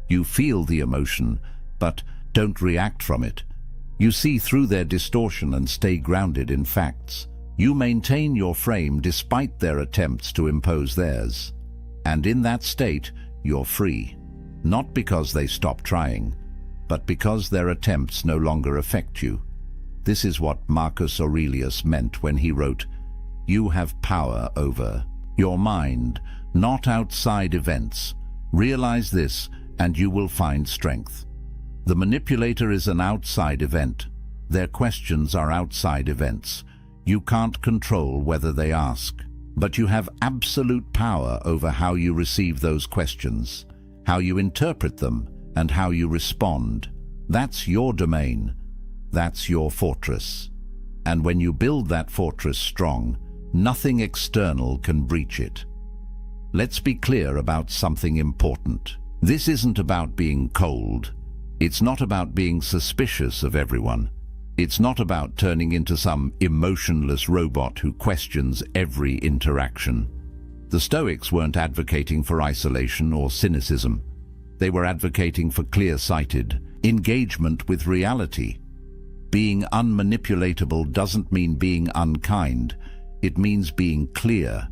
You feel the emotion, but don't react from it. You see through their distortion and stay grounded in facts. You maintain your frame despite their attempts to impose theirs. And in that state, you're free. Not because they stop trying, but because their attempts no longer affect you. This is what Marcus Aurelius meant when he wrote, "You have power over your mind, not outside events. Realize this, and you will find strength." The manipulator is an outside event. Their questions are outside events. You can't control whether they ask, but you have absolute power over how you receive those questions, how you interpret them, and how you respond. That's your domain. That's your fortress. And when you build that fortress strong, nothing external can breach it. Let's be clear about something important. This isn't about being cold. It's not about being suspicious of everyone. It's not about turning into some emotionless robot who questions every interaction. The Stoics weren't advocating for isolation or cynicism. They were advocating for clear-sighted engagement with reality. Being unmanipulatable doesn't mean being unkind. It means being clear.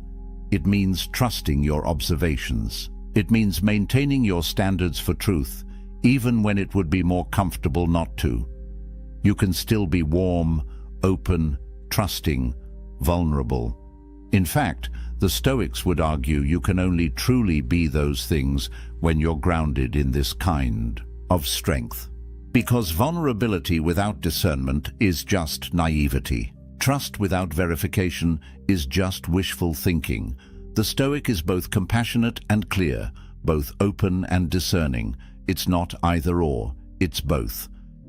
It means trusting your observations. It means maintaining your standards for truth, even when it would be more comfortable not to. You can still be warm, open, trusting, vulnerable. In fact, the Stoics would argue you can only truly be those things when you're grounded in this kind of strength. Because vulnerability without discernment is just naivety. Trust without verification is just wishful thinking. The Stoic is both compassionate and clear, both open and discerning. It's not either or, it's both.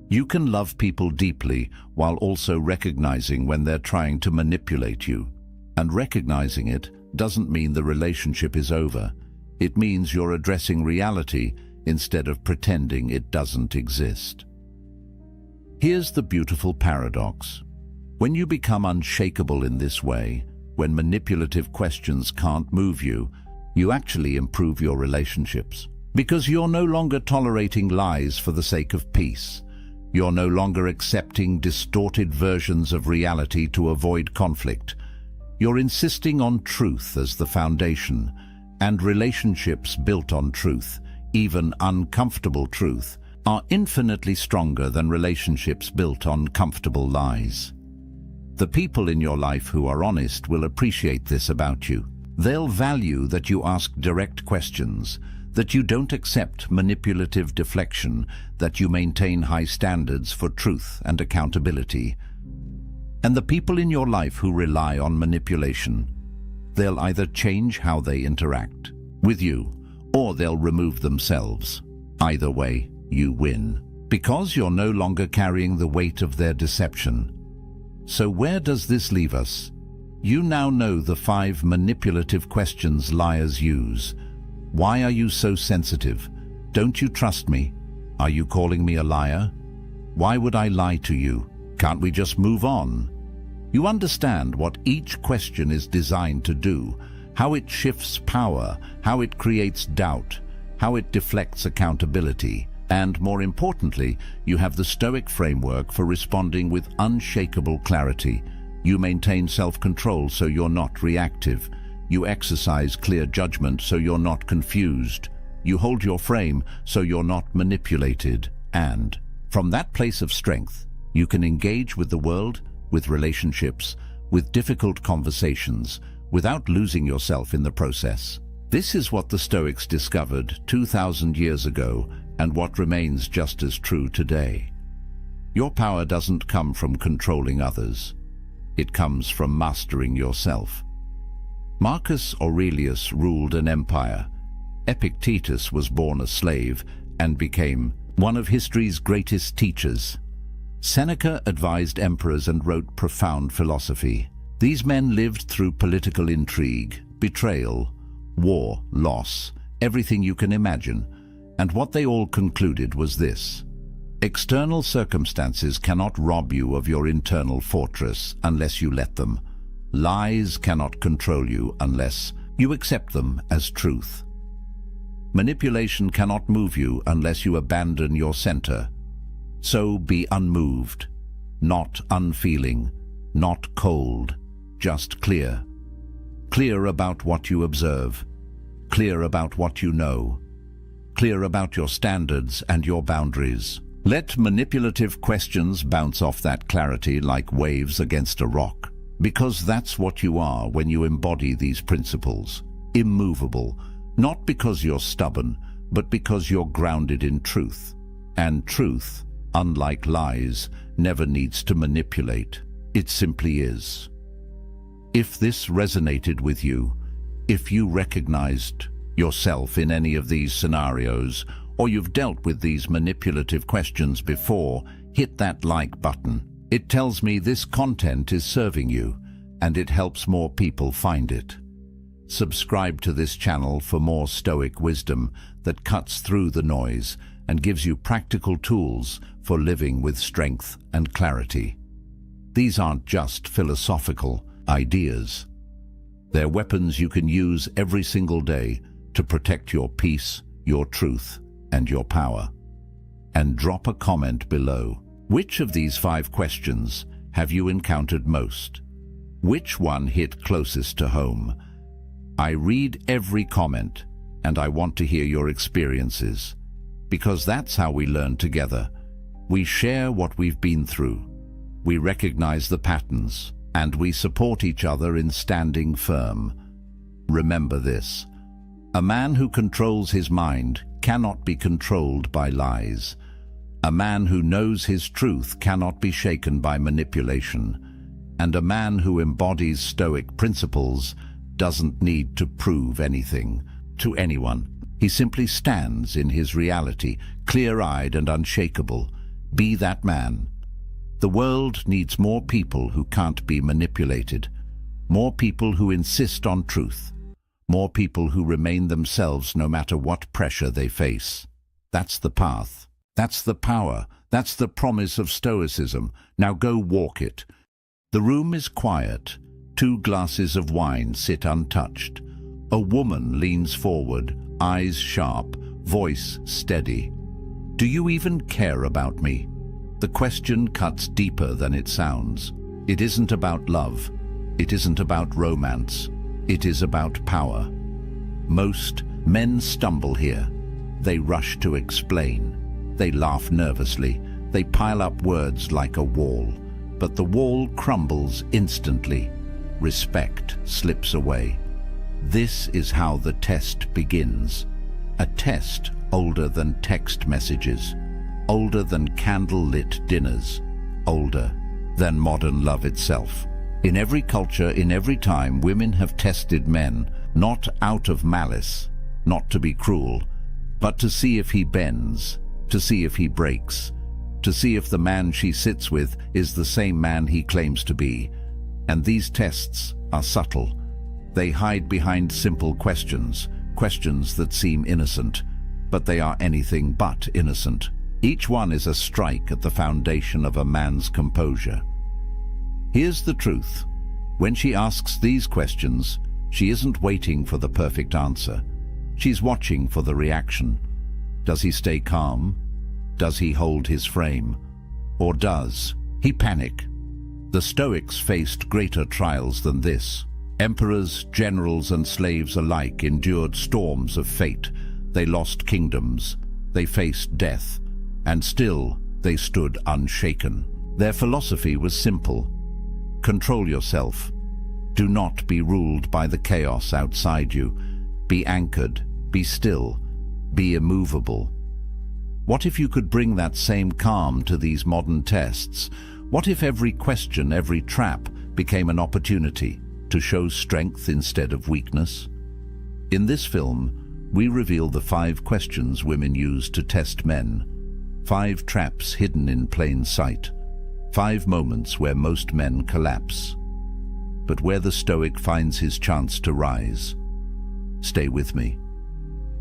You can love people deeply while also recognizing when they're trying to manipulate you. And recognizing it doesn't mean the relationship is over. It means you're addressing reality instead of pretending it doesn't exist. Here's the beautiful paradox. When you become unshakable in this way, when manipulative questions can't move you, you actually improve your relationships. Because you're no longer tolerating lies for the sake of peace. You're no longer accepting distorted versions of reality to avoid conflict. You're insisting on truth as the foundation, and relationships built on truth, even uncomfortable truth, are infinitely stronger than relationships built on comfortable lies. The people in your life who are honest will appreciate this about you. They'll value that you ask direct questions, that you don't accept manipulative deflection, that you maintain high standards for truth and accountability. And the people in your life who rely on manipulation, they'll either change how they interact with you, or they'll remove themselves. Either way, you win, because you're no longer carrying the weight of their deception. So where does this leave us? You now know the 5 manipulative questions liars use. Why are you so sensitive? Don't you trust me? Are you calling me a liar? Why would I lie to you? Can't we just move on? You understand what each question is designed to do, how it shifts power, how it creates doubt, how it deflects accountability, and more importantly, you have the Stoic framework for responding with unshakable clarity. You maintain self-control so you're not reactive. You exercise clear judgment so you're not confused. You hold your frame so you're not manipulated. And from that place of strength, you can engage with the world, with relationships, with difficult conversations, without losing yourself in the process. This is what the Stoics discovered 2,000 years ago, and what remains just as true today. Your power doesn't come from controlling others. It comes from mastering yourself. Marcus Aurelius ruled an empire. Epictetus was born a slave and became one of history's greatest teachers. Seneca advised emperors and wrote profound philosophy. These men lived through political intrigue, betrayal, war, loss, everything you can imagine, and what they all concluded was this: external circumstances cannot rob you of your internal fortress unless you let them. Lies cannot control you unless you accept them as truth. Manipulation cannot move you unless you abandon your center. So be unmoved, not unfeeling, not cold, just clear. Clear about what you observe, clear about what you know, clear about your standards and your boundaries. Let manipulative questions bounce off that clarity like waves against a rock. Because that's what you are when you embody these principles. Immovable, not because you're stubborn, but because you're grounded in truth. And truth, unlike lies, never needs to manipulate. It simply is. If this resonated with you, if you recognized yourself in any of these scenarios, or you've dealt with these manipulative questions before, hit that like button. It tells me this content is serving you, and it helps more people find it. Subscribe to this channel for more Stoic wisdom that cuts through the noise and gives you practical tools for living with strength and clarity. These aren't just philosophical ideas. They're weapons you can use every single day to protect your peace, your truth, and your power. And drop a comment below. Which of these 5 questions have you encountered most? Which one hit closest to home? I read every comment, and I want to hear your experiences, because that's how we learn together. We share what we've been through. We recognize the patterns, and we support each other in standing firm. Remember this: a man who controls his mind cannot be controlled by lies. A man who knows his truth cannot be shaken by manipulation. And a man who embodies Stoic principles doesn't need to prove anything to anyone. He simply stands in his reality, clear-eyed and unshakable. Be that man. The world needs more people who can't be manipulated, more people who insist on truth, more people who remain themselves no matter what pressure they face. That's the path. That's the power. That's the promise of Stoicism. Now go walk it. The room is quiet, 2 glasses of wine sit untouched. A woman leans forward, eyes sharp, voice steady. Do you even care about me? The question cuts deeper than it sounds. It isn't about love. It isn't about romance. It is about power. Most men stumble here. They rush to explain. They laugh nervously. They pile up words like a wall. But the wall crumbles instantly. Respect slips away. This is how the test begins. A test older than text messages, older than candle-lit dinners, older than modern love itself. In every culture, in every time, women have tested men, not out of malice, not to be cruel, but to see if he bends, to see if he breaks, to see if the man she sits with is the same man he claims to be. And these tests are subtle. They hide behind simple questions, questions that seem innocent, but they are anything but innocent. Each one is a strike at the foundation of a man's composure. Here's the truth. When she asks these questions, she isn't waiting for the perfect answer. She's watching for the reaction. Does he stay calm? Does he hold his frame? Or does he panic? The Stoics faced greater trials than this. Emperors, generals, and slaves alike endured storms of fate. They lost kingdoms. They faced death. And still, they stood unshaken. Their philosophy was simple. Control yourself. Do not be ruled by the chaos outside you. Be anchored. Be still. Be immovable. What if you could bring that same calm to these modern tests? What if every question, every trap, became an opportunity to show strength instead of weakness? In this film, we reveal the 5 questions women use to test men. 5 traps hidden in plain sight. 5 moments where most men collapse. But where the Stoic finds his chance to rise. Stay with me.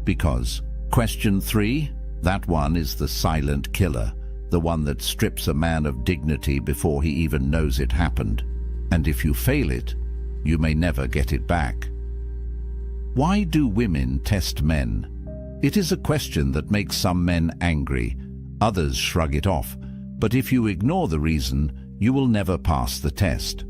Because question 3, that one is the silent killer, the one that strips a man of dignity before he even knows it happened. And if you fail it, you may never get it back. Why do women test men? It is a question that makes some men angry. Others shrug it off. But if you ignore the reason, you will never pass the test.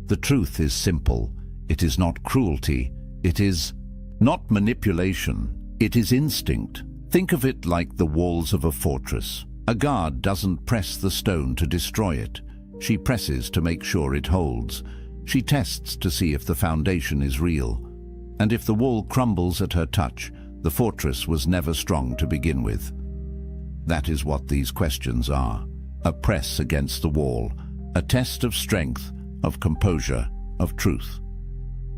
The truth is simple. It is not cruelty. It is not manipulation. It is instinct. Think of it like the walls of a fortress. A guard doesn't press the stone to destroy it. She presses to make sure it holds. She tests to see if the foundation is real. And if the wall crumbles at her touch, the fortress was never strong to begin with. That is what these questions are. A press against the wall. A test of strength, of composure, of truth.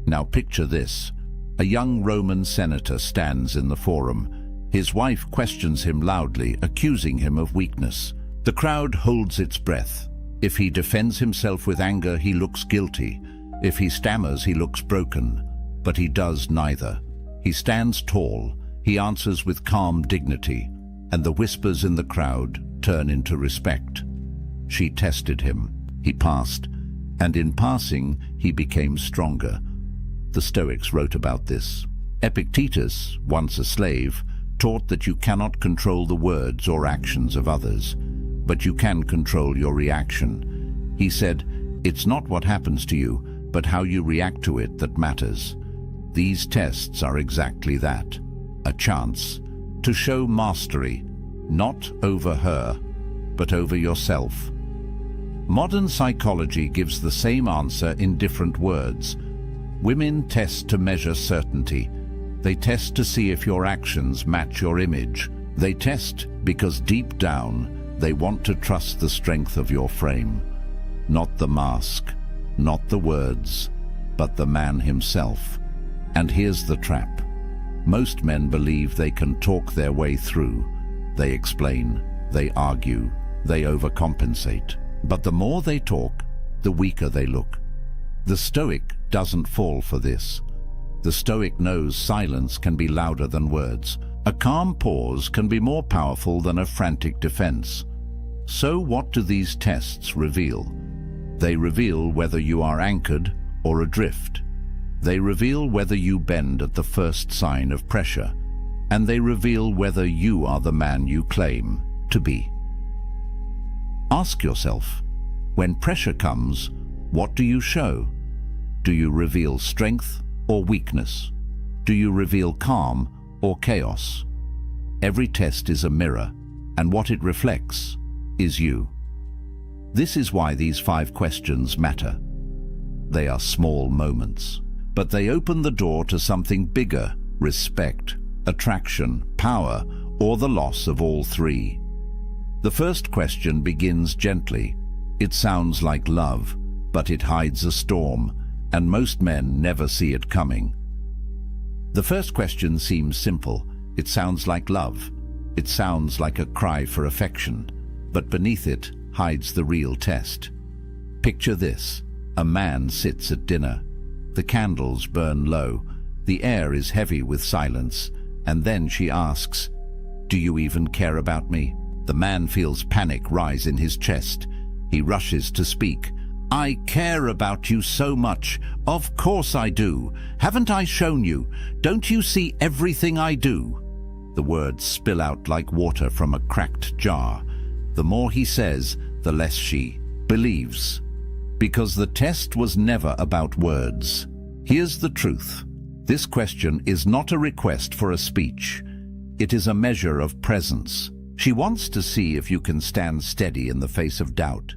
Now picture this. A young Roman senator stands in the forum. His wife questions him loudly, accusing him of weakness. The crowd holds its breath. If he defends himself with anger, he looks guilty. If he stammers, he looks broken. But he does neither. He stands tall. He answers with calm dignity. And the whispers in the crowd turn into respect. She tested him. He passed. And in passing, he became stronger. The Stoics wrote about this. Epictetus, once a slave, taught that you cannot control the words or actions of others, but you can control your reaction. He said, it's not what happens to you, but how you react to it that matters. These tests are exactly that, a chance to show mastery, not over her, but over yourself. Modern psychology gives the same answer in different words. Women test to measure certainty. They test to see if your actions match your image. They test because deep down, they want to trust the strength of your frame. Not the mask, not the words, but the man himself. And here's the trap. Most men believe they can talk their way through. They explain, they argue, they overcompensate. But the more they talk, the weaker they look. The Stoic doesn't fall for this. The Stoic knows silence can be louder than words. A calm pause can be more powerful than a frantic defense. So what do these tests reveal? They reveal whether you are anchored or adrift. They reveal whether you bend at the first sign of pressure, and they reveal whether you are the man you claim to be. Ask yourself, when pressure comes, what do you show? Do you reveal strength or weakness? Do you reveal calm or chaos? Every test is a mirror, and what it reflects is you. This is why these 5 questions matter. They are small moments, but they open the door to something bigger: respect, attraction, power, or the loss of all 3. The first question begins gently. It sounds like love, but it hides a storm, and most men never see it coming. The first question seems simple. It sounds like love. It sounds like a cry for affection, but beneath it hides the real test. Picture this. A man sits at dinner. The candles burn low. The air is heavy with silence, and then she asks, "Do you even care about me?" The man feels panic rise in his chest. He rushes to speak. "I care about you so much. Of course I do. Haven't I shown you? Don't you see everything I do?" The words spill out like water from a cracked jar. The more he says, the less she believes. Because the test was never about words. Here's the truth. This question is not a request for a speech. It is a measure of presence. She wants to see if you can stand steady in the face of doubt,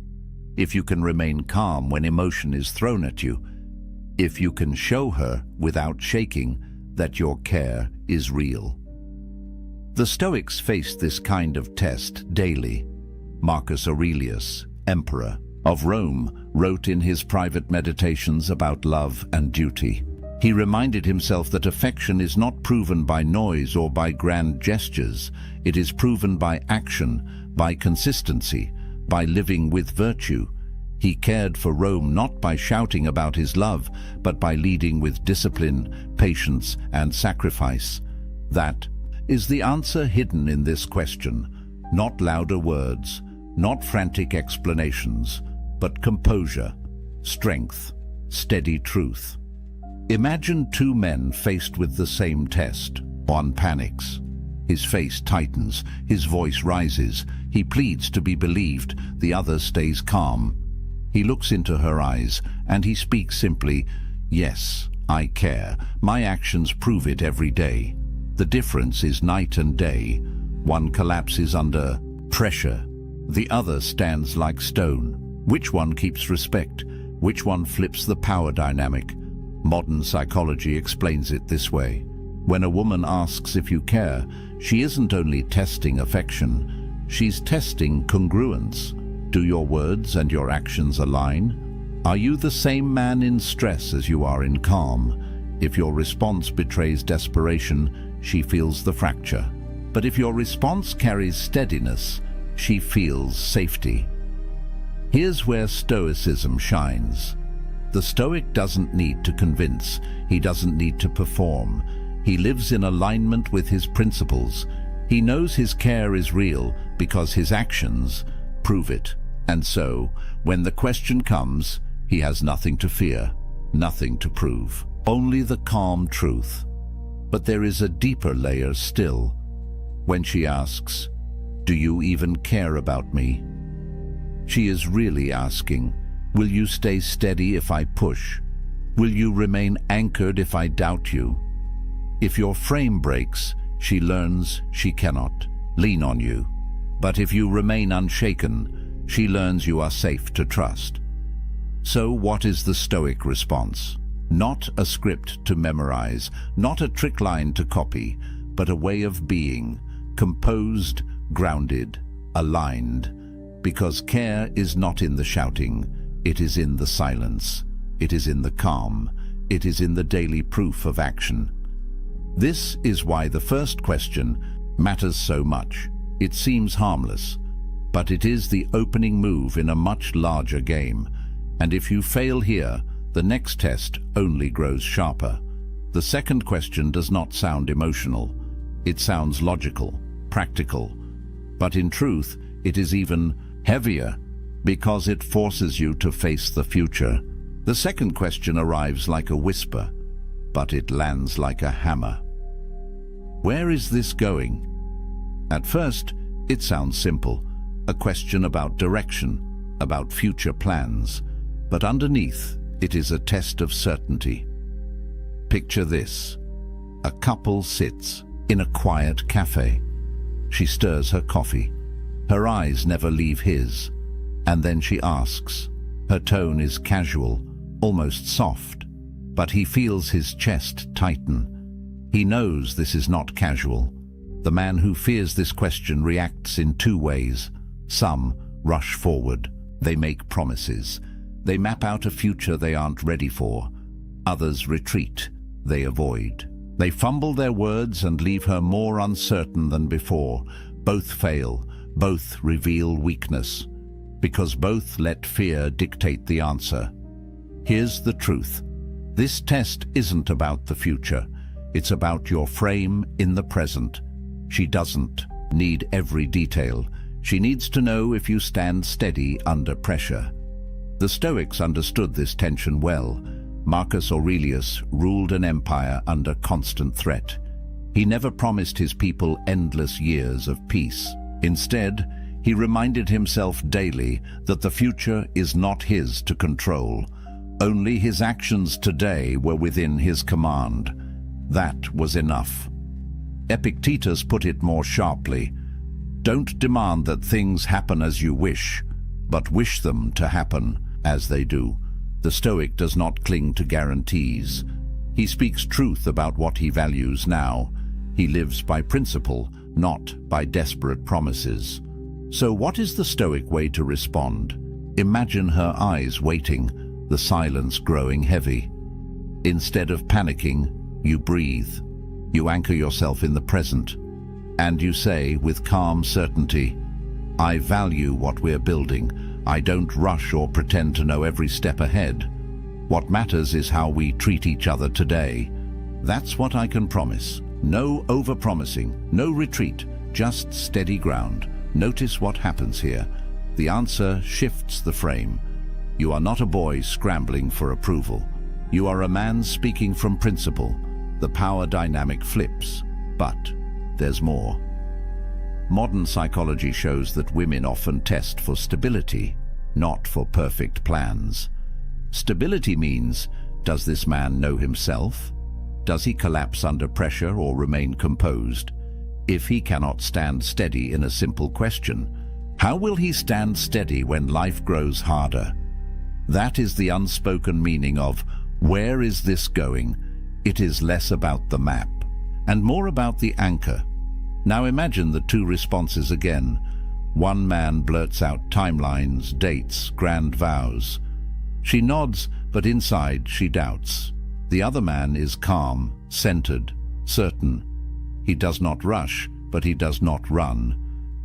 if you can remain calm when emotion is thrown at you, if you can show her without shaking that your care is real. The Stoics faced this kind of test daily. Marcus Aurelius, emperor of Rome, wrote in his private meditations about love and duty. He reminded himself that affection is not proven by noise or by grand gestures. It is proven by action, by consistency, by living with virtue. He cared for Rome not by shouting about his love, but by leading with discipline, patience, and sacrifice. That is the answer hidden in this question. Not louder words, not frantic explanations, but composure, strength, steady truth. Imagine 2 men faced with the same test. One panics. His face tightens, his voice rises. He pleads to be believed. The other stays calm. He looks into her eyes, and he speaks simply, "Yes, I care. My actions prove it every day." The difference is night and day. One collapses under pressure. The other stands like stone. Which one keeps respect? Which one flips the power dynamic? Modern psychology explains it this way. When a woman asks if you care, she isn't only testing affection, she's testing congruence. Do your words and your actions align? Are you the same man in stress as you are in calm? If your response betrays desperation, she feels the fracture. But if your response carries steadiness, she feels safety. Here's where Stoicism shines. The Stoic doesn't need to convince. He doesn't need to perform. He lives in alignment with his principles. He knows his care is real because his actions prove it. And so, when the question comes, he has nothing to fear, nothing to prove, only the calm truth. But there is a deeper layer still. When she asks, "Do you even care about me?" she is really asking, "Will you stay steady if I push? Will you remain anchored if I doubt you?" If your frame breaks, she learns she cannot lean on you. But if you remain unshaken, she learns you are safe to trust. So what is the Stoic response? Not a script to memorize, not a trick line to copy, but a way of being, composed, grounded, aligned. Because care is not in the shouting, it is in the silence, it is in the calm, it is in the daily proof of action. This is why the first question matters so much. It seems harmless, but it is the opening move in a much larger game. And if you fail here, the next test only grows sharper. The second question does not sound emotional. It sounds logical, practical. But in truth, it is even heavier because it forces you to face the future. The second question arrives like a whisper, but it lands like a hammer. Where is this going? At first, it sounds simple, a question about direction, about future plans, but underneath, it is a test of certainty. Picture this. A couple sits in a quiet cafe. She stirs her coffee. Her eyes never leave his, and then she asks. Her tone is casual, almost soft, but he feels his chest tighten. He knows this is not casual. The man who fears this question reacts in two ways. Some rush forward. They make promises. They map out a future they aren't ready for. Others retreat. They avoid. They fumble their words and leave her more uncertain than before. Both fail. Both reveal weakness. Because both let fear dictate the answer. Here's the truth. This test isn't about the future. It's about your frame in the present. She doesn't need every detail. She needs to know if you stand steady under pressure. The Stoics understood this tension well. Marcus Aurelius ruled an empire under constant threat. He never promised his people endless years of peace. Instead, he reminded himself daily that the future is not his to control. Only his actions today were within his command. That was enough. Epictetus put it more sharply. Don't demand that things happen as you wish, but wish them to happen as they do. The Stoic does not cling to guarantees. He speaks truth about what he values now. He lives by principle, not by desperate promises. So what is the Stoic way to respond? Imagine her eyes waiting, the silence growing heavy. Instead of panicking, you breathe. You anchor yourself in the present. And you say with calm certainty, I value what we're building. I don't rush or pretend to know every step ahead. What matters is how we treat each other today. That's what I can promise. No over-promising, no retreat, just steady ground. Notice what happens here. The answer shifts the frame. You are not a boy scrambling for approval. You are a man speaking from principle. The power dynamic flips, but there's more. Modern psychology shows that women often test for stability, not for perfect plans. Stability means, does this man know himself? Does he collapse under pressure or remain composed? If he cannot stand steady in a simple question, how will he stand steady when life grows harder? That is the unspoken meaning of, where is this going? It is less about the map, and more about the anchor. Now imagine the two responses again. One man blurts out timelines, dates, grand vows. She nods, but inside she doubts. The other man is calm, centered, certain. He does not rush, but he does not run.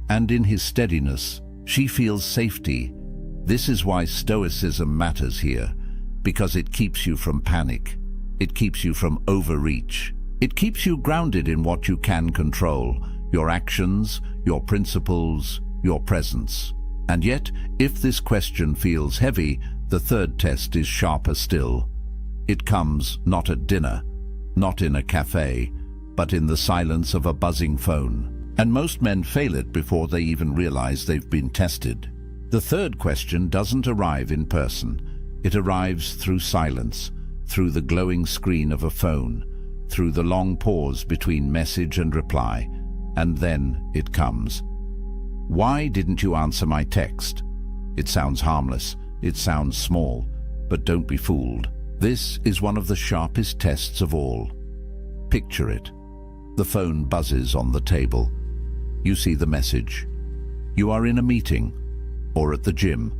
And in his steadiness, she feels safety. This is why Stoicism matters here, because it keeps you from panic. It keeps you from overreach. It keeps you grounded in what you can control, your actions, your principles, your presence. And yet, if this question feels heavy, the third test is sharper still. It comes not at dinner, not in a cafe, but in the silence of a buzzing phone. And most men fail it before they even realize they've been tested. The third question doesn't arrive in person. It arrives through silence, through the glowing screen of a phone, through the long pause between message and reply, and then it comes. Why didn't you answer my text? It sounds harmless, it sounds small, but don't be fooled. This is one of the sharpest tests of all. Picture it. The phone buzzes on the table. You see the message. You are in a meeting, or at the gym,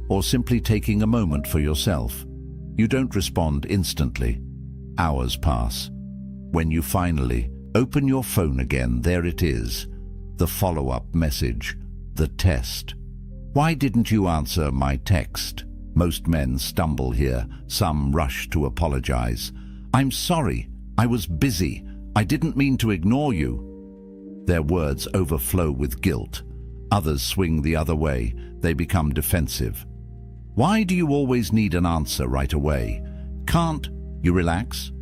or simply taking a moment for yourself. You don't respond instantly. Hours pass. When you finally open your phone again, there it is. The follow-up message. The test. Why didn't you answer my text? Most men stumble here. Some rush to apologize. I'm sorry. I was busy. I didn't mean to ignore you. Their words overflow with guilt. Others swing the other way. They become defensive. Why do you always need an answer right away? Can't you relax?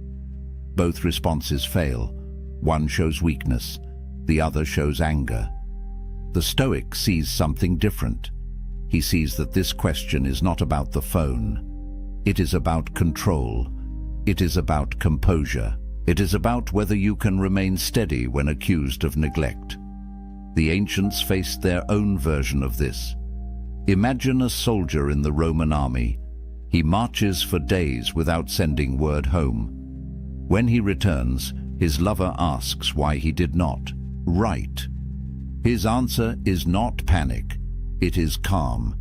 Both responses fail. One shows weakness, the other shows anger. The Stoic sees something different. He sees that this question is not about the phone. It is about control. It is about composure. It is about whether you can remain steady when accused of neglect. The ancients faced their own version of this. Imagine a soldier in the Roman army. He marches for days without sending word home. When he returns, his lover asks why he did not write. His answer is not panic, it is calm.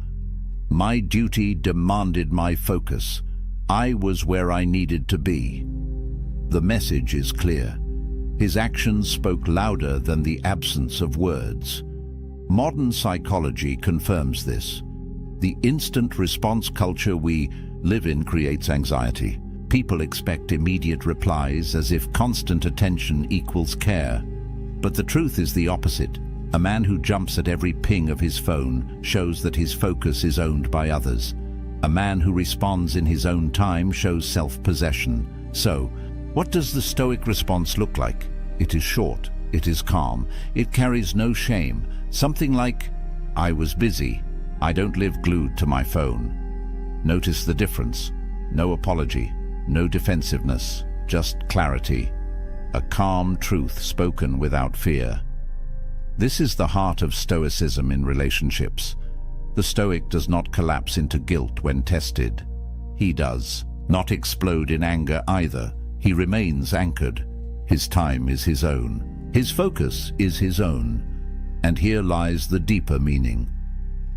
My duty demanded my focus. I was where I needed to be. The message is clear. His actions spoke louder than the absence of words. Modern psychology confirms this. The instant response culture we live in creates anxiety. People expect immediate replies as if constant attention equals care. But the truth is the opposite. A man who jumps at every ping of his phone shows that his focus is owned by others. A man who responds in his own time shows self-possession. So, what does the Stoic response look like? It is short, it is calm, it carries no shame. Something like, I was busy, I don't live glued to my phone. Notice the difference. No apology, no defensiveness, just clarity. A calm truth spoken without fear. This is the heart of Stoicism in relationships. The Stoic does not collapse into guilt when tested. He does not explode in anger either. He remains anchored. His time is his own. His focus is his own. And here lies the deeper meaning.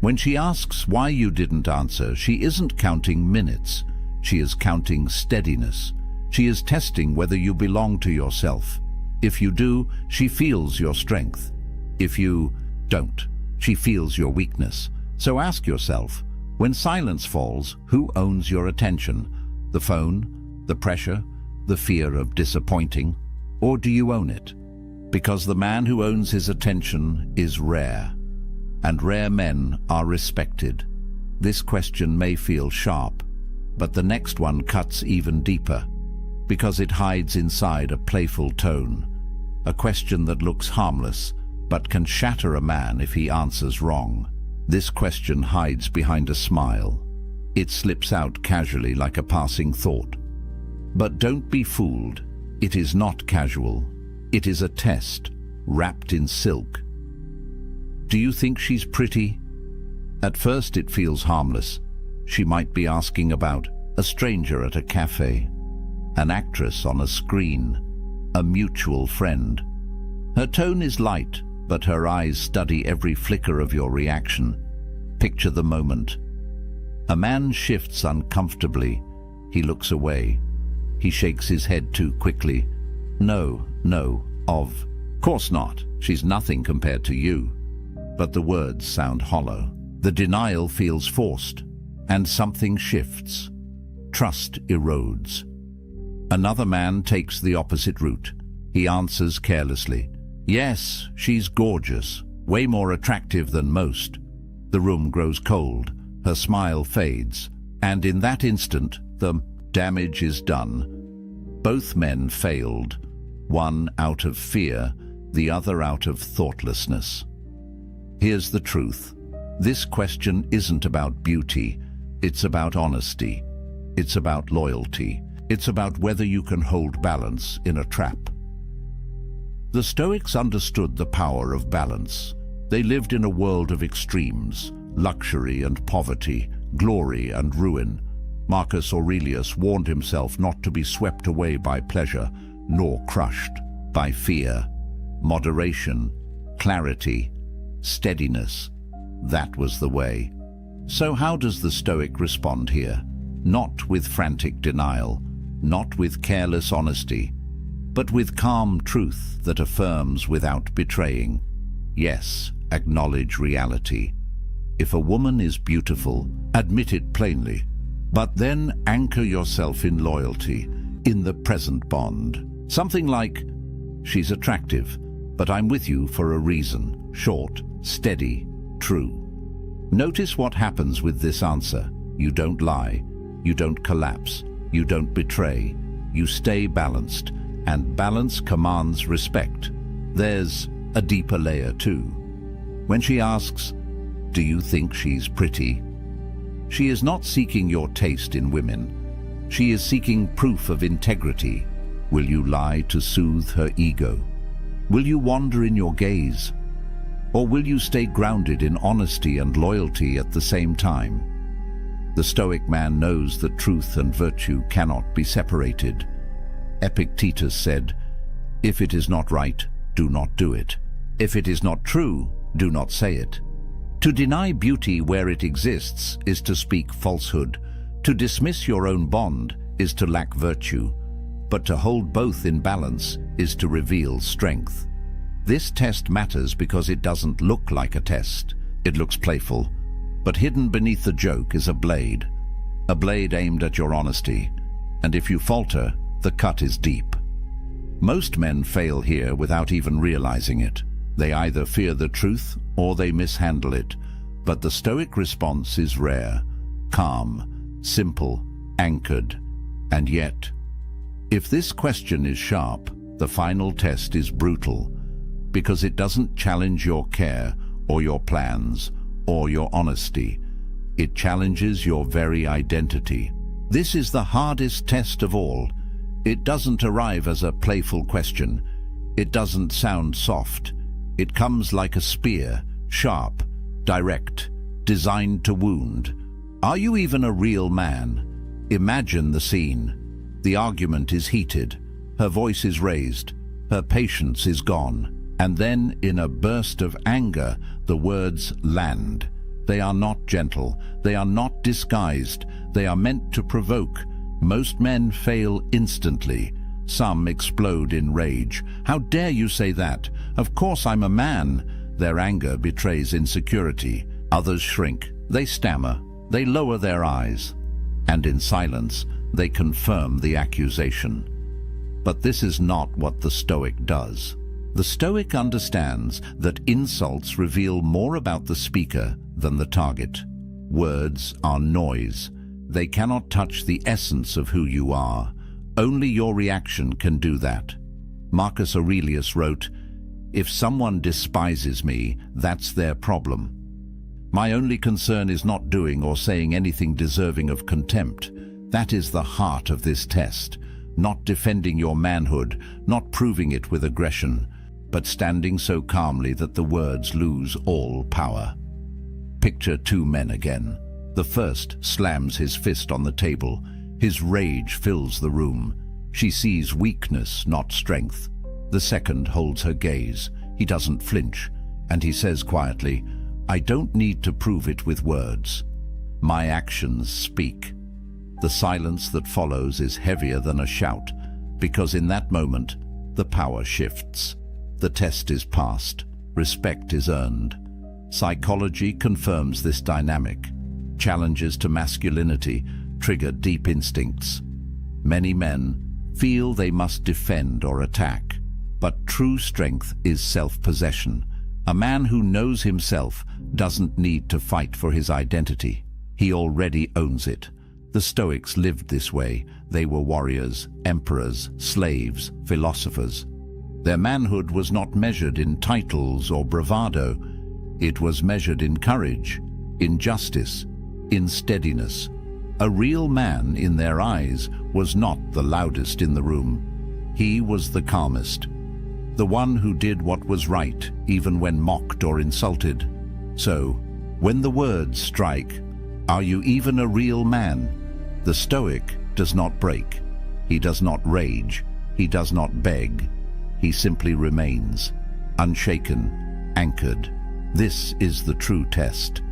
When she asks why you didn't answer, she isn't counting minutes. She is counting steadiness. She is testing whether you belong to yourself. If you do, she feels your strength. If you don't, she feels your weakness. So ask yourself, when silence falls, who owns your attention? The phone, the pressure, the fear of disappointing? Or do you own it? Because the man who owns his attention is rare, and rare men are respected. This question may feel sharp, but the next one cuts even deeper, because it hides inside a playful tone, a question that looks harmless, but can shatter a man if he answers wrong. This question hides behind a smile. It slips out casually like a passing thought. But don't be fooled. It is not casual. It is a test, wrapped in silk. Do you think she's pretty? At first it feels harmless. She might be asking about a stranger at a cafe, an actress on a screen, a mutual friend. Her tone is light, but her eyes study every flicker of your reaction. Picture the moment. A man shifts uncomfortably. He looks away. He shakes his head too quickly. No, of course not. She's nothing compared to you. But the words sound hollow. The denial feels forced, and something shifts. Trust erodes. Another man takes the opposite route. He answers carelessly. Yes, she's gorgeous, way more attractive than most. The room grows cold, her smile fades, and in that instant, the damage is done. Both men failed, one out of fear, the other out of thoughtlessness. Here's the truth. This question isn't about beauty, it's about honesty. It's about loyalty. It's about whether you can hold balance in a trap. The Stoics understood the power of balance. They lived in a world of extremes, luxury and poverty, glory and ruin. Marcus Aurelius warned himself not to be swept away by pleasure, nor crushed by fear. Moderation, clarity, steadiness, that was the way. So how does the Stoic respond here? Not with frantic denial, not with careless honesty, but with calm truth that affirms without betraying. Yes, acknowledge reality. If a woman is beautiful, admit it plainly, but then anchor yourself in loyalty, in the present bond. Something like, she's attractive, but I'm with you for a reason, short, steady, true. Notice what happens with this answer. You don't lie. You don't collapse. You don't betray. You stay balanced, and balance commands respect. There's a deeper layer too. When she asks, "Do you think she's pretty?" she is not seeking your taste in women. She is seeking proof of integrity. Will you lie to soothe her ego? Will you wander in your gaze? Or will you stay grounded in honesty and loyalty at the same time? The Stoic man knows that truth and virtue cannot be separated. Epictetus said, "If it is not right, do not do it. If it is not true, do not say it." To deny beauty where it exists is to speak falsehood. To dismiss your own bond is to lack virtue. But to hold both in balance is to reveal strength. This test matters because it doesn't look like a test. It looks playful, but hidden beneath the joke is a blade aimed at your honesty. And if you falter, the cut is deep. Most men fail here without even realizing it. They either fear the truth or they mishandle it. But the Stoic response is rare, calm, simple, anchored. And yet, if this question is sharp, the final test is brutal, because it doesn't challenge your care or your plans or your honesty. It challenges your very identity. This is the hardest test of all. It doesn't arrive as a playful question. It doesn't sound soft. It comes like a spear, sharp, direct, designed to wound. Are you even a real man? Imagine the scene. The argument is heated. Her voice is raised. Her patience is gone. And then, in a burst of anger, the words land. They are not gentle. They are not disguised. They are meant to provoke. Most men fail instantly. Some explode in rage. "How dare you say that? Of course I'm a man." Their anger betrays insecurity. Others shrink. They stammer. They lower their eyes. And in silence, they confirm the accusation. But this is not what the Stoic does. The Stoic understands that insults reveal more about the speaker than the target. Words are noise. They cannot touch the essence of who you are. Only your reaction can do that. Marcus Aurelius wrote, "If someone despises me, that's their problem. My only concern is not doing or saying anything deserving of contempt." That is the heart of this test. Not defending your manhood, not proving it with aggression, but standing so calmly that the words lose all power. Picture two men again. The first slams his fist on the table. His rage fills the room. She sees weakness, not strength. The second holds her gaze. He doesn't flinch, and he says quietly, "I don't need to prove it with words. My actions speak." The silence that follows is heavier than a shout, because in that moment, the power shifts. The test is passed. Respect is earned. Psychology confirms this dynamic. Challenges to masculinity trigger deep instincts. Many men feel they must defend or attack, but true strength is self-possession. A man who knows himself doesn't need to fight for his identity. He already owns it. The Stoics lived this way. They were warriors, emperors, slaves, philosophers. Their manhood was not measured in titles or bravado. It was measured in courage, in justice, in steadiness. A real man, in their eyes, was not the loudest in the room. He was the calmest, the one who did what was right, even when mocked or insulted. So, when the words strike, "Are you even a real man?" the Stoic does not break. He does not rage. He does not beg. He simply remains, unshaken, anchored. This is the true test.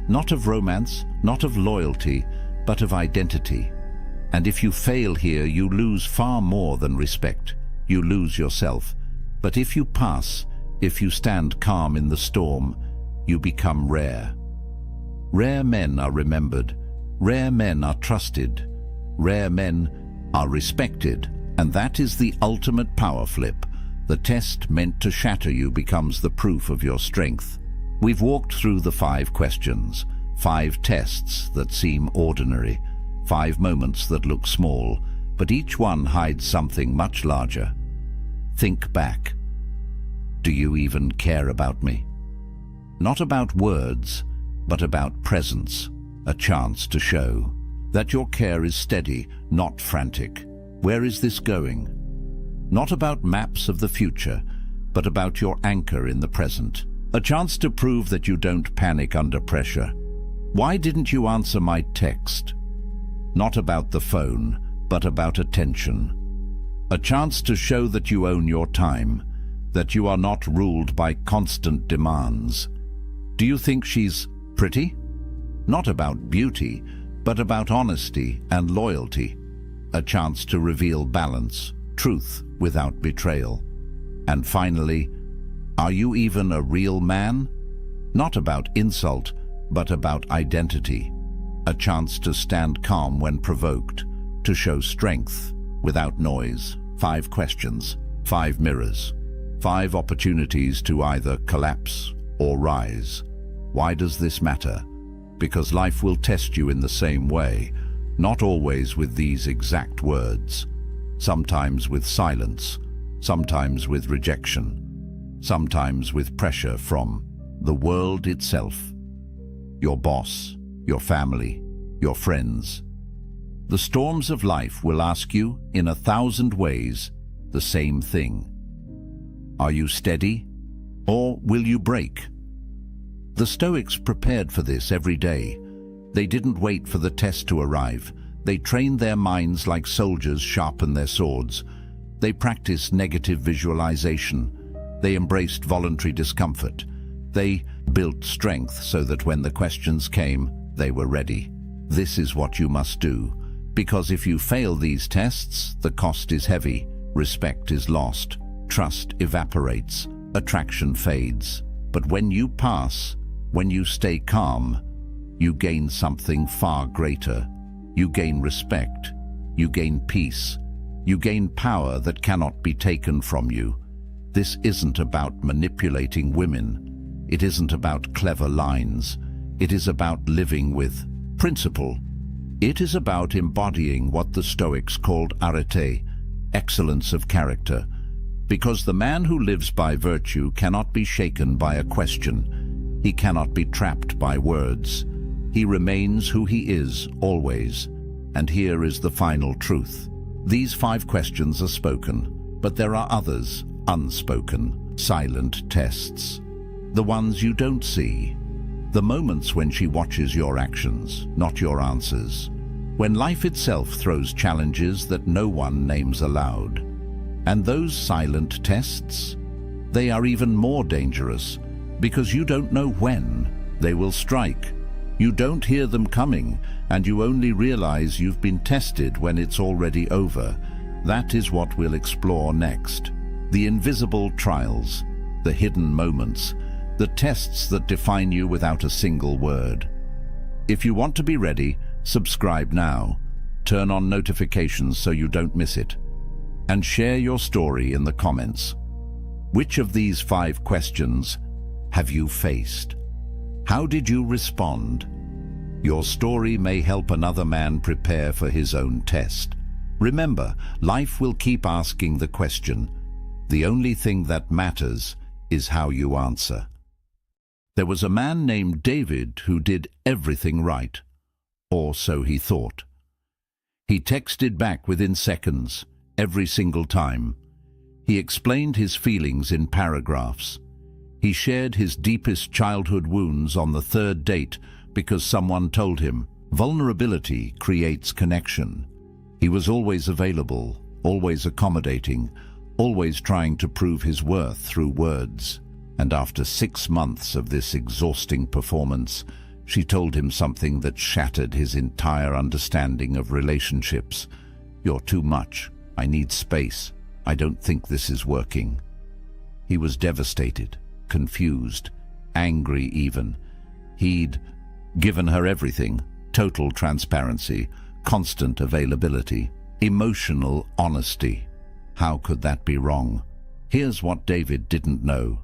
Not of romance, not of loyalty, but of identity. And if you fail here, you lose far more than respect. You lose yourself. But if you pass, if you stand calm in the storm, you become rare. Rare men are remembered. Rare men are trusted. Rare men are respected. And that is the ultimate power flip. The test meant to shatter you becomes the proof of your strength. We've walked through the 5 questions. 5 tests that seem ordinary, 5 moments that look small, but each one hides something much larger. Think back. Do you even care about me? Not about words, but about presence, a chance to show that your care is steady, not frantic. Where is this going? Not about maps of the future, but about your anchor in the present. A chance to prove that you don't panic under pressure. Why didn't you answer my text? Not about the phone, but about attention. A chance to show that you own your time, that you are not ruled by constant demands. Do you think she's pretty? Not about beauty, but about honesty and loyalty. A chance to reveal balance, truth without betrayal. And finally, are you even a real man? Not about insult, but about identity. A chance to stand calm when provoked, to show strength without noise. 5 questions, 5 mirrors, 5 opportunities to either collapse or rise. Why does this matter? Because life will test you in the same way, not always with these exact words. Sometimes with silence, sometimes with rejection, sometimes with pressure from the world itself. Your boss, your family, your friends. The storms of life will ask you, in 1,000 ways, the same thing. Are you steady, or will you break? The Stoics prepared for this every day. They didn't wait for the test to arrive. They trained their minds like soldiers sharpen their swords. They practiced negative visualization. They embraced voluntary discomfort. They built strength so that when the questions came, they were ready. This is what you must do, because if you fail these tests, the cost is heavy, respect is lost, trust evaporates, attraction fades. But when you pass, when you stay calm, you gain something far greater. You gain respect, you gain peace, you gain power that cannot be taken from you. This isn't about manipulating women. It isn't about clever lines. It is about living with principle. It is about embodying what the Stoics called arete, excellence of character. Because the man who lives by virtue cannot be shaken by a question. He cannot be trapped by words. He remains who he is, always. And here is the final truth. These 5 questions are spoken, but there are others, unspoken, silent tests. The ones you don't see. The moments when she watches your actions, not your answers. When life itself throws challenges that no one names aloud. And those silent tests, they are even more dangerous because you don't know when they will strike. You don't hear them coming, and you only realize you've been tested when it's already over. That is what we'll explore next. The invisible trials, the hidden moments, the tests that define you without a single word. If you want to be ready, subscribe now. Turn on notifications so you don't miss it. And share your story in the comments. Which of these 5 questions have you faced? How did you respond? Your story may help another man prepare for his own test. Remember, life will keep asking the question. The only thing that matters is how you answer. There was a man named David who did everything right, or so he thought. He texted back within seconds, every single time. He explained his feelings in paragraphs. He shared his deepest childhood wounds on the 3rd date because someone told him, vulnerability creates connection. He was always available, always accommodating, always trying to prove his worth through words. And after 6 months of this exhausting performance, she told him something that shattered his entire understanding of relationships. You're too much. I need space. I don't think this is working. He was devastated, confused, angry even. He'd given her everything, total transparency, constant availability, emotional honesty. How could that be wrong? Here's what David didn't know.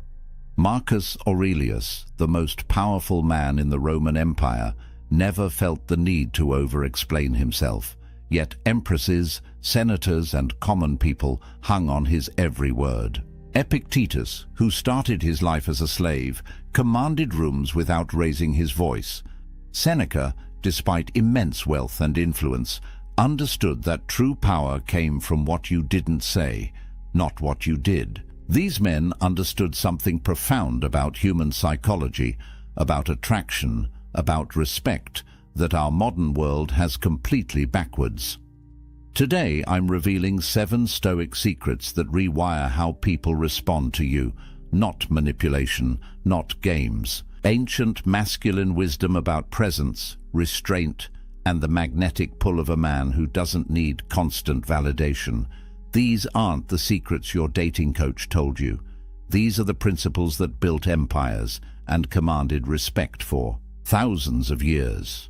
Marcus Aurelius, the most powerful man in the Roman Empire, never felt the need to over-explain himself, yet empresses, senators, and common people hung on his every word. Epictetus, who started his life as a slave, commanded rooms without raising his voice. Seneca, despite immense wealth and influence, understood that true power came from what you didn't say, not what you did. These men understood something profound about human psychology, about attraction, about respect, that our modern world has completely backwards. Today, I'm revealing 7 Stoic secrets that rewire how people respond to you, not manipulation, not games. Ancient masculine wisdom about presence, restraint, and the magnetic pull of a man who doesn't need constant validation. These aren't the secrets your dating coach told you. These are the principles that built empires and commanded respect for thousands of years.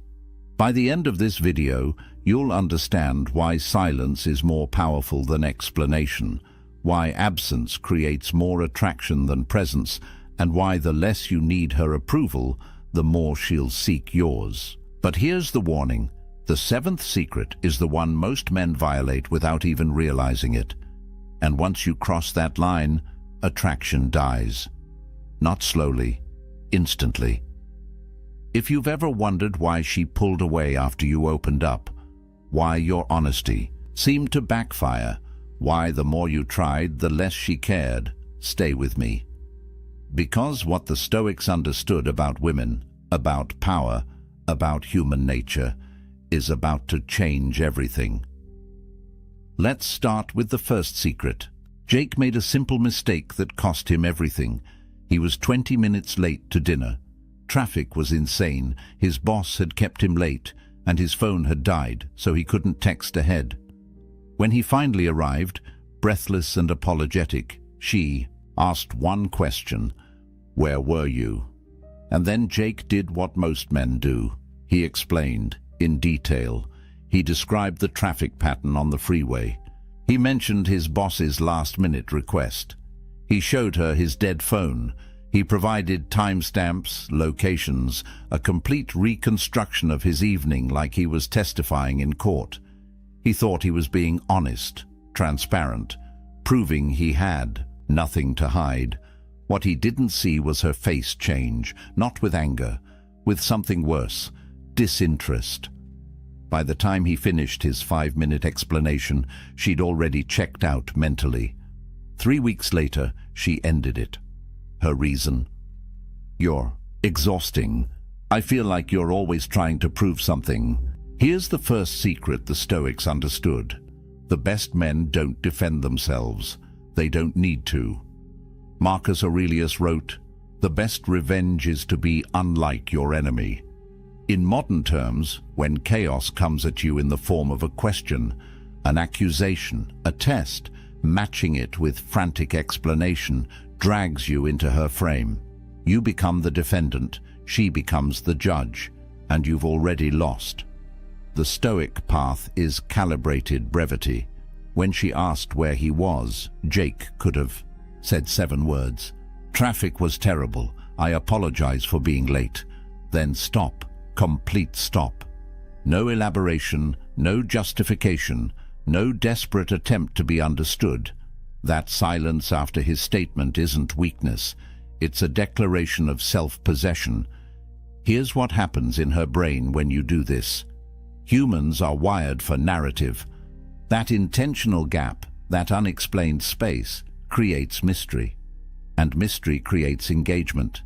By the end of this video, you'll understand why silence is more powerful than explanation, why absence creates more attraction than presence, and why the less you need her approval, the more she'll seek yours. But here's the warning. The 7th secret is the one most men violate without even realizing it. And once you cross that line, attraction dies. Not slowly, instantly. If you've ever wondered why she pulled away after you opened up, why your honesty seemed to backfire, why the more you tried, the less she cared, stay with me. Because what the Stoics understood about women, about power, about human nature, is about to change everything. Let's start with the first secret. Jake made a simple mistake that cost him everything. He was 20 minutes late to dinner. Traffic was insane, his boss had kept him late, and his phone had died, so he couldn't text ahead. When he finally arrived, breathless and apologetic, she asked one question: "Where were you?" And then Jake did what most men do. He explained, in detail. He described the traffic pattern on the freeway. He mentioned his boss's last-minute request. He showed her his dead phone. He provided timestamps, locations, a complete reconstruction of his evening like he was testifying in court. He thought he was being honest, transparent, proving he had nothing to hide. What he didn't see was her face change, not with anger, with something worse, disinterest. By the time he finished his 5-minute explanation, she'd already checked out mentally. 3 weeks later, she ended it. Her reason: "You're exhausting. I feel like you're always trying to prove something." Here's the first secret the Stoics understood. The best men don't defend themselves. They don't need to. Marcus Aurelius wrote, "The best revenge is to be unlike your enemy." In modern terms, when chaos comes at you in the form of a question, an accusation, a test, matching it with frantic explanation drags you into her frame. You become the defendant, she becomes the judge, and you've already lost. The Stoic path is calibrated brevity. When she asked where he was, Jake could have said 7 words. "Traffic was terrible. I apologize for being late." Then stop. Complete stop. No elaboration, no justification, no desperate attempt to be understood. That silence after his statement isn't weakness. It's a declaration of self-possession. Here's what happens in her brain when you do this. Humans are wired for narrative. That intentional gap, that unexplained space, creates mystery. And mystery creates engagement.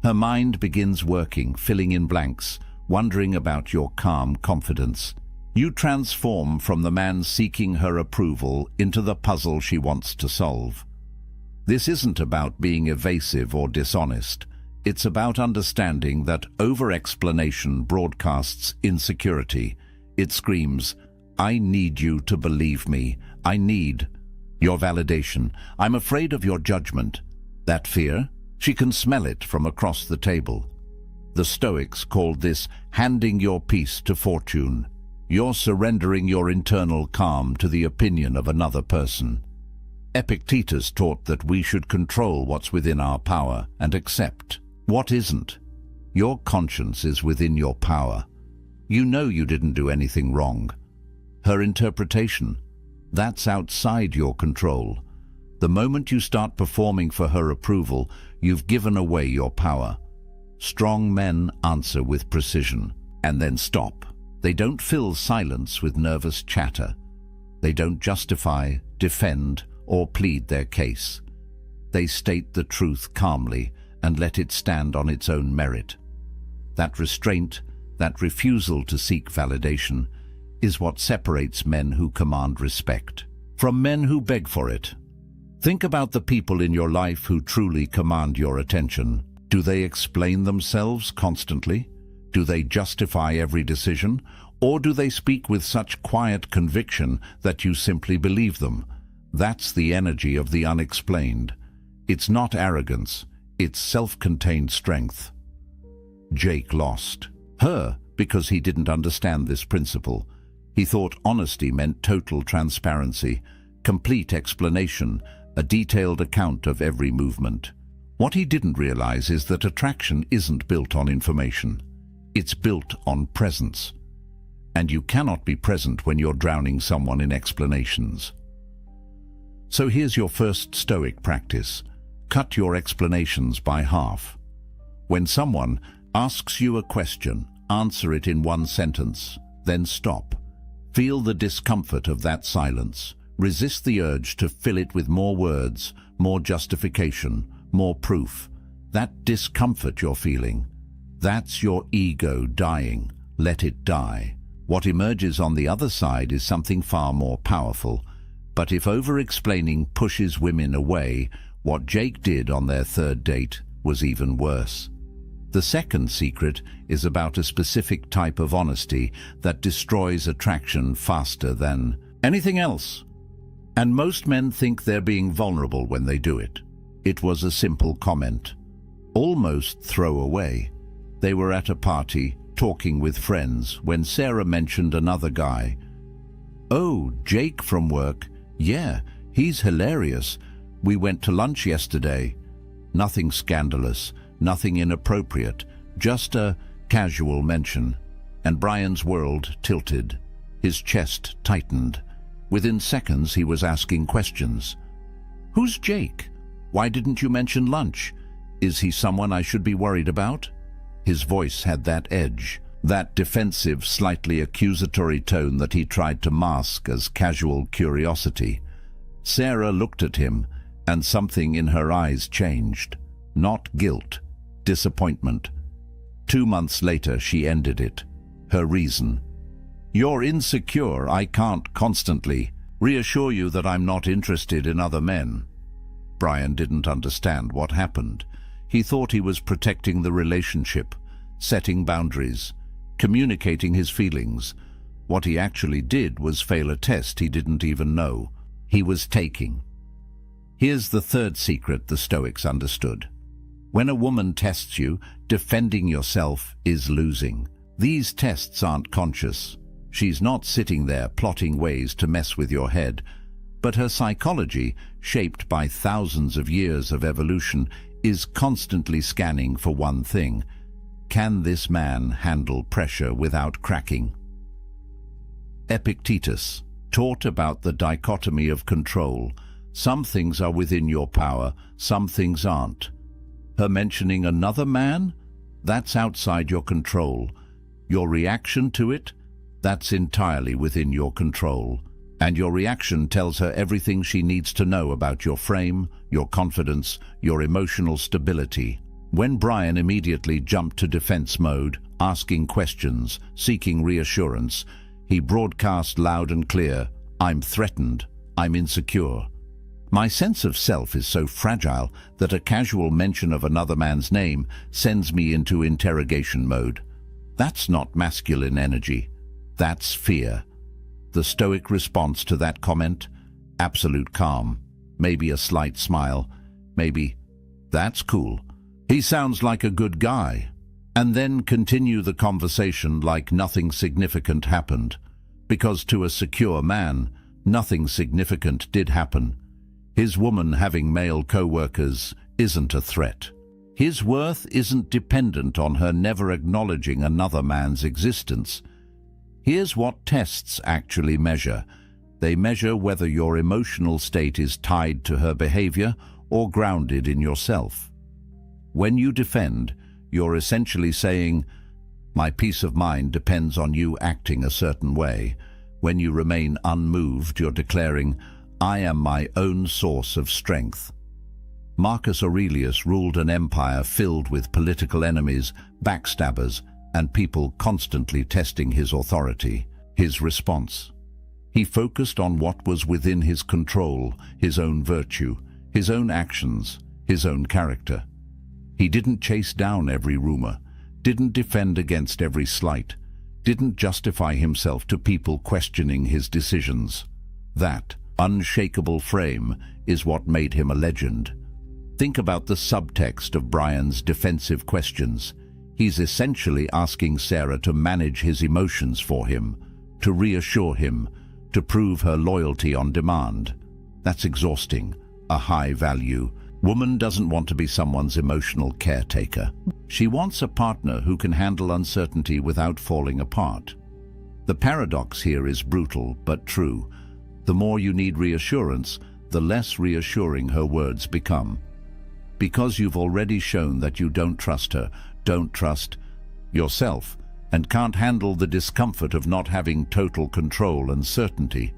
Her mind begins working, filling in blanks, wondering about your calm confidence. You transform from the man seeking her approval into the puzzle she wants to solve. This isn't about being evasive or dishonest. It's about understanding that over-explanation broadcasts insecurity. It screams, "I need you to believe me. I need your validation. I'm afraid of your judgment." That fear? She can smell it from across the table. The Stoics called this handing your peace to fortune. You're surrendering your internal calm to the opinion of another person. Epictetus taught that we should control what's within our power and accept what isn't. Your conscience is within your power. You know you didn't do anything wrong. Her interpretation, that's outside your control. The moment you start performing for her approval, you've given away your power. Strong men answer with precision, and then stop. They don't fill silence with nervous chatter. They don't justify, defend, or plead their case. They state the truth calmly and let it stand on its own merit. That restraint, that refusal to seek validation, is what separates men who command respect from men who beg for it. Think about the people in your life who truly command your attention. Do they explain themselves constantly? Do they justify every decision? Or do they speak with such quiet conviction that you simply believe them? That's the energy of the unexplained. It's not arrogance, it's self-contained strength. Jake lost. Her, because he didn't understand this principle. He thought honesty meant total transparency, complete explanation, a detailed account of every movement. What he didn't realize is that attraction isn't built on information. It's built on presence. And you cannot be present when you're drowning someone in explanations. So here's your first Stoic practice. Cut your explanations by half. When someone asks you a question, answer it in one sentence, then stop. Feel the discomfort of that silence. Resist the urge to fill it with more words, more justification, more proof. That discomfort you're feeling, that's your ego dying. Let it die. What emerges on the other side is something far more powerful. But if over-explaining pushes women away, what Jake did on their third date was even worse. The second secret is about a specific type of honesty that destroys attraction faster than anything else. And most men think they're being vulnerable when they do it. It was a simple comment, almost throwaway. They were at a party, talking with friends, when Sarah mentioned another guy. "Oh, Jake from work. Yeah, he's hilarious. We went to lunch yesterday." Nothing scandalous, nothing inappropriate, just a casual mention. And Brian's world tilted. His chest tightened. Within seconds, he was asking questions. "Who's Jake? Why didn't you mention lunch? Is he someone I should be worried about?" His voice had that edge, that defensive, slightly accusatory tone that he tried to mask as casual curiosity. Sarah looked at him, and something in her eyes changed. Not guilt, disappointment. 2 months later, she ended it. Her reason: "You're insecure. I can't constantly reassure you that I'm not interested in other men." Brian didn't understand what happened. He thought he was protecting the relationship, setting boundaries, communicating his feelings. What he actually did was fail a test he didn't even know he was taking. Here's the third secret the Stoics understood. When a woman tests you, defending yourself is losing. These tests aren't conscious. She's not sitting there plotting ways to mess with your head, but her psychology, shaped by thousands of years of evolution, is constantly scanning for one thing: can this man handle pressure without cracking? Epictetus taught about the dichotomy of control. Some things are within your power, some things aren't. Her mentioning another man? That's outside your control. Your reaction to it? That's entirely within your control. And your reaction tells her everything she needs to know about your frame, your confidence, your emotional stability. When Brian immediately jumped to defense mode, asking questions, seeking reassurance, he broadcast loud and clear, "I'm threatened. I'm insecure. My sense of self is so fragile that a casual mention of another man's name sends me into interrogation mode." That's not masculine energy. That's fear. The Stoic response to that comment? Absolute calm. Maybe a slight smile. Maybe, "That's cool. He sounds like a good guy." And then continue the conversation like nothing significant happened. Because to a secure man, nothing significant did happen. His woman having male co-workers isn't a threat. His worth isn't dependent on her never acknowledging another man's existence. Here's what tests actually measure. They measure whether your emotional state is tied to her behavior or grounded in yourself. When you defend, you're essentially saying, "My peace of mind depends on you acting a certain way." When you remain unmoved, you're declaring, "I am my own source of strength." Marcus Aurelius ruled an empire filled with political enemies, backstabbers, and people constantly testing his authority. His response: he focused on what was within his control, his own virtue, his own actions, his own character. He didn't chase down every rumor, didn't defend against every slight, didn't justify himself to people questioning his decisions. That unshakable frame is what made him a legend. Think about the subtext of Brian's defensive questions. He's essentially asking Sarah to manage his emotions for him, to reassure him, to prove her loyalty on demand. That's exhausting, a high value. Woman doesn't want to be someone's emotional caretaker. She wants a partner who can handle uncertainty without falling apart. The paradox here is brutal but true. The more you need reassurance, the less reassuring her words become. Because you've already shown that you don't trust her, don't trust yourself, and can't handle the discomfort of not having total control and certainty.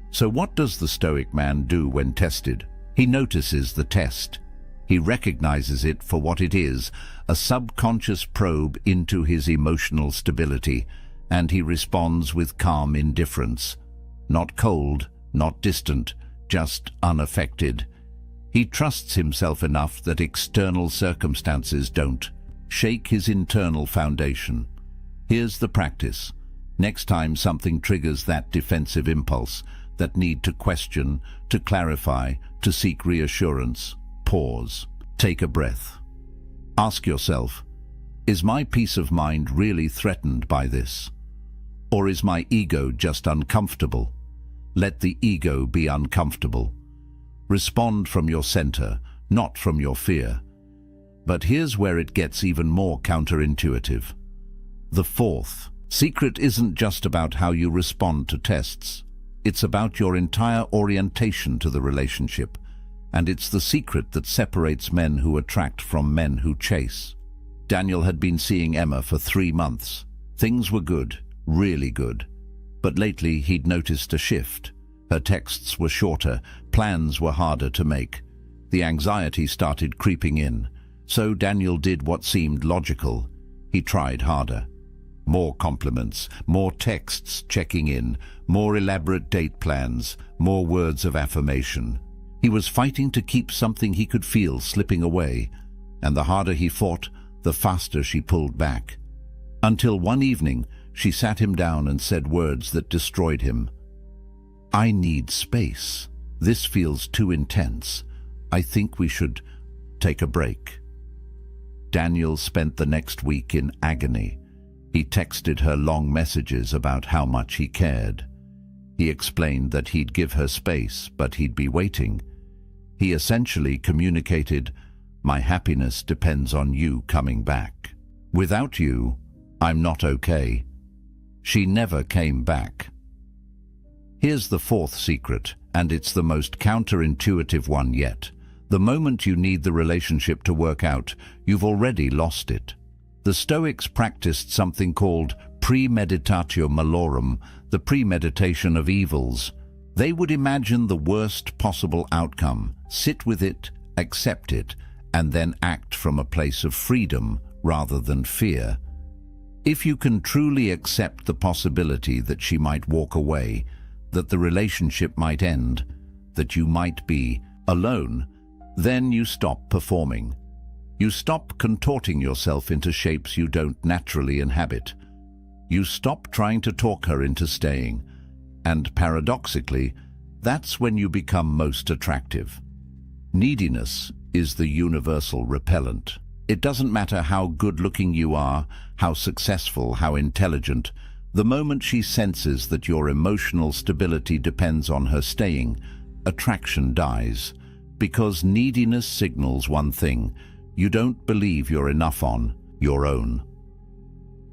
So what does the Stoic man do when tested? He notices the test. He recognizes it for what it is, a subconscious probe into his emotional stability, and he responds with calm indifference. Not cold, not distant, just unaffected. He trusts himself enough that external circumstances don't shake his internal foundation. Here's the practice. Next time something triggers that defensive impulse, that need to question, to clarify, to seek reassurance, pause. Take a breath. Ask yourself, is my peace of mind really threatened by this? Or is my ego just uncomfortable? Let the ego be uncomfortable. Respond from your center, not from your fear. But here's where it gets even more counterintuitive. The fourth secret isn't just about how you respond to tests. It's about your entire orientation to the relationship, and it's the secret that separates men who attract from men who chase. Daniel had been seeing Emma for 3 months. Things were good, really good. But lately he'd noticed a shift. Her texts were shorter, plans were harder to make. The anxiety started creeping in. So Daniel did what seemed logical. He tried harder. More compliments, more texts checking in, more elaborate date plans, more words of affirmation. He was fighting to keep something he could feel slipping away, and the harder he fought, the faster she pulled back. Until one evening, she sat him down and said words that destroyed him. "I need space. This feels too intense. I think we should take a break." Daniel spent the next week in agony. He texted her long messages about how much he cared. He explained that he'd give her space, but he'd be waiting. He essentially communicated, "My happiness depends on you coming back. Without you, I'm not okay." She never came back. Here's the fourth secret, and it's the most counterintuitive one yet. The moment you need the relationship to work out, you've already lost it. The Stoics practiced something called premeditatio malorum, the premeditation of evils. They would imagine the worst possible outcome, sit with it, accept it, and then act from a place of freedom rather than fear. If you can truly accept the possibility that she might walk away, that the relationship might end, that you might be alone, then you stop performing. You stop contorting yourself into shapes you don't naturally inhabit. You stop trying to talk her into staying. And paradoxically, that's when you become most attractive. Neediness is the universal repellent. It doesn't matter how good-looking you are, how successful, how intelligent. The moment she senses that your emotional stability depends on her staying, attraction dies, because neediness signals one thing: you don't believe you're enough on your own.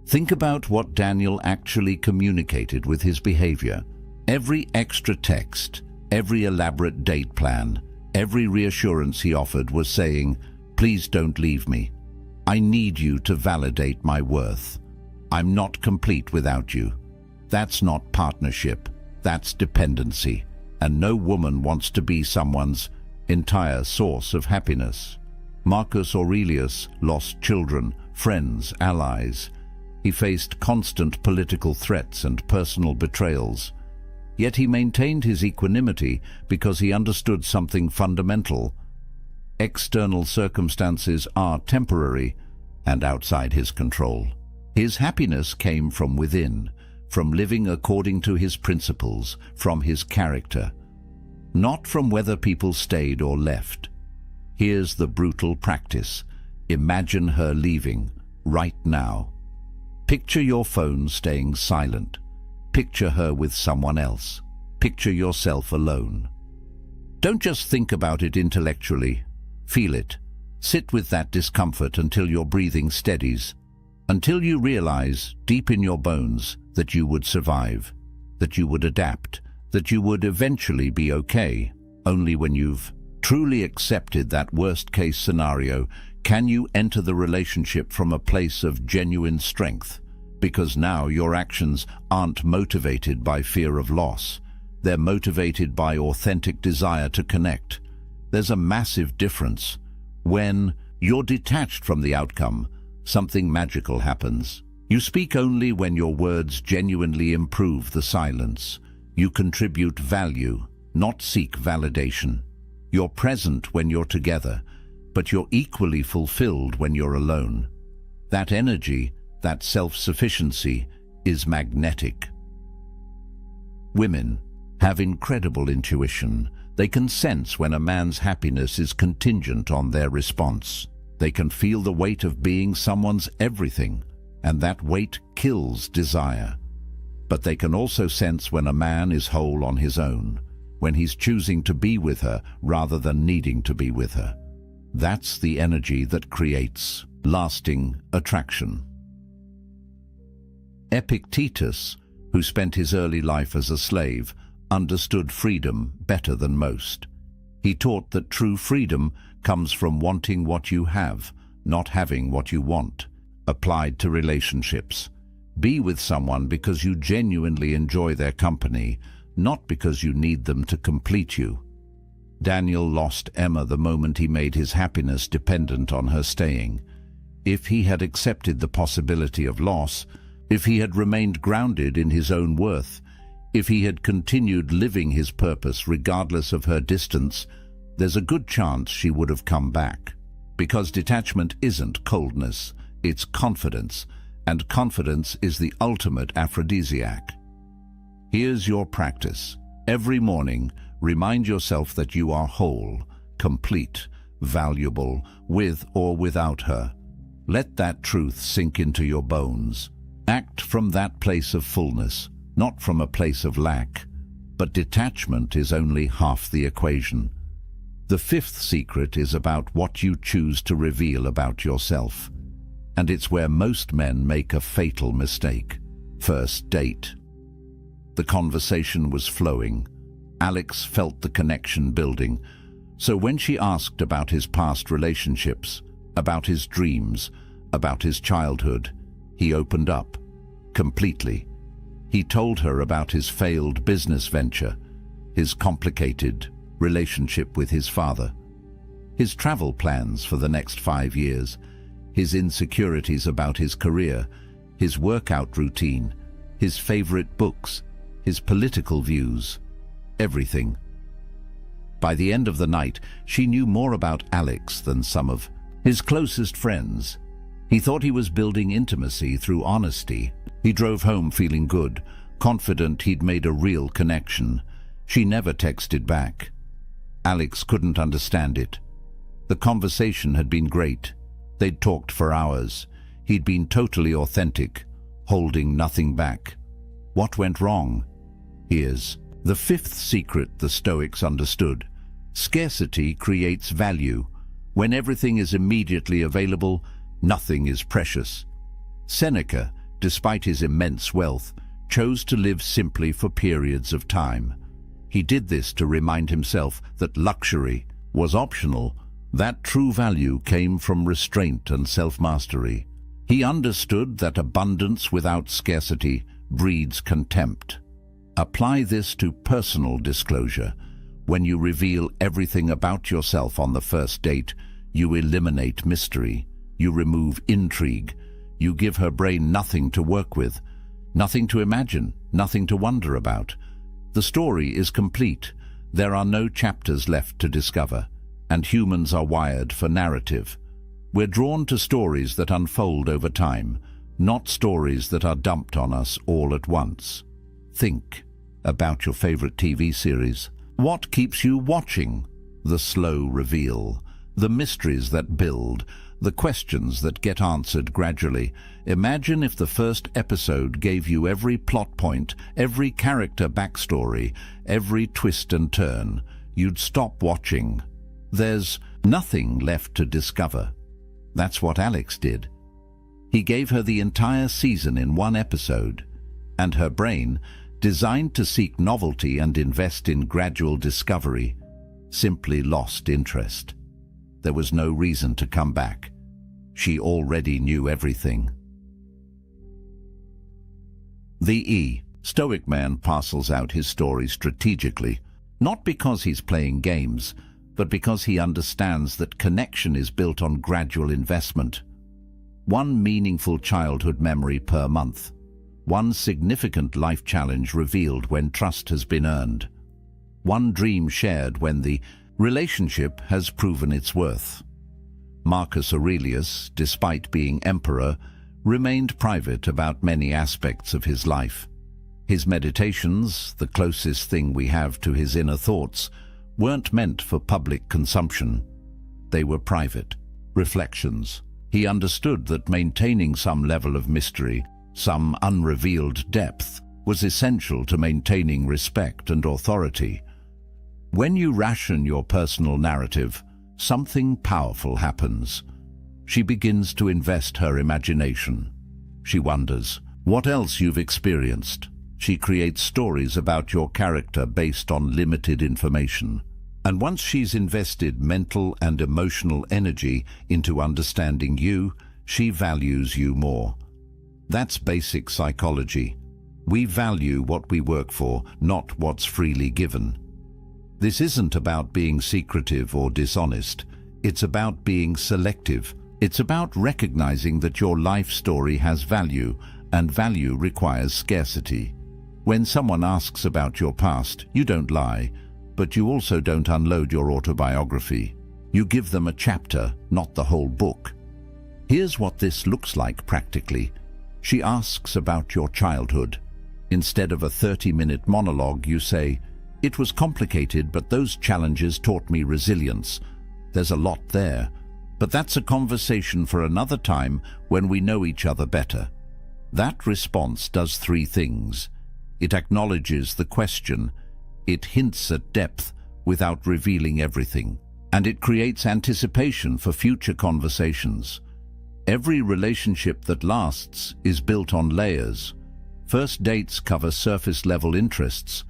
Think about what Daniel actually communicated with his behavior. Every extra text, every elaborate date plan, every reassurance he offered was saying, "Please don't leave me. I need you to validate my worth. I'm not complete without you." That's not partnership, that's dependency, and no woman wants to be someone's entire source of happiness. Marcus Aurelius lost children, friends, allies. He faced constant political threats and personal betrayals. Yet he maintained his equanimity because he understood something fundamental. External circumstances are temporary and outside his control. His happiness came from within, from living according to his principles, from his character, not from whether people stayed or left. Here's the brutal practice. Imagine her leaving, right now. Picture your phone staying silent. Picture her with someone else. Picture yourself alone. Don't just think about it intellectually. Feel it. Sit with that discomfort until your breathing steadies, until you realize, deep in your bones, that you would survive, that you would adapt, that you would eventually be okay. Only when you've truly accepted that worst-case scenario can you enter the relationship from a place of genuine strength, because now your actions aren't motivated by fear of loss. They're motivated by authentic desire to connect. There's a massive difference. When you're detached from the outcome, something magical happens. You speak only when your words genuinely improve the silence. You contribute value, not seek validation. You're present when you're together, but you're equally fulfilled when you're alone. That energy, that self-sufficiency, is magnetic. Women have incredible intuition. They can sense when a man's happiness is contingent on their response. They can feel the weight of being someone's everything, and that weight kills desire. But they can also sense when a man is whole on his own, when he's choosing to be with her rather than needing to be with her. That's the energy that creates lasting attraction. Epictetus, who spent his early life as a slave, understood freedom better than most. He taught that true freedom comes from wanting what you have, not having what you want. Applied to relationships. Be with someone because you genuinely enjoy their company, not because you need them to complete you. Daniel lost Emma the moment he made his happiness dependent on her staying. If he had accepted the possibility of loss, if he had remained grounded in his own worth, if he had continued living his purpose regardless of her distance, there's a good chance she would have come back. Because detachment isn't coldness, it's confidence, and confidence is the ultimate aphrodisiac. Here's your practice. Every morning, remind yourself that you are whole, complete, valuable, with or without her. Let that truth sink into your bones. Act from that place of fullness, not from a place of lack. But detachment is only half the equation. The fifth secret is about what you choose to reveal about yourself. And it's where most men make a fatal mistake. First date. The conversation was flowing. Alex felt the connection building. So when she asked about his past relationships, about his dreams, about his childhood, he opened up. Completely. He told her about his failed business venture, his complicated relationship with his father, his travel plans for the next 5 years, his insecurities about his career, his workout routine, his favorite books, his political views, everything. By the end of the night, she knew more about Alex than some of his closest friends. He thought he was building intimacy through honesty. He drove home feeling good, confident he'd made a real connection. She never texted back. Alex couldn't understand it. The conversation had been great. They'd talked for hours. He'd been totally authentic, holding nothing back. What went wrong? Here's The fifth secret the Stoics understood: scarcity creates value. When everything is immediately available, nothing is precious. Seneca, despite his immense wealth, chose to live simply for periods of time. He did this to remind himself that luxury was optional, that true value came from restraint and self-mastery. He understood that abundance without scarcity breeds contempt. Apply this to personal disclosure. When you reveal everything about yourself on the first date, you eliminate mystery. You remove intrigue. You give her brain nothing to work with, nothing to imagine, nothing to wonder about. The story is complete. There are no chapters left to discover, and humans are wired for narrative. We're drawn to stories that unfold over time, not stories that are dumped on us all at once. Think about your favorite TV series. What keeps you watching? The slow reveal, the mysteries that build, the questions that get answered gradually. Imagine if the first episode gave you every plot point, every character backstory, every twist and turn. You'd stop watching. There's nothing left to discover. That's what Alex did. He gave her the entire season in one episode, and her brain, designed to seek novelty and invest in gradual discovery, simply lost interest. There was no reason to come back. She already knew everything. The Stoic man parcels out his story strategically, not because he's playing games, but because he understands that connection is built on gradual investment. One meaningful childhood memory per month. One significant life challenge revealed when trust has been earned. One dream shared when the relationship has proven its worth. Marcus Aurelius, despite being emperor, remained private about many aspects of his life. His meditations, the closest thing we have to his inner thoughts, weren't meant for public consumption. They were private reflections. He understood that maintaining some level of mystery, some unrevealed depth, was essential to maintaining respect and authority. When you ration your personal narrative, something powerful happens. She begins to invest her imagination. She wonders what else you've experienced. She creates stories about your character based on limited information. And once she's invested mental and emotional energy into understanding you, she values you more. That's basic psychology. We value what we work for, not what's freely given. This isn't about being secretive or dishonest. It's about being selective. It's about recognizing that your life story has value, and value requires scarcity. When someone asks about your past, you don't lie, but you also don't unload your autobiography. You give them a chapter, not the whole book. Here's what this looks like practically. She asks about your childhood. Instead of a 30-minute monologue, you say, "It was complicated, but those challenges taught me resilience." There's a lot there, but that's a conversation for another time when we know each other better. That response does three things. It acknowledges the question, it hints at depth without revealing everything, and it creates anticipation for future conversations. Every relationship that lasts is built on layers. First dates cover surface-level interests.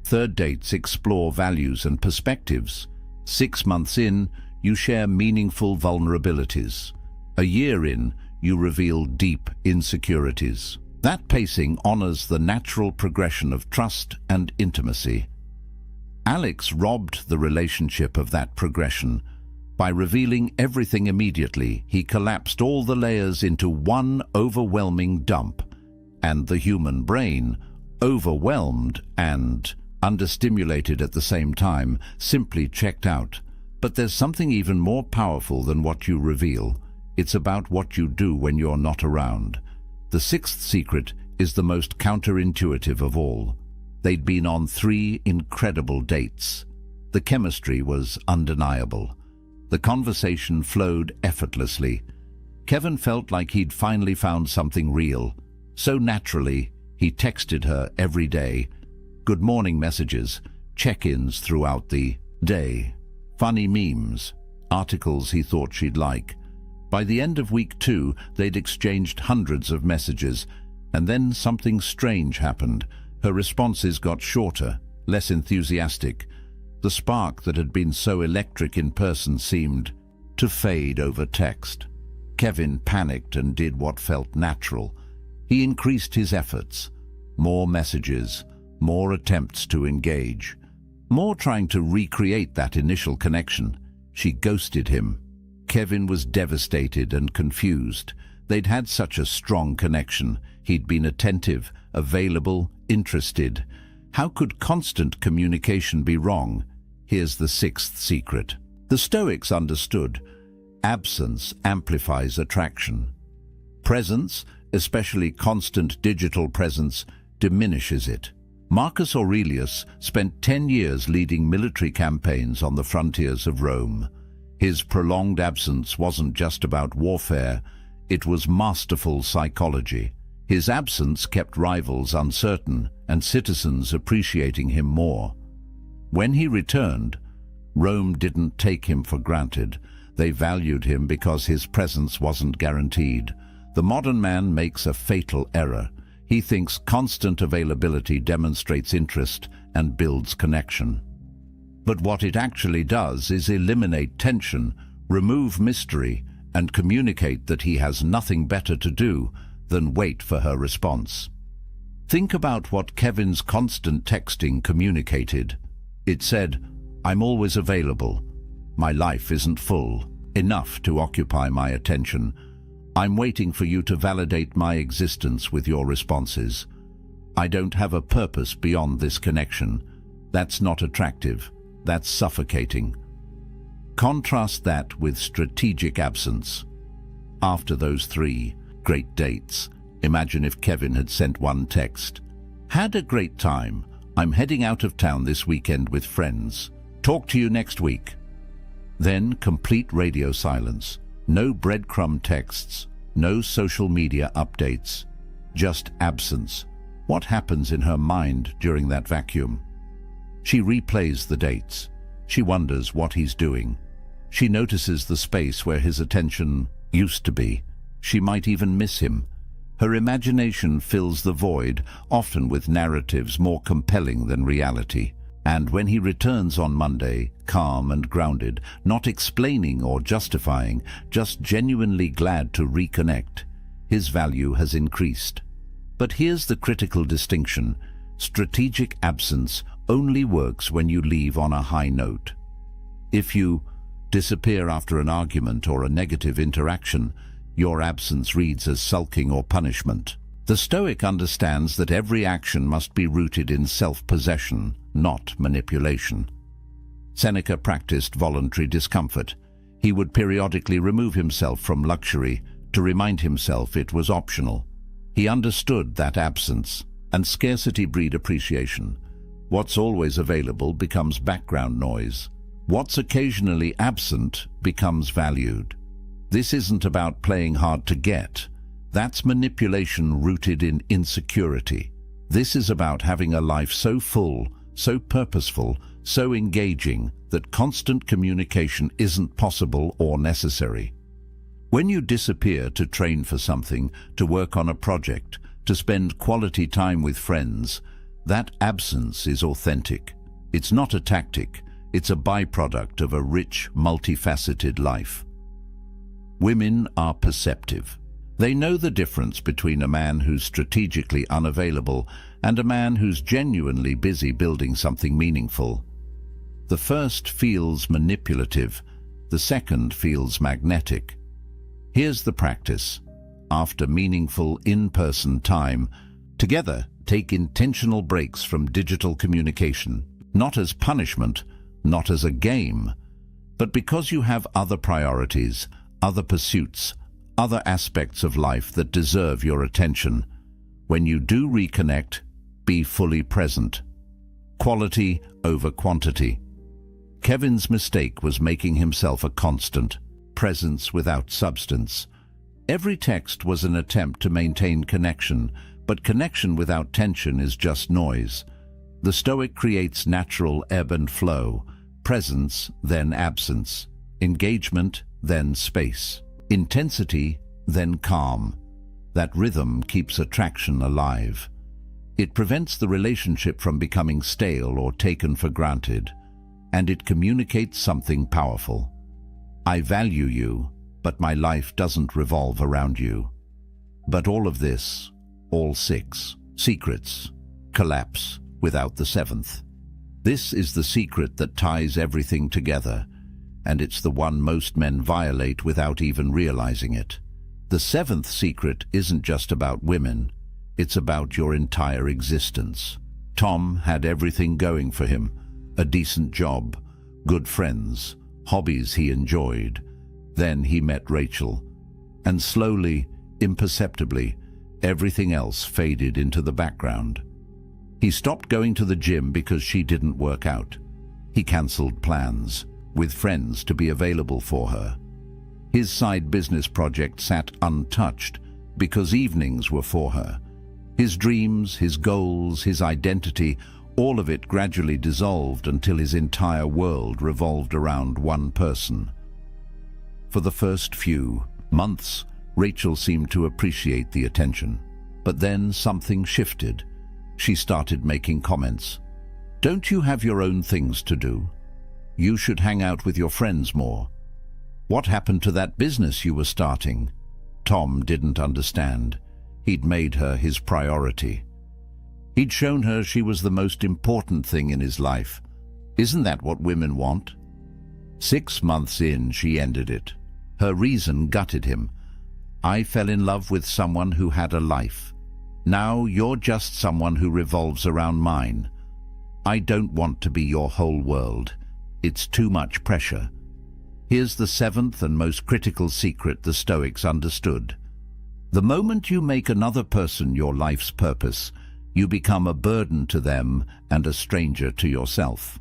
Third dates explore values and perspectives. 6 months in, you share meaningful vulnerabilities. A year in, you reveal deep insecurities. That pacing honors the natural progression of trust and intimacy. Alex robbed the relationship of that progression. By revealing everything immediately, he collapsed all the layers into one overwhelming dump. And the human brain, overwhelmed and understimulated at the same time, simply checked out. But there's something even more powerful than what you reveal. It's about what you do when you're not around. The sixth secret is the most counterintuitive of all. They'd been on 3 incredible dates. The chemistry was undeniable. The conversation flowed effortlessly. Kevin felt like he'd finally found something real. So naturally, he texted her every day. good morning messages, check-ins throughout the day, funny memes, articles he thought she'd like. By the end of week 2, they'd exchanged hundreds of messages, and then something strange happened. Her responses got shorter, less enthusiastic. The spark that had been so electric in person seemed to fade over text. Kevin panicked and did what felt natural. He increased his efforts. More messages, more attempts to engage, more trying to recreate that initial connection. She ghosted him. Kevin was devastated and confused. They'd had such a strong connection. He'd been attentive, available, interested. How could constant communication be wrong? Here's the 6th secret. The Stoics understood. Absence amplifies attraction. Presence, especially constant digital presence, diminishes it. Marcus Aurelius spent 10 years leading military campaigns on the frontiers of Rome. His prolonged absence wasn't just about warfare, it was masterful psychology. His absence kept rivals uncertain and citizens appreciating him more. When he returned, Rome didn't take him for granted. They valued him because his presence wasn't guaranteed. The modern man makes a fatal error. He thinks constant availability demonstrates interest and builds connection. But what it actually does is eliminate tension, remove mystery, and communicate that he has nothing better to do than wait for her response. Think about what Kevin's constant texting communicated. It said, "I'm always available. My life isn't full, enough to occupy my attention. I'm waiting for you to validate my existence with your responses. I don't have a purpose beyond this connection. That's not attractive. That's suffocating." Contrast that with strategic absence. After those 3 great dates, imagine if Kevin had sent one text. "Had a great time. I'm heading out of town this weekend with friends. Talk to you next week." Then complete radio silence. No breadcrumb texts, no social media updates, just absence. What happens in her mind during that vacuum? She replays the dates. She wonders what he's doing. She notices the space where his attention used to be. She might even miss him. Her imagination fills the void, often with narratives more compelling than reality. And when he returns on Monday, calm and grounded, not explaining or justifying, just genuinely glad to reconnect, his value has increased. But here's the critical distinction. Strategic absence only works when you leave on a high note. If you disappear after an argument or a negative interaction, your absence reads as sulking or punishment. The Stoic understands that every action must be rooted in self-possession, not manipulation. Seneca practiced voluntary discomfort. He would periodically remove himself from luxury to remind himself it was optional. He understood that absence, and scarcity breed appreciation. What's always available becomes background noise. What's occasionally absent becomes valued. This isn't about playing hard to get. That's manipulation rooted in insecurity. This is about having a life so full, so purposeful, so engaging that constant communication isn't possible or necessary. When you disappear to train for something, to work on a project, to spend quality time with friends, that absence is authentic. It's not a tactic, it's a byproduct of a rich, multifaceted life. Women are perceptive. They know the difference between a man who's strategically unavailable and a man who's genuinely busy building something meaningful. The first feels manipulative, the second feels magnetic. Here's the practice. After meaningful in-person time, together take intentional breaks from digital communication, not as punishment, not as a game, but because you have other priorities, other pursuits, other aspects of life that deserve your attention. When you do reconnect, be fully present. Quality over quantity. Kevin's mistake was making himself a constant, presence without substance. Every text was an attempt to maintain connection, but connection without tension is just noise. The Stoic creates natural ebb and flow, presence, then absence, engagement, then space, intensity, then calm. That rhythm keeps attraction alive. It prevents the relationship from becoming stale or taken for granted, and it communicates something powerful. I value you, but my life doesn't revolve around you. But all of this, all 6 secrets, collapse without the 7th. This is the secret that ties everything together, and it's the one most men violate without even realizing it. The 7th secret isn't just about women, it's about your entire existence. Tom had everything going for him: a decent job, good friends, hobbies he enjoyed. Then he met Rachel, and slowly, imperceptibly, everything else faded into the background. He stopped going to the gym because she didn't work out. He cancelled plans with friends to be available for her. His side business project sat untouched because evenings were for her. His dreams, his goals, his identity, all of it gradually dissolved until his entire world revolved around one person. For the first few months, Rachel seemed to appreciate the attention. But then something shifted. She started making comments. "Don't you have your own things to do? You should hang out with your friends more. What happened to that business you were starting?" Tom didn't understand. He'd made her his priority. He'd shown her she was the most important thing in his life. Isn't that what women want? 6 months in, she ended it. Her reason gutted him. "I fell in love with someone who had a life. Now you're just someone who revolves around mine. I don't want to be your whole world. It's too much pressure." Here's the 7th and most critical secret the Stoics understood. The moment you make another person your life's purpose, you become a burden to them and a stranger to yourself.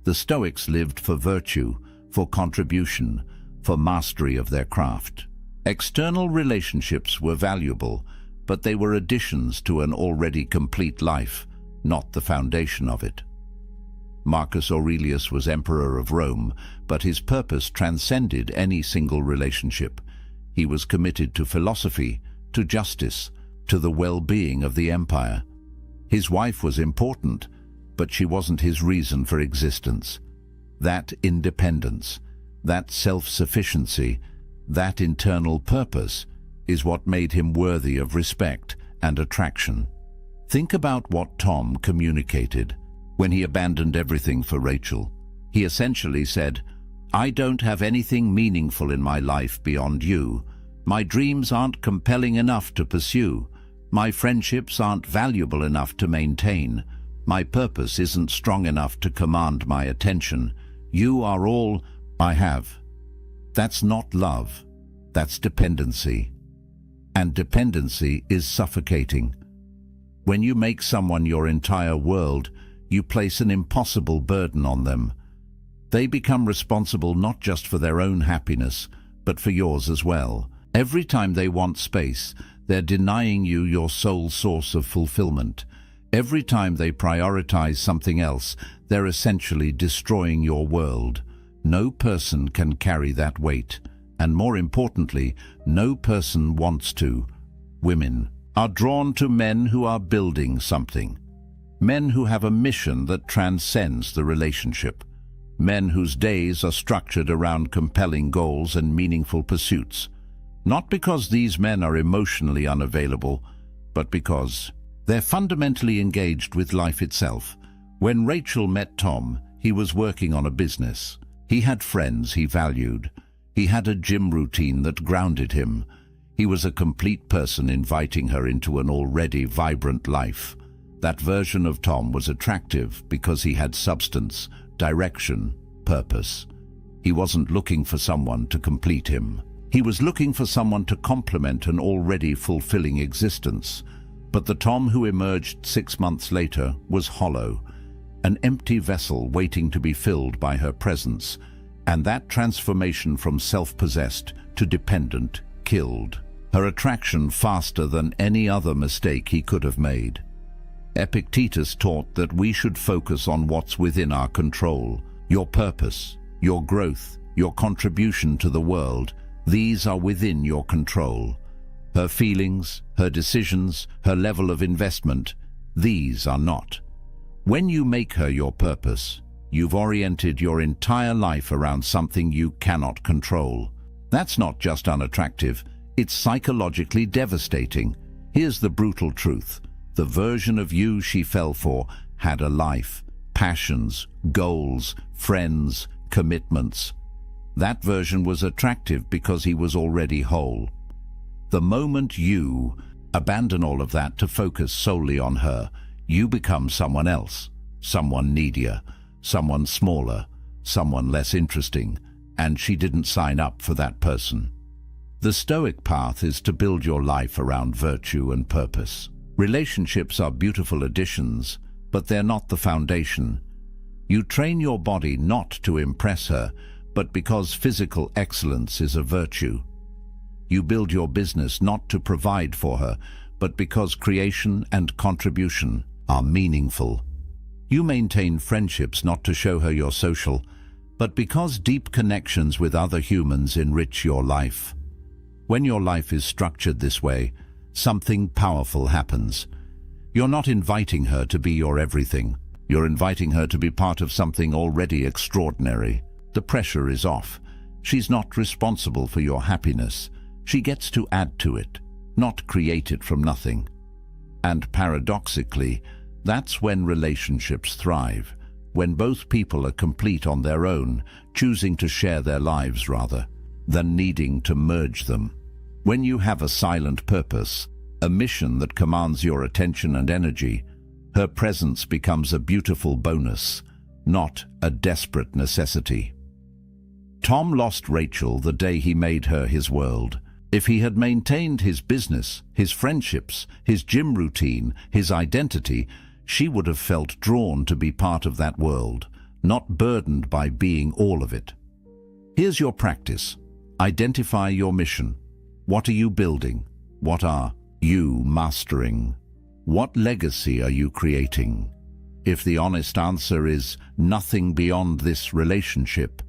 The Stoics lived for virtue, for contribution, for mastery of their craft. External relationships were valuable, but they were additions to an already complete life, not the foundation of it. Marcus Aurelius was emperor of Rome, but his purpose transcended any single relationship. He was committed to philosophy, to justice, to the well-being of the empire. His wife was important, but she wasn't his reason for existence. That independence, that self-sufficiency, that internal purpose is what made him worthy of respect and attraction. Think about what Tom communicated when he abandoned everything for Rachel. He essentially said, "I don't have anything meaningful in my life beyond you. My dreams aren't compelling enough to pursue. My friendships aren't valuable enough to maintain. My purpose isn't strong enough to command my attention. You are all I have." That's not love. That's dependency. And dependency is suffocating. When you make someone your entire world, you place an impossible burden on them. They become responsible not just for their own happiness, but for yours as well. Every time they want space, they're denying you your sole source of fulfillment. Every time they prioritize something else, they're essentially destroying your world. No person can carry that weight, and more importantly, no person wants to. Women are drawn to men who are building something. Men who have a mission that transcends the relationship. Men whose days are structured around compelling goals and meaningful pursuits. Not because these men are emotionally unavailable, but because they're fundamentally engaged with life itself. When Rachel met Tom, he was working on a business. He had friends he valued. He had a gym routine that grounded him. He was a complete person inviting her into an already vibrant life. That version of Tom was attractive because he had substance, direction, purpose. He wasn't looking for someone to complete him. He was looking for someone to complement an already fulfilling existence. But the Tom who emerged 6 months later was hollow, an empty vessel waiting to be filled by her presence, and that transformation from self-possessed to dependent killed her attraction faster than any other mistake he could have made. Epictetus taught that we should focus on what's within our control. Your purpose, your growth, your contribution to the world, these are within your control. Her feelings, her decisions, her level of investment, these are not. When you make her your purpose, you've oriented your entire life around something you cannot control. That's not just unattractive, it's psychologically devastating. Here's the brutal truth. The version of you she fell for had a life, passions, goals, friends, commitments. That version was attractive because he was already whole. The moment you abandon all of that to focus solely on her, you become someone else, someone needier, someone smaller, someone less interesting, and she didn't sign up for that person. The Stoic path is to build your life around virtue and purpose. Relationships are beautiful additions, but they're not the foundation. You train your body not to impress her, but because physical excellence is a virtue. You build your business not to provide for her, but because creation and contribution are meaningful. You maintain friendships not to show her you're social, but because deep connections with other humans enrich your life. When your life is structured this way, something powerful happens. You're not inviting her to be your everything. You're inviting her to be part of something already extraordinary. The pressure is off. She's not responsible for your happiness. She gets to add to it, not create it from nothing. And paradoxically, that's when relationships thrive, when both people are complete on their own, choosing to share their lives rather than needing to merge them. When you have a silent purpose, a mission that commands your attention and energy, her presence becomes a beautiful bonus, not a desperate necessity. Tom lost Rachel the day he made her his world. If he had maintained his business, his friendships, his gym routine, his identity, she would have felt drawn to be part of that world, not burdened by being all of it. Here's your practice. Identify your mission. What are you building? What are you mastering? What legacy are you creating? If the honest answer is nothing beyond this relationship,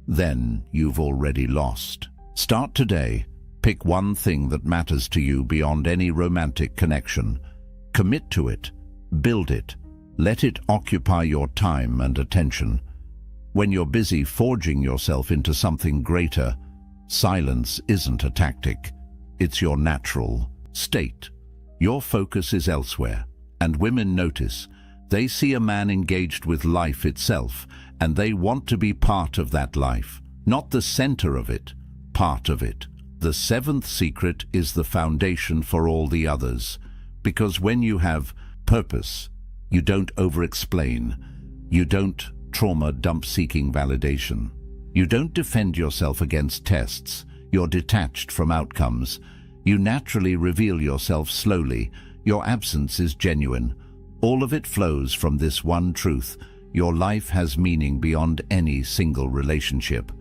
then you've already lost. Start today. Pick one thing that matters to you beyond any romantic connection. Commit to it. Build it. Let it occupy your time and attention. When you're busy forging yourself into something greater, silence isn't a tactic. It's your natural state. Your focus is elsewhere, and women notice. They see a man engaged with life itself, and they want to be part of that life. Not the center of it, part of it. The seventh secret is the foundation for all the others, because when you have purpose, you don't over-explain, you don't trauma dump seeking validation, you don't defend yourself against tests, you're detached from outcomes, you naturally reveal yourself slowly, your absence is genuine. All of it flows from this one truth: your life has meaning beyond any single relationship.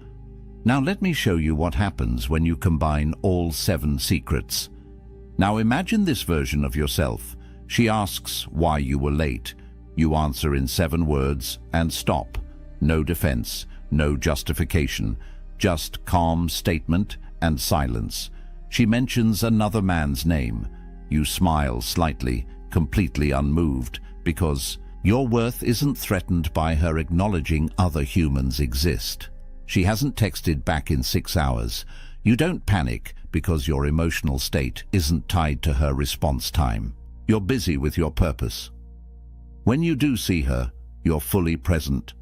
Now let me show you what happens when you combine all 7 secrets. Now imagine this version of yourself. She asks why you were late. You answer in 7 words and stop. No defense, no justification, just calm statement and silence. She mentions another man's name. You smile slightly, completely unmoved, because your worth isn't threatened by her acknowledging other humans exist. She hasn't texted back in 6 hours. You don't panic because your emotional state isn't tied to her response time. You're busy with your purpose. When you do see her, you're fully present,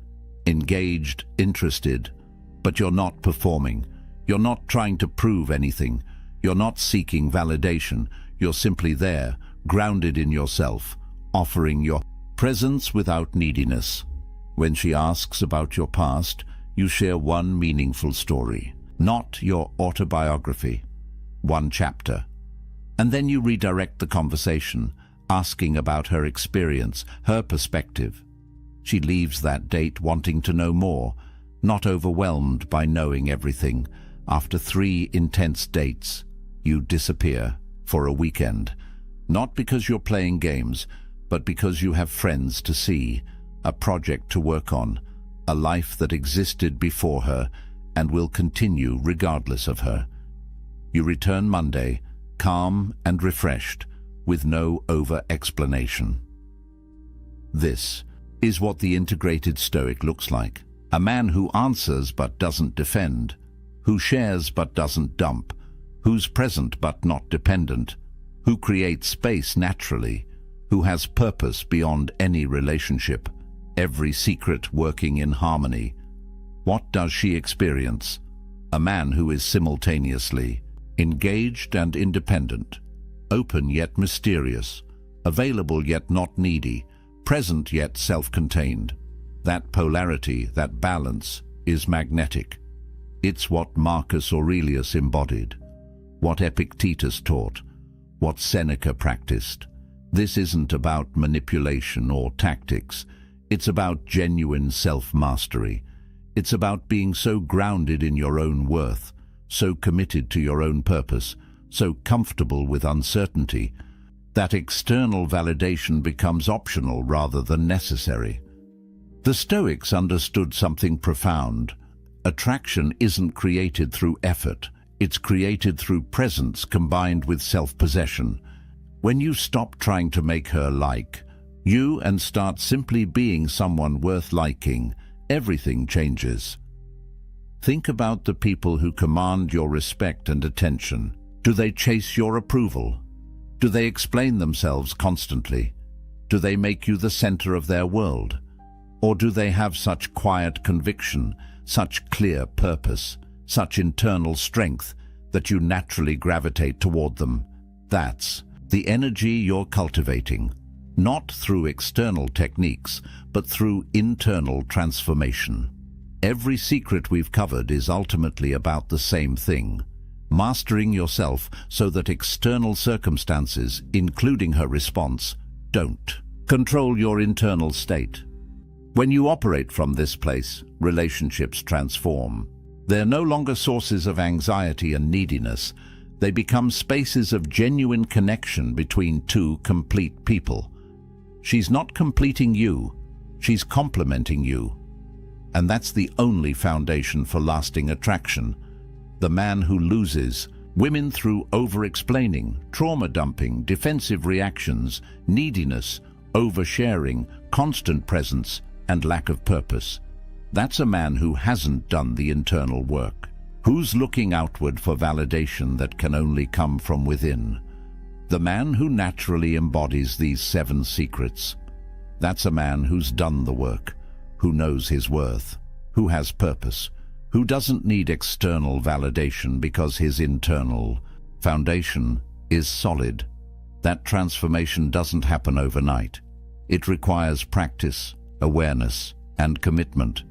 engaged, interested, but you're not performing. You're not trying to prove anything. You're not seeking validation. You're simply there, grounded in yourself, offering your presence without neediness. When she asks about your past, you share one meaningful story, not your autobiography, one chapter. And then you redirect the conversation, asking about her experience, her perspective. She leaves that date wanting to know more, not overwhelmed by knowing everything. After 3 intense dates, you disappear for a weekend, not because you're playing games, but because you have friends to see, a project to work on, a life that existed before her and will continue regardless of her. You return Monday, calm and refreshed, with no over-explanation. This is what the integrated Stoic looks like. A man who answers but doesn't defend, who shares but doesn't dump, who's present but not dependent, who creates space naturally, who has purpose beyond any relationship, every secret working in harmony. What does she experience? A man who is simultaneously engaged and independent, open yet mysterious, available yet not needy, present yet self-contained. That polarity, that balance, is magnetic. It's what Marcus Aurelius embodied, what Epictetus taught, what Seneca practiced. This isn't about manipulation or tactics. It's about genuine self-mastery. It's about being so grounded in your own worth, so committed to your own purpose, so comfortable with uncertainty, that external validation becomes optional rather than necessary. The Stoics understood something profound. Attraction isn't created through effort. It's created through presence combined with self-possession. When you stop trying to make her like you and start simply being someone worth liking, everything changes. Think about the people who command your respect and attention. Do they chase your approval? Do they explain themselves constantly? Do they make you the center of their world? Or do they have such quiet conviction, such clear purpose, such internal strength that you naturally gravitate toward them? That's the energy you're cultivating, not through external techniques, but through internal transformation. Every secret we've covered is ultimately about the same thing: mastering yourself so that external circumstances, including her response, don't control your internal state. When you operate from this place, relationships transform. They're no longer sources of anxiety and neediness. They become spaces of genuine connection between two complete people. She's not completing you, she's complementing you. And that's the only foundation for lasting attraction. The man who loses women through over-explaining, trauma dumping, defensive reactions, neediness, oversharing, constant presence, and lack of purpose. That's a man who hasn't done the internal work, who's looking outward for validation that can only come from within. The man who naturally embodies these 7 secrets. That's a man who's done the work, who knows his worth, who has purpose, who doesn't need external validation because his internal foundation is solid. That transformation doesn't happen overnight. It requires practice, awareness, and commitment.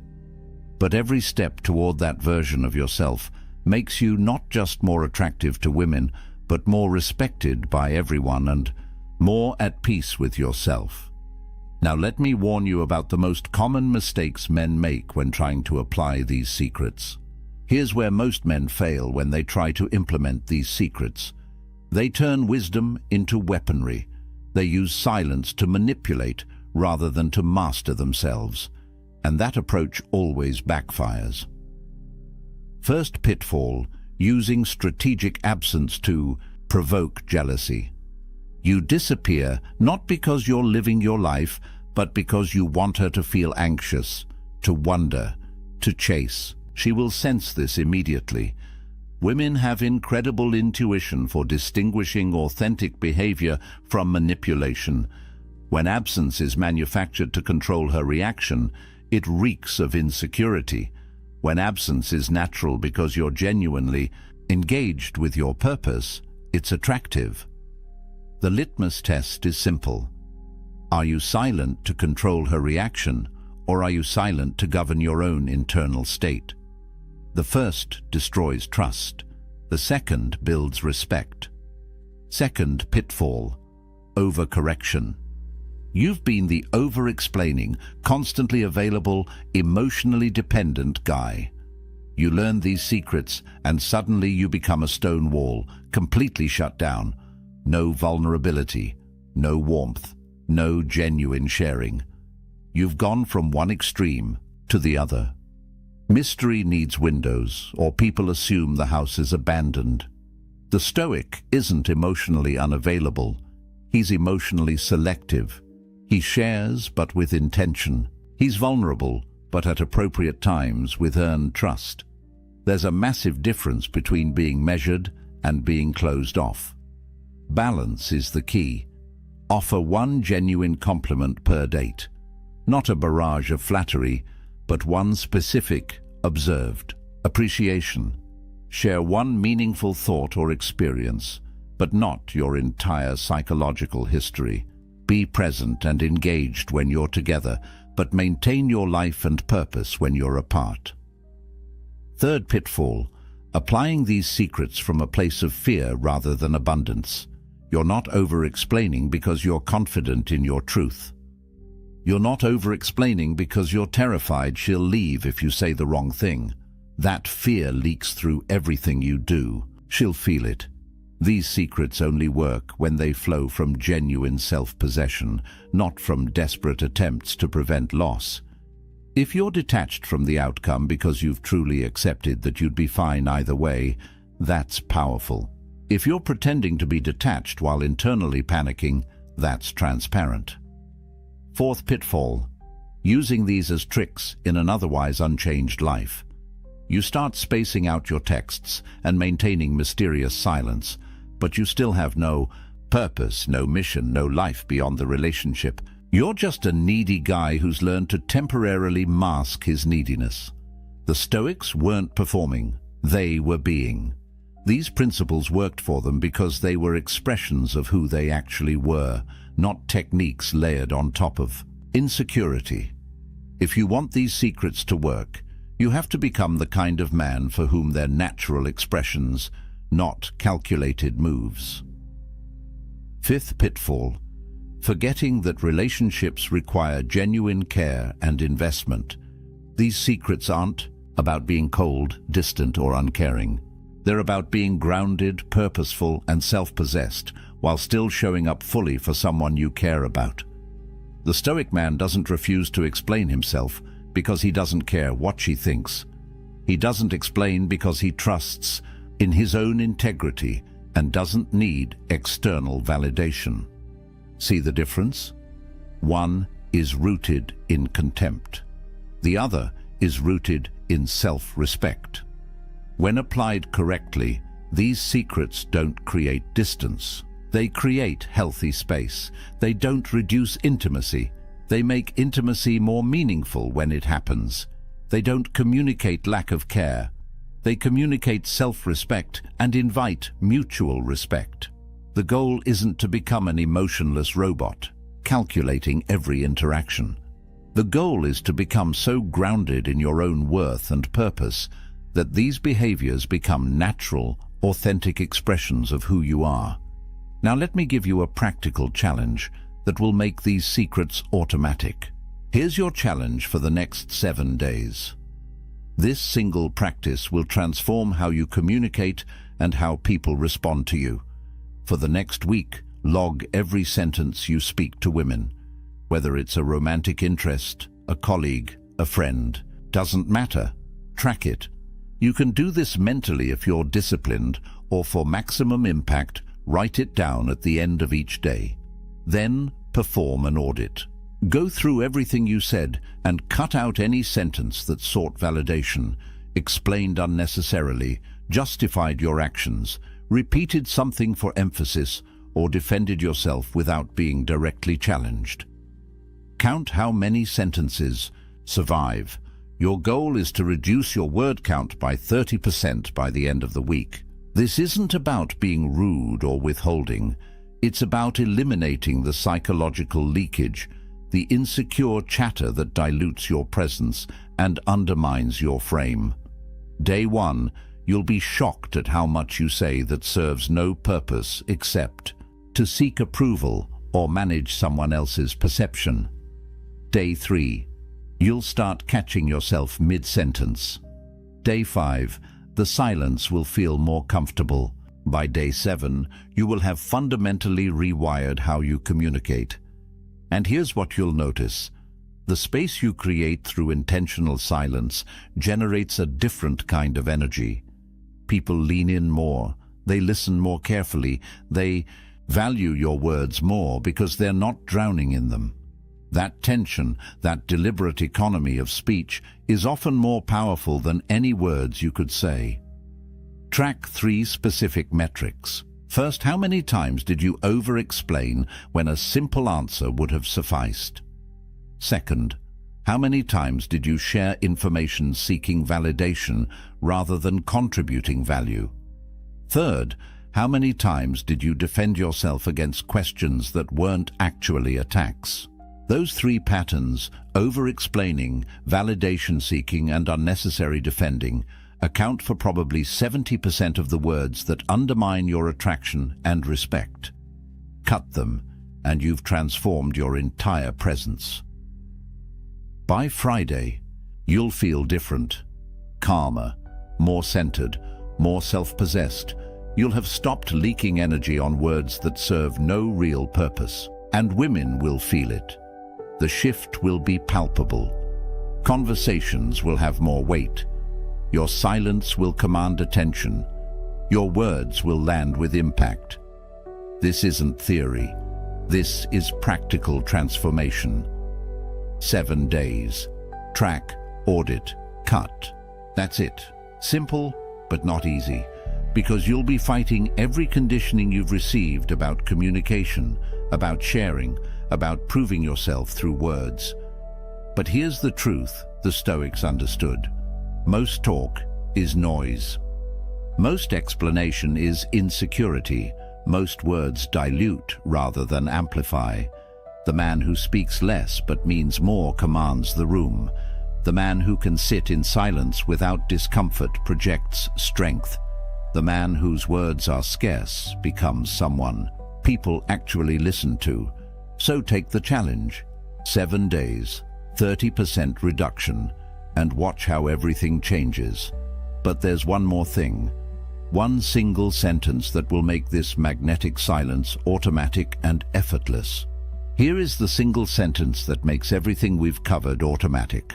But every step toward that version of yourself makes you not just more attractive to women, but more respected by everyone and more at peace with yourself. Now let me warn you about the most common mistakes men make when trying to apply these secrets. Here's where most men fail when they try to implement these secrets. They turn wisdom into weaponry. They use silence to manipulate rather than to master themselves, and that approach always backfires. First pitfall: using strategic absence to provoke jealousy. You disappear not because you're living your life, but because you want her to feel anxious, to wonder, to chase. She will sense this immediately. Women have incredible intuition for distinguishing authentic behavior from manipulation. When absence is manufactured to control her reaction, it reeks of insecurity. When absence is natural because you're genuinely engaged with your purpose, it's attractive. The litmus test is simple. Are you silent to control her reaction, or are you silent to govern your own internal state? The first destroys trust. The second builds respect. Second pitfall: overcorrection. You've been the over-explaining, constantly available, emotionally dependent guy. You learn these secrets and suddenly you become a stone wall, completely shut down. No vulnerability, no warmth, no genuine sharing. You've gone from one extreme to the other. Mystery needs windows, or people assume the house is abandoned. The Stoic isn't emotionally unavailable. He's emotionally selective. He shares, but with intention. He's vulnerable, but at appropriate times with earned trust. There's a massive difference between being measured and being closed off. Balance is the key. Offer one genuine compliment per date. Not a barrage of flattery, but one specific, observed appreciation. Share one meaningful thought or experience, but not your entire psychological history. Be present and engaged when you're together, but maintain your life and purpose when you're apart. Third pitfall, applying these secrets from a place of fear rather than abundance. You're not over-explaining because you're confident in your truth. You're not over-explaining because you're terrified she'll leave if you say the wrong thing. That fear leaks through everything you do. She'll feel it. These secrets only work when they flow from genuine self-possession, not from desperate attempts to prevent loss. If you're detached from the outcome because you've truly accepted that you'd be fine either way, that's powerful. If you're pretending to be detached while internally panicking, that's transparent. Fourth pitfall, using these as tricks in an otherwise unchanged life. You start spacing out your texts and maintaining mysterious silence, but you still have no purpose, no mission, no life beyond the relationship. You're just a needy guy who's learned to temporarily mask his neediness. The Stoics weren't performing, they were being. These principles worked for them because they were expressions of who they actually were, not techniques layered on top of insecurity. If you want these secrets to work, you have to become the kind of man for whom they're natural expressions, not calculated moves. Fifth pitfall, forgetting that relationships require genuine care and investment. These secrets aren't about being cold, distant, or uncaring. They're about being grounded, purposeful, and self-possessed, while still showing up fully for someone you care about. The Stoic man doesn't refuse to explain himself because he doesn't care what she thinks. He doesn't explain because he trusts in his own integrity and doesn't need external validation. See the difference? One is rooted in contempt. The other is rooted in self-respect. When applied correctly, these secrets don't create distance. They create healthy space. They don't reduce intimacy. They make intimacy more meaningful when it happens. They don't communicate lack of care. They communicate self-respect and invite mutual respect. The goal isn't to become an emotionless robot, calculating every interaction. The goal is to become so grounded in your own worth and purpose that these behaviors become natural, authentic expressions of who you are. Now let me give you a practical challenge that will make these secrets automatic. Here's your challenge for the next 7 days. This single practice will transform how you communicate and how people respond to you. For the next week, log every sentence you speak to women. Whether it's a romantic interest, a colleague, a friend, doesn't matter. Track it. You can do this mentally if you're disciplined, or for maximum impact, write it down at the end of each day. Then perform an audit. Go through everything you said and cut out any sentence that sought validation, explained unnecessarily, justified your actions, repeated something for emphasis, or defended yourself without being directly challenged. Count how many sentences survive. Your goal is to reduce your word count by 30% by the end of the week. This isn't about being rude or withholding. It's about eliminating the psychological leakage, the insecure chatter that dilutes your presence and undermines your frame. Day 1, you'll be shocked at how much you say that serves no purpose except to seek approval or manage someone else's perception. Day 3, you'll start catching yourself mid-sentence. Day 5, the silence will feel more comfortable. By day 7, you will have fundamentally rewired how you communicate. And here's what you'll notice. The space you create through intentional silence generates a different kind of energy. People lean in more, they listen more carefully, they value your words more because they're not drowning in them. That tension, that deliberate economy of speech, is often more powerful than any words you could say. Track 3 specific metrics. First, how many times did you over-explain when a simple answer would have sufficed? Second, how many times did you share information seeking validation rather than contributing value? Third, how many times did you defend yourself against questions that weren't actually attacks? Those 3 patterns, over-explaining, validation-seeking, and unnecessary defending, account for probably 70% of the words that undermine your attraction and respect. Cut them, and you've transformed your entire presence. By Friday, you'll feel different, calmer, more centered, more self-possessed. You'll have stopped leaking energy on words that serve no real purpose, and women will feel it. The shift will be palpable. Conversations will have more weight. Your silence will command attention. Your words will land with impact. This isn't theory. This is practical transformation. 7 days. Track, audit, cut. That's it. Simple, but not easy. Because you'll be fighting every conditioning you've received about communication, about sharing, about proving yourself through words. But here's the truth the Stoics understood. Most talk is noise. Most explanation is insecurity. Most words dilute rather than amplify. The man who speaks less but means more commands the room. The man who can sit in silence without discomfort projects strength. The man whose words are scarce becomes someone people actually listen to. So take the challenge. 7 days, 30% reduction, and watch how everything changes. But there's one more thing. One single sentence that will make this magnetic silence automatic and effortless. Here is the single sentence that makes everything we've covered automatic.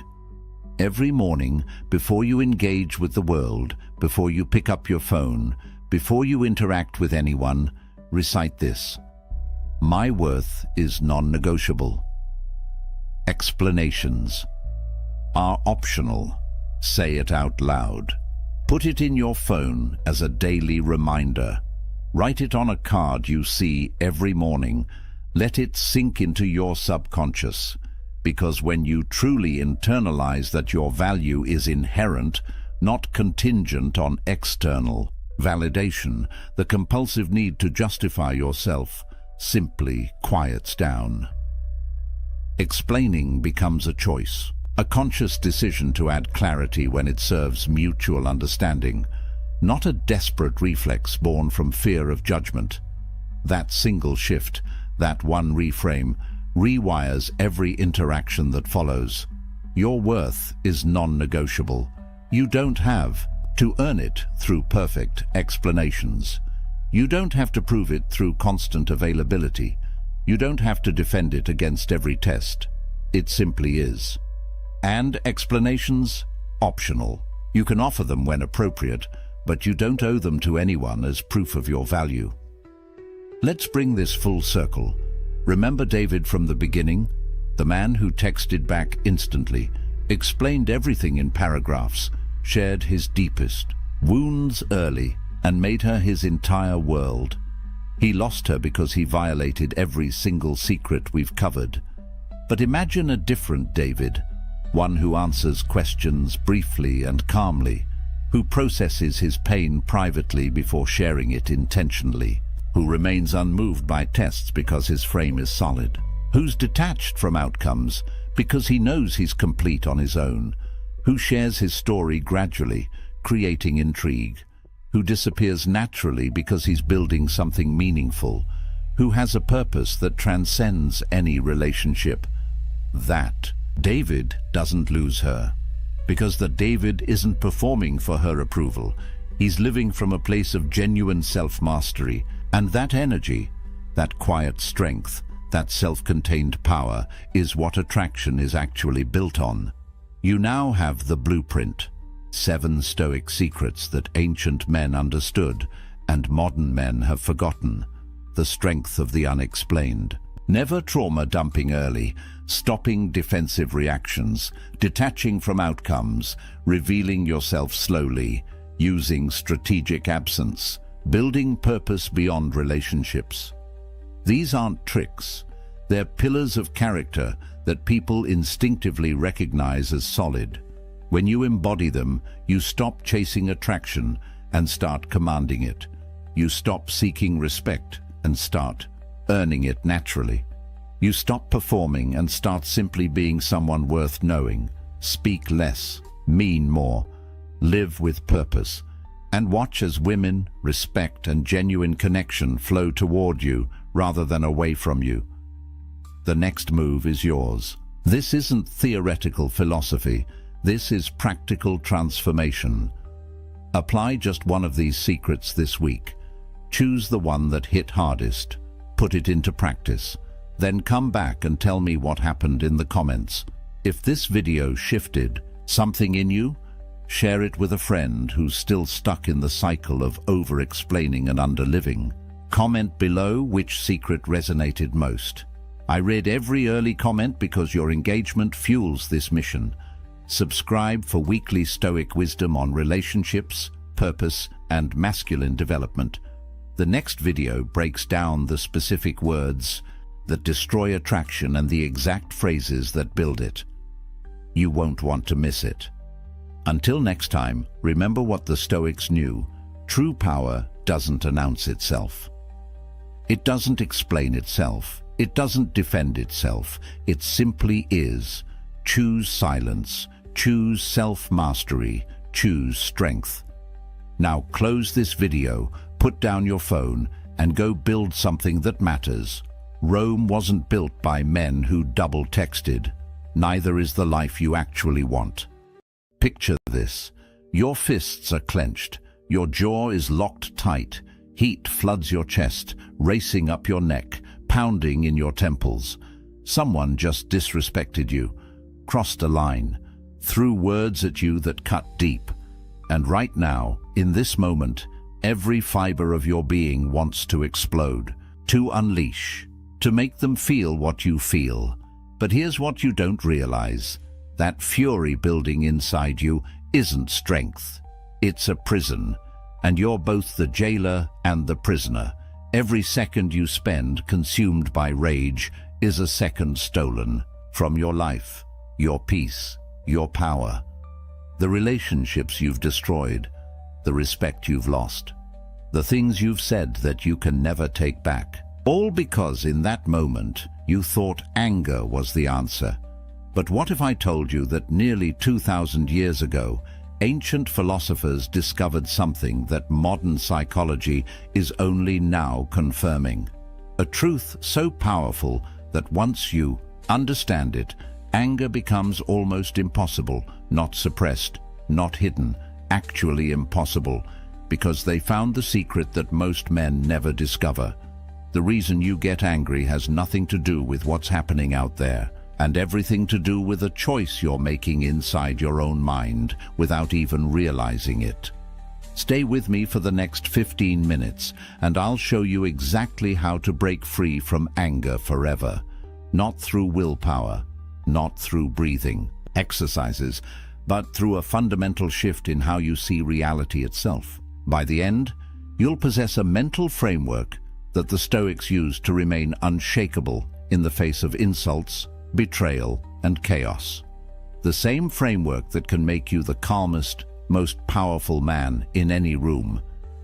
Every morning, before you engage with the world, before you pick up your phone, before you interact with anyone, recite this. My worth is non-negotiable. Explanations are optional. Say it out loud. Put it in your phone as a daily reminder. Write it on a card you see every morning. Let it sink into your subconscious. Because when you truly internalize that your value is inherent, not contingent on external validation, the compulsive need to justify yourself simply quiets down. Explaining becomes a choice, a conscious decision to add clarity when it serves mutual understanding, not a desperate reflex born from fear of judgment. That single shift, that one reframe, rewires every interaction that follows. Your worth is non-negotiable. You don't have to earn it through perfect explanations. You don't have to prove it through constant availability. You don't have to defend it against every test. It simply is. And explanations? Optional. You can offer them when appropriate, but you don't owe them to anyone as proof of your value. Let's bring this full circle. Remember David from the beginning? The man who texted back instantly, explained everything in paragraphs, shared his deepest wounds early, and made her his entire world. He lost her because he violated every single secret we've covered. But imagine a different David, one who answers questions briefly and calmly, who processes his pain privately before sharing it intentionally, who remains unmoved by tests because his frame is solid, who's detached from outcomes because he knows he's complete on his own, who shares his story gradually, creating intrigue, who disappears naturally because he's building something meaningful, who has a purpose that transcends any relationship. That David doesn't lose her, because the David isn't performing for her approval. He's living from a place of genuine self-mastery, and that energy, that quiet strength, that self-contained power, is what attraction is actually built on. You now have the blueprint, 7 Stoic secrets that ancient men understood and modern men have forgotten, the strength of the unexplained. Never trauma dumping early, stopping defensive reactions, detaching from outcomes, revealing yourself slowly, using strategic absence, building purpose beyond relationships. These aren't tricks. They're pillars of character that people instinctively recognize as solid. When you embody them, you stop chasing attraction and start commanding it. You stop seeking respect and start earning it naturally. You stop performing and start simply being someone worth knowing. Speak less, mean more, live with purpose, and watch as women, respect, and genuine connection flow toward you rather than away from you. The next move is yours. This isn't theoretical philosophy. This is practical transformation. Apply just one of these secrets this week. Choose the one that hit hardest. Put it into practice. Then come back and tell me what happened in the comments. If this video shifted something in you, share it with a friend who's still stuck in the cycle of over-explaining and underliving. Comment below which secret resonated most. I read every early comment because your engagement fuels this mission. Subscribe for weekly Stoic wisdom on relationships, purpose, and masculine development. The next video breaks down the specific words that destroy attraction and the exact phrases that build it. You won't want to miss it. Until next time, remember what the Stoics knew. True power doesn't announce itself. It doesn't explain itself. It doesn't defend itself. It simply is. Choose silence. Choose self-mastery. Choose strength. Now close this video, put down your phone, and go build something that matters. Rome wasn't built by men who double-texted. Neither is the life you actually want. Picture this. Your fists are clenched. Your jaw is locked tight. Heat floods your chest, racing up your neck, pounding in your temples. Someone just disrespected you, crossed a line, threw words at you that cut deep. And right now, in this moment, every fiber of your being wants to explode, to unleash, to make them feel what you feel. But here's what you don't realize. That fury building inside you isn't strength. It's a prison, and you're both the jailer and the prisoner. Every second you spend consumed by rage is a second stolen from your life, your peace, your power, the relationships you've destroyed, the respect you've lost, the things you've said that you can never take back. All because in that moment you thought anger was the answer. But what if I told you that nearly 2,000 years ago, ancient philosophers discovered something that modern psychology is only now confirming? A truth so powerful that once you understand it, anger becomes almost impossible, not suppressed, not hidden, actually impossible, because they found the secret that most men never discover. The reason you get angry has nothing to do with what's happening out there, and everything to do with a choice you're making inside your own mind without even realizing it. Stay with me for the next 15 minutes, and I'll show you exactly how to break free from anger forever. Not through willpower, not through breathing exercises, but through a fundamental shift in how you see reality itself. By the end, you'll possess a mental framework that the Stoics used to remain unshakable in the face of insults, betrayal, and chaos. The same framework that can make you the calmest, most powerful man in any room.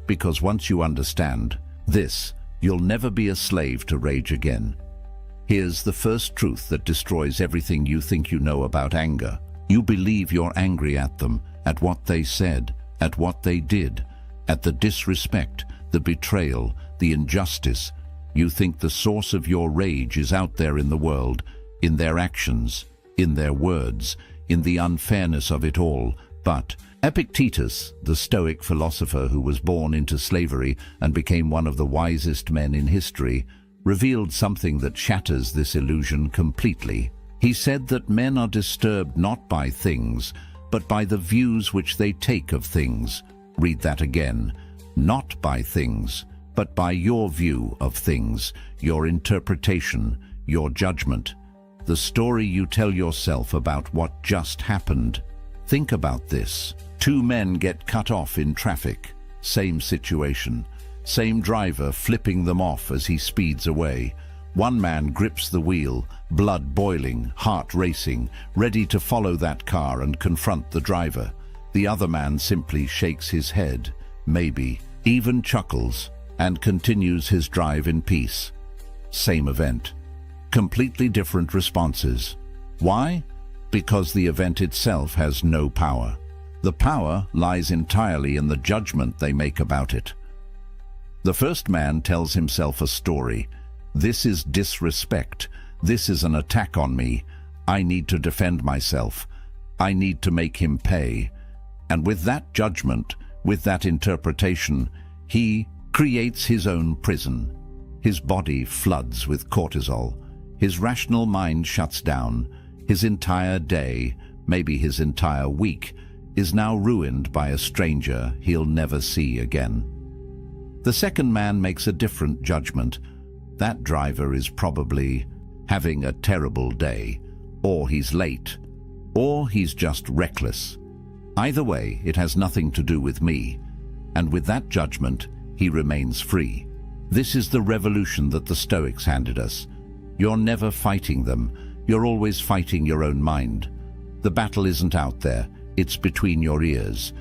Because once you understand this, you'll never be a slave to rage again. Here's the first truth that destroys everything you think you know about anger. You believe you're angry at them, at what they said, at what they did, at the disrespect, the betrayal, the injustice. You think the source of your rage is out there in the world, in their actions, in their words, in the unfairness of it all. But Epictetus, the Stoic philosopher who was born into slavery and became one of the wisest men in history, revealed something that shatters this illusion completely. He said that men are disturbed not by things, but by the views which they take of things. Read that again. Not by things, but by your view of things, your interpretation, your judgment, the story you tell yourself about what just happened. Think about this. Two men get cut off in traffic. Same situation. Same driver flipping them off as he speeds away. One man grips the wheel, blood boiling, heart racing, ready to follow that car and confront the driver. The other man simply shakes his head, maybe, even chuckles, and continues his drive in peace. Same event. Completely different responses. Why? Because the event itself has no power. The power lies entirely in the judgment they make about it. The first man tells himself a story. This is disrespect. This is an attack on me. I need to defend myself. I need to make him pay. And with that judgment, with that interpretation, he creates his own prison. His body floods with cortisol. His rational mind shuts down. His entire day, maybe his entire week, is now ruined by a stranger he'll never see again. The second man makes a different judgment. That driver is probably having a terrible day, or he's late, or he's just reckless. Either way, it has nothing to do with me, and with that judgment, he remains free. This is the revolution that the Stoics handed us. You're never fighting them. You're always fighting your own mind. The battle isn't out there. It's between your ears.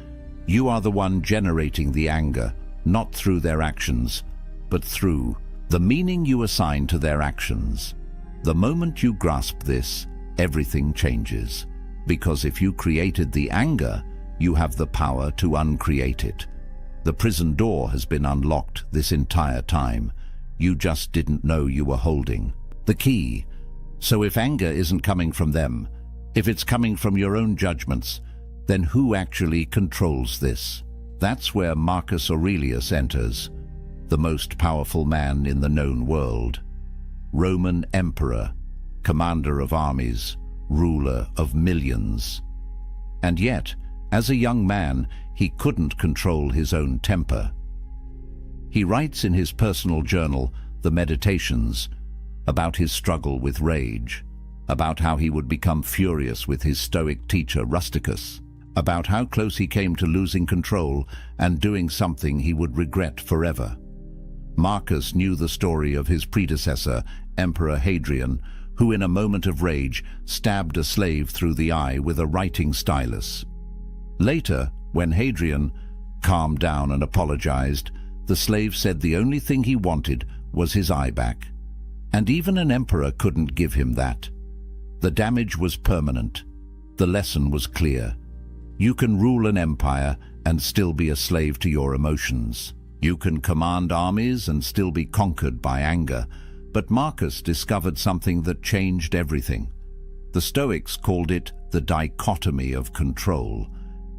You are the one generating the anger, not through their actions, but through the meaning you assign to their actions. The moment you grasp this, everything changes. Because if you created the anger, you have the power to uncreate it. The prison door has been unlocked this entire time. You just didn't know you were holding the key. So if anger isn't coming from them, if it's coming from your own judgments, then who actually controls this? That's where Marcus Aurelius enters, the most powerful man in the known world. Roman emperor, commander of armies, ruler of millions. And yet, as a young man, he couldn't control his own temper. He writes in his personal journal, The Meditations, about his struggle with rage, about how he would become furious with his Stoic teacher Rusticus, about how close he came to losing control and doing something he would regret forever. Marcus knew the story of his predecessor, Emperor Hadrian, who in a moment of rage stabbed a slave through the eye with a writing stylus. Later, when Hadrian calmed down and apologized, the slave said the only thing he wanted was his eye back. And even an emperor couldn't give him that. The damage was permanent. The lesson was clear. You can rule an empire and still be a slave to your emotions. You can command armies and still be conquered by anger. But Marcus discovered something that changed everything. The Stoics called it the dichotomy of control,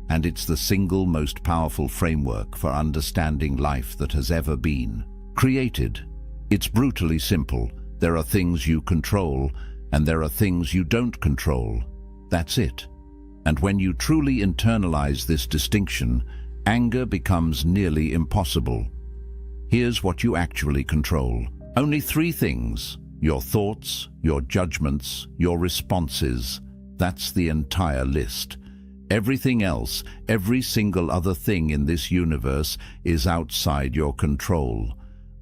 and it's the single most powerful framework for understanding life that has ever been created. It's brutally simple. There are things you control, and there are things you don't control. That's it. And when you truly internalize this distinction, anger becomes nearly impossible. Here's what you actually control. Only 3 things: your thoughts, your judgments, your responses. That's the entire list. Everything else, every single other thing in this universe is outside your control.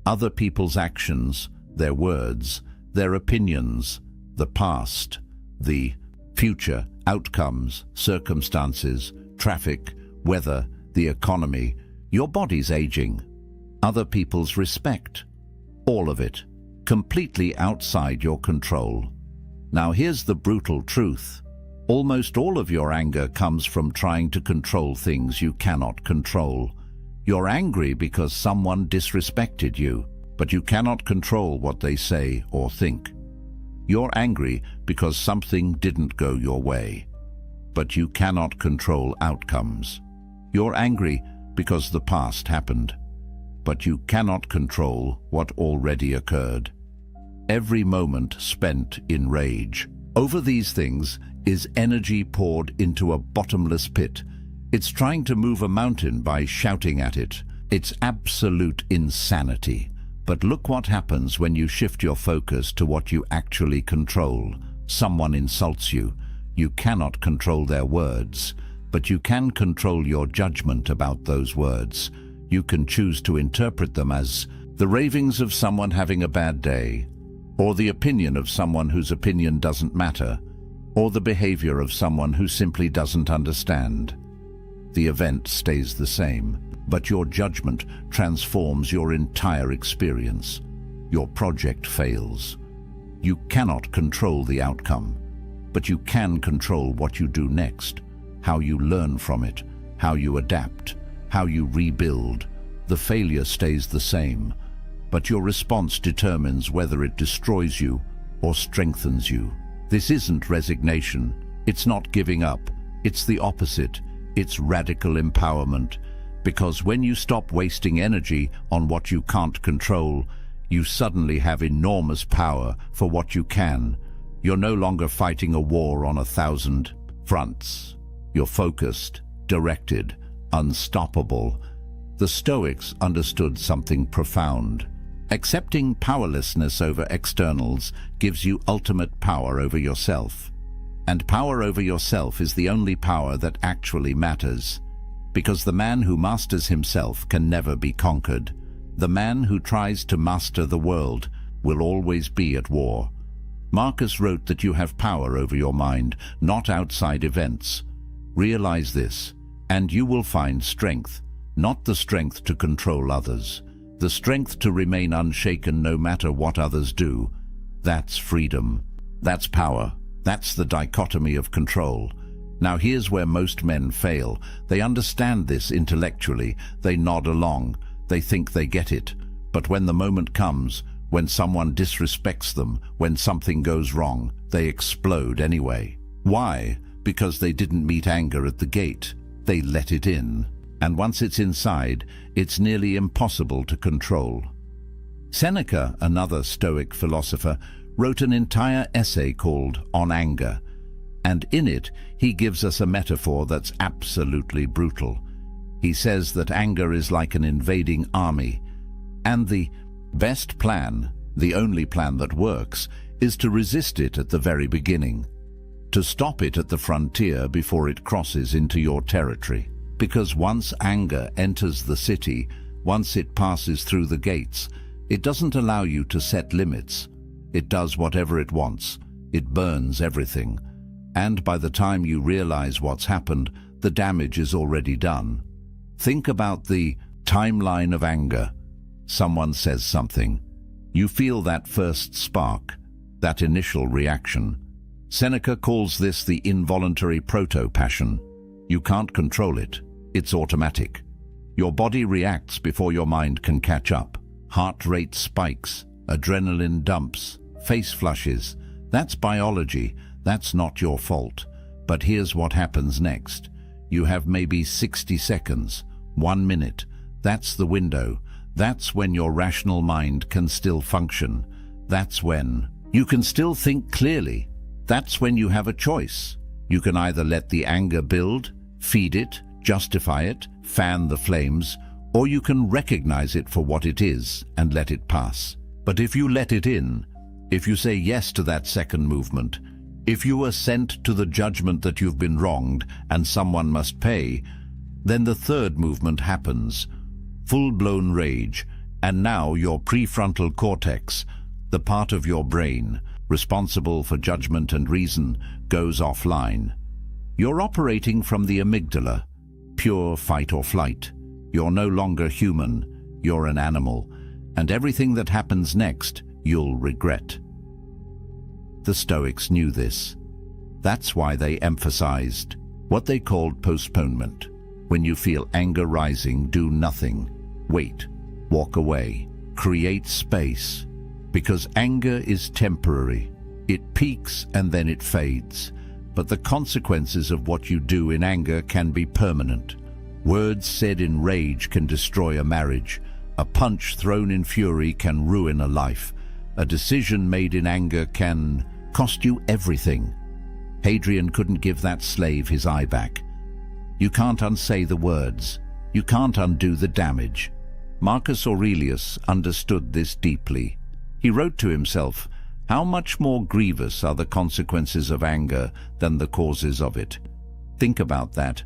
Other people's actions, their words, their opinions, the past, the future, outcomes, circumstances, traffic, weather, the economy, your body's aging, other people's respect. All of it, completely outside your control. Now here's the brutal truth. Almost all of your anger comes from trying to control things you cannot control. You're angry because someone disrespected you, but you cannot control what they say or think. You're angry because something didn't go your way, but you cannot control outcomes. You're angry because the past happened, but you cannot control what already occurred. every moment spent in rage. Over these things is energy poured into a bottomless pit. It's trying to move a mountain by shouting at it. It's absolute insanity. But look what happens when you shift your focus to what you actually control. Someone insults you. You cannot control their words, but you can control your judgment about those words. You can choose to interpret them as the ravings of someone having a bad day, or the opinion of someone whose opinion doesn't matter, or the behavior of someone who simply doesn't understand. The event stays the same, but your judgment transforms your entire experience. Your project fails. You cannot control the outcome, but you can control what you do next, how you learn from it, how you adapt, how you rebuild. The failure stays the same, but your response determines whether it destroys you or strengthens you. This isn't resignation. It's not giving up. It's the opposite. It's radical empowerment. Because when you stop wasting energy on what you can't control, you suddenly have enormous power for what you can. You're no longer fighting a war on 1,000 fronts. You're focused, directed, unstoppable. The Stoics understood something profound. Accepting powerlessness over externals gives you ultimate power over yourself. And power over yourself is the only power that actually matters. Because the man who masters himself can never be conquered. The man who tries to master the world will always be at war. Marcus wrote that you have power over your mind, not outside events. Realize this, and you will find strength, not the strength to control others, the strength to remain unshaken no matter what others do. That's freedom. That's power. That's the dichotomy of control. Now here's where most men fail. They understand this intellectually. They nod along. They think they get it. But when the moment comes, when someone disrespects them, when something goes wrong, they explode anyway. Why? Because they didn't meet anger at the gate. They let it in. And once it's inside, it's nearly impossible to control. Seneca, another Stoic philosopher, wrote an entire essay called On Anger. And in it, he gives us a metaphor that's absolutely brutal. He says that anger is like an invading army, and the best plan, the only plan that works, is to resist it at the very beginning, to stop it at the frontier before it crosses into your territory. Because once anger enters the city, once it passes through the gates, it doesn't allow you to set limits. It does whatever it wants. It burns everything. And by the time you realize what's happened, the damage is already done. Think about the timeline of anger. Someone says something. You feel that first spark, that initial reaction. Seneca calls this the involuntary proto-passion. You can't control it. It's automatic. Your body reacts before your mind can catch up. Heart rate spikes, adrenaline dumps, face flushes. That's biology. That's not your fault. But here's what happens next. You have maybe 60 seconds, 1 minute. That's the window. That's when your rational mind can still function. That's when you can still think clearly. That's when you have a choice. You can either let the anger build, feed it, justify it, fan the flames, or you can recognize it for what it is and let it pass. But if you let it in, if you say yes to that second movement, if you assent to the judgment that you've been wronged and someone must pay, then the third movement happens. Full-blown rage, and now your prefrontal cortex, the part of your brain responsible for judgment and reason, goes offline. You're operating from the amygdala, pure fight or flight. You're no longer human, you're an animal, and everything that happens next, you'll regret. The Stoics knew this. That's why they emphasized what they called postponement. When you feel anger rising, do nothing. Wait, walk away, create space. Because anger is temporary. It peaks and then it fades. But the consequences of what you do in anger can be permanent. Words said in rage can destroy a marriage. A punch thrown in fury can ruin a life. A decision made in anger can cost you everything. Hadrian couldn't give that slave his eye back. You can't unsay the words. You can't undo the damage. Marcus Aurelius understood this deeply. He wrote to himself, "How much more grievous are the consequences of anger than the causes of it?" Think about that.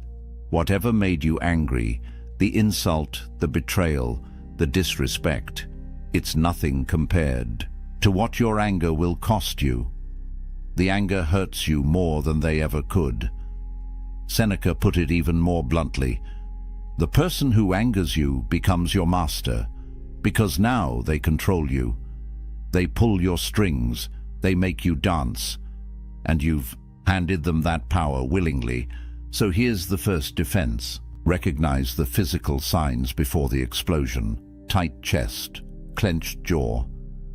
Whatever made you angry, the insult, the betrayal, the disrespect, it's nothing compared to what your anger will cost you. The anger hurts you more than they ever could. Seneca put it even more bluntly. The person who angers you becomes your master, because now they control you. They pull your strings, they make you dance, and you've handed them that power willingly. So here's the first defense. Recognize the physical signs before the explosion. Tight chest, clenched jaw,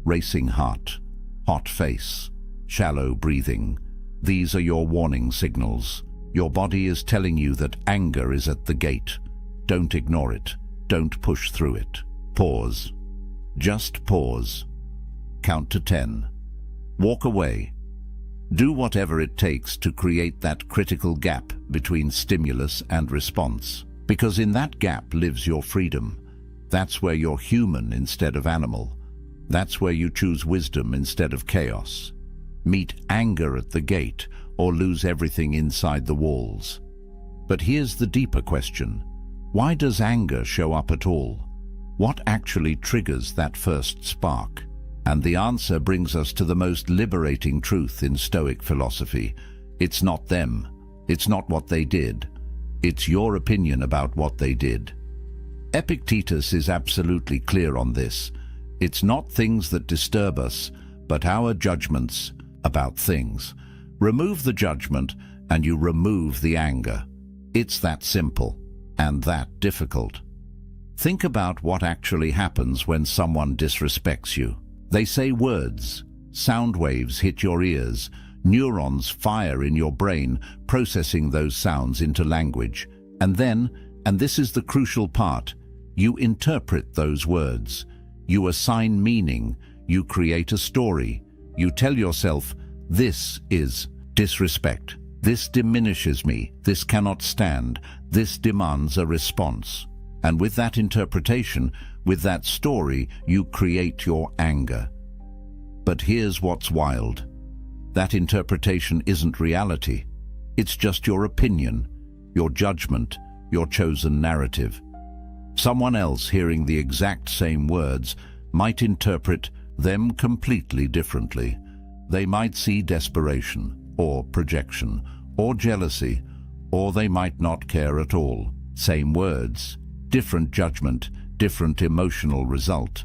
racing heart, hot face, shallow breathing. These are your warning signals. Your body is telling you that anger is at the gate. Don't ignore it. Don't push through it. Pause. Just pause. Count to 10. Walk away. Do whatever it takes to create that critical gap between stimulus and response. Because in that gap lives your freedom. That's where you're human instead of animal. That's where you choose wisdom instead of chaos. Meet anger at the gate or lose everything inside the walls. But here's the deeper question. Why does anger show up at all? What actually triggers that first spark? And the answer brings us to the most liberating truth in Stoic philosophy. It's not them. It's not what they did. It's your opinion about what they did. Epictetus is absolutely clear on this. It's not things that disturb us, but our judgments about things. Remove the judgment and you remove the anger. It's that simple and that difficult. Think about what actually happens when someone disrespects you. They say words, sound waves hit your ears, neurons fire in your brain, processing those sounds into language. And then, and this is the crucial part, you interpret those words. You assign meaning, you create a story. You tell yourself, this is disrespect. This diminishes me. This cannot stand. This demands a response. And with that interpretation, with that story, you create your anger. But here's what's wild. That interpretation isn't reality. It's just your opinion, your judgment, your chosen narrative. Someone else hearing the exact same words might interpret them completely differently. They might see desperation, or projection, or jealousy, or they might not care at all. Same words, different judgment, different emotional result.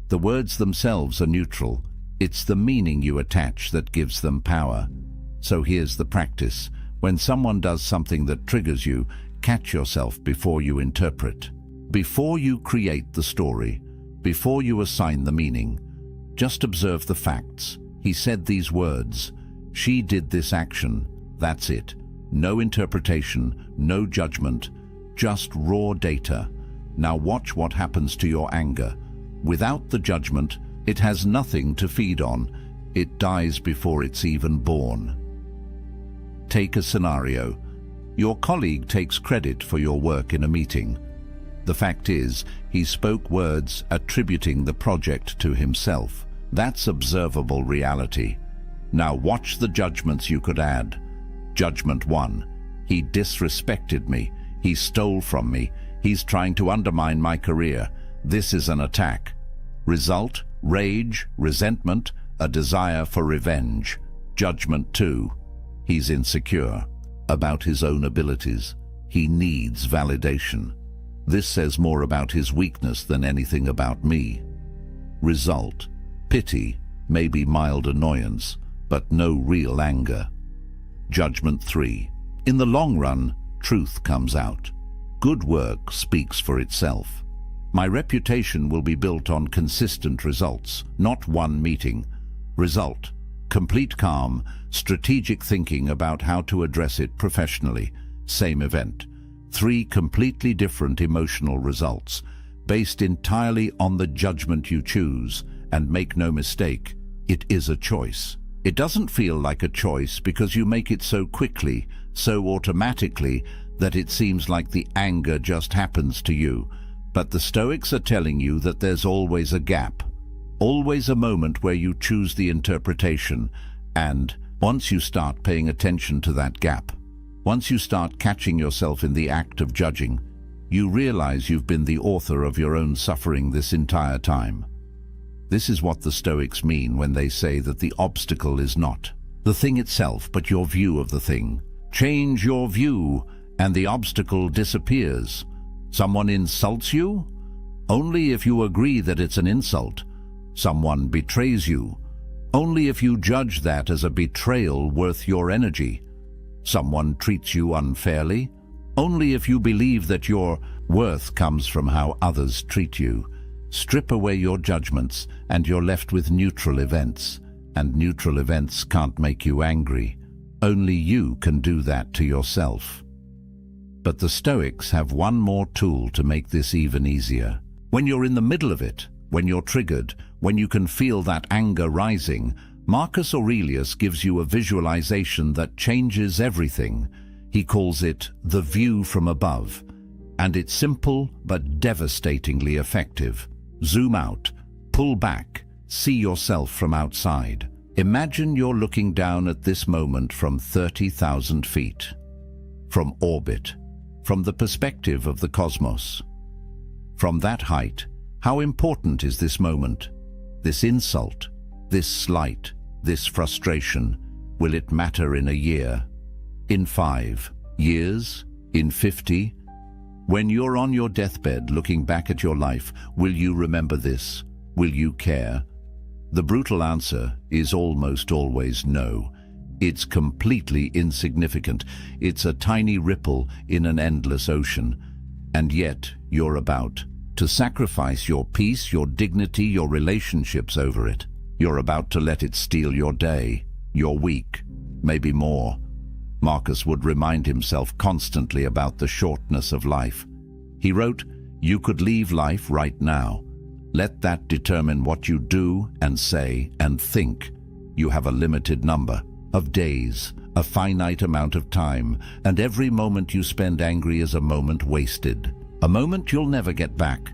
The words themselves are neutral. It's the meaning you attach that gives them power. So here's the practice. When someone does something that triggers you, catch yourself before you interpret. Before you create the story, before you assign the meaning, just observe the facts. He said these words. She did this action. That's it. No interpretation, no judgment, just raw data. Now watch what happens to your anger. Without the judgment, it has nothing to feed on. It dies before it's even born. Take a scenario. Your colleague takes credit for your work in a meeting. The fact is, he spoke words attributing the project to himself. That's observable reality. Now watch the judgments you could add. Judgment 1. He disrespected me. He stole from me. He's trying to undermine my career. This is an attack. Result: rage, resentment, a desire for revenge. Judgment 2. He's insecure about his own abilities. He needs validation. This says more about his weakness than anything about me. Result: pity, maybe mild annoyance, but no real anger. Judgment 3. In the long run, truth comes out. Good work speaks for itself. My reputation will be built on consistent results, not one meeting. Result: complete calm, strategic thinking about how to address it professionally. Same event. 3 completely different emotional results, based entirely on the judgment you choose. And make no mistake, it is a choice. It doesn't feel like a choice because you make it so quickly, so automatically, that it seems like the anger just happens to you. But the Stoics are telling you that there's always a gap, always a moment where you choose the interpretation, and once you start paying attention to that gap, once you start catching yourself in the act of judging, you realize you've been the author of your own suffering this entire time. This is what the Stoics mean when they say that the obstacle is not the thing itself, but your view of the thing. Change your view, and the obstacle disappears. Someone insults you? Only if you agree that it's an insult. Someone betrays you? Only if you judge that as a betrayal worth your energy. Someone treats you unfairly? Only if you believe that your worth comes from how others treat you. Strip away your judgments, and you're left with neutral events. And neutral events can't make you angry. Only you can do that to yourself. But the Stoics have one more tool to make this even easier. When you're in the middle of it, when you're triggered, when you can feel that anger rising, Marcus Aurelius gives you a visualization that changes everything. He calls it the view from above, and it's simple but devastatingly effective. Zoom out, pull back, see yourself from outside. Imagine you're looking down at this moment from 30,000 feet, from orbit, from the perspective of the cosmos. From that height, how important is this moment? This insult, this slight, this frustration? Will it matter in a year? In 5 years? In 50? When you're on your deathbed looking back at your life, will you remember this? Will you care? The brutal answer is almost always no. It's completely insignificant. It's a tiny ripple in an endless ocean. And yet, you're about to sacrifice your peace, your dignity, your relationships over it. You're about to let it steal your day, your week, maybe more. Marcus would remind himself constantly about the shortness of life. He wrote, "You could leave life right now. Let that determine what you do and say and think. You have a limited number of days, a finite amount of time, and every moment you spend angry is a moment wasted. A moment you'll never get back.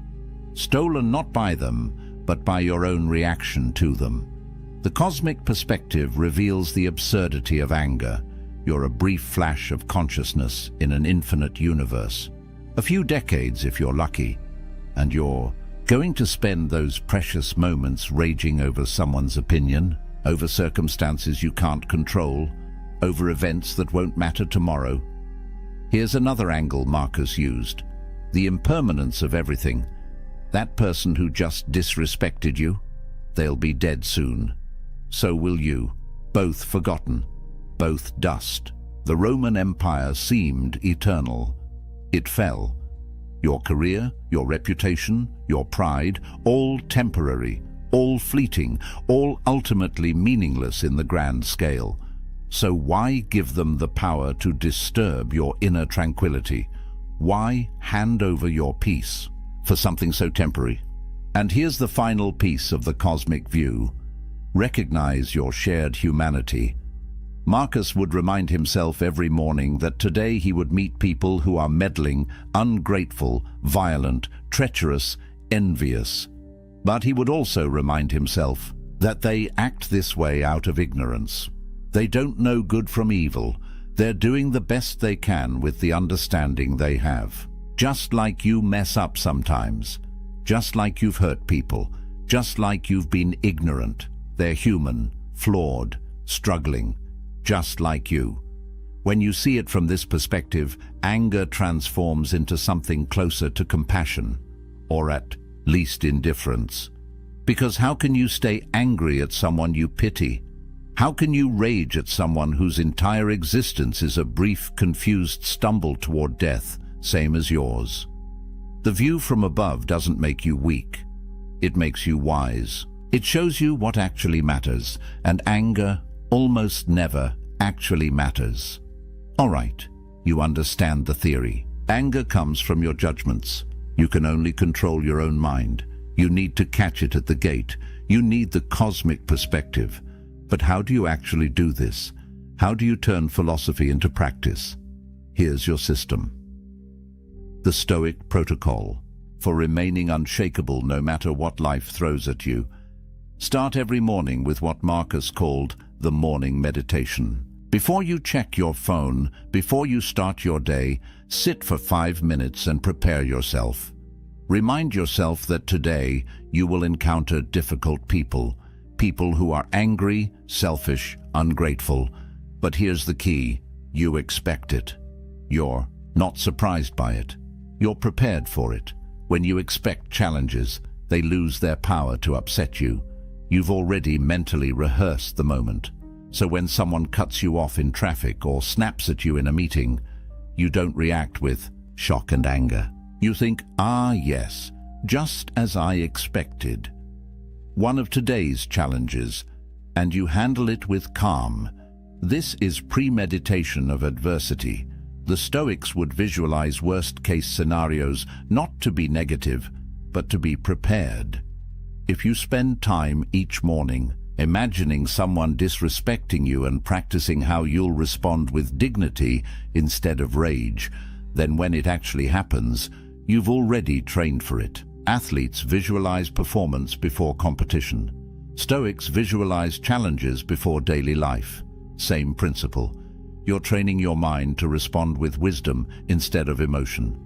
Stolen not by them, but by your own reaction to them." The cosmic perspective reveals the absurdity of anger. You're a brief flash of consciousness in an infinite universe. A few decades if you're lucky, and you're going to spend those precious moments raging over someone's opinion, over circumstances you can't control, over events that won't matter tomorrow. Here's another angle Marcus used: the impermanence of everything. That person who just disrespected you, they'll be dead soon. So will you, both forgotten, both dust. The Roman Empire seemed eternal. It fell. Your career, your reputation, your pride, all temporary, all fleeting, all ultimately meaningless in the grand scale. So why give them the power to disturb your inner tranquility? Why hand over your peace for something so temporary? And here's the final piece of the cosmic view. Recognize your shared humanity. Marcus would remind himself every morning that today he would meet people who are meddling, ungrateful, violent, treacherous, envious. But he would also remind himself that they act this way out of ignorance. They don't know good from evil. They're doing the best they can with the understanding they have. Just like you mess up sometimes. Just like you've hurt people. Just like you've been ignorant. They're human, flawed, struggling. Just like you. When you see it from this perspective, anger transforms into something closer to compassion, or at least indifference. Because how can you stay angry at someone you pity? How can you rage at someone whose entire existence is a brief, confused stumble toward death, same as yours? The view from above doesn't make you weak. It makes you wise. It shows you what actually matters, and anger almost never actually matters. All right, you understand the theory. Anger comes from your judgments. You can only control your own mind. You need to catch it at the gate. You need the cosmic perspective. But how do you actually do this? How do you turn philosophy into practice? Here's your system. The Stoic protocol for remaining unshakable no matter what life throws at you. Start every morning with what Marcus called the morning meditation. Before you check your phone, before you start your day, sit for 5 minutes and prepare yourself. Remind yourself that today you will encounter difficult people, people who are angry, selfish, ungrateful. But here's the key: you expect it. You're not surprised by it. You're prepared for it. When you expect challenges, they lose their power to upset you. You've already mentally rehearsed the moment. So when someone cuts you off in traffic or snaps at you in a meeting, you don't react with shock and anger. You think, ah yes, just as I expected. One of today's challenges, and you handle it with calm. This is premeditation of adversity. The Stoics would visualize worst-case scenarios not to be negative, but to be prepared. If you spend time each morning imagining someone disrespecting you and practicing how you'll respond with dignity instead of rage, then when it actually happens, you've already trained for it. Athletes visualize performance before competition. Stoics visualize challenges before daily life. Same principle. You're training your mind to respond with wisdom instead of emotion.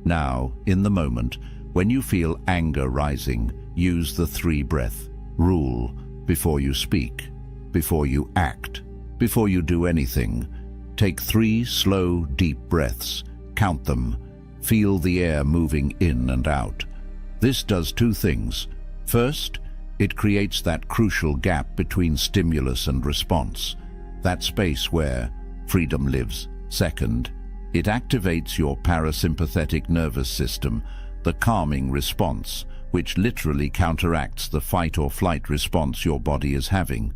Now, in the moment, when you feel anger rising, use the 3-breath rule before you speak, before you act, before you do anything. Take 3 slow, deep breaths. Count them. Feel the air moving in and out. This does 2 things. First, it creates that crucial gap between stimulus and response, that space where freedom lives. Second, it activates your parasympathetic nervous system, the calming response, which literally counteracts the fight or flight response your body is having.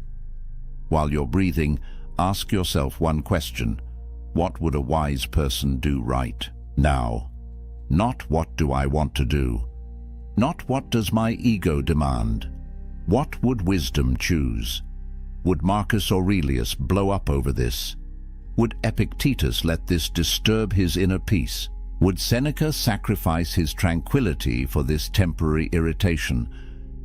While you're breathing, ask yourself one question: what would a wise person do right now? Not what do I want to do? Not what does my ego demand? What would wisdom choose? Would Marcus Aurelius blow up over this? Would Epictetus let this disturb his inner peace? Would Seneca sacrifice his tranquility for this temporary irritation?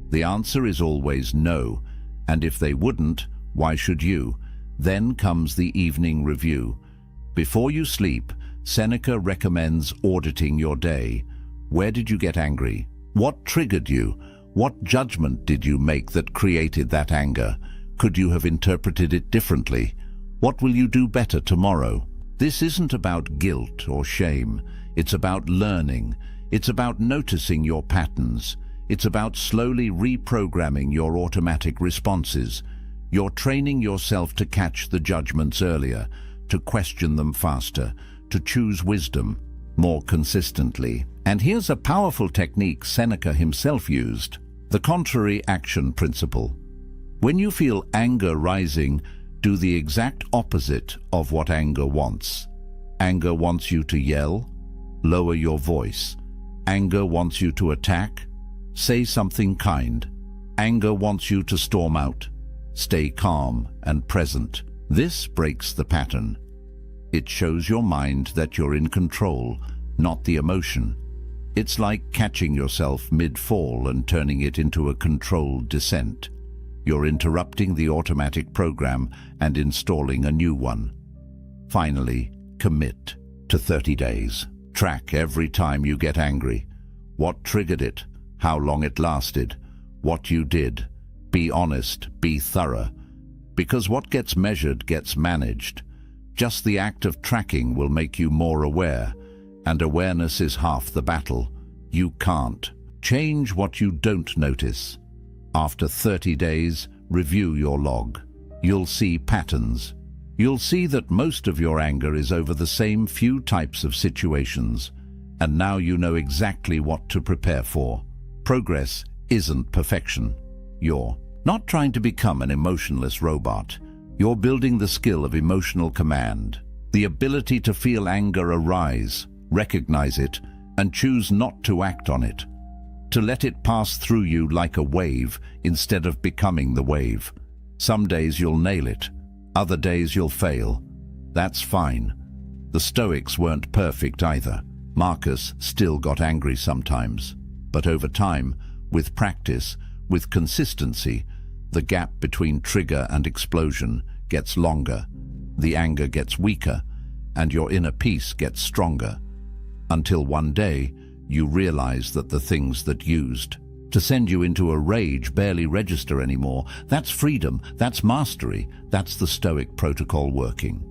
The answer is always no, and if they wouldn't, why should you? Then comes the evening review. Before you sleep, Seneca recommends auditing your day. Where did you get angry? What triggered you? What judgment did you make that created that anger? Could you have interpreted it differently? What will you do better tomorrow? This isn't about guilt or shame. It's about learning. It's about noticing your patterns. It's about slowly reprogramming your automatic responses. You're training yourself to catch the judgments earlier, to question them faster, to choose wisdom more consistently. And here's a powerful technique Seneca himself used: the contrary action principle. When you feel anger rising, do the exact opposite of what anger wants. Anger wants you to yell. Lower your voice. Anger wants you to attack. Say something kind. Anger wants you to storm out. Stay calm and present. This breaks the pattern. It shows your mind that you're in control, not the emotion. It's like catching yourself mid-fall and turning it into a controlled descent. You're interrupting the automatic program and installing a new one. Finally, commit to 30 days. Track every time you get angry. What triggered it? How long it lasted? What you did? Be honest, be thorough. Because what gets measured gets managed. Just the act of tracking will make you more aware, and awareness is half the battle. You can't change what you don't notice. After 30 days, review your log. You'll see patterns. You'll see that most of your anger is over the same few types of situations, and now you know exactly what to prepare for. Progress isn't perfection. You're not trying to become an emotionless robot. You're building the skill of emotional command, the ability to feel anger arise, recognize it, and choose not to act on it. to let it pass through you like a wave instead of becoming the wave. Some days you'll nail it, other days you'll fail. That's fine. The Stoics weren't perfect either. Marcus still got angry sometimes. But over time, with practice, with consistency, the gap between trigger and explosion gets longer, the anger gets weaker, and your inner peace gets stronger. Until one day, you realize that the things that used to send you into a rage barely register anymore. That's freedom, that's mastery, that's the Stoic protocol working.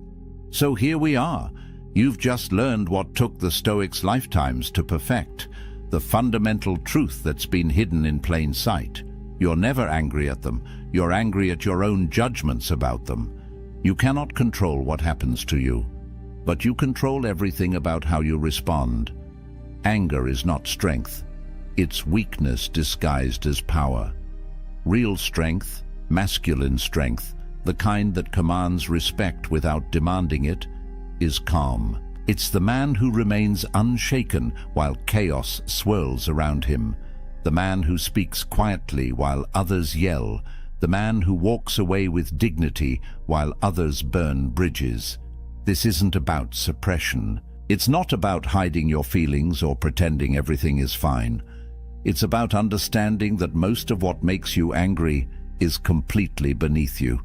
So here we are. You've just learned what took the Stoics' lifetimes to perfect, the fundamental truth that's been hidden in plain sight. You're never angry at them, you're angry at your own judgments about them. You cannot control what happens to you, but you control everything about how you respond. Anger is not strength, it's weakness disguised as power. Real strength, masculine strength, the kind that commands respect without demanding it, is calm. It's the man who remains unshaken while chaos swirls around him, the man who speaks quietly while others yell, the man who walks away with dignity while others burn bridges. This isn't about suppression. It's not about hiding your feelings or pretending everything is fine. It's about understanding that most of what makes you angry is completely beneath you.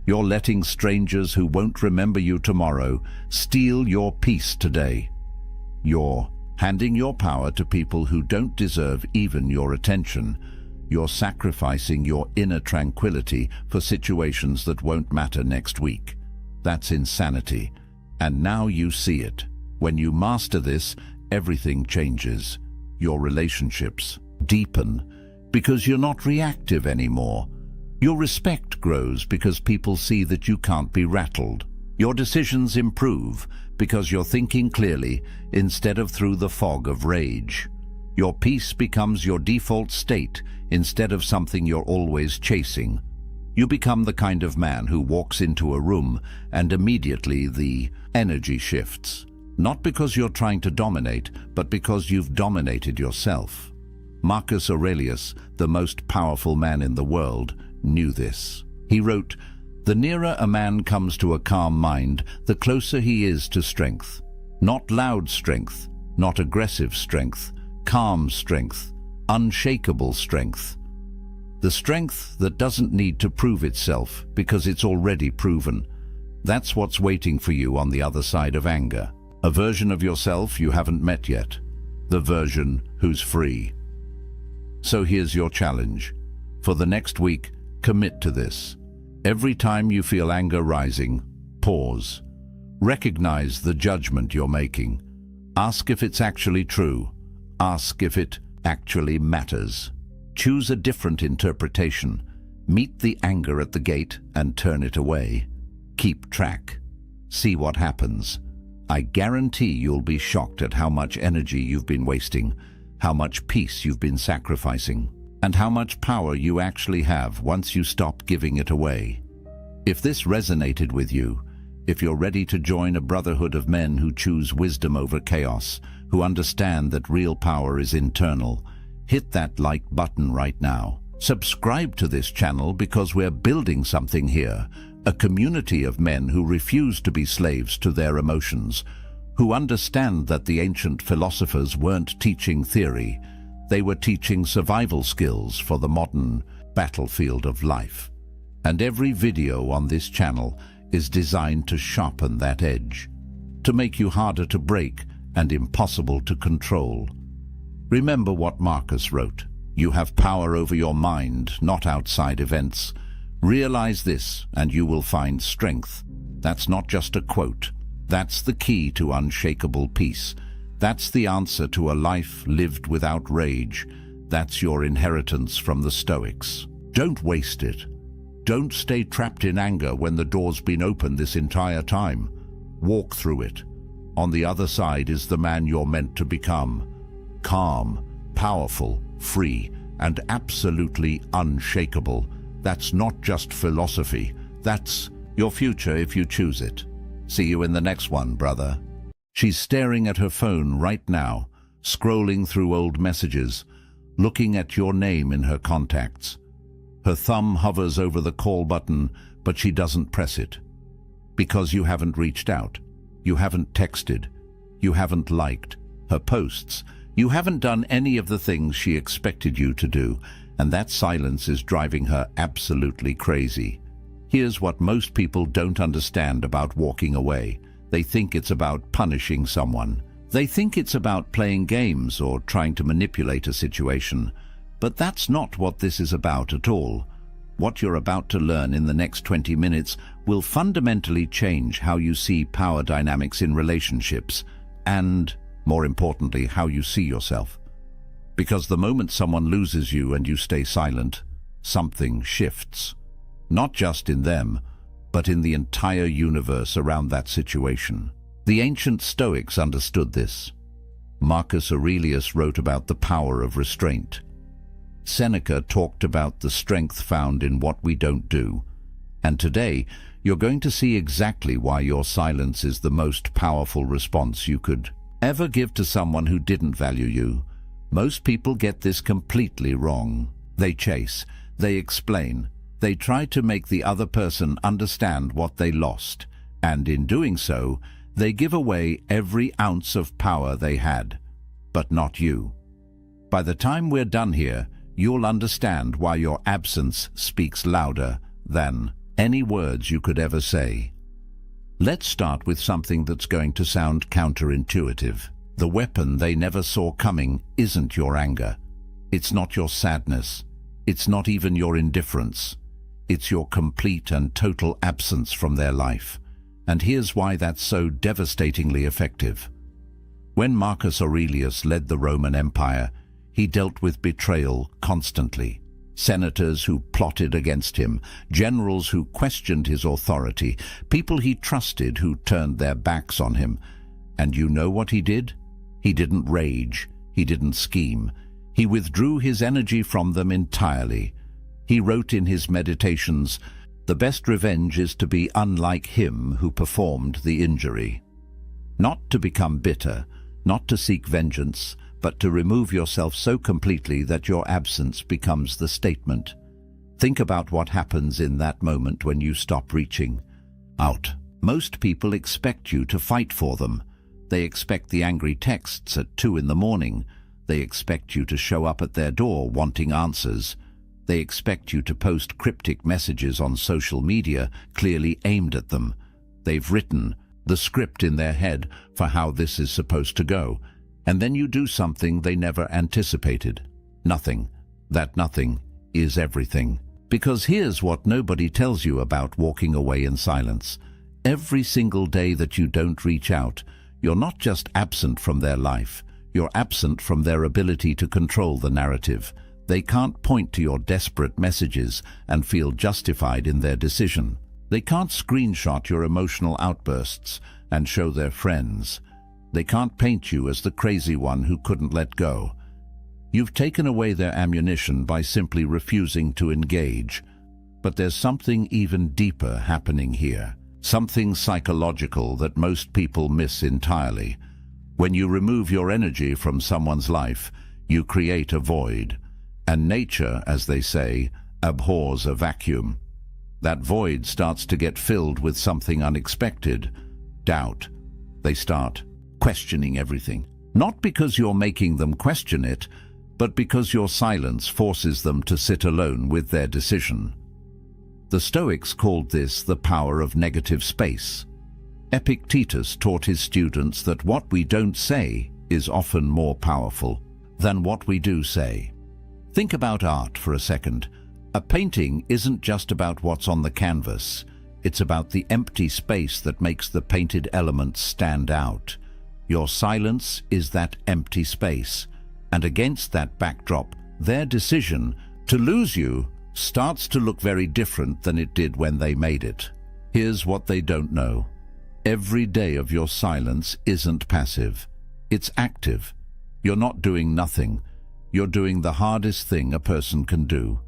You're letting strangers who won't remember you tomorrow steal your peace today. You're handing your power to people who don't deserve even your attention. You're sacrificing your inner tranquility for situations that won't matter next week. That's insanity. And now you see it. When you master this, everything changes. Your relationships deepen because you're not reactive anymore. Your respect grows because people see that you can't be rattled. Your decisions improve because you're thinking clearly instead of through the fog of rage. Your peace becomes your default state instead of something you're always chasing. You become the kind of man who walks into a room and immediately the energy shifts. Not because you're trying to dominate, but because you've dominated yourself. Marcus Aurelius, the most powerful man in the world, knew this. He wrote, "The nearer a man comes to a calm mind, the closer he is to strength. Not loud strength, not aggressive strength, calm strength, unshakable strength. The strength that doesn't need to prove itself because it's already proven. That's what's waiting for you on the other side of anger. A version of yourself you haven't met yet. The version who's free." So here's your challenge. For the next week, commit to this. Every time you feel anger rising, pause. Recognize the judgment you're making. Ask if it's actually true. Ask if it actually matters. Choose a different interpretation. Meet the anger at the gate and turn it away. Keep track. See what happens. I guarantee you'll be shocked at how much energy you've been wasting, how much peace you've been sacrificing, and how much power you actually have once you stop giving it away. If this resonated with you, if you're ready to join a brotherhood of men who choose wisdom over chaos, who understand that real power is internal, hit that like button right now. Subscribe to this channel because we're building something here, a community of men who refuse to be slaves to their emotions, who understand that the ancient philosophers weren't teaching theory, they were teaching survival skills for the modern battlefield of life. And every video on this channel is designed to sharpen that edge, to make you harder to break and impossible to control. Remember what Marcus wrote. You have power over your mind, not outside events. Realize this and you will find strength. That's not just a quote. That's the key to unshakable peace. That's the answer to a life lived without rage. That's your inheritance from the Stoics. Don't waste it. Don't stay trapped in anger when the door's been open this entire time. Walk through it. On the other side is the man you're meant to become. Calm, powerful, free, and absolutely unshakable. That's not just philosophy. That's your future if you choose it. See you in the next one, brother. She's staring at her phone right now, scrolling through old messages. looking at your name in her contacts. Her thumb hovers over the call button, but she doesn't press it. Because you haven't reached out, you haven't texted, you haven't liked her posts, you haven't done any of the things she expected you to do, and that silence is driving her absolutely crazy. Here's what most people don't understand about walking away. They think it's about punishing someone. They think it's about playing games or trying to manipulate a situation. But that's not what this is about at all. What you're about to learn in the next 20 minutes will fundamentally change how you see power dynamics in relationships and, more importantly, how you see yourself. Because the moment someone loses you and you stay silent, something shifts. Not just in them, but in the entire universe around that situation. The ancient Stoics understood this. Marcus Aurelius wrote about the power of restraint. Seneca talked about the strength found in what we don't do. And today, you're going to see exactly why your silence is the most powerful response you could ever give to someone who didn't value you. Most people get this completely wrong. They chase, they explain, they try to make the other person understand what they lost, and in doing so, they give away every ounce of power they had. But not you. By the time we're done here, you'll understand why your absence speaks louder than any words you could ever say. Let's start with something that's going to sound counterintuitive. The weapon they never saw coming isn't your anger. It's not your sadness. It's not even your indifference. It's your complete and total absence from their life. And here's why that's so devastatingly effective. When Marcus Aurelius led the Roman Empire, he dealt with betrayal constantly. Senators who plotted against him, generals who questioned his authority, people he trusted who turned their backs on him. And you know what he did? He didn't rage. He didn't scheme. He withdrew his energy from them entirely. He wrote in his meditations, "The best revenge is to be unlike him who performed the injury." Not to become bitter, not to seek vengeance, but to remove yourself so completely that your absence becomes the statement. Think about what happens in that moment when you stop reaching out. Most people expect you to fight for them. They expect the angry texts at 2 in the morning. They expect you to show up at their door wanting answers. They expect you to post cryptic messages on social media clearly aimed at them. They've written the script in their head for how this is supposed to go. And then you do something they never anticipated. Nothing. That nothing is everything. Because here's what nobody tells you about walking away in silence. Every single day that you don't reach out, you're not just absent from their life, you're absent from their ability to control the narrative. They can't point to your desperate messages and feel justified in their decision. They can't screenshot your emotional outbursts and show their friends. They can't paint you as the crazy one who couldn't let go. You've taken away their ammunition by simply refusing to engage. But there's something even deeper happening here. Something psychological that most people miss entirely. When you remove your energy from someone's life, you create a void. And nature, as they say, abhors a vacuum. That void starts to get filled with something unexpected. Doubt. They start questioning everything. Not because you're making them question it, but because your silence forces them to sit alone with their decision. The Stoics called this the power of negative space. Epictetus taught his students that what we don't say is often more powerful than what we do say. Think about art for a second. A painting isn't just about what's on the canvas. It's about the empty space that makes the painted elements stand out. Your silence is that empty space. And against that backdrop, their decision to lose you starts to look very different than it did when they made it. Here's what they don't know. Every day of your silence isn't passive. It's active. You're not doing nothing. You're doing the hardest thing a person can do.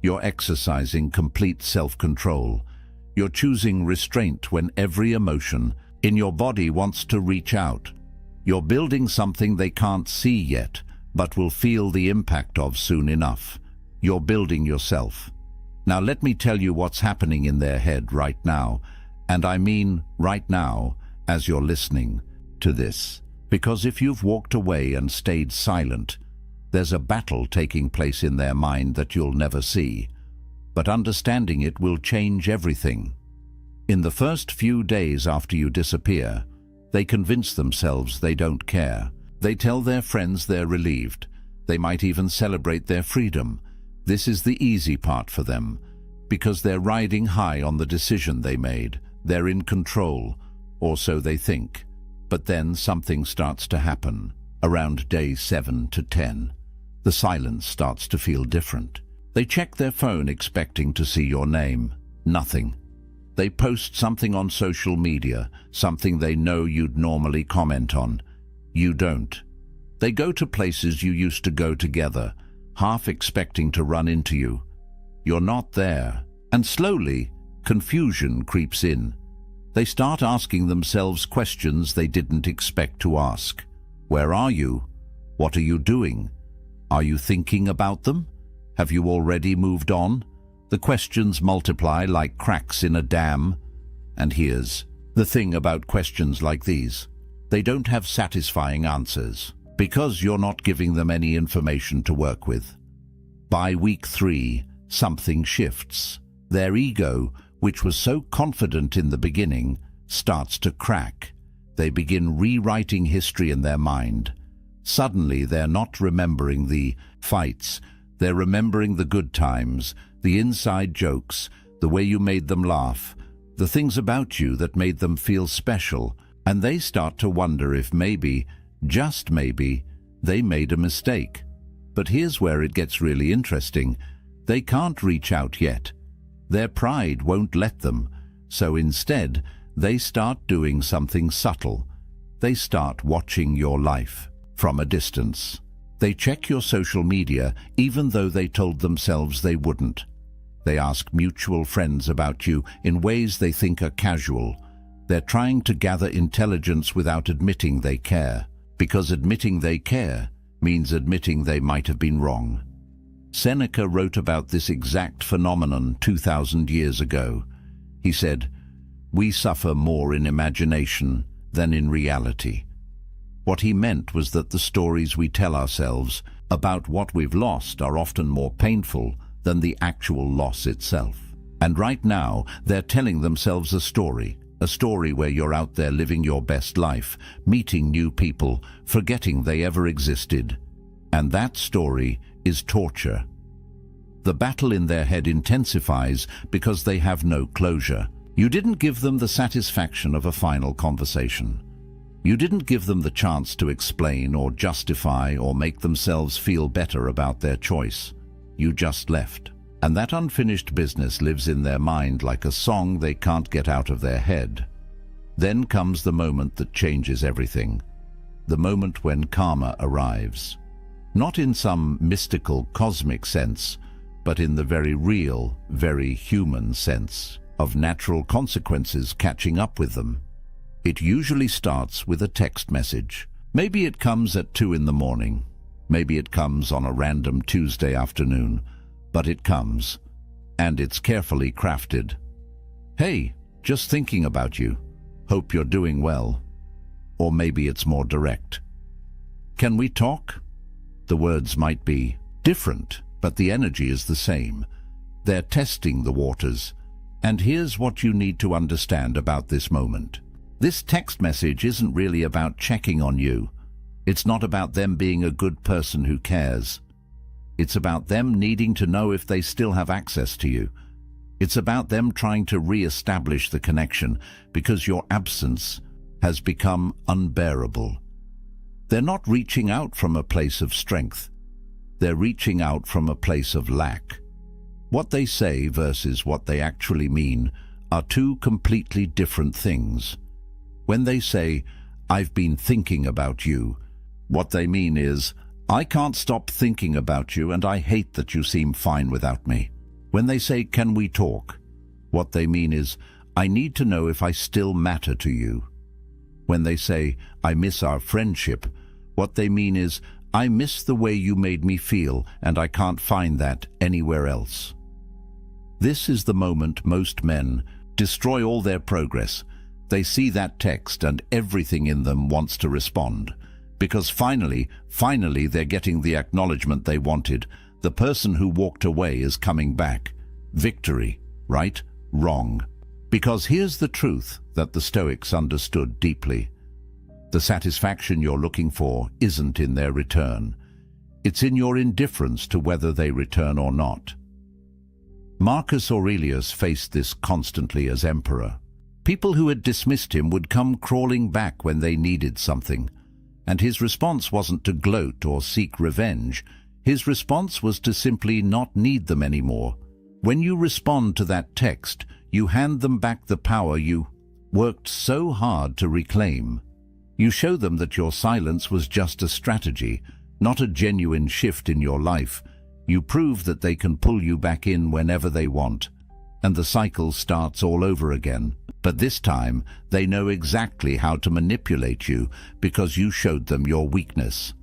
You're exercising complete self-control. You're choosing restraint when every emotion in your body wants to reach out. You're building something they can't see yet, but will feel the impact of soon enough. You're building yourself. Now let me tell you what's happening in their head right now, and I mean right now as you're listening to this. Because if you've walked away and stayed silent, there's a battle taking place in their mind that you'll never see. But understanding it will change everything. In the first few days after you disappear, they convince themselves they don't care. They tell their friends they're relieved. They might even celebrate their freedom. This is the easy part for them, because they're riding high on the decision they made. They're in control, or so they think. But then something starts to happen. Around day 7 to 10, the silence starts to feel different. They check their phone expecting to see your name. Nothing. They post something on social media, something they know you'd normally comment on. You don't. They go to places you used to go together, half expecting to run into you. You're not there. And slowly, confusion creeps in. They start asking themselves questions they didn't expect to ask. Where are you? What are you doing? Are you thinking about them? Have you already moved on? The questions multiply like cracks in a dam. And here's the thing about questions like these. They don't have satisfying answers, because you're not giving them any information to work with. By week 3, something shifts. Their ego, which was so confident in the beginning, starts to crack. They begin rewriting history in their mind. Suddenly, they're not remembering the fights. They're remembering the good times, the inside jokes, the way you made them laugh, the things about you that made them feel special, and they start to wonder if maybe, just maybe, they made a mistake. But here's where it gets really interesting. They can't reach out yet. Their pride won't let them, so instead, they start doing something subtle. They start watching your life from a distance. They check your social media even though they told themselves they wouldn't. They ask mutual friends about you in ways they think are casual. They're trying to gather intelligence without admitting they care, because admitting they care means admitting they might have been wrong. Seneca wrote about this exact phenomenon 2,000 years ago. He said, "We suffer more in imagination than in reality." What he meant was that the stories we tell ourselves about what we've lost are often more painful than the actual loss itself. And right now, they're telling themselves a story where you're out there living your best life, meeting new people, forgetting they ever existed. And that story is torture. The battle in their head intensifies because they have no closure. You didn't give them the satisfaction of a final conversation. You didn't give them the chance to explain or justify or make themselves feel better about their choice. You just left. And that unfinished business lives in their mind like a song they can't get out of their head. Then comes the moment that changes everything. The moment when karma arrives. Not in some mystical, cosmic sense, but in the very real, very human sense of natural consequences catching up with them. It usually starts with a text message. Maybe it comes at 2 in the morning. Maybe it comes on a random Tuesday afternoon. But it comes, and it's carefully crafted. "Hey, just thinking about you. Hope you're doing well." Or maybe it's more direct. "Can we talk?" The words might be different, but the energy is the same. They're testing the waters. And here's what you need to understand about this moment. This text message isn't really about checking on you. It's not about them being a good person who cares. It's about them needing to know if they still have access to you. It's about them trying to re-establish the connection because your absence has become unbearable. They're not reaching out from a place of strength. They're reaching out from a place of lack. What they say versus what they actually mean are two completely different things. When they say, "I've been thinking about you," what they mean is, "I can't stop thinking about you and I hate that you seem fine without me." When they say, "Can we talk?" what they mean is, "I need to know if I still matter to you." When they say, "I miss our friendship," what they mean is, I miss the way you made me feel, and I can't find that anywhere else. This is the moment most men destroy all their progress. They see that text and everything in them wants to respond. Because finally they're getting the acknowledgement they wanted. The person who walked away is coming back. Victory, right? Wrong. Because here's the truth that the Stoics understood deeply. The satisfaction you're looking for isn't in their return. It's in your indifference to whether they return or not. Marcus Aurelius faced this constantly as emperor. People who had dismissed him would come crawling back when they needed something. And his response wasn't to gloat or seek revenge. His response was to simply not need them anymore. When you respond to that text, you hand them back the power you worked so hard to reclaim. You show them that your silence was just a strategy, not a genuine shift in your life. You prove that they can pull you back in whenever they want. And the cycle starts all over again. But this time, they know exactly how to manipulate you because you showed them your weakness.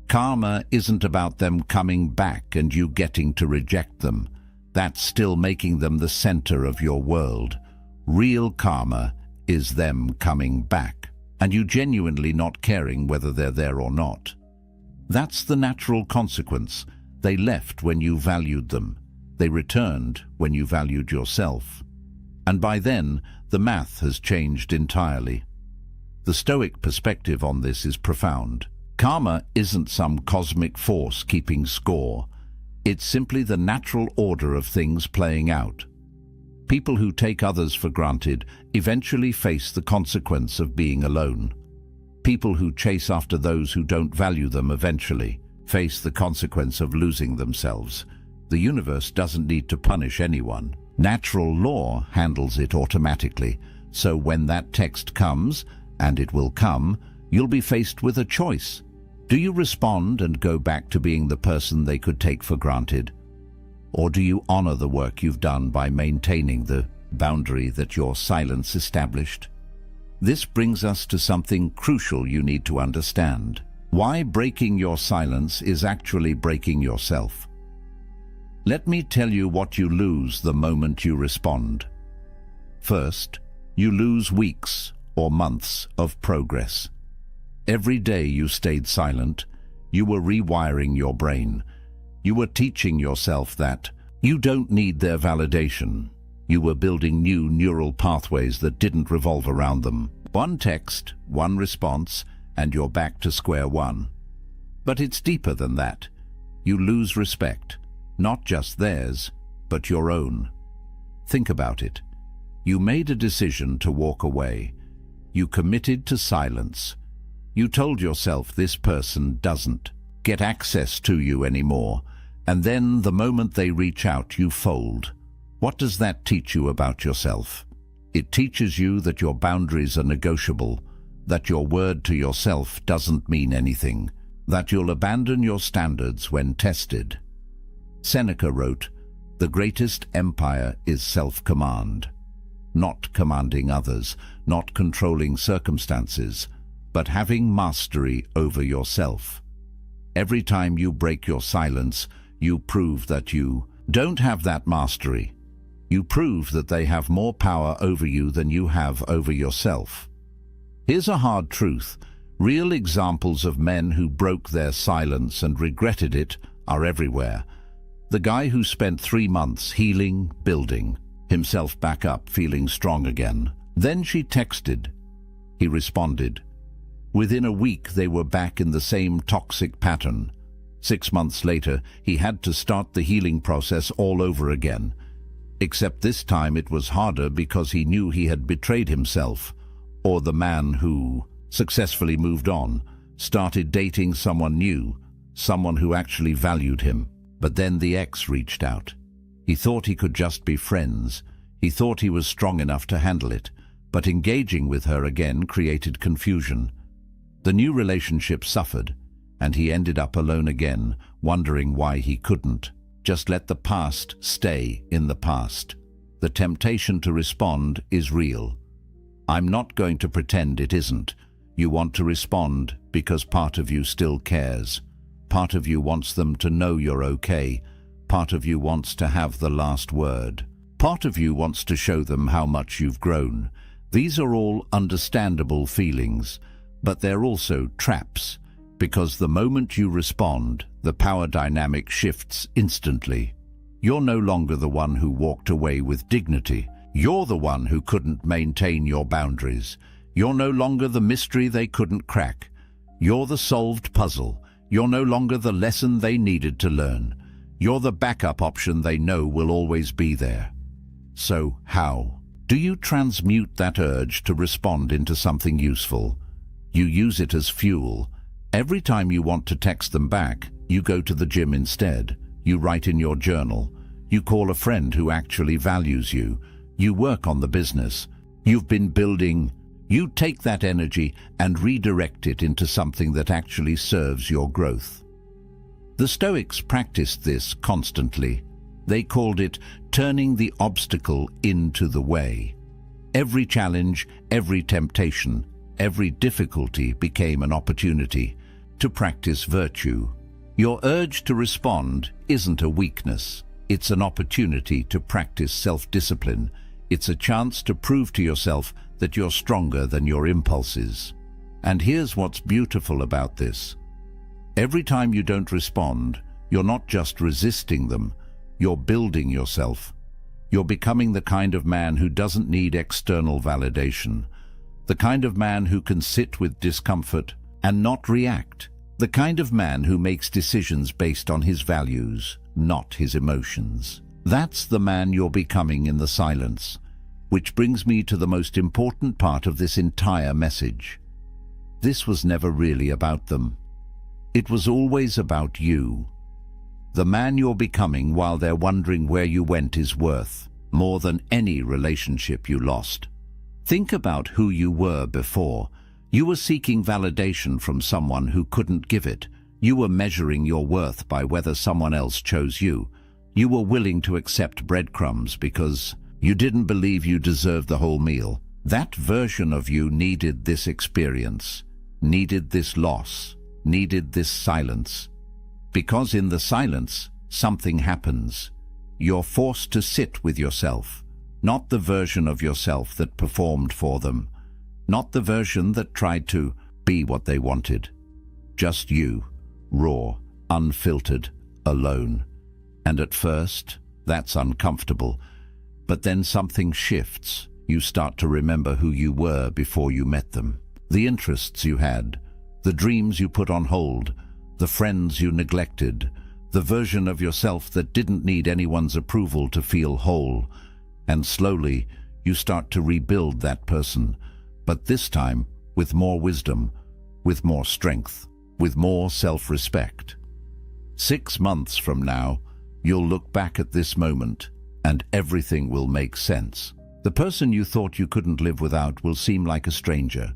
Karma isn't about them coming back and you getting to reject them. That's still making them the center of your world. Real karma is them coming back, and you genuinely not caring whether they're there or not. That's the natural consequence. They left when you valued them. They returned when you valued yourself. And by then, the math has changed entirely. The Stoic perspective on this is profound. Karma isn't some cosmic force keeping score. It's simply the natural order of things playing out. People who take others for granted eventually face the consequence of being alone. People who chase after those who don't value them eventually face the consequence of losing themselves. The universe doesn't need to punish anyone. Natural law handles it automatically. So when that text comes, and it will come, you'll be faced with a choice. Do you respond and go back to being the person they could take for granted? Or do you honor the work you've done by maintaining the boundary that your silence established? This brings us to something crucial you need to understand. Why breaking your silence is actually breaking yourself. Let me tell you what you lose the moment you respond. First, you lose weeks or months of progress. Every day you stayed silent, you were rewiring your brain. You were teaching yourself that you don't need their validation. You were building new neural pathways that didn't revolve around them. One text, one response, and you're back to square one. But it's deeper than that. You lose respect, not just theirs, but your own. Think about it. You made a decision to walk away. You committed to silence. You told yourself this person doesn't get access to you anymore. And then the moment they reach out, you fold. What does that teach you about yourself? It teaches you that your boundaries are negotiable, that your word to yourself doesn't mean anything, that you'll abandon your standards when tested. Seneca wrote, "The greatest empire is self-command." Not commanding others, not controlling circumstances, but having mastery over yourself. Every time you break your silence, you prove that you don't have that mastery. You prove that they have more power over you than you have over yourself. Here's a hard truth. Real examples of men who broke their silence and regretted it are everywhere. The guy who spent 3 months healing, building himself back up, feeling strong again. Then she texted. He responded. Within a week, they were back in the same toxic pattern. 6 months later, he had to start the healing process all over again. Except this time it was harder because he knew he had betrayed himself, or the man who successfully moved on, started dating someone new, someone who actually valued him. But then the ex reached out. He thought he could just be friends. He thought he was strong enough to handle it, but engaging with her again created confusion. The new relationship suffered, and he ended up alone again, wondering why he couldn't just let the past stay in the past. The temptation to respond is real. I'm not going to pretend it isn't. You want to respond because part of you still cares. Part of you wants them to know you're okay. Part of you wants to have the last word. Part of you wants to show them how much you've grown. These are all understandable feelings, but they're also traps, because the moment you respond, the power dynamic shifts instantly. You're no longer the one who walked away with dignity. You're the one who couldn't maintain your boundaries. You're no longer the mystery they couldn't crack. You're the solved puzzle. You're no longer the lesson they needed to learn. You're the backup option they know will always be there. So how? Do you transmute that urge to respond into something useful? You use it as fuel. Every time you want to text them back, you go to the gym instead. You write in your journal. You call a friend who actually values you. You work on the business you've been building. You take that energy and redirect it into something that actually serves your growth. The Stoics practiced this constantly. They called it turning the obstacle into the way. Every challenge, every temptation, every difficulty became an opportunity to practice virtue. Your urge to respond isn't a weakness. It's an opportunity to practice self-discipline. It's a chance to prove to yourself that you're stronger than your impulses. And here's what's beautiful about this. Every time you don't respond, you're not just resisting them, you're building yourself. You're becoming the kind of man who doesn't need external validation, the kind of man who can sit with discomfort and not react, the kind of man who makes decisions based on his values, not his emotions. That's the man you're becoming in the silence, which brings me to the most important part of this entire message. This was never really about them. It was always about you. The man you're becoming while they're wondering where you went is worth more than any relationship you lost. Think about who you were before. You were seeking validation from someone who couldn't give it. You were measuring your worth by whether someone else chose you. You were willing to accept breadcrumbs because you didn't believe you deserved the whole meal. That version of you needed this experience, needed this loss, needed this silence. Because in the silence, something happens. You're forced to sit with yourself, not the version of yourself that performed for them, not the version that tried to be what they wanted. Just you, raw, unfiltered, alone. And at first, that's uncomfortable. But then something shifts. You start to remember who you were before you met them. The interests you had, the dreams you put on hold, the friends you neglected, the version of yourself that didn't need anyone's approval to feel whole. And slowly, you start to rebuild that person, but this time with more wisdom, with more strength, with more self-respect. 6 months from now, you'll look back at this moment, and everything will make sense. The person you thought you couldn't live without will seem like a stranger.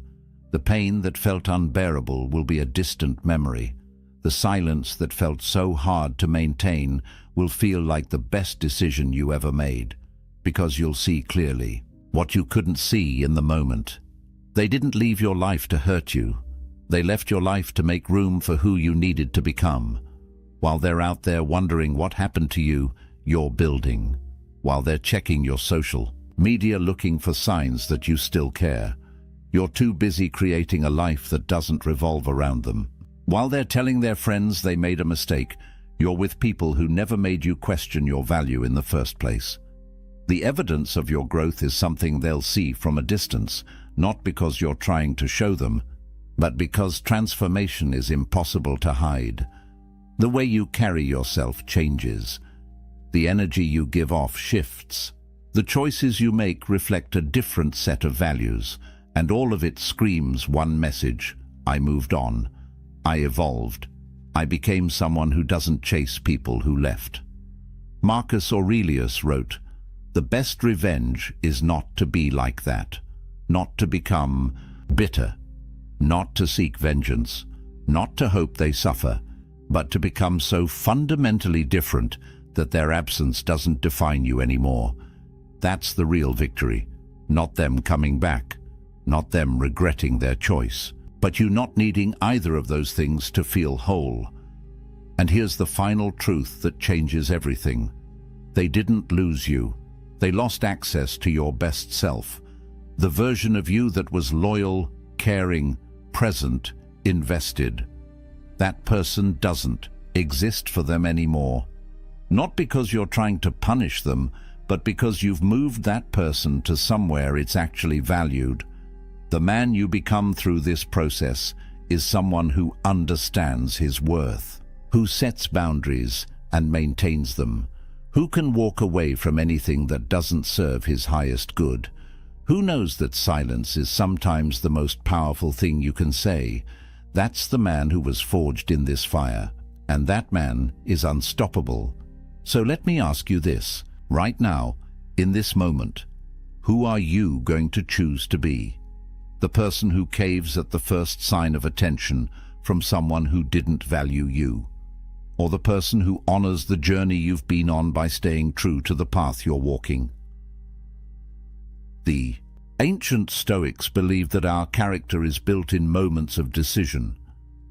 The pain that felt unbearable will be a distant memory. The silence that felt so hard to maintain will feel like the best decision you ever made, because you'll see clearly what you couldn't see in the moment. They didn't leave your life to hurt you. They left your life to make room for who you needed to become. While they're out there wondering what happened to you, you're building. While they're checking your social media looking for signs that you still care, you're too busy creating a life that doesn't revolve around them. While they're telling their friends they made a mistake, you're with people who never made you question your value in the first place. The evidence of your growth is something they'll see from a distance, not because you're trying to show them, but because transformation is impossible to hide. The way you carry yourself changes. The energy you give off shifts. The choices you make reflect a different set of values, and all of it screams one message: I moved on. I evolved. I became someone who doesn't chase people who left. Marcus Aurelius wrote, "The best revenge is not to be like that, not to become bitter, not to seek vengeance, not to hope they suffer, but to become so fundamentally different that their absence doesn't define you anymore. That's the real victory, not them coming back, not them regretting their choice, but you not needing either of those things to feel whole. And here's the final truth that changes everything. They didn't lose you. They lost access to your best self, the version of you that was loyal, caring, present, invested. That person doesn't exist for them anymore. Not because you're trying to punish them, but because you've moved that person to somewhere it's actually valued. The man you become through this process is someone who understands his worth, who sets boundaries and maintains them, who can walk away from anything that doesn't serve his highest good, who knows that silence is sometimes the most powerful thing you can say. That's the man who was forged in this fire, and that man is unstoppable. So let me ask you this, right now, in this moment, who are you going to choose to be? The person who caves at the first sign of attention from someone who didn't value you? Or the person who honors the journey you've been on by staying true to the path you're walking? The ancient Stoics believed that our character is built in moments of decision,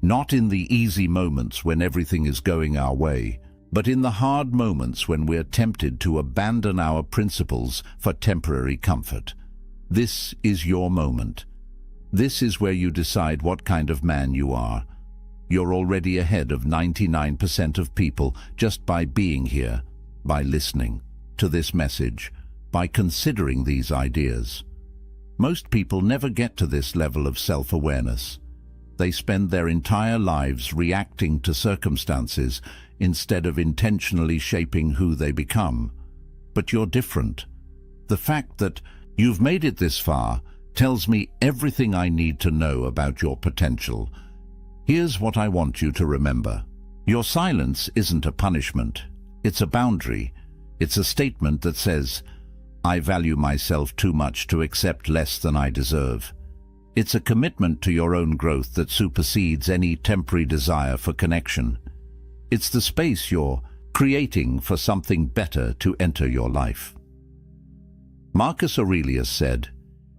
not in the easy moments when everything is going our way, but in the hard moments when we're tempted to abandon our principles for temporary comfort. This is your moment. This is where you decide what kind of man you are. You're already ahead of 99% of people just by being here, by listening to this message, by considering these ideas. Most people never get to this level of self-awareness. They spend their entire lives reacting to circumstances instead of intentionally shaping who they become. But you're different. The fact that you've made it this far tells me everything I need to know about your potential. Here's what I want you to remember. Your silence isn't a punishment. It's a boundary. It's a statement that says, I value myself too much to accept less than I deserve. It's a commitment to your own growth that supersedes any temporary desire for connection. It's the space you're creating for something better to enter your life. Marcus Aurelius said,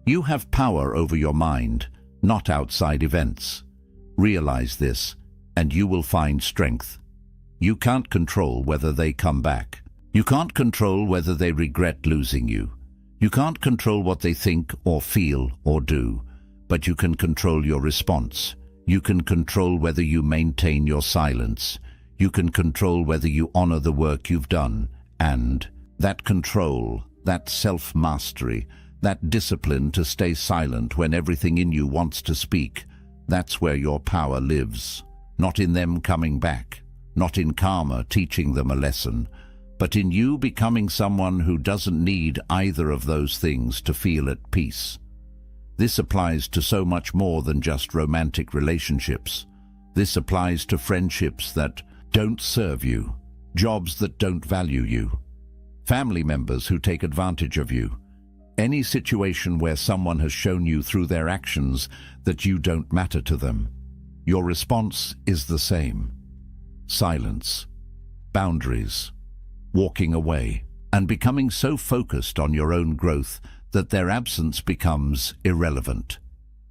"You have power over your mind, not outside events. Realize this, and you will find strength. You can't control whether they come back. You can't control whether they regret losing you. You can't control what they think or feel or do, but you can control your response. You can control whether you maintain your silence. You can control whether you honor the work you've done, and that control, that self-mastery, that discipline to stay silent when everything in you wants to speak, that's where your power lives. Not in them coming back, not in karma teaching them a lesson, but in you becoming someone who doesn't need either of those things to feel at peace. This applies to so much more than just romantic relationships. This applies to friendships that don't serve you, jobs that don't value you, family members who take advantage of you, any situation where someone has shown you through their actions that you don't matter to them. Your response is the same. Silence, boundaries, walking away, and becoming so focused on your own growth that their absence becomes irrelevant.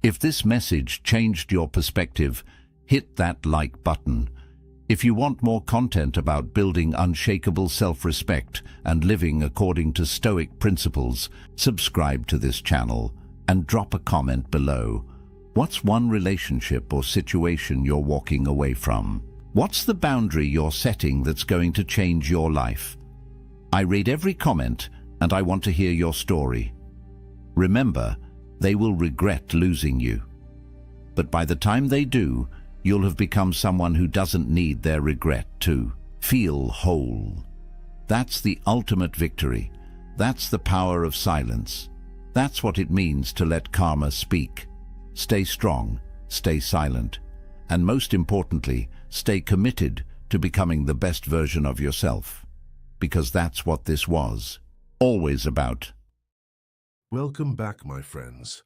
If this message changed your perspective, hit that like button. If you want more content about building unshakable self-respect and living according to Stoic principles, subscribe to this channel and drop a comment below. What's one relationship or situation you're walking away from? What's the boundary you're setting that's going to change your life? I read every comment and I want to hear your story. Remember, they will regret losing you. But by the time they do, you'll have become someone who doesn't need their regret to feel whole. That's the ultimate victory. That's the power of silence. That's what it means to let karma speak. Stay strong, stay silent, and most importantly, stay committed to becoming the best version of yourself. Because that's what this was always about. Welcome back, my friends.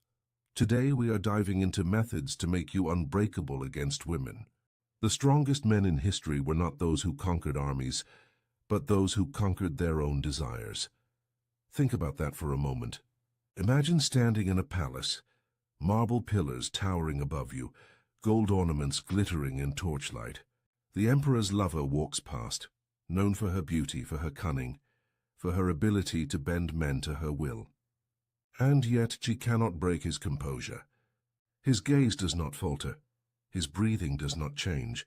Today we are diving into methods to make you unbreakable against women. The strongest men in history were not those who conquered armies, but those who conquered their own desires. Think about that for a moment. Imagine standing in a palace, marble pillars towering above you, gold ornaments glittering in torchlight. The emperor's lover walks past, known for her beauty, for her cunning, for her ability to bend men to her will. And yet she cannot break his composure. His gaze does not falter. His breathing does not change.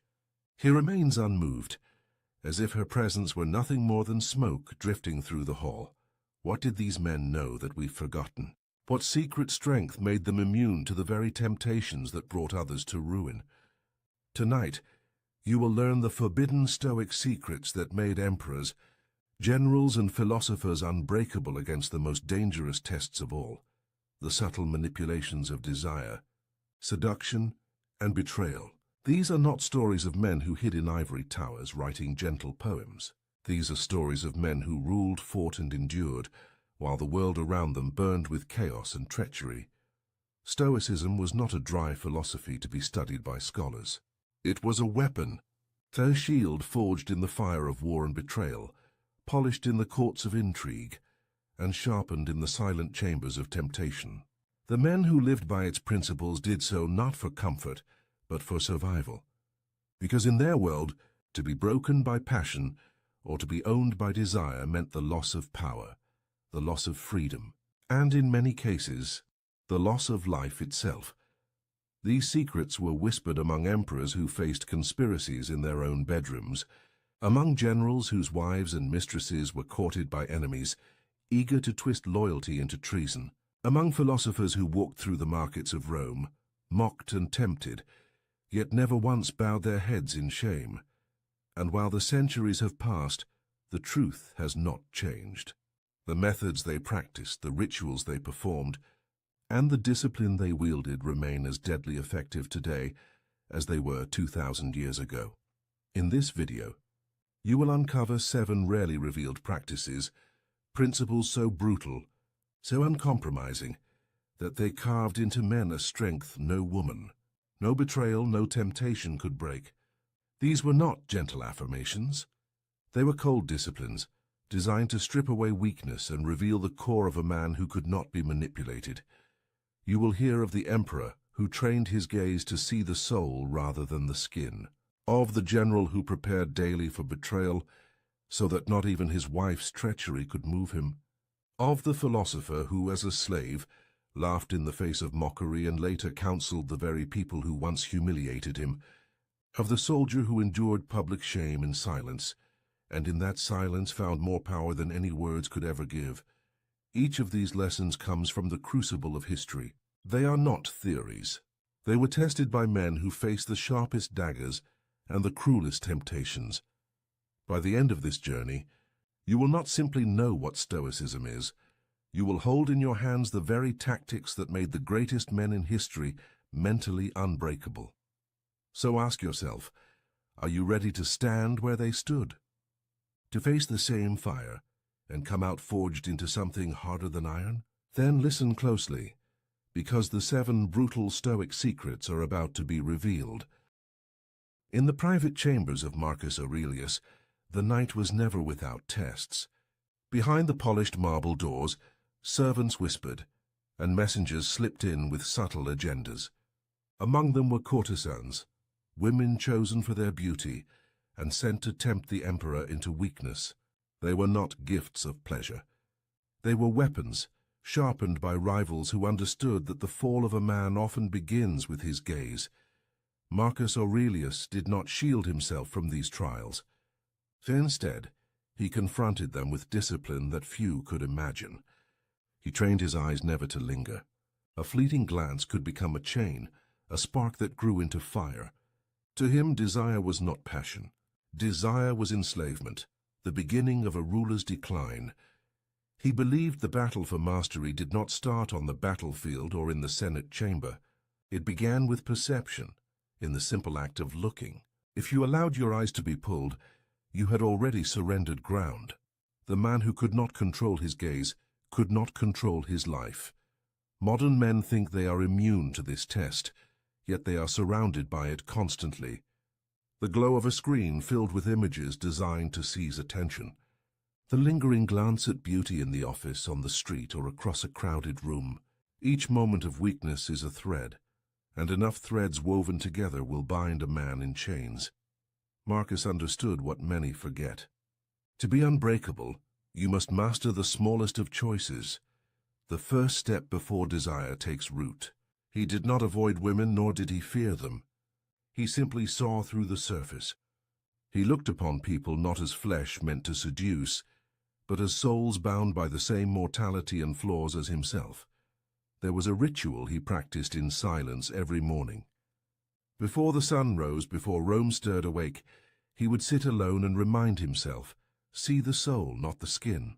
He remains unmoved, as if her presence were nothing more than smoke drifting through the hall. What did these men know that we've forgotten? What secret strength made them immune to the very temptations that brought others to ruin? Tonight, you will learn the forbidden Stoic secrets that made emperors, generals and philosophers unbreakable against the most dangerous tests of all, the subtle manipulations of desire, seduction, and betrayal. These are not stories of men who hid in ivory towers writing gentle poems. These are stories of men who ruled, fought, and endured, while the world around them burned with chaos and treachery. Stoicism was not a dry philosophy to be studied by scholars. It was a weapon, a shield forged in the fire of war and betrayal, polished in the courts of intrigue, and sharpened in the silent chambers of temptation. The men who lived by its principles did so not for comfort, but for survival. Because in their world, to be broken by passion or to be owned by desire meant the loss of power, the loss of freedom, and in many cases, the loss of life itself. These secrets were whispered among emperors who faced conspiracies in their own bedrooms, among generals whose wives and mistresses were courted by enemies, eager to twist loyalty into treason, among philosophers who walked through the markets of Rome, mocked and tempted, yet never once bowed their heads in shame. And while the centuries have passed, the truth has not changed. The methods they practiced, the rituals they performed, and the discipline they wielded remain as deadly effective today as they were 2,000 years ago. In this video, you will uncover 7 rarely revealed practices, principles so brutal, so uncompromising, that they carved into men a strength no woman, no betrayal, no temptation could break. These were not gentle affirmations. They were cold disciplines, designed to strip away weakness and reveal the core of a man who could not be manipulated. You will hear of the emperor who trained his gaze to see the soul rather than the skin, of the general who prepared daily for betrayal so that not even his wife's treachery could move him, of the philosopher who, as a slave, laughed in the face of mockery and later counseled the very people who once humiliated him, of the soldier who endured public shame in silence, and in that silence found more power than any words could ever give. Each of these lessons comes from the crucible of history. They are not theories. They were tested by men who faced the sharpest daggers and the cruelest temptations. By the end of this journey, you will not simply know what Stoicism is. You will hold in your hands the very tactics that made the greatest men in history mentally unbreakable. So ask yourself, are you ready to stand where they stood? To face the same fire and come out forged into something harder than iron? Then listen closely, because the 7 brutal Stoic secrets are about to be revealed. In the private chambers of Marcus Aurelius, the night was never without tests. Behind the polished marble doors, servants whispered, and messengers slipped in with subtle agendas. Among them were courtesans, women chosen for their beauty, and sent to tempt the emperor into weakness. They were not gifts of pleasure. They were weapons, sharpened by rivals who understood that the fall of a man often begins with his gaze. Marcus Aurelius did not shield himself from these trials. Instead, he confronted them with discipline that few could imagine. He trained his eyes never to linger. A fleeting glance could become a chain, a spark that grew into fire. To him, desire was not passion. Desire was enslavement, the beginning of a ruler's decline. He believed the battle for mastery did not start on the battlefield or in the Senate chamber. It began with perception, in the simple act of looking. If you allowed your eyes to be pulled, you had already surrendered ground. The man who could not control his gaze could not control his life. Modern men think they are immune to this test, yet they are surrounded by it constantly. The glow of a screen filled with images designed to seize attention. The lingering glance at beauty in the office, on the street, or across a crowded room. Each moment of weakness is a thread, and enough threads woven together will bind a man in chains. Marcus understood what many forget. To be unbreakable, you must master the smallest of choices. The first step before desire takes root. He did not avoid women, nor did he fear them. He simply saw through the surface. He looked upon people not as flesh meant to seduce, but as souls bound by the same mortality and flaws as himself. There was a ritual he practiced in silence every morning. Before the sun rose, before Rome stirred awake, he would sit alone and remind himself, see the soul, not the skin.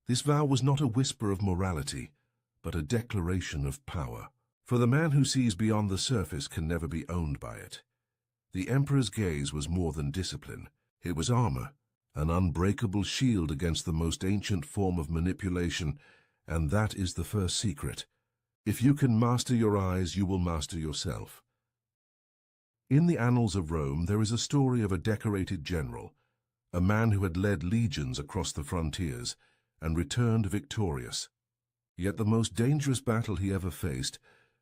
This vow was not a whisper of morality, but a declaration of power. For the man who sees beyond the surface can never be owned by it. The emperor's gaze was more than discipline. It was armor, an unbreakable shield against the most ancient form of manipulation, and that is the first secret. If you can master your eyes, you will master yourself. In the annals of Rome, there is a story of a decorated general, a man who had led legions across the frontiers and returned victorious. Yet the most dangerous battle he ever faced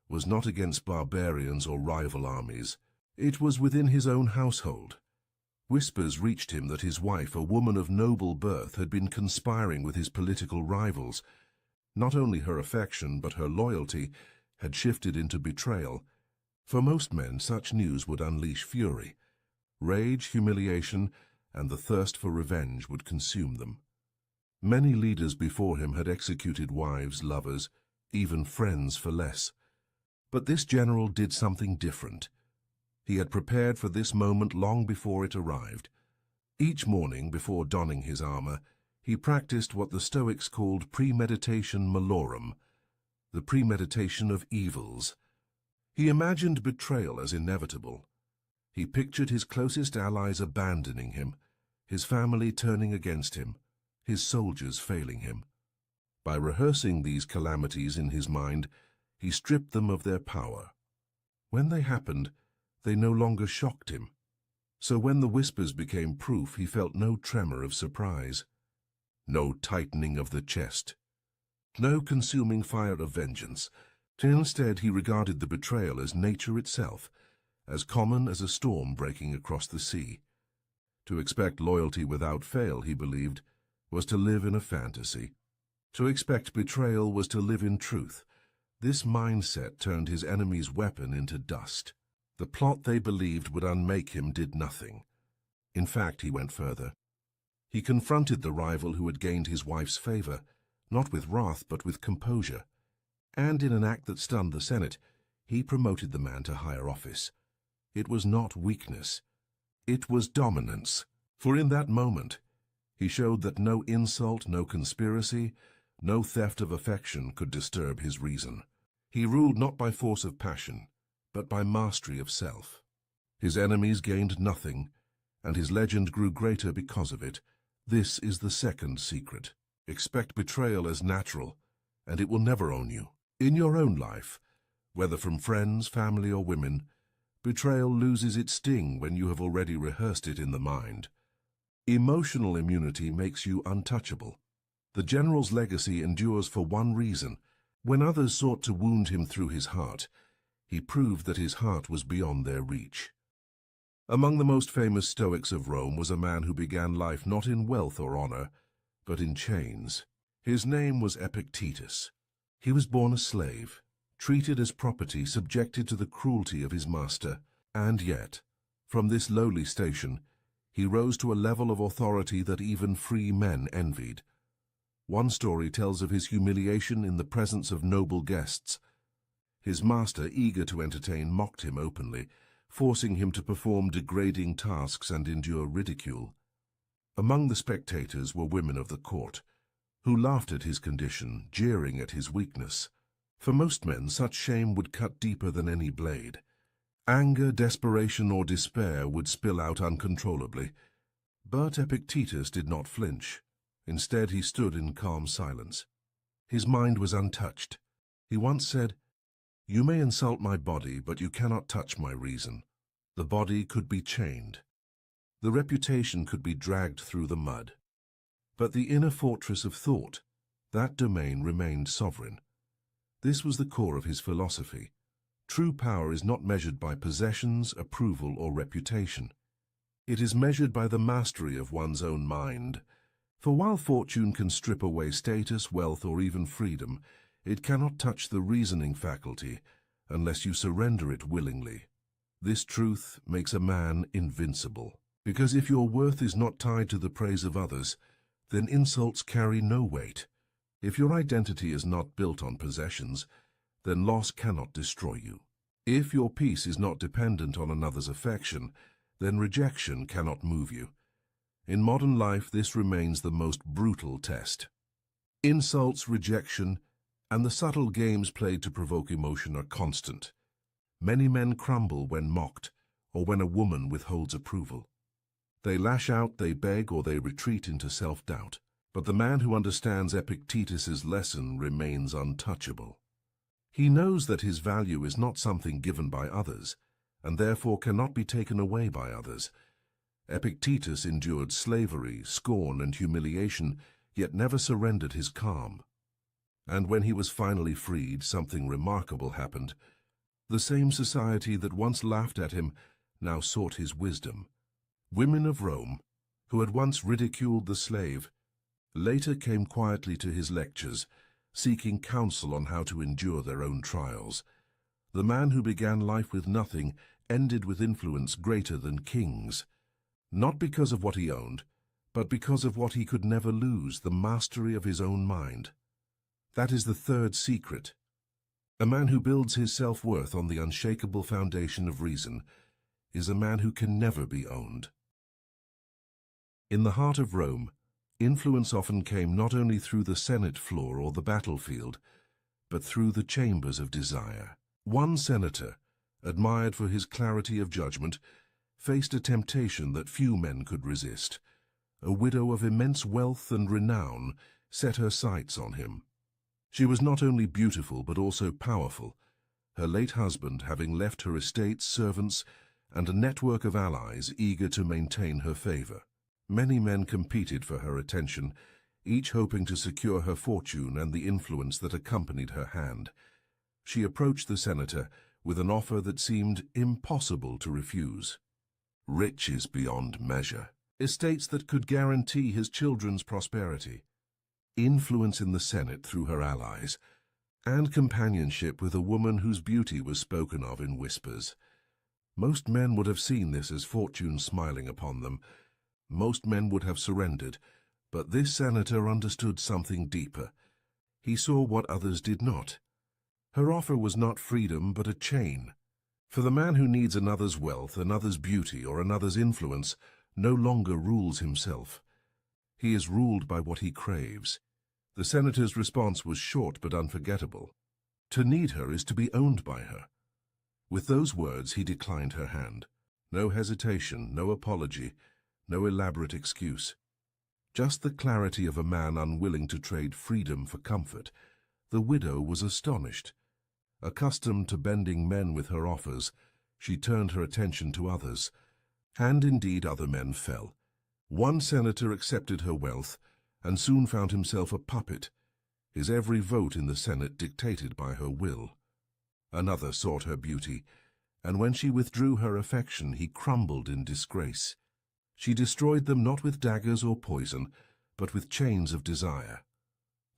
was not against barbarians or rival armies. It was within his own household. Whispers reached him that his wife, a woman of noble birth, had been conspiring with his political rivals. Not only her affection, but her loyalty had shifted into betrayal. For most men, such news would unleash fury. Rage, humiliation, and the thirst for revenge would consume them. Many leaders before him had executed wives, lovers, even friends for less. But this general did something different. He had prepared for this moment long before it arrived. Each morning, before donning his armor, he practiced what the Stoics called premeditation malorum, the premeditation of evils. He imagined betrayal as inevitable. He pictured his closest allies abandoning him, his family turning against him, his soldiers failing him. By rehearsing these calamities in his mind, he stripped them of their power. When they happened, they no longer shocked him. So when the whispers became proof, he felt no tremor of surprise, no tightening of the chest, no consuming fire of vengeance. Instead, he regarded the betrayal as nature itself, as common as a storm breaking across the sea. To expect loyalty without fail, he believed, was to live in a fantasy. To expect betrayal was to live in truth. This mindset turned his enemy's weapon into dust. The plot they believed would unmake him did nothing. In fact, he went further. He confronted the rival who had gained his wife's favor, not with wrath but with composure. And in an act that stunned the Senate, he promoted the man to higher office. It was not weakness. It was dominance. For in that moment, he showed that no insult, no conspiracy, no theft of affection could disturb his reason. He ruled not by force of passion, but by mastery of self. His enemies gained nothing, and his legend grew greater because of it. This is the second secret. Expect betrayal as natural, and it will never own you. In your own life, whether from friends, family, or women, betrayal loses its sting when you have already rehearsed it in the mind. Emotional immunity makes you untouchable. The general's legacy endures for one reason. When others sought to wound him through his heart, he proved that his heart was beyond their reach. Among the most famous Stoics of Rome was a man who began life not in wealth or honor, but in chains. His name was Epictetus. He was born a slave, treated as property, subjected to the cruelty of his master, and yet, from this lowly station, he rose to a level of authority that even free men envied. One story tells of his humiliation in the presence of noble guests. His master, eager to entertain, mocked him openly, forcing him to perform degrading tasks and endure ridicule. Among the spectators were women of the court, who laughed at his condition, jeering at his weakness. For most men, such shame would cut deeper than any blade. Anger, desperation, or despair would spill out uncontrollably. But Epictetus did not flinch. Instead, he stood in calm silence. His mind was untouched. He once said, "You may insult my body, but you cannot touch my reason." The body could be chained. The reputation could be dragged through the mud. But the inner fortress of thought, that domain remained sovereign. This was the core of his philosophy. True power is not measured by possessions, approval, or reputation. It is measured by the mastery of one's own mind. For while fortune can strip away status, wealth, or even freedom, it cannot touch the reasoning faculty unless you surrender it willingly. This truth makes a man invincible. Because if your worth is not tied to the praise of others, then insults carry no weight. If your identity is not built on possessions, then loss cannot destroy you. If your peace is not dependent on another's affection, then rejection cannot move you. In modern life, this remains the most brutal test. Insults, rejection, and the subtle games played to provoke emotion are constant. Many men crumble when mocked, or when a woman withholds approval. They lash out, they beg, or they retreat into self-doubt. But the man who understands Epictetus's lesson remains untouchable. He knows that his value is not something given by others, and therefore cannot be taken away by others. Epictetus endured slavery, scorn, and humiliation, yet never surrendered his calm. And when he was finally freed, something remarkable happened. The same society that once laughed at him now sought his wisdom. Women of Rome, who had once ridiculed the slave, later came quietly to his lectures, seeking counsel on how to endure their own trials. The man who began life with nothing ended with influence greater than kings, not because of what he owned, but because of what he could never lose, the mastery of his own mind. That is the third secret. A man who builds his self-worth on the unshakable foundation of reason is a man who can never be owned. In the heart of Rome, influence often came not only through the Senate floor or the battlefield, but through the chambers of desire. One senator, admired for his clarity of judgment, faced a temptation that few men could resist. A widow of immense wealth and renown set her sights on him. She was not only beautiful but also powerful, her late husband having left her estates, servants, and a network of allies eager to maintain her favor. Many men competed for her attention, each hoping to secure her fortune and the influence that accompanied her hand. She approached the senator with an offer that seemed impossible to refuse. Riches beyond measure, estates that could guarantee his children's prosperity, influence in the Senate through her allies, and companionship with a woman whose beauty was spoken of in whispers. Most men would have seen this as fortune smiling upon them. Most men would have surrendered, but this senator understood something deeper. He saw what others did not. Her offer was not freedom, but a chain. For the man who needs another's wealth, another's beauty, or another's influence no longer rules himself. He is ruled by what he craves. The senator's response was short but unforgettable. To need her is to be owned by her. With those words, he declined her hand. No hesitation, no apology, no elaborate excuse. Just the clarity of a man unwilling to trade freedom for comfort. The widow was astonished. Accustomed to bending men with her offers, she turned her attention to others. And indeed other men fell. One senator accepted her wealth and soon found himself a puppet, his every vote in the Senate dictated by her will. Another sought her beauty, and when she withdrew her affection, he crumbled in disgrace. She destroyed them not with daggers or poison, but with chains of desire.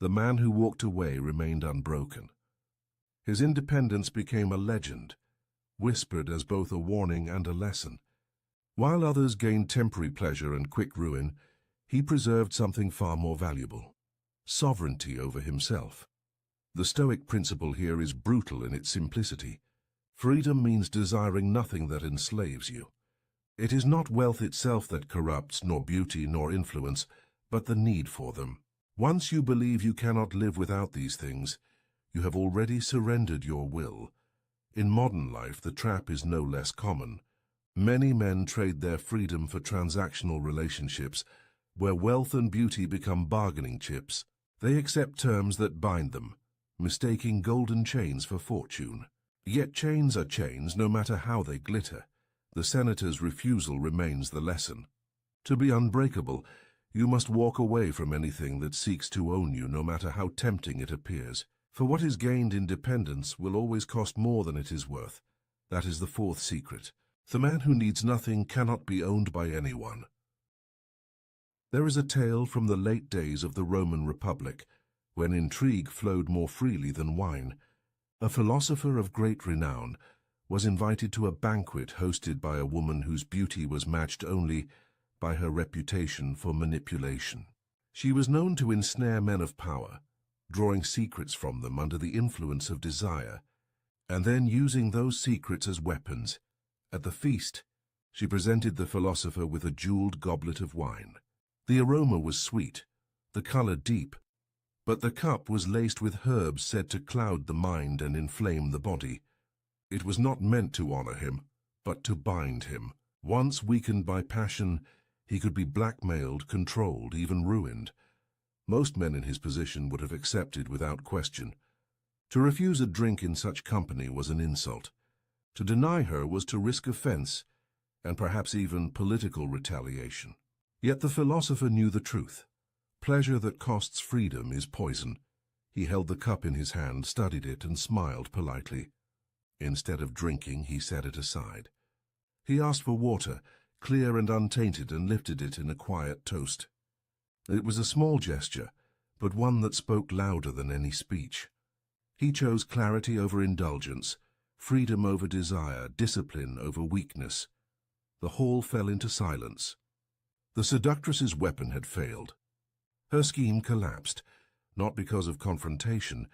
The man who walked away remained unbroken. His independence became a legend, whispered as both a warning and a lesson. While others gained temporary pleasure and quick ruin, he preserved something far more valuable: sovereignty over himself. The Stoic principle here is brutal in its simplicity. Freedom means desiring nothing that enslaves you. It is not wealth itself that corrupts, nor beauty, nor influence, but the need for them. Once you believe you cannot live without these things, you have already surrendered your will. In modern life, the trap is no less common. Many men trade their freedom for transactional relationships, where wealth and beauty become bargaining chips. They accept terms that bind them, mistaking golden chains for fortune. Yet chains are chains, no matter how they glitter. The senator's refusal remains the lesson. To be unbreakable, you must walk away from anything that seeks to own you, no matter how tempting it appears. For what is gained in dependence will always cost more than it is worth. That is the fourth secret. The man who needs nothing cannot be owned by anyone. There is a tale from the late days of the Roman Republic, when intrigue flowed more freely than wine. A philosopher of great renown was invited to a banquet hosted by a woman whose beauty was matched only by her reputation for manipulation. She was known to ensnare men of power, drawing secrets from them under the influence of desire, and then using those secrets as weapons. At the feast, she presented the philosopher with a jeweled goblet of wine. The aroma was sweet, the color deep, but the cup was laced with herbs said to cloud the mind and inflame the body. It was not meant to honor him, but to bind him. Once weakened by passion, he could be blackmailed, controlled, even ruined. Most men in his position would have accepted without question. To refuse a drink in such company was an insult. To deny her was to risk offense, and perhaps even political retaliation. Yet the philosopher knew the truth. Pleasure that costs freedom is poison. He held the cup in his hand, studied it, and smiled politely. Instead of drinking, he set it aside. He asked for water, clear and untainted, and lifted it in a quiet toast. It was a small gesture, but one that spoke louder than any speech. He chose clarity over indulgence, freedom over desire, discipline over weakness. The hall fell into silence. The seductress's weapon had failed. Her scheme collapsed, not because of confrontation,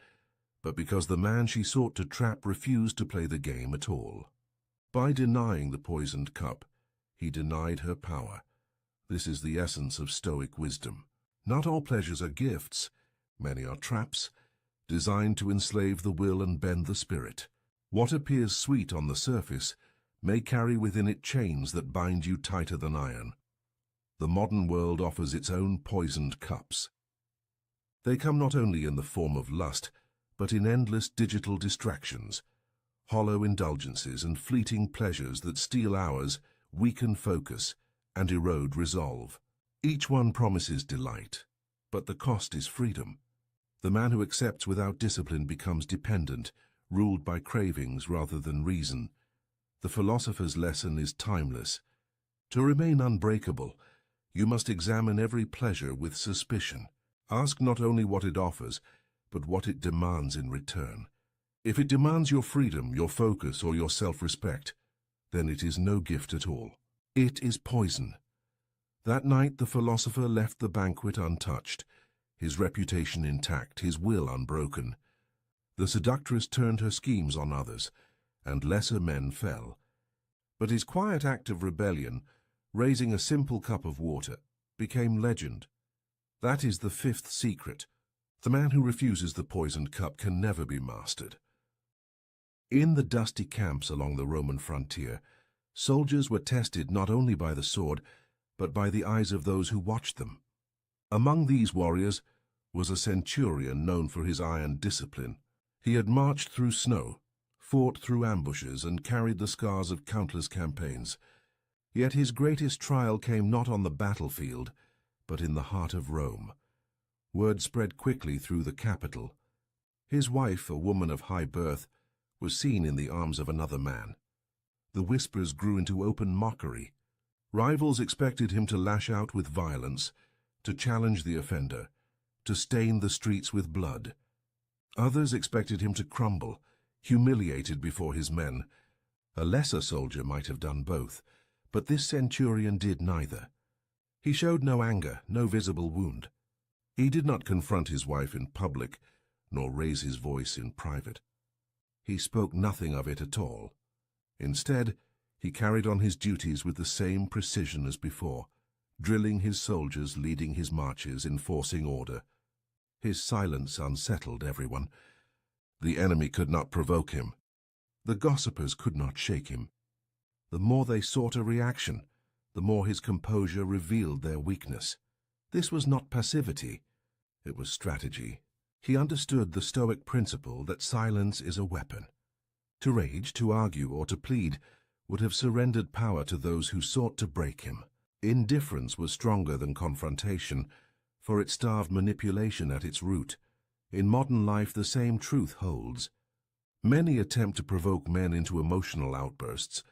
but because the man she sought to trap refused to play the game at all. By denying the poisoned cup, he denied her power. This is the essence of Stoic wisdom. Not all pleasures are gifts. Many are traps, designed to enslave the will and bend the spirit. What appears sweet on the surface may carry within it chains that bind you tighter than iron. The modern world offers its own poisoned cups. They come not only in the form of lust, but in endless digital distractions, hollow indulgences and fleeting pleasures that steal hours, weaken focus, and erode resolve. Each one promises delight, but the cost is freedom. The man who accepts without discipline becomes dependent, ruled by cravings rather than reason. The philosopher's lesson is timeless. To remain unbreakable, you must examine every pleasure with suspicion. Ask not only what it offers, but what it demands in return. If it demands your freedom, your focus, or your self-respect, then it is no gift at all. It is poison. That night the philosopher left the banquet untouched, his reputation intact, his will unbroken. The seductress turned her schemes on others, and lesser men fell. But his quiet act of rebellion, raising a simple cup of water, became legend. That is the fifth secret. The man who refuses the poisoned cup can never be mastered. In the dusty camps along the Roman frontier, soldiers were tested not only by the sword, but by the eyes of those who watched them. Among these warriors was a centurion known for his iron discipline. He had marched through snow, fought through ambushes, and carried the scars of countless campaigns. Yet his greatest trial came not on the battlefield, but in the heart of Rome. Word spread quickly through the capital. His wife, a woman of high birth, was seen in the arms of another man. The whispers grew into open mockery. Rivals expected him to lash out with violence, to challenge the offender, to stain the streets with blood. Others expected him to crumble, humiliated before his men. A lesser soldier might have done both, but this centurion did neither. He showed no anger, no visible wound. He did not confront his wife in public, nor raise his voice in private. He spoke nothing of it at all. Instead, he carried on his duties with the same precision as before, drilling his soldiers, leading his marches, enforcing order. His silence unsettled everyone. The enemy could not provoke him. The gossipers could not shake him. The more they sought a reaction, the more his composure revealed their weakness. This was not passivity, it was strategy. He understood the Stoic principle that silence is a weapon. To rage, to argue, or to plead would have surrendered power to those who sought to break him. Indifference was stronger than confrontation, for it starved manipulation at its root. In modern life, the same truth holds. Many attempt to provoke men into emotional outbursts,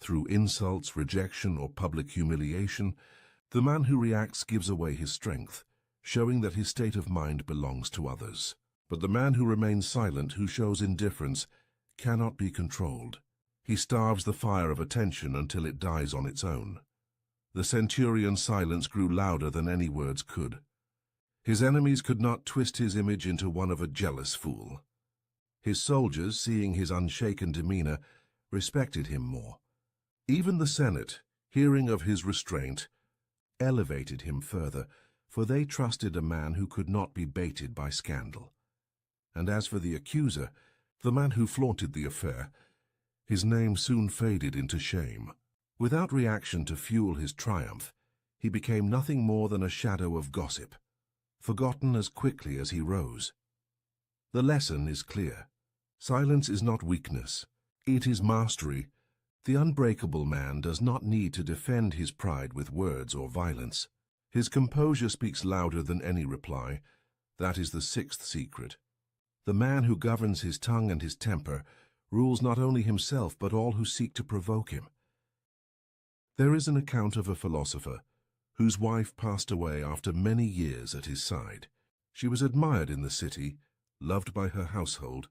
through insults, rejection, or public humiliation, the man who reacts gives away his strength, showing that his state of mind belongs to others. But the man who remains silent, who shows indifference, cannot be controlled. He starves the fire of attention until it dies on its own. The centurion's silence grew louder than any words could. His enemies could not twist his image into one of a jealous fool. His soldiers, seeing his unshaken demeanor, respected him more. Even the Senate, hearing of his restraint, elevated him further, for they trusted a man who could not be baited by scandal. And as for the accuser, the man who flaunted the affair, his name soon faded into shame. Without reaction to fuel his triumph, he became nothing more than a shadow of gossip, forgotten as quickly as he rose. The lesson is clear. Silence is not weakness, it is mastery. The unbreakable man does not need to defend his pride with words or violence. His composure speaks louder than any reply. That is the sixth secret. The man who governs his tongue and his temper rules not only himself but all who seek to provoke him. There is an account of a philosopher whose wife passed away after many years at his side. She was admired in the city, loved by her household,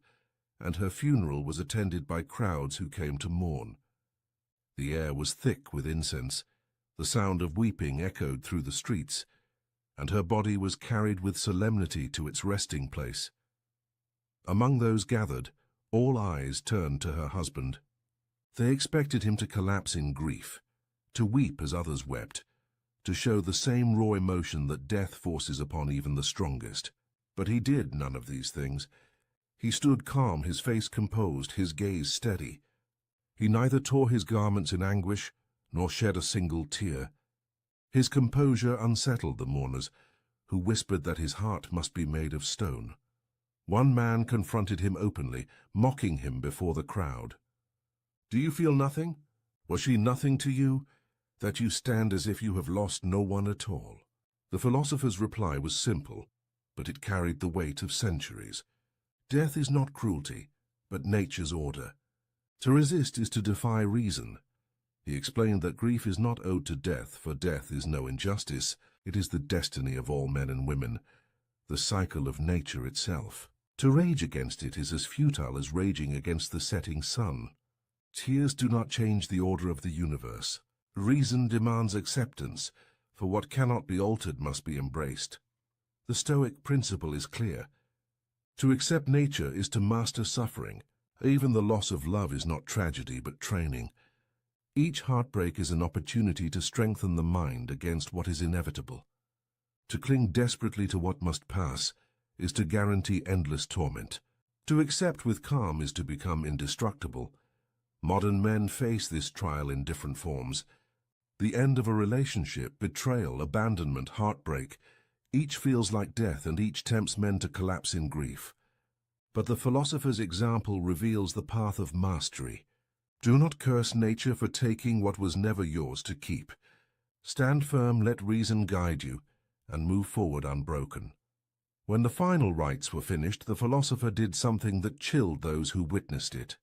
and her funeral was attended by crowds who came to mourn. The air was thick with incense, the sound of weeping echoed through the streets, and her body was carried with solemnity to its resting place. Among those gathered, all eyes turned to her husband. They expected him to collapse in grief, to weep as others wept, to show the same raw emotion that death forces upon even the strongest. But he did none of these things. He stood calm, his face composed, his gaze steady. He neither tore his garments in anguish, nor shed a single tear. His composure unsettled the mourners, who whispered that his heart must be made of stone. One man confronted him openly, mocking him before the crowd. "Do you feel nothing? Was she nothing to you, that you stand as if you have lost no one at all?" The philosopher's reply was simple, but it carried the weight of centuries. Death is not cruelty, but nature's order. To resist is to defy reason. He explained that grief is not owed to death, for death is no injustice. It is the destiny of all men and women, the cycle of nature itself. To rage against it is as futile as raging against the setting sun. Tears do not change the order of the universe. Reason demands acceptance, for what cannot be altered must be embraced. The Stoic principle is clear. To accept nature is to master suffering. Even the loss of love is not tragedy, but training. Each heartbreak is an opportunity to strengthen the mind against what is inevitable. To cling desperately to what must pass is to guarantee endless torment. To accept with calm is to become indestructible. Modern men face this trial in different forms. The end of a relationship, betrayal, abandonment, heartbreak, each feels like death and each tempts men to collapse in grief. But the philosopher's example reveals the path of mastery. Do not curse nature for taking what was never yours to keep. Stand firm, let reason guide you, and move forward unbroken. When the final rites were finished, the philosopher did something that chilled those who witnessed it.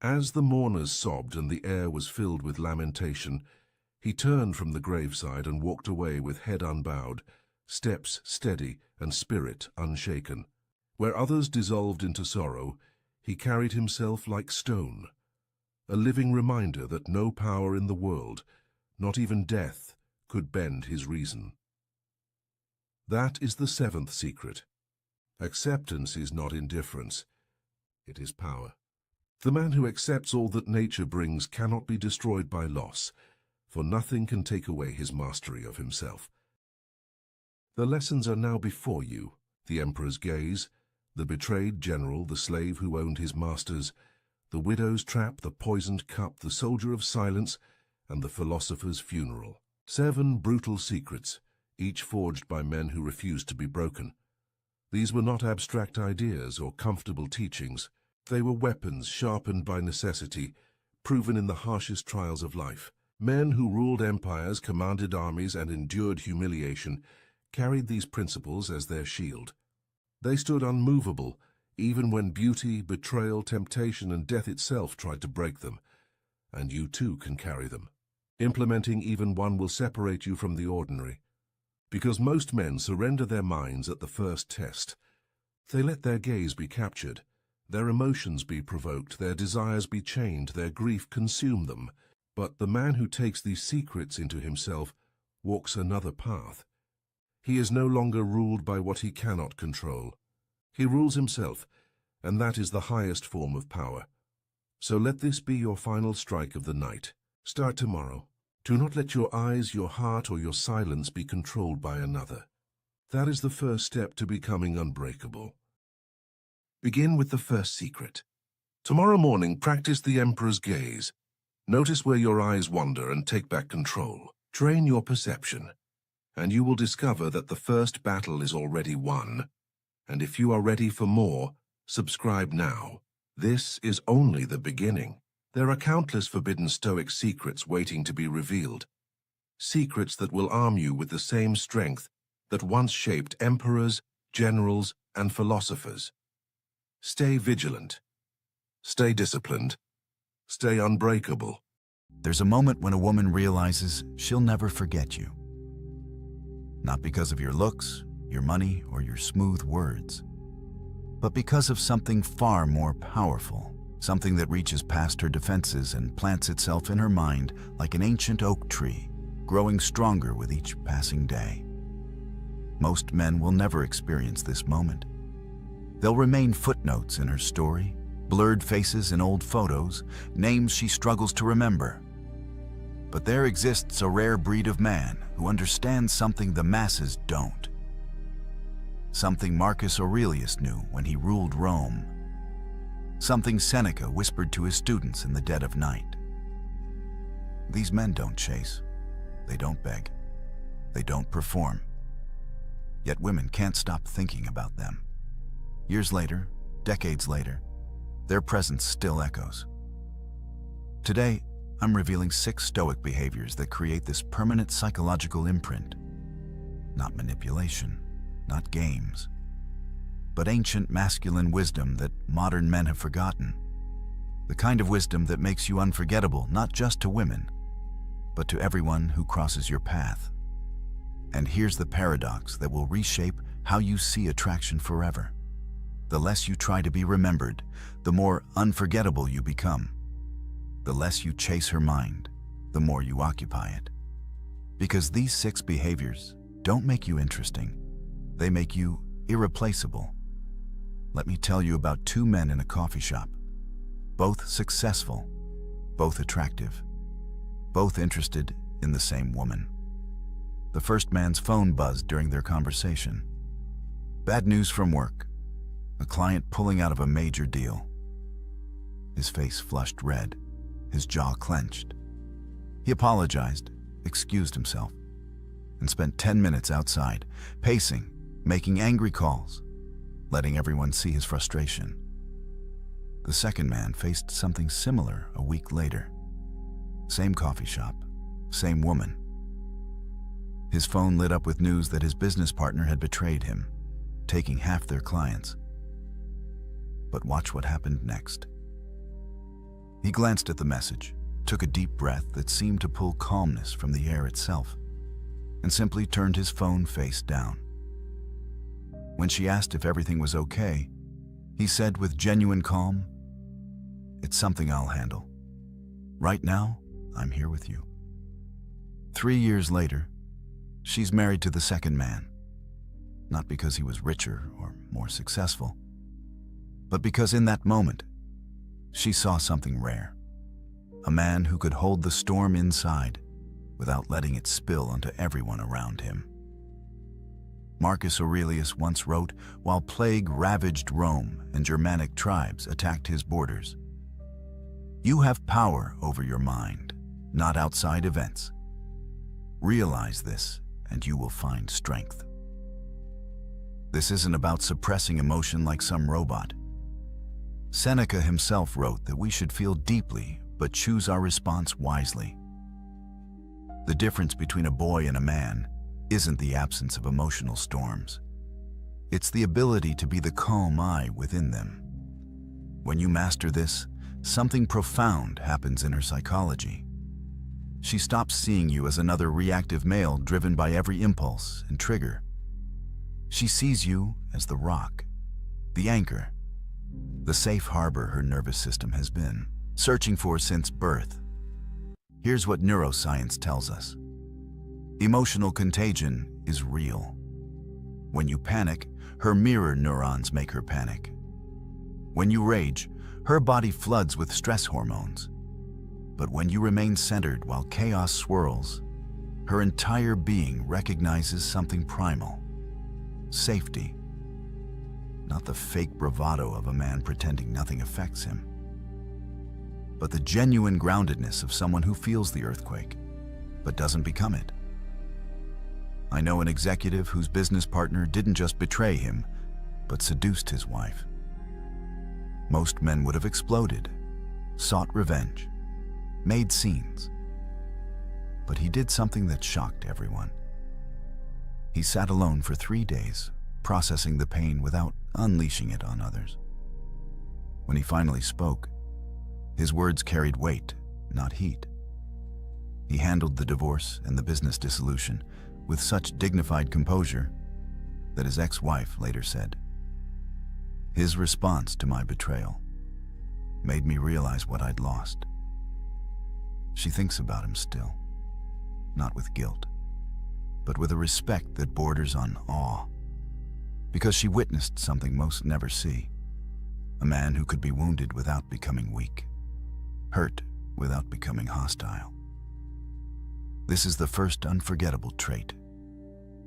As the mourners sobbed and the air was filled with lamentation, he turned from the graveside and walked away with head unbowed, steps steady and spirit unshaken. Where others dissolved into sorrow, he carried himself like stone, a living reminder that no power in the world, not even death, could bend his reason. That is the seventh secret. Acceptance is not indifference, it is power. The man who accepts all that nature brings cannot be destroyed by loss, for nothing can take away his mastery of himself. The lessons are now before you: the emperor's gaze, the betrayed general, the slave who owned his masters, the widow's trap, the poisoned cup, the soldier of silence, and the philosopher's funeral. 7 brutal secrets, each forged by men who refused to be broken. These were not abstract ideas or comfortable teachings. They were weapons sharpened by necessity, proven in the harshest trials of life. Men who ruled empires, commanded armies, and endured humiliation carried these principles as their shield. They stood unmovable, even when beauty, betrayal, temptation, and death itself tried to break them. and you too can carry them. Implementing even one will separate you from the ordinary, because most men surrender their minds at the first test. They let their gaze be captured, their emotions be provoked, their desires be chained, their grief consume them. But the man who takes these secrets into himself walks another path. He is no longer ruled by what he cannot control. He rules himself, and that is the highest form of power. So let this be your final strike of the night. Start tomorrow. Do not let your eyes, your heart, or your silence be controlled by another. That is the first step to becoming unbreakable. Begin with the first secret. Tomorrow morning, practice the Emperor's gaze. Notice where your eyes wander and take back control. Train your perception, and you will discover that the first battle is already won. And if you are ready for more, subscribe now. This is only the beginning. There are countless forbidden Stoic secrets waiting to be revealed. Secrets that will arm you with the same strength that once shaped emperors, generals, and philosophers. Stay vigilant. Stay disciplined. Stay unbreakable. There's a moment when a woman realizes she'll never forget you. Not because of your looks, your money, or your smooth words, but because of something far more powerful, something that reaches past her defenses and plants itself in her mind like an ancient oak tree, growing stronger with each passing day. Most men will never experience this moment. They'll remain footnotes in her story, blurred faces in old photos, names she struggles to remember. But there exists a rare breed of man who understands something the masses don't. Something Marcus Aurelius knew when he ruled Rome. Something Seneca whispered to his students in the dead of night. These men don't chase. They don't beg. They don't perform. Yet women can't stop thinking about them. Years later, decades later, their presence still echoes. Today, I'm revealing 6 Stoic behaviors that create this permanent psychological imprint. Not manipulation, not games, but ancient masculine wisdom that modern men have forgotten. The kind of wisdom that makes you unforgettable not just to women, but to everyone who crosses your path. And here's the paradox that will reshape how you see attraction forever. The less you try to be remembered, the more unforgettable you become. The less you chase her mind, the more you occupy it. Because these 6 behaviors don't make you interesting. They make you irreplaceable. Let me tell you about 2 men in a coffee shop. Both successful, both attractive, both interested in the same woman. The first man's phone buzzed during their conversation. Bad news from work. A client pulling out of a major deal. His face flushed red, his jaw clenched. He apologized, excused himself, and spent 10 minutes outside, pacing, making angry calls, letting everyone see his frustration. The second man faced something similar a week later. Same coffee shop, same woman. His phone lit up with news that his business partner had betrayed him, taking half their clients. But watch what happened next. He glanced at the message, took a deep breath that seemed to pull calmness from the air itself, and simply turned his phone face down. When she asked if everything was okay, he said with genuine calm, "It's something I'll handle. Right now, I'm here with you." 3 years later, she's married to the second man, not because he was richer or more successful, but because in that moment, she saw something rare. A man who could hold the storm inside without letting it spill onto everyone around him. Marcus Aurelius once wrote, while plague ravaged Rome and Germanic tribes attacked his borders, "You have power over your mind, not outside events. Realize this, and you will find strength." This isn't about suppressing emotion like some robot. Seneca himself wrote that we should feel deeply, but choose our response wisely. The difference between a boy and a man isn't the absence of emotional storms. It's the ability to be the calm eye within them. When you master this, something profound happens in her psychology. She stops seeing you as another reactive male driven by every impulse and trigger. She sees you as the rock, the anchor, the safe harbor her nervous system has been searching for since birth. Here's what neuroscience tells us. Emotional contagion is real. When you panic, her mirror neurons make her panic. When you rage, her body floods with stress hormones. But when you remain centered while chaos swirls, her entire being recognizes something primal: safety. Not the fake bravado of a man pretending nothing affects him, but the genuine groundedness of someone who feels the earthquake, but doesn't become it. I know an executive whose business partner didn't just betray him, but seduced his wife. Most men would have exploded, sought revenge, made scenes. But he did something that shocked everyone. He sat alone for 3 days, processing the pain without unleashing it on others. When he finally spoke, his words carried weight, not heat. He handled the divorce and the business dissolution with such dignified composure that his ex-wife later said, "His response to my betrayal made me realize what I'd lost." She thinks about him still, not with guilt, but with a respect that borders on awe, because she witnessed something most never see: a man who could be wounded without becoming weak, hurt without becoming hostile. This is the first unforgettable trait,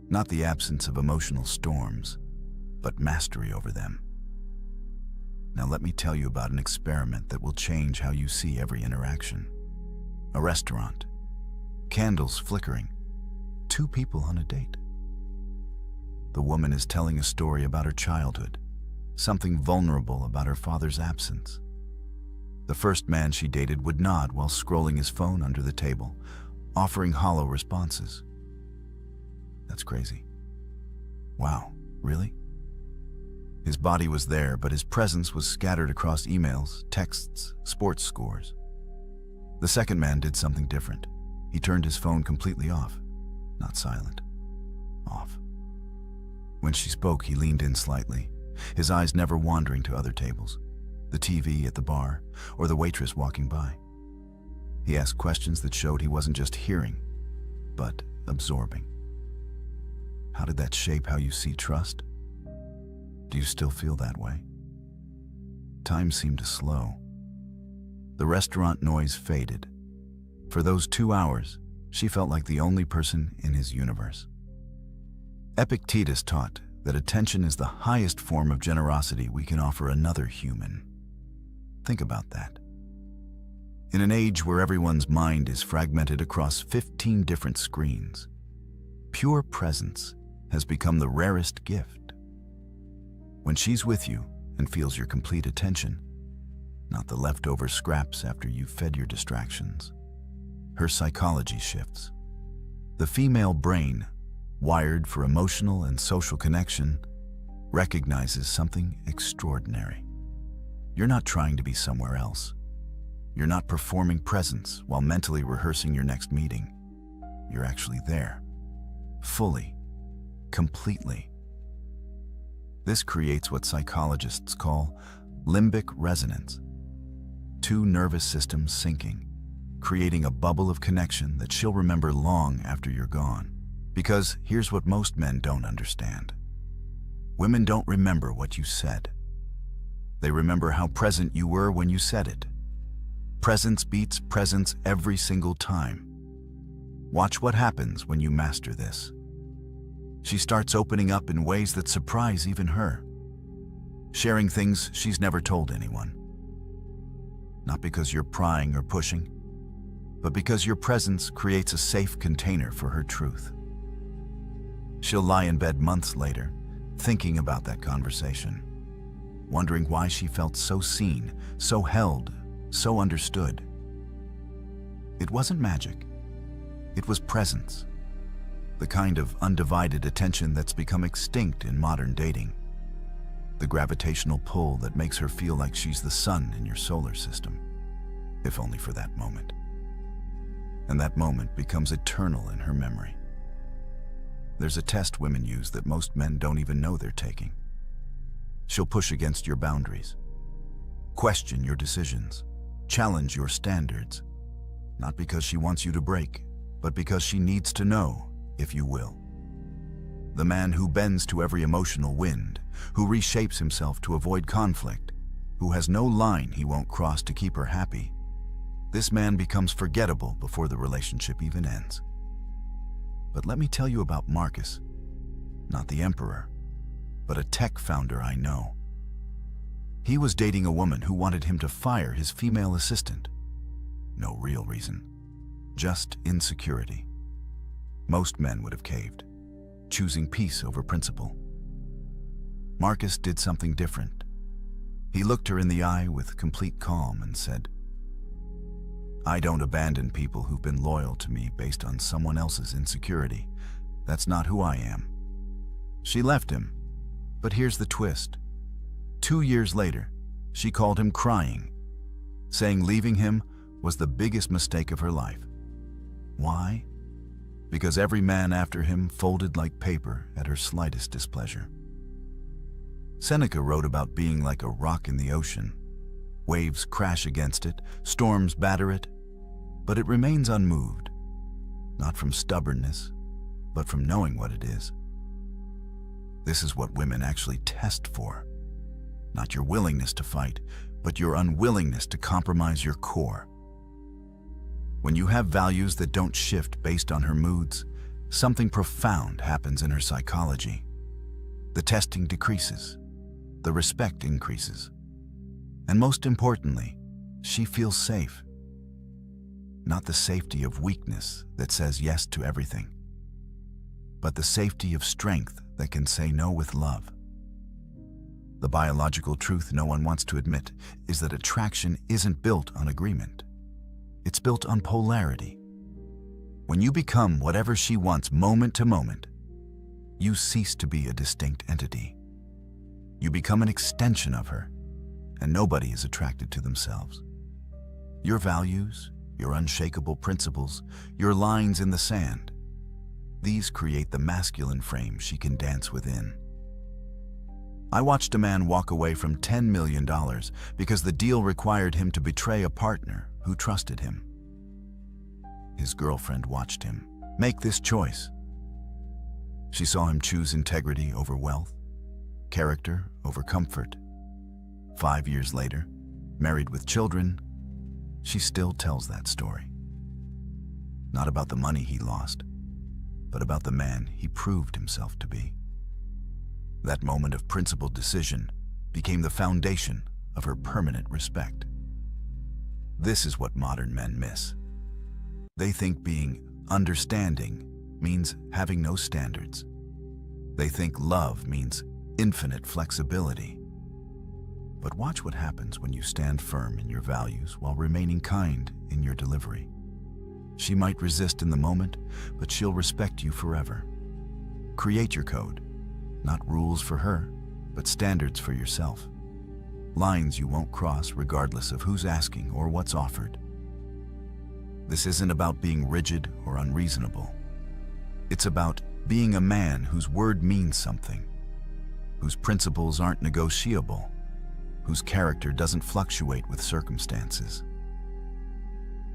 not the absence of emotional storms, but mastery over them. Now let me tell you about an experiment that will change how you see every interaction. A restaurant, candles flickering, 2 people on a date. The woman is telling a story about her childhood, something vulnerable about her father's absence. The first man she dated would nod while scrolling his phone under the table, offering hollow responses. That's crazy. Wow, really? His body was there, but his presence was scattered across emails, texts, sports scores. The second man did something different. He turned his phone completely off. Not silent. Off. When she spoke, he leaned in slightly, his eyes never wandering to other tables, the TV at the bar, or the waitress walking by. He asked questions that showed he wasn't just hearing, but absorbing. How did that shape how you see trust? Do you still feel that way? Time seemed to slow. The restaurant noise faded. For those 2 hours, she felt like the only person in his universe. Epictetus taught that attention is the highest form of generosity we can offer another human. Think about that. In an age where everyone's mind is fragmented across 15 different screens, pure presence has become the rarest gift. When she's with you and feels your complete attention, not the leftover scraps after you've fed your distractions, her psychology shifts. The female brain, wired for emotional and social connection, recognizes something extraordinary. You're not trying to be somewhere else. You're not performing presence while mentally rehearsing your next meeting. You're actually there, fully, completely. This creates what psychologists call limbic resonance. 2 nervous systems syncing, creating a bubble of connection that she'll remember long after you're gone. Because here's what most men don't understand. Women don't remember what you said. They remember how present you were when you said it. Presence beats presence every single time. Watch what happens when you master this. She starts opening up in ways that surprise even her, sharing things she's never told anyone. Not because you're prying or pushing, but because your presence creates a safe container for her truth. She'll lie in bed months later, thinking about that conversation, wondering why she felt so seen, so held, so understood. It wasn't magic. It was presence. The kind of undivided attention that's become extinct in modern dating. the gravitational pull that makes her feel like she's the sun in your solar system, if only for that moment. And that moment becomes eternal in her memory. There's a test women use that most men don't even know they're taking. She'll push against your boundaries, question your decisions, challenge your standards, not because she wants you to break, but because she needs to know if you will. The man who bends to every emotional wind, who reshapes himself to avoid conflict, who has no line he won't cross to keep her happy, this man becomes forgettable before the relationship even ends. But let me tell you about Marcus, not the emperor, but a tech founder I know. He was dating a woman who wanted him to fire his female assistant. No real reason, just insecurity. Most men would have caved, choosing peace over principle. Marcus did something different. He looked her in the eye with complete calm and said, "I don't abandon people who've been loyal to me based on someone else's insecurity. That's not who I am." She left him, but here's the twist. 2 years later, she called him crying, saying leaving him was the biggest mistake of her life. Why? Because every man after him folded like paper at her slightest displeasure. Seneca wrote about being like a rock in the ocean. Waves crash against it, storms batter it, but it remains unmoved, not from stubbornness, but from knowing what it is. This is what women actually test for. Not your willingness to fight, but your unwillingness to compromise your core. When you have values that don't shift based on her moods, something profound happens in her psychology. The testing decreases, the respect increases, and most importantly, she feels safe. Not the safety of weakness that says yes to everything, but the safety of strength that can say no with love. The biological truth no one wants to admit is that attraction isn't built on agreement. It's built on polarity. When you become whatever she wants moment to moment, you cease to be a distinct entity. You become an extension of her, and nobody is attracted to themselves. Your values, your unshakable principles, your lines in the sand, these create the masculine frame she can dance within. I watched a man walk away from $10 million because the deal required him to betray a partner who trusted him. His girlfriend watched him make this choice. She saw him choose integrity over wealth, character over comfort. 5 years later, married with children, she still tells that story. Not about the money he lost, but about the man he proved himself to be. That moment of principled decision became the foundation of her permanent respect. This is what modern men miss. They think being understanding means having no standards. They think love means infinite flexibility. But watch what happens when you stand firm in your values while remaining kind in your delivery. She might resist in the moment, but she'll respect you forever. Create your code. Not rules for her, but standards for yourself. Lines you won't cross regardless of who's asking or what's offered. This isn't about being rigid or unreasonable. It's about being a man whose word means something, whose principles aren't negotiable, whose character doesn't fluctuate with circumstances.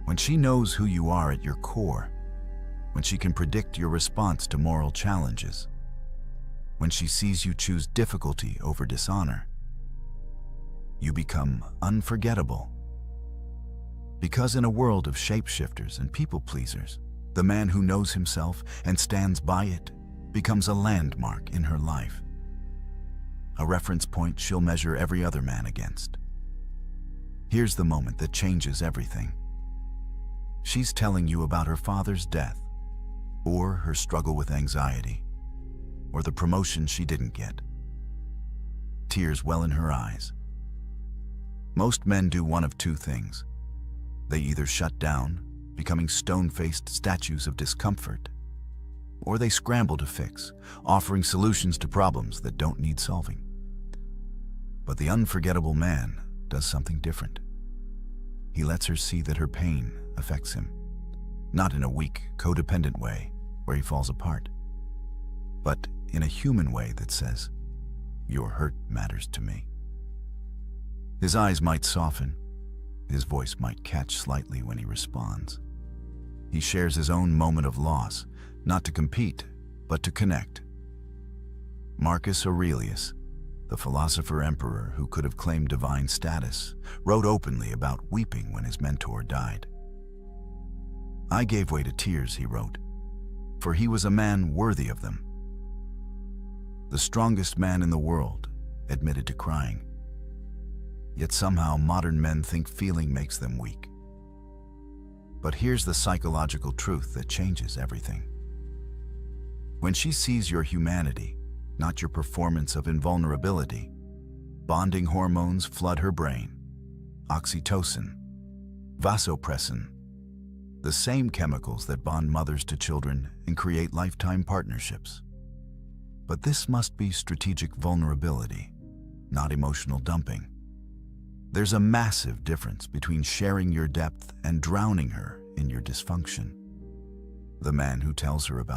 When she knows who you are at your core, when she can predict your response to moral challenges, when she sees you choose difficulty over dishonor, you become unforgettable. Because in a world of shapeshifters and people-pleasers, the man who knows himself and stands by it becomes a landmark in her life. A reference point she'll measure every other man against. Here's the moment that changes everything. She's telling you about her father's death, or her struggle with anxiety, or the promotion she didn't get. Tears well in her eyes. Most men do one of two things. They either shut down, becoming stone-faced statues of discomfort, or they scramble to fix, offering solutions to problems that don't need solving. But the unforgettable man does something different. He lets her see that her pain affects him, not in a weak, codependent way where he falls apart, but in a human way that says, "Your hurt matters to me." His eyes might soften, his voice might catch slightly when he responds. He shares his own moment of loss, not to compete, but to connect. Marcus Aurelius, the philosopher-emperor who could have claimed divine status, wrote openly about weeping when his mentor died. "I gave way to tears," he wrote, "for he was a man worthy of them." The strongest man in the world admitted to crying. Yet somehow modern men think feeling makes them weak. But here's the psychological truth that changes everything. When she sees your humanity, not your performance of invulnerability, bonding hormones flood her brain. Oxytocin, vasopressin, the same chemicals that bond mothers to children and create lifetime partnerships. But this must be strategic vulnerability, not emotional dumping. There's a massive difference between sharing your depth and drowning her in your dysfunction. The man who tells her about